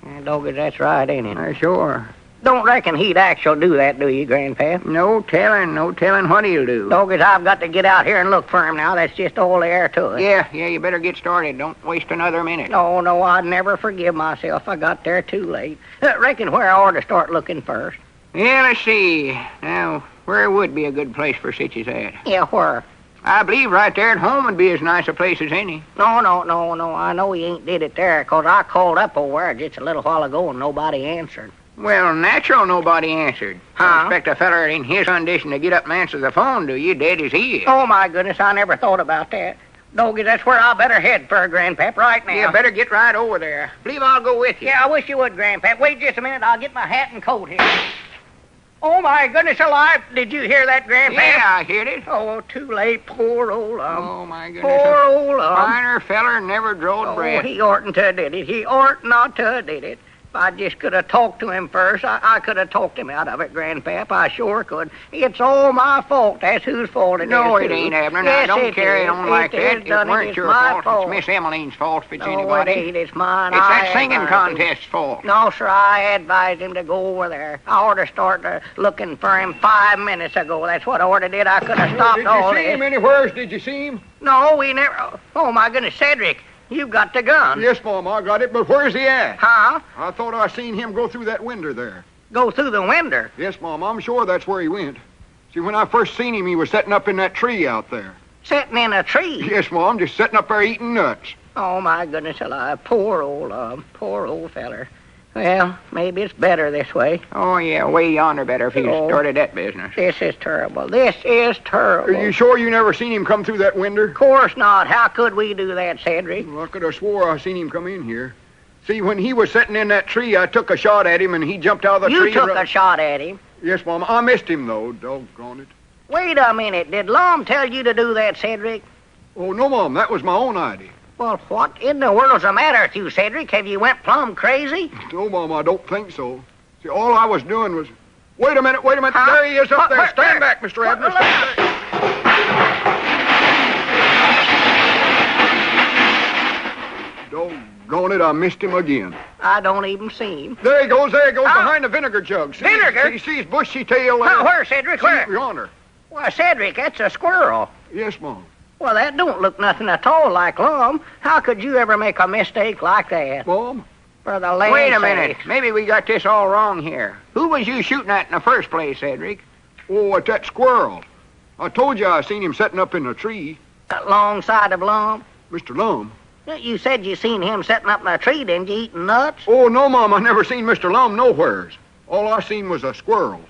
Yeah, doggy, that's right, ain't it? Sure. Don't reckon he'd actually do that, do you, Grandpap? No telling what he'll do. Doggies, I've got to get out here and look for him now. That's just all there to it. Yeah, you better get started. Don't waste another minute. No, I'd never forgive myself. I got there too late. Reckon where I ought to start looking first. Yeah, let's see. Now, where would be a good place for such as that? Yeah, where? I believe right there at home would be as nice a place as any. No. I know he ain't did it there, 'cause I called up over there just a little while ago and nobody answered. Well, natural nobody answered. Huh? I expect a feller in his condition to get up and answer the phone, do you? Dead as he is. Oh, my goodness, I never thought about that. Doggy, that's where I better head for, Grandpap, right now. You better get right over there. Believe I'll go with you. Yeah, I wish you would, Grandpap. Wait just a minute. I'll get my hat and coat here. Oh, my goodness alive. Did you hear that, Grandpap? Yeah, I heard it. Oh, too late. Poor old Lum. Oh, my goodness. Poor old Lum. Finer feller never drove breath. He oughtn't to have did it. He ought not to have did it. If I just could have talked to him first, I could have talked him out of it, Grandpap. I sure could. It's all my fault. That's whose fault it is. No, it too. ain't, Abner. Yes, Now, don't it carry is. on like that. It weren't your my fault. It's Miss Emeline's fault if it's no, anybody. it ain't. It's mine. It's I that singing advised him. contest's fault. No, sir, I advised him to go over there. I ought to start looking for him 5 minutes ago. That's what I ought to did. I could have stopped all this. Did you see him anywhere? Did you see him? No, we never... Oh, my goodness, Cedric, you've got the gun. Yes, Mom, I got it, but where's he at? Huh? I thought I seen him go through that window there. Go through the window? Yes, Mom, I'm sure that's where he went. See, when I first seen him, he was sitting up in that tree out there. Sitting in a tree? Yes, Mom, just sitting up there eating nuts. Oh, my goodness alive. Poor old poor old feller. Well, maybe it's better this way. Oh, yeah, way yonder better if he started that business. This is terrible. This is terrible. Are you sure you never seen him come through that window? Of course not. How could we do that, Cedric? Well, I could have swore I seen him come in here. See, when he was sitting in that tree, I took a shot at him, and he jumped out of the tree. You took a shot at him? Yes, Mom. I missed him, though. Doggone it. Wait a minute. Did Lum tell you to do that, Cedric? Oh, no, Mom. That was my own idea. Well, what in the world's the matter with you, Cedric? Have you went plumb crazy? No, Mom, I don't think so. See, all I was doing was... Wait a minute. Huh? There he is up there. Stand where? back, Mr. Abner. Stand back. Doggone it, I missed him again. I don't even see him. There he goes, behind the vinegar jug. See, Vinegar? See his bushy tail there? Now, where, Cedric? Where? See, yonder. Why, Cedric, that's a squirrel. Yes, Mom. Well, that don't look nothing at all like Lum. How could you ever make a mistake like that? Mom? For the land Wait a minute. sakes. Maybe we got this all wrong here. Who was you shooting at in the first place, Cedric? Oh, it's that squirrel. I told you I seen him sitting up in a tree. Alongside of Lum? Mr. Lum? You said you seen him sitting up in a tree, didn't you, eating nuts? Oh, no, Mom, I never seen Mr. Lum nowheres. All I seen was a squirrel.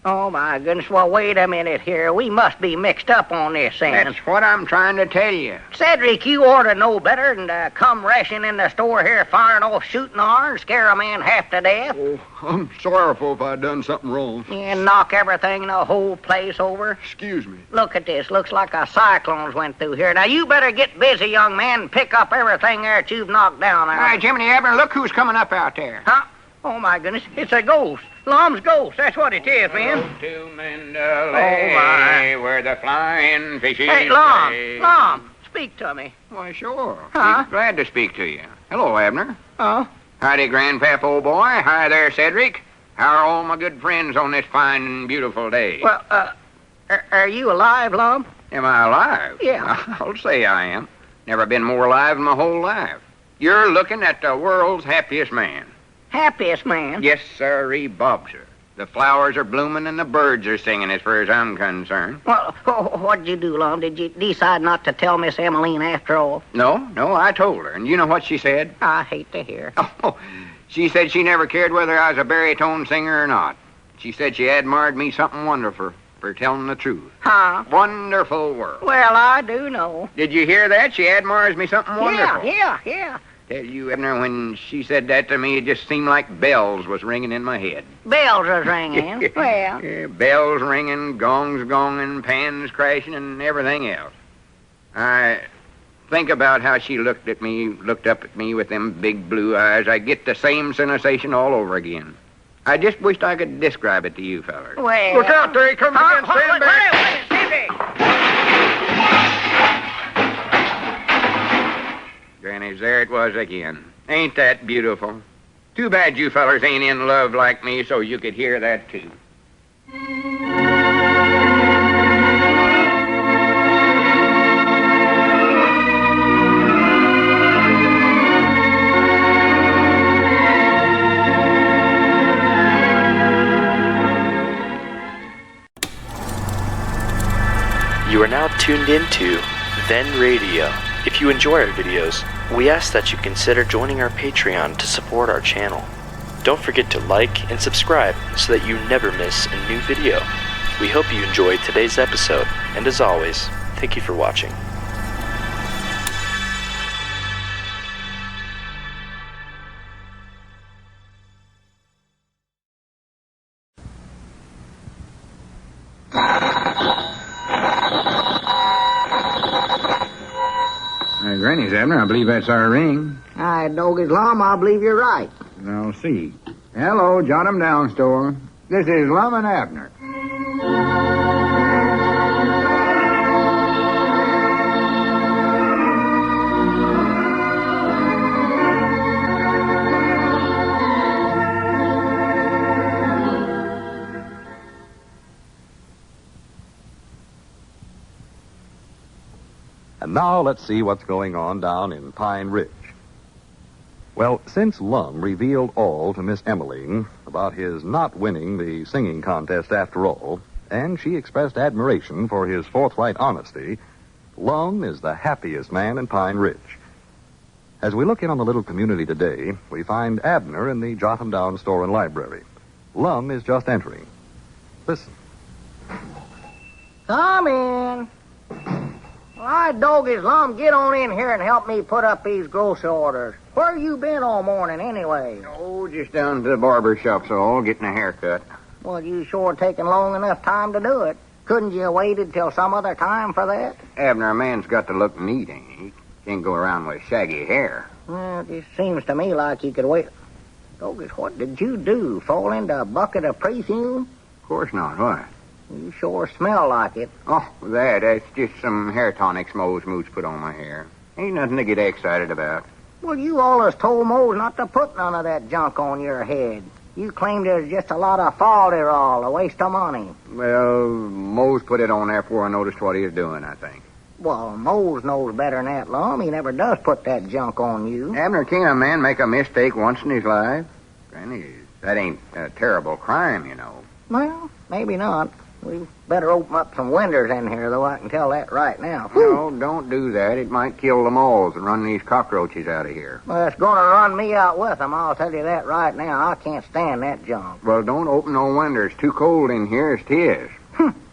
Oh, my goodness. Well, wait a minute here. We must be mixed up on this thing. That's what I'm trying to tell you. Cedric, you ought to know better than to come rushing in the store here firing off shooting irons, scare a man half to death. Oh, I'm sorrowful if I done something wrong. And knock everything in the whole place over. Excuse me. Look at this. Looks like a cyclone's went through here. Now, you better get busy, young man, and pick up everything there that you've knocked down there. All right, Jiminy Abner, look who's coming up out there. Huh? Oh, my goodness. It's a ghost. Lum's ghost. That's what it is, man. To Mandalay, where the flying fishes Hey, Lum, speak to me. Why, sure. Huh? Be glad to speak to you. Hello, Abner. Oh? Howdy, Grandpap, old boy. Hi there, Cedric. How are all my good friends on this fine and beautiful day? Well, are you alive, Lum? Am I alive? Yeah. I'll say I am. Never been more alive in my whole life. You're looking at the world's happiest man. Happiest man? Yes, sirree, Bob, sir. The flowers are blooming and the birds are singing as far as I'm concerned. Well, what'd you do, Lum? Did you decide not to tell Miss Emaline after all? No, I told her. And you know what she said? I hate to hear. Oh, she said she never cared whether I was a baritone singer or not. She said she admired me something wonderful for telling the truth. Huh? Wonderful world. Well, I do know. Did you hear that? She admires me something wonderful. Yeah. Tell you, Abner, when she said that to me, it just seemed like bells was ringing in my head. Bells was ringing? Well. Yeah, bells ringing, gongs gonging, pans crashing, and everything else. I think about how she looked up at me with them big blue eyes. I get the same sensation all over again. I just wished I could describe it to you fellas. Well. Look out, there he comes again. Stand back. Grannies, there it was again. Ain't that beautiful? Too bad you fellers ain't in love like me so you could hear that too. You are now tuned into Then Radio. If you enjoy our videos, we ask that you consider joining our Patreon to support our channel. Don't forget to like and subscribe so that you never miss a new video. We hope you enjoyed today's episode, and as always, thank you for watching. Granny's, Abner. I believe that's our ring. Hi, Doggy's Lum. I believe you're right. I'll see. Hello, jot 'em down, store. This is Lum and Abner. And now let's see what's going on down in Pine Ridge. Well, since Lum revealed all to Miss Emaline about his not winning the singing contest after all, and she expressed admiration for his forthright honesty, Lum is the happiest man in Pine Ridge. As we look in on the little community today, we find Abner in the Jot 'em Down store and library. Lum is just entering. Listen. Come in. All right, Doggy's Lum, get on in here and help me put up these grocery orders. Where you been all morning, anyway? Oh, just down to the barber shop, so getting a haircut. Well, you sure taking long enough time to do it. Couldn't you have waited till some other time for that? Abner, a man's got to look neat, ain't he? Can't go around with shaggy hair. Well, it just seems to me like you could wait. Doggies, what did you do? Fall into a bucket of perfume? Of course not. Why? You sure smell like it. Oh, that's just some hair tonics Mose Moose put on my hair. Ain't nothing to get excited about. Well, you always told Mose not to put none of that junk on your head. You claimed it was just a lot of falderall, a waste of money. Well, Mose put it on there before I noticed what he was doing, I think. Well, Mose knows better than that, Lum. He never does put that junk on you. Abner, can't a man make a mistake once in his life? Granny, that ain't a terrible crime, you know. Well, maybe not. We better open up some windows in here, though. I can tell that right now. No, don't do that. It might kill the moles and run these cockroaches out of here. Well, it's going to run me out with them. I'll tell you that right now. I can't stand that junk. Well, don't open no windows. Too cold in here as 'tis.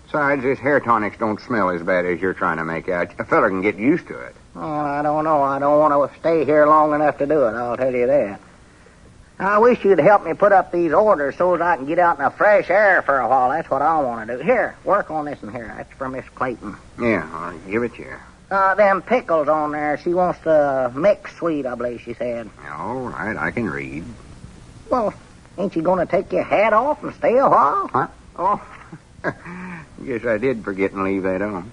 Besides, this hair tonics don't smell as bad as you're trying to make out. A fella can get used to it. Well, I don't know. I don't want to stay here long enough to do it. I'll tell you that. I wish you'd help me put up these orders so as I can get out in the fresh air for a while. That's what I want to do. Here, work on this in here. That's for Miss Clayton. Yeah, I'll give it to you. Them pickles on there, she wants the mixed sweet, I believe she said. All right, I can read. Well, ain't you going to take your hat off and stay a while? Huh? Oh, guess I did forget and leave that on.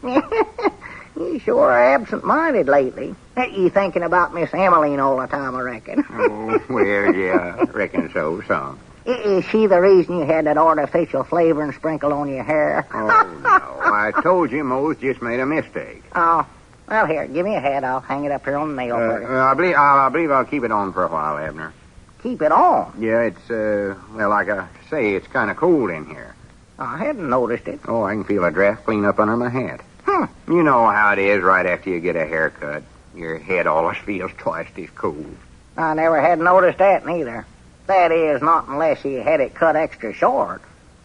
You sure are absent-minded lately. You thinking about Miss Emaline all the time, I reckon. Oh, well, yeah, I reckon so, some. Is she the reason you had that artificial flavoring sprinkled on your hair? Oh, no. I told you Mose just made a mistake. Oh, well, here, give me a hat. I'll hang it up here on the nail for you. I believe I'll keep it on for a while, Abner. Keep it on? Yeah, it's, well, like I say, it's kind of cold in here. I hadn't noticed it. Oh, I can feel a draft clean up under my hat. You know how it is right after you get a haircut. Your head always feels twice as cold. I never had noticed that neither. That is, not unless you had it cut extra short.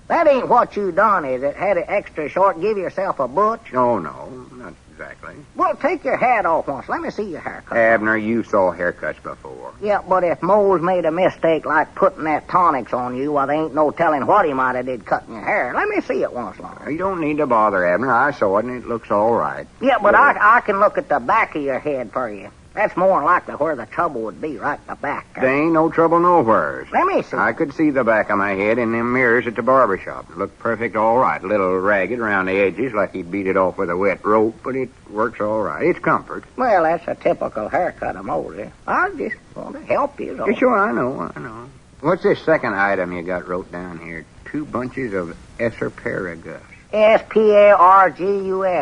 That ain't what you done, is it? Had it extra short, give yourself a butch? Oh, no, not exactly. Well, take your hat off once. Let me see your haircut. Abner, you saw haircuts before. Yeah, but if Mose made a mistake like putting that tonics on you, well, there ain't no telling what he might have did cutting your hair. Let me see it once longer. You don't need to bother, Abner. I saw it, and it looks all right. Yeah, but I can look at the back of your head for you. That's more than likely where the trouble would be, right in the back. There ain't no trouble nowheres. Let me see. I could see the back of my head in them mirrors at the barber shop. It looked perfect all right. A little ragged around the edges like he'd beat it off with a wet rope, but it works all right. It's comfort. Well, that's a typical haircut of Moses. I just want to help you. Yeah, sure, I know. What's this second item you got wrote down here? 2 bunches of asparagus. Asparagus.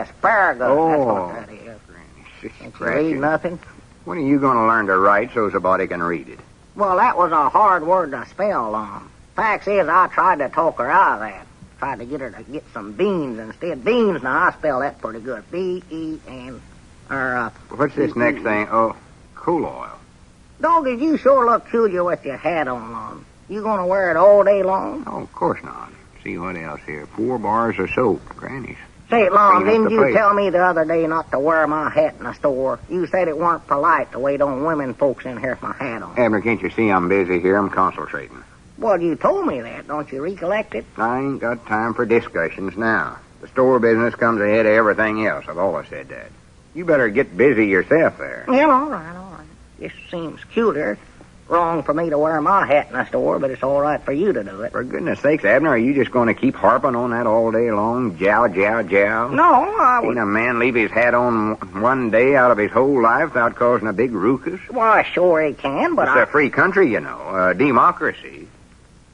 Asparagus. Oh. That's what that is. Can't you read nothing? When are you going to learn to write so the body can read it? Well, that was a hard word to spell on. Facts is, I tried to talk her out of that. Tried to get her to get some beans instead. Beans, now, I spell that pretty good. B-E-N. What's this next thing? Oh, cool oil. Doggy, you sure look peculiar with your hat on. You gonna wear it all day long? Oh, of course not. See what else here? 4 bars of soap, Granny's. Say, Lum, Clean up didn't the you place. tell me the other day not to wear my hat in the store? You said it weren't polite to wait on women folks in here with my hat on. Abner, can't you see I'm busy here? I'm concentrating. Well, you told me that. Don't you recollect it? I ain't got time for discussions now. The store business comes ahead of everything else. I've always said that. You better get busy yourself there. Well, all right. This seems cuter. Wrong for me to wear my hat in the store, but it's all right for you to do it. For goodness sakes, Abner, are you just going to keep harping on that all day long? Jow, jow, jow? No, I Ain't a man leave his hat on one day out of his whole life without causing a big ruckus? Why, sure he can, but It's a free country, you know, a democracy.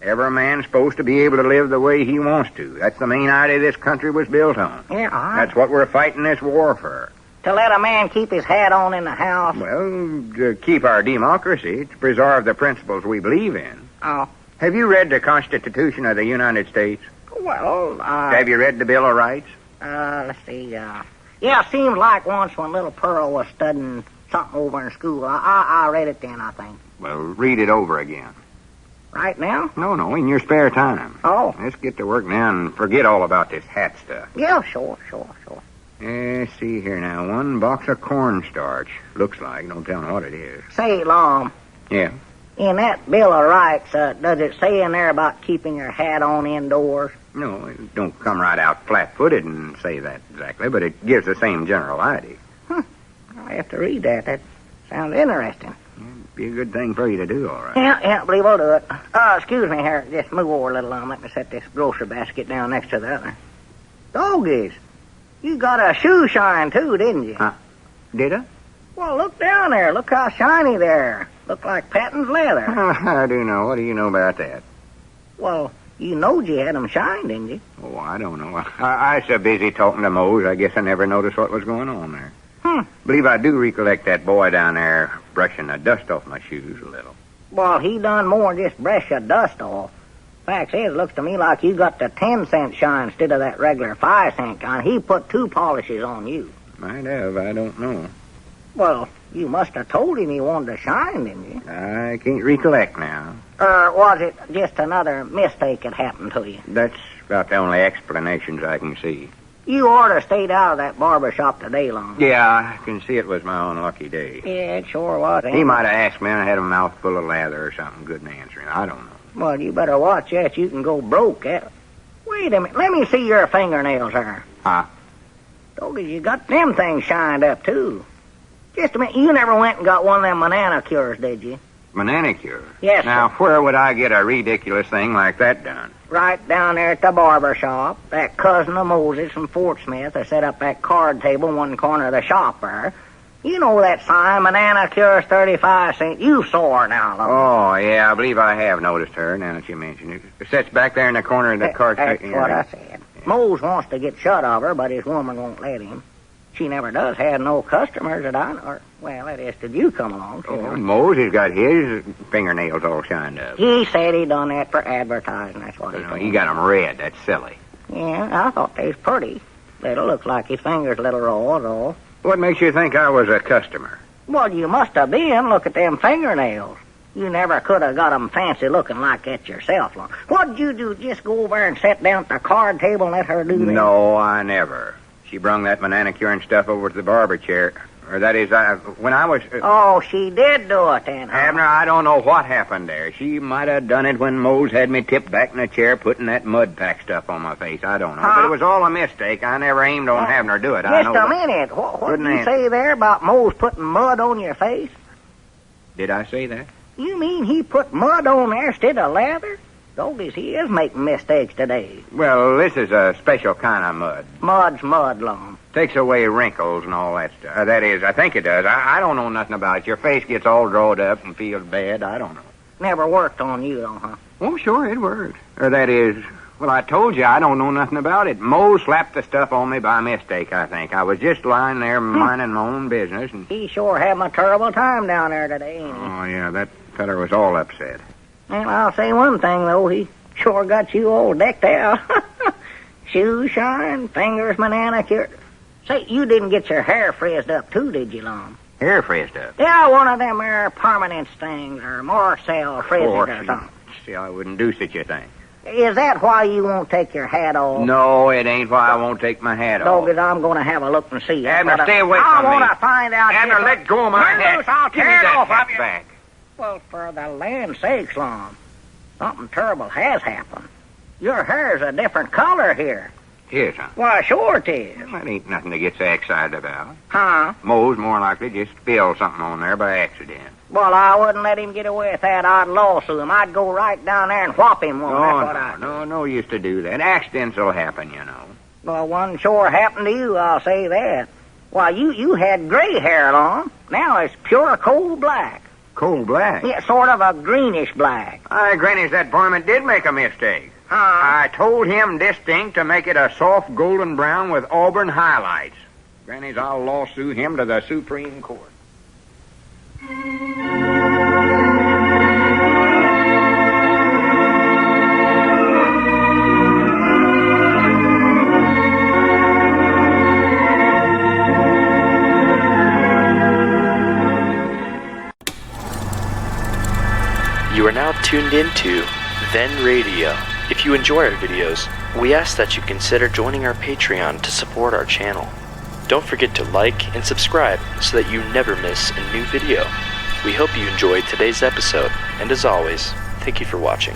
Every man's supposed to be able to live the way he wants to. That's the main idea this country was built on. Yeah, That's what we're fighting this war for. To let a man keep his hat on in the house. Well, to keep our democracy, to preserve the principles we believe in. Oh. Have you read the Constitution of the United States? Well, Have you read the Bill of Rights? Let's see, Yeah, it seemed like once when little Pearl was studying something over in school. I read it then, I think. Well, read it over again. Right now? No, in your spare time. Oh. Let's get to work now and forget all about this hat stuff. Yeah, sure. Let's see here now. 1 box of cornstarch. Looks like. Don't tell me what it is. Say, Lum, Yeah. in that Bill of Rights, does it say in there about keeping your hat on indoors? No, it don't come right out flat-footed and say that exactly, but it gives the same general idea. I have to read that. That sounds interesting. Be a good thing for you to do, all right. Yeah, I believe I'll do it. Excuse me here. Just move over a little, Lum. Let me set this grocery basket down next to the other. Doggies, you got a shoe shine, too, didn't you? Did I? Well, look down there. Look how shiny they are. Look like Patton's leather. I do know. What do you know about that? Well, you knowed you had them shine, didn't you? Oh, I don't know. I was so busy talking to Mose, I guess I never noticed what was going on there. Believe I do recollect that boy down there brushing the dust off my shoes a little. Well, he done more than just brush your dust off. Fact is, it looks to me like you got the 10-cent shine instead of that regular 5-cent kind. He put 2 polishes on you. Might have. I don't know. Well, you must have told him he wanted to shine, didn't you? I can't recollect now. Or was it just another mistake that happened to you? That's about the only explanations I can see. You ought to stayed out of that barber shop today, Lum. Yeah, I can see it was my unlucky day. Yeah, it sure was. He might have asked me and I had a mouthful of lather or something good in answering. I don't know. Well, you better watch that. You can go broke. Wait a minute. Let me see your fingernails there. Doggy, you got them things shined up, too. Just a minute. You never went and got one of them banana cures, did you? Manicure? Yes, Now, where would I get a ridiculous thing like that done? Right down there at the barber shop. That cousin of Moses from Fort Smith, they set up that card table in one corner of the shop there. You know that sign, banana cures 35 cents. You saw her now, Lum. Oh, yeah, I believe I have noticed her now that you mention it. It sits back there in the corner of the cart. That's what I said. Mose wants to get shut of her, but his woman won't let him. She never does have no customers that I know. Or, well, that is, till you come along. Oh, Moses got his fingernails all shined up. He said he done that for advertising. That's what he told me. He got them red. That's silly. Yeah, I thought they was pretty. Little look like his fingers a little raw, though. What makes you think I was a customer? Well, you must have been. Look at them fingernails. You never could have got 'em fancy looking like that yourself, Lum. What'd you do? Just go over and sit down at the card table and let her do that? No, I never. She brung that manicure and stuff over to the barber chair. Or that is, when I was... Oh, she did do it then, huh? Abner, I don't know what happened there. She might have done it when Mose had me tipped back in the chair putting that mud pack stuff on my face. I don't know. But it was all a mistake. I never aimed on having her do it. I know Just a that. minute. What did you say there about Mose putting mud on your face? Did I say that? You mean he put mud on there instead of lather? Doggies, he is making mistakes today. Well, this is a special kind of mud. Mud's mud, Lum. Takes away wrinkles and all that stuff. That is, I think it does. I don't know nothing about it. Your face gets all drawed up and feels bad. I don't know. Never worked on you, though, huh? Oh, sure, it worked. Or that is, well, I told you I don't know nothing about it. Mo slapped the stuff on me by mistake, I think. I was just lying there minding my own business. And... He sure having a terrible time down there today, ain't he? Oh, yeah, that feller was all upset. Well, I'll say one thing, though. He sure got you all decked out. Shoes shine, fingers manicure. Say, you didn't get your hair frizzed up, too, did you, Lum? Hair frizzed up? Yeah, one of them there permanent things or Marcel frizzes or something. I wouldn't do such a thing. Is that why you won't take your hat off? No, it ain't why I won't take my hat off. Doggies, I'm going to have a look and see. Abner, stay away I from me. want to find out... Abner, let go of my hat. Loose, I'll Give me tear it that off hat of you. back. Well, for the land's sakes, Lum. Something terrible has happened. Your hair's a different color here. Yes, huh? Why, sure it is. That ain't nothing to get so excited about. Huh? Moe's more likely just spilled something on there by accident. Well, I wouldn't let him get away with that. I'd lawsuit him. I'd go right down there and whop him one. That's what I'd do. No use to do that. Accidents will happen, you know. Well, one sure happened to you, I'll say that. Why, you had gray hair, Lum. Now it's pure coal black. Coal black? Yeah, sort of a greenish black. Granny's, that varmint did make a mistake. Huh? I told him distinct to make it a soft golden brown with auburn highlights. Granny's, I'll lawsuit him to the Supreme Court. You are now tuned into Then Radio. If you enjoy our videos, we ask that you consider joining our Patreon to support our channel. Don't forget to like and subscribe so that you never miss a new video. We hope you enjoyed today's episode, and as always, thank you for watching.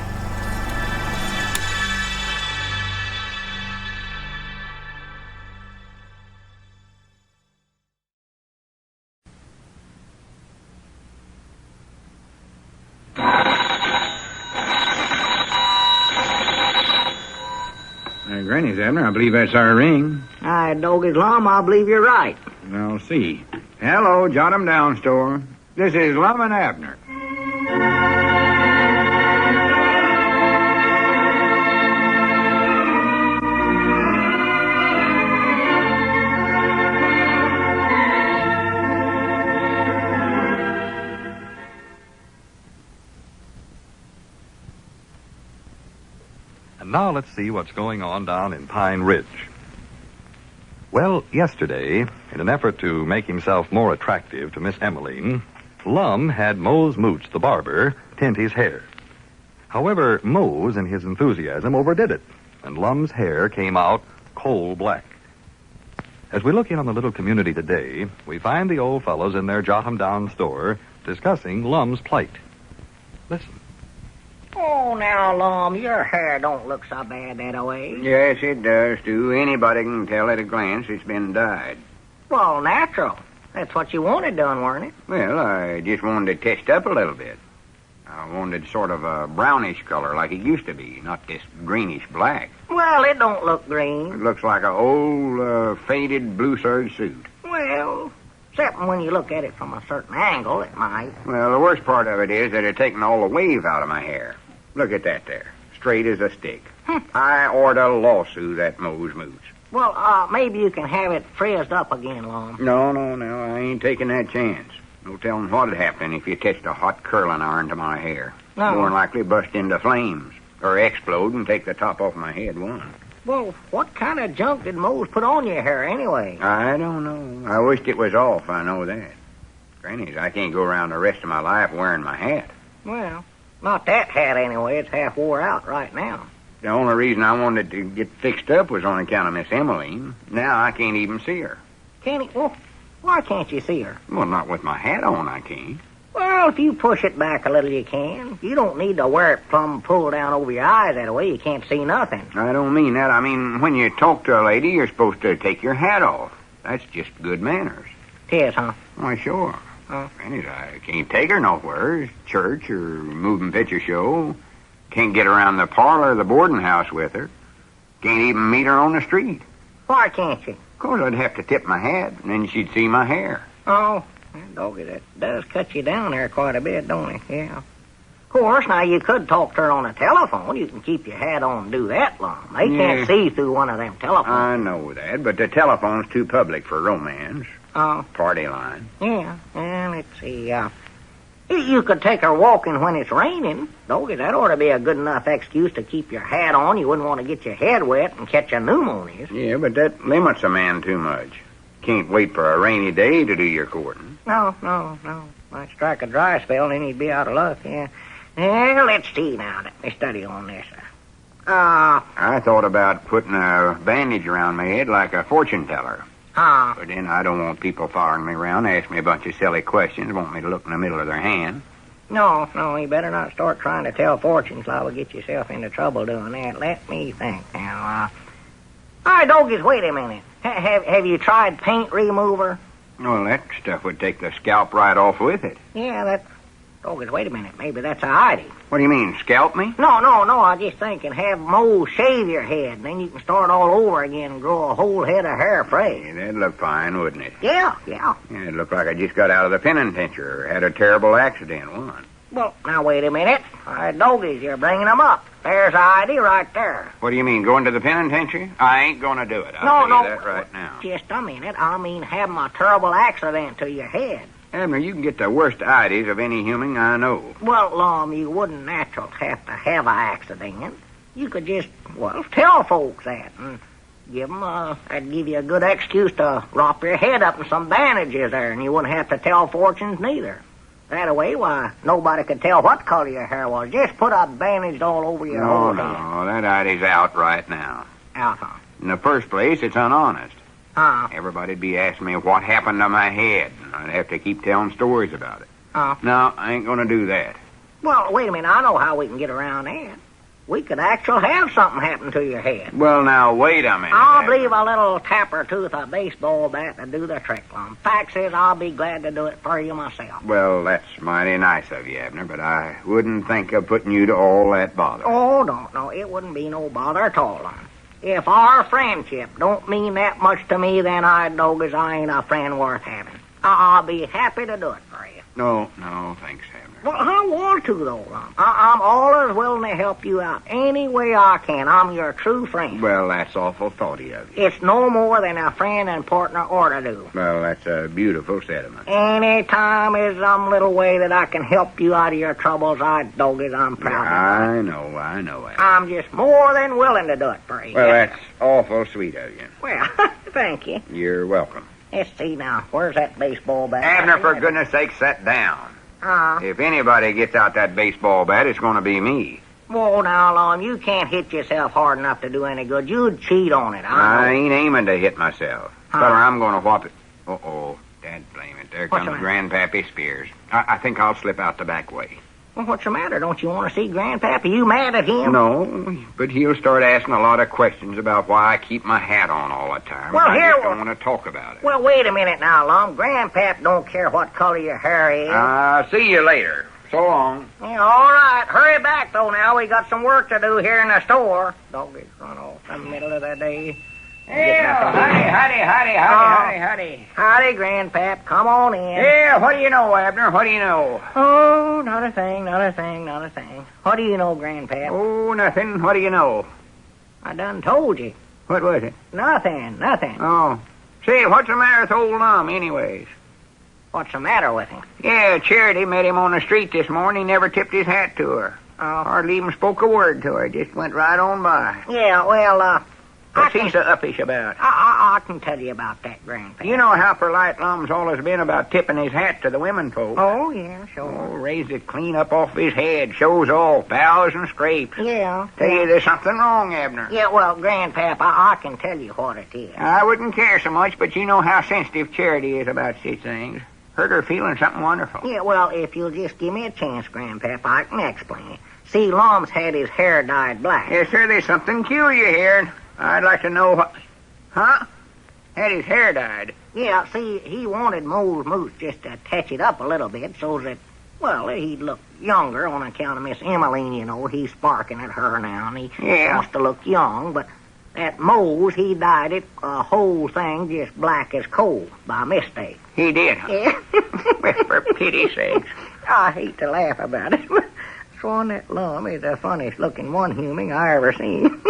Granny's, Abner, I believe that's our ring. Aye, Doggies, Lum, I believe you're right. I'll see. Hello, jot 'em down, store. This is Lum and Abner. And now let's see what's going on down in Pine Ridge. Well, yesterday, in an effort to make himself more attractive to Miss Emaline, Lum had Mose Moots, the barber, tint his hair. However, Mose, in his enthusiasm, overdid it, and Lum's hair came out coal black. As we look in on the little community today, we find the old fellows in their jot-em-down store discussing Lum's plight. Listen. Oh, now, Lum, your hair don't look so bad that way. Yes, it does, too. Anybody can tell at a glance it's been dyed. Well, natural. That's what you wanted done, weren't it? Well, I just wanted to test up a little bit. I wanted sort of a brownish color like it used to be, not this greenish black. Well, it don't look green. It looks like an old, faded blue serge suit. Well, except when you look at it from a certain angle, it might. Well, the worst part of it is that it's taken all the wave out of my hair. Look at that there. Straight as a stick. I ought to lawsuit that Mose Moots. Well, maybe you can have it frizzed up again, Lum. No, I ain't taking that chance. No telling what'd happen if you touched a hot curling iron to my hair. No. More than likely bust into flames. Or explode and take the top off my head one. Well, what kind of junk did Mose put on your hair anyway? I don't know. I wished it was off, I know that. Granny's, I can't go around the rest of my life wearing my hat. Well, not that hat anyway. It's half wore out right now. The only reason I wanted to get fixed up was on account of Miss Emaline. Now I can't even see her. Can't he? Well, why can't you see her? Well, not with my hat on, I can't. Well, if you push it back a little, you can. You don't need to wear it plumb pulled down over your eyes that way. You can't see nothing. I don't mean that. I mean, when you talk to a lady, you're supposed to take your hat off. That's just good manners. Tis, huh? Why, sure. Granny's, I can't take her nowhere. Church or moving picture show. Can't get around the parlor or the boarding house with her. Can't even meet her on the street. Why can't you? 'Cause I'd have to tip my hat, and then she'd see my hair. Oh, doggy, that does cut you down there quite a bit, don't it? Yeah. Of course, now you could talk to her on the telephone. You can keep your hat on and do that, Lum. They can't see through one of them telephones. I know that, but the telephone's too public for romance. Oh. Party line. Yeah, and let's see, you could take her walking when it's raining. Doggy, that ought to be a good enough excuse to keep your hat on. You wouldn't want to get your head wet and catch a pneumonia. Yeah, but that limits a man too much. Can't wait for a rainy day to do your courting. No. Might strike a dry spell, then he'd be out of luck, yeah. Well, let's see now. Let me study on this. I thought about putting a bandage around my head like a fortune teller. But then I don't want people following me around, ask me a bunch of silly questions, want me to look in the middle of their hand. No, you better not start trying to tell fortunes, liable to get yourself into trouble doing that. Let me think now. All right, Dogies, wait a minute. Have you tried paint remover? Well, that stuff would take the scalp right off with it. Yeah, Dogies, wait a minute. Maybe that's a idea. What do you mean, scalp me? No, I just thinking have moles shave your head, and then you can start all over again and grow a whole head of hair fresh. Yeah, that'd look fine, wouldn't it? Yeah. Yeah, it'd look like I just got out of the penitentiary or had a terrible accident once. Well, now, wait a minute. All right, Dogies, you're bringing them up. There's an idea right there. What do you mean, going to the penitentiary? I ain't going to do it. I'll tell you that right now. Just a minute. I mean having a terrible accident to your head. Abner, you can get the worst ideas of any human I know. Well, Lum, you wouldn't naturally have to have an accident. You could just, tell folks that and give them that'd give you a good excuse to wrap your head up in some bandages there, and you wouldn't have to tell fortunes neither. That way, nobody could tell what color your hair was. Just put a bandage all over your whole head. No, that idea's out right now. Out, huh? In the first place, it's unhonest. Huh? Everybody'd be asking me what happened to my head, and I'd have to keep telling stories about it. No, I ain't going to do that. Well, wait a minute. I know how we can get around that. We could actually have something happen to your head. Well, now, wait a minute. I'll believe a little tapper tooth, a baseball bat to do the trick, Lum. Fact is, I'll be glad to do it for you myself. Well, that's mighty nice of you, Abner, but I wouldn't think of putting you to all that bother. Oh, no. It wouldn't be no bother at all, Lum. If our friendship don't mean that much to me, then I ain't a friend worth having. I'll be happy to do it for you. No, thanks, Abner. Well, I want to, though, Lum. I'm always willing to help you out any way I can. I'm your true friend. Well, that's awful thoughty of you. It's no more than a friend and partner ought to do. Well, that's a beautiful sentiment. Any time is some little way that I can help you out of your troubles, I'm proud of it. I know, Abner. I'm just more than willing to do it for you. Well, that's awful sweet of you. Well, thank you. You're welcome. Let's see now. Where's that baseball bat? Abner, for goodness sake, sit down. If anybody gets out that baseball bat, it's going to be me. Whoa, now, Lum, you can't hit yourself hard enough to do any good. You'd cheat on it. I ain't aiming to hit myself. Feller, I'm going to whop it. Uh-oh, Dad blame it. There comes Grandpappy Spears. I think I'll slip out the back way. Well, what's the matter? Don't you want to see Grandpappy? You mad at him? No, but he'll start asking a lot of questions about why I keep my hat on all the time. Well, I just don't want to talk about it. Well, wait a minute now, Lum. Grandpap don't care what color your hair is. See you later. So long. Yeah, all right. Hurry back, though, now. We got some work to do here in the store. Doggies run off in the middle of the day. Howdy. Howdy, Grandpap. Come on in. Yeah, what do you know, Abner? What do you know? Oh, not a thing. What do you know, Grandpap? Oh, nothing. What do you know? I done told you. What was it? Nothing. Oh. Say, what's the matter with old Lum, anyways? What's the matter with him? Yeah, Charity met him on the street this morning. He never tipped his hat to her. Hardly even spoke a word to her. Just went right on by. Yeah, well, What's he so uppish about? I can tell you about that, Grandpa. You know how polite Lum's always been about tipping his hat to the women folk. Oh, yeah, sure. Oh, raised it clean up off his head. Shows off. Bows and scrapes. Yeah. Tell you there's something wrong, Abner. Yeah, well, Grandpap, I can tell you what it is. I wouldn't care so much, but you know how sensitive Charity is about such things. Hurt her feeling something wonderful. Yeah, well, if you'll just give me a chance, Grandpap, I can explain it. See, Lum's had his hair dyed black. Yes, sir, there's something peculiar here, and I'd like to know what... Huh? Had his hair dyed. Yeah, see, he wanted Mole's Moose just to touch it up a little bit so that, well, he'd look younger on account of Miss Emaline, you know. He's sparking at her now, and he wants to look young, but at Mole's, he dyed it, a whole thing, just black as coal, by mistake. He did, huh? Yeah. Well, for pity's sakes. I hate to laugh about it, but sworn that Lum is the funniest looking one human I ever seen.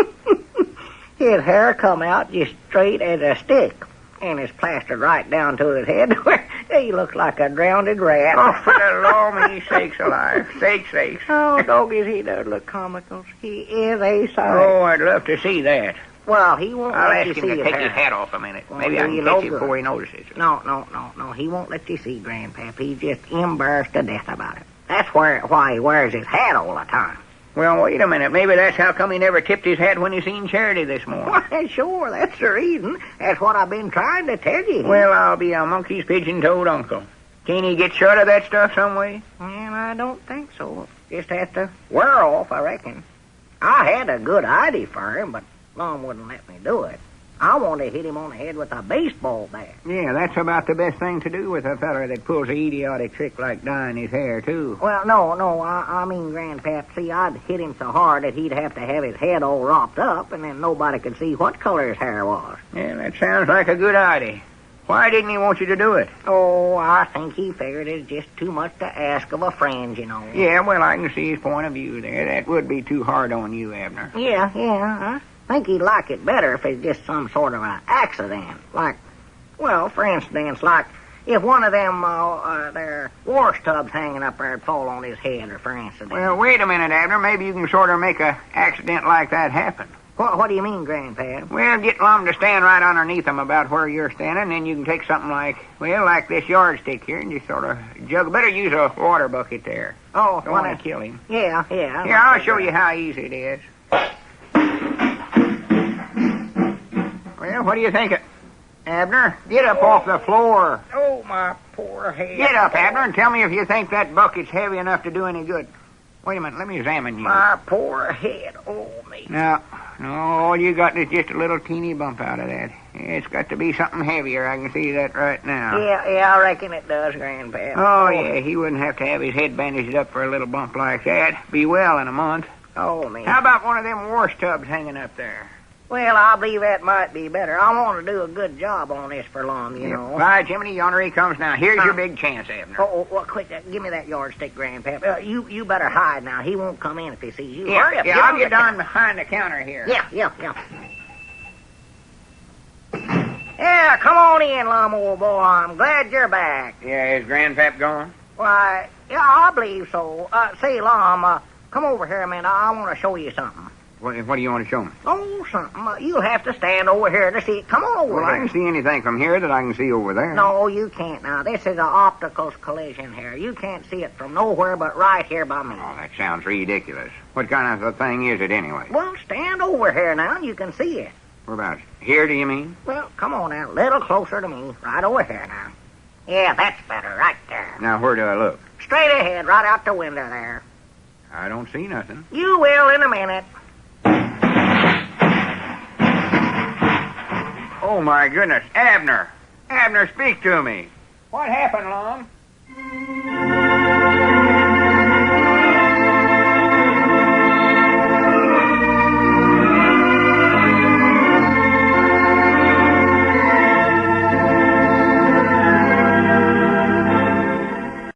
His hair come out just straight as a stick, and it's plastered right down to his head where he looks like a drowned rat. Oh, for the law, me sakes alive. Sakes. Oh, doggies, he does look comical. He is a sight. Oh, I'd love to see that. Well, he won't I'll let ask you him see to his take hair. his hat off a minute. Well, Maybe I can catch him before he notices it. No, he won't let you see, Grandpap. He's just embarrassed to death about it. That's why he wears his hat all the time. Well, wait a minute. Maybe that's how come he never tipped his hat when he seen Charity this morning. Why, sure, that's the reason. That's what I've been trying to tell you. Well, I'll be a monkey's pigeon-toed uncle. Can't he get short of that stuff some way? Well, I don't think so. Just have to wear off, I reckon. I had a good idea for him, but Lum wouldn't let me do it. I want to hit him on the head with a baseball bat. Yeah, that's about the best thing to do with a feller that pulls an idiotic trick like dyeing his hair, too. Well, no, I mean, Grandpap, see, I'd hit him so hard that he'd have to have his head all wrapped up, and then nobody could see what color his hair was. Yeah, that sounds like a good idea. Why didn't he want you to do it? Oh, I think he figured it's just too much to ask of a friend, you know. Yeah, well, I can see his point of view there. That would be too hard on you, Abner. Yeah, I think he'd like it better if it's just some sort of an accident. Like, well, for instance, like if one of them, their wash tubs hanging up there would fall on his head, or for instance. Well, wait a minute, Abner. Maybe you can sort of make an accident like that happen. What do you mean, Grandpa? Well, get Lum to stand right underneath him about where you're standing, and then you can take something like this yardstick here and just sort of jug. Better use a water bucket there. Oh, don't want to kill him. Yeah. Here, I'll show you how easy it is. Well, what do you think? Abner, get up off the floor. Oh, my poor head. Get up, Abner, and tell me if you think that bucket's heavy enough to do any good. Wait a minute, let me examine you. My poor head, oh, me. No, all you got is just a little teeny bump out of that. It's got to be something heavier, I can see that right now. Yeah, I reckon it does, Grandpa. Oh, yeah, he wouldn't have to have his head bandaged up for a little bump like that. Be well in a month. Oh, me. How about one of them wash tubs hanging up there? Well, I believe that might be better. I want to do a good job on this for Lum, you know. By Jiminy, yonder he comes now. Here's your big chance, Abner. Well, quick, give me that yardstick, Grandpap. You better hide now. He won't come in if he sees you. Yeah, Hurry up. I'll get down behind the counter here. Yeah. Yeah, come on in, Lum, old boy. I'm glad you're back. Yeah, is Grandpap gone? Why, yeah, I believe so. Say, Lum, come over here a minute. I want to show you something. What do you want to show me? Oh, something. You'll have to stand over here to see it. Come on over here. here. I can see anything from here that I can see over there. No, you can't now. This is an optical collision here. You can't see it from nowhere but right here by me. Oh, that sounds ridiculous. What kind of a thing is it anyway? Well, stand over here now and you can see it. Whereabouts? Here, do you mean? Well, come on now. A little closer to me. Right over here now. Yeah, that's better. Right there. Now, where do I look? Straight ahead, right out the window there. I don't see nothing. You will in a minute. Oh, my goodness. Abner! Abner, speak to me. What happened, Lum?